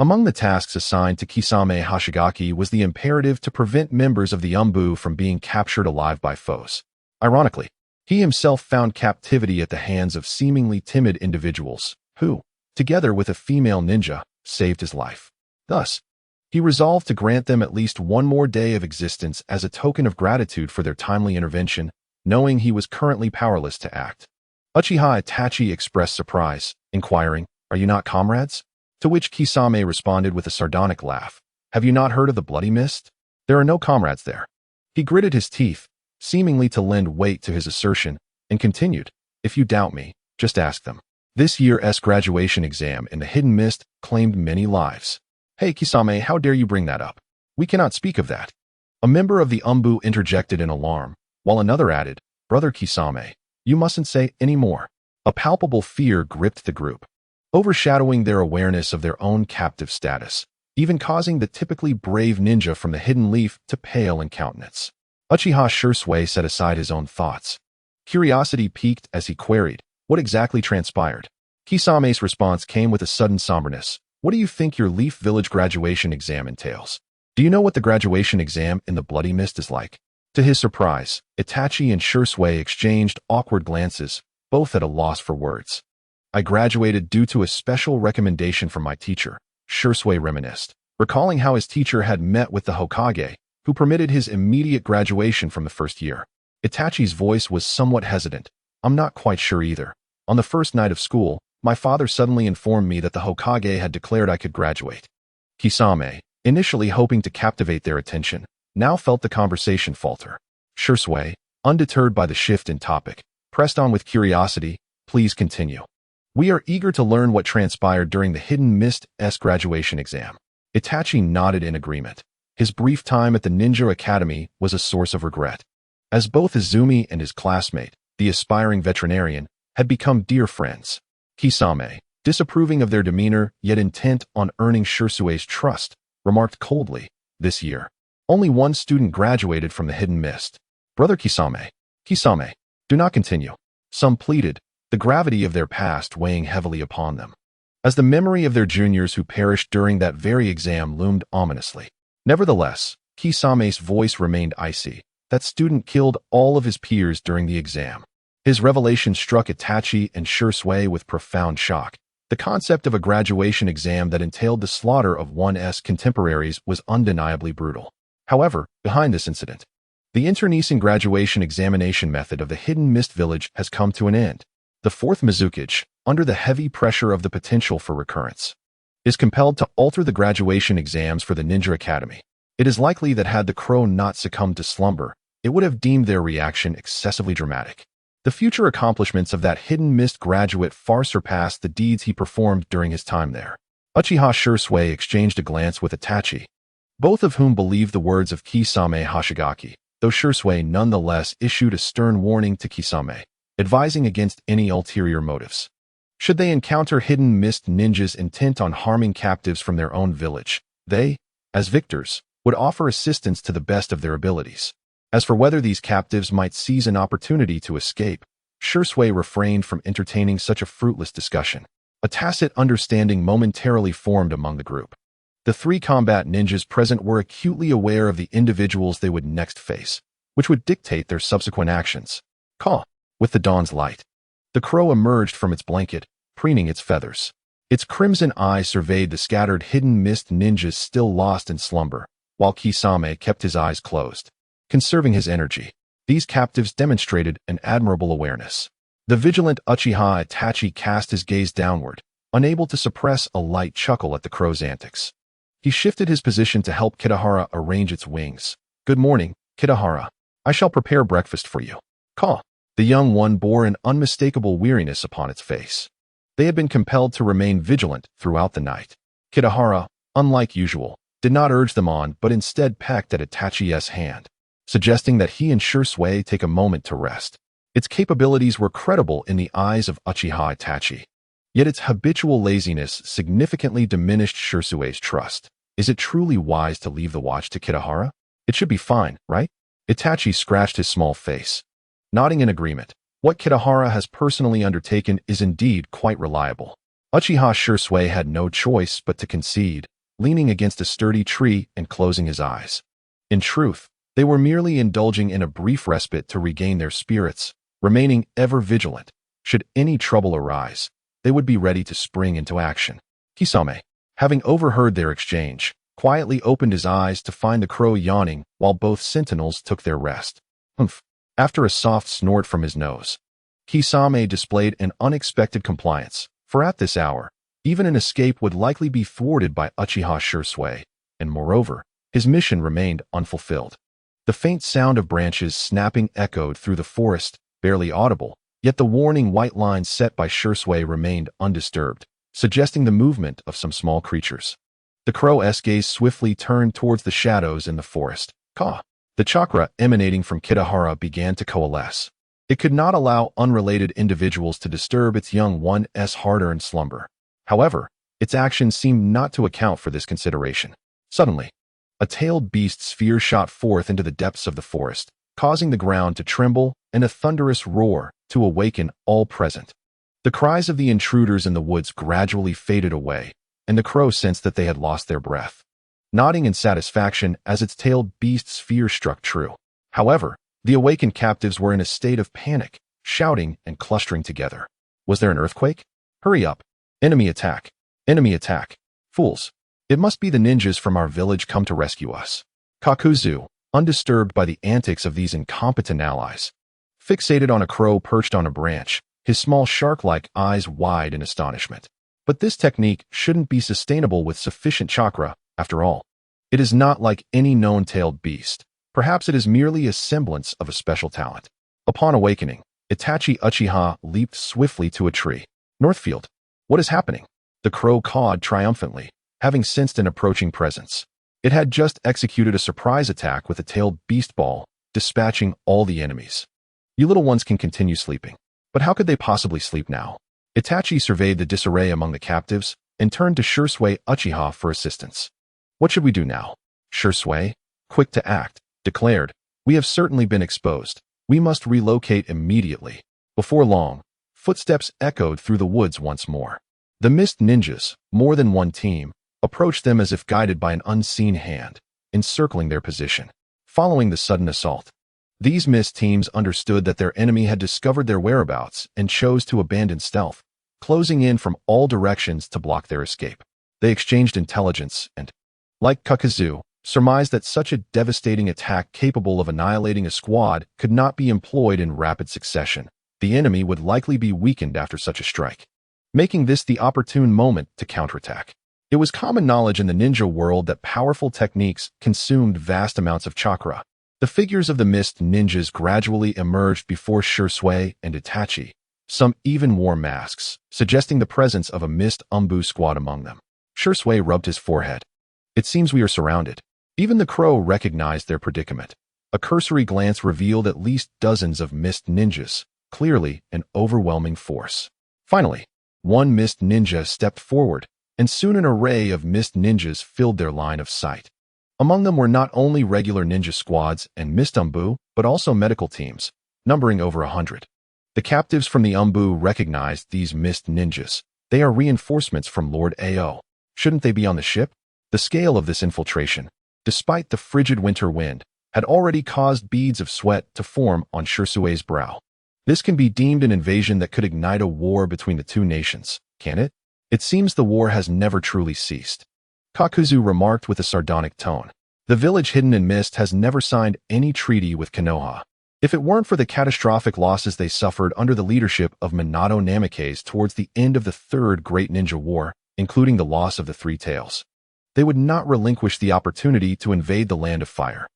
S1: Among the tasks assigned to Kisame Hoshigaki was the imperative to prevent members of the Umbu from being captured alive by foes. Ironically, he himself found captivity at the hands of seemingly timid individuals who, together with a female ninja, saved his life. Thus, he resolved to grant them at least one more day of existence as a token of gratitude for their timely intervention, knowing he was currently powerless to act. Uchiha Itachi expressed surprise, inquiring, "Are you not comrades?" To which Kisame responded with a sardonic laugh, "Have you not heard of the Bloody Mist? There are no comrades there." He gritted his teeth, seemingly to lend weight to his assertion, and continued, "If you doubt me, just ask them. This year's graduation exam in the Hidden Mist claimed many lives." "Hey Kisame, how dare you bring that up? We cannot speak of that." A member of the Umbu interjected in alarm, while another added, "Brother Kisame, you mustn't say any more." A palpable fear gripped the group, overshadowing their awareness of their own captive status, even causing the typically brave ninja from the Hidden Leaf to pale in countenance. Uchiha Shursui set aside his own thoughts. Curiosity piqued as he queried, "What exactly transpired?" Kisame's response came with a sudden somberness. "What do you think your Leaf Village graduation exam entails? Do you know what the graduation exam in the Bloody Mist is like?" To his surprise, Itachi and Shursui exchanged awkward glances, both at a loss for words. "I graduated due to a special recommendation from my teacher," Shursui reminisced, recalling how his teacher had met with the Hokage, who permitted his immediate graduation from the first year. Itachi's voice was somewhat hesitant. "I'm not quite sure either. On the first night of school, my father suddenly informed me that the Hokage had declared I could graduate." Kisame, initially hoping to captivate their attention, now felt the conversation falter. Shursui, undeterred by the shift in topic, pressed on with curiosity, "Please continue. We are eager to learn what transpired during the Hidden Mist's graduation exam." Itachi nodded in agreement. His brief time at the Ninja Academy was a source of regret, as both Izumi and his classmate, the aspiring veterinarian, had become dear friends. Kisame, disapproving of their demeanor yet intent on earning Shursue's trust, remarked coldly, "This year, only one student graduated from the Hidden Mist. Brother Kisame, do not continue." Some pleaded, the gravity of their past weighing heavily upon them, as the memory of their juniors who perished during that very exam loomed ominously. Nevertheless, Kisame's voice remained icy. That student killed all of his peers during the exam. His revelation struck Itachi and Shursui with profound shock. The concept of a graduation exam that entailed the slaughter of one's contemporaries was undeniably brutal. However, behind this incident, the internecine graduation examination method of the Hidden Mist Village has come to an end. The fourth Mizukage, under the heavy pressure of the potential for recurrence, is compelled to alter the graduation exams for the Ninja Academy. It is likely that had the crow not succumbed to slumber, it would have deemed their reaction excessively dramatic. The future accomplishments of that Hidden Mist graduate far surpassed the deeds he performed during his time there. Uchiha Shursui exchanged a glance with Itachi, both of whom believed the words of Kisame Hoshigaki, though Shursui nonetheless issued a stern warning to Kisame, advising against any ulterior motives. Should they encounter Hidden Mist ninjas intent on harming captives from their own village, they, as victors, would offer assistance to the best of their abilities. As for whether these captives might seize an opportunity to escape, Shursui refrained from entertaining such a fruitless discussion. A tacit understanding momentarily formed among the group. The three combat ninjas present were acutely aware of the individuals they would next face, which would dictate their subsequent actions. Caw! With the dawn's light, the crow emerged from its blanket, preening its feathers. Its crimson eye surveyed the scattered Hidden Mist ninjas still lost in slumber, while Kisame kept his eyes closed, conserving his energy. These captives demonstrated an admirable awareness. The vigilant Uchiha Itachi cast his gaze downward, unable to suppress a light chuckle at the crow's antics. He shifted his position to help Kitahara arrange its wings. "Good morning, Kitahara. I shall prepare breakfast for you." Caw! The young one bore an unmistakable weariness upon its face. They had been compelled to remain vigilant throughout the night. Kitahara, unlike usual, did not urge them on but instead pecked at Itachi's hand, suggesting that he and Shursui take a moment to rest. Its capabilities were credible in the eyes of Uchiha Itachi. Yet its habitual laziness significantly diminished Shursue's trust. Is it truly wise to leave the watch to Kitahara? It should be fine, right? Itachi scratched his small face, nodding in agreement. What Kitahara has personally undertaken is indeed quite reliable. Uchiha Shursui had no choice but to concede, leaning against a sturdy tree and closing his eyes. In truth, they were merely indulging in a brief respite to regain their spirits, remaining ever vigilant. Should any trouble arise, they would be ready to spring into action. Kisame, having overheard their exchange, quietly opened his eyes to find the crow yawning while both sentinels took their rest. Humph! After a soft snort from his nose, Kisame displayed an unexpected compliance, for at this hour, even an escape would likely be thwarted by Uchiha Shursui, and moreover, his mission remained unfulfilled. The faint sound of branches snapping echoed through the forest, barely audible, yet the warning white lines set by Shursui remained undisturbed, suggesting the movement of some small creatures. The crow's gaze swiftly turned towards the shadows in the forest. Ka! The chakra emanating from Kitahara began to coalesce. It could not allow unrelated individuals to disturb its young one's hard-earned slumber. However, its actions seemed not to account for this consideration. Suddenly, a tailed beast sphere shot forth into the depths of the forest, causing the ground to tremble and a thunderous roar to awaken all present. The cries of the intruders in the woods gradually faded away, and the crow sensed that they had lost their breath, nodding in satisfaction as its tailed beast sphere struck true. However, the awakened captives were in a state of panic, shouting and clustering together. Was there an earthquake? Hurry up! Enemy attack! Enemy attack! Fools! It must be the ninjas from our village come to rescue us. Kakuzu, undisturbed by the antics of these incompetent allies, fixated on a crow perched on a branch, his small shark-like eyes wide in astonishment. But this technique shouldn't be sustainable with sufficient chakra, after all. It is not like any known tailed beast. Perhaps it is merely a semblance of a special talent. Upon awakening, Itachi Uchiha leaped swiftly to a tree. Northfield, what is happening? The crow cawed triumphantly, having sensed an approaching presence. It had just executed a surprise attack with a tailed beast ball, dispatching all the enemies. You little ones can continue sleeping. But how could they possibly sleep now? Itachi surveyed the disarray among the captives and turned to Shursui Uchiha for assistance. What should we do now? Shursui, quick to act, declared, we have certainly been exposed. We must relocate immediately. Before long, footsteps echoed through the woods once more. The mist ninjas, more than one team, approached them as if guided by an unseen hand, encircling their position. Following the sudden assault, these mist teams understood that their enemy had discovered their whereabouts and chose to abandon stealth, closing in from all directions to block their escape. They exchanged intelligence and, like Kakuzu, surmised that such a devastating attack capable of annihilating a squad could not be employed in rapid succession. The enemy would likely be weakened after such a strike, making this the opportune moment to counterattack. It was common knowledge in the ninja world that powerful techniques consumed vast amounts of chakra. The figures of the mist ninjas gradually emerged before Shursui and Itachi. Some even wore masks, suggesting the presence of a mist umbu squad among them. Shursui rubbed his forehead. It seems we are surrounded. Even the crow recognized their predicament. A cursory glance revealed at least dozens of mist ninjas, clearly an overwhelming force. Finally, one mist ninja stepped forward, and soon an array of mist ninjas filled their line of sight. Among them were not only regular ninja squads and mist umbu, but also medical teams, numbering over 100. The captives from the umbu recognized these mist ninjas. They are reinforcements from Lord Ao. Shouldn't they be on the ship? The scale of this infiltration, despite the frigid winter wind, had already caused beads of sweat to form on Shursui's brow. This can be deemed an invasion that could ignite a war between the two nations, can it? It seems the war has never truly ceased. Kakuzu remarked with a sardonic tone. The village hidden in mist has never signed any treaty with Konoha. If it weren't for the catastrophic losses they suffered under the leadership of Minato Namikaze towards the end of the Third Great Ninja War, including the loss of the Three Tails, they would not relinquish the opportunity to invade the Land of Fire.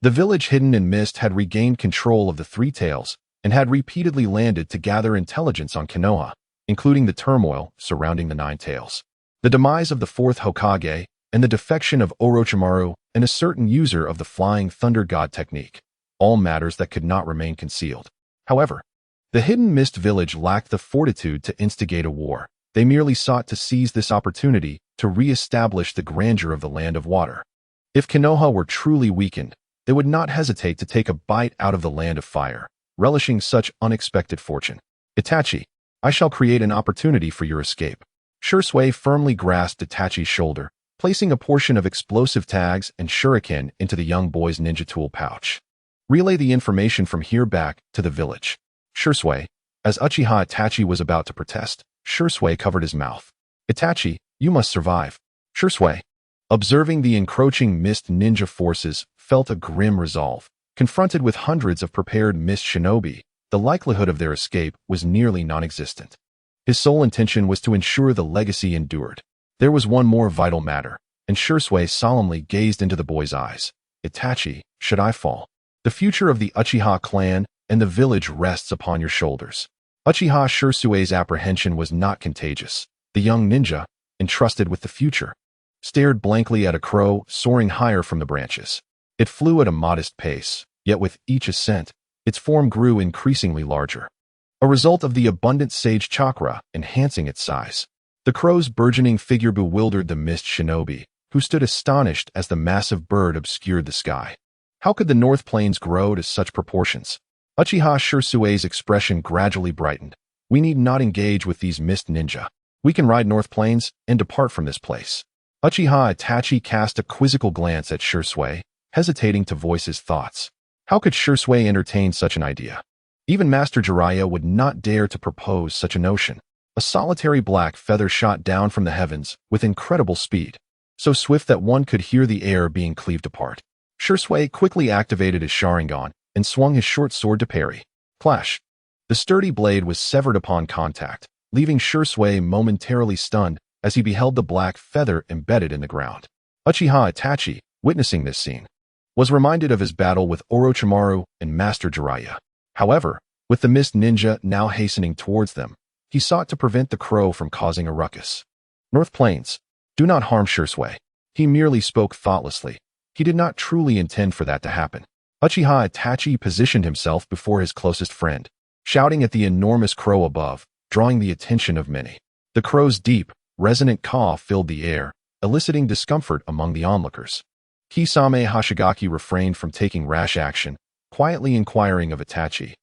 S1: The village hidden in mist had regained control of the Three Tails and had repeatedly landed to gather intelligence on Konoha, including the turmoil surrounding the Nine Tails, the demise of the Fourth Hokage, and the defection of Orochimaru and a certain user of the Flying Thunder God technique, all matters that could not remain concealed. However, the hidden mist village lacked the fortitude to instigate a war. They merely sought to seize this opportunity to re-establish the grandeur of the Land of Water. If Konoha were truly weakened, they would not hesitate to take a bite out of the Land of Fire, relishing such unexpected fortune. Itachi, I shall create an opportunity for your escape. Shursui firmly grasped Itachi's shoulder, placing a portion of explosive tags and shuriken into the young boy's ninja tool pouch. Relay the information from here back to the village. Shursui. As Uchiha Itachi was about to protest, Shursui covered his mouth. Itachi, you must survive. Shursui, observing the encroaching mist ninja forces, felt a grim resolve. Confronted with hundreds of prepared mist shinobi, the likelihood of their escape was nearly non-existent. His sole intention was to ensure the legacy endured. There was one more vital matter, and Shursui solemnly gazed into the boy's eyes. Itachi, should I fall, the future of the Uchiha clan and the village rests upon your shoulders. Uchiha Shursui's apprehension was not contagious. The young ninja, entrusted with the future, stared blankly at a crow soaring higher from the branches. It flew at a modest pace, yet with each ascent, its form grew increasingly larger. A result of the abundant sage chakra enhancing its size. The crow's burgeoning figure bewildered the mist shinobi, who stood astonished as the massive bird obscured the sky. How could the North Plains grow to such proportions? Uchiha Shursui's expression gradually brightened. We need not engage with these mist ninja. We can ride North Plains and depart from this place. Uchiha Itachi cast a quizzical glance at Shursui, hesitating to voice his thoughts. How could Shursui entertain such an idea? Even Master Jiraiya would not dare to propose such a notion. A solitary black feather shot down from the heavens with incredible speed, so swift that one could hear the air being cleaved apart. Shursui quickly activated his Sharingan and swung his short sword to parry. Clash! The sturdy blade was severed upon contact, leaving Shursui momentarily stunned as he beheld the black feather embedded in the ground. Uchiha Itachi, witnessing this scene, was reminded of his battle with Orochimaru and Master Jiraiya. However, with the mist ninja now hastening towards them, he sought to prevent the crow from causing a ruckus. North Plains, do not harm Shursui. He merely spoke thoughtlessly. He did not truly intend for that to happen. Uchiha Itachi positioned himself before his closest friend, shouting at the enormous crow above, drawing the attention of many. The crow's deep, resonant caw filled the air, eliciting discomfort among the onlookers. Kisame Hashigaki refrained from taking rash action, quietly inquiring of Itachi.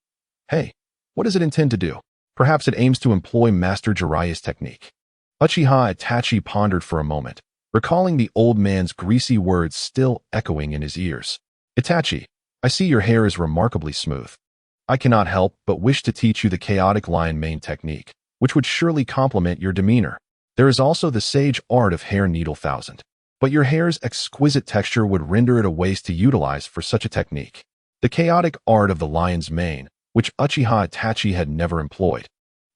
S1: Hey, what does it intend to do? Perhaps it aims to employ Master Jiraiya's technique. Uchiha Itachi pondered for a moment, recalling the old man's greasy words still echoing in his ears. Itachi, I see your hair is remarkably smooth. I cannot help but wish to teach you the chaotic lion mane technique, which would surely complement your demeanor. There is also the sage art of hair needle thousand, but your hair's exquisite texture would render it a waste to utilize for such a technique. The chaotic art of the lion's mane, which Uchiha Itachi had never employed,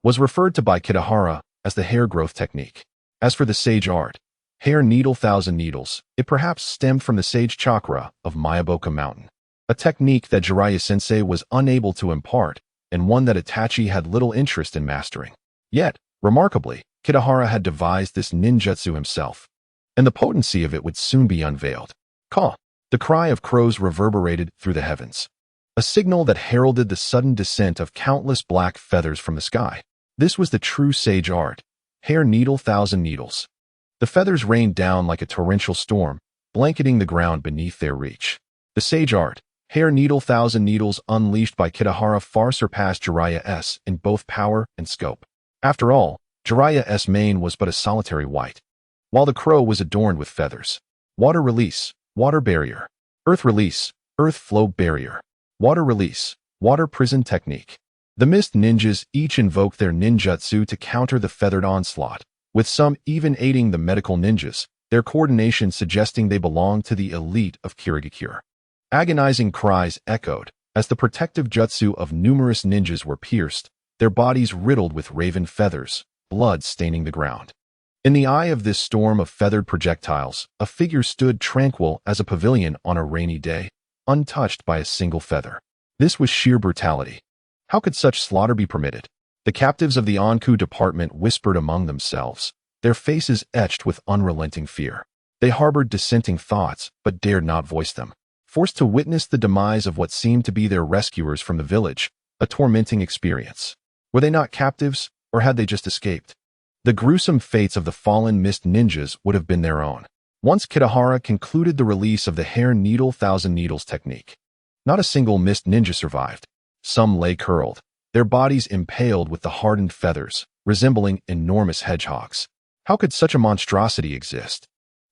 S1: was referred to by Kitahara as the hair growth technique. As for the sage art, hair needle thousand needles, it perhaps stemmed from the sage chakra of Mayaboka Mountain, a technique that Jiraiya-sensei was unable to impart and one that Itachi had little interest in mastering. Yet, remarkably, Kitahara had devised this ninjutsu himself, and the potency of it would soon be unveiled. Caw! The cry of crows reverberated through the heavens, a signal that heralded the sudden descent of countless black feathers from the sky. This was the true sage art, hair needle thousand needles. The feathers rained down like a torrential storm, blanketing the ground beneath their reach. The sage art, hair needle thousand needles unleashed by Kitahara far surpassed Jiraiya-s in both power and scope. After all, Jiraiya-s mane was but a solitary white, while the crow was adorned with feathers. Water release, water barrier. Earth release, earth flow barrier. Water release, water prison technique. The mist ninjas each invoked their ninjutsu to counter the feathered onslaught, with some even aiding the medical ninjas, their coordination suggesting they belonged to the elite of Kirigakure. Agonizing cries echoed as the protective jutsu of numerous ninjas were pierced, their bodies riddled with raven feathers, blood staining the ground. In the eye of this storm of feathered projectiles, a figure stood tranquil as a pavilion on a rainy day, untouched by a single feather. This was sheer brutality. How could such slaughter be permitted? The captives of the Anku department whispered among themselves, their faces etched with unrelenting fear. They harbored dissenting thoughts, but dared not voice them. Forced to witness the demise of what seemed to be their rescuers from the village, a tormenting experience. Were they not captives, or had they just escaped? The gruesome fates of the fallen mist ninjas would have been their own. Once Kitahara concluded the release of the hair needle thousand needles technique, not a single mist ninja survived. Some lay curled, their bodies impaled with the hardened feathers, resembling enormous hedgehogs. How could such a monstrosity exist?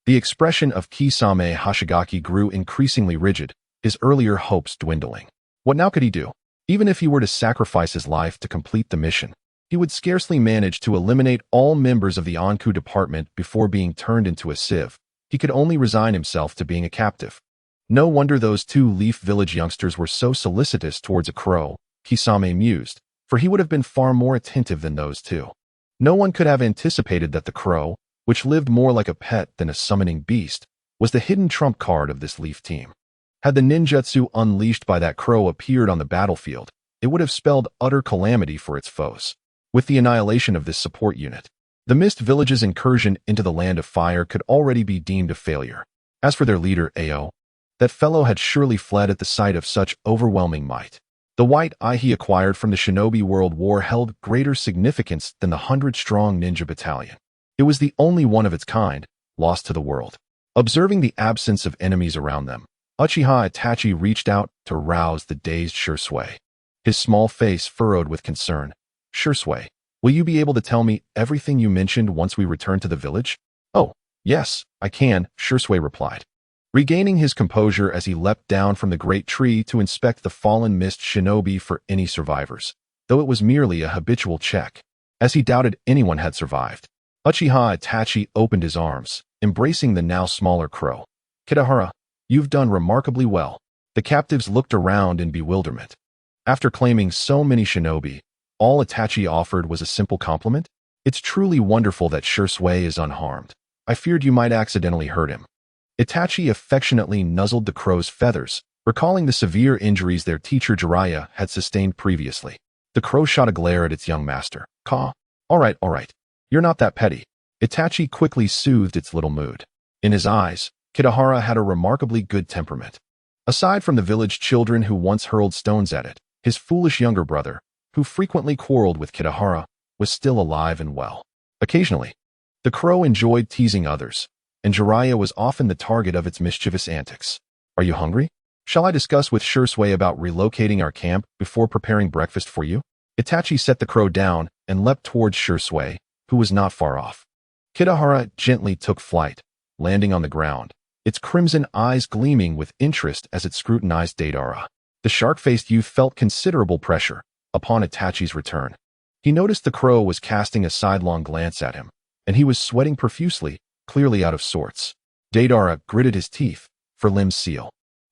S1: The expression of Kisame Hashigaki grew increasingly rigid, his earlier hopes dwindling. What now could he do? Even if he were to sacrifice his life to complete the mission, he would scarcely manage to eliminate all members of the Anku department before being turned into a sieve. He could only resign himself to being a captive. No wonder those two Leaf Village youngsters were so solicitous towards a crow, Kisame mused, for he would have been far more attentive than those two. No one could have anticipated that the crow, which lived more like a pet than a summoning beast, was the hidden trump card of this Leaf team. Had the ninjutsu unleashed by that crow appeared on the battlefield, it would have spelled utter calamity for its foes. With the annihilation of this support unit, the Mist Village's incursion into the Land of Fire could already be deemed a failure. As for their leader, Ao, that fellow had surely fled at the sight of such overwhelming might. The white eye he acquired from the Shinobi World War held greater significance than the 100-strong ninja battalion. It was the only one of its kind, lost to the world. Observing the absence of enemies around them, Uchiha Itachi reached out to rouse the dazed Shursui. His small face furrowed with concern. Shursui, will you be able to tell me everything you mentioned once we return to the village? Oh, yes, I can, Shursui replied. Regaining his composure as he leapt down from the great tree to inspect the fallen mist shinobi for any survivors, though it was merely a habitual check, as he doubted anyone had survived. Uchiha Itachi opened his arms, embracing the now smaller crow. Kitahara, you've done remarkably well. The captives looked around in bewilderment. After claiming so many shinobi, all Itachi offered was a simple compliment? It's truly wonderful that Shursui is unharmed. I feared you might accidentally hurt him. Itachi affectionately nuzzled the crow's feathers, recalling the severe injuries their teacher Jiraiya had sustained previously. The crow shot a glare at its young master. Caw. All right. You're not that petty. Itachi quickly soothed its little mood. In his eyes, Kitahara had a remarkably good temperament. Aside from the village children who once hurled stones at it, his foolish younger brother, who frequently quarreled with Kitahara, was still alive and well. Occasionally, the crow enjoyed teasing others, and Jiraiya was often the target of its mischievous antics. Are you hungry? Shall I discuss with Shursui about relocating our camp before preparing breakfast for you? Itachi set the crow down and leapt towards Shursui, who was not far off. Kitahara gently took flight, landing on the ground, its crimson eyes gleaming with interest as it scrutinized Deidara. The shark-faced youth felt considerable pressure upon Itachi's return. He noticed the crow was casting a sidelong glance at him, and he was sweating profusely, clearly out of sorts. Deidara gritted his teeth for Lim's seal.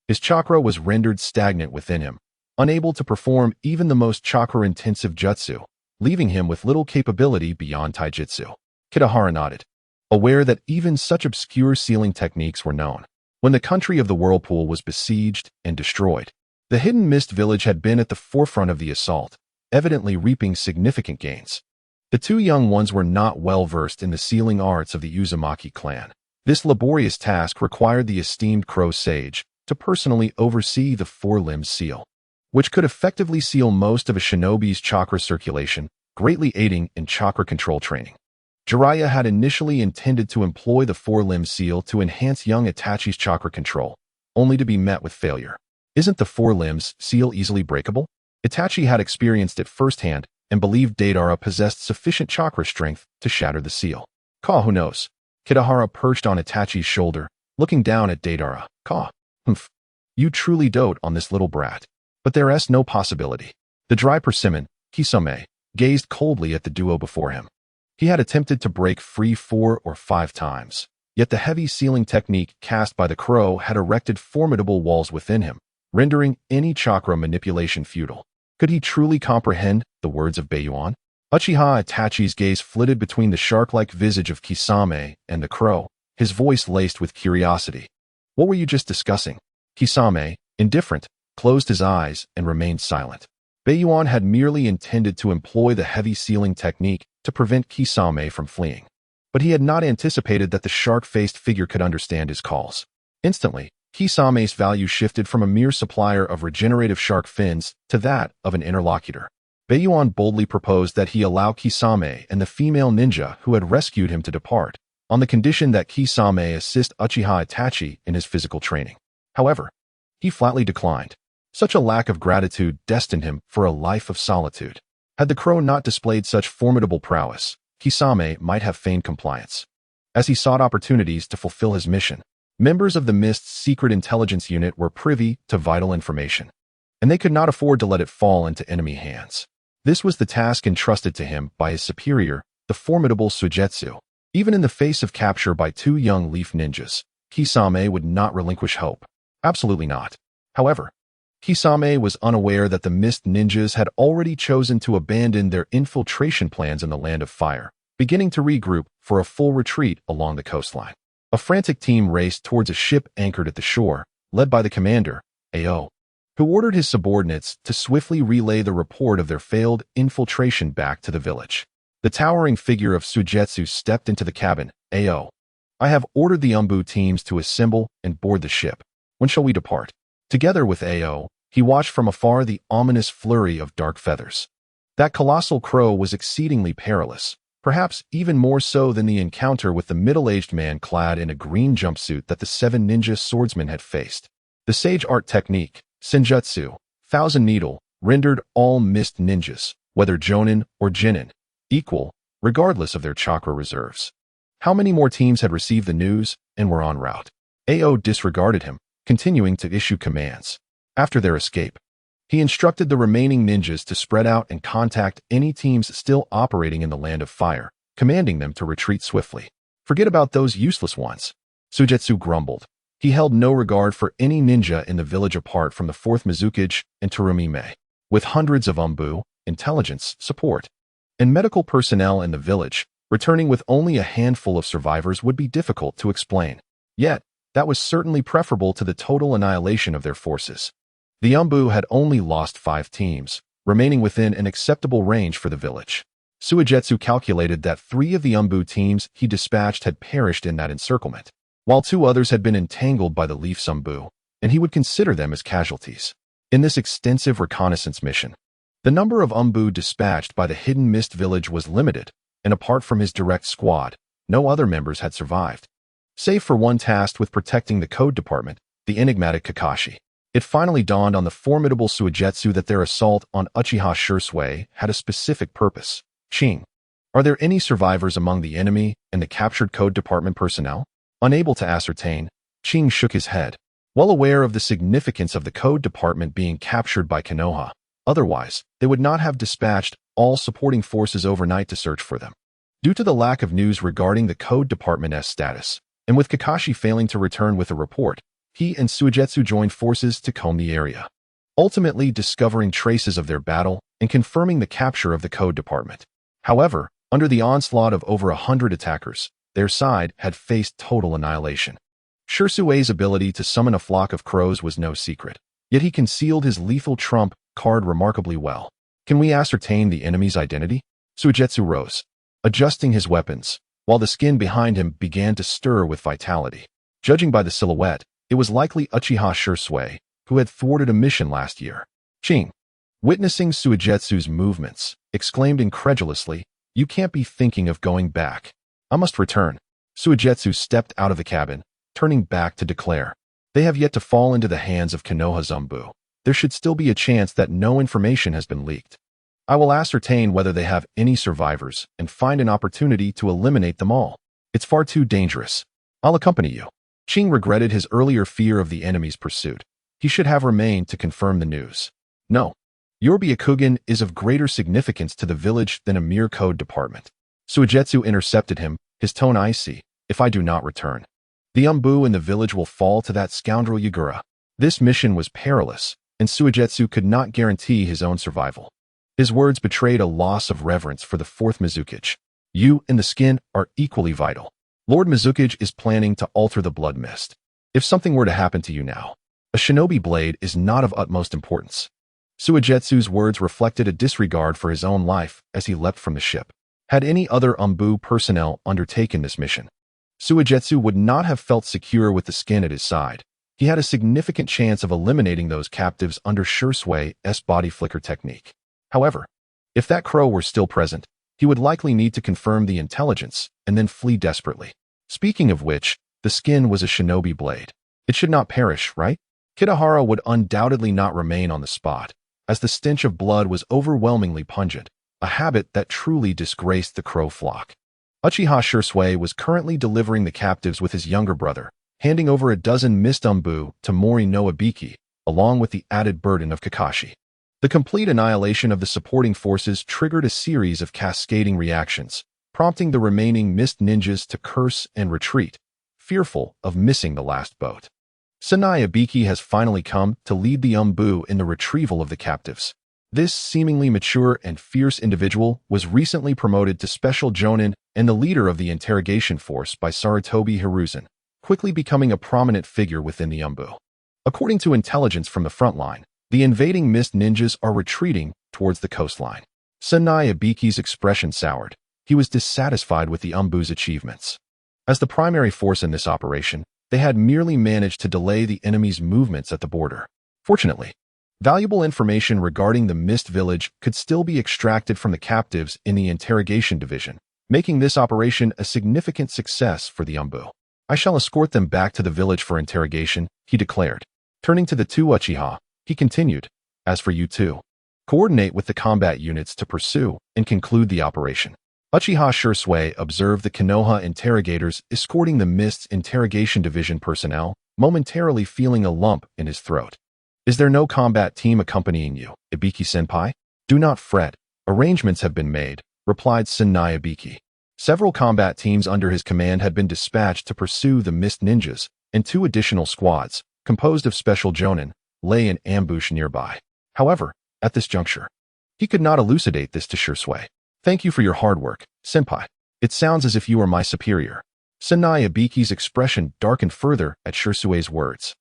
S1: His chakra was rendered stagnant within him, unable to perform even the most chakra-intensive jutsu, leaving him with little capability beyond taijutsu. Kitahara nodded, aware that even such obscure sealing techniques were known. When the country of the Whirlpool was besieged and destroyed, the Hidden Mist Village had been at the forefront of the assault, evidently reaping significant gains. The two young ones were not well versed in the sealing arts of the Uzumaki clan. This laborious task required the esteemed crow sage to personally oversee the four-limbed seal, which could effectively seal most of a shinobi's chakra circulation, greatly aiding in chakra control training. Jiraiya had initially intended to employ the four-limbed seal to enhance young Itachi's chakra control, only to be met with failure. Isn't the four-limbed seal easily breakable? Itachi had experienced it firsthand and believed Deidara possessed sufficient chakra strength to shatter the seal. Who knows? Kitahara perched on Itachi's shoulder, looking down at Deidara. Humph. You truly dote on this little brat. But there's no possibility. The dry persimmon, Kisame, gazed coldly at the duo before him. He had attempted to break free 4 or 5 times, yet the heavy sealing technique cast by the crow had erected formidable walls within him, rendering any chakra manipulation futile. Could he truly comprehend the words of Bayuan? Uchiha Itachi's gaze flitted between the shark-like visage of Kisame and the crow, his voice laced with curiosity. What were you just discussing? Kisame, indifferent, closed his eyes and remained silent. Bayuan had merely intended to employ the heavy sealing technique to prevent Kisame from fleeing. But he had not anticipated that the shark-faced figure could understand his calls. Instantly, Kisame's value shifted from a mere supplier of regenerative shark fins to that of an interlocutor. Bayuan boldly proposed that he allow Kisame and the female ninja who had rescued him to depart, on the condition that Kisame assist Uchiha Itachi in his physical training. However, he flatly declined. Such a lack of gratitude destined him for a life of solitude. Had the crow not displayed such formidable prowess, Kisame might have feigned compliance. As he sought opportunities to fulfill his mission, members of the Mist's secret intelligence unit were privy to vital information, and they could not afford to let it fall into enemy hands. This was the task entrusted to him by his superior, the formidable Suigetsu. Even in the face of capture by two young leaf ninjas, Kisame would not relinquish hope. Absolutely not. However, Kisame was unaware that the Mist ninjas had already chosen to abandon their infiltration plans in the Land of Fire, beginning to regroup for a full retreat along the coastline. A frantic team raced towards a ship anchored at the shore, led by the commander, Ao, who ordered his subordinates to swiftly relay the report of their failed infiltration back to the village. The towering figure of Suigetsu stepped into the cabin. Ao, I have ordered the Umbu teams to assemble and board the ship. When shall we depart? Together with Ao, he watched from afar the ominous flurry of dark feathers. That colossal crow was exceedingly perilous, perhaps even more so than the encounter with the middle-aged man clad in a green jumpsuit that the 7 ninja swordsmen had faced. The sage art technique, Senjutsu, Thousand Needle, rendered all Mist ninjas, whether Jonin or Jinin, equal, regardless of their chakra reserves. How many more teams had received the news and were en route? Ao disregarded him, continuing to issue commands. After their escape, he instructed the remaining ninjas to spread out and contact any teams still operating in the Land of Fire, commanding them to retreat swiftly. Forget about those useless ones. Suigetsu grumbled. He held no regard for any ninja in the village apart from the 4th Mizukage and Terumime. With hundreds of Umbu, intelligence, support, and medical personnel in the village, returning with only a handful of survivors would be difficult to explain. Yet, that was certainly preferable to the total annihilation of their forces. The Umbu had only lost 5 teams, remaining within an acceptable range for the village. Suigetsu calculated that 3 of the Umbu teams he dispatched had perished in that encirclement, while 2 others had been entangled by the Leaf Umbu, and he would consider them as casualties. In this extensive reconnaissance mission, the number of Umbu dispatched by the Hidden Mist village was limited, and apart from his direct squad, no other members had survived. Save for one tasked with protecting the code department, the enigmatic Kakashi. It finally dawned on the formidable Suigetsu that their assault on Uchiha Shursui had a specific purpose. Ching, are there any survivors among the enemy and the captured code department personnel? Unable to ascertain, Ching shook his head, well aware of the significance of the code department being captured by Konoha. Otherwise, they would not have dispatched all supporting forces overnight to search for them. Due to the lack of news regarding the code department's status, and with Kakashi failing to return with a report, he and Suigetsu joined forces to comb the area, ultimately discovering traces of their battle and confirming the capture of the code department. However, under the onslaught of over 100 attackers, their side had faced total annihilation. Shursui's ability to summon a flock of crows was no secret, yet he concealed his lethal trump card remarkably well. Can we ascertain the enemy's identity? Suigetsu rose, adjusting his weapons, while the skin behind him began to stir with vitality. Judging by the silhouette, it was likely Uchiha Shursui, who had thwarted a mission last year. Ching, witnessing Suigetsu's movements, exclaimed incredulously, "You can't be thinking of going back." "I must return." Suigetsu stepped out of the cabin, turning back to declare, "They have yet to fall into the hands of Konoha Zumbu. There should still be a chance that no information has been leaked. I will ascertain whether they have any survivors and find an opportunity to eliminate them all. It's far too dangerous. I'll accompany you." Ching regretted his earlier fear of the enemy's pursuit. He should have remained to confirm the news. "No. Your Byakugan is of greater significance to the village than a mere code department." Suigetsu intercepted him, his tone icy. "If I do not return, the Umbu in the village will fall to that scoundrel Yagura." This mission was perilous, and Suigetsu could not guarantee his own survival. His words betrayed a loss of reverence for the 4th Mizukage. "You and the skin are equally vital. Lord Mizukage is planning to alter the blood mist. If something were to happen to you now, a shinobi blade is not of utmost importance." Suigetsu's words reflected a disregard for his own life as he leapt from the ship. Had any other Umbu personnel undertaken this mission, Suigetsu would not have felt secure with the skin at his side. He had a significant chance of eliminating those captives under Shursui's body flicker technique. However, if that crow were still present, he would likely need to confirm the intelligence and then flee desperately. Speaking of which, the skin was a shinobi blade. It should not perish, right? Kitahara would undoubtedly not remain on the spot, as the stench of blood was overwhelmingly pungent. a habit that truly disgraced the crow flock. Uchiha Shisui was currently delivering the captives with his younger brother, handing over a dozen missed umbu to Mori no Ibiki, along with the added burden of Kakashi. The complete annihilation of the supporting forces triggered a series of cascading reactions, prompting the remaining missed ninjas to curse and retreat, fearful of missing the last boat. Sanai Ibiki has finally come to lead the umbu in the retrieval of the captives. This seemingly mature and fierce individual was recently promoted to Special Jonin and the leader of the interrogation force by Sarutobi Hiruzen, quickly becoming a prominent figure within the umbu. According to intelligence from the front line, the invading mist ninjas are retreating towards the coastline. Sanai Ibiki's expression soured. He was dissatisfied with the umbu's achievements. As the primary force in this operation, they had merely managed to delay the enemy's movements at the border. Fortunately, valuable information regarding the Mist Village could still be extracted from the captives in the interrogation division, making this operation a significant success for the umbu. I shall escort them back to the village for interrogation, he declared. Turning to the two Uchiha, he continued, as for you two, coordinate with the combat units to pursue and conclude the operation. Uchiha Shisui observed the Konoha interrogators escorting the Mist's interrogation division personnel, momentarily feeling a lump in his throat. Is there no combat team accompanying you, Ibiki-senpai? Do not fret. Arrangements have been made, replied Sanai Ibiki. Several combat teams under his command had been dispatched to pursue the Mist ninjas, and 2 additional squads, composed of Special Jonin, lay in ambush nearby. However, at this juncture, he could not elucidate this to Shisui. Thank you for your hard work, senpai. It sounds as if you are my superior. Sanai Ibiki's expression darkened further at Shisui's words.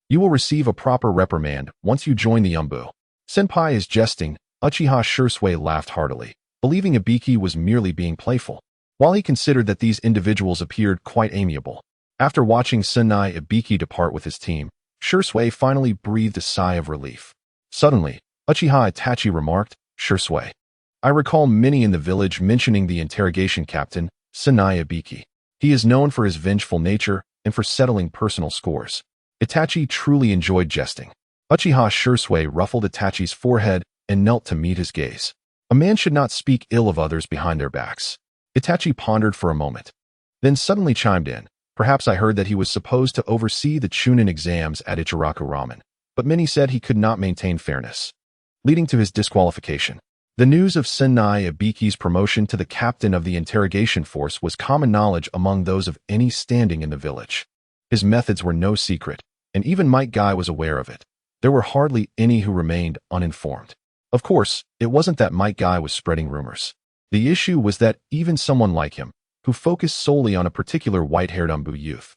S1: You will receive a proper reprimand once you join the umbu. Senpai is jesting. Uchiha Shisui laughed heartily, believing Ibiki was merely being playful. While he considered that these individuals appeared quite amiable, after watching Sanai Ibiki depart with his team, Shisui finally breathed a sigh of relief. Suddenly, Uchiha Itachi remarked, Shisui, I recall many in the village mentioning the interrogation captain, Sanai Ibiki. He is known for his vengeful nature and for settling personal scores. Itachi truly enjoyed jesting. Uchiha Shisui ruffled Itachi's forehead and knelt to meet his gaze. A man should not speak ill of others behind their backs. Itachi pondered for a moment, then suddenly chimed in. Perhaps I heard that he was supposed to oversee the Chunin exams at Ichiraku Ramen, but many said he could not maintain fairness, leading to his disqualification. The news of Sanai Ibiki's promotion to the captain of the interrogation force was common knowledge among those of any standing in the village. His methods were no secret, and even Might Guy was aware of it. There were hardly any who remained uninformed. Of course, it wasn't that Might Guy was spreading rumors. The issue was that even someone like him, who focused solely on a particular white-haired umbu youth,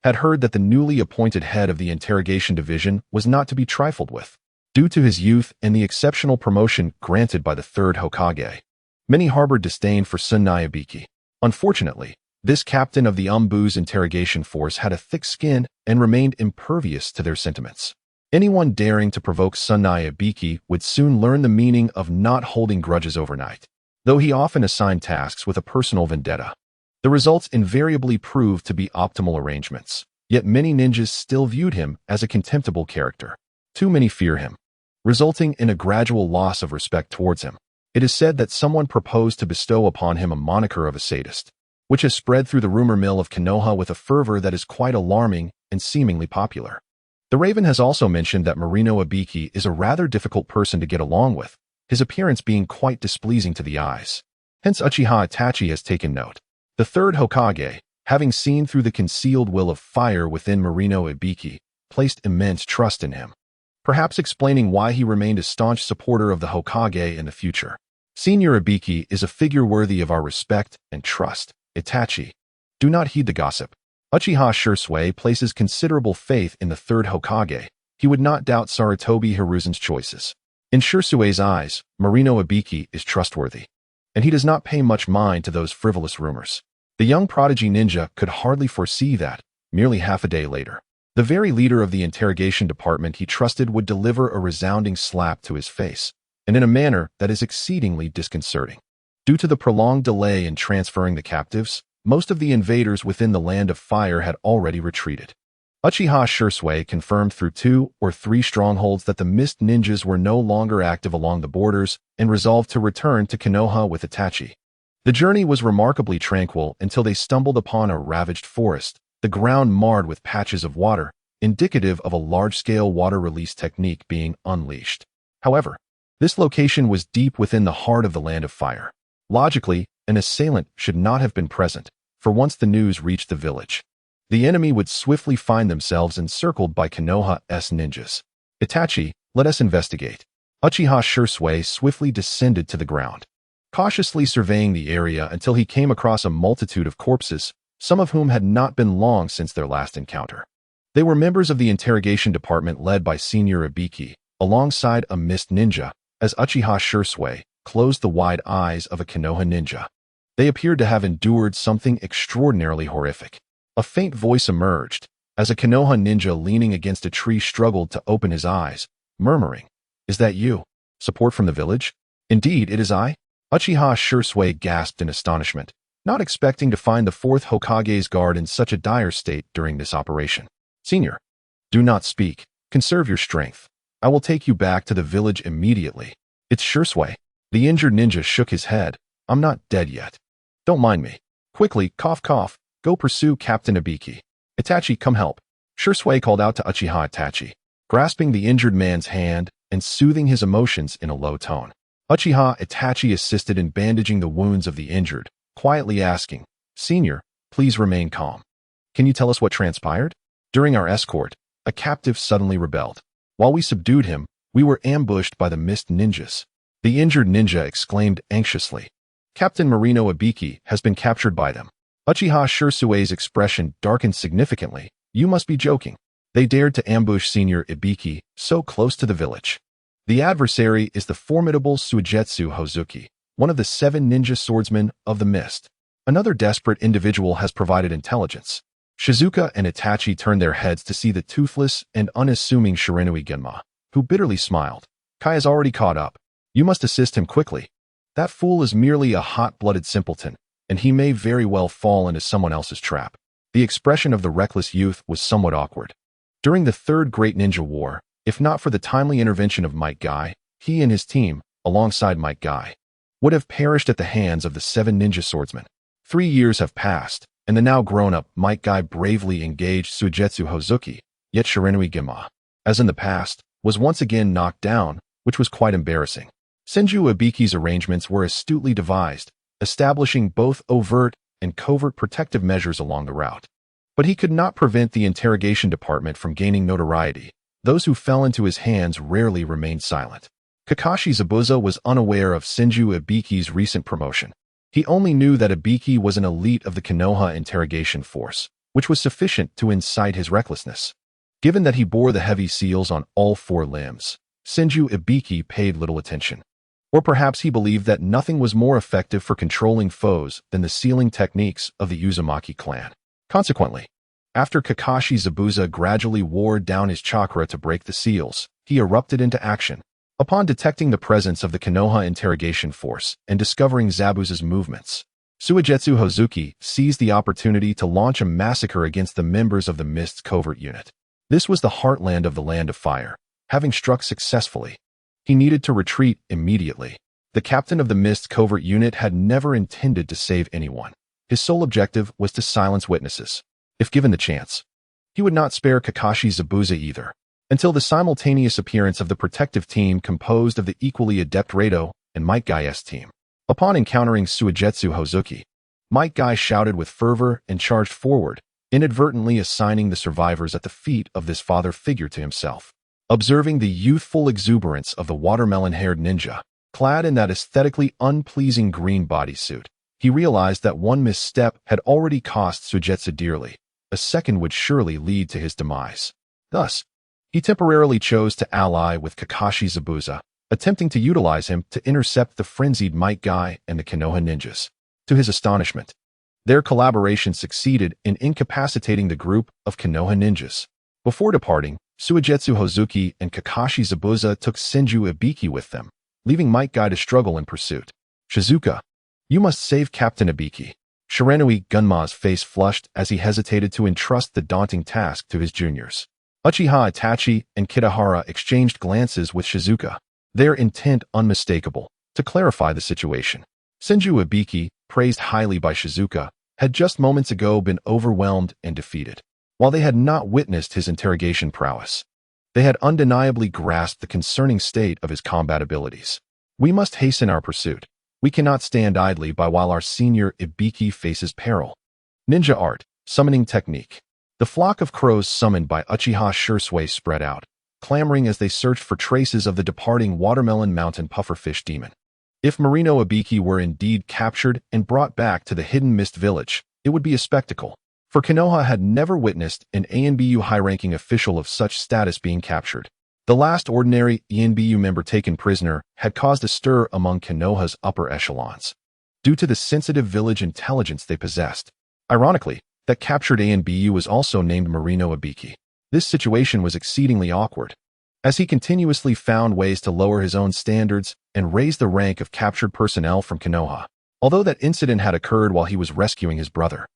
S1: had heard that the newly appointed head of the interrogation division was not to be trifled with. Due to his youth and the exceptional promotion granted by the 3rd Hokage, many harbored disdain for Sanai Ibiki. Unfortunately, this captain of the umbu's interrogation force had a thick skin and remained impervious to their sentiments. Anyone daring to provoke Sanai Ibiki would soon learn the meaning of not holding grudges overnight. Though he often assigned tasks with a personal vendetta, the results invariably proved to be optimal arrangements. Yet many ninjas still viewed him as a contemptible character. Too many fear him, resulting in a gradual loss of respect towards him. It is said that someone proposed to bestow upon him a moniker of a sadist, which has spread through the rumor mill of Konoha with a fervor that is quite alarming and seemingly popular. The Raven has also mentioned that Marino Ibiki is a rather difficult person to get along with, his appearance being quite displeasing to the eyes. Hence Uchiha Itachi has taken note. The 3rd Hokage, having seen through the concealed will of fire within Marino Ibiki, placed immense trust in him, perhaps explaining why he remained a staunch supporter of the Hokage in the future. Senior Ibiki is a figure worthy of our respect and trust. Itachi, do not heed the gossip. Uchiha Shisui places considerable faith in the 3rd Hokage. He would not doubt Sarutobi Hiruzen's choices. In Shisui's eyes, Marino Ibiki is trustworthy, and he does not pay much mind to those frivolous rumors. The young prodigy ninja could hardly foresee that, merely half a day later, the very leader of the interrogation department he trusted would deliver a resounding slap to his face, and in a manner that is exceedingly disconcerting. Due to the prolonged delay in transferring the captives, most of the invaders within the Land of Fire had already retreated. Uchiha Itachi confirmed through 2 or 3 strongholds that the Mist Ninjas were no longer active along the borders and resolved to return to Konoha with Itachi. The journey was remarkably tranquil until they stumbled upon a ravaged forest, the ground marred with patches of water, indicative of a large-scale water release technique being unleashed. However, this location was deep within the heart of the Land of Fire. Logically, an assailant should not have been present, for once the news reached the village, the enemy would swiftly find themselves encircled by Konoha's ninjas. Itachi, let us investigate. Uchiha Itachi swiftly descended to the ground, cautiously surveying the area until he came across a multitude of corpses, some of whom had not been long since their last encounter. They were members of the interrogation department led by Senior Ibiki, alongside a Mist Ninja, as Uchiha Itachi closed the wide eyes of a Konoha ninja. They appeared to have endured something extraordinarily horrific. A faint voice emerged, as a Konoha ninja leaning against a tree struggled to open his eyes, murmuring, "Is that you? Support from the village?" "Indeed, it is I." Uchiha Itachi gasped in astonishment, not expecting to find the 4th Hokage's guard in such a dire state during this operation. "Senior, do not speak. Conserve your strength. I will take you back to the village immediately." "It's Itachi." The injured ninja shook his head. "I'm not dead yet. Don't mind me." Quickly, cough cough, go pursue Captain Ibiki. "Itachi, come help." Itachi called out to Uchiha Itachi, grasping the injured man's hand and soothing his emotions in a low tone. Uchiha Itachi assisted in bandaging the wounds of the injured, quietly asking, "Senior, please remain calm. Can you tell us what transpired?" "During our escort, a captive suddenly rebelled. While we subdued him, we were ambushed by the Mist Ninjas." The injured ninja exclaimed anxiously, "Captain Marino Ibiki has been captured by them." Uchiha Itachi's expression darkened significantly. "You must be joking. They dared to ambush Senior Ibiki so close to the village." The adversary is the formidable Suigetsu Hozuki, one of the 7 ninja swordsmen of the Mist. Another desperate individual has provided intelligence. Shizuka and Itachi turned their heads to see the toothless and unassuming Shiranui Genma, who bitterly smiled. "Kai has already caught up. You must assist him quickly. That fool is merely a hot-blooded simpleton, and he may very well fall into someone else's trap." The expression of the reckless youth was somewhat awkward. During the 3rd Great Ninja War, if not for the timely intervention of Might Guy, he and his team, alongside Might Guy, would have perished at the hands of the 7 ninja swordsmen. 3 years have passed, and the now grown-up Might Guy bravely engaged Suigetsu Hozuki, yet Shiranui Genma, as in the past, was once again knocked down, which was quite embarrassing. Senju Ibiki's arrangements were astutely devised, establishing both overt and covert protective measures along the route. But he could not prevent the interrogation department from gaining notoriety. Those who fell into his hands rarely remained silent. Kakashi Zabuza was unaware of Senju Ibiki's recent promotion. He only knew that Ibiki was an elite of the Konoha interrogation force, which was sufficient to incite his recklessness. Given that he bore the heavy seals on all 4 limbs, Senju Ibiki paid little attention. Or perhaps he believed that nothing was more effective for controlling foes than the sealing techniques of the Uzumaki clan. Consequently, after Kakashi Zabuza gradually wore down his chakra to break the seals, he erupted into action. Upon detecting the presence of the Konoha interrogation force and discovering Zabuza's movements, Suigetsu Hozuki seized the opportunity to launch a massacre against the members of the Mist's covert unit. This was the heartland of the Land of Fire. Having struck successfully, he needed to retreat immediately. The captain of the Mist's covert unit had never intended to save anyone. His sole objective was to silence witnesses. If given the chance, he would not spare Kakashi Zabuza either, until the simultaneous appearance of the protective team composed of the equally adept Rado and Might Guy's team. Upon encountering Suigetsu Hozuki, Might Guy shouted with fervor and charged forward, inadvertently assigning the survivors at the feet of this father figure to himself. Observing the youthful exuberance of the watermelon-haired ninja, clad in that aesthetically unpleasing green bodysuit, he realized that one misstep had already cost Suigetsu dearly. A second would surely lead to his demise. Thus, he temporarily chose to ally with Kakashi Zabuza, attempting to utilize him to intercept the frenzied Might Guy and the Konoha ninjas. To his astonishment, their collaboration succeeded in incapacitating the group of Konoha ninjas. Before departing, Suigetsu Hozuki and Kakashi Zabuza took Senju Ibiki with them, leaving Might Guy to struggle in pursuit. "Shizuka, you must save Captain Ibiki." Shiranui Gunma's face flushed as he hesitated to entrust the daunting task to his juniors. Uchiha Itachi and Kitahara exchanged glances with Shizuka, their intent unmistakable, to clarify the situation. Senju Ibiki, praised highly by Shizuka, had just moments ago been overwhelmed and defeated. While they had not witnessed his interrogation prowess, they had undeniably grasped the concerning state of his combat abilities. We must hasten our pursuit. We cannot stand idly by while our senior Ibiki faces peril. Ninja Art, Summoning Technique. The flock of crows summoned by Uchiha Shursui spread out, clamoring as they searched for traces of the departing Watermelon Mountain pufferfish demon. If Marino Ibiki were indeed captured and brought back to the Hidden Mist Village, it would be a spectacle, for Konoha had never witnessed an ANBU high-ranking official of such status being captured. The last ordinary ANBU member taken prisoner had caused a stir among Konoha's upper echelons, due to the sensitive village intelligence they possessed. Ironically, that captured ANBU was also named Marino Ibiki. This situation was exceedingly awkward, as he continuously found ways to lower his own standards and raise the rank of captured personnel from Konoha. Although that incident had occurred while he was rescuing his brother,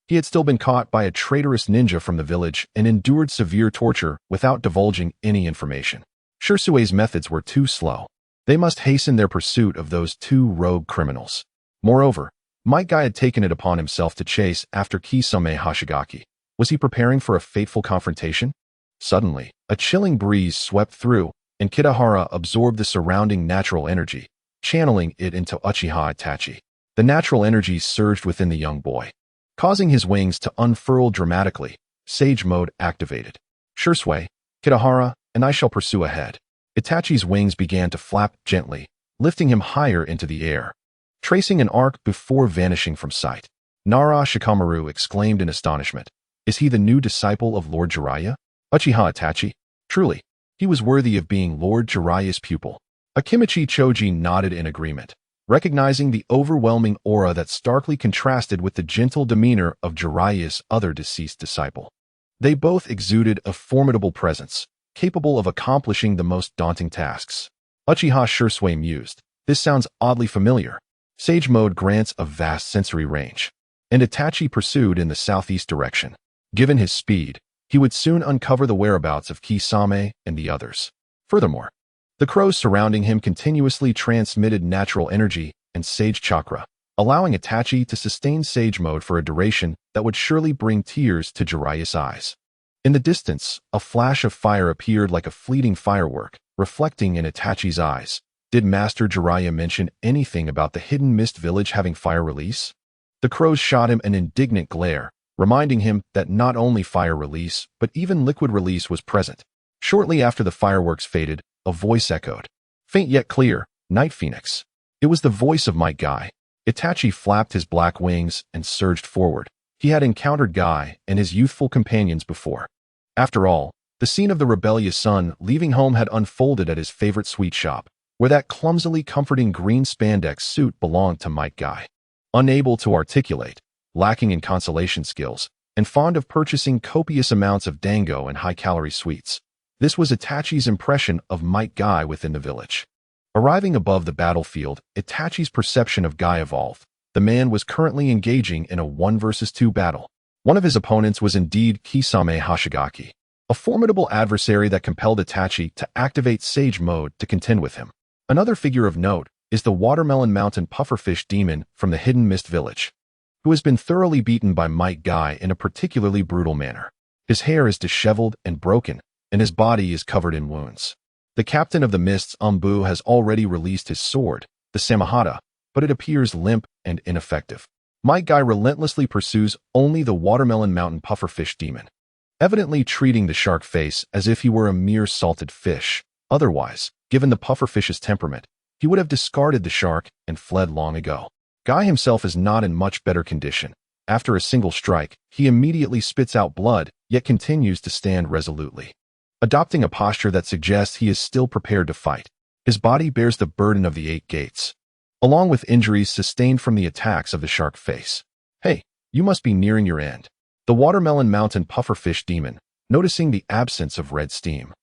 S1: he had still been caught by a traitorous ninja from the village and endured severe torture without divulging any information. Shursui's methods were too slow. They must hasten their pursuit of those two rogue criminals. Moreover, Might Guy had taken it upon himself to chase after Kisame Hashigaki. Was he preparing for a fateful confrontation? Suddenly, a chilling breeze swept through, and Kitahara absorbed the surrounding natural energy, channeling it into Uchiha Itachi. The natural energy surged within the young boy, causing his wings to unfurl dramatically. Sage mode activated. Shursui, Kitahara, and I shall pursue ahead. Itachi's wings began to flap gently, lifting him higher into the air, tracing an arc before vanishing from sight. Nara Shikamaru exclaimed in astonishment. Is he the new disciple of Lord Jiraiya? Uchiha Itachi? Truly, he was worthy of being Lord Jiraiya's pupil. Akimichi Choji nodded in agreement, recognizing the overwhelming aura that starkly contrasted with the gentle demeanor of Jiraiya's other deceased disciple. They both exuded a formidable presence, capable of accomplishing the most daunting tasks. Uchiha Shursui mused, this sounds oddly familiar. Sage mode grants a vast sensory range, and Itachi pursued in the southeast direction. Given his speed, he would soon uncover the whereabouts of Kisame and the others. Furthermore, the crows surrounding him continuously transmitted natural energy and sage chakra, allowing Itachi to sustain sage mode for a duration that would surely bring tears to Jiraiya's eyes. In the distance, a flash of fire appeared like a fleeting firework, reflecting in Itachi's eyes. Did Master Jiraiya mention anything about the Hidden Mist Village having fire release? The crows shot him an indignant glare, reminding him that not only fire release, but even liquid release was present. Shortly after the fireworks faded, a voice echoed. Faint yet clear, Night Phoenix. It was the voice of Might Guy. Itachi flapped his black wings and surged forward. He had encountered Guy and his youthful companions before. After all, the scene of the rebellious son leaving home had unfolded at his favorite sweet shop, where that clumsily comforting green spandex suit belonged to Might Guy. Unable to articulate, lacking in consolation skills, and fond of purchasing copious amounts of dango and high-calorie sweets, this was Itachi's impression of Might Guy within the village. Arriving above the battlefield, Itachi's perception of Guy evolved. The man was currently engaging in a 1 versus 2 battle. One of his opponents was indeed Kisame Hashigaki, a formidable adversary that compelled Itachi to activate Sage Mode to contend with him. Another figure of note is the Watermelon Mountain pufferfish demon from the Hidden Mist Village, who has been thoroughly beaten by Might Guy in a particularly brutal manner. His hair is disheveled and broken, and his body is covered in wounds. The captain of the Mist's Umbu has already released his sword, the Samahata, but it appears limp and ineffective. Might Guy relentlessly pursues only the Watermelon Mountain pufferfish demon, evidently treating the shark face as if he were a mere salted fish. Otherwise, given the pufferfish's temperament, he would have discarded the shark and fled long ago. Guy himself is not in much better condition. After a single strike, he immediately spits out blood, yet continues to stand resolutely, adopting a posture that suggests he is still prepared to fight. His body bears the burden of the 8 gates, along with injuries sustained from the attacks of the shark face. Hey, you must be nearing your end. The Watermelon Mountain pufferfish demon, noticing the absence of red steam,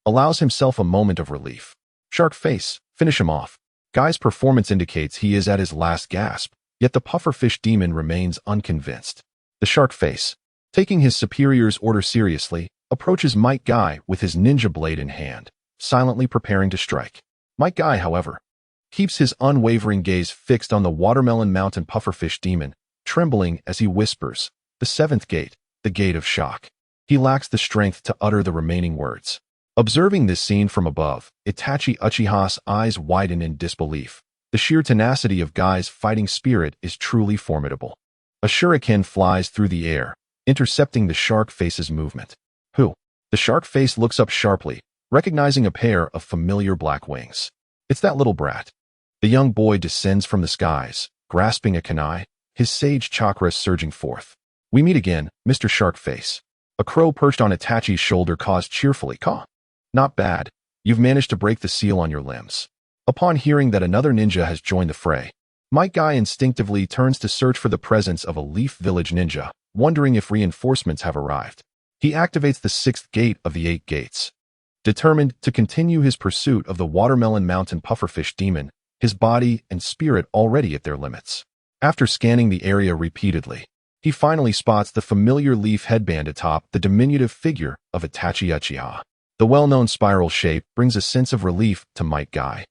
S1: allows himself a moment of relief. Shark face, finish him off. Guy's performance indicates he is at his last gasp. Yet the pufferfish demon remains unconvinced. The shark face, taking his superior's order seriously, approaches Might Guy with his ninja blade in hand, silently preparing to strike. Might Guy, however, keeps his unwavering gaze fixed on the Watermelon Mountain pufferfish demon, trembling as he whispers, "The seventh gate, the gate of shock." He lacks the strength to utter the remaining words. Observing this scene from above, Itachi Uchiha's eyes widen in disbelief. The sheer tenacity of Guy's fighting spirit is truly formidable. A shuriken flies through the air, intercepting the shark face's movement. Who? The shark face looks up sharply, recognizing a pair of familiar black wings. It's that little brat. The young boy descends from the skies, grasping a kunai, his sage chakra surging forth. "We meet again, Mr. Sharkface." A crow perched on Itachi's shoulder caws cheerfully, "Caw. Not bad. You've managed to break the seal on your limbs." Upon hearing that another ninja has joined the fray, Might Guy instinctively turns to search for the presence of a Leaf Village ninja, wondering if reinforcements have arrived. He activates the sixth gate of the 8 gates. Determined to continue his pursuit of the Watermelon Mountain pufferfish demon, his body and spirit already at their limits. After scanning the area repeatedly, he finally spots the familiar leaf headband atop the diminutive figure of Itachi Uchiha. The well-known spiral shape brings a sense of relief to Might Guy,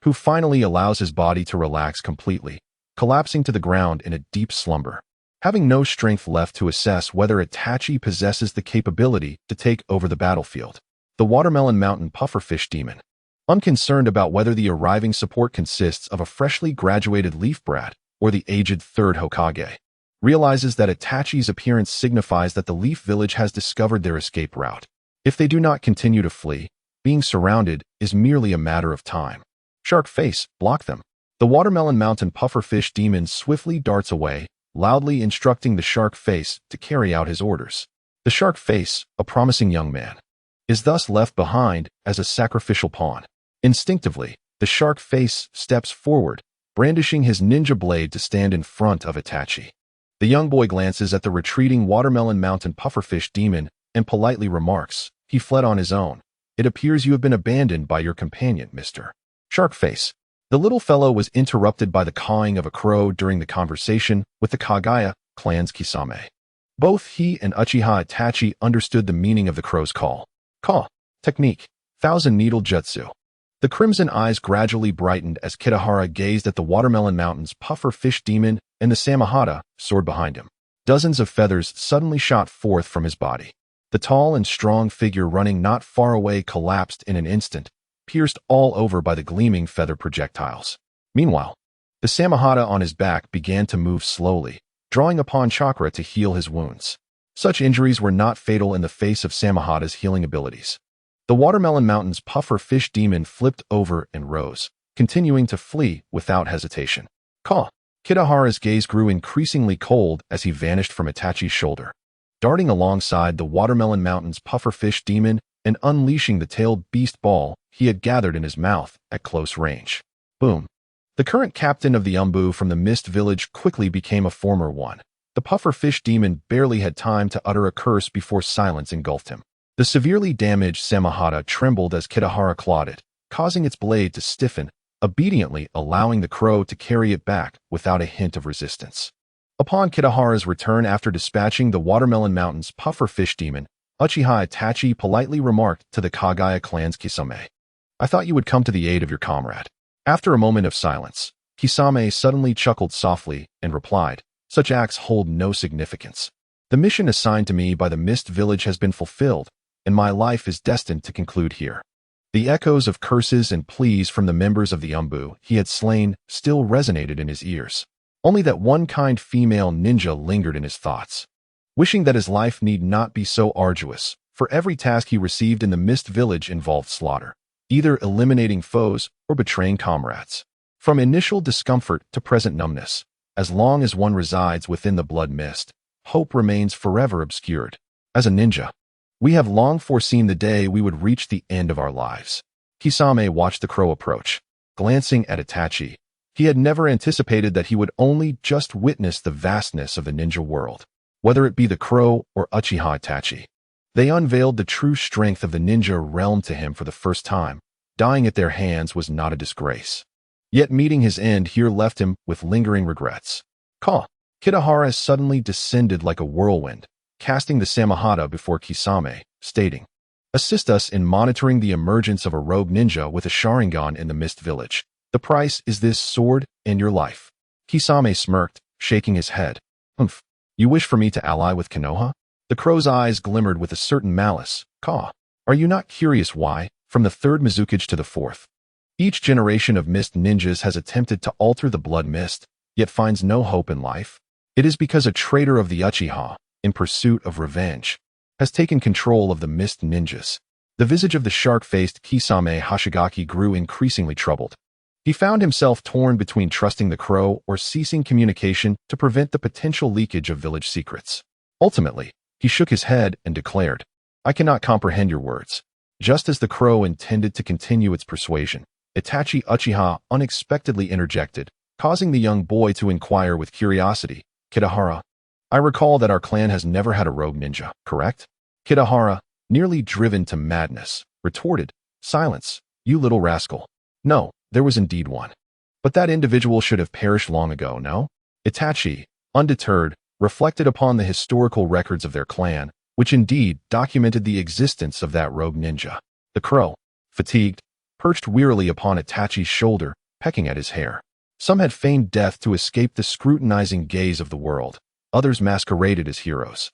S1: who finally allows his body to relax completely, collapsing to the ground in a deep slumber. Having no strength left to assess whether Itachi possesses the capability to take over the battlefield, the Watermelon Mountain pufferfish demon, unconcerned about whether the arriving support consists of a freshly graduated leaf brat or the aged third Hokage, realizes that Itachi's appearance signifies that the Leaf Village has discovered their escape route. If they do not continue to flee, being surrounded is merely a matter of time. "Shark face, block them." The Watermelon Mountain pufferfish demon swiftly darts away, loudly instructing the shark face to carry out his orders. The shark face, a promising young man, is thus left behind as a sacrificial pawn. Instinctively, the shark face steps forward, brandishing his ninja blade to stand in front of Itachi. The young boy glances at the retreating Watermelon Mountain pufferfish demon and politely remarks, "He fled on his own. It appears you have been abandoned by your companion, Mr. Sharkface." The little fellow was interrupted by the cawing of a crow during the conversation with the Kagaya clan's Kisame. Both he and Uchiha Itachi understood the meaning of the crow's call. Caw. Technique. Thousand Needle Jutsu. The crimson eyes gradually brightened as Kitahara gazed at the Watermelon Mountain's puffer fish demon and the Samahata sword behind him. Dozens of feathers suddenly shot forth from his body. The tall and strong figure running not far away collapsed in an instant, pierced all over by the gleaming feather projectiles. Meanwhile, the Samahata on his back began to move slowly, drawing upon chakra to heal his wounds. Such injuries were not fatal in the face of Samahata's healing abilities. The Watermelon Mountain's puffer fish demon flipped over and rose, continuing to flee without hesitation. Caw. Kitahara's gaze grew increasingly cold as he vanished from Itachi's shoulder, darting alongside the Watermelon Mountain's puffer fish demon and unleashing the tailed beast ball he had gathered in his mouth at close range. Boom. The current captain of the Umbu from the Mist Village quickly became a former one. The puffer fish demon barely had time to utter a curse before silence engulfed him. The severely damaged Samahata trembled as Kitahara clawed it, causing its blade to stiffen, obediently allowing the crow to carry it back without a hint of resistance. Upon Kitahara's return after dispatching the Watermelon Mountain's puffer fish demon, Uchiha Itachi politely remarked to the Kagaya clan's Kisame, "I thought you would come to the aid of your comrade." After a moment of silence, Kisame suddenly chuckled softly and replied, "Such acts hold no significance. The mission assigned to me by the Mist Village has been fulfilled, and my life is destined to conclude here." The echoes of curses and pleas from the members of the Umbu he had slain still resonated in his ears. Only that one kind female ninja lingered in his thoughts. Wishing that his life need not be so arduous, for every task he received in the Mist Village involved slaughter, either eliminating foes or betraying comrades. From initial discomfort to present numbness, as long as one resides within the blood mist, hope remains forever obscured. As a ninja, we have long foreseen the day we would reach the end of our lives. Kisame watched the crow approach. Glancing at Itachi, he had never anticipated that he would only just witness the vastness of the ninja world. Whether it be the crow or Uchiha Itachi, they unveiled the true strength of the ninja realm to him for the first time. Dying at their hands was not a disgrace. Yet meeting his end here left him with lingering regrets. Ka. Kitahara suddenly descended like a whirlwind, casting the Samahata before Kisame, stating, "Assist us in monitoring the emergence of a rogue ninja with a Sharingan in the Mist Village. The price is this sword and your life." Kisame smirked, shaking his head. "Humph. You wish for me to ally with Konoha?" The crow's eyes glimmered with a certain malice. "Ka. Are you not curious why, from the third Mizukage to the fourth, each generation of mist ninjas has attempted to alter the blood mist, yet finds no hope in life? It is because a traitor of the Uchiha, in pursuit of revenge, has taken control of the mist ninjas." The visage of the shark-faced Kisame Hashigaki grew increasingly troubled. He found himself torn between trusting the crow or ceasing communication to prevent the potential leakage of village secrets. Ultimately, he shook his head and declared, "I cannot comprehend your words." Just as the crow intended to continue its persuasion, Itachi Uchiha unexpectedly interjected, causing the young boy to inquire with curiosity, "Kitahara, I recall that our clan has never had a rogue ninja, correct?" Kitahara, nearly driven to madness, retorted, "Silence, you little rascal. No, there was indeed one. But that individual should have perished long ago, no?" Itachi, undeterred, reflected upon the historical records of their clan, which indeed documented the existence of that rogue ninja. The crow, fatigued, perched wearily upon Itachi's shoulder, pecking at his hair. Some had feigned death to escape the scrutinizing gaze of the world. Others masqueraded as heroes,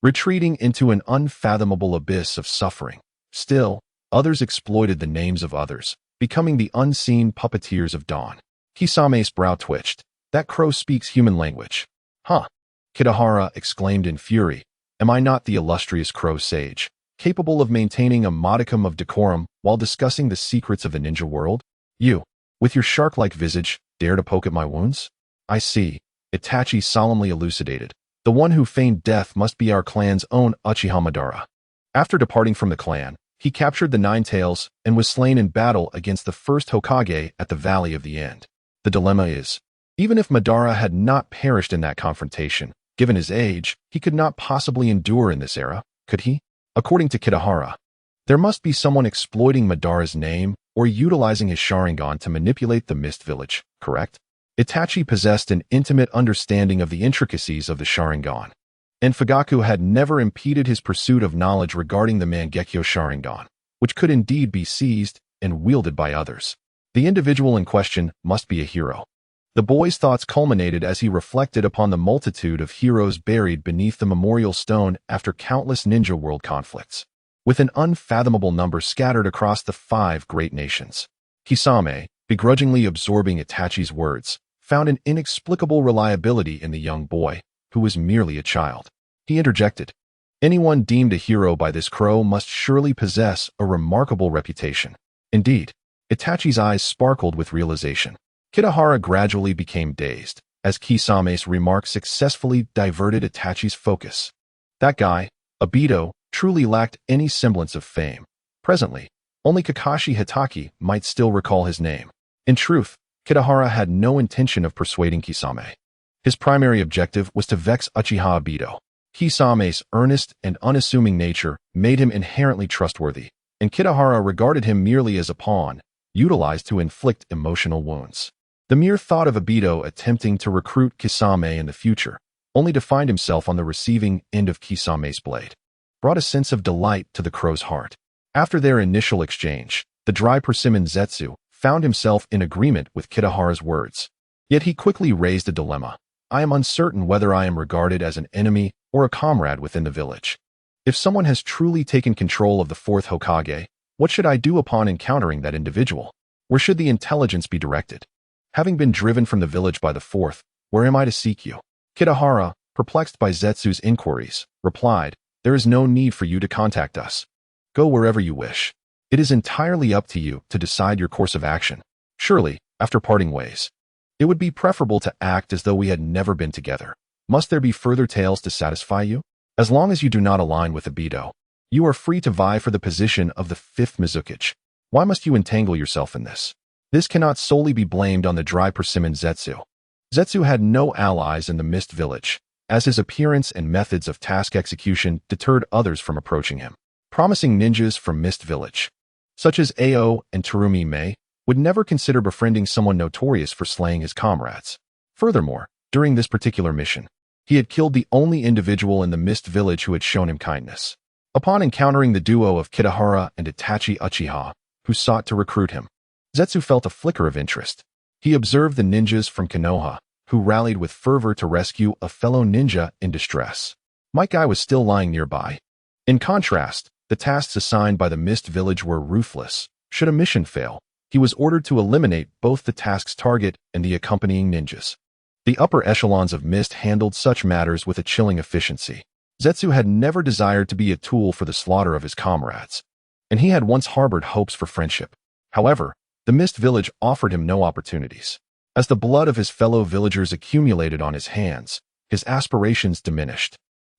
S1: retreating into an unfathomable abyss of suffering. Still, others exploited the names of others, becoming the unseen puppeteers of dawn. Kisame's brow twitched. "That crow speaks human language." "Huh!" Kitahara exclaimed in fury. "Am I not the illustrious crow sage, capable of maintaining a modicum of decorum while discussing the secrets of the ninja world? You, with your shark-like visage, dare to poke at my wounds?" "I see," Itachi solemnly elucidated. "The one who feigned death must be our clan's own Uchiha Madara." After departing from the clan, he captured the Nine Tails and was slain in battle against the first Hokage at the Valley of the End. The dilemma is, even if Madara had not perished in that confrontation, given his age, he could not possibly endure in this era, could he? According to Kitahara, there must be someone exploiting Madara's name or utilizing his Sharingan to manipulate the Mist Village, correct? Itachi possessed an intimate understanding of the intricacies of the Sharingan, and Fugaku had never impeded his pursuit of knowledge regarding the Mangekyo Sharingan, which could indeed be seized and wielded by others. The individual in question must be a hero. The boy's thoughts culminated as he reflected upon the multitude of heroes buried beneath the memorial stone after countless ninja world conflicts, with an unfathomable number scattered across the 5 great nations. Kisame, begrudgingly absorbing Itachi's words, found an inexplicable reliability in the young boy, who was merely a child. He interjected, "Anyone deemed a hero by this crow must surely possess a remarkable reputation." Indeed, Itachi's eyes sparkled with realization. Kitahara gradually became dazed, as Kisame's remark successfully diverted Itachi's focus. That guy, Obito, truly lacked any semblance of fame. Presently, only Kakashi Hitaki might still recall his name. In truth, Kitahara had no intention of persuading Kisame. His primary objective was to vex Uchiha Obito. Kisame's earnest and unassuming nature made him inherently trustworthy, and Kitahara regarded him merely as a pawn, utilized to inflict emotional wounds. The mere thought of Obito attempting to recruit Kisame in the future, only to find himself on the receiving end of Kisame's blade, brought a sense of delight to the crow's heart. After their initial exchange, the dry persimmon Zetsu found himself in agreement with Kitahara's words. Yet he quickly raised a dilemma. "I am uncertain whether I am regarded as an enemy or a comrade within the village. If someone has truly taken control of the 4th Hokage, what should I do upon encountering that individual? Where should the intelligence be directed? Having been driven from the village by the 4th, where am I to seek you?" Kitahara, perplexed by Zetsu's inquiries, replied, "There is no need for you to contact us. Go wherever you wish. It is entirely up to you to decide your course of action. Surely, after parting ways, it would be preferable to act as though we had never been together. Must there be further tales to satisfy you? As long as you do not align with Obito, you are free to vie for the position of the 5th Mizukage. Why must you entangle yourself in this? This cannot solely be blamed on the dry persimmon Zetsu. Zetsu had no allies in the Mist Village, as his appearance and methods of task execution deterred others from approaching him. Promising ninjas from Mist Village, such as Ao and Terumi Mei, would never consider befriending someone notorious for slaying his comrades. Furthermore, During this particular mission, he had killed the only individual in the Mist Village who had shown him kindness. Upon encountering the duo of Kitahara and Itachi Uchiha, who sought to recruit him, Zetsu felt a flicker of interest. He observed the ninjas from Konoha, who rallied with fervor to rescue a fellow ninja in distress. Might Guy was still lying nearby. In contrast, the tasks assigned by the Mist Village were ruthless. Should a mission fail, he was ordered to eliminate both the task's target and the accompanying ninjas. The upper echelons of Mist handled such matters with a chilling efficiency. Zetsu had never desired to be a tool for the slaughter of his comrades, and he had once harbored hopes for friendship. However, the Mist Village offered him no opportunities. As the blood of his fellow villagers accumulated on his hands, his aspirations diminished.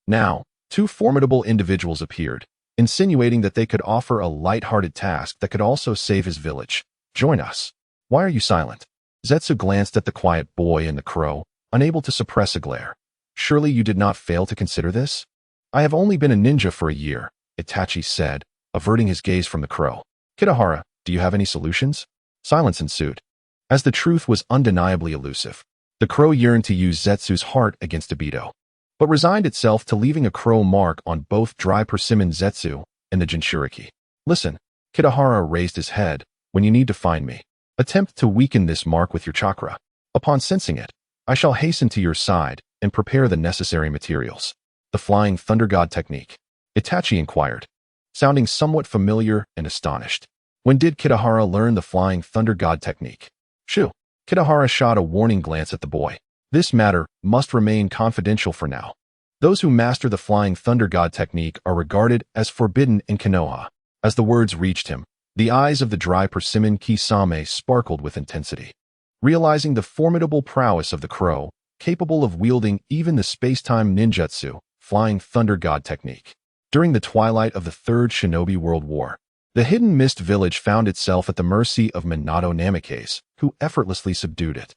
S1: Now, two formidable individuals appeared, insinuating that they could offer a light-hearted task that could also save his village. Join us. Why are you silent? Zetsu glanced at the quiet boy and the crow, unable to suppress a glare. Surely you did not fail to consider this? I have only been a ninja for a year, Itachi said, averting his gaze from the crow. Kitahara, do you have any solutions? Silence ensued. As the truth was undeniably elusive, the crow yearned to use Zetsu's heart against Obito, but resigned itself to leaving a crow mark on both dry persimmon Zetsu and the Jinchuriki. Listen, Kitahara raised his head, when you need to find me, attempt to weaken this mark with your chakra. Upon sensing it, I shall hasten to your side and prepare the necessary materials. The Flying Thunder God technique, Itachi inquired, sounding somewhat familiar and astonished. When did Kitahara learn the Flying Thunder God technique? Shoo! Kitahara shot a warning glance at the boy. This matter must remain confidential for now. Those who master the Flying Thunder God technique are regarded as forbidden in Konoha. As the words reached him, the eyes of the dry persimmon Kisame sparkled with intensity. Realizing the formidable prowess of the crow, capable of wielding even the space-time ninjutsu, Flying Thunder God technique. During the twilight of the Third Shinobi World War, the hidden Mist Village found itself at the mercy of Minato Namikaze, who effortlessly subdued it,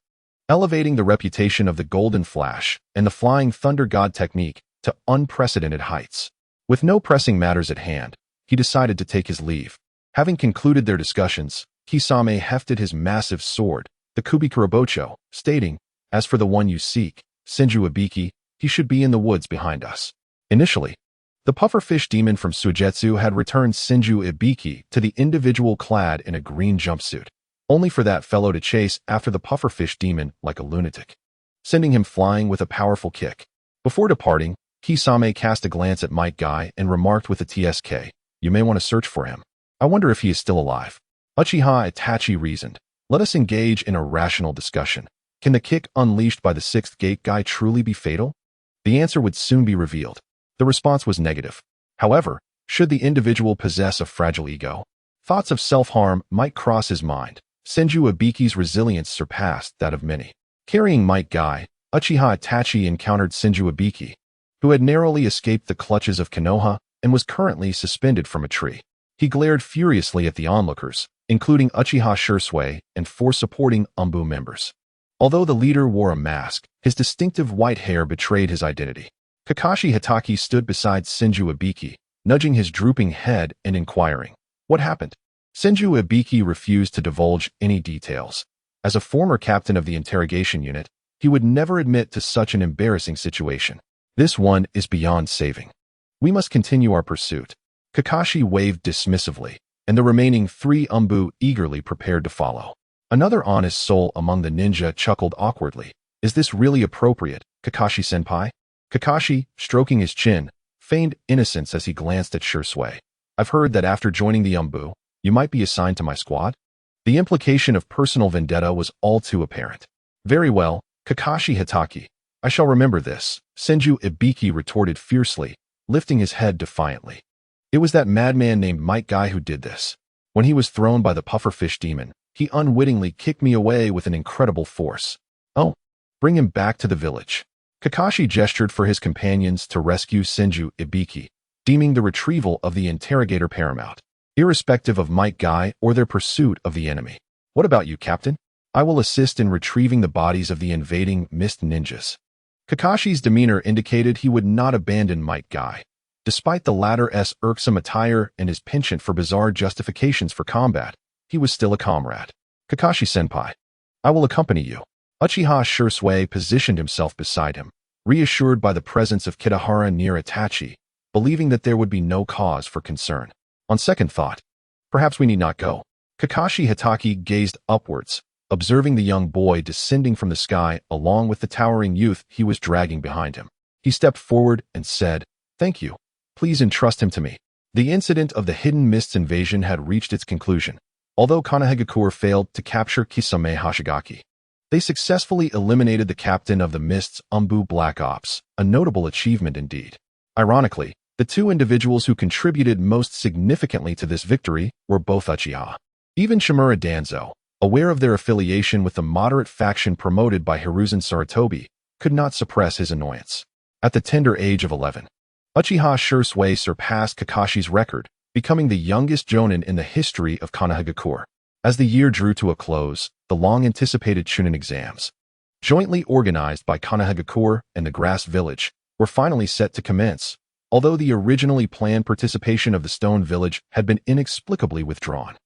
S1: elevating the reputation of the Golden Flash and the Flying Thunder God technique to unprecedented heights. With no pressing matters at hand, he decided to take his leave. Having concluded their discussions, Kisame hefted his massive sword, the Kubikurabocho, stating, "As for the one you seek, Senju Ibiki, he should be in the woods behind us." Initially, the pufferfish demon from Suigetsu had returned Senju Ibiki to the individual clad in a green jumpsuit, only for that fellow to chase after the pufferfish demon like a lunatic, sending him flying with a powerful kick. Before departing, Kisame cast a glance at Might Guy and remarked with a TSK, "You may want to search for him. I wonder if he is still alive." Uchiha Itachi reasoned, "Let us engage in a rational discussion. Can the kick unleashed by the sixth gate guy truly be fatal?" The answer would soon be revealed. The response was negative. However, should the individual possess a fragile ego, thoughts of self-harm might cross his mind. Senju Ibiki's resilience surpassed that of many. Carrying Might Guy, Uchiha Itachi encountered Senju Ibiki, who had narrowly escaped the clutches of Konoha and was currently suspended from a tree. He glared furiously at the onlookers, including Uchiha Shursui and 4 supporting Umbu members. Although the leader wore a mask, his distinctive white hair betrayed his identity. Kakashi Hitaki stood beside Senju Ibiki, nudging his drooping head and inquiring, "What happened?" Senju Ibiki refused to divulge any details. As a former captain of the interrogation unit, he would never admit to such an embarrassing situation. "This one is beyond saving. We must continue our pursuit." Kakashi waved dismissively, and the remaining 3 Umbu eagerly prepared to follow. Another honest soul among the ninja chuckled awkwardly. "Is this really appropriate, Kakashi-senpai?" Kakashi, stroking his chin, feigned innocence as he glanced at Shursui. "I've heard that after joining the Umbu, you might be assigned to my squad?" The implication of personal vendetta was all too apparent. "Very well, Kakashi Hitaki. I shall remember this," Senju Ibiki retorted fiercely, lifting his head defiantly. "It was that madman named Might Guy who did this. When he was thrown by the pufferfish demon, he unwittingly kicked me away with an incredible force. Oh, bring him back to the village." Kakashi gestured for his companions to rescue Senju Ibiki, deeming the retrieval of the interrogator paramount, irrespective of Might Guy or their pursuit of the enemy. "What about you, Captain? I will assist in retrieving the bodies of the invading Mist ninjas." Kakashi's demeanor indicated he would not abandon Might Guy, despite the latter's irksome attire and his penchant for bizarre justifications for combat. He was still a comrade. "Kakashi-senpai, I will accompany you." Uchiha Shursui positioned himself beside him, reassured by the presence of Kitahara near Itachi, believing that there would be no cause for concern. On second thought, perhaps we need not go. Kakashi Hitaki gazed upwards, observing the young boy descending from the sky along with the towering youth he was dragging behind him. He stepped forward and said, "Thank you. Please entrust him to me." The incident of the Hidden Mists invasion had reached its conclusion, although Konohagakure failed to capture Kisame Hashigaki. They successfully eliminated the captain of the Mists, Umbu Black Ops, a notable achievement indeed. Ironically, the two individuals who contributed most significantly to this victory were both Uchiha. Even Shimura Danzo, aware of their affiliation with the moderate faction promoted by Hiruzen Sarutobi, could not suppress his annoyance. At the tender age of 11, Uchiha Shursui surpassed Kakashi's record, becoming the youngest jonin in the history of Konohagakure. As the year drew to a close, the long-anticipated Chunin exams, jointly organized by Konohagakure and the Grass Village, were finally set to commence, although the originally planned participation of the Stone Village had been inexplicably withdrawn.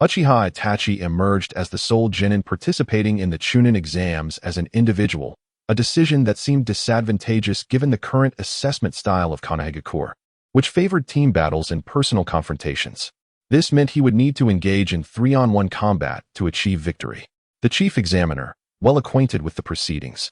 S1: Uchiha Itachi emerged as the sole genin participating in the Chunin exams as an individual, a decision that seemed disadvantageous given the current assessment style of Konohagakure, which favored team battles and personal confrontations. This meant he would need to engage in 3-on-1 combat to achieve victory. The chief examiner, well acquainted with the proceedings,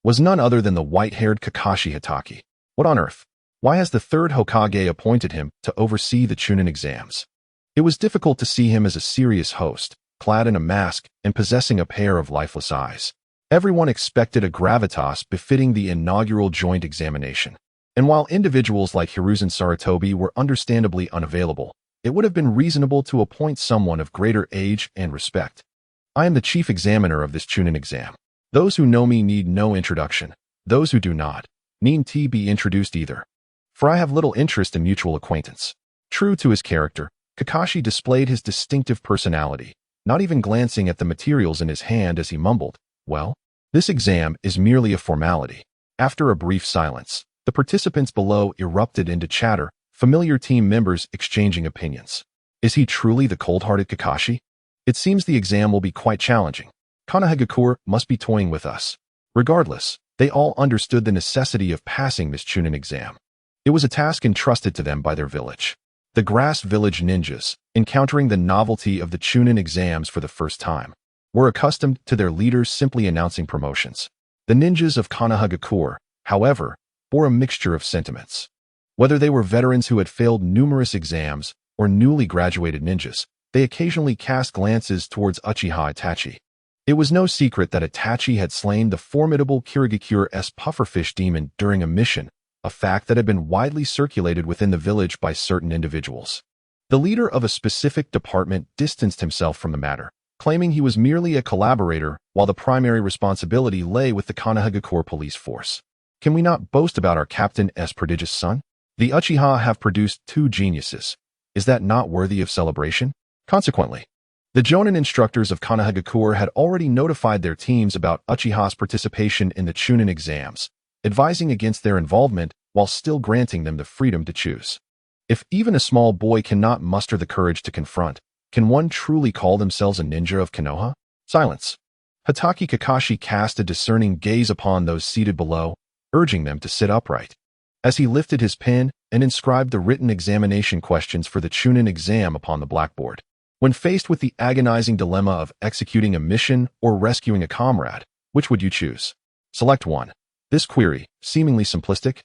S1: was none other than the white-haired Kakashi Hitaki. What on earth? Why has the third Hokage appointed him to oversee the Chunin exams? It was difficult to see him as a serious host, clad in a mask and possessing a pair of lifeless eyes. Everyone expected a gravitas befitting the inaugural joint examination. And while individuals like Hiruzen Sarutobi were understandably unavailable, it would have been reasonable to appoint someone of greater age and respect. I am the chief examiner of this Chunin exam. Those who know me need no introduction. Those who do not, needn't be introduced either. For I have little interest in mutual acquaintance. True to his character, Kakashi displayed his distinctive personality, not even glancing at the materials in his hand as he mumbled, "Well, this exam is merely a formality." After a brief silence, the participants below erupted into chatter, familiar team members exchanging opinions. Is he truly the cold-hearted Kakashi? It seems the exam will be quite challenging. Konohagakure must be toying with us. Regardless, they all understood the necessity of passing this Chunin exam. It was a task entrusted to them by their village. The Grass Village ninjas, encountering the novelty of the Chunin exams for the first time, were accustomed to their leaders simply announcing promotions. The ninjas of Konohagakure, however, bore a mixture of sentiments. Whether they were veterans who had failed numerous exams or newly graduated ninjas, they occasionally cast glances towards Uchiha Itachi. It was no secret that Itachi had slain the formidable Kirigakure's pufferfish demon during a mission, a fact that had been widely circulated within the village by certain individuals. The leader of a specific department distanced himself from the matter, claiming he was merely a collaborator while the primary responsibility lay with the Konohagakure police force. Can we not boast about our captain's prodigious son? The Uchiha have produced two geniuses. Is that not worthy of celebration? Consequently, the Jonin instructors of Konohagakure had already notified their teams about Uchiha's participation in the Chunin exams, advising against their involvement while still granting them the freedom to choose. If even a small boy cannot muster the courage to confront, can one truly call themselves a ninja of Konoha? Silence. Hitaki Kakashi cast a discerning gaze upon those seated below, urging them to sit upright. As he lifted his pen and inscribed the written examination questions for the Chunin exam upon the blackboard. When faced with the agonizing dilemma of executing a mission or rescuing a comrade, which would you choose? Select one. This query, seemingly simplistic,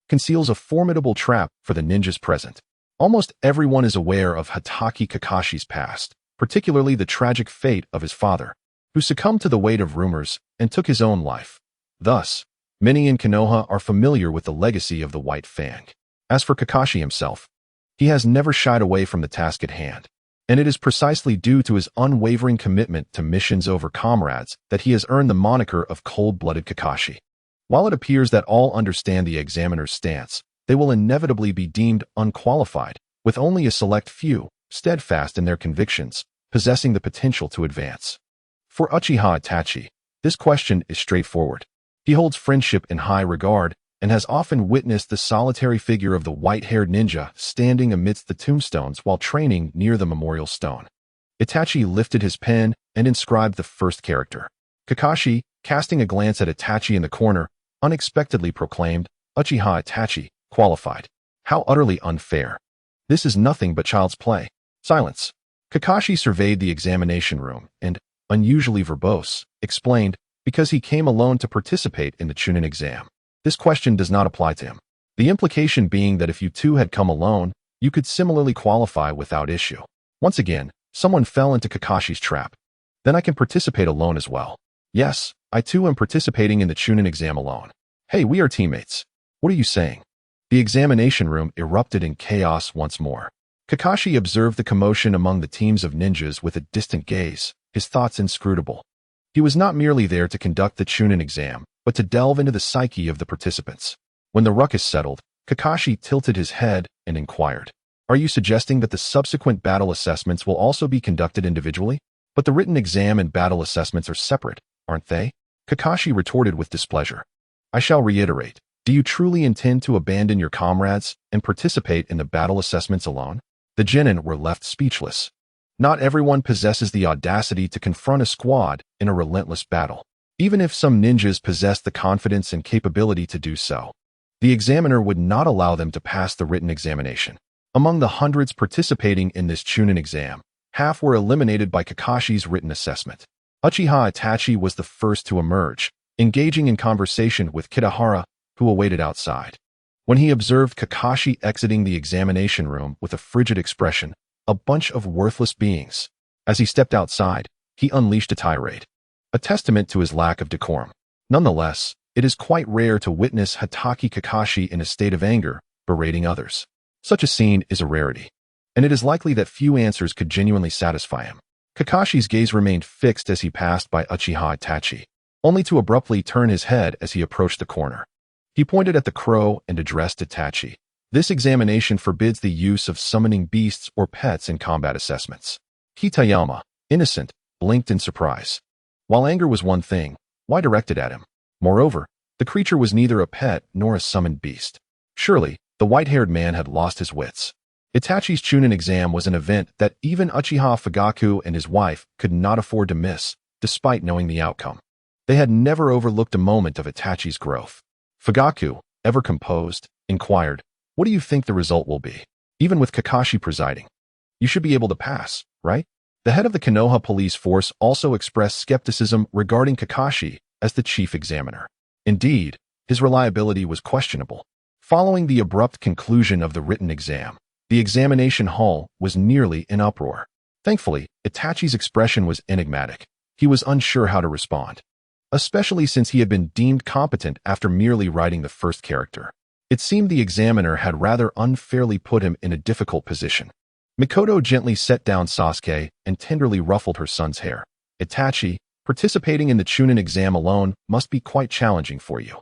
S1: conceals a formidable trap for the ninjas present. Almost everyone is aware of Hitaki Kakashi's past, particularly the tragic fate of his father, who succumbed to the weight of rumors and took his own life. Thus, many in Konoha are familiar with the legacy of the White Fang. As for Kakashi himself, he has never shied away from the task at hand, and it is precisely due to his unwavering commitment to missions over comrades that he has earned the moniker of cold-blooded Kakashi. While it appears that all understand the examiner's stance, they will inevitably be deemed unqualified, with only a select few, steadfast in their convictions, possessing the potential to advance. For Uchiha Itachi, this question is straightforward. He holds friendship in high regard and has often witnessed the solitary figure of the white-haired ninja standing amidst the tombstones while training near the memorial stone. Itachi lifted his pen and inscribed the first character. Kakashi, casting a glance at Itachi in the corner, unexpectedly proclaimed, Uchiha Itachi, qualified. How utterly unfair. This is nothing but child's play. Silence. Kakashi surveyed the examination room and, unusually verbose, explained, because he came alone to participate in the Chunin exam. This question does not apply to him. The implication being that if you two had come alone, you could similarly qualify without issue. Once again, someone fell into Kakashi's trap. Then I can participate alone as well. Yes, I too am participating in the Chunin exam alone. Hey, we are teammates. What are you saying? The examination room erupted in chaos once more. Kakashi observed the commotion among the teams of ninjas with a distant gaze, his thoughts inscrutable. He was not merely there to conduct the Chunin exam, but to delve into the psyche of the participants. When the ruckus settled, Kakashi tilted his head and inquired, "Are you suggesting that the subsequent battle assessments will also be conducted individually? But the written exam and battle assessments are separate, aren't they?" Kakashi retorted with displeasure. "I shall reiterate. Do you truly intend to abandon your comrades and participate in the battle assessments alone?" The genin were left speechless. Not everyone possesses the audacity to confront a squad in a relentless battle. Even if some ninjas possess the confidence and capability to do so, the examiner would not allow them to pass the written examination. Among the hundreds participating in this Chunin exam, half were eliminated by Kakashi's written assessment. Uchiha Itachi was the first to emerge, engaging in conversation with Kitahara, who awaited outside. When he observed Kakashi exiting the examination room with a frigid expression, a bunch of worthless beings. As he stepped outside, he unleashed a tirade, a testament to his lack of decorum. Nonetheless, it is quite rare to witness Hatake Kakashi in a state of anger, berating others. Such a scene is a rarity, and it is likely that few answers could genuinely satisfy him. Kakashi's gaze remained fixed as he passed by Uchiha Itachi, only to abruptly turn his head as he approached the corner. He pointed at the crow and addressed Itachi. "This examination forbids the use of summoning beasts or pets in combat assessments." Kitayama, innocent, blinked in surprise. While anger was one thing, why direct it at him? Moreover, the creature was neither a pet nor a summoned beast. Surely, the white-haired man had lost his wits. Itachi's Chunin exam was an event that even Uchiha Fugaku and his wife could not afford to miss, despite knowing the outcome. They had never overlooked a moment of Itachi's growth. Fugaku, ever composed, inquired, "What do you think the result will be?" Even with Kakashi presiding, "You should be able to pass, right?" The head of the Konoha police force also expressed skepticism regarding Kakashi as the chief examiner. Indeed, his reliability was questionable. Following the abrupt conclusion of the written exam, the examination hall was nearly in uproar. Thankfully, Itachi's expression was enigmatic. He was unsure how to respond, especially since he had been deemed competent after merely writing the first character. It seemed the examiner had rather unfairly put him in a difficult position. Mikoto gently set down Sasuke and tenderly ruffled her son's hair. "Itachi, participating in the Chunin exam alone must be quite challenging for you."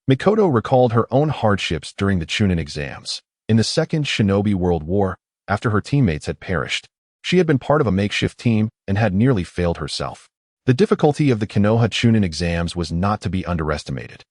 S1: Mikoto recalled her own hardships during the Chunin exams. In the Second Shinobi World War, after her teammates had perished, she had been part of a makeshift team and had nearly failed herself. The difficulty of the Konoha Chunin exams was not to be underestimated.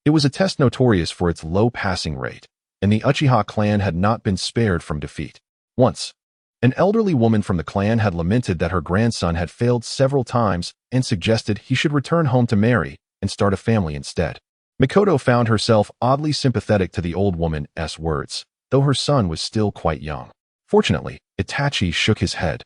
S1: It was a test notorious for its low passing rate, and the Uchiha clan had not been spared from defeat. Once, an elderly woman from the clan had lamented that her grandson had failed several times and suggested he should return home to marry and start a family instead. Mikoto found herself oddly sympathetic to the old woman's words, though her son was still quite young. Fortunately, Itachi shook his head.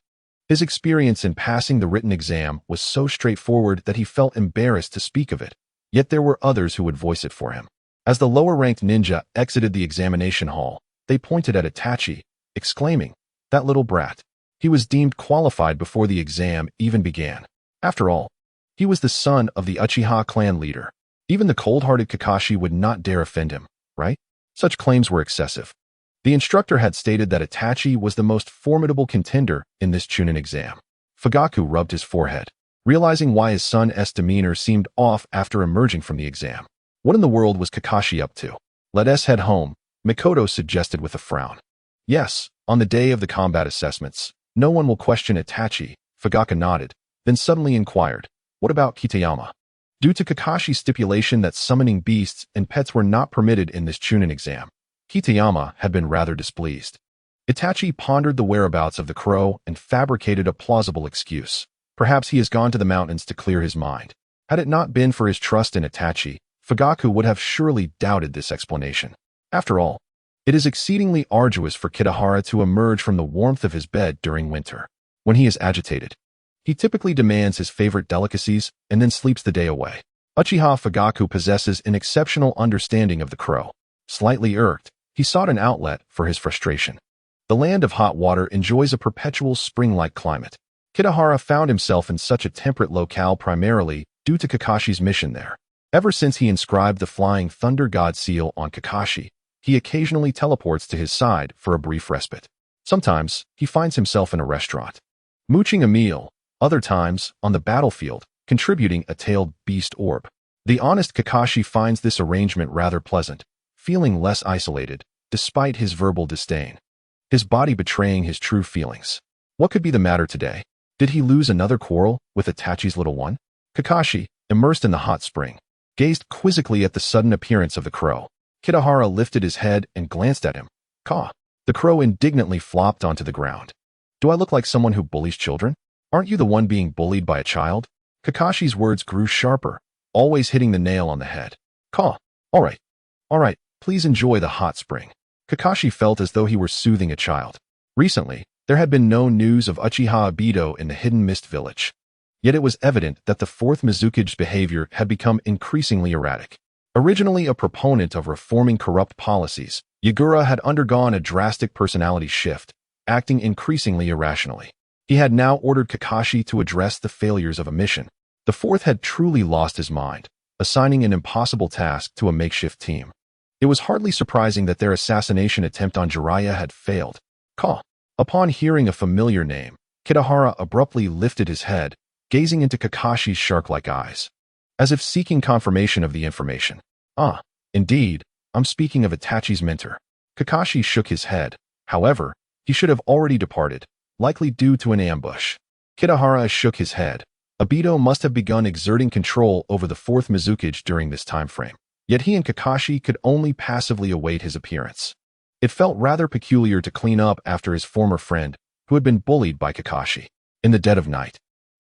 S1: His experience in passing the written exam was so straightforward that he felt embarrassed to speak of it, yet there were others who would voice it for him. As the lower-ranked ninja exited the examination hall, they pointed at Itachi, exclaiming, "That little brat." He was deemed qualified before the exam even began. After all, he was the son of the Uchiha clan leader. Even the cold-hearted Kakashi would not dare offend him, right? Such claims were excessive. The instructor had stated that Itachi was the most formidable contender in this Chunin exam. Fugaku rubbed his forehead, realizing why his son's demeanor seemed off after emerging from the exam. What in the world was Kakashi up to? "Let us head home," Mikoto suggested with a frown. "Yes, on the day of the combat assessments, no one will question Itachi," Fugaku nodded, then suddenly inquired, "What about Kitayama?" Due to Kakashi's stipulation that summoning beasts and pets were not permitted in this Chunin exam, Kitayama had been rather displeased. Itachi pondered the whereabouts of the crow and fabricated a plausible excuse. Perhaps he has gone to the mountains to clear his mind. Had it not been for his trust in Itachi, Fugaku would have surely doubted this explanation. After all, it is exceedingly arduous for Kitahara to emerge from the warmth of his bed during winter. When he is agitated, he typically demands his favorite delicacies and then sleeps the day away. Uchiha Fugaku possesses an exceptional understanding of the crow. Slightly irked, he sought an outlet for his frustration. The land of hot water enjoys a perpetual spring-like climate. Kitahara found himself in such a temperate locale primarily due to Kakashi's mission there. Ever since he inscribed the flying thunder god seal on Kakashi, he occasionally teleports to his side for a brief respite. Sometimes, he finds himself in a restaurant, mooching a meal, other times, on the battlefield, contributing a tailed beast orb. The honest Kakashi finds this arrangement rather pleasant, feeling less isolated, despite his verbal disdain. His body betraying his true feelings. What could be the matter today? Did he lose another quarrel with Itachi's little one? Kakashi, immersed in the hot spring, gazed quizzically at the sudden appearance of the crow. Kitahara lifted his head and glanced at him. Caw. The crow indignantly flopped onto the ground. Do I look like someone who bullies children? Aren't you the one being bullied by a child? Kakashi's words grew sharper, always hitting the nail on the head. Caw. All right, please enjoy the hot spring. Kakashi felt as though he were soothing a child. Recently, there had been no news of Uchiha Ibito in the Hidden Mist village. Yet it was evident that the fourth Mizukage's behavior had become increasingly erratic. Originally a proponent of reforming corrupt policies, Yagura had undergone a drastic personality shift, acting increasingly irrationally. He had now ordered Kakashi to address the failures of a mission. The fourth had truly lost his mind, assigning an impossible task to a makeshift team. It was hardly surprising that their assassination attempt on Jiraiya had failed. Caw. Upon hearing a familiar name, Kitahara abruptly lifted his head, gazing into Kakashi's shark-like eyes, as if seeking confirmation of the information. Ah, indeed, I'm speaking of Itachi's mentor. Kakashi shook his head. However, he should have already departed, likely due to an ambush. Kitahara shook his head. Ibito must have begun exerting control over the fourth Mizukage during this time frame. Yet he and Kakashi could only passively await his appearance. It felt rather peculiar to clean up after his former friend, who had been bullied by Kakashi. In the dead of night,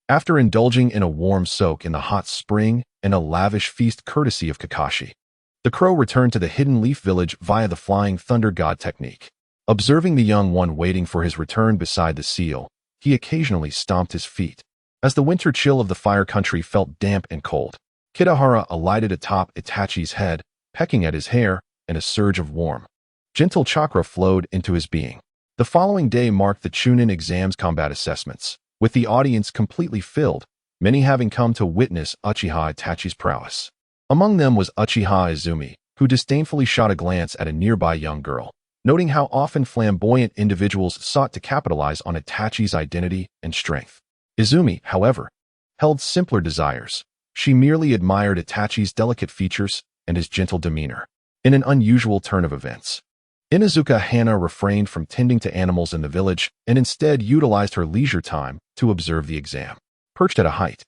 S1: after indulging in a warm soak in the hot spring and a lavish feast courtesy of Kakashi, the crow returned to the Hidden Leaf Village via the Flying Thunder God technique. Observing the young one waiting for his return beside the seal, he occasionally stomped his feet. As the winter chill of the Fire Country felt damp and cold, Kitahara alighted atop Itachi's head, pecking at his hair, and a surge of warm, gentle chakra flowed into his being. The following day marked the Chunin exam's combat assessments, with the audience completely filled, many having come to witness Uchiha Itachi's prowess. Among them was Uchiha Izumi, who disdainfully shot a glance at a nearby young girl, noting how often flamboyant individuals sought to capitalize on Itachi's identity and strength. Izumi, however, held simpler desires. She merely admired Itachi's delicate features and his gentle demeanor. In an unusual turn of events, Inuzuka Hana refrained from tending to animals in the village and instead utilized her leisure time to observe the exam. Perched at a height,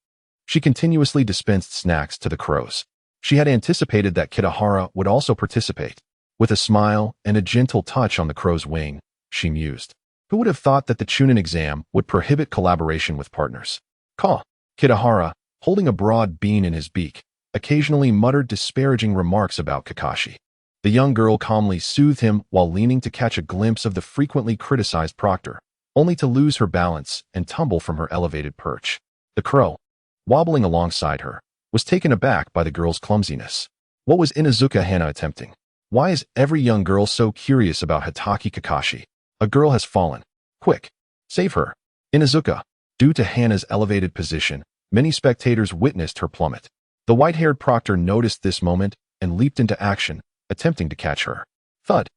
S1: she continuously dispensed snacks to the crows. She had anticipated that Kitahara would also participate. With a smile and a gentle touch on the crow's wing, she mused. Who would have thought that the Chunin exam would prohibit collaboration with partners? Caw. Kitahara, holding a broad bean in his beak, occasionally muttered disparaging remarks about Kakashi. The young girl calmly soothed him while leaning to catch a glimpse of the frequently criticized proctor, only to lose her balance and tumble from her elevated perch. The crow, wobbling alongside her, was taken aback by the girl's clumsiness. What was Inuzuka Hana attempting? Why is every young girl so curious about Hitaki Kakashi? A girl has fallen. Quick, save her. Inuzuka. Due to Hana's elevated position, many spectators witnessed her plummet. The white-haired proctor noticed this moment and leaped into action, attempting to catch her. Thud.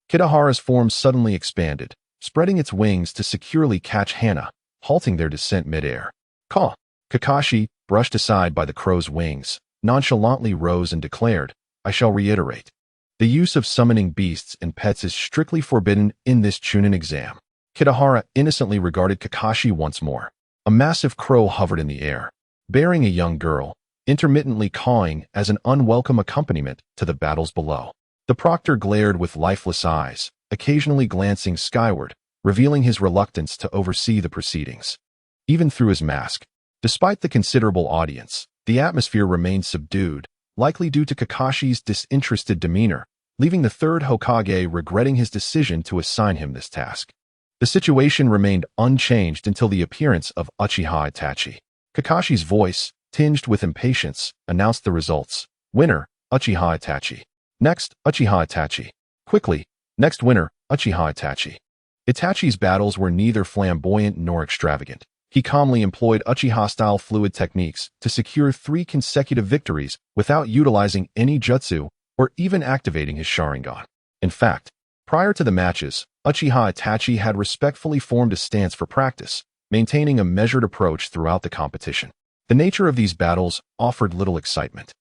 S1: Kitahara's form suddenly expanded, spreading its wings to securely catch Hana, halting their descent midair. Caw. Kakashi, brushed aside by the crow's wings, nonchalantly rose and declared, I shall reiterate. The use of summoning beasts and pets is strictly forbidden in this Chunin exam. Kitahara innocently regarded Kakashi once more. A massive crow hovered in the air, bearing a young girl, intermittently cawing as an unwelcome accompaniment to the battles below. The proctor glared with lifeless eyes, occasionally glancing skyward, revealing his reluctance to oversee the proceedings. Even through his mask, despite the considerable audience, The atmosphere remained subdued, likely due to Kakashi's disinterested demeanor, leaving the third Hokage regretting his decision to assign him this task. The situation remained unchanged until the appearance of Uchiha Itachi. Kakashi's voice, tinged with impatience, announced the results. Winner, Uchiha Itachi. Next, Uchiha Itachi. Quickly, next winner, Uchiha Itachi. Itachi's battles were neither flamboyant nor extravagant. He calmly employed Uchiha-style fluid techniques to secure 3 consecutive victories without utilizing any jutsu or even activating his Sharingan. In fact, prior to the matches, Uchiha Itachi had respectfully formed a stance for practice, maintaining a measured approach throughout the competition. The nature of these battles offered little excitement.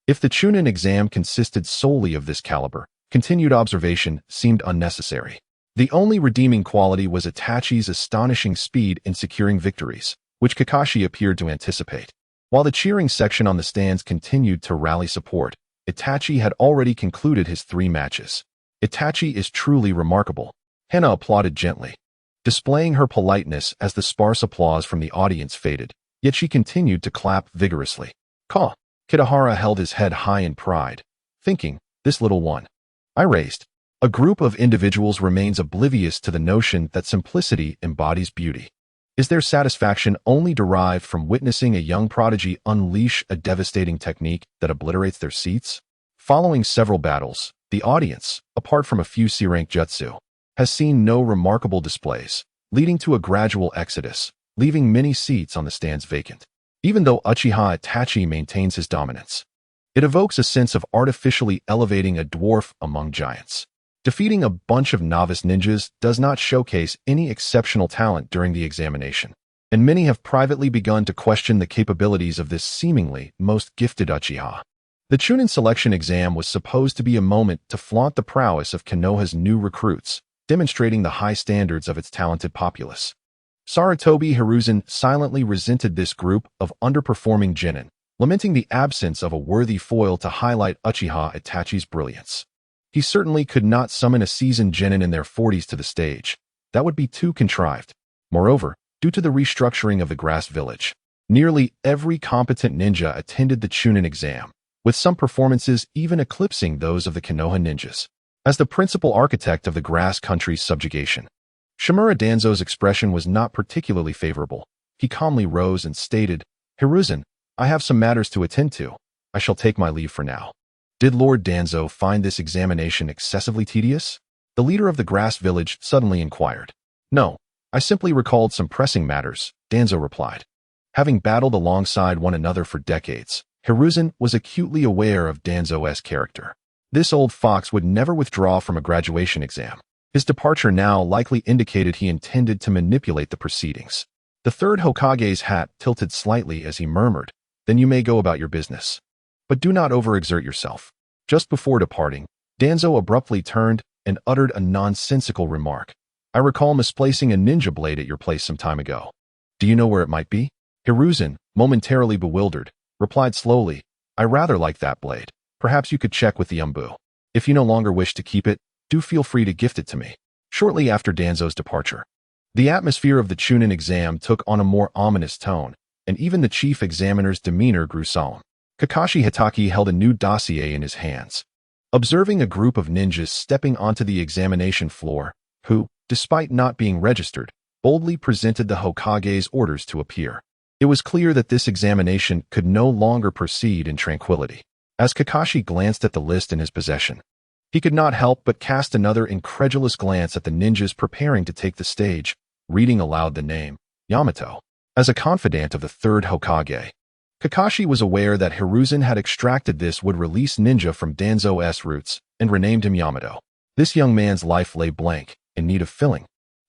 S1: If the Chunin exam consisted solely of this caliber, continued observation seemed unnecessary. The only redeeming quality was Itachi's astonishing speed in securing victories, which Kakashi appeared to anticipate. While the cheering section on the stands continued to rally support, Itachi had already concluded his 3 matches. Itachi is truly remarkable. Hana applauded gently, displaying her politeness as the sparse applause from the audience faded, yet she continued to clap vigorously. Caw! Kitahara held his head high in pride, thinking, this little one. I raised. A group of individuals remains oblivious to the notion that simplicity embodies beauty. Is their satisfaction only derived from witnessing a young prodigy unleash a devastating technique that obliterates their seats? Following several battles, the audience, apart from a few C-rank jutsu, has seen no remarkable displays, leading to a gradual exodus, leaving many seats on the stands vacant. Even though Uchiha Itachi maintains his dominance, it evokes a sense of artificially elevating a dwarf among giants. Defeating a bunch of novice ninjas does not showcase any exceptional talent during the examination, and many have privately begun to question the capabilities of this seemingly most gifted Uchiha. The Chunin selection exam was supposed to be a moment to flaunt the prowess of Konoha's new recruits, demonstrating the high standards of its talented populace. Sarutobi Hiruzen silently resented this group of underperforming genin, lamenting the absence of a worthy foil to highlight Uchiha Itachi's brilliance. He certainly could not summon a seasoned genin in their 40s to the stage. That would be too contrived. Moreover, due to the restructuring of the Grass Village, nearly every competent ninja attended the Chunin exam, with some performances even eclipsing those of the Konoha ninjas. As the principal architect of the Grass Country's subjugation, Shimura Danzo's expression was not particularly favorable. He calmly rose and stated, Hiruzen, I have some matters to attend to. I shall take my leave for now. Did Lord Danzo find this examination excessively tedious? The leader of the Grass Village suddenly inquired. No, I simply recalled some pressing matters, Danzo replied. Having battled alongside one another for decades, Hiruzen was acutely aware of Danzo's character. This old fox would never withdraw from a graduation exam. His departure now likely indicated he intended to manipulate the proceedings. The third Hokage's hat tilted slightly as he murmured, Then you may go about your business. But do not overexert yourself. Just before departing, Danzo abruptly turned and uttered a nonsensical remark. I recall misplacing a ninja blade at your place some time ago. Do you know where it might be? Hiruzen, momentarily bewildered, replied slowly, I rather like that blade. Perhaps you could check with the Umbu. If you no longer wish to keep it, do feel free to gift it to me. Shortly after Danzo's departure, the atmosphere of the Chunin exam took on a more ominous tone, and even the chief examiner's demeanor grew solemn. Kakashi Hitaki held a new dossier in his hands, observing a group of ninjas stepping onto the examination floor, who, despite not being registered, boldly presented the Hokage's orders to appear. It was clear that this examination could no longer proceed in tranquility. As Kakashi glanced at the list in his possession, he could not help but cast another incredulous glance at the ninjas preparing to take the stage, reading aloud the name, Yamato. As a confidant of the third Hokage, Kakashi was aware that Hiruzen had extracted this would-release ninja from Danzo's roots and renamed him Yamato. This young man's life lay blank, in need of filling.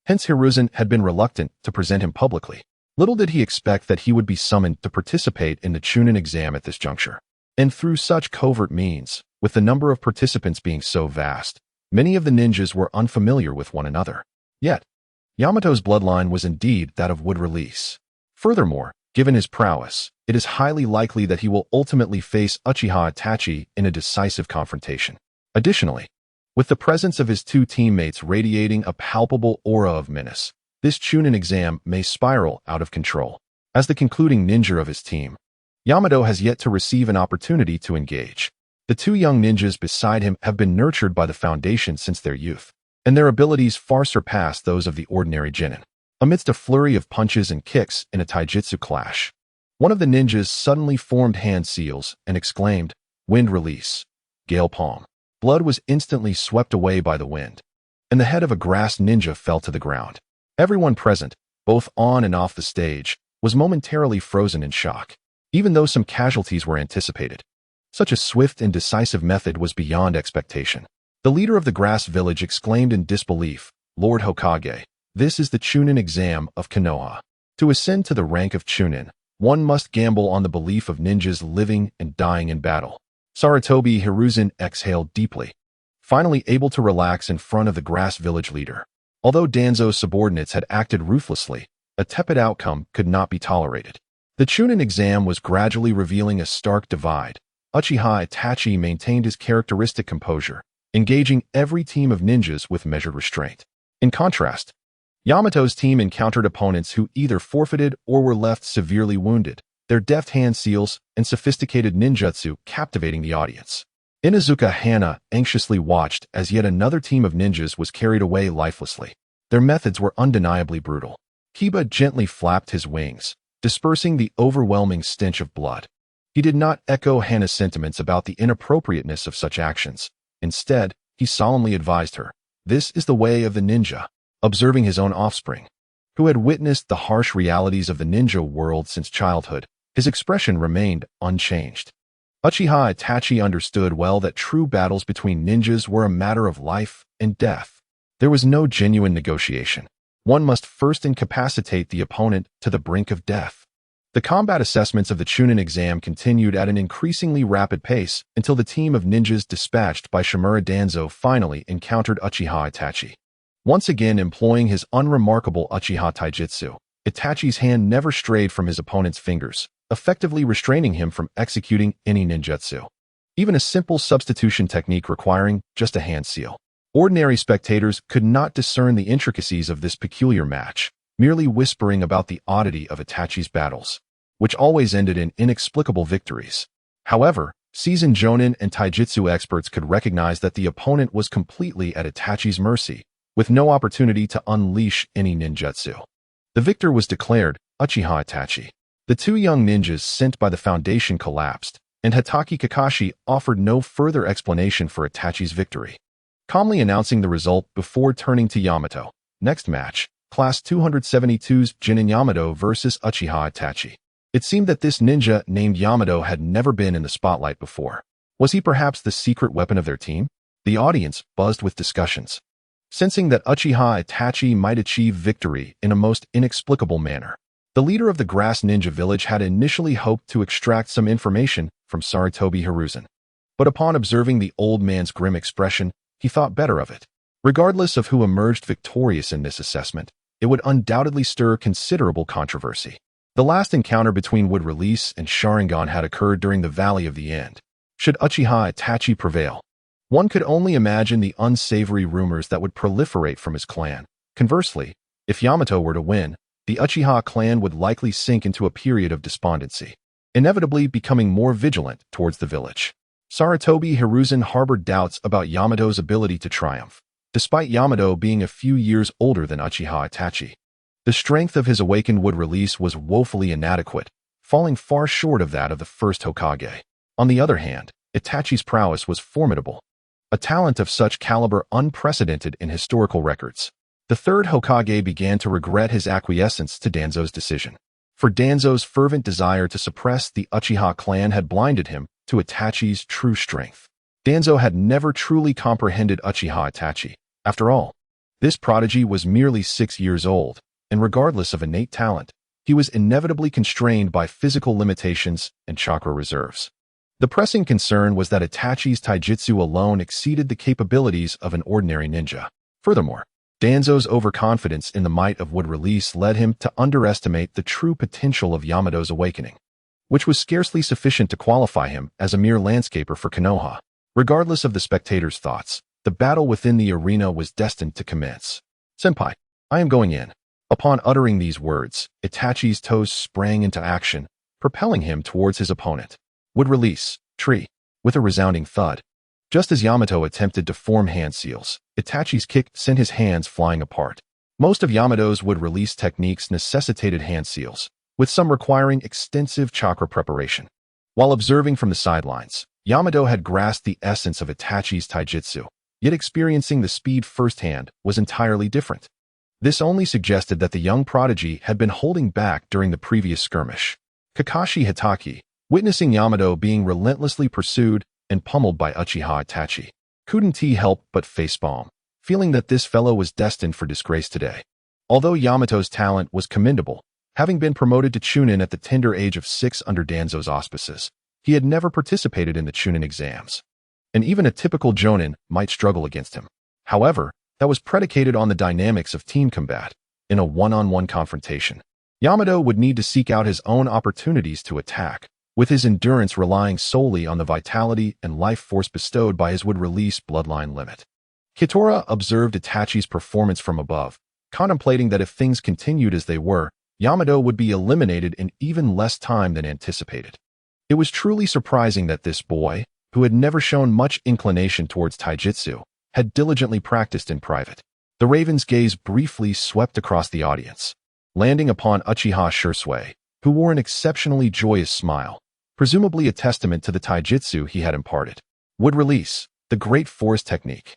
S1: Hence Hiruzen had been reluctant to present him publicly. Little did he expect that he would be summoned to participate in the Chunin exam at this juncture. And through such covert means, with the number of participants being so vast, many of the ninjas were unfamiliar with one another. Yet, Yamato's bloodline was indeed that of wood-release. Furthermore, given his prowess, it is highly likely that he will ultimately face Uchiha Itachi in a decisive confrontation. Additionally, with the presence of his 2 teammates radiating a palpable aura of menace, this Chunin exam may spiral out of control. As the concluding ninja of his team, Yamato has yet to receive an opportunity to engage. The two young ninjas beside him have been nurtured by the Foundation since their youth, and their abilities far surpass those of the ordinary genin. Amidst a flurry of punches and kicks in a taijutsu clash, one of the ninjas suddenly formed hand seals and exclaimed, "Wind release, gale palm." Blood was instantly swept away by the wind, and the head of a grass ninja fell to the ground. Everyone present, both on and off the stage, was momentarily frozen in shock, even though some casualties were anticipated. Such a swift and decisive method was beyond expectation. The leader of the grass village exclaimed in disbelief, "Lord Hokage, this is the Chunin exam of Konoha. To ascend to the rank of Chunin, one must gamble on the belief of ninjas living and dying in battle." Sarutobi Hiruzen exhaled deeply, finally able to relax in front of the grass village leader. Although Danzo's subordinates had acted ruthlessly, a tepid outcome could not be tolerated. The Chunin exam was gradually revealing a stark divide. Uchiha Itachi maintained his characteristic composure, engaging every team of ninjas with measured restraint. In contrast, Yamato's team encountered opponents who either forfeited or were left severely wounded, their deft hand seals and sophisticated ninjutsu captivating the audience. Inuzuka Hana anxiously watched as yet another team of ninjas was carried away lifelessly. Their methods were undeniably brutal. Kiba gently flapped his wings, dispersing the overwhelming stench of blood. He did not echo Hana's sentiments about the inappropriateness of such actions. Instead, he solemnly advised her, "This is the way of the ninja." Observing his own offspring, who had witnessed the harsh realities of the ninja world since childhood, his expression remained unchanged. Uchiha Itachi understood well that true battles between ninjas were a matter of life and death. There was no genuine negotiation. One must first incapacitate the opponent to the brink of death. The combat assessments of the Chunin exam continued at an increasingly rapid pace until the team of ninjas dispatched by Shimura Danzo finally encountered Uchiha Itachi. Once again employing his unremarkable Uchiha Taijutsu, Itachi's hand never strayed from his opponent's fingers, effectively restraining him from executing any ninjutsu. Even a simple substitution technique requiring just a hand seal. Ordinary spectators could not discern the intricacies of this peculiar match, merely whispering about the oddity of Itachi's battles, which always ended in inexplicable victories. However, seasoned jonin and taijutsu experts could recognize that the opponent was completely at Itachi's mercy, with no opportunity to unleash any ninjutsu. The victor was declared Uchiha Itachi. The two young ninjas sent by the Foundation collapsed, and Hatake Kakashi offered no further explanation for Itachi's victory, calmly announcing the result before turning to Yamato. Next match, Class 272's Jinin Yamato versus Uchiha Itachi. It seemed that this ninja named Yamato had never been in the spotlight before. Was he perhaps the secret weapon of their team? The audience buzzed with discussions, sensing that Uchiha Itachi might achieve victory in a most inexplicable manner. The leader of the Grass Ninja Village had initially hoped to extract some information from Sarutobi Hiruzen, but upon observing the old man's grim expression, he thought better of it. Regardless of who emerged victorious in this assessment, it would undoubtedly stir considerable controversy. The last encounter between Wood Release and Sharingan had occurred during the Valley of the End. Should Uchiha Itachi prevail, one could only imagine the unsavory rumors that would proliferate from his clan. Conversely, if Yamato were to win, the Uchiha clan would likely sink into a period of despondency, inevitably becoming more vigilant towards the village. Sarutobi Hiruzen harbored doubts about Yamato's ability to triumph, despite Yamato being a few years older than Uchiha Itachi. The strength of his awakened Wood Release was woefully inadequate, falling far short of that of the first Hokage. On the other hand, Itachi's prowess was formidable, a talent of such caliber unprecedented in historical records. The third Hokage began to regret his acquiescence to Danzo's decision, for Danzo's fervent desire to suppress the Uchiha clan had blinded him to Itachi's true strength. Danzo had never truly comprehended Uchiha Itachi. After all, this prodigy was merely 6 years old, and regardless of innate talent, he was inevitably constrained by physical limitations and chakra reserves. The pressing concern was that Itachi's taijutsu alone exceeded the capabilities of an ordinary ninja. Furthermore, Danzo's overconfidence in the might of Wood Release led him to underestimate the true potential of Yamato's awakening, which was scarcely sufficient to qualify him as a mere landscaper for Konoha. Regardless of the spectators' thoughts, the battle within the arena was destined to commence. "Senpai, I am going in." Upon uttering these words, Itachi's toes sprang into action, propelling him towards his opponent. Would release, tree, with a resounding thud. Just as Yamato attempted to form hand seals, Itachi's kick sent his hands flying apart. Most of Yamato's would release techniques necessitated hand seals, with some requiring extensive chakra preparation. While observing from the sidelines, Yamato had grasped the essence of Itachi's taijutsu, yet experiencing the speed firsthand was entirely different. This only suggested that the young prodigy had been holding back during the previous skirmish. Kakashi Hitaki, witnessing Yamato being relentlessly pursued and pummeled by Uchiha Itachi, couldn't he help but facepalm, feeling that this fellow was destined for disgrace today. Although Yamato's talent was commendable, having been promoted to Chunin at the tender age of 6 under Danzo's auspices, he had never participated in the Chunin exams, and even a typical Jonin might struggle against him. However, that was predicated on the dynamics of team combat. In a one-on-one confrontation, Yamato would need to seek out his own opportunities to attack, with his endurance relying solely on the vitality and life force bestowed by his would-release bloodline limit. Kitahara observed Itachi's performance from above, contemplating that if things continued as they were, Yamato would be eliminated in even less time than anticipated. It was truly surprising that this boy, who had never shown much inclination towards taijutsu, had diligently practiced in private. The Raven's gaze briefly swept across the audience, landing upon Uchiha Shursui, who wore an exceptionally joyous smile, presumably a testament to the taijutsu he had imparted. Would release, the great force technique.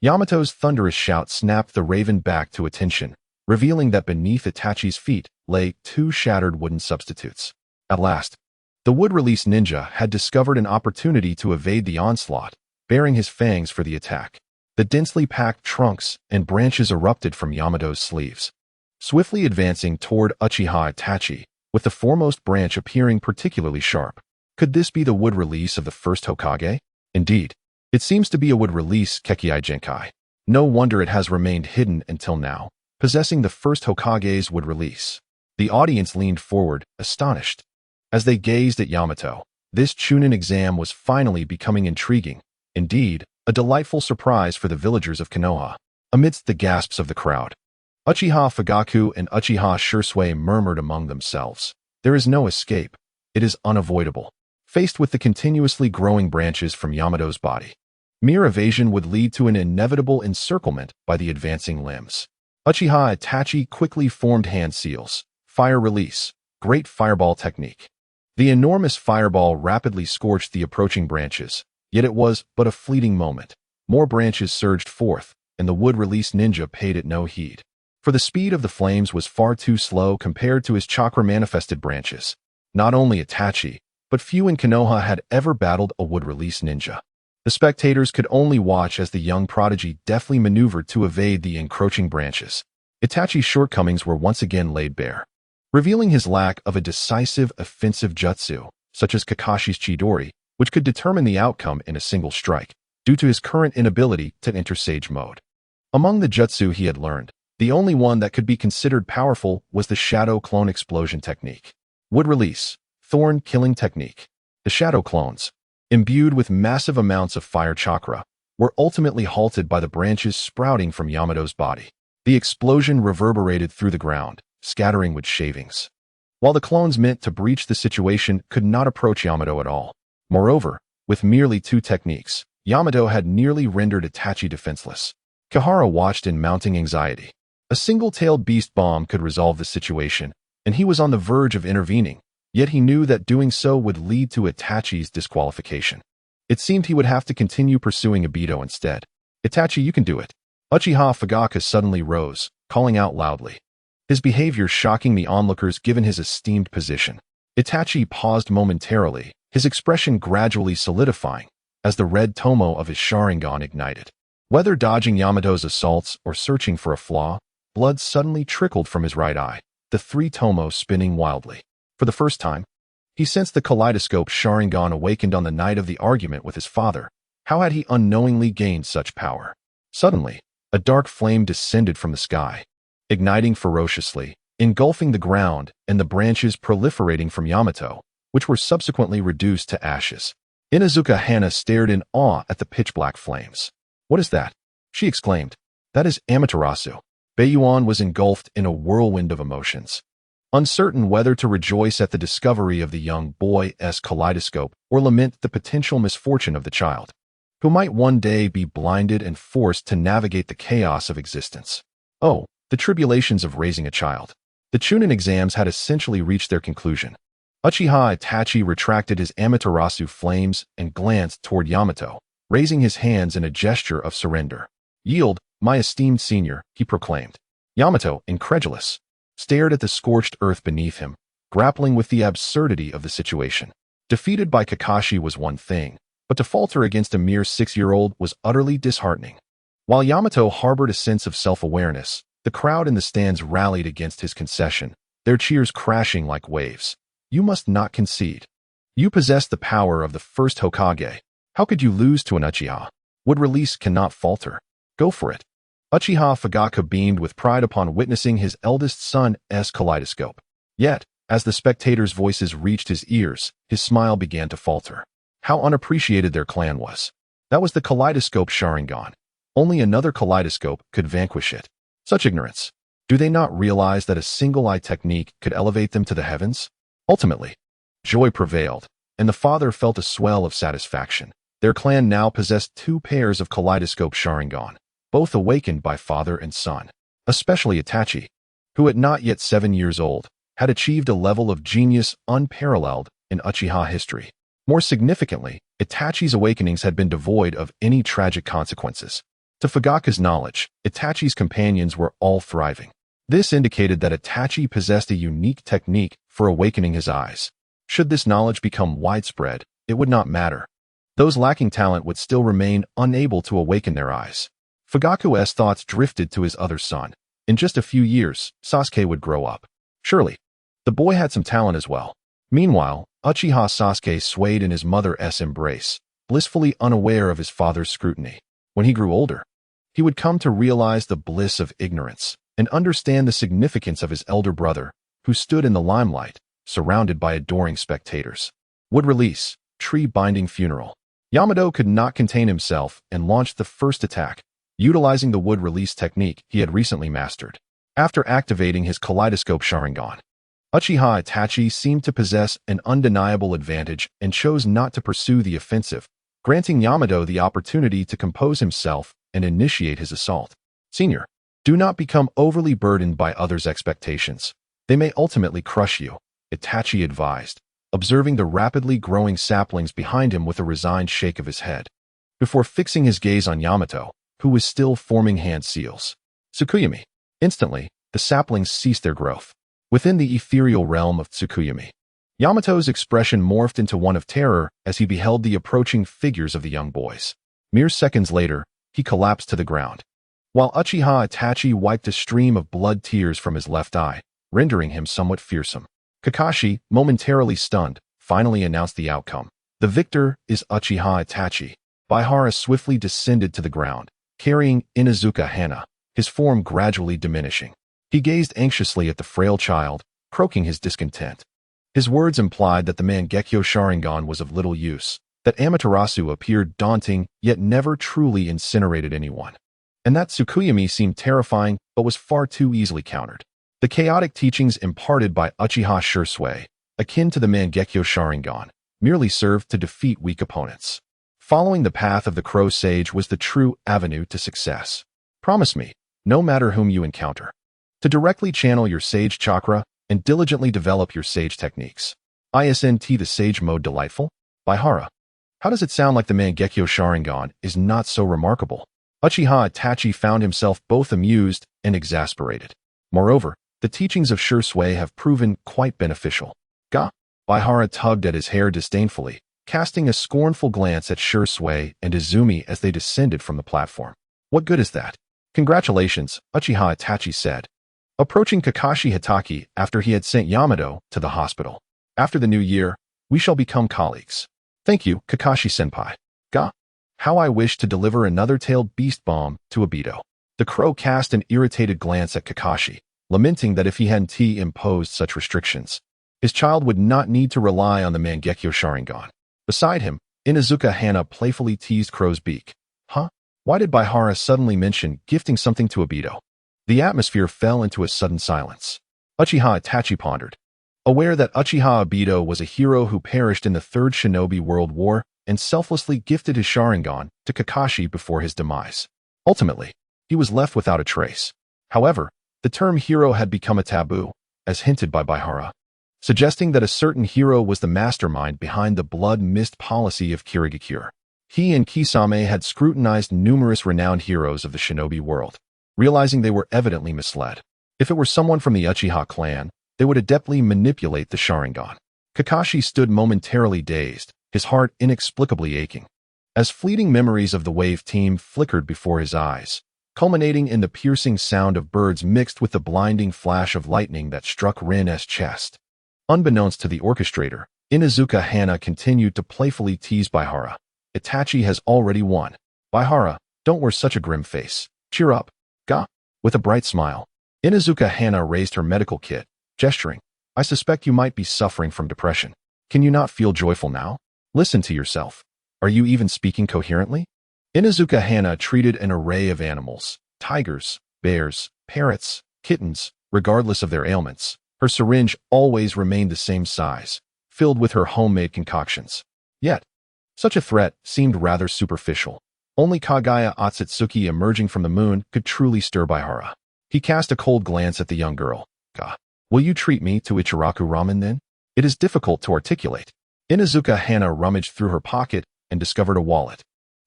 S1: Yamato's thunderous shout snapped the Raven back to attention, revealing that beneath Itachi's feet lay 2 shattered wooden substitutes. At last, the wood-release ninja had discovered an opportunity to evade the onslaught, baring his fangs for the attack. The densely packed trunks and branches erupted from Yamato's sleeves, swiftly advancing toward Uchiha Itachi, with the foremost branch appearing particularly sharp. Could this be the wood release of the first Hokage? Indeed, it seems to be a wood release Kekkai Genkai. No wonder it has remained hidden until now, possessing the first Hokage's wood release. The audience leaned forward, astonished. As they gazed at Yamato, this Chunin exam was finally becoming intriguing. Indeed, a delightful surprise for the villagers of Konoha. Amidst the gasps of the crowd, Uchiha Fugaku and Uchiha Shursui murmured among themselves. There is no escape. It is unavoidable. Faced with the continuously growing branches from Yamato's body, mere evasion would lead to an inevitable encirclement by the advancing limbs. Uchiha Itachi quickly formed hand seals. Fire release. Great fireball technique. The enormous fireball rapidly scorched the approaching branches, yet it was but a fleeting moment. More branches surged forth, and the wood-release ninja paid it no heed. For the speed of the flames was far too slow compared to his chakra-manifested branches. Not only Itachi, but few in Konoha had ever battled a wood-release ninja. The spectators could only watch as the young prodigy deftly maneuvered to evade the encroaching branches. Itachi's shortcomings were once again laid bare, revealing his lack of a decisive offensive jutsu, such as Kakashi's Chidori, which could determine the outcome in a single strike, due to his current inability to enter Sage Mode. Among the jutsu he had learned, the only one that could be considered powerful was the Shadow Clone Explosion technique. Wood release, Thorn Killing Technique. The Shadow Clones, imbued with massive amounts of fire chakra, were ultimately halted by the branches sprouting from Yamato's body. The explosion reverberated through the ground, scattering wood shavings, while the clones meant to breach the situation could not approach Yamato at all. Moreover, with merely 2 techniques, Yamato had nearly rendered Itachi defenseless. Kitahara watched in mounting anxiety. A single-tailed beast bomb could resolve the situation, and he was on the verge of intervening, yet he knew that doing so would lead to Itachi's disqualification. It seemed he would have to continue pursuing Obito instead. Itachi, you can do it. Uchiha Fugaku suddenly rose, calling out loudly, his behavior shocking the onlookers given his esteemed position. Itachi paused momentarily, his expression gradually solidifying, as the red tomo of his Sharingan ignited. Whether dodging Yamato's assaults or searching for a flaw, blood suddenly trickled from his right eye, the 3 tomo spinning wildly. For the first time, he sensed the kaleidoscope Sharingan awakened on the night of the argument with his father. How had he unknowingly gained such power? Suddenly, a dark flame descended from the sky, igniting ferociously, engulfing the ground and the branches proliferating from Yamato, which were subsequently reduced to ashes. Inuzuka Hana stared in awe at the pitch-black flames. "What is that?" she exclaimed. "That is Amaterasu." Bayuan was engulfed in a whirlwind of emotions. uncertain whether to rejoice at the discovery of the young boy's kaleidoscope or lament the potential misfortune of the child, who might one day be blinded and forced to navigate the chaos of existence. Oh, the tribulations of raising a child. The Chunin exams had essentially reached their conclusion. Uchiha Itachi retracted his Amaterasu flames and glanced toward Yamato, raising his hands in a gesture of surrender. "Yield, my esteemed senior," he proclaimed. Yamato, incredulous, stared at the scorched earth beneath him, grappling with the absurdity of the situation. Defeated by Kakashi was one thing, but to falter against a mere 6-year-old was utterly disheartening. While Yamato harbored a sense of self-awareness, the crowd in the stands rallied against his concession, their cheers crashing like waves. "You must not concede. You possess the power of the first Hokage. How could you lose to an Uchiha? Would release cannot falter. Go for it." Uchiha Fugaku beamed with pride upon witnessing his eldest son's kaleidoscope. Yet, as the spectators' voices reached his ears, his smile began to falter. How unappreciated their clan was. That was the kaleidoscope Sharingan. Only another kaleidoscope could vanquish it. Such ignorance. Do they not realize that a single eye technique could elevate them to the heavens? Ultimately, joy prevailed, and the father felt a swell of satisfaction. Their clan now possessed 2 pairs of kaleidoscope Sharingan, both awakened by father and son. Especially Itachi, who at not yet 7 years old, had achieved a level of genius unparalleled in Uchiha history. More significantly, Itachi's awakenings had been devoid of any tragic consequences. To Fugaku's knowledge, Itachi's companions were all thriving. This indicated that Itachi possessed a unique technique for awakening his eyes. Should this knowledge become widespread, it would not matter. Those lacking talent would still remain unable to awaken their eyes. Fugaku's thoughts drifted to his other son. In just a few years, Sasuke would grow up. Surely, the boy had some talent as well. Meanwhile, Uchiha Sasuke swayed in his mother's embrace, blissfully unaware of his father's scrutiny. When he grew older, he would come to realize the bliss of ignorance and understand the significance of his elder brother, who stood in the limelight, surrounded by adoring spectators. Wood release, tree-binding funeral. Yamato could not contain himself and launched the first attack, utilizing the wood release technique he had recently mastered. After activating his kaleidoscope Sharingan, Uchiha Itachi seemed to possess an undeniable advantage and chose not to pursue the offensive, granting Yamato the opportunity to compose himself and initiate his assault. "Senior, do not become overly burdened by others' expectations. They may ultimately crush you," Itachi advised, observing the rapidly growing saplings behind him with a resigned shake of his head, before fixing his gaze on Yamato, who was still forming hand seals. Tsukuyami. Instantly, the saplings ceased their growth. Within the ethereal realm of Tsukuyami, Yamato's expression morphed into one of terror as he beheld the approaching figures of the young boys. Mere seconds later, he collapsed to the ground, while Uchiha Itachi wiped a stream of blood tears from his left eye, rendering him somewhat fearsome. Kakashi, momentarily stunned, finally announced the outcome. "The victor is Uchiha Itachi." Kitahara swiftly descended to the ground, carrying Inuzuka Hana, his form gradually diminishing. He gazed anxiously at the frail child, croaking his discontent. His words implied that the Mangekyo Sharingan was of little use, that Amaterasu appeared daunting yet never truly incinerated anyone, and that Tsukuyami seemed terrifying but was far too easily countered. The chaotic teachings imparted by Uchiha Shursui, akin to the Mangekyo Sharingan, merely served to defeat weak opponents. Following the path of the Crow Sage was the true avenue to success. Promise me, no matter whom you encounter, to directly channel your Sage Chakra and diligently develop your Sage techniques. Isn't the Sage mode delightful? Kitahara. How does it sound like the Mangekyo Sharingan is not so remarkable? Uchiha Itachi found himself both amused and exasperated. Moreover, the teachings of Shursui have proven quite beneficial. Ga. Kitahara tugged at his hair disdainfully, casting a scornful glance at Shursui and Izumi as they descended from the platform. "What good is that?" "Congratulations," Uchiha Itachi said, approaching Kakashi Hitaki after he had sent Yamato to the hospital. "After the new year, we shall become colleagues." "Thank you, Kakashi-senpai." "Ga. How I wish to deliver another tailed beast bomb to Obito." The crow cast an irritated glance at Kakashi, lamenting that if he hadn't imposed such restrictions, his child would not need to rely on the Mangekyo Sharingan. Beside him, Inuzuka Hana playfully teased Crow's beak. "Huh? Why did Kitahara suddenly mention gifting something to Obito?" The atmosphere fell into a sudden silence. Uchiha Itachi pondered. Aware that Uchiha Obito was a hero who perished in the Third Shinobi World War and selflessly gifted his Sharingan to Kakashi before his demise. Ultimately, he was left without a trace. However, the term hero had become a taboo, as hinted by Kitahara, suggesting that a certain hero was the mastermind behind the blood mist policy of Kirigakure. He and Kisame had scrutinized numerous renowned heroes of the shinobi world, realizing they were evidently misled. If it were someone from the Uchiha clan, they would adeptly manipulate the Sharingan. Kakashi stood momentarily dazed, his heart inexplicably aching, as fleeting memories of the Wave team flickered before his eyes, culminating in the piercing sound of birds mixed with the blinding flash of lightning that struck Rin's chest. Unbeknownst to the orchestrator, Inuzuka Hana continued to playfully tease Kitahara. Itachi has already won. Kitahara, don't wear such a grim face. Cheer up. Ga. With a bright smile, Inuzuka Hana raised her medical kit, gesturing. I suspect you might be suffering from depression. Can you not feel joyful now? Listen to yourself. Are you even speaking coherently? Inuzuka Hana treated an array of animals, tigers, bears, parrots, kittens, regardless of their ailments. Her syringe always remained the same size, filled with her homemade concoctions. Yet, such a threat seemed rather superficial. Only Kagaya Otsutsuki emerging from the moon could truly stir Kitahara. He cast a cold glance at the young girl. Will you treat me to Ichiraku ramen then? It is difficult to articulate. Inuzuka Hana rummaged through her pocket and discovered a wallet,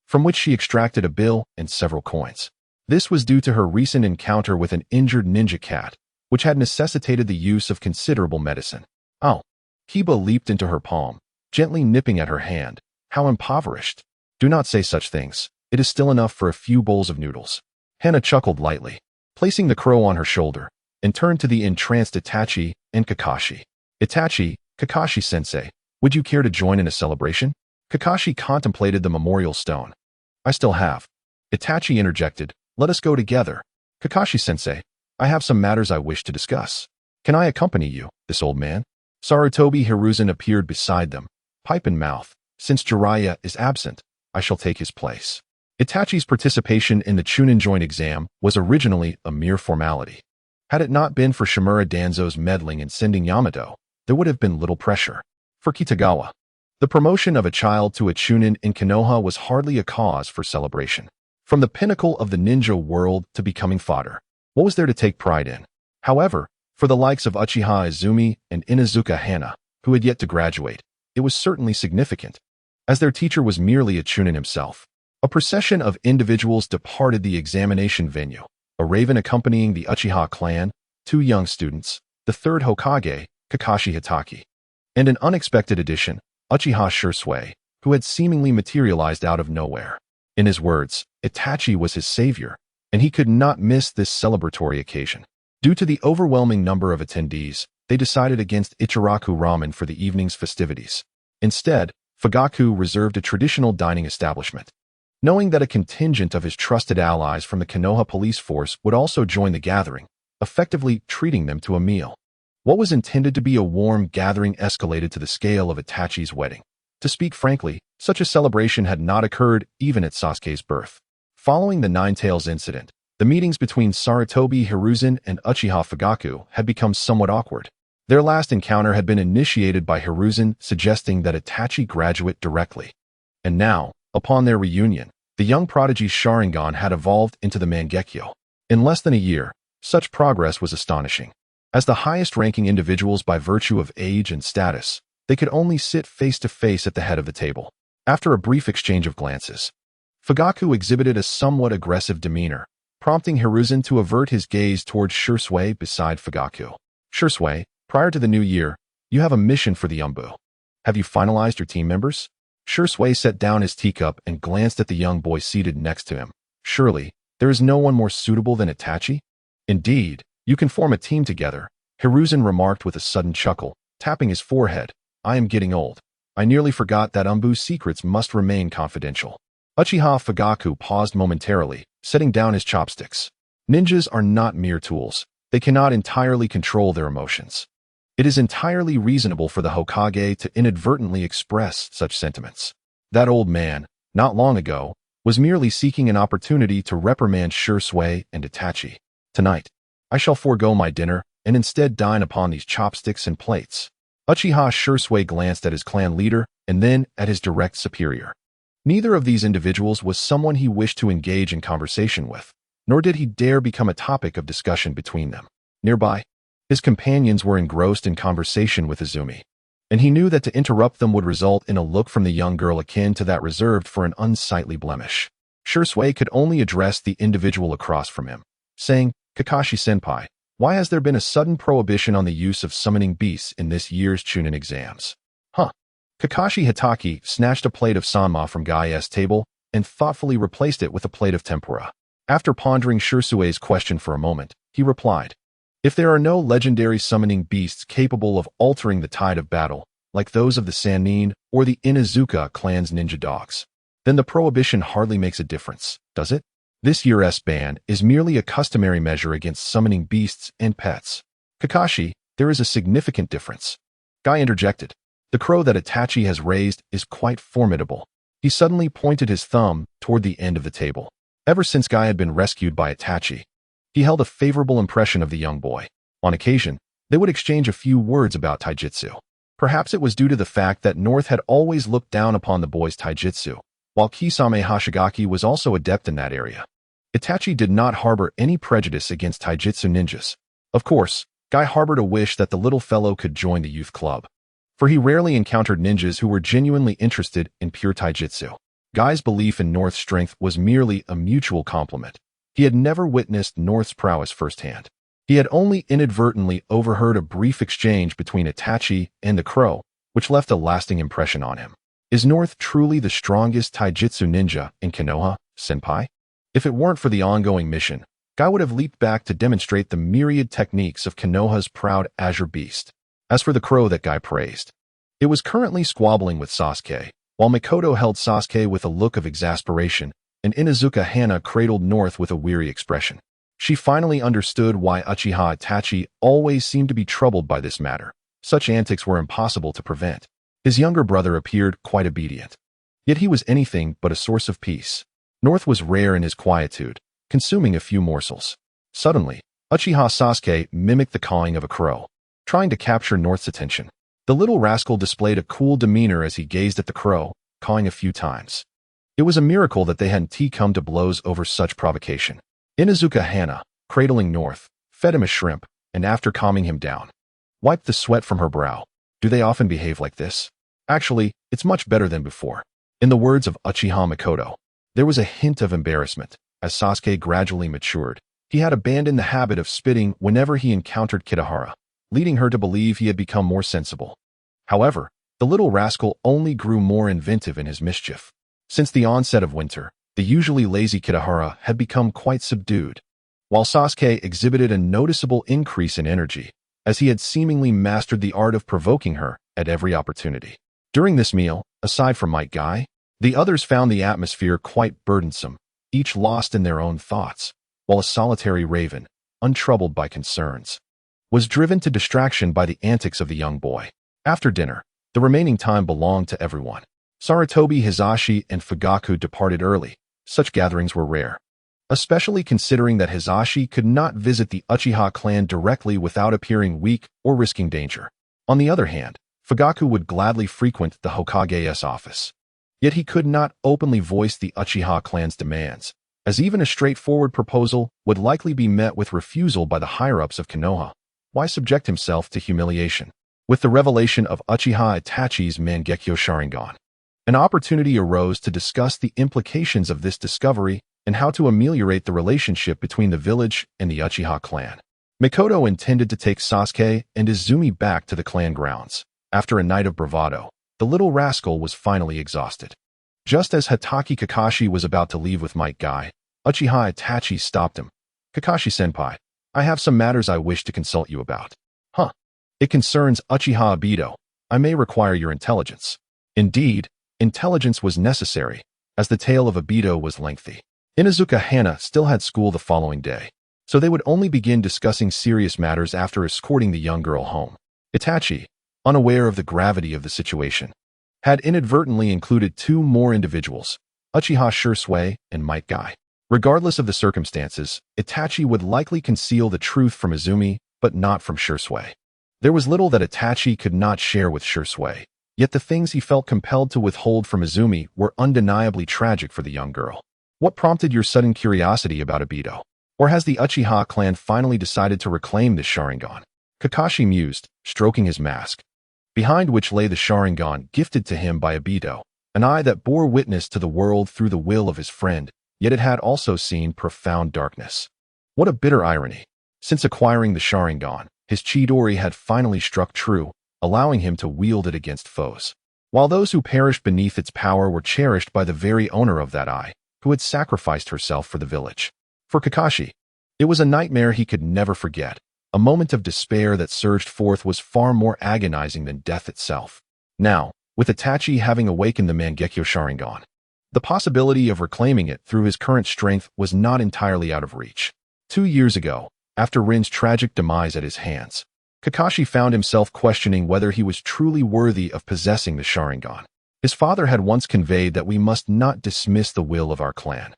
S1: from which she extracted a bill and several coins. This was due to her recent encounter with an injured ninja cat, which had necessitated the use of considerable medicine. Oh. Kiba leaped into her palm, gently nipping at her hand. How impoverished. Do not say such things. It is still enough for a few bowls of noodles. Hana chuckled lightly, placing the crow on her shoulder, and turned to the entranced Itachi and Kakashi. Itachi, Kakashi-sensei, would you care to join in a celebration? Kakashi contemplated the memorial stone. I still have. Itachi interjected, let us go together. Kakashi-sensei, I have some matters I wish to discuss. Can I accompany you, this old man? Sarutobi Hiruzen appeared beside them, pipe in mouth. Since Jiraiya is absent, I shall take his place. Itachi's participation in the Chunin joint exam was originally a mere formality. Had it not been for Shimura Danzo's meddling in sending Yamato, there would have been little pressure. For Kitagawa, the promotion of a child to a Chunin in Konoha was hardly a cause for celebration. From the pinnacle of the ninja world to becoming fodder, what was there to take pride in? However, for the likes of Uchiha Izumi and Inuzuka Hana, who had yet to graduate, it was certainly significant, as their teacher was merely a Chunin himself. A procession of individuals departed the examination venue, a raven accompanying the Uchiha clan, 2 young students, the 3rd Hokage, Kakashi Hitaki, and an unexpected addition, Uchiha Shursui, who had seemingly materialized out of nowhere. In his words, Itachi was his savior, and he could not miss this celebratory occasion. Due to the overwhelming number of attendees, they decided against Ichiraku ramen for the evening's festivities. Instead, Fugaku reserved a traditional dining establishment. Knowing that a contingent of his trusted allies from the Konoha police force would also join the gathering, effectively treating them to a meal. What was intended to be a warm gathering escalated to the scale of Itachi's wedding. To speak frankly, such a celebration had not occurred even at Sasuke's birth. Following the Nine-Tails incident, the meetings between Sarutobi Hiruzen and Uchiha Fugaku had become somewhat awkward. Their last encounter had been initiated by Hiruzen suggesting that Itachi graduate directly. And now, upon their reunion, the young prodigy's Sharingan had evolved into the Mangekyo. In less than a year, such progress was astonishing. As the highest-ranking individuals by virtue of age and status, they could only sit face-to-face at the head of the table. After a brief exchange of glances, Fugaku exhibited a somewhat aggressive demeanor, prompting Hiruzen to avert his gaze towards Shursui beside Fugaku. Shursui, prior to the new year, you have a mission for the Umbu. Have you finalized your team members? Shursui set down his teacup and glanced at the young boy seated next to him. Surely, there is no one more suitable than Itachi? Indeed, you can form a team together, Hiruzen remarked with a sudden chuckle, tapping his forehead. I am getting old. I nearly forgot that Umbu's secrets must remain confidential. Uchiha Fugaku paused momentarily, setting down his chopsticks. Ninjas are not mere tools. They cannot entirely control their emotions. It is entirely reasonable for the Hokage to inadvertently express such sentiments. That old man, not long ago, was merely seeking an opportunity to reprimand Shursui and Itachi. Tonight, I shall forego my dinner and instead dine upon these chopsticks and plates. Uchiha Shursui glanced at his clan leader and then at his direct superior. Neither of these individuals was someone he wished to engage in conversation with, nor did he dare become a topic of discussion between them. Nearby, his companions were engrossed in conversation with Izumi, and he knew that to interrupt them would result in a look from the young girl akin to that reserved for an unsightly blemish. Shursui could only address the individual across from him, saying, "Kakashi-senpai, why has there been a sudden prohibition on the use of summoning beasts in this year's Chunin exams?" Kakashi Itachi snatched a plate of sanma from Gai's table and thoughtfully replaced it with a plate of tempura. After pondering Shursue's question for a moment, he replied, "If there are no legendary summoning beasts capable of altering the tide of battle, like those of the Sannin or the Inuzuka clan's ninja dogs, then the prohibition hardly makes a difference, does it? This year's ban is merely a customary measure against summoning beasts and pets." "Kakashi, there is a significant difference," Guy interjected. "The crow that Itachi has raised is quite formidable." He suddenly pointed his thumb toward the end of the table. Ever since Guy had been rescued by Itachi, he held a favorable impression of the young boy. On occasion, they would exchange a few words about taijutsu. Perhaps it was due to the fact that North had always looked down upon the boy's taijutsu, while Kisame Hashigaki was also adept in that area. Itachi did not harbor any prejudice against taijutsu ninjas. Of course, Guy harbored a wish that the little fellow could join the youth club, for he rarely encountered ninjas who were genuinely interested in pure taijutsu. Guy's belief in North's strength was merely a mutual compliment. He had never witnessed North's prowess firsthand. He had only inadvertently overheard a brief exchange between Itachi and the crow, which left a lasting impression on him. Is North truly the strongest taijutsu ninja in Konoha, senpai? If it weren't for the ongoing mission, Guy would have leaped back to demonstrate the myriad techniques of Konoha's proud azure beast. As for the crow that Guy praised, it was currently squabbling with Sasuke, while Mikoto held Sasuke with a look of exasperation, and Inuzuka Hana cradled North with a weary expression. She finally understood why Uchiha Itachi always seemed to be troubled by this matter. Such antics were impossible to prevent. His younger brother appeared quite obedient. Yet he was anything but a source of peace. North was rare in his quietude, consuming a few morsels. Suddenly, Uchiha Sasuke mimicked the cawing of a crow, trying to capture North's attention. The little rascal displayed a cool demeanor as he gazed at the crow, cawing a few times. It was a miracle that they hadn't come to blows over such provocation. Inuzuka Hana, cradling North, fed him a shrimp, and after calming him down, wiped the sweat from her brow. Do they often behave like this? Actually, it's much better than before. In the words of Uchiha Mikoto, there was a hint of embarrassment. As Sasuke gradually matured, he had abandoned the habit of spitting whenever he encountered Kitahara, leading her to believe he had become more sensible. However, the little rascal only grew more inventive in his mischief. Since the onset of winter, the usually lazy Kitahara had become quite subdued, while Sasuke exhibited a noticeable increase in energy, as he had seemingly mastered the art of provoking her at every opportunity. During this meal, aside from Might Guy, the others found the atmosphere quite burdensome, each lost in their own thoughts, while a solitary raven, untroubled by concerns, was driven to distraction by the antics of the young boy. After dinner, the remaining time belonged to everyone. Sarutobi Hizashi and Fugaku departed early. Such gatherings were rare, especially considering that Hizashi could not visit the Uchiha clan directly without appearing weak or risking danger. On the other hand, Fugaku would gladly frequent the Hokage's office. Yet he could not openly voice the Uchiha clan's demands, as even a straightforward proposal would likely be met with refusal by the higher-ups of Konoha. Why subject himself to humiliation? With the revelation of Uchiha Itachi's Mangekyo Sharingan, an opportunity arose to discuss the implications of this discovery and how to ameliorate the relationship between the village and the Uchiha clan. Mikoto intended to take Sasuke and Izumi back to the clan grounds. After a night of bravado, the little rascal was finally exhausted. Just as Hatake Kakashi was about to leave with Might Guy, Uchiha Itachi stopped him. "Kakashi-senpai, I have some matters I wish to consult you about." It concerns Uchiha Obito. I may require your intelligence." Indeed, intelligence was necessary, as the tale of Obito was lengthy. Inuzuka Hana still had school the following day, so they would only begin discussing serious matters after escorting the young girl home. Itachi, unaware of the gravity of the situation, had inadvertently included two more individuals, Uchiha Shursui and Might Guy. Regardless of the circumstances, Itachi would likely conceal the truth from Izumi but not from Shursui. There was little that Itachi could not share with Shursui, yet the things he felt compelled to withhold from Izumi were undeniably tragic for the young girl. What prompted your sudden curiosity about Obito? Or has the Uchiha clan finally decided to reclaim this Sharingan? Kakashi mused, stroking his mask, behind which lay the Sharingan gifted to him by Obito, an eye that bore witness to the world through the will of his friend, yet it had also seen profound darkness. What a bitter irony. Since acquiring the Sharingan, his Chidori had finally struck true, allowing him to wield it against foes. While those who perished beneath its power were cherished by the very owner of that eye, who had sacrificed herself for the village. For Kakashi, it was a nightmare he could never forget. A moment of despair that surged forth was far more agonizing than death itself. Now, with Itachi having awakened the Mangekyo Sharingan, the possibility of reclaiming it through his current strength was not entirely out of reach. 2 years ago, after Rin's tragic demise at his hands, Kakashi found himself questioning whether he was truly worthy of possessing the Sharingan. His father had once conveyed that we must not dismiss the will of our clan.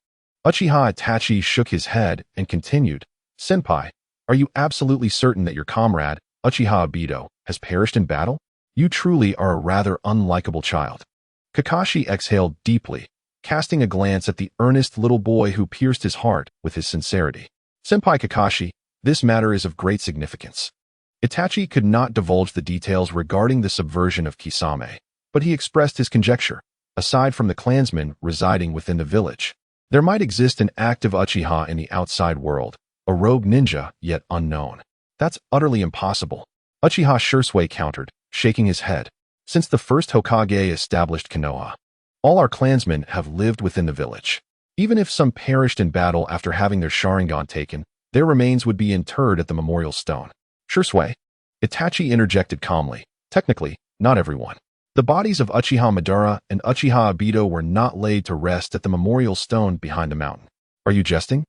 S1: Uchiha Itachi shook his head and continued, "Senpai, are you absolutely certain that your comrade, Uchiha Obito, has perished in battle? You truly are a rather unlikable child." Kakashi exhaled deeply, casting a glance at the earnest little boy who pierced his heart with his sincerity. "Senpai Kakashi, this matter is of great significance." Itachi could not divulge the details regarding the subversion of Kisame, but he expressed his conjecture. Aside from the clansmen residing within the village, there might exist an active Uchiha in the outside world, a rogue ninja yet unknown. That's utterly impossible, Uchiha Shursui countered, shaking his head. Since the first Hokage established Konoha, all our clansmen have lived within the village. Even if some perished in battle after having their Sharingan taken, their remains would be interred at the memorial stone. Shursui, Itachi interjected calmly. Technically, not everyone. The bodies of Uchiha Madara and Uchiha Obito were not laid to rest at the memorial stone behind the mountain. Are you jesting?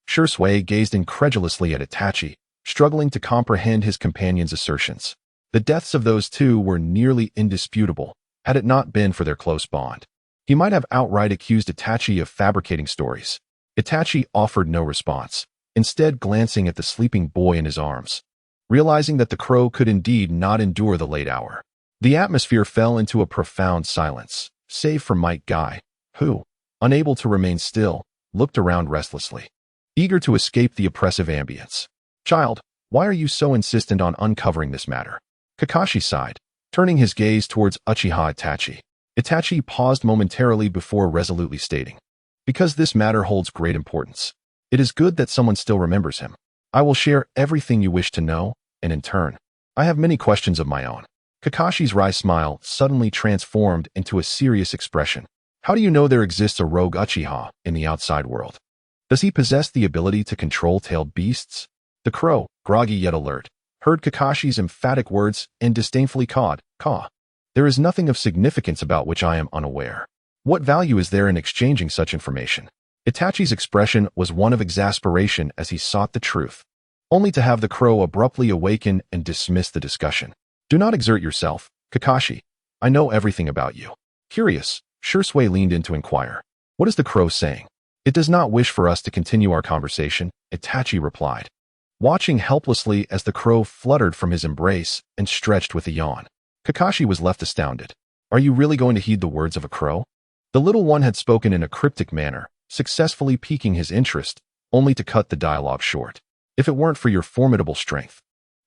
S1: Shursui gazed incredulously at Itachi, struggling to comprehend his companion's assertions. The deaths of those two were nearly indisputable, had it not been for their close bond. He might have outright accused Itachi of fabricating stories. Itachi offered no response, instead glancing at the sleeping boy in his arms. Realizing that the crow could indeed not endure the late hour, the atmosphere fell into a profound silence, save for Might Guy, who, unable to remain still, looked around restlessly, eager to escape the oppressive ambience. "Child, why are you so insistent on uncovering this matter?" Kakashi sighed, turning his gaze towards Uchiha Itachi. Itachi paused momentarily before resolutely stating, "Because this matter holds great importance. It is good that someone still remembers him. I will share everything you wish to know, and in turn, I have many questions of my own." Kakashi's wry smile suddenly transformed into a serious expression. "How do you know there exists a rogue Uchiha in the outside world? Does he possess the ability to control tailed beasts?" The crow, groggy yet alert, heard Kakashi's emphatic words and disdainfully cawed, "Caw. There is nothing of significance about which I am unaware. What value is there in exchanging such information?" Itachi's expression was one of exasperation as he sought the truth, only to have the crow abruptly awaken and dismiss the discussion. "Do not exert yourself, Kakashi. I know everything about you." Curious, Shursui leaned in to inquire, "What is the crow saying?" "It does not wish for us to continue our conversation," Itachi replied, watching helplessly as the crow fluttered from his embrace and stretched with a yawn. Kakashi was left astounded. "Are you really going to heed the words of a crow?" The little one had spoken in a cryptic manner, successfully piquing his interest, only to cut the dialogue short. "If it weren't for your formidable strength,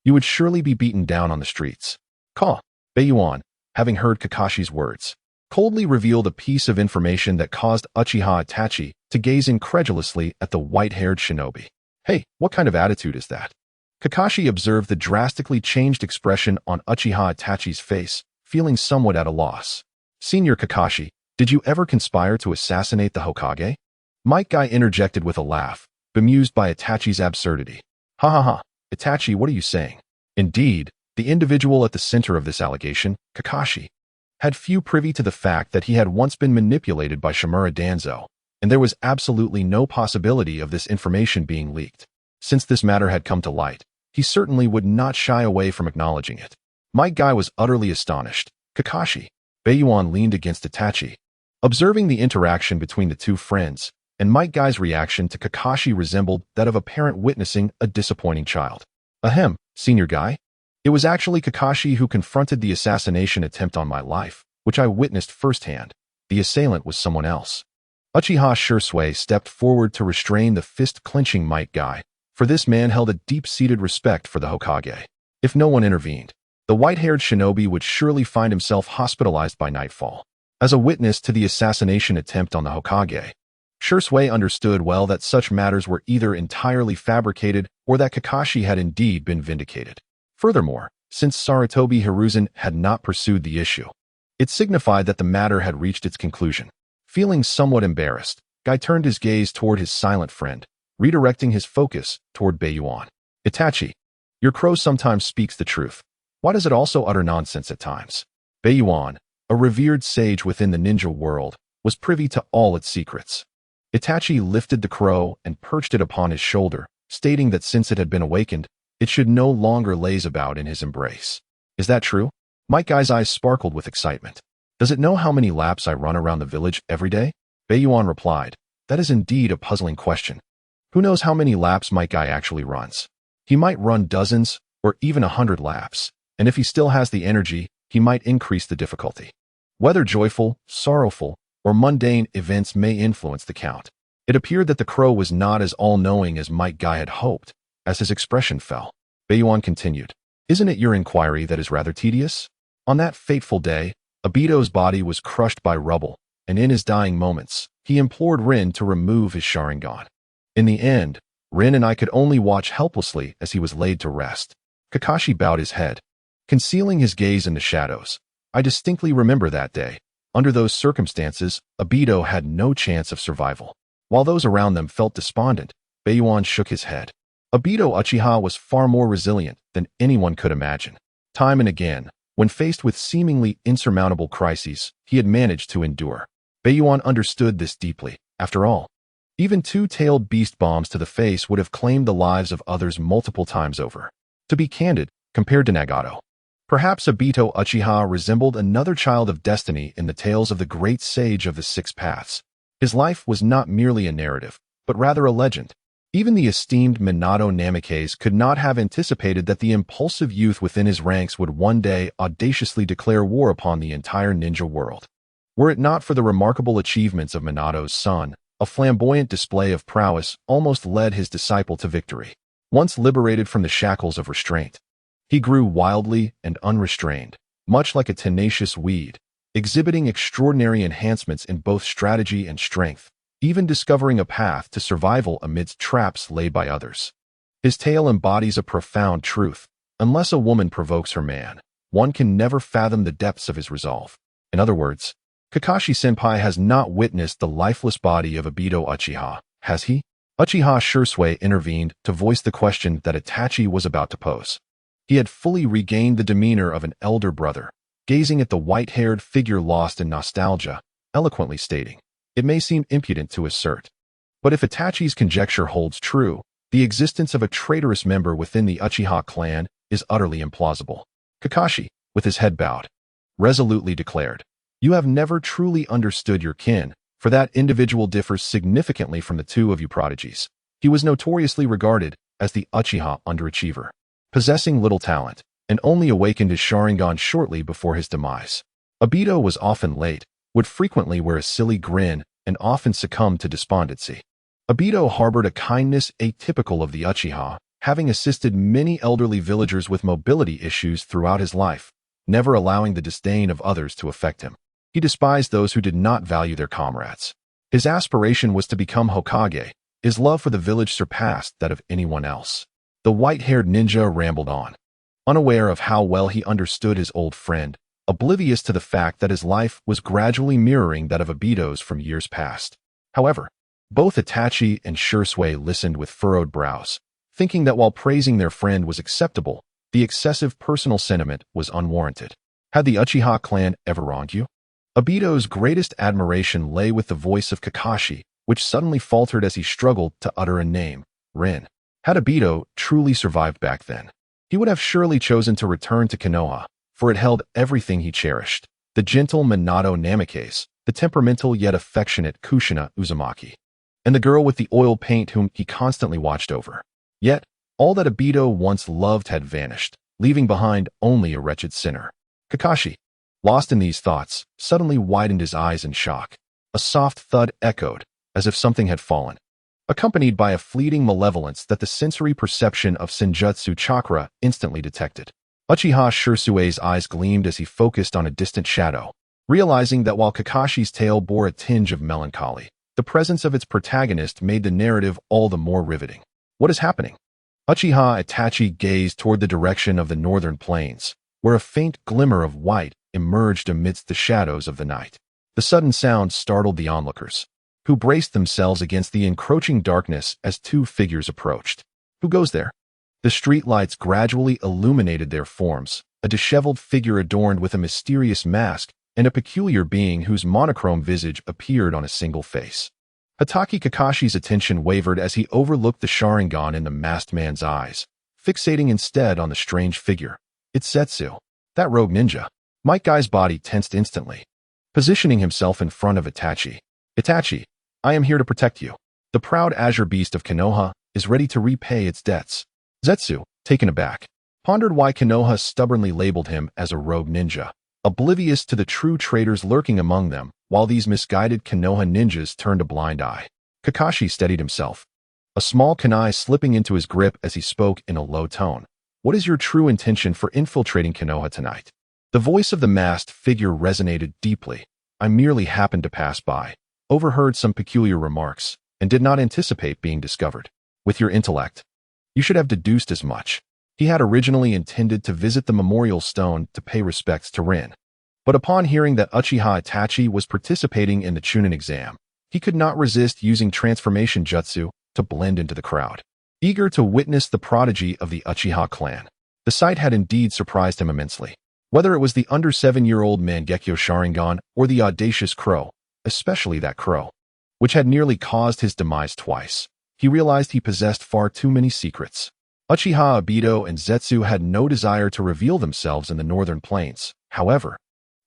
S1: you would surely be beaten down on the streets." Ka, Beiyuan, having heard Kakashi's words, coldly revealed a piece of information that caused Uchiha Itachi to gaze incredulously at the white-haired shinobi. "Hey, what kind of attitude is that?" Kakashi observed the drastically changed expression on Uchiha Itachi's face, feeling somewhat at a loss. "Senior Kakashi, did you ever conspire to assassinate the Hokage?" Might Guy interjected with a laugh, bemused by Itachi's absurdity. "Ha ha ha, Itachi, what are you saying?" Indeed, the individual at the center of this allegation, Kakashi, had few privy to the fact that he had once been manipulated by Shimura Danzo, and there was absolutely no possibility of this information being leaked. Since this matter had come to light, he certainly would not shy away from acknowledging it. Might Guy was utterly astonished. "Kakashi," Beiyuan leaned against Itachi, observing the interaction between the two friends, and Might Guy's reaction to Kakashi resembled that of a parent witnessing a disappointing child. "Ahem, Senior guy? It was actually Kakashi who confronted the assassination attempt on my life, which I witnessed firsthand. The assailant was someone else. Uchiha Shursui stepped forward to restrain the fist-clenching Might Guy, for this man held a deep-seated respect for the Hokage. If no one intervened, the white-haired shinobi would surely find himself hospitalized by nightfall. As a witness to the assassination attempt on the Hokage, Shursui understood well that such matters were either entirely fabricated or that Kakashi had indeed been vindicated. Furthermore, since Sarutobi Hiruzen had not pursued the issue, it signified that the matter had reached its conclusion. Feeling somewhat embarrassed, Guy turned his gaze toward his silent friend, redirecting his focus toward Beiyuan. Itachi, your crow sometimes speaks the truth. Why does it also utter nonsense at times? Beiyuan, a revered sage within the ninja world, was privy to all its secrets. Itachi lifted the crow and perched it upon his shoulder, stating that since it had been awakened, it should no longer laze about in his embrace. Is that true? Might Guy's eyes sparkled with excitement. Does it know how many laps I run around the village every day? Beiyuan replied, that is indeed a puzzling question. Who knows how many laps Might Guy actually runs? He might run dozens or even 100 laps, and if he still has the energy, he might increase the difficulty. Whether joyful, sorrowful, or mundane events may influence the count. It appeared that the crow was not as all-knowing as Might Guy had hoped, as his expression fell. Beiyuan continued, isn't it your inquiry that is rather tedious? On that fateful day, Obito's body was crushed by rubble, and in his dying moments, he implored Rin to remove his Sharingan. In the end, Rin and I could only watch helplessly as he was laid to rest. Kakashi bowed his head, concealing his gaze in the shadows. I distinctly remember that day. Under those circumstances, Obito had no chance of survival. While those around them felt despondent, Beiyuan shook his head. Obito Uchiha was far more resilient than anyone could imagine. Time and again, when faced with seemingly insurmountable crises, he had managed to endure. Beiyuan understood this deeply. After all, even two-tailed beast bombs to the face would have claimed the lives of others multiple times over. To be candid, compared to Nagato, perhaps Obito Uchiha resembled another child of destiny in the tales of the great sage of the Six Paths. His life was not merely a narrative, but rather a legend. Even the esteemed Minato Namikaze could not have anticipated that the impulsive youth within his ranks would one day audaciously declare war upon the entire ninja world. Were it not for the remarkable achievements of Minato's son, a flamboyant display of prowess almost led his disciple to victory. Once liberated from the shackles of restraint, he grew wildly and unrestrained, much like a tenacious weed, exhibiting extraordinary enhancements in both strategy and strength, even discovering a path to survival amidst traps laid by others. His tale embodies a profound truth. Unless a woman provokes her man, one can never fathom the depths of his resolve. In other words, Kakashi-senpai has not witnessed the lifeless body of Obito Uchiha, has he? Uchiha Shursui intervened to voice the question that Itachi was about to pose. He had fully regained the demeanor of an elder brother, gazing at the white-haired figure lost in nostalgia, eloquently stating, it may seem impudent to assert, but if Itachi's conjecture holds true, the existence of a traitorous member within the Uchiha clan is utterly implausible. Kakashi, with his head bowed, resolutely declared, you have never truly understood your kin, for that individual differs significantly from the two of you prodigies. He was notoriously regarded as the Uchiha underachiever, possessing little talent, and only awakened his Sharingan shortly before his demise. Obito was often late, would frequently wear a silly grin, and often succumbed to despondency. Obito harbored a kindness atypical of the Uchiha, having assisted many elderly villagers with mobility issues throughout his life, never allowing the disdain of others to affect him. He despised those who did not value their comrades. His aspiration was to become Hokage. His love for the village surpassed that of anyone else. The white-haired ninja rambled on, unaware of how well he understood his old friend, oblivious to the fact that his life was gradually mirroring that of Obito's from years past. However, both Itachi and Shursui listened with furrowed brows, thinking that while praising their friend was acceptable, the excessive personal sentiment was unwarranted. Had the Uchiha clan ever wronged you? Obito's greatest admiration lay with the voice of Kakashi, which suddenly faltered as he struggled to utter a name, Rin. Had Obito truly survived back then, he would have surely chosen to return to Konoha, for it held everything he cherished: the gentle Minato Namikaze, the temperamental yet affectionate Kushina Uzumaki, and the girl with the oil paint whom he constantly watched over. Yet, All that Obito once loved had vanished, leaving behind only a wretched sinner. Kakashi, lost in these thoughts, suddenly widened his eyes in shock. A soft thud echoed, as if something had fallen, accompanied by a fleeting malevolence that the sensory perception of Senjutsu chakra instantly detected. Uchiha Shirsue's eyes gleamed as he focused on a distant shadow, realizing that while Kakashi's tale bore a tinge of melancholy, the presence of its protagonist made the narrative all the more riveting. What is happening? Uchiha Itachi gazed toward the direction of the northern plains, where a faint glimmer of white emerged amidst the shadows of the night. The sudden sound startled the onlookers, who braced themselves against the encroaching darkness as two figures approached. Who goes there? The streetlights gradually illuminated their forms, a disheveled figure adorned with a mysterious mask and a peculiar being whose monochrome visage appeared on a single face. Hatake Kakashi's attention wavered as he overlooked the Sharingan in the masked man's eyes, fixating instead on the strange figure. It's Zetsu, that rogue ninja. Might Guy's body tensed instantly, positioning himself in front of Itachi. Itachi, I am here to protect you. The proud azure beast of Konoha is ready to repay its debts. Zetsu, taken aback, pondered why Konoha stubbornly labeled him as a rogue ninja, oblivious to the true traitors lurking among them, while these misguided Konoha ninjas turned a blind eye. Kakashi steadied himself, a small kunai slipping into his grip as he spoke in a low tone. What is your true intention for infiltrating Konoha tonight? The voice of the masked figure resonated deeply. I merely happened to pass by, overheard some peculiar remarks, and did not anticipate being discovered. With your intellect, you should have deduced as much. He had originally intended to visit the memorial stone to pay respects to Rin. But upon hearing that Uchiha Itachi was participating in the Chunin exam, he could not resist using transformation jutsu to blend into the crowd. Eager to witness the prodigy of the Uchiha clan, the sight had indeed surprised him immensely. Whether it was the under 7-year-old Mangekyo Sharingan or the audacious crow, especially that crow, which had nearly caused his demise twice, he realized he possessed far too many secrets. Uchiha Obito and Zetsu had no desire to reveal themselves in the northern plains. However,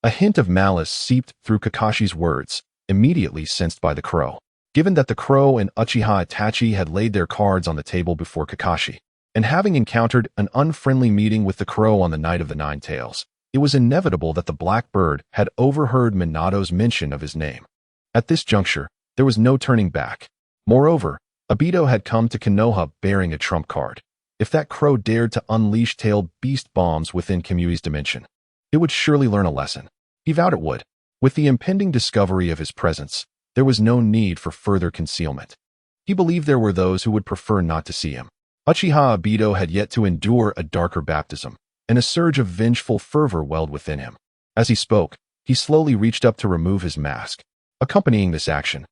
S1: a hint of malice seeped through Kakashi's words, immediately sensed by the crow. Given that the crow and Uchiha Itachi had laid their cards on the table before Kakashi, and having encountered an unfriendly meeting with the crow on the night of the Nine Tails, it was inevitable that the black bird had overheard Minato's mention of his name. At this juncture, there was no turning back. Moreover, Obito had come to Konoha bearing a trump card. If that crow dared to unleash tailed beast bombs within Kimui's dimension, it would surely learn a lesson. He vowed it would. With the impending discovery of his presence, there was no need for further concealment. He believed there were those who would prefer not to see him. Uchiha Obito had yet to endure a darker baptism, and a surge of vengeful fervor welled within him. As he spoke, he slowly reached up to remove his mask. Accompanying this action,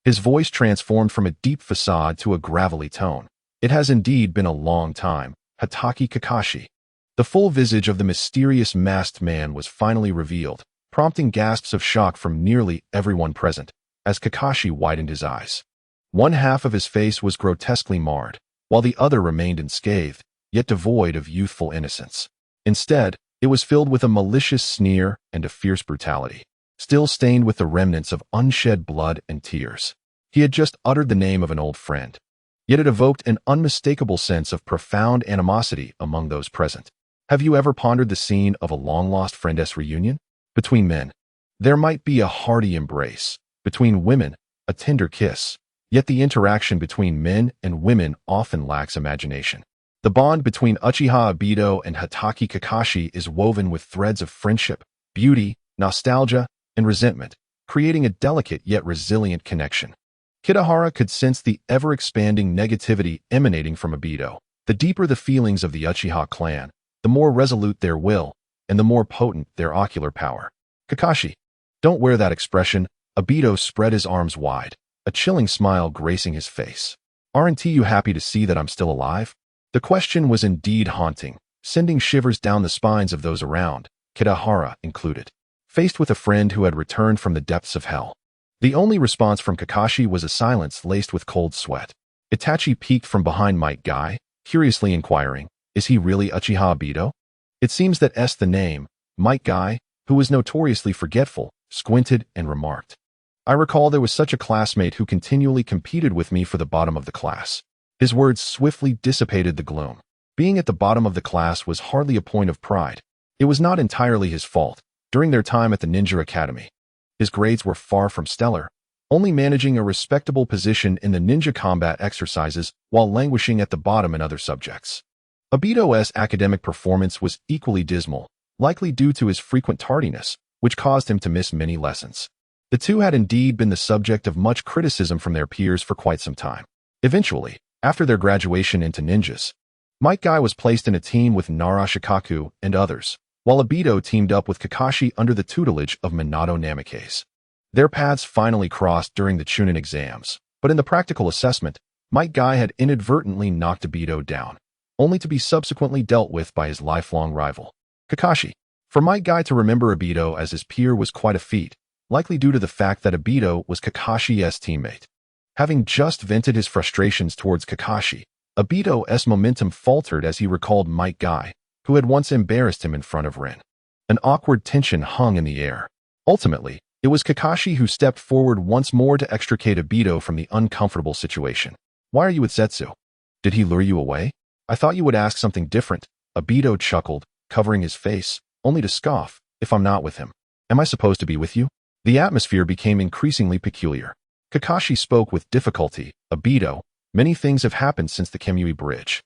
S1: his voice transformed from a deep facade to a gravelly tone. It has indeed been a long time, Hatake Kakashi. The full visage of the mysterious masked man was finally revealed, prompting gasps of shock from nearly everyone present, as Kakashi widened his eyes. One half of his face was grotesquely marred, while the other remained unscathed, yet devoid of youthful innocence. Instead, it was filled with a malicious sneer and a fierce brutality, still stained with the remnants of unshed blood and tears. He had just uttered the name of an old friend, yet it evoked an unmistakable sense of profound animosity among those present. Have you ever pondered the scene of a long-lost friend's reunion? Between men, there might be a hearty embrace. Between women, a tender kiss. Yet the interaction between men and women often lacks imagination. The bond between Uchiha Obito and Hatake Kakashi is woven with threads of friendship, beauty, nostalgia, and resentment, creating a delicate yet resilient connection. Kitahara could sense the ever-expanding negativity emanating from Obito. The deeper the feelings of the Uchiha clan, the more resolute their will, and the more potent their ocular power. Kakashi, don't wear that expression. Obito spread his arms wide, a chilling smile gracing his face. Aren't you happy to see that I'm still alive? The question was indeed haunting, sending shivers down the spines of those around, Kitahara included. Faced with a friend who had returned from the depths of hell, the only response from Kakashi was a silence laced with cold sweat. Itachi peeked from behind Might Guy, curiously inquiring, is he really Uchiha Obito? It seems that the name, Might Guy, who was notoriously forgetful, squinted and remarked, I recall there was such a classmate who continually competed with me for the bottom of the class. His words swiftly dissipated the gloom. Being at the bottom of the class was hardly a point of pride. It was not entirely his fault. During their time at the Ninja Academy, his grades were far from stellar, only managing a respectable position in the ninja combat exercises while languishing at the bottom in other subjects. Obito's academic performance was equally dismal, likely due to his frequent tardiness, which caused him to miss many lessons. The two had indeed been the subject of much criticism from their peers for quite some time. Eventually, after their graduation into ninjas, Might Guy was placed in a team with Narashikaku and others, while Obito teamed up with Kakashi under the tutelage of Minato Namikaze. Their paths finally crossed during the Chunin exams, but in the practical assessment, Might Guy had inadvertently knocked Obito down, only to be subsequently dealt with by his lifelong rival, Kakashi. For Might Guy to remember Obito as his peer was quite a feat, likely due to the fact that Obito was Kakashi's teammate. Having just vented his frustrations towards Kakashi, Obito's momentum faltered as he recalled Might Guy, who had once embarrassed him in front of Rin. An awkward tension hung in the air. Ultimately, it was Kakashi who stepped forward once more to extricate Obito from the uncomfortable situation. "Why are you with Zetsu? Did he lure you away? I thought you would ask something different." Obito chuckled, covering his face, only to scoff. "If I'm not with him, am I supposed to be with you?" The atmosphere became increasingly peculiar. Kakashi spoke with difficulty. "Obito, many things have happened since the Kamui Bridge.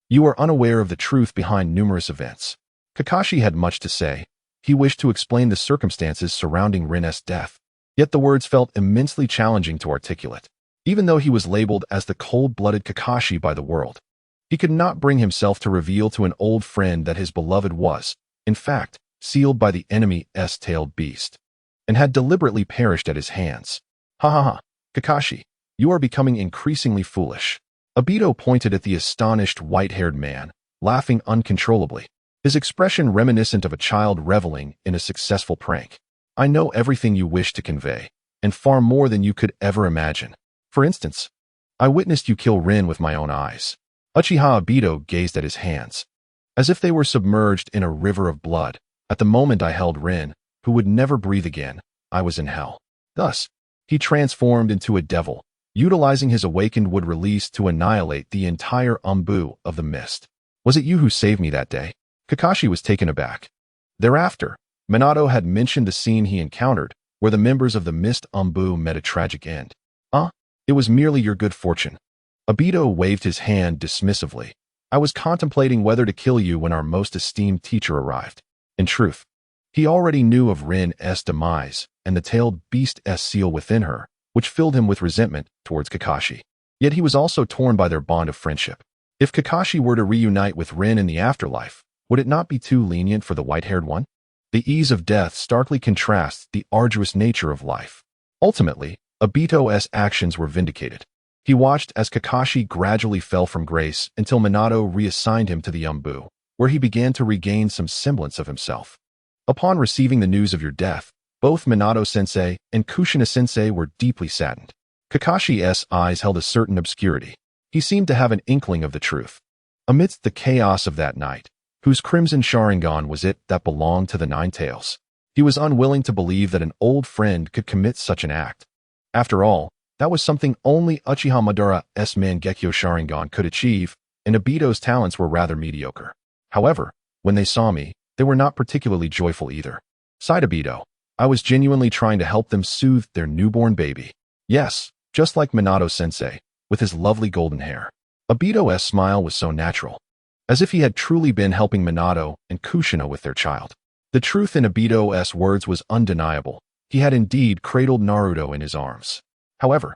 S1: You are unaware of the truth behind numerous events." Kakashi had much to say. He wished to explain the circumstances surrounding Rin's death, yet the words felt immensely challenging to articulate. Even though he was labeled as the cold-blooded Kakashi by the world, he could not bring himself to reveal to an old friend that his beloved was, in fact, sealed by the enemy's tailed beast, and had deliberately perished at his hands. "Ha ha ha, Kakashi, you are becoming increasingly foolish." Obito pointed at the astonished white-haired man, laughing uncontrollably, his expression reminiscent of a child reveling in a successful prank. "I know everything you wish to convey, and far more than you could ever imagine. For instance, I witnessed you kill Rin with my own eyes." Uchiha Obito gazed at his hands, as if they were submerged in a river of blood. "At the moment I held Rin, who would never breathe again, I was in hell. Thus, he transformed into a devil, utilizing his awakened wood release to annihilate the entire Umbu of the mist. Was it you who saved me that day?" Kakashi was taken aback. Thereafter, Minato had mentioned the scene he encountered, where the members of the Mist Umbu met a tragic end. It was merely your good fortune." Obito waved his hand dismissively. "I was contemplating whether to kill you when our most esteemed teacher arrived." In truth, he already knew of Rin's demise and the tailed beast's seal within her, which filled him with resentment towards Kakashi. Yet he was also torn by their bond of friendship. If Kakashi were to reunite with Rin in the afterlife, would it not be too lenient for the white-haired one? The ease of death starkly contrasts the arduous nature of life. Ultimately, Obito's actions were vindicated. He watched as Kakashi gradually fell from grace until Minato reassigned him to the Umbu, where he began to regain some semblance of himself. Upon receiving the news of your death, both Minato-sensei and Kushina-sensei were deeply saddened. Kakashi's eyes held a certain obscurity. He seemed to have an inkling of the truth. Amidst the chaos of that night, whose crimson Sharingan was it that belonged to the Nine Tails, he was unwilling to believe that an old friend could commit such an act. After all, that was something only Uchiha Madara's Mangekyo Sharingan could achieve, and Obito's talents were rather mediocre. However, when they saw me, they were not particularly joyful either. Sighed Obito. "I was genuinely trying to help them soothe their newborn baby." Yes, just like Minato-sensei, with his lovely golden hair. Obito's smile was so natural, as if he had truly been helping Minato and Kushina with their child. The truth in Obito's words was undeniable. He had indeed cradled Naruto in his arms. However,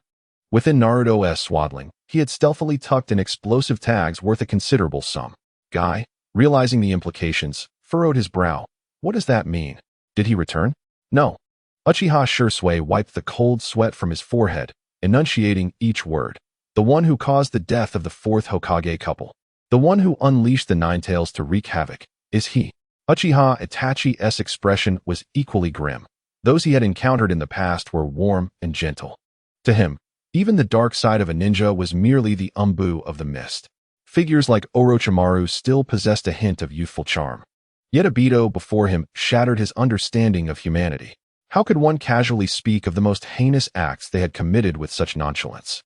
S1: within Naruto's swaddling, he had stealthily tucked in explosive tags worth a considerable sum. Guy, realizing the implications, furrowed his brow. "What does that mean? Did he return?" "No." Uchiha Shursui wiped the cold sweat from his forehead, enunciating each word. "The one who caused the death of the fourth Hokage couple, the one who unleashed the Nine Tails to wreak havoc, is he." Uchiha Itachi's expression was equally grim. Those he had encountered in the past were warm and gentle. To him, even the dark side of a ninja was merely the Umbu of the mist. Figures like Orochimaru still possessed a hint of youthful charm. Yet Obito before him shattered his understanding of humanity. How could one casually speak of the most heinous acts they had committed with such nonchalance?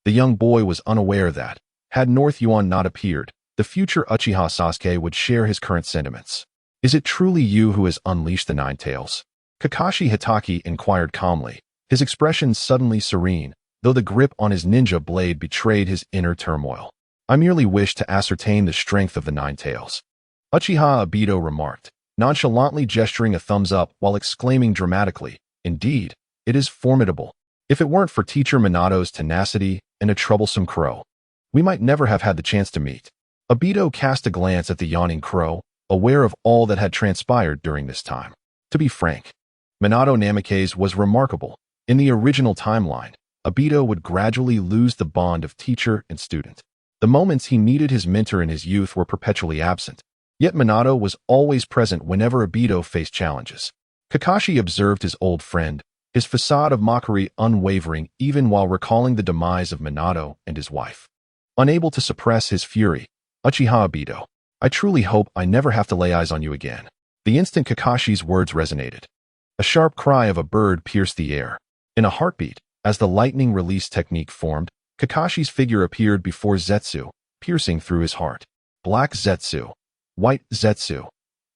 S1: The young boy was unaware that, Had North Yuan not appeared, the future Uchiha Sasuke would share his current sentiments. Is it truly you who has unleashed the Nine Tails? Kakashi Hitaki inquired calmly, his expression suddenly serene, though the grip on his ninja blade betrayed his inner turmoil. I merely wish to ascertain the strength of the Nine Tails. Uchiha Obito remarked, nonchalantly gesturing a thumbs up while exclaiming dramatically, indeed, it is formidable. If it weren't for Teacher Minato's tenacity and a troublesome crow, we might never have had the chance to meet. Obito cast a glance at the yawning crow, aware of all that had transpired during this time. To be frank, Minato Namikaze was remarkable. In the original timeline, Obito would gradually lose the bond of teacher and student. The moments he needed his mentor in his youth were perpetually absent. Yet Minato was always present whenever Obito faced challenges. Kakashi observed his old friend, his facade of mockery unwavering even while recalling the demise of Minato and his wife. Unable to suppress his fury, Uchiha Obito, I truly hope I never have to lay eyes on you again. The instant Kakashi's words resonated, a sharp cry of a bird pierced the air. In a heartbeat, as the lightning release technique formed, Kakashi's figure appeared before Zetsu, piercing through his heart. Black Zetsu. White Zetsu.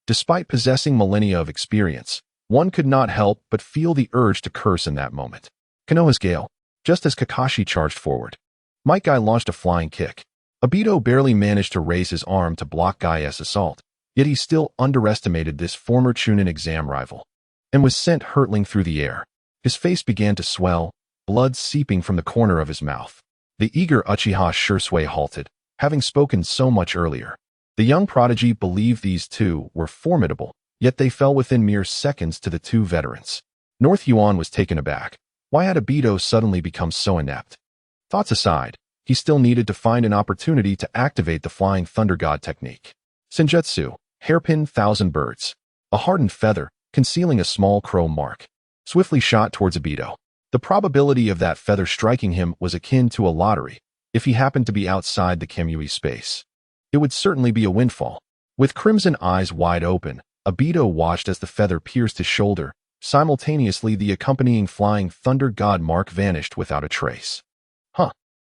S1: Despite possessing millennia of experience, one could not help but feel the urge to curse in that moment. Konoha's Gale. Just as Kakashi charged forward, Might Guy launched a flying kick. Obito barely managed to raise his arm to block Guy's assault, yet he still underestimated this former Chunin exam rival, and was sent hurtling through the air. His face began to swell, blood seeping from the corner of his mouth. The eager Uchiha Shursui halted, having spoken so much earlier. The young prodigy believed these two were formidable, yet they fell within mere seconds to the two veterans. North Yuan was taken aback. Why had Obito suddenly become so inept? Thoughts aside, he still needed to find an opportunity to activate the Flying Thunder God technique. Senjutsu, hairpin thousand birds. A hardened feather, concealing a small crow mark, swiftly shot towards Obito. The probability of that feather striking him was akin to a lottery. If he happened to be outside the Kamui space, it would certainly be a windfall. With crimson eyes wide open, Obito watched as the feather pierced his shoulder. Simultaneously, the accompanying Flying Thunder God mark vanished without a trace.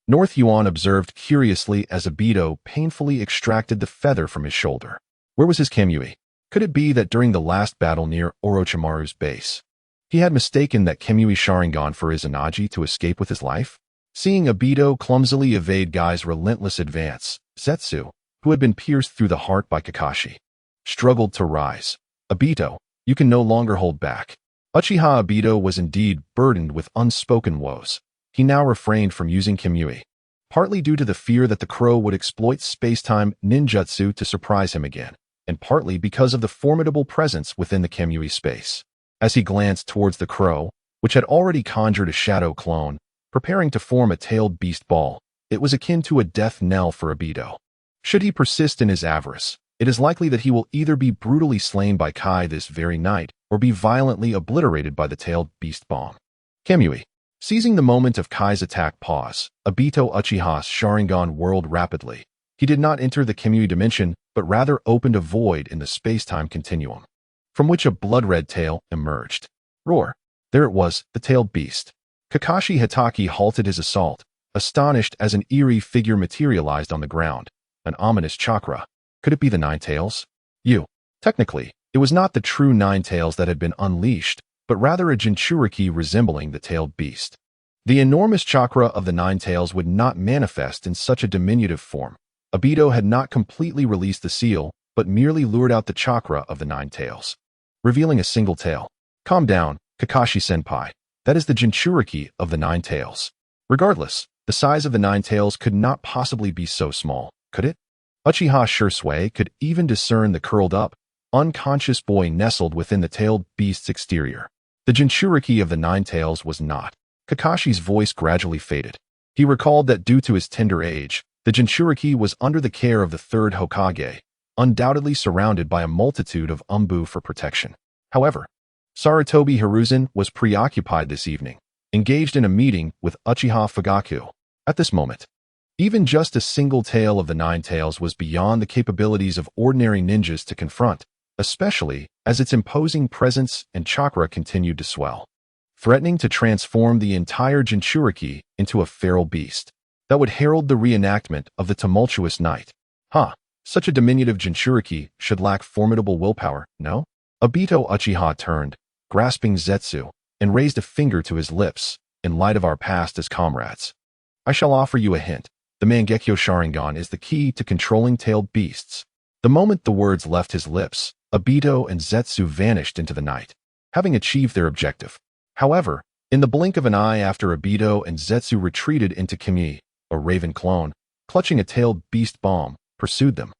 S1: North Yuan observed curiously as Obito painfully extracted the feather from his shoulder. Where was his Kamui? Could it be that during the last battle near Orochimaru's base, he had mistaken that Kamui Sharingan for Izanagi to escape with his life? Seeing Obito clumsily evade Guy's relentless advance, Zetsu, who had been pierced through the heart by Kakashi, struggled to rise. Obito, you can no longer hold back. Uchiha Obito was indeed burdened with unspoken woes. He now refrained from using Kamui, partly due to the fear that the crow would exploit space-time ninjutsu to surprise him again, and partly because of the formidable presence within the Kamui space. As he glanced towards the crow, which had already conjured a shadow clone, preparing to form a tailed beast ball, it was akin to a death knell for Obito. Should he persist in his avarice, it is likely that he will either be brutally slain by Kai this very night or be violently obliterated by the tailed beast bomb. Kamui. Seizing the moment of Kai's attack pause, Obito Uchiha's Sharingan whirled rapidly. He did not enter the Kamui dimension, but rather opened a void in the space-time continuum, from which a blood-red tail emerged. Roar! There it was, the tailed beast. Kakashi Hitaki halted his assault, astonished as an eerie figure materialized on the ground, an ominous chakra. Could it be the Nine Tails? Technically, it was not the true Nine Tails that had been unleashed, but rather a Jinchuriki resembling the tailed beast. The enormous chakra of the Nine Tails would not manifest in such a diminutive form. Obito had not completely released the seal, but merely lured out the chakra of the Nine Tails, revealing a single tail. Calm down, Kakashi-senpai. That is the Jinchuriki of the Nine Tails. Regardless, the size of the Nine Tails could not possibly be so small, could it? Uchiha Shursui could even discern the curled-up, unconscious boy nestled within the tailed beast's exterior. The Jinchuriki of the Nine Tails was not. Kakashi's voice gradually faded. He recalled that due to his tender age, the Jinchuriki was under the care of the third Hokage, undoubtedly surrounded by a multitude of umbu for protection. However, Sarutobi Hiruzen was preoccupied this evening, engaged in a meeting with Uchiha Fugaku. At this moment, even just a single tail of the Nine Tails was beyond the capabilities of ordinary ninjas to confront, especially as its imposing presence and chakra continued to swell, threatening to transform the entire Jinchuriki into a feral beast. that would herald the reenactment of the tumultuous night. Such a diminutive Jinchuriki should lack formidable willpower, no? Obito Uchiha turned, grasping Zetsu, and raised a finger to his lips, in light of our past as comrades. I shall offer you a hint. The Mangekyo Sharingan is the key to controlling tailed beasts. The moment the words left his lips, Obito and Zetsu vanished into the night, having achieved their objective. However, in the blink of an eye after Obito and Zetsu retreated into Kimi, a raven clone, clutching a tailed beast bomb, pursued them.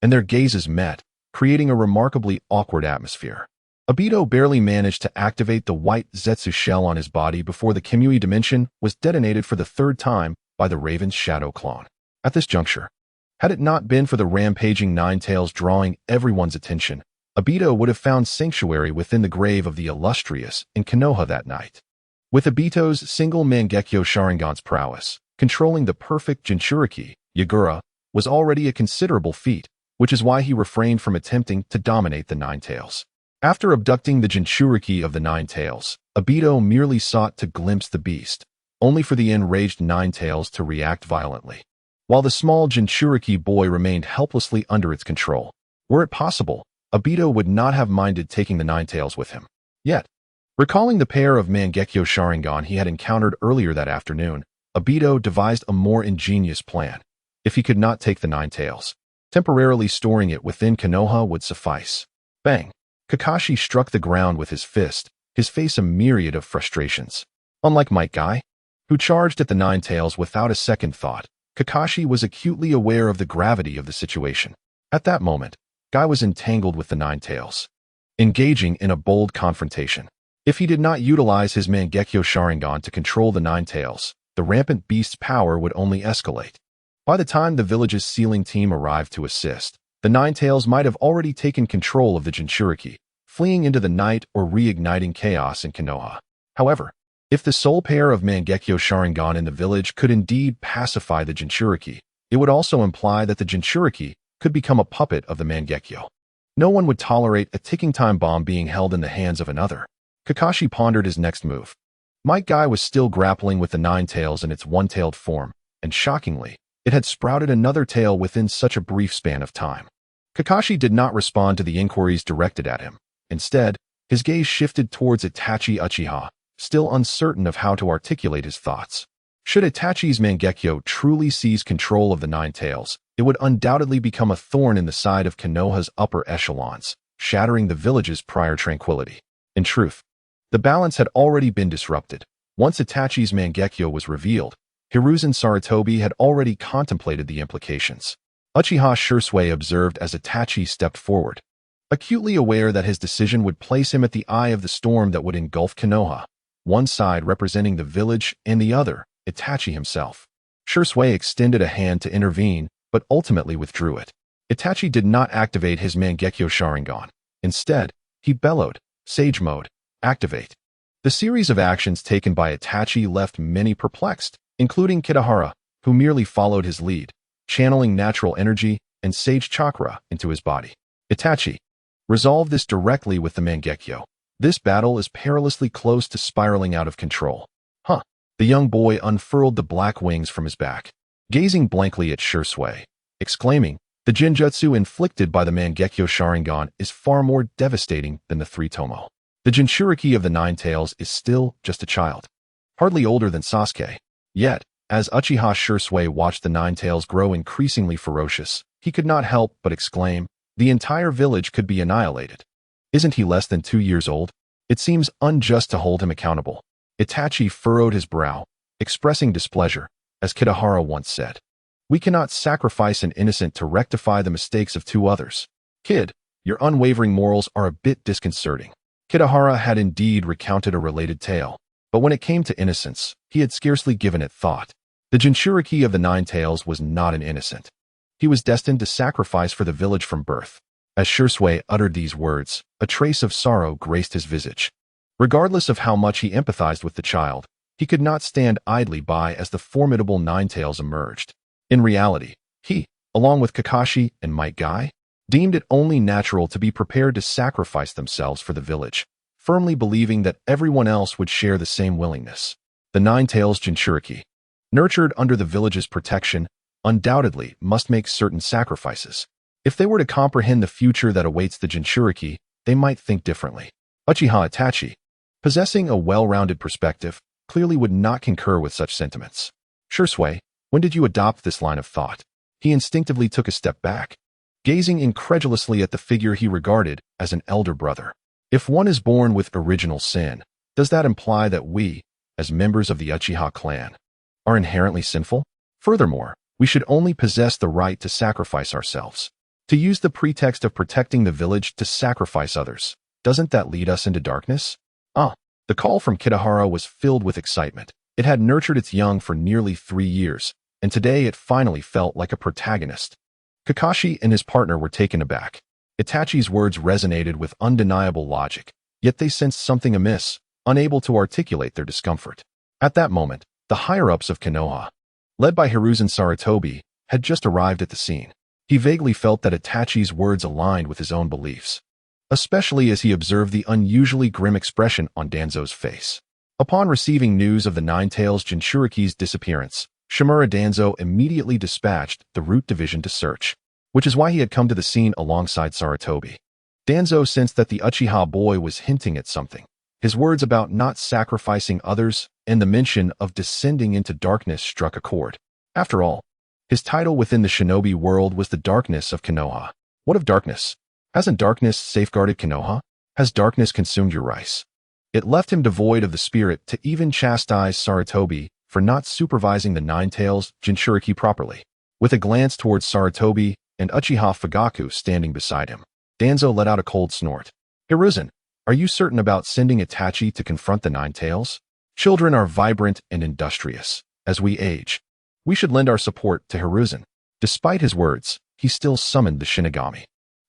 S1: And their gazes met, creating a remarkably awkward atmosphere. Obito barely managed to activate the white Zetsu shell on his body before the Kimui dimension was detonated for the third time by the Raven's shadow clone. At this juncture, had it not been for the rampaging Nine Tails drawing everyone's attention, Obito would have found sanctuary within the grave of the illustrious in Konoha that night. With Obito's single Mangekyo Sharingan's prowess, controlling the perfect Jinchuriki, Yagura, was already a considerable feat, which is why he refrained from attempting to dominate the Nine Tails. After abducting the Jinchuriki of the Nine Tails, Obito merely sought to glimpse the beast, only for the enraged Nine Tails to react violently. While the small Jinchuriki boy remained helplessly under its control. Were it possible, Obito would not have minded taking the Nine Tails with him. Yet, recalling the pair of Mangekyo Sharingan he had encountered earlier that afternoon, Obito devised a more ingenious plan. If he could not take the Nine Tails, temporarily storing it within Konoha would suffice. Bang! Kakashi struck the ground with his fist, his face a myriad of frustrations. Unlike Might Guy, who charged at the Nine Tails without a second thought, Kakashi was acutely aware of the gravity of the situation. At that moment, Guy was entangled with the Nine Tails, engaging in a bold confrontation. If he did not utilize his Mangekyo Sharingan to control the Nine Tails, the rampant beast's power would only escalate. By the time the village's sealing team arrived to assist, the Nine Tails might have already taken control of the Jinchuriki, fleeing into the night or reigniting chaos in Konoha. However, if the sole pair of Mangekyo Sharingan in the village could indeed pacify the Jinchuriki, it would also imply that the Jinchuriki could become a puppet of the Mangekyo. No one would tolerate a ticking time bomb being held in the hands of another. Kakashi pondered his next move. Might Guy was still grappling with the Nine Tails in its one-tailed form, and shockingly, it had sprouted another tail within such a brief span of time. Kakashi did not respond to the inquiries directed at him. Instead, his gaze shifted towards Itachi Uchiha, still uncertain of how to articulate his thoughts. Should Itachi's Mangekyo truly seize control of the Nine Tails, it would undoubtedly become a thorn in the side of Konoha's upper echelons, shattering the village's prior tranquility. In truth, the balance had already been disrupted. Once Itachi's Mangekyo was revealed, Hiruzen Sarutobi had already contemplated the implications. Uchiha Shursui observed as Itachi stepped forward, acutely aware that his decision would place him at the eye of the storm that would engulf Konoha, one side representing the village and the other, Itachi himself. Shursui extended a hand to intervene, but ultimately withdrew it. Itachi did not activate his Mangekyo Sharingan. Instead, he bellowed, "Sage Mode, activate." The series of actions taken by Itachi left many perplexed, including Kitahara, who merely followed his lead, channeling natural energy and sage chakra into his body. Itachi, resolve this directly with the Mangekyo. This battle is perilously close to spiraling out of control. The young boy unfurled the black wings from his back, gazing blankly at Shursui, exclaiming, "The Jinjutsu inflicted by the Mangekyo Sharingan is far more devastating than the Three Tomo. The Jinchuriki of the Nine Tails is still just a child, hardly older than Sasuke." Yet, as Uchiha Shursui watched the Nine Tails grow increasingly ferocious, he could not help but exclaim, "The entire village could be annihilated. Isn't he less than 2 years old? It seems unjust to hold him accountable." Itachi furrowed his brow, expressing displeasure, as Kitahara once said, "We cannot sacrifice an innocent to rectify the mistakes of 2 others. Kid, your unwavering morals are a bit disconcerting." Kitahara had indeed recounted a related tale, but when it came to innocence, he had scarcely given it thought. The Jinchuriki of the Nine Tails was not an innocent. He was destined to sacrifice for the village from birth. As Shursui uttered these words, a trace of sorrow graced his visage. Regardless of how much he empathized with the child, he could not stand idly by as the formidable Nine Tails emerged. In reality, he, along with Kakashi and Might Guy, deemed it only natural to be prepared to sacrifice themselves for the village, firmly believing that everyone else would share the same willingness. The Nine Tails Jinchuriki. nurtured under the village's protection, undoubtedly must make certain sacrifices. If they were to comprehend the future that awaits the Jinchuriki, they might think differently. Uchiha Itachi, possessing a well-rounded perspective, clearly would not concur with such sentiments. Shursui, when did you adopt this line of thought? He instinctively took a step back, gazing incredulously at the figure he regarded as an elder brother. If one is born with original sin, does that imply that we, as members of the Uchiha clan, are inherently sinful? Furthermore, we should only possess the right to sacrifice ourselves. To use the pretext of protecting the village to sacrifice others, doesn't that lead us into darkness? The call from Kitahara was filled with excitement. It had nurtured its young for nearly 3 years, and today it finally felt like a protagonist. Kakashi and his partner were taken aback. Itachi's words resonated with undeniable logic, yet they sensed something amiss, unable to articulate their discomfort. At that moment, the higher-ups of Konoha, led by Hiruzen Sarutobi, had just arrived at the scene. He vaguely felt that Itachi's words aligned with his own beliefs, especially as he observed the unusually grim expression on Danzo's face. Upon receiving news of the Nine-Tails Jinchuriki's disappearance, Shimura Danzo immediately dispatched the Root Division to search, which is why he had come to the scene alongside Sarutobi. Danzo sensed that the Uchiha boy was hinting at something. His words about not sacrificing others and the mention of descending into darkness struck a chord. After all, his title within the shinobi world was the darkness of Konoha. What of darkness? Hasn't darkness safeguarded Konoha? Has darkness consumed your rice? It left him devoid of the spirit to even chastise Sarutobi for not supervising the Nine-Tails Jinchuriki properly. With a glance towards Sarutobi and Uchiha Fugaku standing beside him, Danzo let out a cold snort. Hiruzen, are you certain about sending Itachi to confront the Nine-Tails? Children are vibrant and industrious. As we age, we should lend our support to Hiruzen. Despite his words, he still summoned the Shinigami.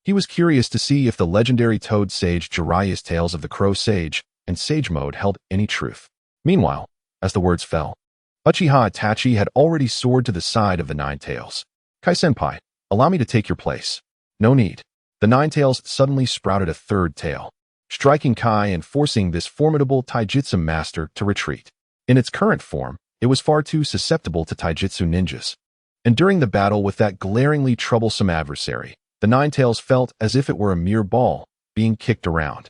S1: He was curious to see if the legendary toad sage Jiraiya's tales of the Crow Sage and Sage Mode held any truth. Meanwhile, as the words fell, Uchiha Itachi had already soared to the side of the Nine-Tails. Kai-senpai, allow me to take your place. No need. The Nine-Tails suddenly sprouted a third tail, striking Kai and forcing this formidable taijutsu master to retreat. In its current form, it was far too susceptible to taijutsu ninjas. And during the battle with that glaringly troublesome adversary, the Nine-Tails felt as if it were a mere ball, being kicked around.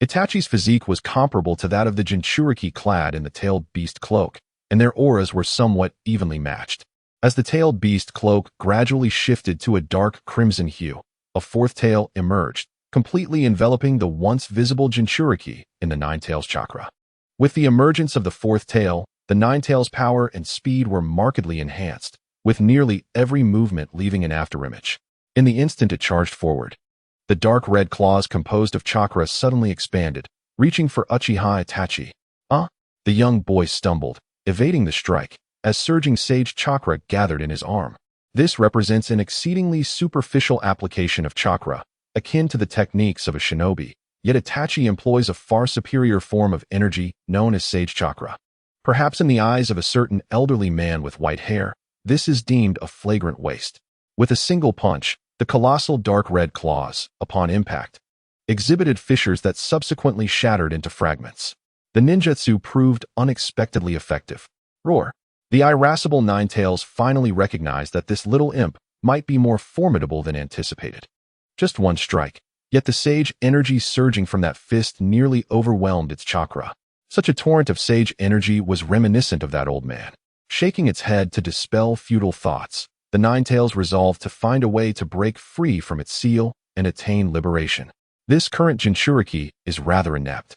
S1: Itachi's physique was comparable to that of the Jinchuriki clad in the tailed beast cloak, and their auras were somewhat evenly matched. As the tailed beast cloak gradually shifted to a dark crimson hue, a fourth tail emerged, completely enveloping the once visible Jinchuriki in the Nine-Tails chakra. With the emergence of the fourth tail, the Nine-Tails' power and speed were markedly enhanced, with nearly every movement leaving an afterimage. In the instant it charged forward, the dark red claws composed of chakra suddenly expanded, reaching for Uchiha Itachi. The young boy stumbled, evading the strike, as surging sage chakra gathered in his arm. This represents an exceedingly superficial application of chakra, akin to the techniques of a shinobi, yet Itachi employs a far superior form of energy known as sage chakra. Perhaps in the eyes of a certain elderly man with white hair, this is deemed a flagrant waste. With a single punch, the colossal dark red claws, upon impact, exhibited fissures that subsequently shattered into fragments. The ninjutsu proved unexpectedly effective. Roar! The irascible Nine-Tails finally recognized that this little imp might be more formidable than anticipated. Just one strike, yet the sage energy surging from that fist nearly overwhelmed its chakra. Such a torrent of sage energy was reminiscent of that old man. Shaking its head to dispel futile thoughts, the Nine-Tails resolved to find a way to break free from its seal and attain liberation. This current Jinchuriki is rather inept,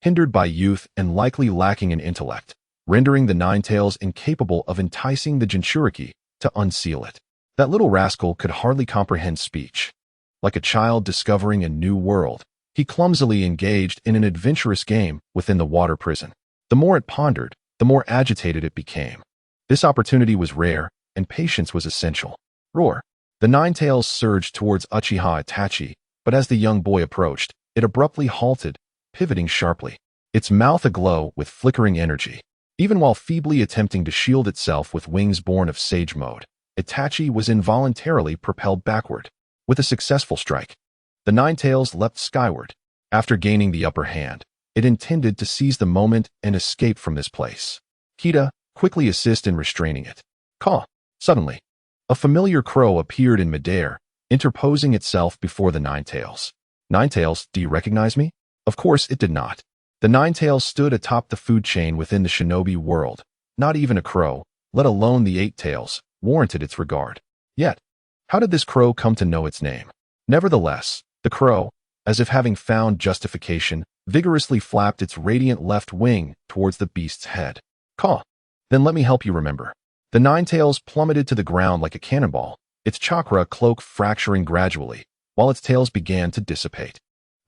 S1: hindered by youth and likely lacking in intellect, rendering the Nine-Tails incapable of enticing the Jinchuriki to unseal it. That little rascal could hardly comprehend speech. Like a child discovering a new world, he clumsily engaged in an adventurous game within the water prison. The more it pondered, the more agitated it became. This opportunity was rare, and patience was essential. Roar! The Nine-Tails surged towards Uchiha Itachi, but as the young boy approached, it abruptly halted, pivoting sharply, its mouth aglow with flickering energy. Even while feebly attempting to shield itself with wings born of Sage Mode, Itachi was involuntarily propelled backward. With a successful strike, the Nine-Tails leapt skyward. After gaining the upper hand, it intended to seize the moment and escape from this place. Kita, quickly assist in restraining it. Caw! Suddenly, a familiar crow appeared in midair, interposing itself before the Ninetales. Ninetales, do you recognize me? Of course it did not. The Ninetales stood atop the food chain within the shinobi world. Not even a crow, let alone the Eight Tails, warranted its regard. Yet, how did this crow come to know its name? Nevertheless, the crow, as if having found justification, vigorously flapped its radiant left wing towards the beast's head. Caw! Then let me help you remember. The Ninetales plummeted to the ground like a cannonball, its chakra cloak fracturing gradually, while its tails began to dissipate.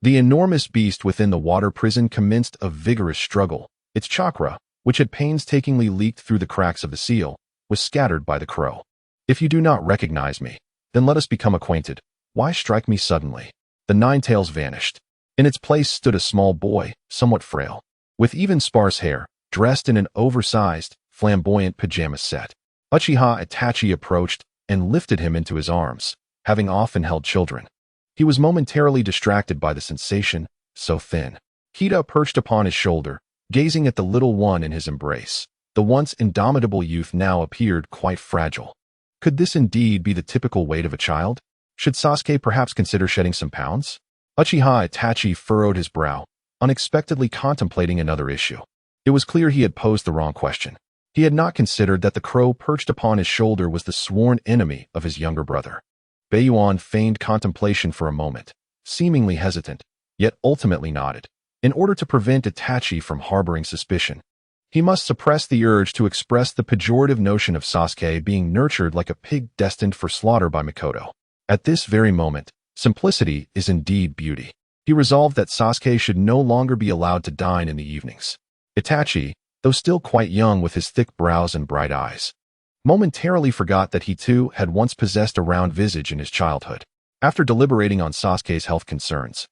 S1: The enormous beast within the water prison commenced a vigorous struggle. Its chakra, which had painstakingly leaked through the cracks of the seal, was scattered by the crow. If you do not recognize me, then let us become acquainted. Why strike me suddenly? The Ninetales vanished. In its place stood a small boy, somewhat frail, with even sparse hair, dressed in an oversized, flamboyant pajama set. Uchiha Itachi approached and lifted him into his arms, having often held children. He was momentarily distracted by the sensation, so thin. Kita perched upon his shoulder, gazing at the little one in his embrace. The once indomitable youth now appeared quite fragile. Could this indeed be the typical weight of a child? Should Sasuke perhaps consider shedding some pounds? Uchiha Itachi furrowed his brow, unexpectedly contemplating another issue. It was clear he had posed the wrong question. He had not considered that the crow perched upon his shoulder was the sworn enemy of his younger brother. Bayuan feigned contemplation for a moment, seemingly hesitant, yet ultimately nodded. In order to prevent Itachi from harboring suspicion, he must suppress the urge to express the pejorative notion of Sasuke being nurtured like a pig destined for slaughter by Mikoto. At this very moment, simplicity is indeed beauty. He resolved that Sasuke should no longer be allowed to dine in the evenings. Itachi, though still quite young with his thick brows and bright eyes, momentarily forgot that he too had once possessed a round visage in his childhood. After deliberating on Sasuke's health concerns,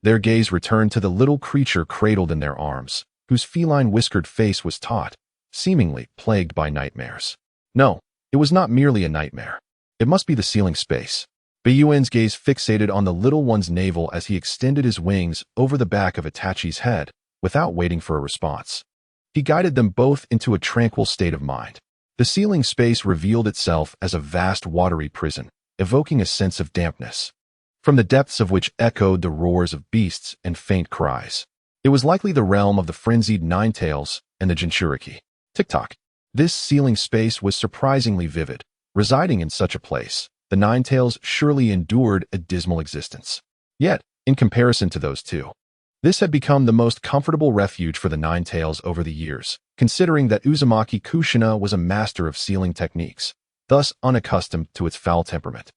S1: their gaze returned to the little creature cradled in their arms, whose feline whiskered face was taut, seemingly plagued by nightmares. No, it was not merely a nightmare. It must be the ceiling space. Bayuan's gaze fixated on the little one's navel as he extended his wings over the back of Itachi's head, without waiting for a response. He guided them both into a tranquil state of mind. The ceiling space revealed itself as a vast watery prison, evoking a sense of dampness, from the depths of which echoed the roars of beasts and faint cries. It was likely the realm of the frenzied Ninetales and the Jinchuriki. Tick-tock. This ceiling space was surprisingly vivid. Residing in such a place, the Ninetales surely endured a dismal existence. Yet, in comparison to those two, this had become the most comfortable refuge for the Ninetales over the years, considering that Uzumaki Kushina was a master of sealing techniques, thus unaccustomed to its foul temperament.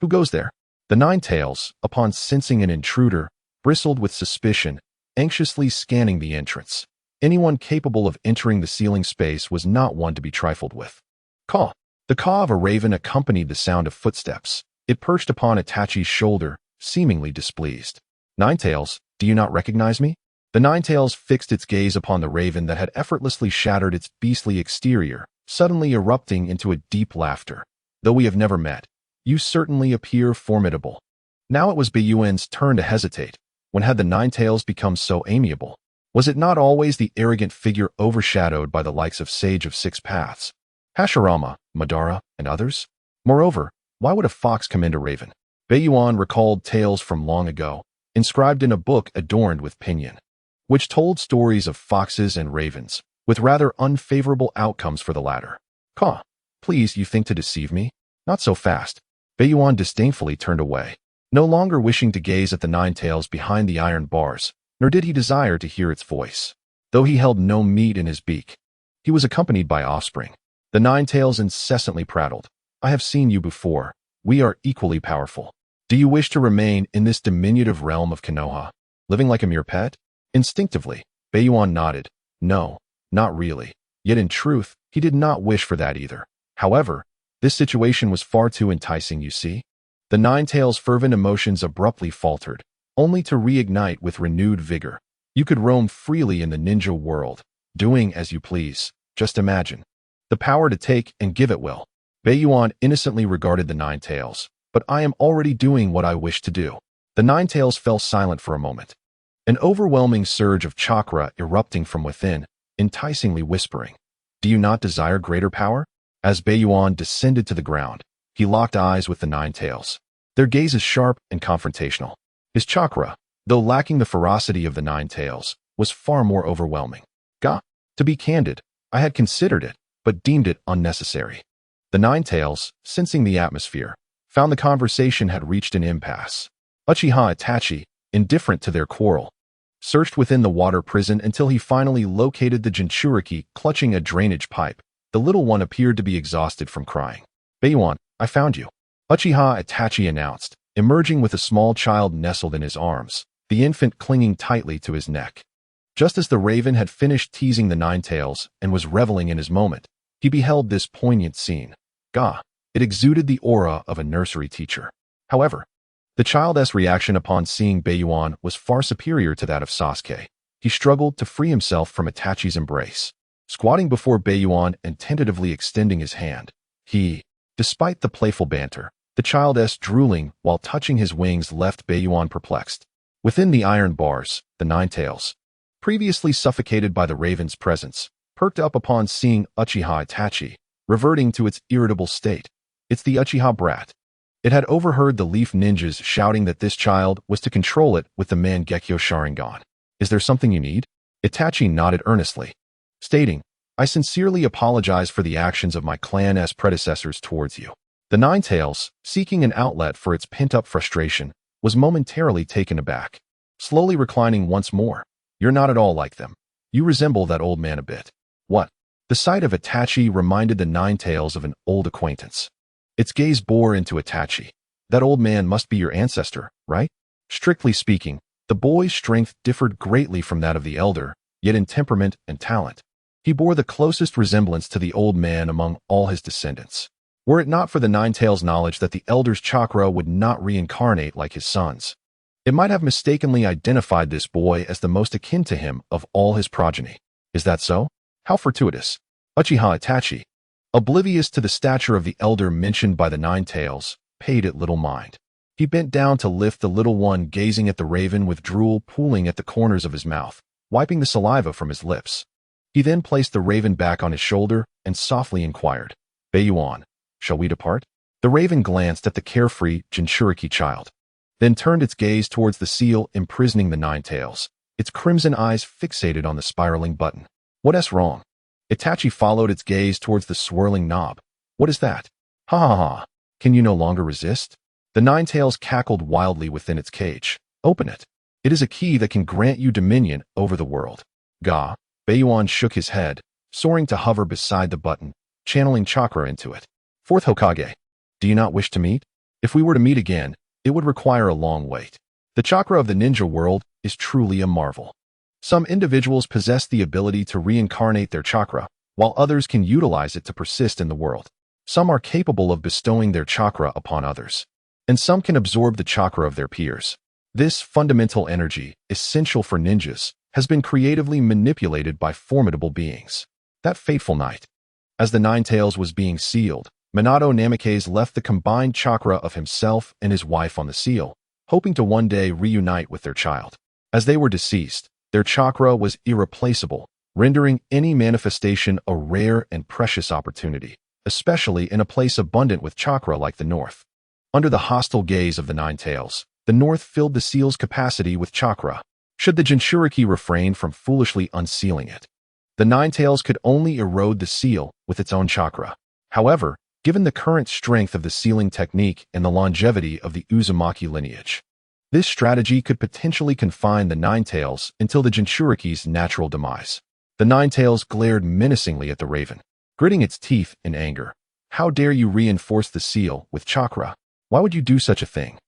S1: Who goes there? The Ninetales, upon sensing an intruder, bristled with suspicion, anxiously scanning the entrance. Anyone capable of entering the ceiling space was not one to be trifled with. Caw! The caw of a raven accompanied the sound of footsteps. It perched upon Itachi's shoulder, seemingly displeased. Ninetales, do you not recognize me? The Ninetales fixed its gaze upon the raven that had effortlessly shattered its beastly exterior, suddenly erupting into a deep laughter. Though we have never met, you certainly appear formidable. Now it was Bayuan's turn to hesitate. When had the Ninetales become so amiable? Was it not always the arrogant figure overshadowed by the likes of Sage of Six Paths, Hashirama, Madara, and others? Moreover, why would a fox commend a raven? Bayuan recalled tales from long ago, inscribed in a book adorned with pinyin, which told stories of foxes and ravens, with rather unfavorable outcomes for the latter. Caw! Please, you think to deceive me? Not so fast. Bayuan disdainfully turned away, no longer wishing to gaze at the Ninetales behind the iron bars, nor did he desire to hear its voice. Though he held no meat in his beak, he was accompanied by offspring. The Ninetales incessantly prattled. I have seen you before. We are equally powerful. Do you wish to remain in this diminutive realm of Konoha, living like a mere pet? Instinctively, Bayuan nodded. No, not really. Yet in truth, he did not wish for that either. However, this situation was far too enticing, you see. The Ninetales' fervent emotions abruptly faltered, only to reignite with renewed vigor. You could roam freely in the ninja world, doing as you please. Just imagine. The power to take and give at will. Bayuan innocently regarded the Ninetales. But I am already doing what I wish to do. The Ninetales fell silent for a moment, an overwhelming surge of chakra erupting from within, enticingly whispering. Do you not desire greater power? As Baiyuan descended to the ground, he locked eyes with the Nine Tails. Their gaze is sharp and confrontational. His chakra, though lacking the ferocity of the Nine Tails, was far more overwhelming. Gah! To be candid, I had considered it, but deemed it unnecessary. The Nine Tails, sensing the atmosphere, found the conversation had reached an impasse. Uchiha Itachi, indifferent to their quarrel, searched within the water prison until he finally located the Jinchuriki clutching a drainage pipe. The little one appeared to be exhausted from crying. Baiyuan, I found you, Uchiha Itachi announced, emerging with a small child nestled in his arms, the infant clinging tightly to his neck. Just as the raven had finished teasing the Nine Tails and was reveling in his moment, he beheld this poignant scene. Gah! It exuded the aura of a nursery teacher. However, the child's reaction upon seeing Baiyuan was far superior to that of Sasuke. He struggled to free himself from Itachi's embrace. Squatting before Baiyuan and tentatively extending his hand, he, despite the playful banter, the child's drooling while touching his wings left Baiyuan perplexed. Within the iron bars, the Nine Tails, previously suffocated by the raven's presence, perked up upon seeing Uchiha Itachi, reverting to its irritable state. It's the Uchiha brat. It had overheard the Leaf Ninjas shouting that this child was to control it with the Mangekyo Sharingan. Is there something you need? Itachi nodded earnestly, stating, I sincerely apologize for the actions of my clan's predecessors towards you. The Nine Tails, seeking an outlet for its pent-up frustration, was momentarily taken aback. Slowly reclining once more, you're not at all like them. You resemble that old man a bit. What? The sight of Itachi reminded the Nine Tails of an old acquaintance. Its gaze bore into Itachi. That old man must be your ancestor, right? Strictly speaking, the boy's strength differed greatly from that of the elder, yet in temperament and talent, he bore the closest resemblance to the old man among all his descendants. Were it not for the Nine Tails' knowledge that the elder's chakra would not reincarnate like his son's, it might have mistakenly identified this boy as the most akin to him of all his progeny. Is that so? How fortuitous. Uchiha Itachi, oblivious to the stature of the elder mentioned by the Nine Tails, paid it little mind. He bent down to lift the little one, gazing at the raven with drool pooling at the corners of his mouth, wiping the saliva from his lips. He then placed the raven back on his shoulder and softly inquired, Baiyuan, shall we depart? The raven glanced at the carefree Jinchuriki child, then turned its gaze towards the seal imprisoning the Nine Tails, its crimson eyes fixated on the spiraling button. What's wrong? Itachi followed its gaze towards the swirling knob. What is that? Ha ha ha. Can you no longer resist? The Nine Tails cackled wildly within its cage. Open it. It is a key that can grant you dominion over the world. Gah! Baiyuan shook his head, soaring to hover beside the button, channeling chakra into it. Fourth Hokage, do you not wish to meet? If we were to meet again, it would require a long wait. The chakra of the ninja world is truly a marvel. Some individuals possess the ability to reincarnate their chakra, while others can utilize it to persist in the world. Some are capable of bestowing their chakra upon others, and some can absorb the chakra of their peers. This fundamental energy, essential for ninjas, has been creatively manipulated by formidable beings. That fateful night, as the Nine Tails was being sealed, Minato Namikaze left the combined chakra of himself and his wife on the seal, hoping to one day reunite with their child. As they were deceased, their chakra was irreplaceable, rendering any manifestation a rare and precious opportunity, especially in a place abundant with chakra like the North. Under the hostile gaze of the Nine Tails, the North filled the seal's capacity with chakra. Should the Jinchuriki refrain from foolishly unsealing it, the Nine Tails could only erode the seal with its own chakra. However, given the current strength of the sealing technique and the longevity of the Uzumaki lineage, this strategy could potentially confine the Nine Tails until the Jinchuriki's natural demise. The Nine Tails glared menacingly at the raven, gritting its teeth in anger. How dare you reinforce the seal with chakra? Why would you do such a thing?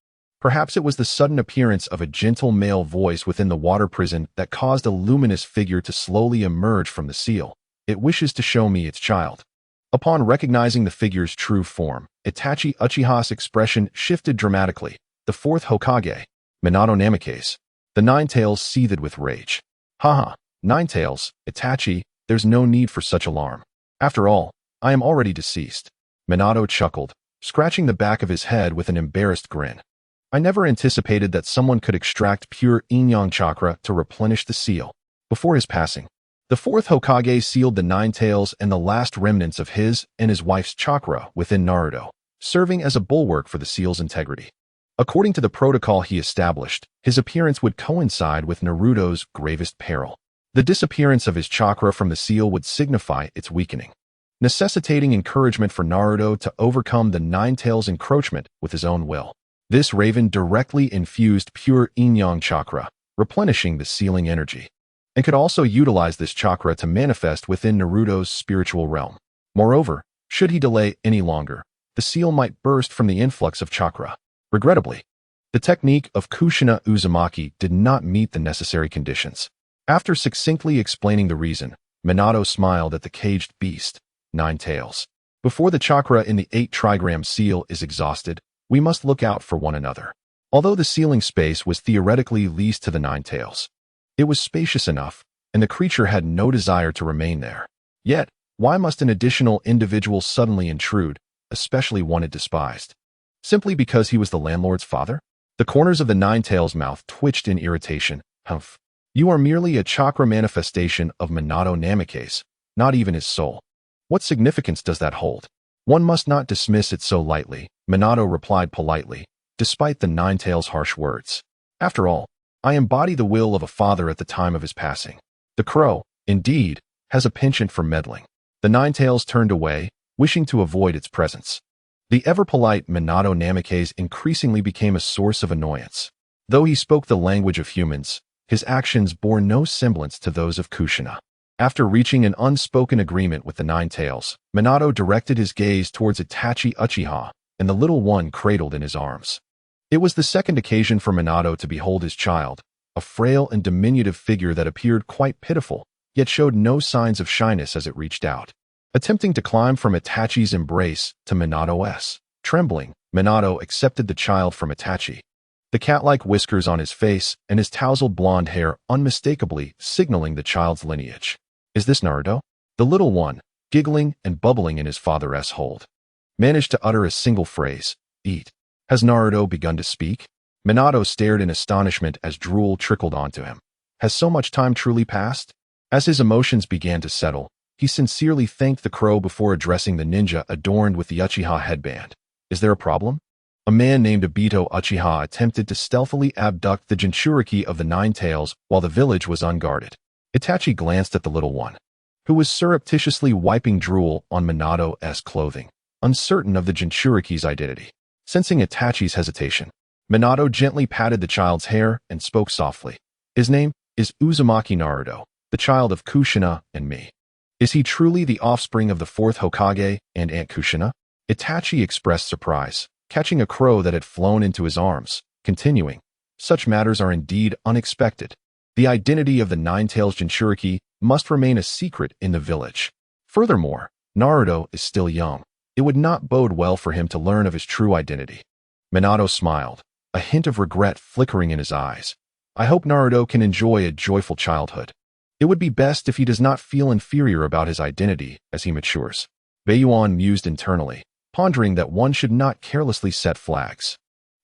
S1: Perhaps it was the sudden appearance of a gentle male voice within the water prison that caused a luminous figure to slowly emerge from the seal. It wishes to show me its child. Upon recognizing the figure's true form, Itachi Uchiha's expression shifted dramatically. The fourth Hokage, Minato Namikaze. The Nine Tails seethed with rage. Haha, Nine Tails, Itachi, there's no need for such alarm. After all, I am already deceased. Minato chuckled, scratching the back of his head with an embarrassed grin. I never anticipated that someone could extract pure yin-yang chakra to replenish the seal. Before his passing, The fourth Hokage sealed the Nine Tails and the last remnants of his and his wife's chakra within Naruto, serving as a bulwark for the seal's integrity. According to the protocol he established, his appearance would coincide with Naruto's gravest peril. The disappearance of his chakra from the seal would signify its weakening, necessitating encouragement for Naruto to overcome the Nine Tails' encroachment with his own will. This raven directly infused pure yin-yang chakra, replenishing the sealing energy, and could also utilize this chakra to manifest within Naruto's spiritual realm. Moreover, should he delay any longer, the seal might burst from the influx of chakra. Regrettably, the technique of Kushina Uzumaki did not meet the necessary conditions. After succinctly explaining the reason, Minato smiled at the caged beast, Nine Tails. Before the chakra in the 8-trigram seal is exhausted, we must look out for one another. Although the sealing space was theoretically leased to the Nine Tails, it was spacious enough, and the creature had no desire to remain there. Yet, why must an additional individual suddenly intrude, especially one it despised? Simply because he was the landlord's father? The corners of the Nine Tails' mouth twitched in irritation. Humph. You are merely a chakra manifestation of Minato Namikaze, not even his soul. What significance does that hold? One must not dismiss it so lightly, Minato replied politely, despite the Nine Tails' harsh words. After all, I embody the will of a father at the time of his passing. The crow, indeed, has a penchant for meddling. The Nine Tails turned away, wishing to avoid its presence. The ever-polite Minato Namikaze increasingly became a source of annoyance. Though he spoke the language of humans, his actions bore no semblance to those of Kushina. After reaching an unspoken agreement with the Nine Tails, Minato directed his gaze towards Itachi Uchiha and the little one cradled in his arms. It was the second occasion for Minato to behold his child, a frail and diminutive figure that appeared quite pitiful, yet showed no signs of shyness as it reached out. Attempting to climb from Itachi's embrace to Minato's. Trembling, Minato accepted the child from Itachi. The cat-like whiskers on his face and his tousled blonde hair unmistakably signaling the child's lineage. Is this Naruto? The little one, giggling and bubbling in his father's hold, managed to utter a single phrase, eat. Has Naruto begun to speak? Minato stared in astonishment as drool trickled onto him. Has so much time truly passed? As his emotions began to settle, he sincerely thanked the crow before addressing the ninja adorned with the Uchiha headband. Is there a problem? A man named Obito Uchiha attempted to stealthily abduct the Jinchuriki of the Nine Tails while the village was unguarded. Itachi glanced at the little one, who was surreptitiously wiping drool on Minato's clothing, uncertain of the Jinchuriki's identity. Sensing Itachi's hesitation, Minato gently patted the child's hair and spoke softly. His name is Uzumaki Naruto, the child of Kushina and me. Is he truly the offspring of the fourth Hokage and Aunt Kushina? Itachi expressed surprise, catching a crow that had flown into his arms, continuing. Such matters are indeed unexpected. The identity of the Nine Tails Jinchuriki must remain a secret in the village. Furthermore, Naruto is still young. It would not bode well for him to learn of his true identity. Minato smiled, a hint of regret flickering in his eyes. I hope Naruto can enjoy a joyful childhood. It would be best if he does not feel inferior about his identity as he matures. Beiyuan mused internally, pondering that one should not carelessly set flags.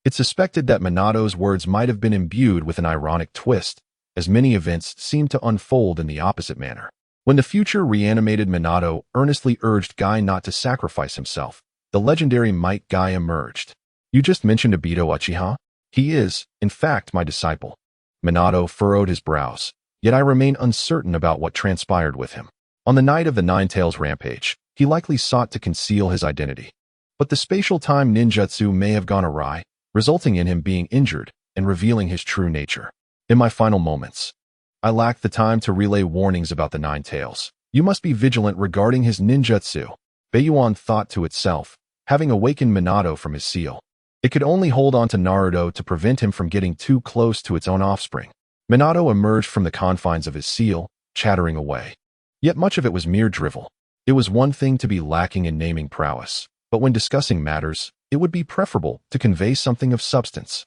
S1: It suspected that Minato's words might have been imbued with an ironic twist, as many events seemed to unfold in the opposite manner. When the future reanimated Minato earnestly urged Guy not to sacrifice himself, the legendary Might Guy emerged. You just mentioned Obito Uchiha? He is, in fact, my disciple. Minato furrowed his brows, yet I remain uncertain about what transpired with him. On the night of the Nine Tails rampage, he likely sought to conceal his identity. But the spatial time ninjutsu may have gone awry, resulting in him being injured and revealing his true nature. In my final moments, I lacked the time to relay warnings about the Nine Tails. You must be vigilant regarding his ninjutsu. Beiyuan thought to itself, having awakened Minato from his seal. It could only hold on to Naruto to prevent him from getting too close to its own offspring. Minato emerged from the confines of his seal, chattering away. Yet much of it was mere drivel. It was one thing to be lacking in naming prowess, but when discussing matters, it would be preferable to convey something of substance.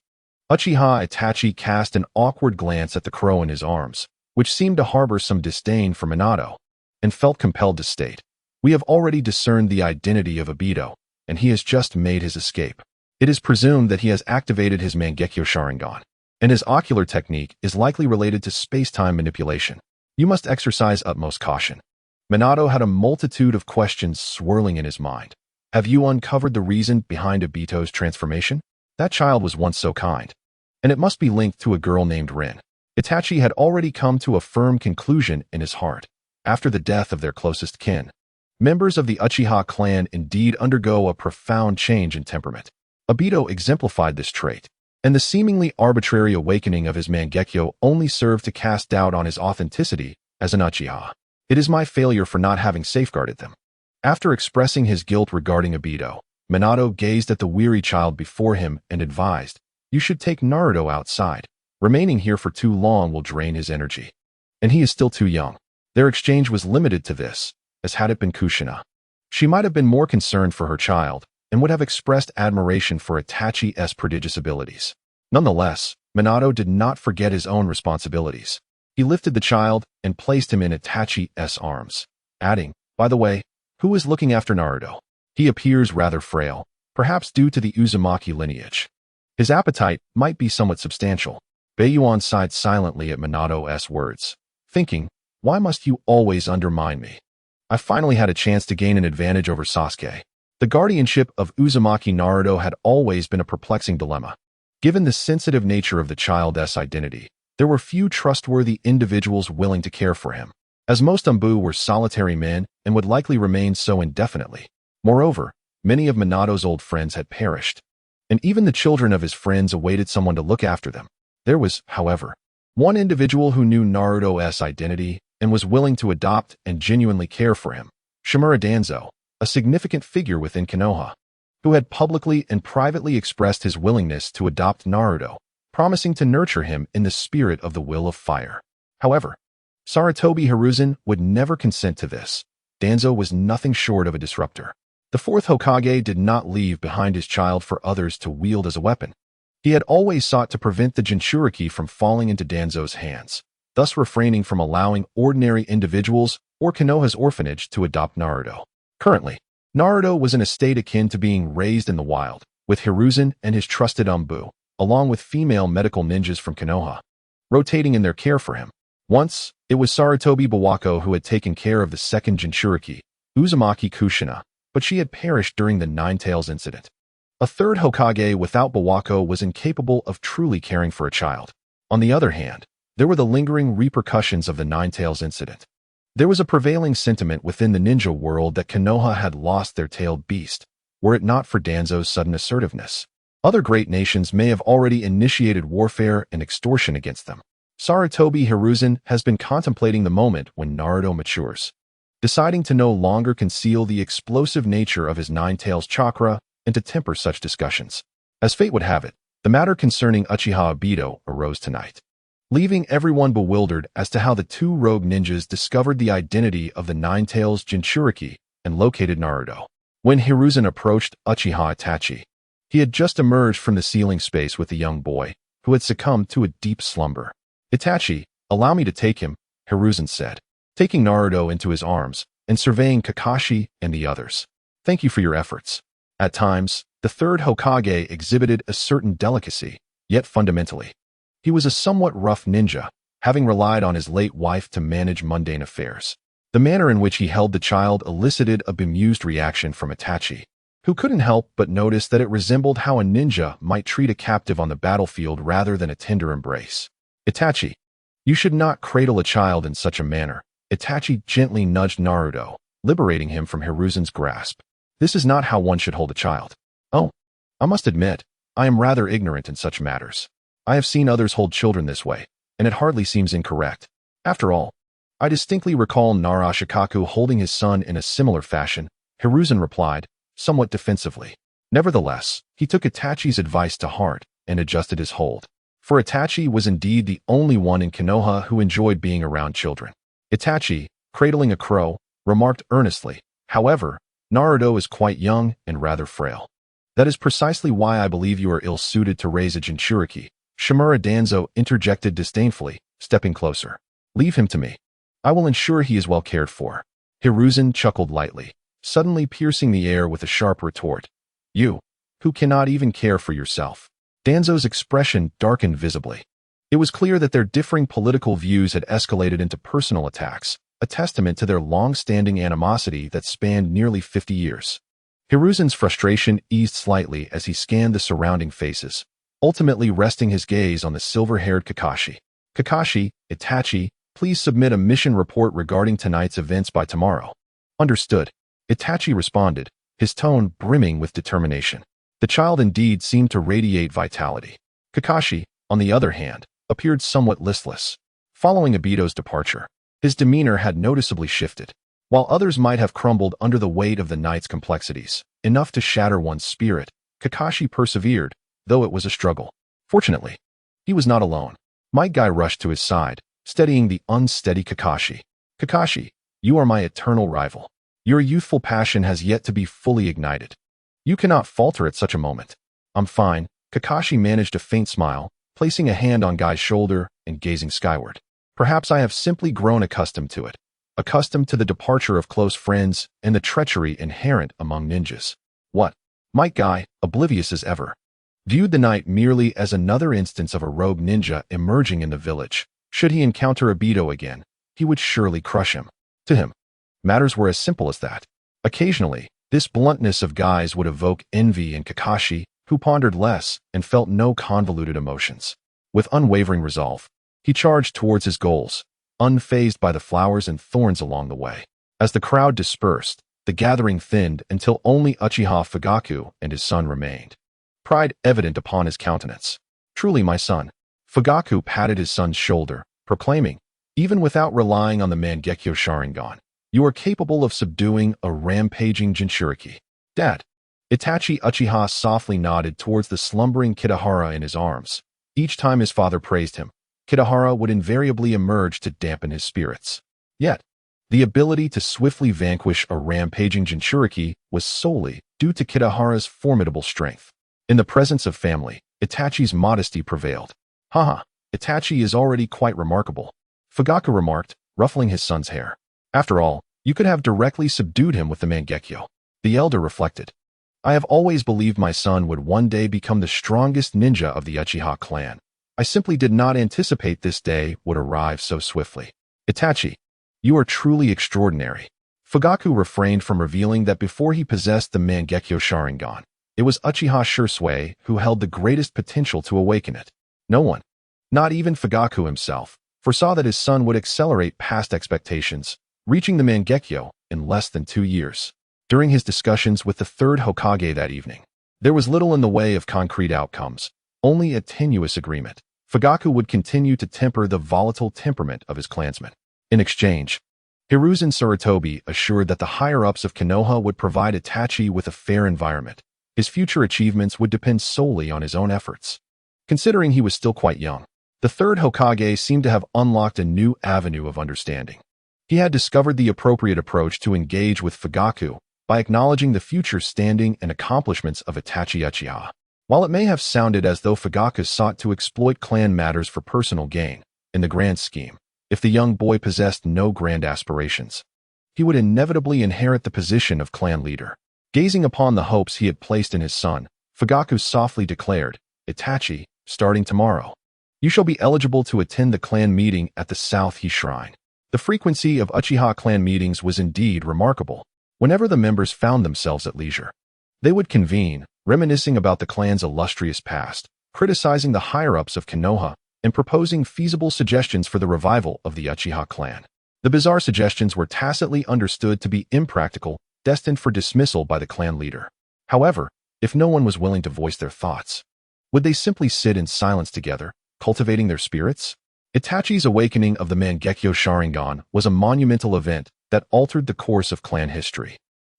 S1: Uchiha Itachi cast an awkward glance at the crow in his arms, which seemed to harbor some disdain for Minato, and felt compelled to state, we have already discerned the identity of Obito, and he has just made his escape. It is presumed that he has activated his Mangekyo Sharingan, and his ocular technique is likely related to space-time manipulation. You must exercise utmost caution. Minato had a multitude of questions swirling in his mind. Have you uncovered the reason behind Obito's transformation? That child was once so kind. And it must be linked to a girl named Rin. Itachi had already come to a firm conclusion in his heart. After the death of their closest kin, members of the Uchiha clan indeed undergo a profound change in temperament. Obito exemplified this trait, and the seemingly arbitrary awakening of his Mangekyo only served to cast doubt on his authenticity as an Uchiha. It is my failure for not having safeguarded them. After expressing his guilt regarding Obito, Minato gazed at the weary child before him and advised, "You should take Naruto outside. Remaining here for too long will drain his energy. And he is still too young." Their exchange was limited to this, as had it been Kushina, she might have been more concerned for her child and would have expressed admiration for Itachi's prodigious abilities. Nonetheless, Minato did not forget his own responsibilities. He lifted the child and placed him in Itachi's arms, adding, "By the way, who is looking after Naruto? He appears rather frail, perhaps due to the Uzumaki lineage. His appetite might be somewhat substantial." Bayuan sighed silently at Minato's words, thinking, "Why must you always undermine me? I finally had a chance to gain an advantage over Sasuke." The guardianship of Uzumaki Naruto had always been a perplexing dilemma. Given the sensitive nature of the child's identity, there were few trustworthy individuals willing to care for him, as most Umbu were solitary men and would likely remain so indefinitely. Moreover, many of Minato's old friends had perished, and even the children of his friends awaited someone to look after them. There was, however, one individual who knew Naruto's identity and was willing to adopt and genuinely care for him, Shimura Danzo, a significant figure within Konoha, who had publicly and privately expressed his willingness to adopt Naruto, promising to nurture him in the spirit of the will of fire. However, Sarutobi Hiruzen would never consent to this. Danzo was nothing short of a disruptor. The fourth Hokage did not leave behind his child for others to wield as a weapon. He had always sought to prevent the Jinchuriki from falling into Danzo's hands, thus refraining from allowing ordinary individuals or Konoha's orphanage to adopt Naruto. Currently, Naruto was in a state akin to being raised in the wild, with Hiruzen and his trusted Umbu, along with female medical ninjas from Konoha, rotating in their care for him. Once, it was Sarutobi Bawako who had taken care of the second Jinchuriki, Uzumaki Kushina, but she had perished during the Nine-Tails incident. A third Hokage without Bawako was incapable of truly caring for a child. On the other hand, there were the lingering repercussions of the Nine-Tails incident. There was a prevailing sentiment within the ninja world that Konoha had lost their tailed beast, were it not for Danzo's sudden assertiveness. Other great nations may have already initiated warfare and extortion against them. Sarutobi Hiruzen has been contemplating the moment when Naruto matures, deciding to no longer conceal the explosive nature of his Nine-Tails chakra and to temper such discussions. As fate would have it, the matter concerning Uchiha Obito arose tonight, leaving everyone bewildered as to how the two rogue ninjas discovered the identity of the Nine-Tails Jinchuriki and located Naruto. When Hiruzen approached Uchiha Itachi, he had just emerged from the ceiling space with the young boy, who had succumbed to a deep slumber. "Itachi, allow me to take him," Hiruzen said, taking Naruto into his arms and surveying Kakashi and the others. "Thank you for your efforts." At times, the third Hokage exhibited a certain delicacy, yet fundamentally, he was a somewhat rough ninja, having relied on his late wife to manage mundane affairs. The manner in which he held the child elicited a bemused reaction from Itachi, who couldn't help but notice that it resembled how a ninja might treat a captive on the battlefield rather than a tender embrace. "Itachi, you should not cradle a child in such a manner." Itachi gently nudged Naruto, liberating him from Hiruzen's grasp. "This is not how one should hold a child." "Oh, I must admit, I am rather ignorant in such matters. I have seen others hold children this way, and it hardly seems incorrect. After all, I distinctly recall Narashikaku holding his son in a similar fashion," Hiruzen replied, somewhat defensively. Nevertheless, he took Itachi's advice to heart and adjusted his hold. For Itachi was indeed the only one in Konoha who enjoyed being around children. Itachi, cradling a crow, remarked earnestly, "However, Naruto is quite young and rather frail. That is precisely why I believe you are ill-suited to raise a Jinchuriki." Shimura Danzo interjected disdainfully, stepping closer. "Leave him to me. I will ensure he is well cared for." Hiruzen chuckled lightly, suddenly piercing the air with a sharp retort. "You, who cannot even care for yourself." Danzo's expression darkened visibly. It was clear that their differing political views had escalated into personal attacks, a testament to their long-standing animosity that spanned nearly 50 years. Hiruzen's frustration eased slightly as he scanned the surrounding faces, ultimately resting his gaze on the silver-haired Kakashi. Kakashi, Itachi, please submit a mission report regarding tonight's events by tomorrow. Understood. Itachi responded, his tone brimming with determination. The child indeed seemed to radiate vitality. Kakashi, on the other hand, appeared somewhat listless. Following Obito's departure, his demeanor had noticeably shifted. While others might have crumbled under the weight of the night's complexities, enough to shatter one's spirit, Kakashi persevered, though it was a struggle. Fortunately, he was not alone. Might Guy rushed to his side, steadying the unsteady Kakashi. Kakashi, you are my eternal rival. Your youthful passion has yet to be fully ignited. You cannot falter at such a moment. I'm fine. Kakashi managed a faint smile, placing a hand on Guy's shoulder and gazing skyward. Perhaps I have simply grown accustomed to it. Accustomed to the departure of close friends and the treachery inherent among ninjas. What? Might Guy, oblivious as ever, viewed the night merely as another instance of a rogue ninja emerging in the village. Should he encounter Obito again, he would surely crush him. To him, matters were as simple as that. Occasionally, this bluntness of Guy's would evoke envy in Kakashi, who pondered less and felt no convoluted emotions. With unwavering resolve, he charged towards his goals, unfazed by the flowers and thorns along the way. As the crowd dispersed, the gathering thinned until only Uchiha Fugaku and his son remained. Pride evident upon his countenance. Truly my son. Fugaku patted his son's shoulder, proclaiming, even without relying on the Mangekyo Sharingan, you are capable of subduing a rampaging Jinchuriki. Dad. Itachi Uchiha softly nodded towards the slumbering Kitahara in his arms. Each time his father praised him, Kitahara would invariably emerge to dampen his spirits. Yet, the ability to swiftly vanquish a rampaging Jinchuriki was solely due to Kitahara's formidable strength. In the presence of family, Itachi's modesty prevailed. Haha, Itachi is already quite remarkable, Fugaku remarked, ruffling his son's hair. After all, you could have directly subdued him with the Mangekyo. The elder reflected. I have always believed my son would one day become the strongest ninja of the Uchiha clan. I simply did not anticipate this day would arrive so swiftly. Itachi, you are truly extraordinary. Fugaku refrained from revealing that before he possessed the Mangekyo Sharingan, it was Uchiha Shursui who held the greatest potential to awaken it. No one, not even Fugaku himself, foresaw that his son would accelerate past expectations, reaching the Mangekyo in less than 2 years. During his discussions with the third Hokage that evening, there was little in the way of concrete outcomes, only a tenuous agreement. Fugaku would continue to temper the volatile temperament of his clansmen. In exchange, Hiruzen Sarutobi assured that the higher-ups of Konoha would provide Itachi with a fair environment. His future achievements would depend solely on his own efforts. Considering he was still quite young, the third Hokage seemed to have unlocked a new avenue of understanding. He had discovered the appropriate approach to engage with Fugaku by acknowledging the future standing and accomplishments of Itachi Uchiha. While it may have sounded as though Fugaku sought to exploit clan matters for personal gain, in the grand scheme, if the young boy possessed no grand aspirations, he would inevitably inherit the position of clan leader. Gazing upon the hopes he had placed in his son, Fugaku softly declared, Itachi, starting tomorrow, you shall be eligible to attend the clan meeting at the South He Shrine. The frequency of Uchiha clan meetings was indeed remarkable. Whenever the members found themselves at leisure, they would convene, reminiscing about the clan's illustrious past, criticizing the higher-ups of Konoha, and proposing feasible suggestions for the revival of the Uchiha clan. The bizarre suggestions were tacitly understood to be impractical, destined for dismissal by the clan leader. However, if no one was willing to voice their thoughts, would they simply sit in silence together, cultivating their spirits? Itachi's awakening of the Mangekyo Sharingan was a monumental event that altered the course of clan history,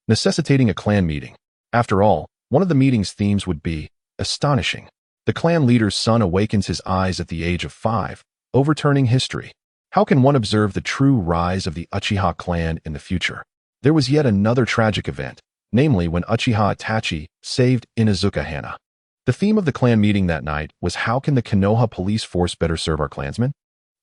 S1: necessitating a clan meeting. After all, one of the meeting's themes would be astonishing. The clan leader's son awakens his eyes at the age of 5, overturning history. How can one observe the true rise of the Uchiha clan in the future? There was yet another tragic event, namely when Uchiha Itachi saved Inuzuka Hana. The theme of the clan meeting that night was how can the Konoha police force better serve our clansmen?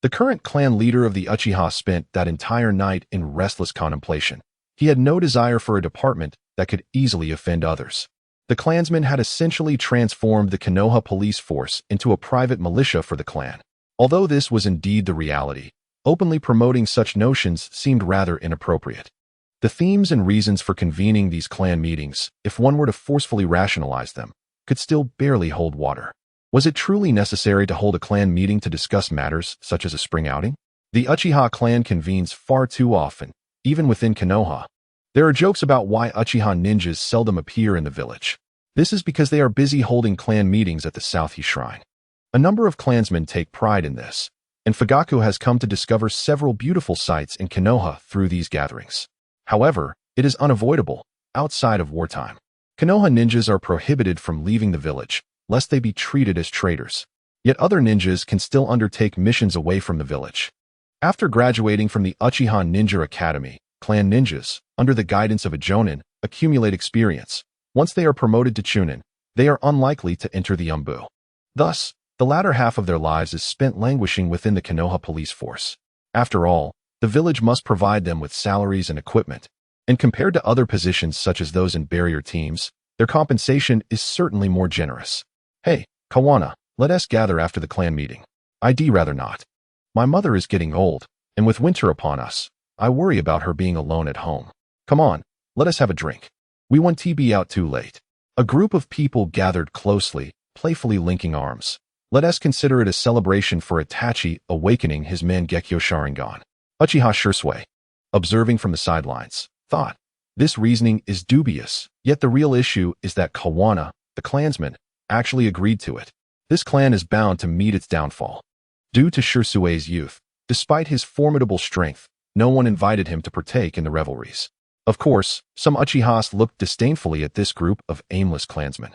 S1: The current clan leader of the Uchiha spent that entire night in restless contemplation. He had no desire for a department that could easily offend others. The clansmen had essentially transformed the Konoha police force into a private militia for the clan. Although this was indeed the reality, openly promoting such notions seemed rather inappropriate. The themes and reasons for convening these clan meetings, if one were to forcefully rationalize them, could still barely hold water. Was it truly necessary to hold a clan meeting to discuss matters such as a spring outing? The Uchiha clan convenes far too often, even within Konoha. There are jokes about why Uchiha ninjas seldom appear in the village. This is because they are busy holding clan meetings at the Southie Shrine. A number of clansmen take pride in this, and Fugaku has come to discover several beautiful sights in Konoha through these gatherings. However, it is unavoidable, outside of wartime. Konoha ninjas are prohibited from leaving the village, lest they be treated as traitors. Yet other ninjas can still undertake missions away from the village. After graduating from the Uchiha Ninja Academy, clan ninjas, under the guidance of a jonin, accumulate experience. Once they are promoted to chunin, they are unlikely to enter the Umbu. Thus, the latter half of their lives is spent languishing within the Konoha police force. After all, the village must provide them with salaries and equipment, and compared to other positions such as those in barrier teams, their compensation is certainly more generous. Hey, Kawana, let us gather after the clan meeting. I'd rather not. My mother is getting old, and with winter upon us, I worry about her being alone at home. Come on, let us have a drink. We won't be out too late. A group of people gathered closely, playfully linking arms. Let us consider it a celebration for Itachi awakening his Mangekyo Sharingan. Uchiha Shisui, observing from the sidelines, thought, this reasoning is dubious, yet the real issue is that Kawana, the clansman, actually agreed to it. This clan is bound to meet its downfall. Due to Shisui's youth, despite his formidable strength, no one invited him to partake in the revelries. Of course, some Uchihas looked disdainfully at this group of aimless clansmen.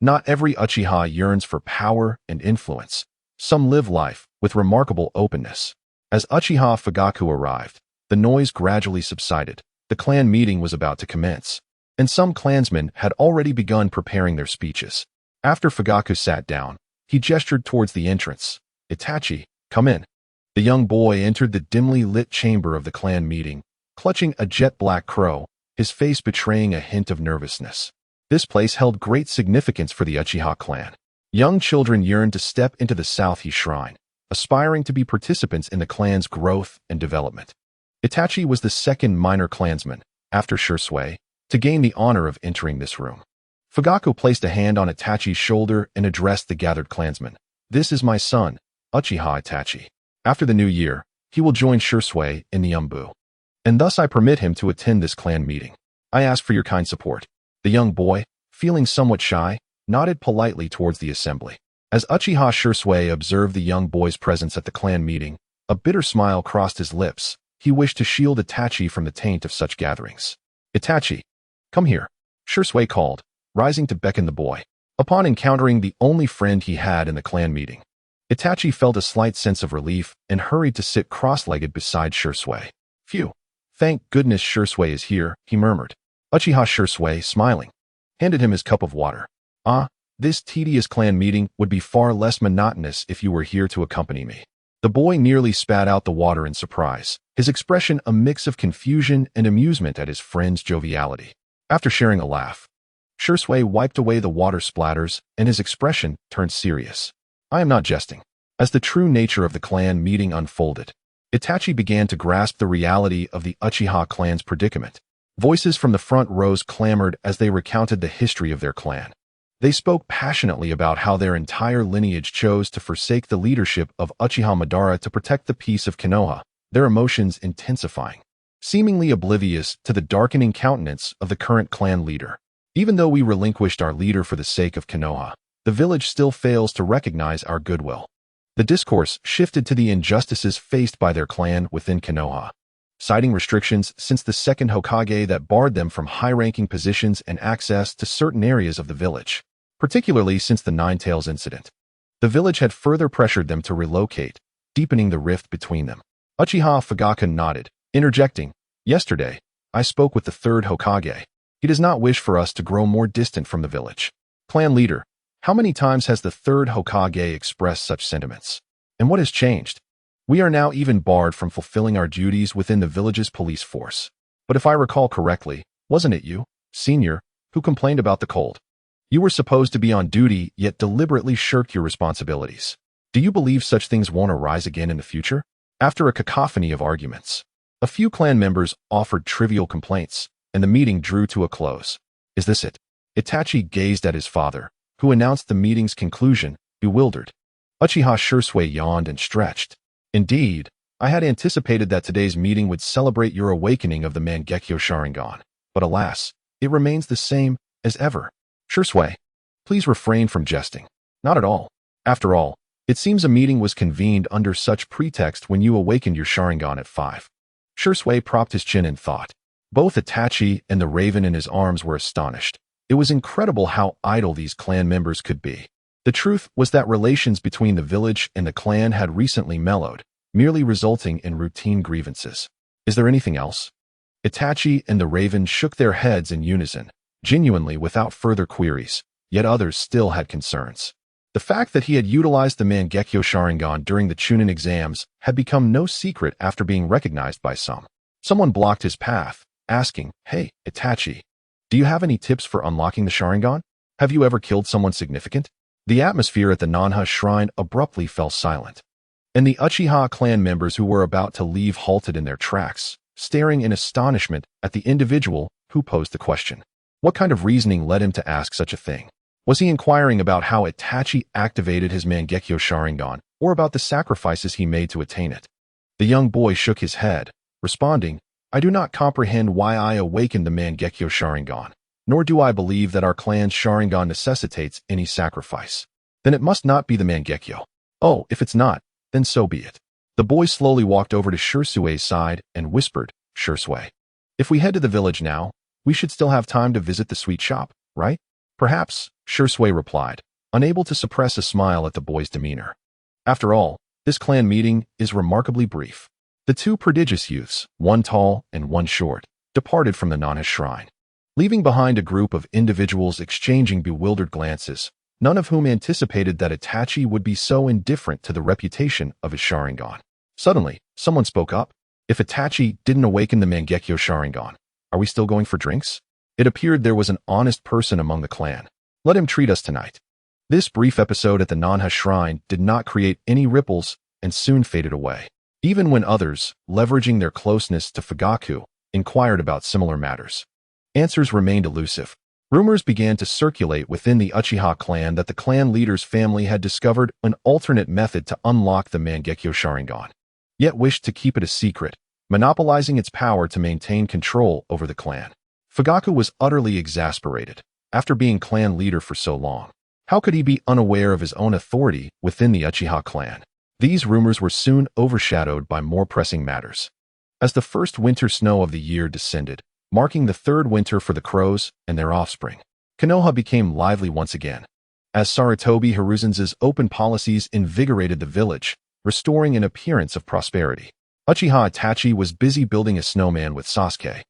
S1: Not every Uchiha yearns for power and influence. Some live life with remarkable openness. As Uchiha Fugaku arrived, the noise gradually subsided. The clan meeting was about to commence, and some clansmen had already begun preparing their speeches. After Fugaku sat down, he gestured towards the entrance. Itachi, come in. The young boy entered the dimly lit chamber of the clan meeting, clutching a jet-black crow, his face betraying a hint of nervousness. This place held great significance for the Uchiha clan. Young children yearned to step into the Southie Shrine, aspiring to be participants in the clan's growth and development. Itachi was the second minor clansman, after Shisui, to gain the honor of entering this room. Fugaku placed a hand on Itachi's shoulder and addressed the gathered clansmen. This is my son, Uchiha Itachi. After the new year, he will join Shisui in the Umbu. And thus I permit him to attend this clan meeting. I ask for your kind support. The young boy, feeling somewhat shy, nodded politely towards the assembly. As Uchiha Shisui observed the young boy's presence at the clan meeting, a bitter smile crossed his lips. He wished to shield Itachi from the taint of such gatherings. Itachi, come here, Shisui called, rising to beckon the boy. Upon encountering the only friend he had in the clan meeting, Itachi felt a slight sense of relief and hurried to sit cross-legged beside Shisui. Phew, thank goodness Shisui is here, he murmured. Uchiha Shisui, smiling, handed him his cup of water. Ah, this tedious clan meeting would be far less monotonous if you were here to accompany me. The boy nearly spat out the water in surprise, his expression a mix of confusion and amusement at his friend's joviality. After sharing a laugh, Shisui wiped away the water splatters and his expression turned serious. I am not jesting. As the true nature of the clan meeting unfolded, Itachi began to grasp the reality of the Uchiha clan's predicament. Voices from the front rows clamored as they recounted the history of their clan. They spoke passionately about how their entire lineage chose to forsake the leadership of Uchiha Madara to protect the peace of Konoha, their emotions intensifying, seemingly oblivious to the darkening countenance of the current clan leader. Even though we relinquished our leader for the sake of Konoha, the village still fails to recognize our goodwill. The discourse shifted to the injustices faced by their clan within Konoha, citing restrictions since the second Hokage that barred them from high-ranking positions and access to certain areas of the village, particularly since the Nine Tails incident. The village had further pressured them to relocate, deepening the rift between them. Uchiha Fugaku nodded, interjecting, Yesterday, I spoke with the third Hokage. He does not wish for us to grow more distant from the village. Clan leader, how many times has the third Hokage expressed such sentiments? And what has changed? We are now even barred from fulfilling our duties within the village's police force. But if I recall correctly, wasn't it you, senior, who complained about the cold? You were supposed to be on duty, yet deliberately shirked your responsibilities. Do you believe such things won't arise again in the future? After a cacophony of arguments, a few clan members offered trivial complaints, and the meeting drew to a close. Is this it? Itachi gazed at his father, who announced the meeting's conclusion, bewildered. Uchiha Shursui yawned and stretched. Indeed, I had anticipated that today's meeting would celebrate your awakening of the Mangekyo Sharingan, but alas, it remains the same as ever. Shursui, please refrain from jesting. Not at all. After all, it seems a meeting was convened under such pretext when you awakened your Sharingan at 5. Shursui propped his chin in thought. Both Itachi and the raven in his arms were astonished. It was incredible how idle these clan members could be. The truth was that relations between the village and the clan had recently mellowed, merely resulting in routine grievances. Is there anything else? Itachi and the raven shook their heads in unison, genuinely without further queries, yet others still had concerns. The fact that he had utilized the Mangekyo Sharingan during the Chunin exams had become no secret after being recognized by some. Someone blocked his path, asking, "Hey, Itachi, do you have any tips for unlocking the Sharingan? Have you ever killed someone significant?" The atmosphere at the Nanha Shrine abruptly fell silent, and the Uchiha clan members who were about to leave halted in their tracks, staring in astonishment at the individual who posed the question. What kind of reasoning led him to ask such a thing? Was he inquiring about how Itachi activated his Mangekyo Sharingan, or about the sacrifices he made to attain it? The young boy shook his head, responding, "I do not comprehend why I awakened the Mangekyo Sharingan, nor do I believe that our clan's Sharingan necessitates any sacrifice. Then it must not be the Mangekyo. Oh, if it's not, then so be it." The boy slowly walked over to Shursui's side and whispered, "Shursui, if we head to the village now, we should still have time to visit the sweet shop, right?" "Perhaps," Shursui replied, unable to suppress a smile at the boy's demeanor. After all, this clan meeting is remarkably brief. The two prodigious youths, one tall and one short, departed from the Nanha Shrine, leaving behind a group of individuals exchanging bewildered glances, none of whom anticipated that Itachi would be so indifferent to the reputation of his Sharingan. Suddenly, someone spoke up. "If Itachi didn't awaken the Mangekyo Sharingan, are we still going for drinks?" It appeared there was an honest person among the clan. "Let him treat us tonight." This brief episode at the Nanha Shrine did not create any ripples and soon faded away, even when others, leveraging their closeness to Fugaku, inquired about similar matters. Answers remained elusive. Rumors began to circulate within the Uchiha clan that the clan leader's family had discovered an alternate method to unlock the Mangekyo Sharingan, yet wished to keep it a secret, monopolizing its power to maintain control over the clan. Fugaku was utterly exasperated. After being clan leader for so long, how could he be unaware of his own authority within the Uchiha clan? These rumors were soon overshadowed by more pressing matters. As the first winter snow of the year descended, marking the third winter for the crows and their offspring, Konoha became lively once again. As Sarutobi Hiruzen's open policies invigorated the village, restoring an appearance of prosperity, Uchiha Itachi was busy building a snowman with Sasuke,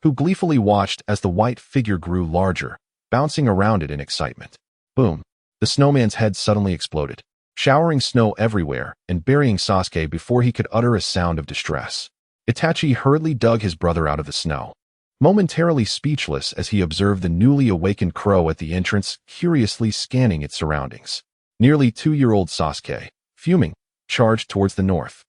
S1: who gleefully watched as the white figure grew larger, bouncing around it in excitement. Boom! The snowman's head suddenly exploded, showering snow everywhere and burying Sasuke before he could utter a sound of distress. Itachi hurriedly dug his brother out of the snow, momentarily speechless as he observed the newly awakened crow at the entrance, curiously scanning its surroundings. Nearly 2-year-old Sasuke, fuming, charged towards the north.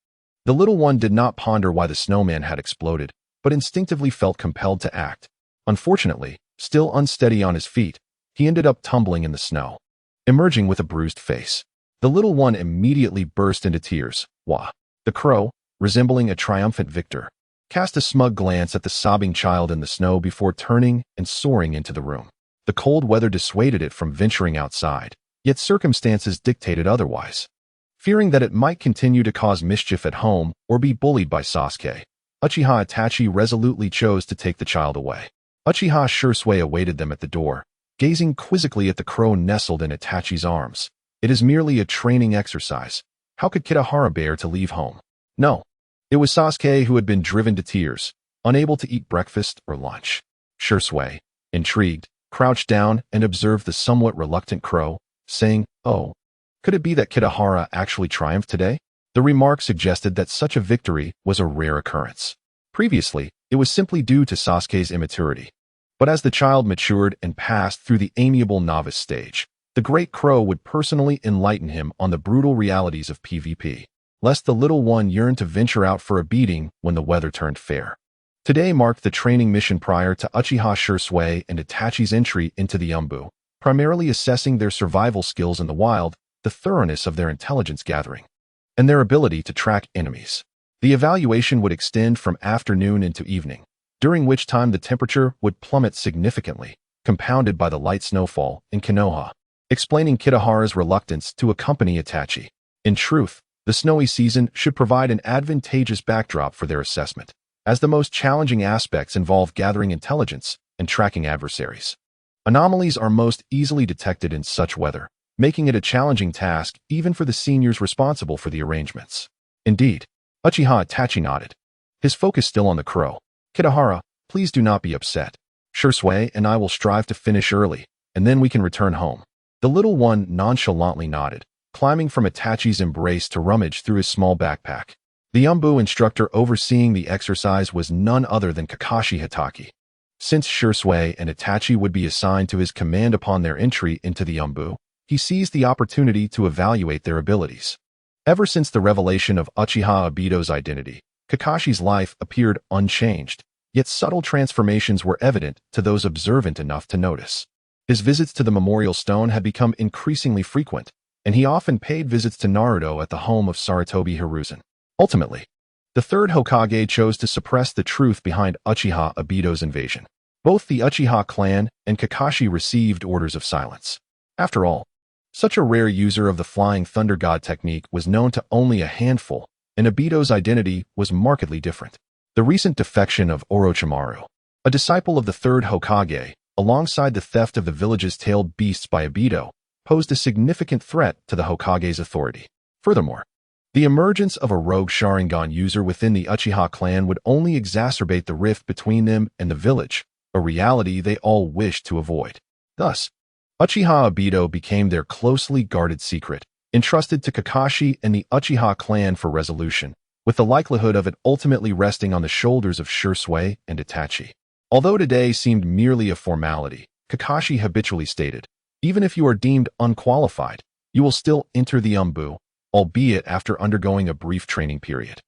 S1: The little one did not ponder why the snowman had exploded, but instinctively felt compelled to act. Unfortunately, still unsteady on his feet, he ended up tumbling in the snow, emerging with a bruised face. The little one immediately burst into tears. Wah! The crow, resembling a triumphant victor, cast a smug glance at the sobbing child in the snow before turning and soaring into the room. The cold weather dissuaded it from venturing outside, yet circumstances dictated otherwise. Fearing that it might continue to cause mischief at home or be bullied by Sasuke, Uchiha Itachi resolutely chose to take the child away. Uchiha Shursui awaited them at the door, gazing quizzically at the crow nestled in Itachi's arms. "It is merely a training exercise. How could Kitahara bear to leave home?" No. It was Sasuke who had been driven to tears, unable to eat breakfast or lunch. Shursui, intrigued, crouched down and observed the somewhat reluctant crow, saying, "Oh, could it be that Kitahara actually triumphed today?" The remark suggested that such a victory was a rare occurrence. Previously, it was simply due to Sasuke's immaturity. But as the child matured and passed through the amiable novice stage, The Great Crow would personally enlighten him on the brutal realities of PvP, lest the little one yearn to venture out for a beating when the weather turned fair. Today marked the training mission prior to Uchiha Shisui and Itachi's entry into the Umbu, primarily assessing their survival skills in the wild, the thoroughness of their intelligence gathering, and their ability to track enemies. The evaluation would extend from afternoon into evening, during which time the temperature would plummet significantly, compounded by the light snowfall in Konoha, explaining Kitahara's reluctance to accompany Itachi. In truth, the snowy season should provide an advantageous backdrop for their assessment, as the most challenging aspects involve gathering intelligence and tracking adversaries. Anomalies are most easily detected in such weather, making it a challenging task even for the seniors responsible for the arrangements. Indeed, Uchiha Itachi nodded, his focus still on the crow. Kitahara, please do not be upset. Shisui and I will strive to finish early, and then we can return home. The little one nonchalantly nodded, climbing from Itachi's embrace to rummage through his small backpack. The Umbu instructor overseeing the exercise was none other than Kakashi Hitaki. Since Shisui and Itachi would be assigned to his command upon their entry into the Umbu, he seized the opportunity to evaluate their abilities. Ever since the revelation of Uchiha Obito's identity, Kakashi's life appeared unchanged, yet subtle transformations were evident to those observant enough to notice. His visits to the memorial stone had become increasingly frequent, and he often paid visits to Naruto at the home of Sarutobi Hiruzen. Ultimately, the third Hokage chose to suppress the truth behind Uchiha Obito's invasion. Both the Uchiha clan and Kakashi received orders of silence. After all, such a rare user of the Flying Thunder God technique was known to only a handful, and Obito's identity was markedly different. The recent defection of Orochimaru, a disciple of the third Hokage, alongside the theft of the village's tailed beasts by Obito, posed a significant threat to the Hokage's authority. Furthermore, the emergence of a rogue Sharingan user within the Uchiha clan would only exacerbate the rift between them and the village, a reality they all wished to avoid. Thus, Uchiha Obito became their closely guarded secret, entrusted to Kakashi and the Uchiha clan for resolution, with the likelihood of it ultimately resting on the shoulders of Shisui and Itachi. Although today seemed merely a formality, Kakashi habitually stated, even if you are deemed unqualified, you will still enter the Umbu, albeit after undergoing a brief training period.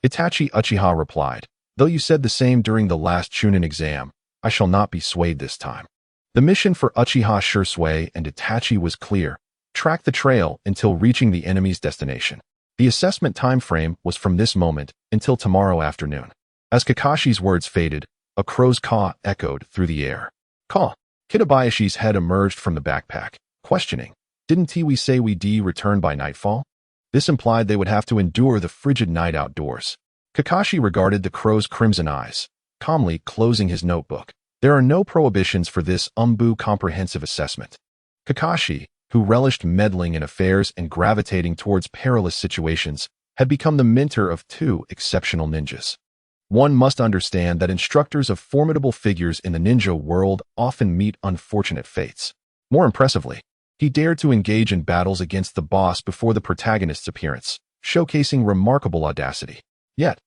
S1: Itachi Uchiha replied, though you said the same during the last Chunin exam, I shall not be swayed this time. The mission for Uchiha Shisui and Itachi was clear: track the trail until reaching the enemy's destination. The assessment time frame was from this moment until tomorrow afternoon. As Kakashi's words faded, a crow's caw echoed through the air. Caw. Kitabayashi's head emerged from the backpack, questioning, didn't we say we'd return by nightfall? This implied they would have to endure the frigid night outdoors. Kakashi regarded the crow's crimson eyes, calmly closing his notebook. There are no prohibitions for this Umbu comprehensive assessment. Kakashi, who relished meddling in affairs and gravitating towards perilous situations, had become the mentor of two exceptional ninjas. One must understand that instructors of formidable figures in the ninja world often meet unfortunate fates. More impressively, he dared to engage in battles against the boss before the protagonist's appearance, showcasing remarkable audacity. Yet,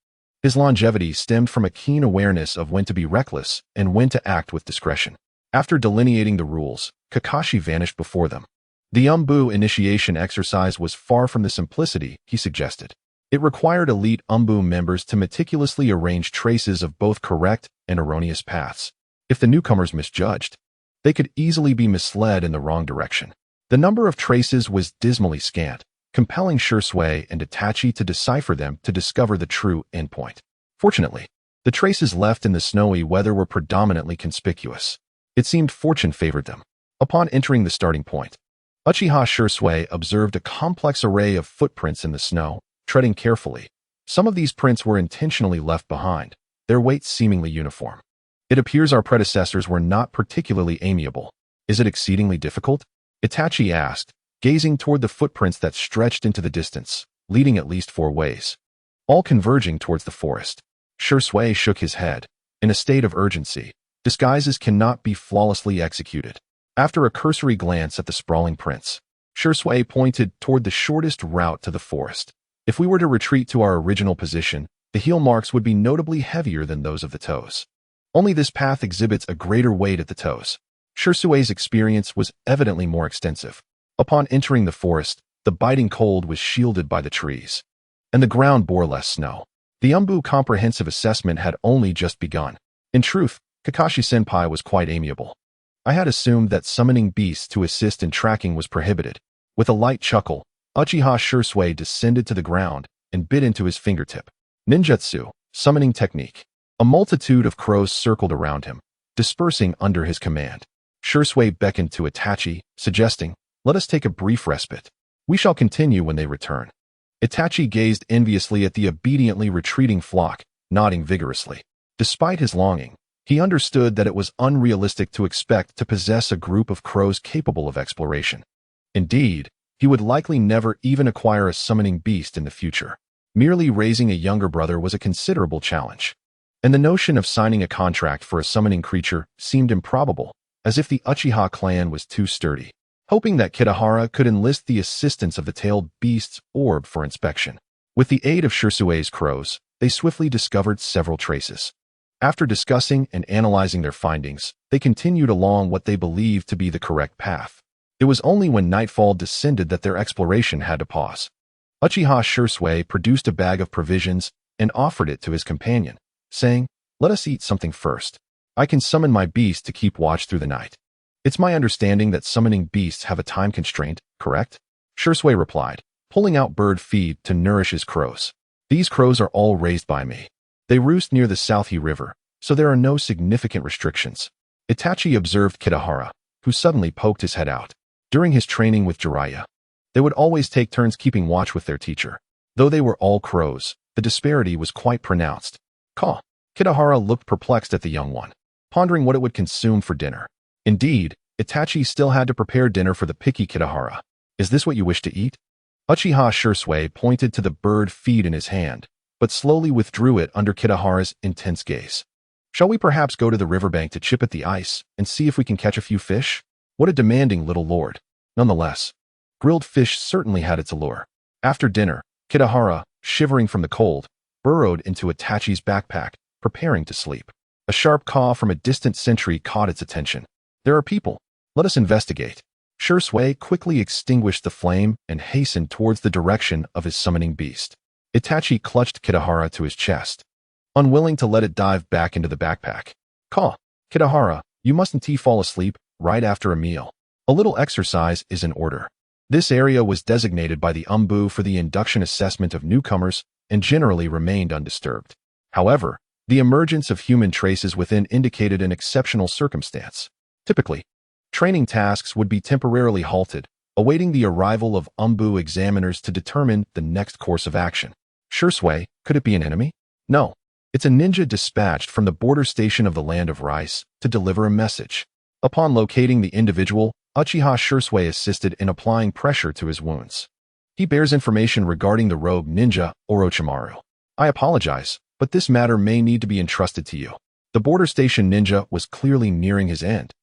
S1: his longevity stemmed from a keen awareness of when to be reckless and when to act with discretion. After delineating the rules, Kakashi vanished before them. The Umbu initiation exercise was far from the simplicity he suggested. It required elite Umbu members to meticulously arrange traces of both correct and erroneous paths. If the newcomers misjudged, they could easily be misled in the wrong direction. The number of traces was dismally scant, compelling Shisui and Itachi to decipher them to discover the true endpoint. Fortunately, the traces left in the snowy weather were predominantly conspicuous. It seemed fortune favored them. Upon entering the starting point, Uchiha Shisui observed a complex array of footprints in the snow, treading carefully. Some of these prints were intentionally left behind, their weights seemingly uniform. It appears our predecessors were not particularly amiable. Is it exceedingly difficult? Itachi asked, gazing toward the footprints that stretched into the distance, leading at least 4 ways, all converging towards the forest. Shisui shook his head, in a state of urgency. Disguises cannot be flawlessly executed. After a cursory glance at the sprawling prints, Shisui pointed toward the shortest route to the forest. If we were to retreat to our original position, the heel marks would be notably heavier than those of the toes. Only this path exhibits a greater weight at the toes. Shisui's experience was evidently more extensive. Upon entering the forest, the biting cold was shielded by the trees, and the ground bore less snow. The Umbu comprehensive assessment had only just begun. In truth, Kakashi-senpai was quite amiable. I had assumed that summoning beasts to assist in tracking was prohibited. With a light chuckle, Uchiha Shursui descended to the ground and bit into his fingertip. Ninjutsu, summoning technique. A multitude of crows circled around him, dispersing under his command. Shursui beckoned to Itachi, suggesting, "Let us take a brief respite. We shall continue when they return." Itachi gazed enviously at the obediently retreating flock, nodding vigorously. Despite his longing, he understood that it was unrealistic to expect to possess a group of crows capable of exploration. Indeed, he would likely never even acquire a summoning beast in the future. Merely raising a younger brother was a considerable challenge, and the notion of signing a contract for a summoning creature seemed improbable, as if the Uchiha clan was too sturdy. Hoping that Kitahara could enlist the assistance of the tailed beast's orb for inspection. With the aid of Shursui's crows, they swiftly discovered several traces. After discussing and analyzing their findings, they continued along what they believed to be the correct path. It was only when nightfall descended that their exploration had to pause. Uchiha Shursui produced a bag of provisions and offered it to his companion, saying, "Let us eat something first. I can summon my beast to keep watch through the night." "It's my understanding that summoning beasts have a time constraint, correct?" Shursui replied, pulling out bird feed to nourish his crows. "These crows are all raised by me. They roost near the Southie River, so there are no significant restrictions." Itachi observed Kitahara, who suddenly poked his head out. During his training with Jiraiya, they would always take turns keeping watch with their teacher. Though they were all crows, the disparity was quite pronounced. "Caw." Kitahara looked perplexed at the young one, pondering what it would consume for dinner. Indeed, Itachi still had to prepare dinner for the picky Kitahara. "Is this what you wish to eat?" Uchiha Shursui pointed to the bird feed in his hand, but slowly withdrew it under Kitahara's intense gaze. "Shall we perhaps go to the riverbank to chip at the ice and see if we can catch a few fish?" What a demanding little lord. Nonetheless, grilled fish certainly had its allure. After dinner, Kitahara, shivering from the cold, burrowed into Itachi's backpack, preparing to sleep. A sharp caw from a distant sentry caught its attention. "There are people. Let us investigate." Shursui quickly extinguished the flame and hastened towards the direction of his summoning beast. Itachi clutched Kitahara to his chest, unwilling to let it dive back into the backpack. "Caw, Kitahara, you mustn't fall asleep right after a meal. A little exercise is in order." This area was designated by the Umbu for the induction assessment of newcomers and generally remained undisturbed. However, the emergence of human traces within indicated an exceptional circumstance. Typically, training tasks would be temporarily halted, awaiting the arrival of Umbu examiners to determine the next course of action. Shursui, could it be an enemy? No. It's a ninja dispatched from the border station of the Land of Rice to deliver a message. Upon locating the individual, Uchiha Shursui assisted in applying pressure to his wounds. "He bears information regarding the rogue ninja, Orochimaru. I apologize, but this matter may need to be entrusted to you." The border station ninja was clearly nearing his end,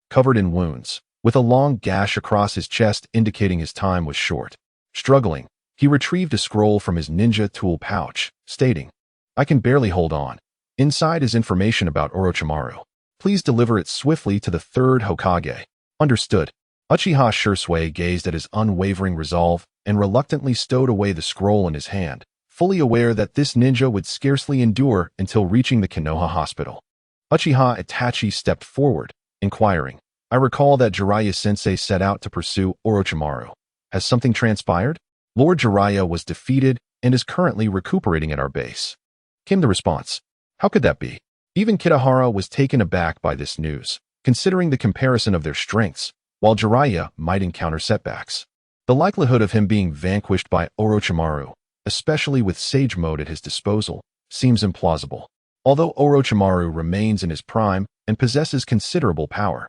S1: covered in wounds, with a long gash across his chest indicating his time was short. Struggling, he retrieved a scroll from his ninja tool pouch, stating, "I can barely hold on. Inside is information about Orochimaru. Please deliver it swiftly to the third Hokage." "Understood." Uchiha Shursui gazed at his unwavering resolve and reluctantly stowed away the scroll in his hand, fully aware that this ninja would scarcely endure until reaching the Konoha hospital. Uchiha Itachi stepped forward, inquiring, "I recall that Jiraiya-sensei set out to pursue Orochimaru. Has something transpired?" "Lord Jiraiya was defeated and is currently recuperating at our base," came the response. How could that be? Even Kitahara was taken aback by this news, considering the comparison of their strengths, while Jiraiya might encounter setbacks. The likelihood of him being vanquished by Orochimaru, especially with Sage Mode at his disposal, seems implausible. Although Orochimaru remains in his prime and possesses considerable power,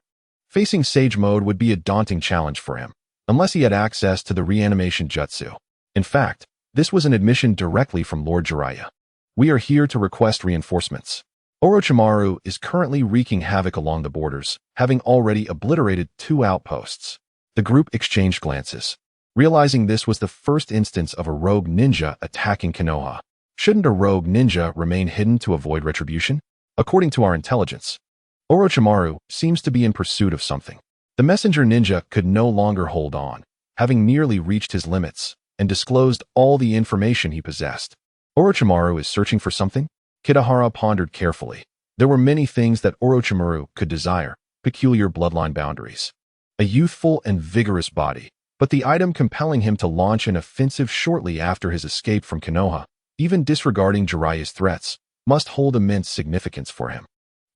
S1: facing Sage Mode would be a daunting challenge for him, unless he had access to the reanimation jutsu. In fact, this was an admission directly from Lord Jiraiya. "We are here to request reinforcements. Orochimaru is currently wreaking havoc along the borders, having already obliterated 2 outposts." The group exchanged glances, realizing this was the first instance of a rogue ninja attacking Konoha. Shouldn't a rogue ninja remain hidden to avoid retribution? According to our intelligence, Orochimaru seems to be in pursuit of something. The messenger ninja could no longer hold on, having nearly reached his limits and disclosed all the information he possessed. Orochimaru is searching for something? Kitahara pondered carefully. There were many things that Orochimaru could desire, peculiar bloodline boundaries, a youthful and vigorous body, but the item compelling him to launch an offensive shortly after his escape from Konoha, even disregarding Jiraiya's threats, must hold immense significance for him.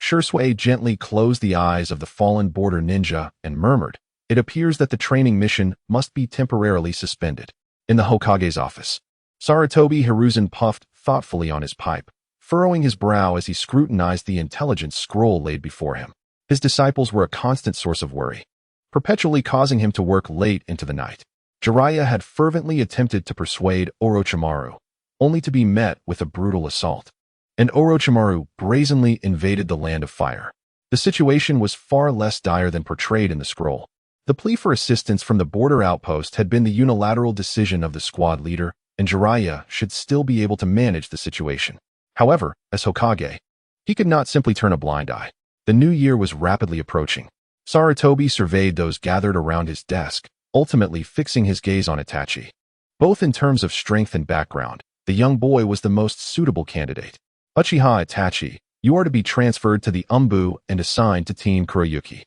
S1: Shursui gently closed the eyes of the fallen border ninja and murmured, "It appears that the training mission must be temporarily suspended." In the Hokage's office, Sarutobi Hiruzen puffed thoughtfully on his pipe, furrowing his brow as he scrutinized the intelligence scroll laid before him. His disciples were a constant source of worry, perpetually causing him to work late into the night. Jiraiya had fervently attempted to persuade Orochimaru, only to be met with a brutal assault. And Orochimaru brazenly invaded the land of fire. The situation was far less dire than portrayed in the scroll. The plea for assistance from the border outpost had been the unilateral decision of the squad leader, and Jiraiya should still be able to manage the situation. However, as Hokage, he could not simply turn a blind eye. The new year was rapidly approaching. Sarutobi surveyed those gathered around his desk, ultimately fixing his gaze on Itachi. Both in terms of strength and background, the young boy was the most suitable candidate. Uchiha Itachi, you are to be transferred to the Umbu and assigned to Team Kuroyuki.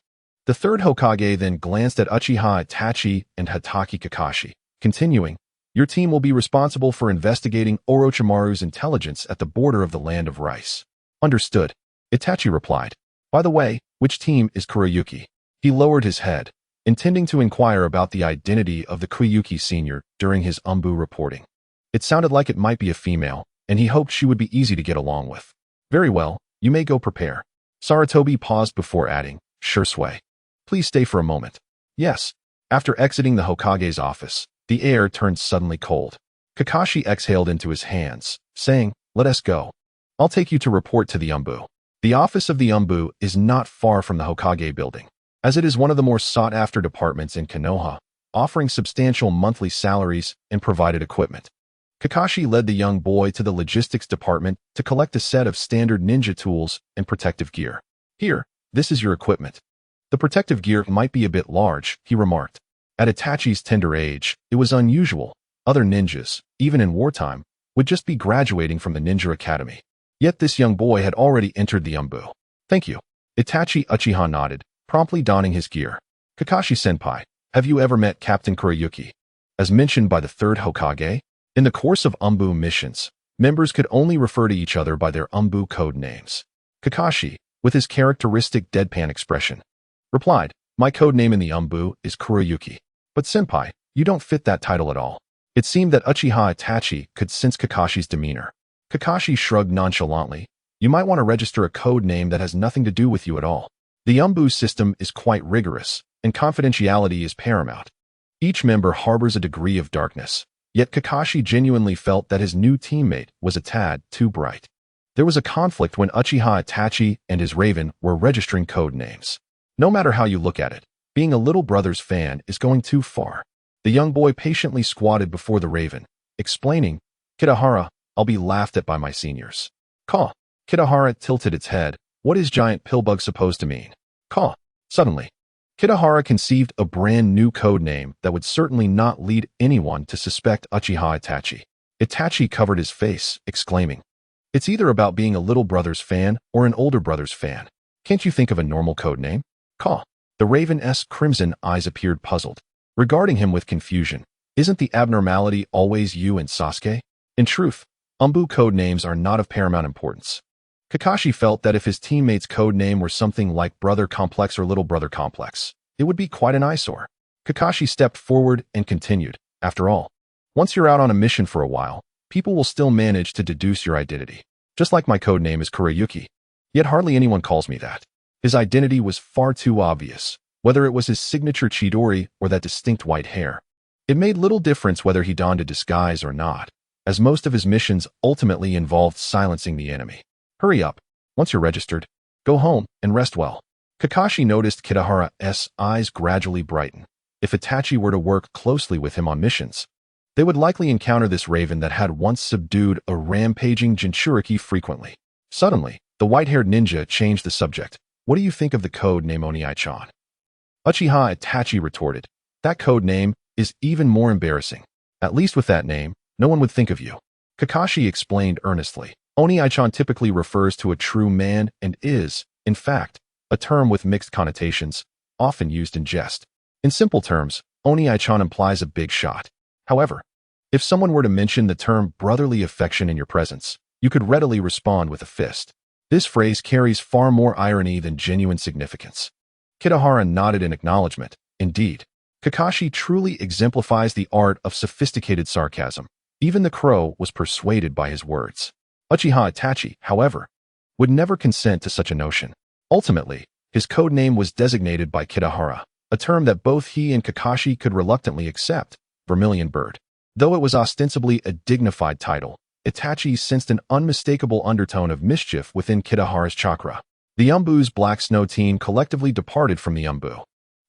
S1: The third Hokage then glanced at Uchiha Itachi and Hatake Kakashi, continuing, your team will be responsible for investigating Orochimaru's intelligence at the border of the land of rice. Understood, Itachi replied. By the way, which team is Kuroyuki? He lowered his head, intending to inquire about the identity of the Kuroyuki senior during his Umbu reporting. It sounded like it might be a female, and he hoped she would be easy to get along with. Very well, you may go prepare. Sarutobi paused before adding, Shursui, please stay for a moment. Yes. After exiting the Hokage's office, the air turned suddenly cold. Kakashi exhaled into his hands, saying, let us go. I'll take you to report to the Umbu. The office of the Umbu is not far from the Hokage building, as it is one of the more sought-after departments in Konoha, offering substantial monthly salaries and provided equipment. Kakashi led the young boy to the logistics department to collect a set of standard ninja tools and protective gear. Here, this is your equipment. The protective gear might be a bit large, he remarked. At Itachi's tender age, it was unusual. Other ninjas, even in wartime, would just be graduating from the ninja academy. Yet this young boy had already entered the Umbu. Thank you. Itachi Uchiha nodded, promptly donning his gear. Kakashi-senpai, have you ever met Captain Kuroyuki? As mentioned by the third Hokage, in the course of Umbu missions, members could only refer to each other by their Umbu code names. Kakashi, with his characteristic deadpan expression, replied, my code name in the Umbu is Kuroyuki. But senpai, you don't fit that title at all. It seemed that Uchiha Itachi could sense Kakashi's demeanor. Kakashi shrugged nonchalantly. You might want to register a code name that has nothing to do with you at all. The Umbu system is quite rigorous, and confidentiality is paramount. Each member harbors a degree of darkness, yet Kakashi genuinely felt that his new teammate was a tad too bright. There was a conflict when Uchiha Itachi and his Raven were registering code names. No matter how you look at it, being a little brother's fan is going too far. The young boy patiently squatted before the Raven, explaining, Kitahara, I'll be laughed at by my seniors. Caw. Kitahara tilted its head. What is giant pillbug supposed to mean? Caw. Suddenly, Kitahara conceived a brand new code name that would certainly not lead anyone to suspect Uchiha Itachi. Itachi covered his face, exclaiming, it's either about being a little brother's fan or an older brother's fan. Can't you think of a normal code name? Caw. The Raven's crimson eyes appeared puzzled, regarding him with confusion. Isn't the abnormality always you and Sasuke? In truth, Umbu code names are not of paramount importance. Kakashi felt that if his teammate's code name were something like Brother Complex or Little Brother Complex, it would be quite an eyesore. Kakashi stepped forward and continued, after all, once you're out on a mission for a while, people will still manage to deduce your identity. Just like my code name is Kuroyuki. Yet hardly anyone calls me that. His identity was far too obvious, whether it was his signature Chidori or that distinct white hair. It made little difference whether he donned a disguise or not, as most of his missions ultimately involved silencing the enemy. Hurry up. Once you're registered, go home and rest well. Kakashi noticed Kitahara's eyes gradually brighten. If Itachi were to work closely with him on missions, they would likely encounter this Raven that had once subdued a rampaging Jinchuriki frequently. Suddenly, the white-haired ninja changed the subject. What do you think of the code name Oniai-chan? Uchiha Itachi retorted. That code name is even more embarrassing. At least with that name, no one would think of you. Kakashi explained earnestly. Oni-chan typically refers to a true man and is, in fact, a term with mixed connotations, often used in jest. In simple terms, Oni-chan implies a big shot. However, if someone were to mention the term brotherly affection in your presence, you could readily respond with a fist. This phrase carries far more irony than genuine significance. Kitahara nodded in acknowledgement. Indeed, Kakashi truly exemplifies the art of sophisticated sarcasm. Even the crow was persuaded by his words. Uchiha Itachi, however, would never consent to such a notion. Ultimately, his code name was designated by Kitahara, a term that both he and Kakashi could reluctantly accept, Vermilion Bird. Though it was ostensibly a dignified title, Itachi sensed an unmistakable undertone of mischief within Kitahara's chakra. The Umbu's Black Snow team collectively departed from the Umbu.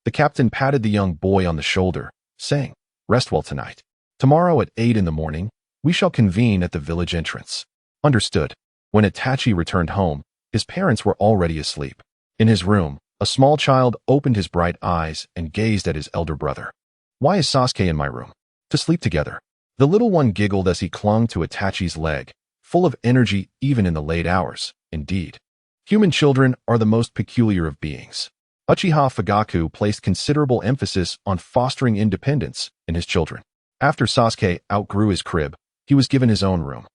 S1: The captain patted the young boy on the shoulder, saying, "Rest well tonight. Tomorrow at 8 in the morning, we shall convene at the village entrance." Understood. When Itachi returned home, his parents were already asleep. In his room, a small child opened his bright eyes and gazed at his elder brother. "Why is Sasuke in my room?" "To sleep together." The little one giggled as he clung to Itachi's leg, full of energy even in the late hours. Indeed, human children are the most peculiar of beings. Uchiha Fugaku placed considerable emphasis on fostering independence in his children. After Sasuke outgrew his crib, he was given his own room,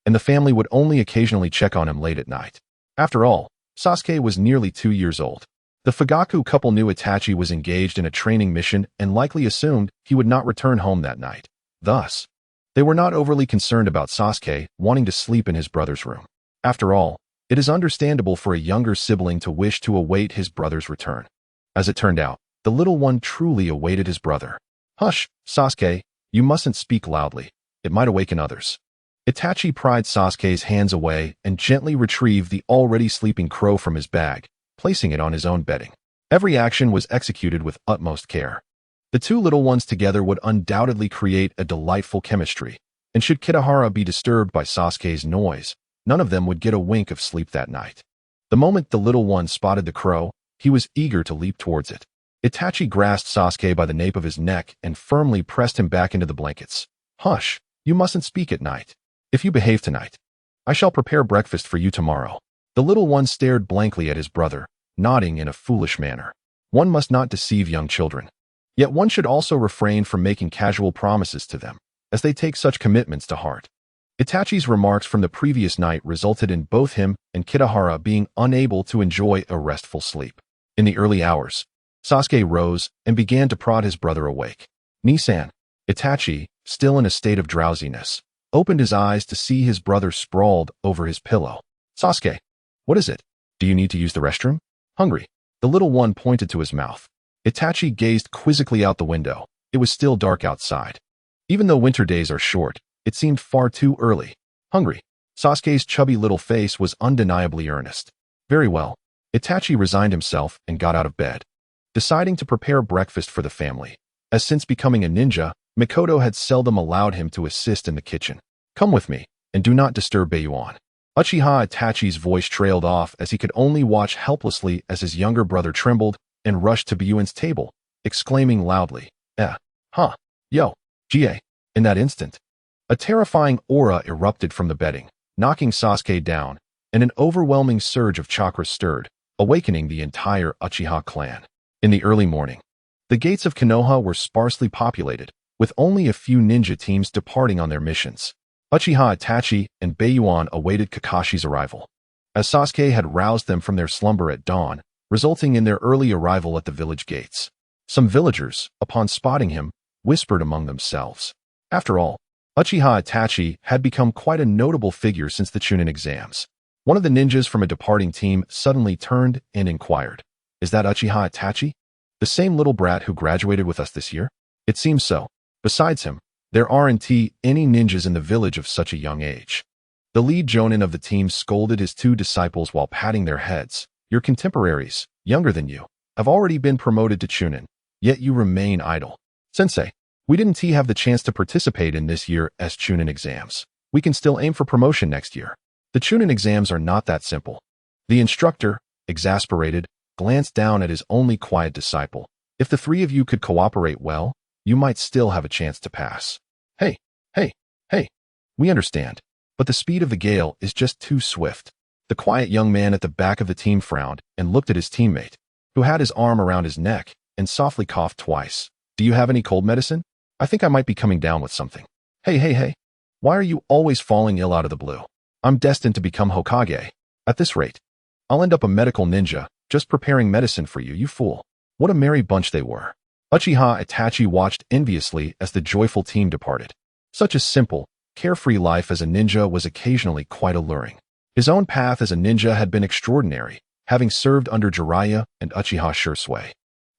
S1: and the family would only occasionally check on him late at night. After all, Sasuke was nearly 2 years old. The Fugaku couple knew Itachi was engaged in a training mission and likely assumed he would not return home that night. Thus, they were not overly concerned about Sasuke wanting to sleep in his brother's room. After all, it is understandable for a younger sibling to wish to await his brother's return. As it turned out, the little one truly awaited his brother. "Hush, Sasuke, you mustn't speak loudly. It might awaken others." Itachi pried Sasuke's hands away and gently retrieved the already sleeping crow from his bag, placing it on his own bedding. Every action was executed with utmost care. The two little ones together would undoubtedly create a delightful chemistry, and should Kitahara be disturbed by Sasuke's noise, none of them would get a wink of sleep that night. The moment the little one spotted the crow, he was eager to leap towards it. Itachi grasped Sasuke by the nape of his neck and firmly pressed him back into the blankets. "Hush, you mustn't speak at night. If you behave tonight, I shall prepare breakfast for you tomorrow." The little one stared blankly at his brother, nodding in a foolish manner. One must not deceive young children. Yet one should also refrain from making casual promises to them, as they take such commitments to heart. Itachi's remarks from the previous night resulted in both him and Kitahara being unable to enjoy a restful sleep. In the early hours, Sasuke rose and began to prod his brother awake. "Nisan." Itachi, still in a state of drowsiness, opened his eyes to see his brother sprawled over his pillow. "Sasuke, what is it? Do you need to use the restroom?" "Hungry." The little one pointed to his mouth. Itachi gazed quizzically out the window. It was still dark outside. Even though winter days are short, it seemed far too early. "Hungry." Sasuke's chubby little face was undeniably earnest. "Very well." Itachi resigned himself and got out of bed, deciding to prepare breakfast for the family, as since becoming a ninja, Mikoto had seldom allowed him to assist in the kitchen. "Come with me, and do not disturb Bayuan." Uchiha Itachi's voice trailed off as he could only watch helplessly as his younger brother trembled and rushed to Bayuan's table, exclaiming loudly, "Huh, yo, Jie." In that instant, a terrifying aura erupted from the bedding, knocking Sasuke down, and an overwhelming surge of chakra stirred, awakening the entire Uchiha clan. In the early morning, the gates of Konoha were sparsely populated, with only a few ninja teams departing on their missions. Uchiha Itachi and Bayuan awaited Kakashi's arrival, as Sasuke had roused them from their slumber at dawn, resulting in their early arrival at the village gates. Some villagers, upon spotting him, whispered among themselves. After all, Uchiha Itachi had become quite a notable figure since the Chunin exams. One of the ninjas from a departing team suddenly turned and inquired, "Is that Uchiha Itachi? The same little brat who graduated with us this year?" "It seems so. Besides him, there aren't any ninjas in the village of such a young age." The lead jonin of the team scolded his two disciples while patting their heads. "Your contemporaries, younger than you, have already been promoted to Chunin, yet you remain idle." "Sensei, we didn't have the chance to participate in this year's Chunin exams. We can still aim for promotion next year." "The Chunin exams are not that simple." The instructor, exasperated, glanced down at his only quiet disciple. "If the three of you could cooperate well, you might still have a chance to pass. Hey, hey, hey, we understand, but the speed of the gale is just too swift. The quiet young man at the back of the team frowned and looked at his teammate, who had his arm around his neck and softly coughed twice. Do you have any cold medicine? I think I might be coming down with something. Hey. Why are you always falling ill out of the blue? I'm destined to become Hokage. At this rate, I'll end up a medical ninja, just preparing medicine for you, you fool. What a merry bunch they were. Uchiha Itachi watched enviously as the joyful team departed. Such a simple, carefree life as a ninja was occasionally quite alluring. His own path as a ninja had been extraordinary, having served under Jiraiya and Uchiha Shursui,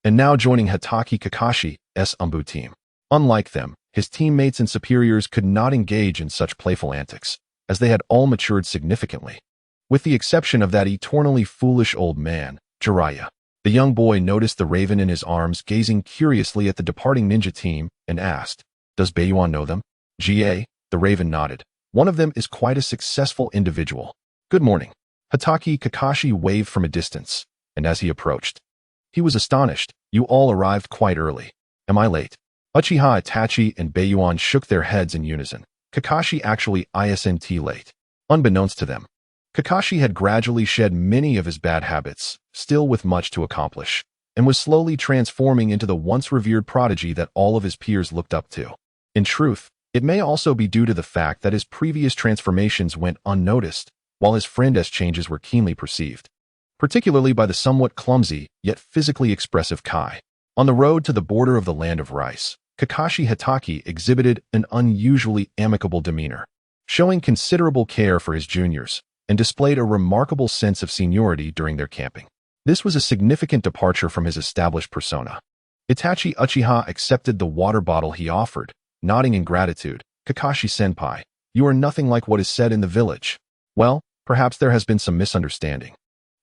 S1: and now joining Hitaki Kakashi's Umbu team. Unlike them, his teammates and superiors could not engage in such playful antics, as they had all matured significantly. With the exception of that eternally foolish old man, Jiraiya. The young boy noticed the raven in his arms gazing curiously at the departing ninja team and asked, "Does Baiyuan know them?" "Ga," the raven nodded. "One of them is quite a successful individual." "Good morning." Hitaki Kakashi waved from a distance, and as he approached, he was astonished. "You all arrived quite early. Am I late?" Uchiha Itachi and Baiyuan shook their heads in unison. Kakashi actually isn't late. Unbeknownst to them, Kakashi had gradually shed many of his bad habits, still with much to accomplish, and was slowly transforming into the once revered prodigy that all of his peers looked up to. In truth, it may also be due to the fact that his previous transformations went unnoticed, while his friend's changes were keenly perceived, particularly by the somewhat clumsy, yet physically expressive Kai. On the road to the border of the land of rice, Kakashi Hitaki exhibited an unusually amicable demeanor, showing considerable care for his juniors, and displayed a remarkable sense of seniority during their camping. This was a significant departure from his established persona. Itachi Uchiha accepted the water bottle he offered, nodding in gratitude. "Kakashi-senpai, you are nothing like what is said in the village." "Well, perhaps there has been some misunderstanding,"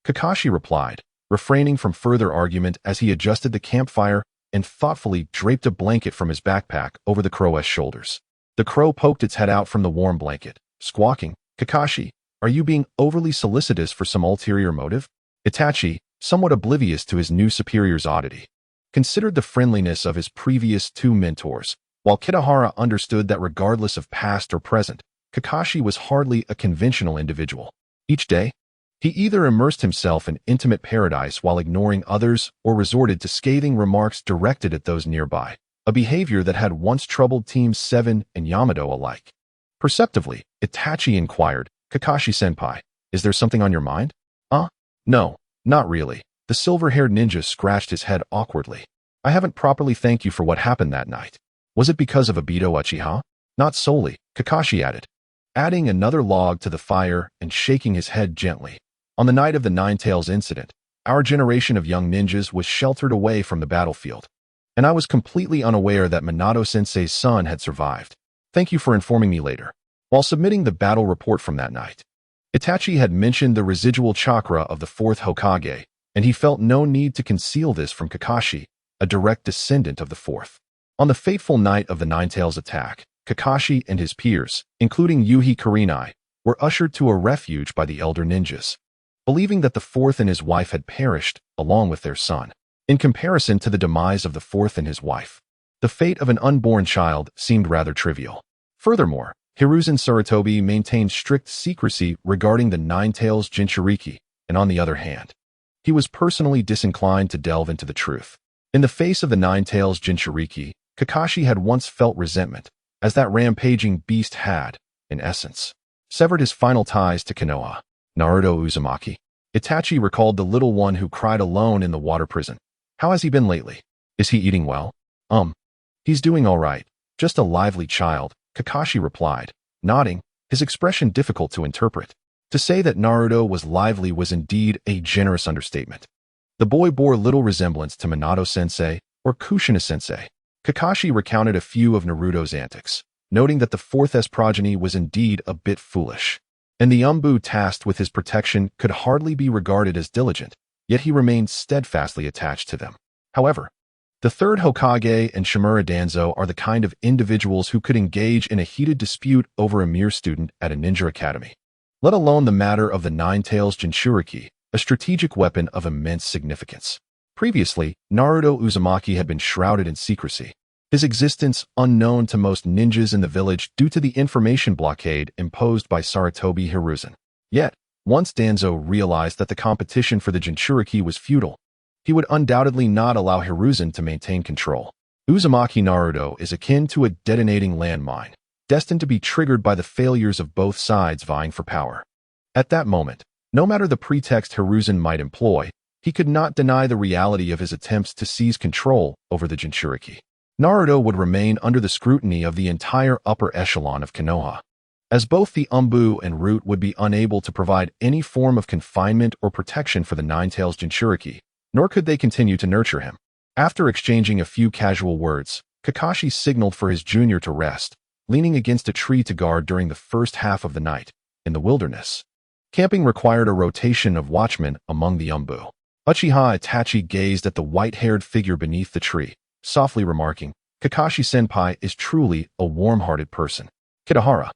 S1: Kakashi replied, refraining from further argument as he adjusted the campfire and thoughtfully draped a blanket from his backpack over the crow's shoulders. The crow poked its head out from the warm blanket, squawking, "Kakashi, are you being overly solicitous for some ulterior motive?" Itachi, somewhat oblivious to his new superior's oddity, considered the friendliness of his previous two mentors, while Kitahara understood that regardless of past or present, Kakashi was hardly a conventional individual. Each day, he either immersed himself in intimate paradise while ignoring others or resorted to scathing remarks directed at those nearby, a behavior that had once troubled Teams 7 and Yamato alike. Perceptively, Itachi inquired, "Kakashi-senpai, is there something on your mind?" No, not really." The silver-haired ninja scratched his head awkwardly. "I haven't properly thanked you for what happened that night. Was it because of Obito Uchiha?" "Not solely," Kakashi added, adding another log to the fire and shaking his head gently. "On the night of the Nine-Tails incident, our generation of young ninjas was sheltered away from the battlefield, and I was completely unaware that Minato-sensei's son had survived. Thank you for informing me later." While submitting the battle report from that night, Itachi had mentioned the residual chakra of the fourth Hokage, and he felt no need to conceal this from Kakashi, a direct descendant of the fourth. On the fateful night of the Nine-Tails attack, Kakashi and his peers, including Yuhi Kurenai, were ushered to a refuge by the elder ninjas, believing that the fourth and his wife had perished, along with their son. In comparison to the demise of the fourth and his wife, the fate of an unborn child seemed rather trivial. Furthermore, Hiruzen Sarutobi maintained strict secrecy regarding the Nine-Tails Jinchuriki, and on the other hand, he was personally disinclined to delve into the truth. In the face of the Nine-Tails Jinchuriki, Kakashi had once felt resentment, as that rampaging beast had, in essence, severed his final ties to Konoha. Naruto Uzumaki. Itachi recalled the little one who cried alone in the water prison. "How has he been lately? Is he eating well?" He's doing all right. Just a lively child," Kakashi replied, nodding, his expression difficult to interpret. To say that Naruto was lively was indeed a generous understatement. The boy bore little resemblance to Minato-sensei or Kushina-sensei. Kakashi recounted a few of Naruto's antics, noting that the fourth's progeny was indeed a bit foolish, and the Umbu tasked with his protection could hardly be regarded as diligent, yet he remained steadfastly attached to them. However, the third Hokage and Shimura Danzo are the kind of individuals who could engage in a heated dispute over a mere student at a ninja academy, let alone the matter of the Nine-Tails Jinchuriki, a strategic weapon of immense significance. Previously, Naruto Uzumaki had been shrouded in secrecy, his existence unknown to most ninjas in the village due to the information blockade imposed by Sarutobi Hiruzen. Yet, once Danzo realized that the competition for the Jinchuriki was futile, he would undoubtedly not allow Hiruzen to maintain control. Uzumaki Naruto is akin to a detonating landmine, destined to be triggered by the failures of both sides vying for power. At that moment, no matter the pretext Hiruzen might employ, he could not deny the reality of his attempts to seize control over the Jinchuriki. Naruto would remain under the scrutiny of the entire upper echelon of Konoha, as both the Umbu and Root would be unable to provide any form of confinement or protection for the Nine-Tails Jinchuriki, nor could they continue to nurture him. After exchanging a few casual words, Kakashi signaled for his junior to rest, leaning against a tree to guard during the first half of the night, in the wilderness. Camping required a rotation of watchmen among the Umbu. Uchiha Itachi gazed at the white-haired figure beneath the tree, softly remarking, "Kakashi-senpai is truly a warm-hearted person." Kitahara,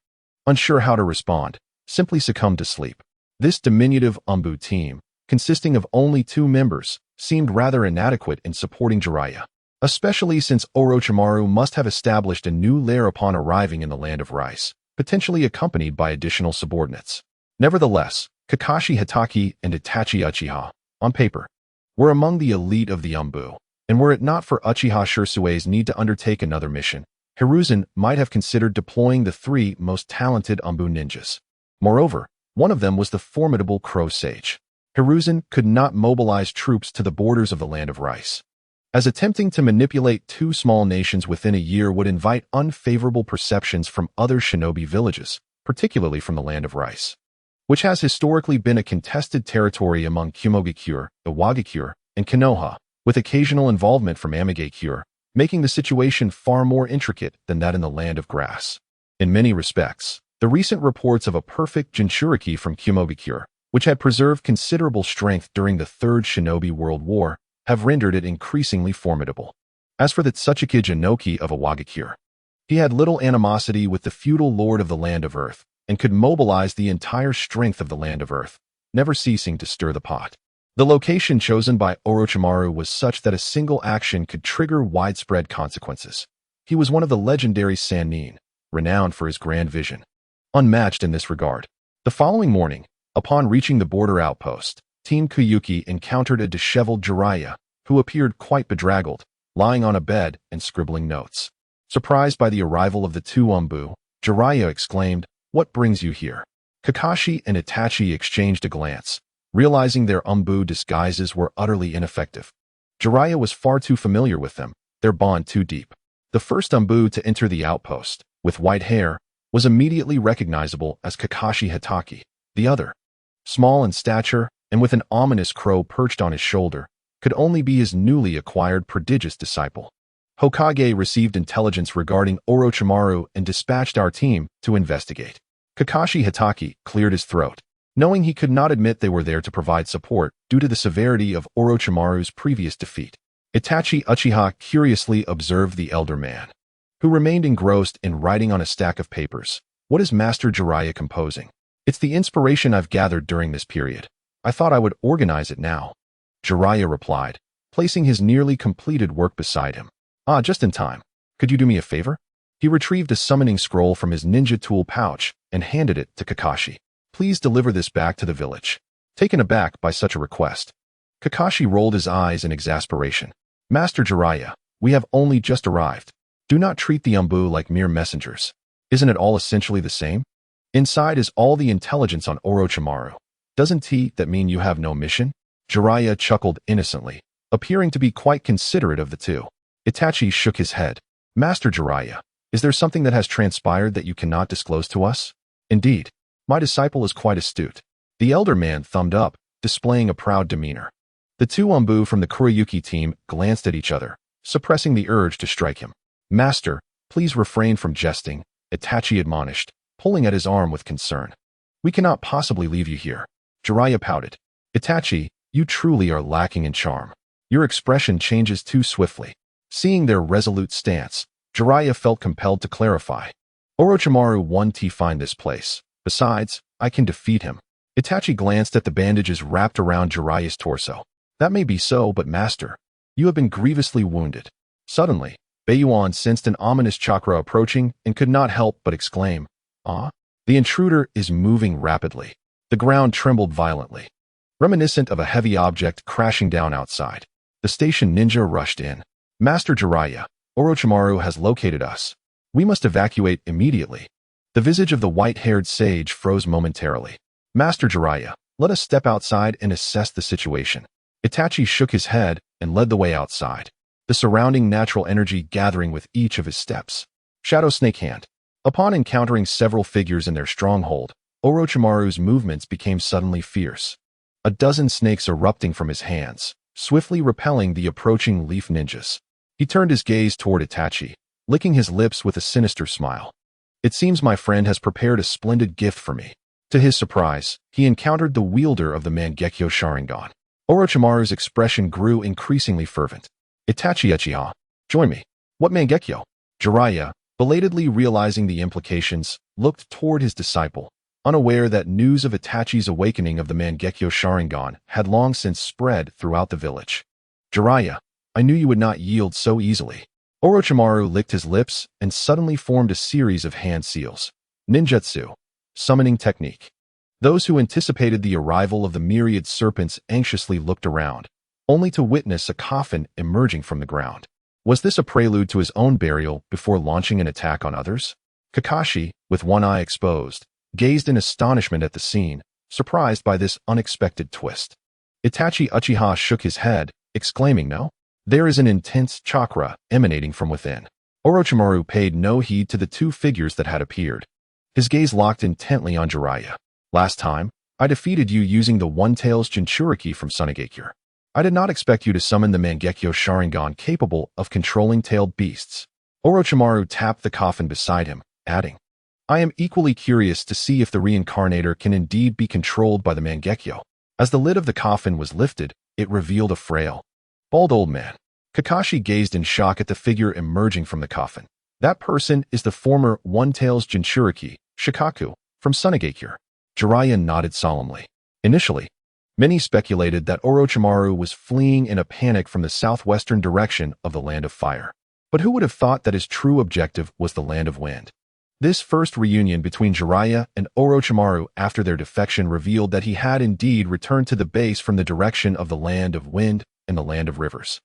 S1: unsure how to respond, simply succumbed to sleep. This diminutive Umbu team, consisting of only 2 members, seemed rather inadequate in supporting Jiraiya, especially since Orochimaru must have established a new lair upon arriving in the Land of Rice, potentially accompanied by additional subordinates. Nevertheless, Kakashi Itachi and Itachi Uchiha, on paper, were among the elite of the Umbu, and were it not for Uchiha Shirsue's need to undertake another mission, Hiruzen might have considered deploying the 3 most talented Umbu ninjas. Moreover, one of them was the formidable Crow Sage. Hiruzen could not mobilize troops to the borders of the Land of Rice, as attempting to manipulate 2 small nations within a year would invite unfavorable perceptions from other shinobi villages, particularly from the Land of Rice, which has historically been a contested territory among Kumogakure, Iwagakure, and Konoha, with occasional involvement from Amigakure, making the situation far more intricate than that in the Land of Grass. In many respects, the recent reports of a perfect Jinchuriki from Kumogakure, which had preserved considerable strength during the Third Shinobi World War, have rendered it increasingly formidable. As for the Tsuchiki Jinoki of Iwagakure, he had little animosity with the feudal lord of the Land of Earth, and could mobilize the entire strength of the Land of Earth, never ceasing to stir the pot. The location chosen by Orochimaru was such that a single action could trigger widespread consequences. He was one of the legendary Sannin, renowned for his grand vision, unmatched in this regard. The following morning, upon reaching the border outpost, Team Kuyuki encountered a disheveled Jiraiya, who appeared quite bedraggled, lying on a bed and scribbling notes. Surprised by the arrival of the 2 Umbu, Jiraiya exclaimed, "What brings you here?" Kakashi and Itachi exchanged a glance, realizing their Umbu disguises were utterly ineffective. Jiraiya was far too familiar with them, their bond too deep. The first Umbu to enter the outpost, with white hair, was immediately recognizable as Kakashi Itachi. The other, small in stature and with an ominous crow perched on his shoulder, could only be his newly acquired prodigious disciple. Hokage received intelligence regarding Orochimaru and dispatched our team to investigate. Kakashi Itachi cleared his throat, knowing he could not admit they were there to provide support due to the severity of Orochimaru's previous defeat. Itachi Uchiha curiously observed the elder man, who remained engrossed in writing on a stack of papers. "What is Master Jiraiya composing?" "It's the inspiration I've gathered during this period. I thought I would organize it now," Jiraiya replied, placing his nearly completed work beside him. "Ah, just in time. Could you do me a favor?" He retrieved a summoning scroll from his ninja tool pouch and handed it to Kakashi. "Please deliver this back to the village." Taken aback by such a request, Kakashi rolled his eyes in exasperation. "Master Jiraiya, we have only just arrived. Do not treat the Umbu like mere messengers. Isn't it all essentially the same? Inside is all the intelligence on Orochimaru. Doesn't that mean you have no mission?" Jiraiya chuckled innocently, appearing to be quite considerate of the 2. Itachi shook his head. "Master Jiraiya, is there something that has transpired that you cannot disclose to us?" "Indeed, my disciple is quite astute." The elder man thumbed up, displaying a proud demeanor. The 2 Umbu from the Kurayuki team glanced at each other, suppressing the urge to strike him. "Master, please refrain from jesting," Itachi admonished, pulling at his arm with concern. "We cannot possibly leave you here." Jiraiya pouted. "Itachi, you truly are lacking in charm. Your expression changes too swiftly." Seeing their resolute stance, Jiraiya felt compelled to clarify. "Orochimaru won't find this place. Besides, I can defeat him." Itachi glanced at the bandages wrapped around Jiraiya's torso. "That may be so, but master, you have been grievously wounded." Suddenly, Beiyuan sensed an ominous chakra approaching and could not help but exclaim, "Ah!" The intruder is moving rapidly. The ground trembled violently, reminiscent of a heavy object crashing down outside. The station ninja rushed in. "Master Jiraiya, Orochimaru has located us. We must evacuate immediately." The visage of the white-haired sage froze momentarily. "Master Jiraiya, let us step outside and assess the situation." Itachi shook his head and led the way outside, the surrounding natural energy gathering with each of his steps. Shadow Snake Hand. Upon encountering several figures in their stronghold, Orochimaru's movements became suddenly fierce. A dozen snakes erupting from his hands, swiftly repelling the approaching leaf ninjas. He turned his gaze toward Itachi, licking his lips with a sinister smile. "It seems my friend has prepared a splendid gift for me." To his surprise, he encountered the wielder of the Mangekyo Sharingan. Orochimaru's expression grew increasingly fervent. "Itachi Uchiha, join me." "What Mangekyo?" Jiraiya, belatedly realizing the implications, looked toward his disciple, unaware that news of Itachi's awakening of the Mangekyo Sharingan had long since spread throughout the village. "Jiraiya, I knew you would not yield so easily." Orochimaru licked his lips and suddenly formed a series of hand seals. Ninjutsu. Summoning technique. Those who anticipated the arrival of the myriad serpents anxiously looked around, only to witness a coffin emerging from the ground. Was this a prelude to his own burial before launching an attack on others? Kakashi, with one eye exposed, gazed in astonishment at the scene, surprised by this unexpected twist. Itachi Uchiha shook his head, exclaiming, "No? There is an intense chakra emanating from within." Orochimaru paid no heed to the two figures that had appeared. His gaze locked intently on Jiraiya. "Last time, I defeated you using the One-Tails Jinchuriki from Sunagakure. I did not expect you to summon the Mangekyo Sharingan capable of controlling tailed beasts." Orochimaru tapped the coffin beside him, adding, "I am equally curious to see if the reincarnator can indeed be controlled by the Mangekyo." As the lid of the coffin was lifted, it revealed a frail, bald old man. Kakashi gazed in shock at the figure emerging from the coffin. "That person is the former One-Tails Jinchuriki, Shikaku, from Sunagakure." Jiraiya nodded solemnly. Initially, many speculated that Orochimaru was fleeing in a panic from the southwestern direction of the Land of Fire. But who would have thought that his true objective was the Land of Wind? This first reunion between Jiraiya and Orochimaru after their defection revealed that he had indeed returned to the base from the direction of the Land of Wind and the Land of Rivers.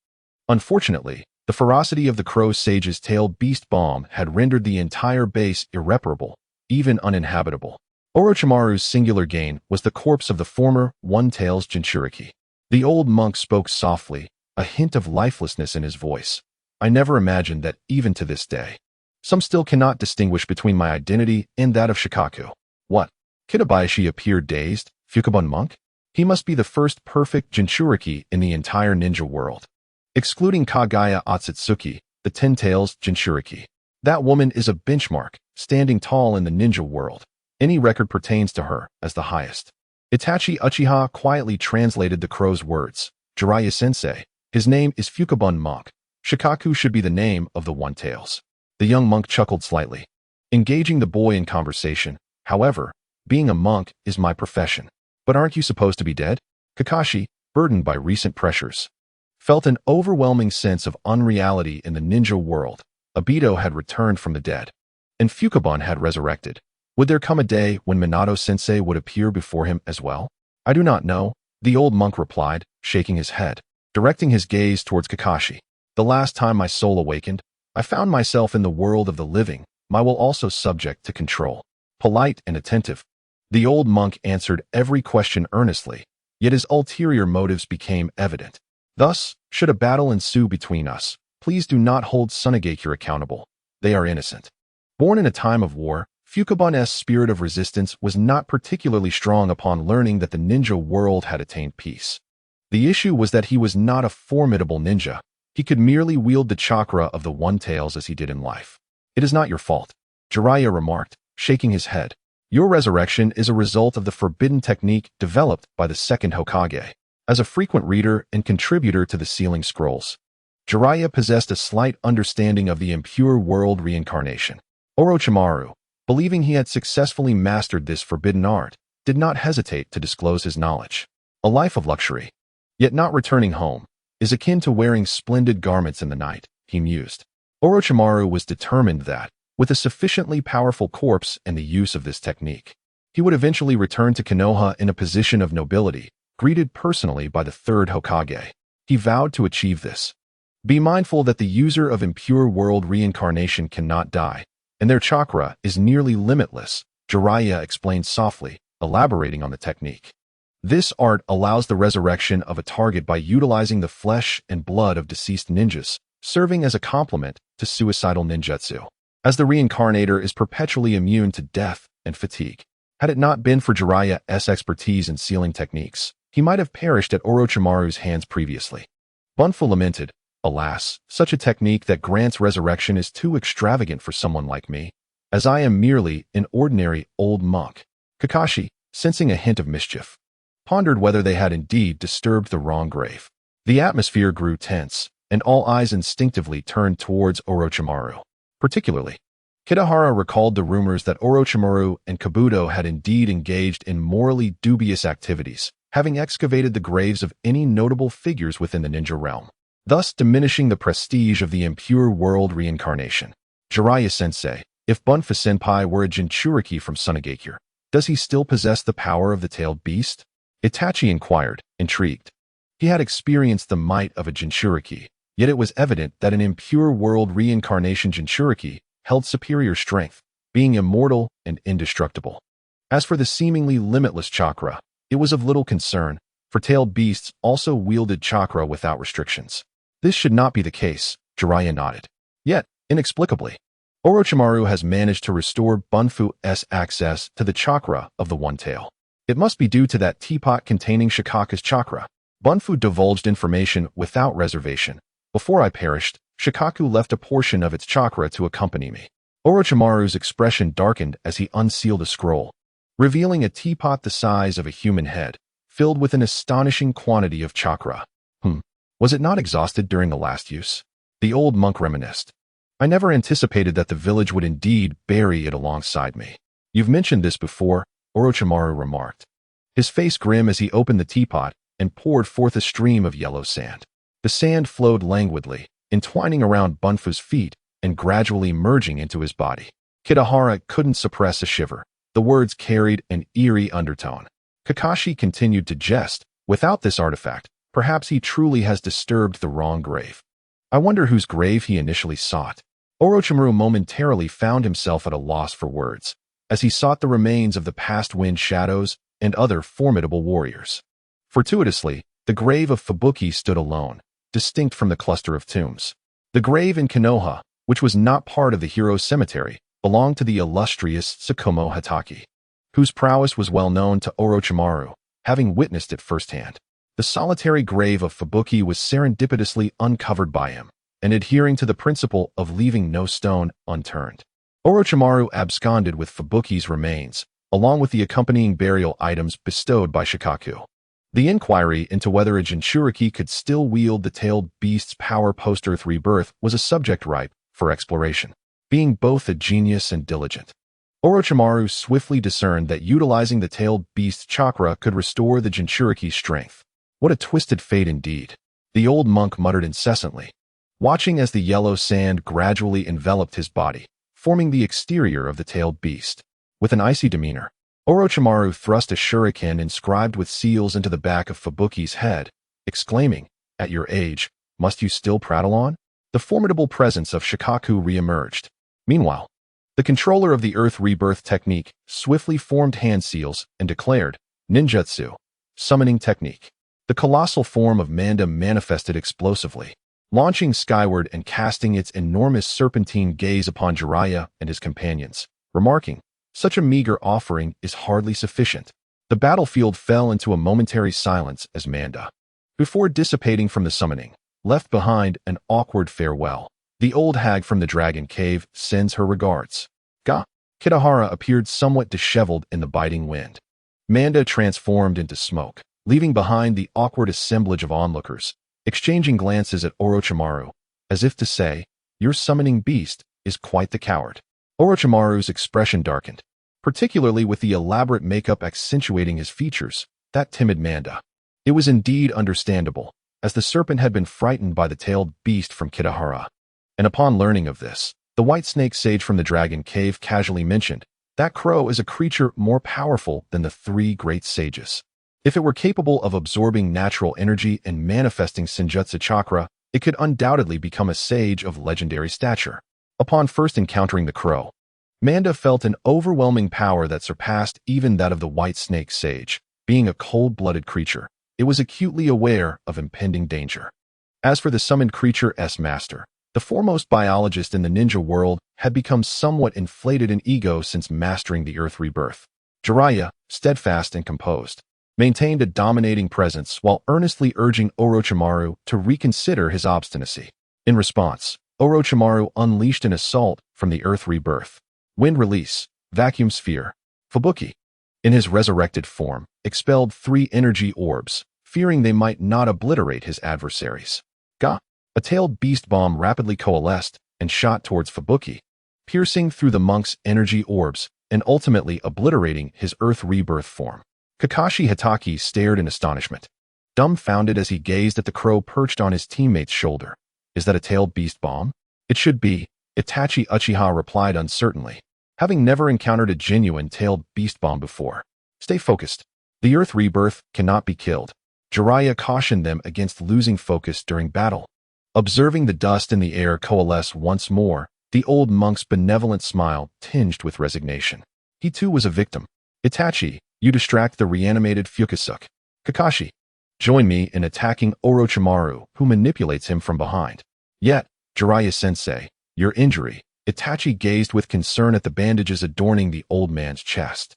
S1: Unfortunately, the ferocity of the Crow Sage's tailed beast bomb had rendered the entire base irreparable, even uninhabitable. Orochimaru's singular gain was the corpse of the former One-Tails Jinchuriki. The old monk spoke softly, a hint of lifelessness in his voice. "I never imagined that even to this day. Some still cannot distinguish between my identity and that of Shikaku." "What?" Kitabayashi appeared dazed. "Fukubun monk? He must be the first perfect Jinchuriki in the entire ninja world. Excluding Kagaya Otsutsuki, the Ten-Tails Jinchuriki. That woman is a benchmark, standing tall in the ninja world. Any record pertains to her as the highest." Itachi Uchiha quietly translated the crow's words. "Jiraiya-sensei, his name is Fukubun monk. Shikaku should be the name of the One-Tails." The young monk chuckled slightly, engaging the boy in conversation. "However, being a monk is my profession." "But aren't you supposed to be dead?" Kakashi, burdened by recent pressures, felt an overwhelming sense of unreality in the ninja world. Obito had returned from the dead, and Fukubun had resurrected. Would there come a day when Minato-sensei would appear before him as well? "I do not know," the old monk replied, shaking his head, directing his gaze towards Kakashi. "The last time my soul awakened, I found myself in the world of the living, my will also subject to control." Polite and attentive, the old monk answered every question earnestly, yet his ulterior motives became evident. "Thus, should a battle ensue between us, please do not hold Sunagakure accountable. They are innocent." Born in a time of war, Fukubun's spirit of resistance was not particularly strong upon learning that the ninja world had attained peace. The issue was that he was not a formidable ninja. He could merely wield the chakra of the One-Tails as he did in life. "It is not your fault," Jiraiya remarked, shaking his head. "Your resurrection is a result of the forbidden technique developed by the second Hokage." As a frequent reader and contributor to the Sealing Scrolls, Jiraiya possessed a slight understanding of the impure world reincarnation. Orochimaru, believing he had successfully mastered this forbidden art, did not hesitate to disclose his knowledge. A life of luxury, yet not returning home, is akin to wearing splendid garments in the night, he mused. Orochimaru was determined that, with a sufficiently powerful corpse and the use of this technique, he would eventually return to Konoha in a position of nobility, greeted personally by the third Hokage. He vowed to achieve this. Be mindful that the user of impure world reincarnation cannot die, and their chakra is nearly limitless, Jiraiya explained softly, elaborating on the technique. This art allows the resurrection of a target by utilizing the flesh and blood of deceased ninjas, serving as a complement to suicidal ninjutsu, as the reincarnator is perpetually immune to death and fatigue. Had it not been for Jiraiya's expertise in sealing techniques, he might have perished at Orochimaru's hands previously. Bunfu lamented, "Alas, such a technique that grants resurrection is too extravagant for someone like me, as I am merely an ordinary old monk." Kakashi, sensing a hint of mischief, pondered whether they had indeed disturbed the wrong grave. The atmosphere grew tense, and all eyes instinctively turned towards Orochimaru. Particularly, Kitahara recalled the rumors that Orochimaru and Kabuto had indeed engaged in morally dubious activities, having excavated the graves of any notable figures within the ninja realm, thus diminishing the prestige of the impure world reincarnation. Jiraiya-sensei, if Bunfu-senpai were a Jinchuriki from Sunagakure, does he still possess the power of the tailed beast? Itachi inquired, intrigued. He had experienced the might of a Jinchuriki, yet it was evident that an impure world reincarnation Jinchuriki held superior strength, being immortal and indestructible. As for the seemingly limitless chakra, it was of little concern, for tailed beasts also wielded chakra without restrictions. This should not be the case, Jiraiya nodded. Yet, inexplicably, Orochimaru has managed to restore Bunfu's access to the chakra of the One Tail. It must be due to that teapot containing Shikaku's chakra. Bunfu divulged information without reservation. Before I perished, Shikaku left a portion of its chakra to accompany me. Orochimaru's expression darkened as he unsealed a scroll, revealing a teapot the size of a human head, filled with an astonishing quantity of chakra. Was it not exhausted during the last use? The old monk reminisced. I never anticipated that the village would indeed bury it alongside me. You've mentioned this before, Orochimaru remarked, his face grim as he opened the teapot and poured forth a stream of yellow sand. The sand flowed languidly, entwining around Bunfu's feet and gradually merging into his body. Kitahara couldn't suppress a shiver. The words carried an eerie undertone. Kakashi continued to jest. Without this artifact, perhaps he truly has disturbed the wrong grave. I wonder whose grave he initially sought. Orochimaru momentarily found himself at a loss for words, as he sought the remains of the past wind shadows and other formidable warriors. Fortuitously, the grave of Fubuki stood alone, distinct from the cluster of tombs. The grave in Konoha, which was not part of the hero's cemetery, belonged to the illustrious Tsukumo Hatake, whose prowess was well known to Orochimaru, having witnessed it firsthand. The solitary grave of Fubuki was serendipitously uncovered by him, and adhering to the principle of leaving no stone unturned. Orochimaru absconded with Fubuki's remains, along with the accompanying burial items bestowed by Shikaku. The inquiry into whether a Jinchuriki could still wield the tailed beast's power post-Earth rebirth was a subject ripe for exploration. Being both a genius and diligent, Orochimaru swiftly discerned that utilizing the tailed beast's chakra could restore the Jinchuriki's strength. What a twisted fate indeed, the old monk muttered incessantly, watching as the yellow sand gradually enveloped his body, forming the exterior of the tailed beast. With an icy demeanor, Orochimaru thrust a shuriken inscribed with seals into the back of Fubuki's head, exclaiming, "At your age, must you still prattle on?" The formidable presence of Shikaku re-emerged. Meanwhile, the controller of the Earth Rebirth technique swiftly formed hand seals and declared, "Ninjutsu, summoning technique." The colossal form of Manda manifested explosively, launching skyward and casting its enormous serpentine gaze upon Jiraiya and his companions, remarking, "Such a meager offering is hardly sufficient." The battlefield fell into a momentary silence as Manda, before dissipating from the summoning, left behind an awkward farewell. The old hag from the Dragon Cave sends her regards. Ga. Kitahara appeared somewhat disheveled in the biting wind. Manda transformed into smoke, leaving behind the awkward assemblage of onlookers, exchanging glances at Orochimaru, as if to say, "Your summoning beast is quite the coward." Orochimaru's expression darkened, particularly with the elaborate makeup accentuating his features, that timid Manda. It was indeed understandable, as the serpent had been frightened by the tailed beast from Kitahara. And upon learning of this, the white snake sage from the dragon cave casually mentioned, that crow is a creature more powerful than the three great sages. If it were capable of absorbing natural energy and manifesting Senjutsu chakra, it could undoubtedly become a sage of legendary stature. Upon first encountering the crow, Manda felt an overwhelming power that surpassed even that of the white snake sage. Being a cold-blooded creature, it was acutely aware of impending danger. As for the summoned creature's master, the foremost biologist in the ninja world had become somewhat inflated in ego since mastering the Earth rebirth. Jiraiya, steadfast and composed, maintained a dominating presence while earnestly urging Orochimaru to reconsider his obstinacy. In response, Orochimaru unleashed an assault from the Earth rebirth. Wind release, vacuum sphere. Fubuki, in his resurrected form, expelled 3 energy orbs, fearing they might not obliterate his adversaries. Ga, a tailed beast bomb rapidly coalesced and shot towards Fubuki, piercing through the monk's energy orbs and ultimately obliterating his Earth rebirth form. Kakashi Hitaki stared in astonishment, dumbfounded as he gazed at the crow perched on his teammate's shoulder. Is that a tailed beast bomb? It should be, Itachi Uchiha replied uncertainly, having never encountered a genuine tailed beast bomb before. Stay focused. The Earth rebirth cannot be killed. Jiraiya cautioned them against losing focus during battle. Observing the dust in the air coalesce once more, the old monk's benevolent smile tinged with resignation. He too was a victim. Itachi, you distract the reanimated Fukusuke. Kakashi, join me in attacking Orochimaru, who manipulates him from behind. Yet, Jiraiya-sensei, your injury. Itachi gazed with concern at the bandages adorning the old man's chest.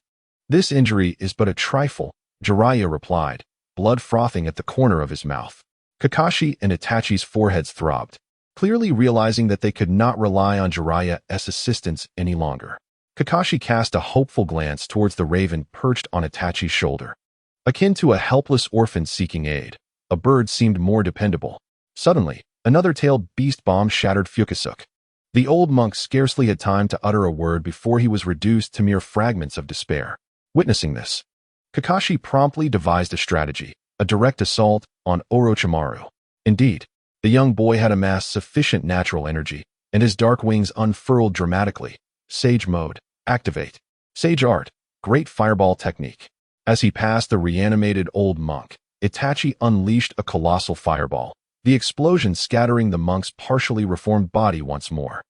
S1: This injury is but a trifle, Jiraiya replied, blood frothing at the corner of his mouth. Kakashi and Itachi's foreheads throbbed, clearly realizing that they could not rely on Jiraiya's assistance any longer. Kakashi cast a hopeful glance towards the raven perched on Itachi's shoulder. Akin to a helpless orphan seeking aid, a bird seemed more dependable. Suddenly, another tailed beast bomb shattered Fukusuke. The old monk scarcely had time to utter a word before he was reduced to mere fragments of despair. Witnessing this, Kakashi promptly devised a strategy, a direct assault on Orochimaru. Indeed, the young boy had amassed sufficient natural energy, and his dark wings unfurled dramatically. Sage mode, activate. Sage art, great fireball technique. As he passed the reanimated old monk, Itachi unleashed a colossal fireball, the explosion scattering the monk's partially reformed body once more.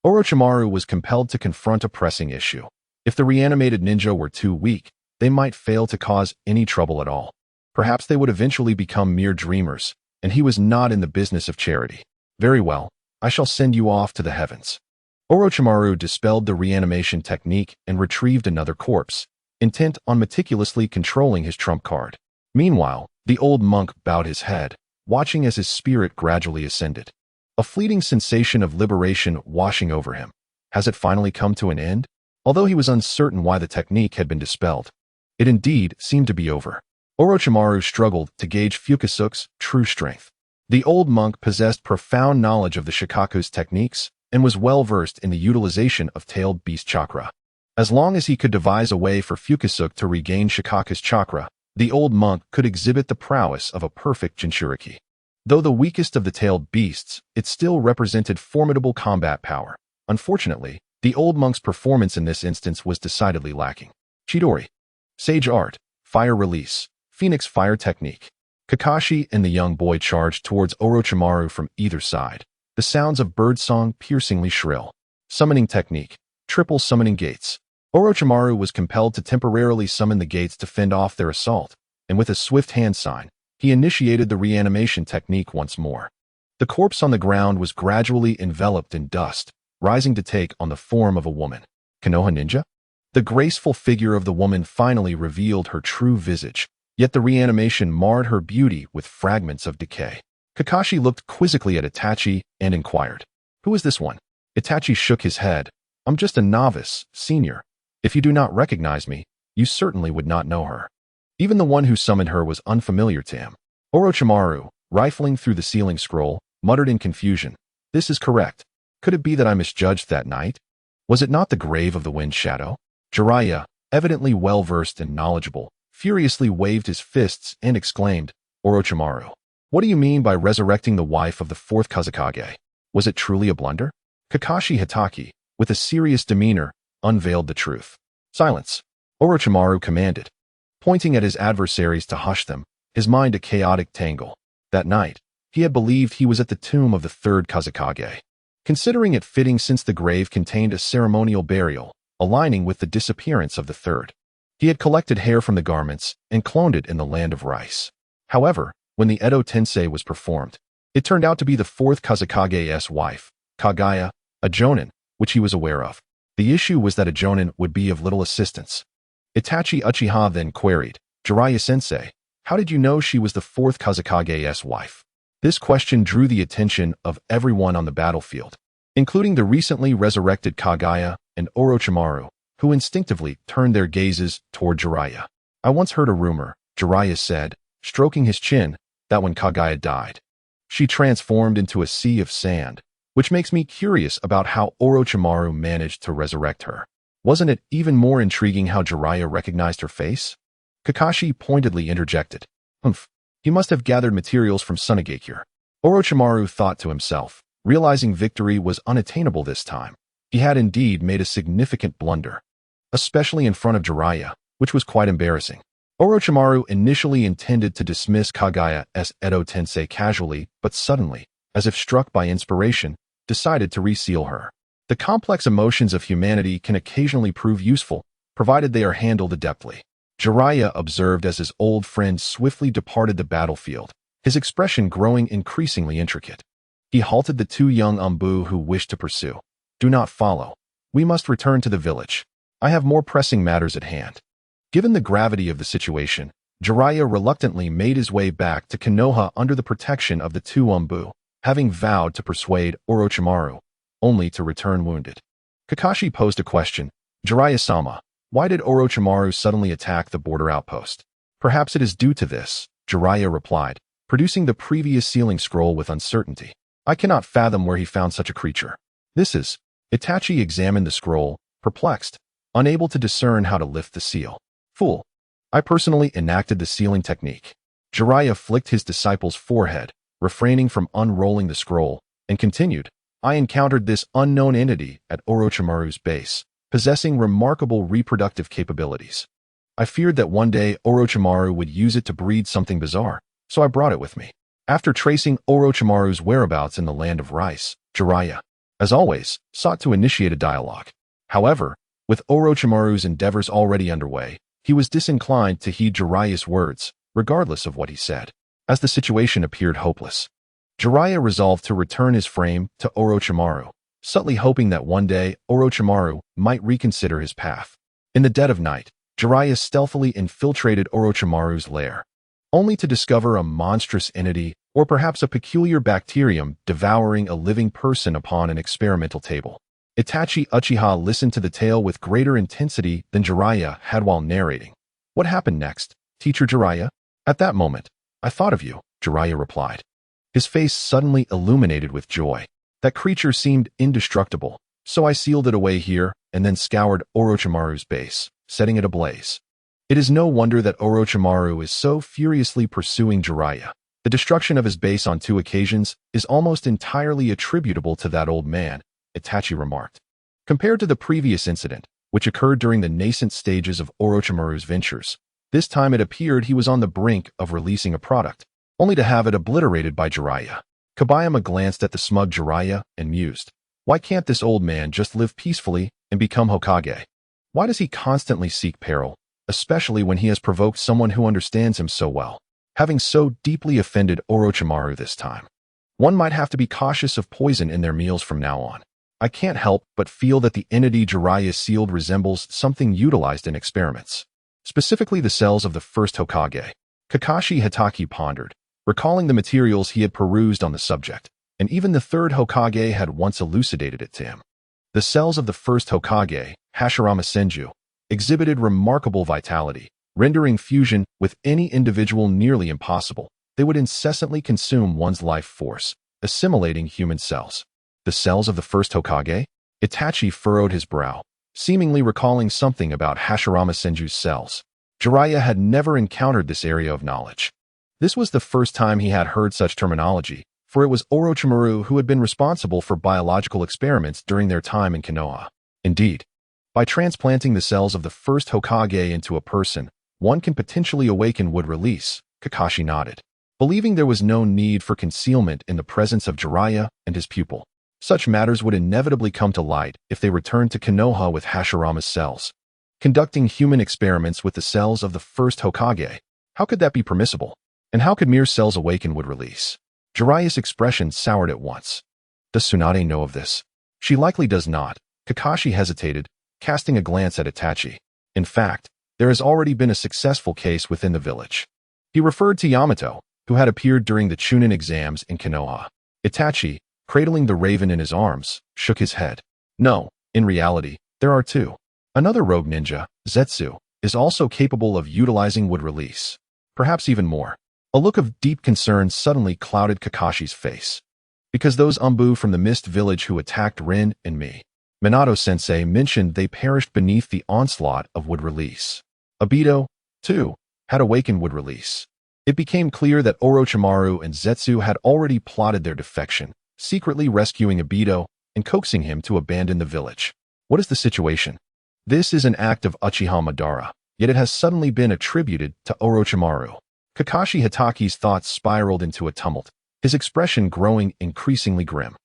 S1: Orochimaru was compelled to confront a pressing issue. If the reanimated ninja were too weak, they might fail to cause any trouble at all. Perhaps they would eventually become mere dreamers, and he was not in the business of charity. Very well, I shall send you off to the heavens. Orochimaru dispelled the reanimation technique and retrieved another corpse, intent on meticulously controlling his trump card. Meanwhile, the old monk bowed his head, watching as his spirit gradually ascended. A fleeting sensation of liberation washing over him. Has it finally come to an end? Although he was uncertain why the technique had been dispelled, it indeed seemed to be over. Orochimaru struggled to gauge Fukusuke's true strength. The old monk possessed profound knowledge of the Shikaku's techniques and was well versed in the utilization of tailed beast chakra. As long as he could devise a way for Fukusuke to regain Shikaku's chakra, the old monk could exhibit the prowess of a perfect Jinchuriki. Though the weakest of the tailed beasts, it still represented formidable combat power. Unfortunately, the old monk's performance in this instance was decidedly lacking. Chidori. Sage art, fire release, phoenix fire technique. Kakashi and the young boy charged towards Orochimaru from either side, the sounds of birdsong piercingly shrill. Summoning technique, triple summoning gates. Orochimaru was compelled to temporarily summon the gates to fend off their assault, and with a swift hand sign, he initiated the reanimation technique once more. The corpse on the ground was gradually enveloped in dust, rising to take on the form of a woman. Konoha ninja? The graceful figure of the woman finally revealed her true visage, yet the reanimation marred her beauty with fragments of decay. Kakashi looked quizzically at Itachi and inquired, "Who is this one?" Itachi shook his head. "I'm just a novice, senior. If you do not recognize me, you certainly would not know her." Even the one who summoned her was unfamiliar to him. Orochimaru, rifling through the sealing scroll, muttered in confusion, "This is correct. Could it be that I misjudged that night? Was it not the grave of the wind shadow?" Jiraiya, evidently well-versed and knowledgeable, furiously waved his fists and exclaimed, "Orochimaru, what do you mean by resurrecting the wife of the fourth Kazekage? Was it truly a blunder? Kakashi Hitaki, with a serious demeanor, unveiled the truth. Silence, Orochimaru commanded, pointing at his adversaries to hush them, his mind a chaotic tangle. That night, he had believed he was at the tomb of the third Kazekage, considering it fitting since the grave contained a ceremonial burial, aligning with the disappearance of the third. He had collected hair from the garments and cloned it in the land of rice. However, when the Edo Tensei was performed, it turned out to be the fourth Kazekage's wife, Kagaya, a jonin, which he was aware of. The issue was that a jonin would be of little assistance. Itachi Uchiha then queried, Jiraiya-sensei, how did you know she was the fourth Kazekage's wife? This question drew the attention of everyone on the battlefield, including the recently resurrected Kagaya and Orochimaru, who instinctively turned their gazes toward Jiraiya. I once heard a rumor, Jiraiya said, stroking his chin, that when Kagaya died, she transformed into a sea of sand, which makes me curious about how Orochimaru managed to resurrect her. Wasn't it even more intriguing how Jiraiya recognized her face? Kakashi pointedly interjected. He must have gathered materials from Sunagakure. Orochimaru thought to himself, realizing victory was unattainable this time. He had indeed made a significant blunder, especially in front of Jiraiya, which was quite embarrassing. Orochimaru initially intended to dismiss Kagaya as Edo Tensei casually, but suddenly, as if struck by inspiration, decided to reseal her. The complex emotions of humanity can occasionally prove useful, provided they are handled adeptly. Jiraiya observed as his old friend swiftly departed the battlefield, his expression growing increasingly intricate. He halted the two young Umbu who wished to pursue. Do not follow. We must return to the village. I have more pressing matters at hand. Given the gravity of the situation, Jiraiya reluctantly made his way back to Konoha under the protection of the two Umbu, having vowed to persuade Orochimaru, only to return wounded. Kakashi posed a question, Jiraiya-sama, why did Orochimaru suddenly attack the border outpost? Perhaps it is due to this, Jiraiya replied, producing the previous sealing scroll with uncertainty. I cannot fathom where he found such a creature. This is. Itachi examined the scroll, perplexed, unable to discern how to lift the seal. Fool. I personally enacted the sealing technique. Jiraiya flicked his disciple's forehead, refraining from unrolling the scroll, and continued, I encountered this unknown entity at Orochimaru's base, possessing remarkable reproductive capabilities. I feared that one day Orochimaru would use it to breed something bizarre, so I brought it with me. After tracing Orochimaru's whereabouts in the land of rice, Jiraiya, as always, sought to initiate a dialogue. However, with Orochimaru's endeavors already underway, he was disinclined to heed Jiraiya's words, regardless of what he said. As the situation appeared hopeless, Jiraiya resolved to return his frame to Orochimaru, subtly hoping that one day Orochimaru might reconsider his path. In the dead of night, Jiraiya stealthily infiltrated Orochimaru's lair, only to discover a monstrous entity or perhaps a peculiar bacterium devouring a living person upon an experimental table. Itachi Uchiha listened to the tale with greater intensity than Jiraiya had while narrating. What happened next, Teacher Jiraiya? At that moment, I thought of you, Jiraiya replied. His face suddenly illuminated with joy. That creature seemed indestructible, so I sealed it away here and then scoured Orochimaru's base, setting it ablaze. It is no wonder that Orochimaru is so furiously pursuing Jiraiya. The destruction of his base on 2 occasions is almost entirely attributable to that old man, Itachi remarked. Compared to the previous incident, which occurred during the nascent stages of Orochimaru's ventures, this time it appeared he was on the brink of releasing a product, only to have it obliterated by Jiraiya. Kabayama glanced at the smug Jiraiya and mused, why can't this old man just live peacefully and become Hokage? Why does he constantly seek peril, especially when he has provoked someone who understands him so well, having so deeply offended Orochimaru this time? One might have to be cautious of poison in their meals from now on. I can't help but feel that the entity Jiraiya sealed resembles something utilized in experiments, specifically the cells of the first Hokage. Kakashi Hitaki pondered, recalling the materials he had perused on the subject, and even the third Hokage had once elucidated it to him. The cells of the first Hokage, Hashirama Senju, exhibited remarkable vitality, rendering fusion with any individual nearly impossible. They would incessantly consume one's life force, assimilating human cells. The cells of the first Hokage? Itachi furrowed his brow, seemingly recalling something about Hashirama Senju's cells. Jiraiya had never encountered this area of knowledge. This was the first time he had heard such terminology, for it was Orochimaru who had been responsible for biological experiments during their time in Konoha. Indeed, by transplanting the cells of the first Hokage into a person, one can potentially awaken wood release. Kakashi nodded, believing there was no need for concealment in the presence of Jiraiya and his pupil. Such matters would inevitably come to light if they returned to Konoha with Hashirama's cells. Conducting human experiments with the cells of the first Hokage, how could that be permissible? And how could mere cells awaken wood release? Jiraiya's expression soured at once. Does Tsunade know of this? She likely does not. Kakashi hesitated, casting a glance at Itachi. In fact, there has already been a successful case within the village. He referred to Yamato, who had appeared during the Chunin exams in Konoha. Itachi, cradling the raven in his arms, shook his head. No, in reality, there are two. Another rogue ninja, Zetsu, is also capable of utilizing wood release. Perhaps even more. A look of deep concern suddenly clouded Kakashi's face. Because those Umbu from the Mist Village who attacked Rin and me, Minato-sensei mentioned they perished beneath the onslaught of wood release. Obito, too, had awakened wood release. It became clear that Orochimaru and Zetsu had already plotted their defection, secretly rescuing Obito and coaxing him to abandon the village. What is the situation? This is an act of Uchiha Madara, yet it has suddenly been attributed to Orochimaru. Kakashi Hitaki's thoughts spiraled into a tumult, his expression growing increasingly grim.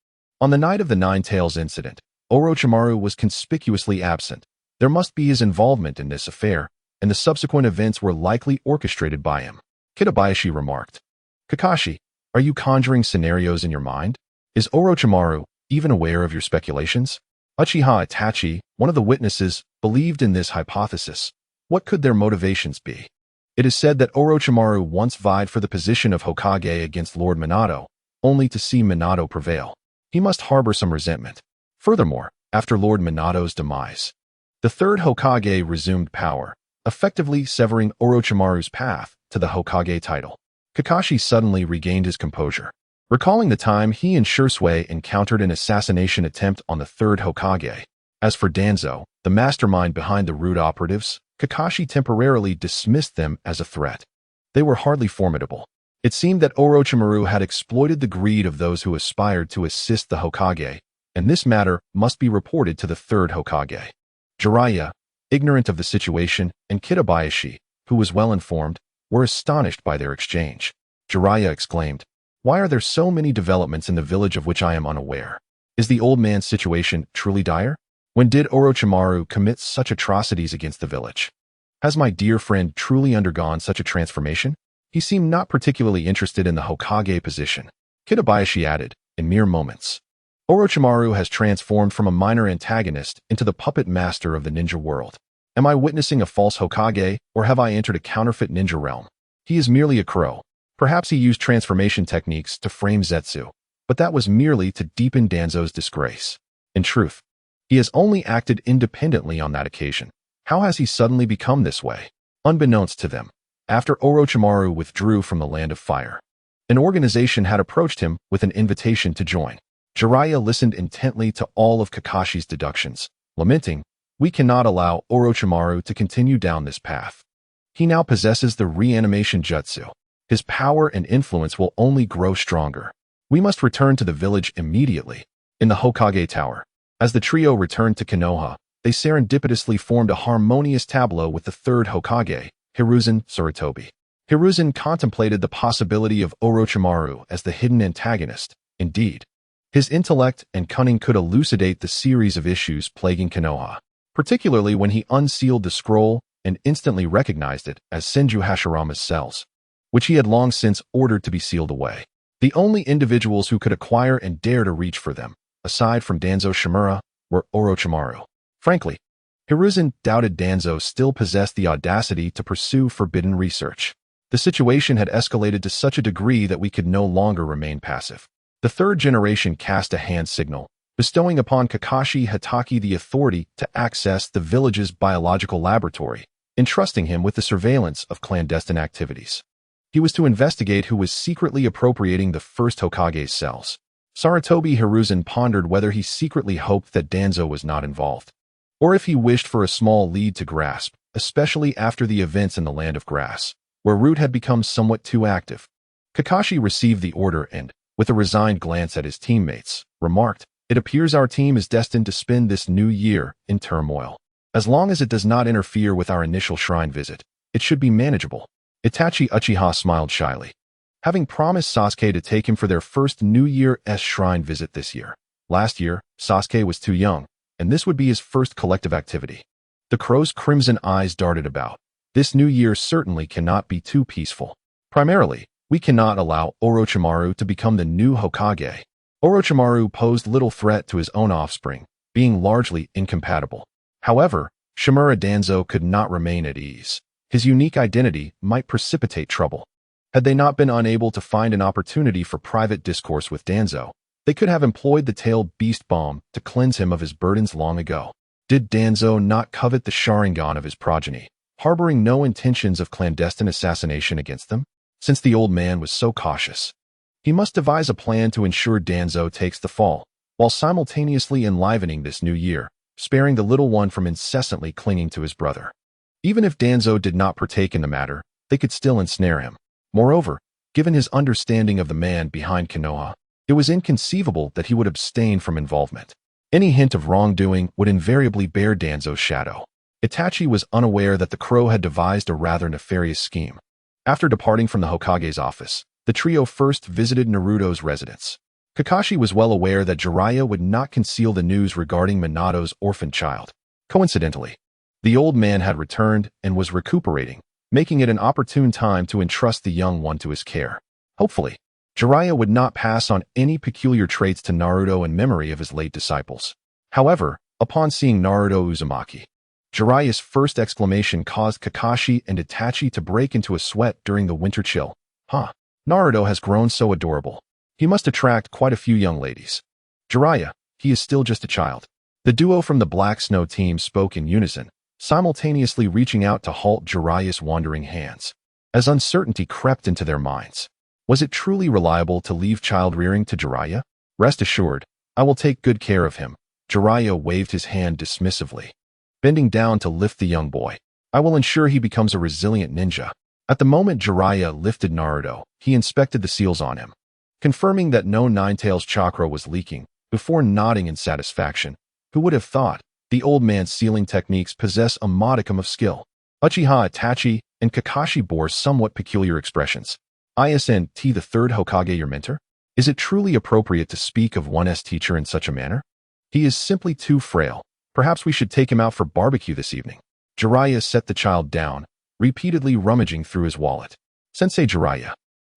S1: On the night of the Nine Tails incident, Orochimaru was conspicuously absent. There must be his involvement in this affair, and the subsequent events were likely orchestrated by him. Kitabayashi remarked. Kakashi, are you conjuring scenarios in your mind? Is Orochimaru even aware of your speculations? Uchiha Itachi, one of the witnesses, believed in this hypothesis. What could their motivations be? It is said that Orochimaru once vied for the position of Hokage against Lord Minato, only to see Minato prevail. He must harbor some resentment. Furthermore, after Lord Minato's demise, the third Hokage resumed power, effectively severing Orochimaru's path to the Hokage title. Kakashi suddenly regained his composure, recalling the time he and Shursui encountered an assassination attempt on the third Hokage. As for Danzo, the mastermind behind the Root operatives, Kakashi temporarily dismissed them as a threat. They were hardly formidable. It seemed that Orochimaru had exploited the greed of those who aspired to assist the Hokage, and this matter must be reported to the third Hokage. Jiraiya, ignorant of the situation, and Kitabayashi, who was well informed, were astonished by their exchange. Jiraiya exclaimed, "Why are there so many developments in the village of which I am unaware? Is the old man's situation truly dire? When did Orochimaru commit such atrocities against the village? Has my dear friend truly undergone such a transformation?" He seemed not particularly interested in the Hokage position. Kitabayashi added, "In mere moments, Orochimaru has transformed from a minor antagonist into the puppet master of the ninja world. Am I witnessing a false Hokage, or have I entered a counterfeit ninja realm? He is merely a crow. Perhaps he used transformation techniques to frame Zetsu, but that was merely to deepen Danzo's disgrace. In truth, he has only acted independently on that occasion. How has he suddenly become this way?" Unbeknownst to them, after Orochimaru withdrew from the Land of Fire, an organization had approached him with an invitation to join. Jiraiya listened intently to all of Kakashi's deductions, lamenting, "We cannot allow Orochimaru to continue down this path. He now possesses the reanimation jutsu. His power and influence will only grow stronger. We must return to the village immediately." In the Hokage Tower, as the trio returned to Konoha, they serendipitously formed a harmonious tableau with the third Hokage, Hiruzen Sarutobi. Hiruzen contemplated the possibility of Orochimaru as the hidden antagonist. Indeed, his intellect and cunning could elucidate the series of issues plaguing Konoha, particularly when he unsealed the scroll and instantly recognized it as Senju Hashirama's cells, which he had long since ordered to be sealed away. The only individuals who could acquire and dare to reach for them, aside from Danzo Shimura, were Orochimaru. Frankly, Hiruzen doubted Danzo still possessed the audacity to pursue forbidden research. The situation had escalated to such a degree that we could no longer remain passive. The third generation cast a hand signal, bestowing upon Kakashi Hitaki the authority to access the village's biological laboratory, entrusting him with the surveillance of clandestine activities. He was to investigate who was secretly appropriating the first Hokage's cells. Sarutobi Hiruzen pondered whether he secretly hoped that Danzo was not involved, or if he wished for a small lead to grasp, especially after the events in the Land of Grass, where Root had become somewhat too active. Kakashi received the order and, with a resigned glance at his teammates, remarked, "It appears our team is destined to spend this new year in turmoil. As long as it does not interfere with our initial shrine visit, it should be manageable." Itachi Uchiha smiled shyly. Having promised Sasuke to take him for their first New Year's shrine visit this year. Last year, Sasuke was too young, and this would be his first collective activity. The crow's crimson eyes darted about. This new year certainly cannot be too peaceful. Primarily, we cannot allow Orochimaru to become the new Hokage. Orochimaru posed little threat to his own offspring, being largely incompatible. However, Shimura Danzo could not remain at ease. His unique identity might precipitate trouble. Had they not been unable to find an opportunity for private discourse with Danzo, they could have employed the tailed beast bomb to cleanse him of his burdens long ago. Did Danzo not covet the Sharingan of his progeny, harboring no intentions of clandestine assassination against them? Since the old man was so cautious, he must devise a plan to ensure Danzo takes the fall, while simultaneously enlivening this new year, sparing the little one from incessantly clinging to his brother. Even if Danzo did not partake in the matter, they could still ensnare him. Moreover, given his understanding of the man behind Konoha, it was inconceivable that he would abstain from involvement. Any hint of wrongdoing would invariably bear Danzo's shadow. Itachi was unaware that the crow had devised a rather nefarious scheme. After departing from the Hokage's office, the trio first visited Naruto's residence. Kakashi was well aware that Jiraiya would not conceal the news regarding Minato's orphan child. Coincidentally, the old man had returned and was recuperating, making it an opportune time to entrust the young one to his care. Hopefully, Jiraiya would not pass on any peculiar traits to Naruto in memory of his late disciples. However, upon seeing Naruto Uzumaki, Jiraiya's first exclamation caused Kakashi and Itachi to break into a sweat during the winter chill. Naruto has grown so adorable. He must attract quite a few young ladies. Jiraiya, he is still just a child. The duo from the Black Snow team spoke in unison, simultaneously reaching out to halt Jiraiya's wandering hands. As uncertainty crept into their minds, was it truly reliable to leave child-rearing to Jiraiya? Rest assured, I will take good care of him. Jiraiya waved his hand dismissively, bending down to lift the young boy. I will ensure he becomes a resilient ninja. At the moment Jiraiya lifted Naruto, he inspected the seals on him, confirming that no Ninetales chakra was leaking, before nodding in satisfaction. Who would have thought? The old man's sealing techniques possess a modicum of skill. Uchiha Itachi and Kakashi bore somewhat peculiar expressions. Isn't the third Hokage your mentor? Is it truly appropriate to speak of one's teacher in such a manner? He is simply too frail. Perhaps we should take him out for barbecue this evening. Jiraiya set the child down, repeatedly rummaging through his wallet. Sensei Jiraiya.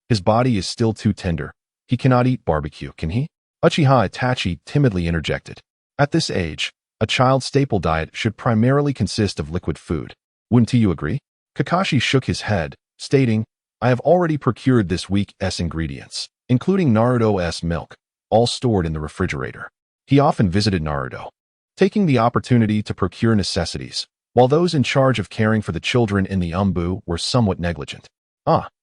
S1: His body is still too tender. He cannot eat barbecue, can he? Uchiha Itachi timidly interjected. At this age, a child's staple diet should primarily consist of liquid food. Wouldn't you agree? Kakashi shook his head, stating, I have already procured this week's ingredients, including Naruto's milk, all stored in the refrigerator. He often visited Naruto, taking the opportunity to procure necessities, while those in charge of caring for the children in the Umbu were somewhat negligent.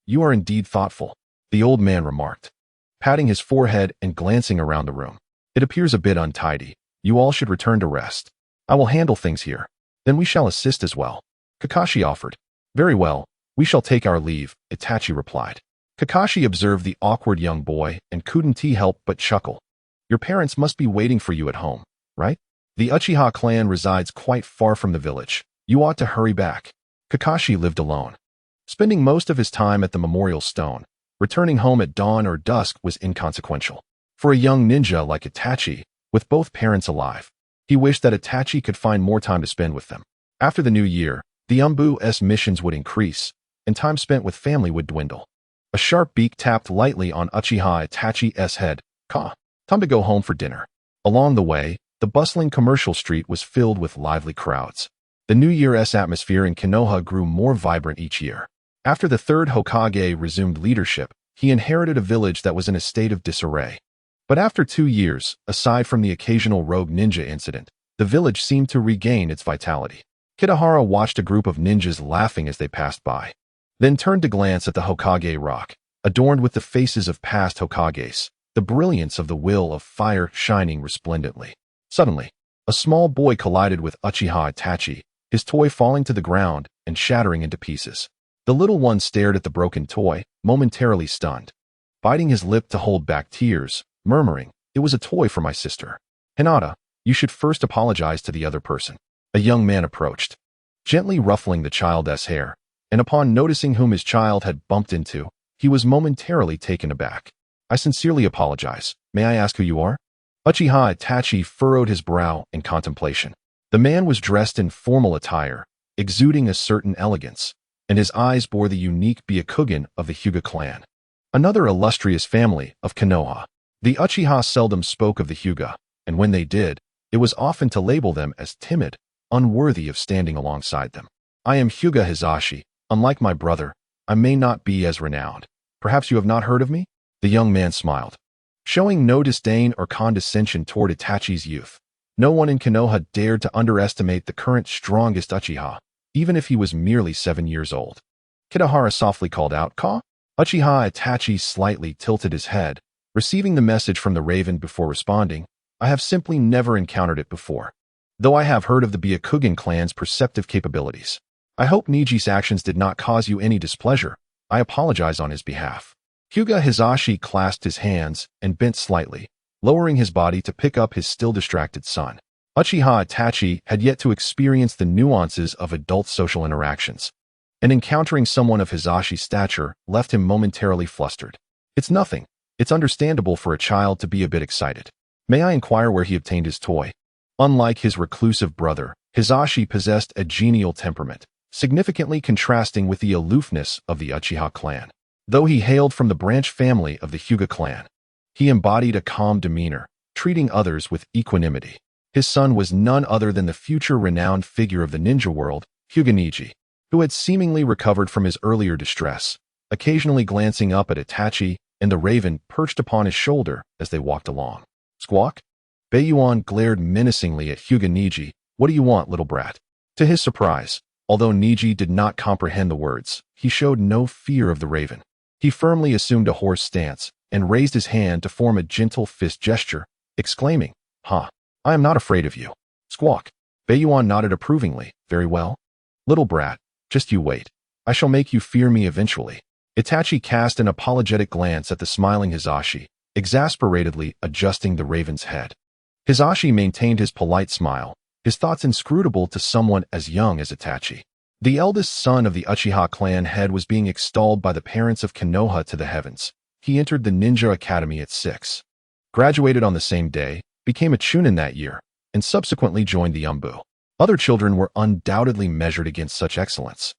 S1: You are indeed thoughtful, the old man remarked, patting his forehead and glancing around the room. It appears a bit untidy. You all should return to rest. I will handle things here. Then we shall assist as well. Kakashi offered. Very well, we shall take our leave, Itachi replied. Kakashi observed the awkward young boy and couldn't help but chuckle. Your parents must be waiting for you at home, right? The Uchiha clan resides quite far from the village. You ought to hurry back. Kakashi lived alone, spending most of his time at the memorial stone. Returning home at dawn or dusk was inconsequential. For a young ninja like Itachi, with both parents alive, he wished that Itachi could find more time to spend with them. After the new year, the Umbu's missions would increase, and time spent with family would dwindle. A sharp beak tapped lightly on Uchiha Itachi's head. Time to go home for dinner. Along the way, the bustling commercial street was filled with lively crowds. The New Year's atmosphere in Konoha grew more vibrant each year. After the third Hokage resumed leadership, he inherited a village that was in a state of disarray. But after 2 years, aside from the occasional rogue ninja incident, the village seemed to regain its vitality. Kitahara watched a group of ninjas laughing as they passed by, then turned to glance at the Hokage rock, adorned with the faces of past Hokages, the brilliance of the will of fire shining resplendently. Suddenly, a small boy collided with Uchiha Itachi, his toy falling to the ground and shattering into pieces. The little one stared at the broken toy, momentarily stunned. biting his lip to hold back tears, murmuring, "It was a toy for my sister. Hinata, you should first apologize to the other person." A young man approached, gently ruffling the child's hair, and upon noticing whom his child had bumped into, he was momentarily taken aback. "I sincerely apologize. May I ask who you are?" Uchiha Itachi furrowed his brow in contemplation. The man was dressed in formal attire, exuding a certain elegance, and his eyes bore the unique Byakugan of the Hyuga clan, another illustrious family of Konoha. The Uchiha seldom spoke of the Hyuga, and when they did, it was often to label them as timid, unworthy of standing alongside them. "I am Hyuga Hizashi. Unlike my brother, I may not be as renowned. Perhaps you have not heard of me?" The young man smiled, showing no disdain or condescension toward Itachi's youth. No one in Konoha dared to underestimate the current strongest Uchiha, even if he was merely 7 years old. Kitahara softly called out, "Ka?" Uchiha Itachi slightly tilted his head, receiving the message from the raven before responding, "I have simply never encountered it before, though I have heard of the Byakugan clan's perceptive capabilities. I hope Niji's actions did not cause you any displeasure. I apologize on his behalf." Hyuga Hizashi clasped his hands and bent slightly, lowering his body to pick up his still distracted son. Uchiha Itachi had yet to experience the nuances of adult social interactions, and encountering someone of Hizashi's stature left him momentarily flustered. "It's nothing. It's understandable for a child to be a bit excited. May I inquire where he obtained his toy?" Unlike his reclusive brother, Hizashi possessed a genial temperament, significantly contrasting with the aloofness of the Uchiha clan. Though he hailed from the branch family of the Hyuga clan, he embodied a calm demeanor, treating others with equanimity. His son was none other than the future renowned figure of the ninja world, Hyuga Niji, who had seemingly recovered from his earlier distress, occasionally glancing up at Itachi and the raven perched upon his shoulder as they walked along. "Squawk?" Beiyuan glared menacingly at Hyuga Niji. "What do you want, little brat?" To his surprise, although Niji did not comprehend the words, he showed no fear of the raven. He firmly assumed a horse stance and raised his hand to form a gentle fist gesture, exclaiming, "Ha! I am not afraid of you." "Squawk." Beiyuan nodded approvingly. "Very well. Little brat, just you wait. I shall make you fear me eventually." Itachi cast an apologetic glance at the smiling Hizashi, exasperatedly adjusting the raven's head. Hizashi maintained his polite smile, his thoughts inscrutable to someone as young as Itachi. The eldest son of the Uchiha clan head was being extolled by the parents of Konoha to the heavens. He entered the ninja academy at 6, graduated on the same day, became a chunin that year, and subsequently joined the Umbu. Other children were undoubtedly measured against such excellence,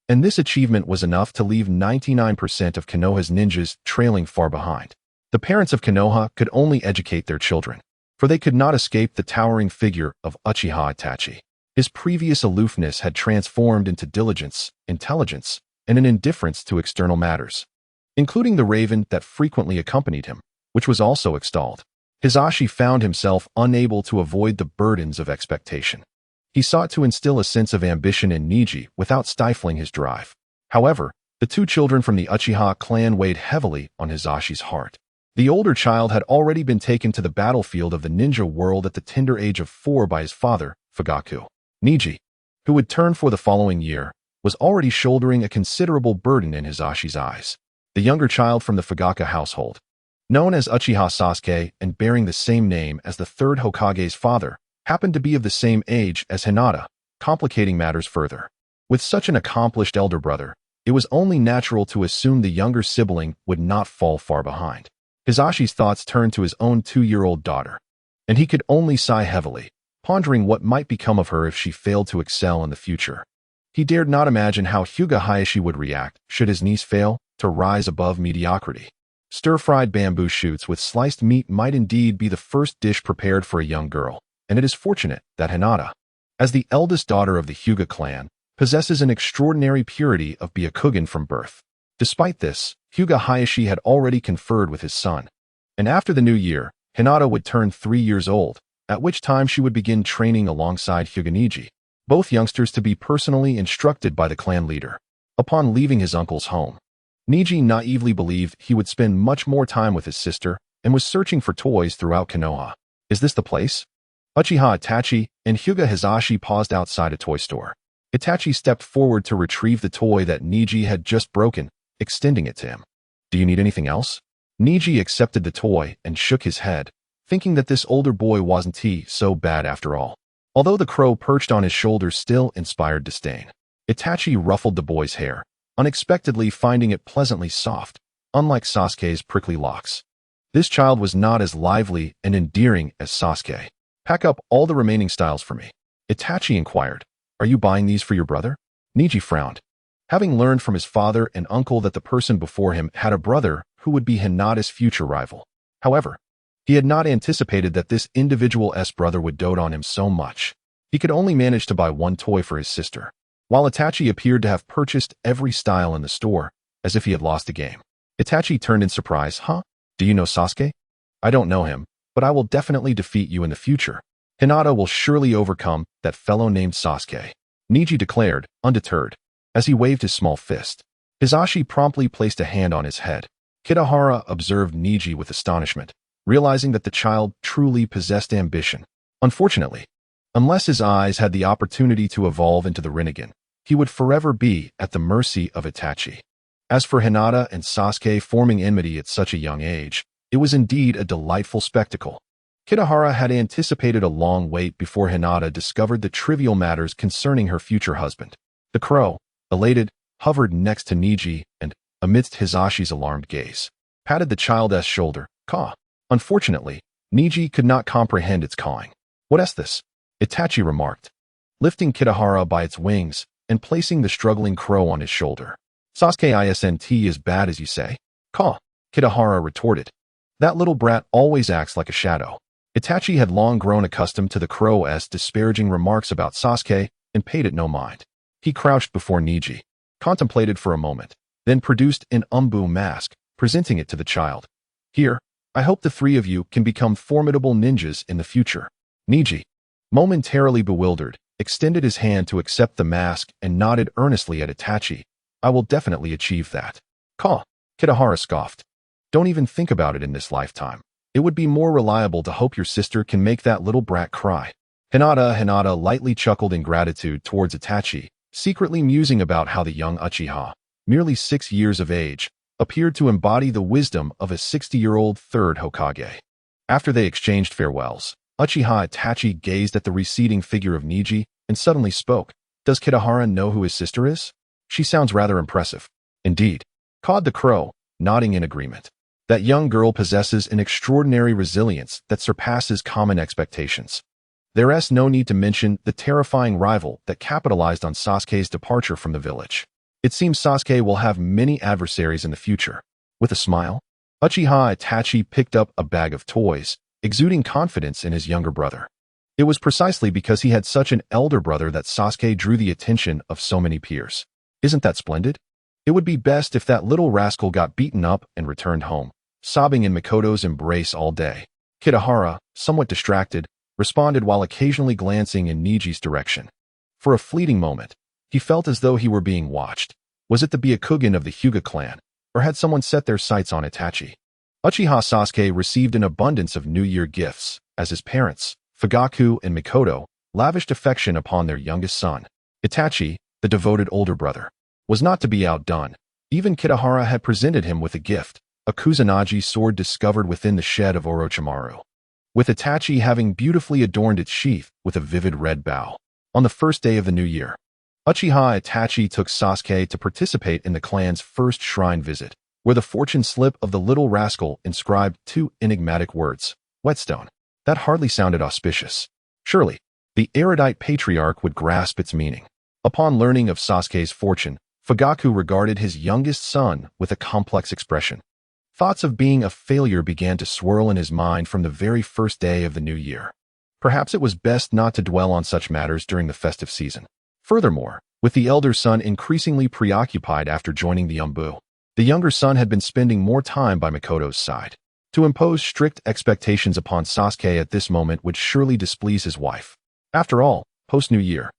S1: and this achievement was enough to leave 99% of Konoha's ninjas trailing far behind. The parents of Konoha could only educate their children, for they could not escape the towering figure of Uchiha Itachi. His previous aloofness had transformed into diligence, intelligence, and an indifference to external matters, including the raven that frequently accompanied him, which was also extolled. Hizashi found himself unable to avoid the burdens of expectation. He sought to instill a sense of ambition in Niji without stifling his drive. However, the two children from the Uchiha clan weighed heavily on Hizashi's heart. The older child had already been taken to the battlefield of the ninja world at the tender age of 4 by his father, Fugaku. Niji, who would turn for the following year, was already shouldering a considerable burden in Hizashi's eyes. The younger child from the Fugaku household, known as Uchiha Sasuke and bearing the same name as the third Hokage's father, happened to be of the same age as Hinata, complicating matters further. With such an accomplished elder brother, it was only natural to assume the younger sibling would not fall far behind. Hizashi's thoughts turned to his own 2-year-old daughter, and he could only sigh heavily, pondering what might become of her if she failed to excel in the future. He dared not imagine how Hyuga Hayashi would react should his niece fail to rise above mediocrity. Stir-fried bamboo shoots with sliced meat might indeed be the first dish prepared for a young girl, and it is fortunate that Hinata, as the eldest daughter of the Hyuga clan, possesses an extraordinary purity of Byakugan from birth. Despite this, Hyuga Hayashi had already conferred with his son, and after the new year, Hinata would turn 3 years old, at which time she would begin training alongside Hyuga Niji, both youngsters to be personally instructed by the clan leader. Upon leaving his uncle's home, Niji naively believed he would spend much more time with his sister and was searching for toys throughout Konoha. "Is this the place?" Uchiha Itachi and Hyuga Hizashi paused outside a toy store. Itachi stepped forward to retrieve the toy that Niji had just broken, extending it to him. "Do you need anything else?" Niji accepted the toy and shook his head, thinking that this older boy wasn't so bad after all. Although the crow perched on his shoulder still inspired disdain. Itachi ruffled the boy's hair, unexpectedly finding it pleasantly soft, unlike Sasuke's prickly locks. This child was not as lively and endearing as Sasuke. Pack up all the remaining styles for me. Itachi inquired, are you buying these for your brother? Niji frowned. Having learned from his father and uncle that the person before him had a brother who would be Hinata's future rival. However, he had not anticipated that this individual's brother would dote on him so much. He could only manage to buy one toy for his sister, while Itachi appeared to have purchased every style in the store, as if he had lost a game. Itachi turned in surprise. Huh? Do you know Sasuke? I don't know him, but I will definitely defeat you in the future. Hinata will surely overcome that fellow named Sasuke, Niji declared, undeterred, as he waved his small fist. Hisashi promptly placed a hand on his head. Kitahara observed Niji with astonishment, realizing that the child truly possessed ambition. Unfortunately, unless his eyes had the opportunity to evolve into the Rinnegan, he would forever be at the mercy of Itachi. As for Hinata and Sasuke forming enmity at such a young age, it was indeed a delightful spectacle. Kitahara had anticipated a long wait before Hinata discovered the trivial matters concerning her future husband. The crow, elated, hovered next to Niji and, amidst Hisashi's alarmed gaze, patted the child's shoulder. Caw. Unfortunately, Niji could not comprehend its cawing. What's this? Itachi remarked, lifting Kitahara by its wings and placing the struggling crow on his shoulder. Sasuke isn't as bad as you say? Caw. Kitahara retorted. That little brat always acts like a shadow. Itachi had long grown accustomed to the crow's disparaging remarks about Sasuke and paid it no mind. He crouched before Niji, contemplated for a moment, then produced an umbu mask, presenting it to the child. Here, I hope the three of you can become formidable ninjas in the future. Niji, momentarily bewildered, extended his hand to accept the mask and nodded earnestly at Itachi. I will definitely achieve that. Caw. Kitahara scoffed. Don't even think about it in this lifetime. It would be more reliable to hope your sister can make that little brat cry. Hinata lightly chuckled in gratitude towards Itachi, secretly musing about how the young Uchiha, merely 6 years of age, appeared to embody the wisdom of a 60-year-old third Hokage. After they exchanged farewells, Uchiha Itachi gazed at the receding figure of Niji and suddenly spoke. Does Kitahara know who his sister is? She sounds rather impressive. Indeed. Cawed the crow, nodding in agreement. That young girl possesses an extraordinary resilience that surpasses common expectations. There's no need to mention the terrifying rival that capitalized on Sasuke's departure from the village. It seems Sasuke will have many adversaries in the future. With a smile, Uchiha Itachi picked up a bag of toys, exuding confidence in his younger brother. It was precisely because he had such an elder brother that Sasuke drew the attention of so many peers. Isn't that splendid? It would be best if that little rascal got beaten up and returned home, sobbing in Mikoto's embrace all day. Kitahara, somewhat distracted, responded while occasionally glancing in Niji's direction. For a fleeting moment, he felt as though he were being watched. Was it the Byakugan of the Hyuga clan, or had someone set their sights on Itachi? Uchiha Sasuke received an abundance of New Year gifts, as his parents, Fugaku and Mikoto, lavished affection upon their youngest son. Itachi, the devoted older brother, was not to be outdone. Even Kitahara had presented him with a gift, a Kusanagi sword discovered within the shed of Orochimaru, with Itachi having beautifully adorned its sheath with a vivid red bow. On the first day of the new year, Uchiha Itachi took Sasuke to participate in the clan's first shrine visit, where the fortune slip of the little rascal inscribed 2 enigmatic words, Whetstone. That hardly sounded auspicious. Surely, the erudite patriarch would grasp its meaning. Upon learning of Sasuke's fortune, Fugaku regarded his youngest son with a complex expression. Thoughts of being a failure began to swirl in his mind from the very first day of the new year. Perhaps it was best not to dwell on such matters during the festive season. Furthermore, with the elder son increasingly preoccupied after joining the Umbu, the younger son had been spending more time by Mikoto's side. To impose strict expectations upon Sasuke at this moment would surely displease his wife. After all, post-New Year,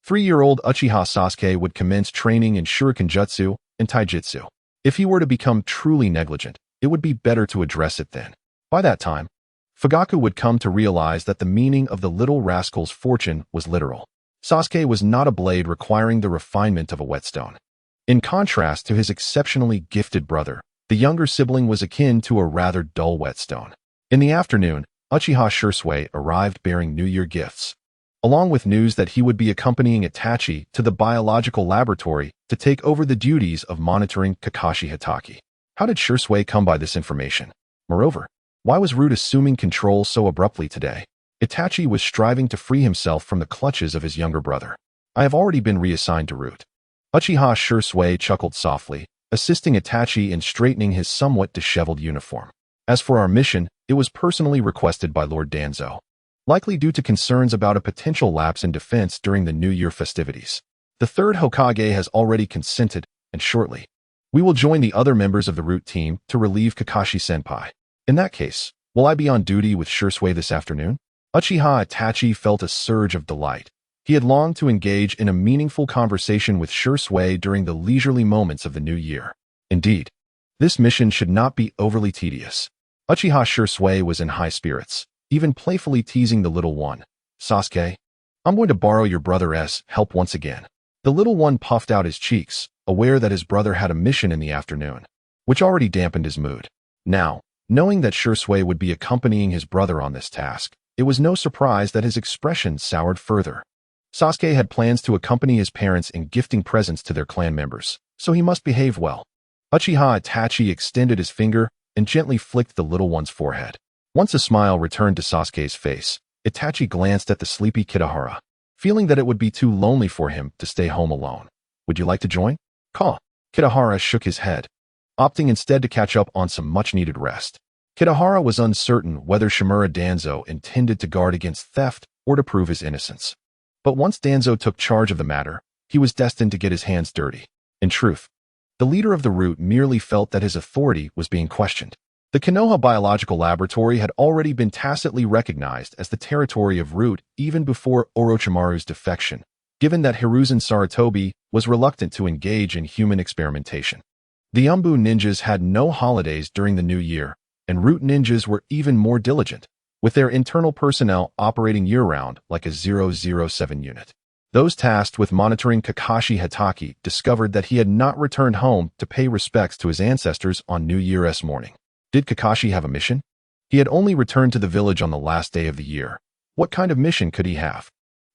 S1: 3-year-old Uchiha Sasuke would commence training in Shuriken Jutsu and Taijutsu. If he were to become truly negligent, it would be better to address it then. By that time, Fugaku would come to realize that the meaning of the little rascal's fortune was literal. Sasuke was not a blade requiring the refinement of a whetstone. In contrast to his exceptionally gifted brother, The younger sibling was akin to a rather dull whetstone. In the afternoon, Uchiha Shursui arrived bearing New Year gifts, along with news that he would be accompanying Itachi to the biological laboratory to take over the duties of monitoring Kakashi Hitaki. How did Shursui come by this information? Moreover, why was Root assuming control so abruptly today? Itachi was striving to free himself from the clutches of his younger brother. I have already been reassigned to Root. Uchiha Shursui chuckled softly, assisting Itachi in straightening his somewhat disheveled uniform. As for our mission, it was personally requested by Lord Danzo, likely due to concerns about a potential lapse in defense during the New Year festivities. The third Hokage has already consented, and shortly, we will join the other members of the Root team to relieve Kakashi-senpai. In that case, will I be on duty with Shursui this afternoon? Uchiha Itachi felt a surge of delight. He had longed to engage in a meaningful conversation with Shursui during the leisurely moments of the new year. Indeed, this mission should not be overly tedious. Uchiha Shursui was in high spirits, even playfully teasing the little one. Sasuke, I'm going to borrow your brother's help once again. The little one puffed out his cheeks, aware that his brother had a mission in the afternoon, which already dampened his mood. Now, knowing that Shursui would be accompanying his brother on this task, it was no surprise that his expression soured further. Sasuke had plans to accompany his parents in gifting presents to their clan members, so he must behave well. Uchiha Itachi extended his finger and gently flicked the little one's forehead. Once a smile returned to Sasuke's face, Itachi glanced at the sleepy Kitahara, feeling that it would be too lonely for him to stay home alone. Would you like to join? Call. Kitahara shook his head, opting instead to catch up on some much-needed rest. Kitahara was uncertain whether Shimura Danzo intended to guard against theft or to prove his innocence. But once Danzo took charge of the matter, he was destined to get his hands dirty. In truth, the leader of the Root merely felt that his authority was being questioned. The Konoha Biological Laboratory had already been tacitly recognized as the territory of Root even before Orochimaru's defection, given that Hiruzen Sarutobi was reluctant to engage in human experimentation. The Umbu ninjas had no holidays during the new year, and Root ninjas were even more diligent, with their internal personnel operating year-round like a 007 unit. Those tasked with monitoring Kakashi Hitaki discovered that he had not returned home to pay respects to his ancestors on New Year's morning. Did Kakashi have a mission? He had only returned to the village on the last day of the year. What kind of mission could he have?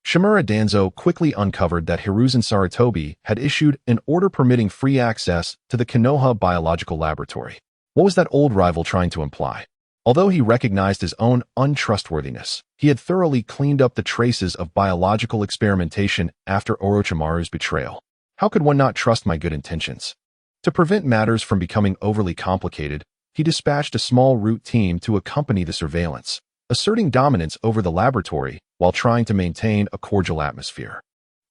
S1: Shimura Danzo quickly uncovered that Hiruzen Sarutobi had issued an order permitting free access to the Konoha Biological Laboratory. What was that old rival trying to imply? Although he recognized his own untrustworthiness, he had thoroughly cleaned up the traces of biological experimentation after Orochimaru's betrayal. How could one not trust my good intentions? To prevent matters from becoming overly complicated, he dispatched a small Root team to accompany the surveillance, asserting dominance over the laboratory while trying to maintain a cordial atmosphere.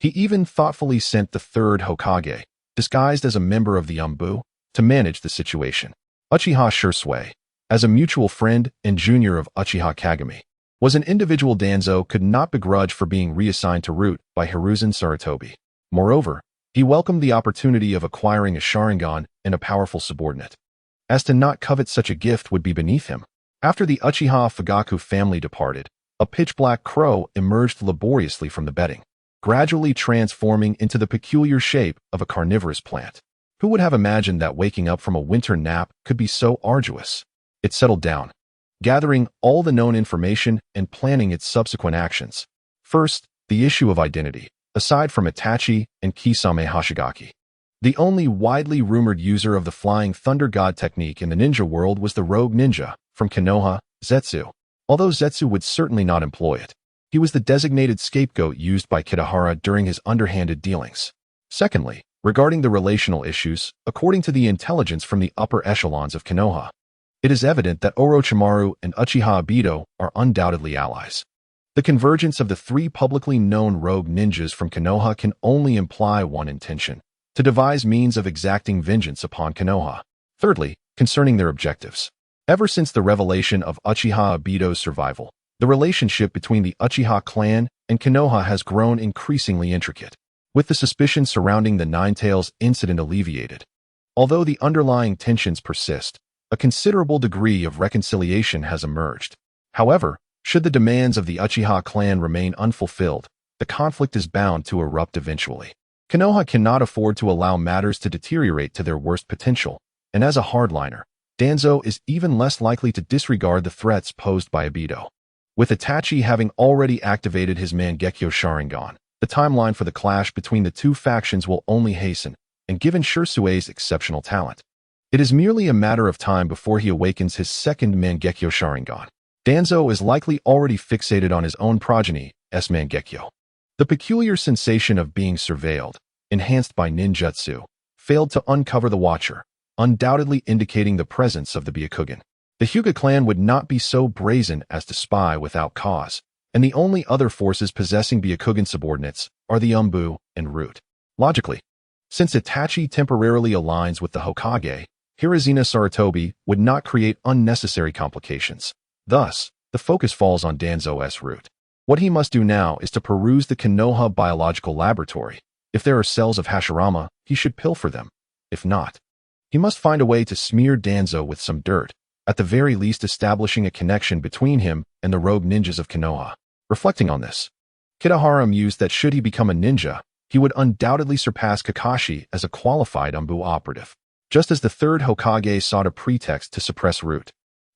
S1: He even thoughtfully sent the third Hokage, disguised as a member of the Umbu, to manage the situation. Uchiha Shursui, as a mutual friend and junior of Uchiha Kagami, was an individual Danzo could not begrudge for being reassigned to Root by Hiruzen Sarutobi. Moreover, he welcomed the opportunity of acquiring a Sharingan and a powerful subordinate. As to not covet such a gift would be beneath him. After the Uchiha Fugaku family departed, a pitch-black crow emerged laboriously from the bedding, gradually transforming into the peculiar shape of a carnivorous plant. Who would have imagined that waking up from a winter nap could be so arduous? It settled down, gathering all the known information and planning its subsequent actions. First, the issue of identity. Aside from Itachi and Kisame Hoshigaki, the only widely rumored user of the Flying Thunder God technique in the ninja world was the rogue ninja from Konoha, Zetsu. Although Zetsu would certainly not employ it, he was the designated scapegoat used by Kitahara during his underhanded dealings. Secondly, regarding the relational issues, according to the intelligence from the upper echelons of Konoha, it is evident that Orochimaru and Uchiha Obito are undoubtedly allies. The convergence of the three publicly known rogue ninjas from Konoha can only imply one intention: to devise means of exacting vengeance upon Konoha. Thirdly, concerning their objectives. Ever since the revelation of Uchiha Obito's survival, the relationship between the Uchiha clan and Konoha has grown increasingly intricate, with the suspicion surrounding the Ninetales incident alleviated. Although the underlying tensions persist, a considerable degree of reconciliation has emerged. However, should the demands of the Uchiha clan remain unfulfilled, the conflict is bound to erupt eventually. Konoha cannot afford to allow matters to deteriorate to their worst potential, And as a hardliner, Danzo is even less likely to disregard the threats posed by Obito. With Itachi having already activated his Mangekyo Sharingan, the timeline for the clash between the two factions will only hasten, and given Shirsue's exceptional talent, it is merely a matter of time before he awakens his second Mangekyo Sharingan. Danzo is likely already fixated on his own progeny's Mangekyo. The peculiar sensation of being surveilled, enhanced by ninjutsu, failed to uncover the Watcher, undoubtedly indicating the presence of the Byakugan. The Hyuga clan would not be so brazen as to spy without cause, and the only other forces possessing Byakugan subordinates are the Umbu and Root. Logically, since Itachi temporarily aligns with the Hokage, Hirazina Sarutobi would not create unnecessary complications. Thus, the focus falls on Danzo's Root. What he must do now is to peruse the Konoha biological laboratory. If there are cells of Hashirama, he should pilfer them. If not, he must find a way to smear Danzo with some dirt, at the very least establishing a connection between him and the rogue ninjas of Konoha. Reflecting on this, Kitahara mused that should he become a ninja, he would undoubtedly surpass Kakashi as a qualified Umbu operative. Just as the third Hokage sought a pretext to suppress Root,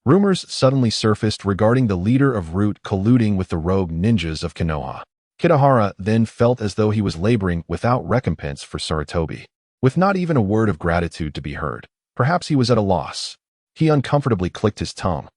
S1: rumors suddenly surfaced regarding the leader of Root colluding with the rogue ninjas of Konoha. Kitahara then felt as though he was laboring without recompense for Sarutobi. With not even a word of gratitude to be heard, perhaps he was at a loss. He uncomfortably clicked his tongue.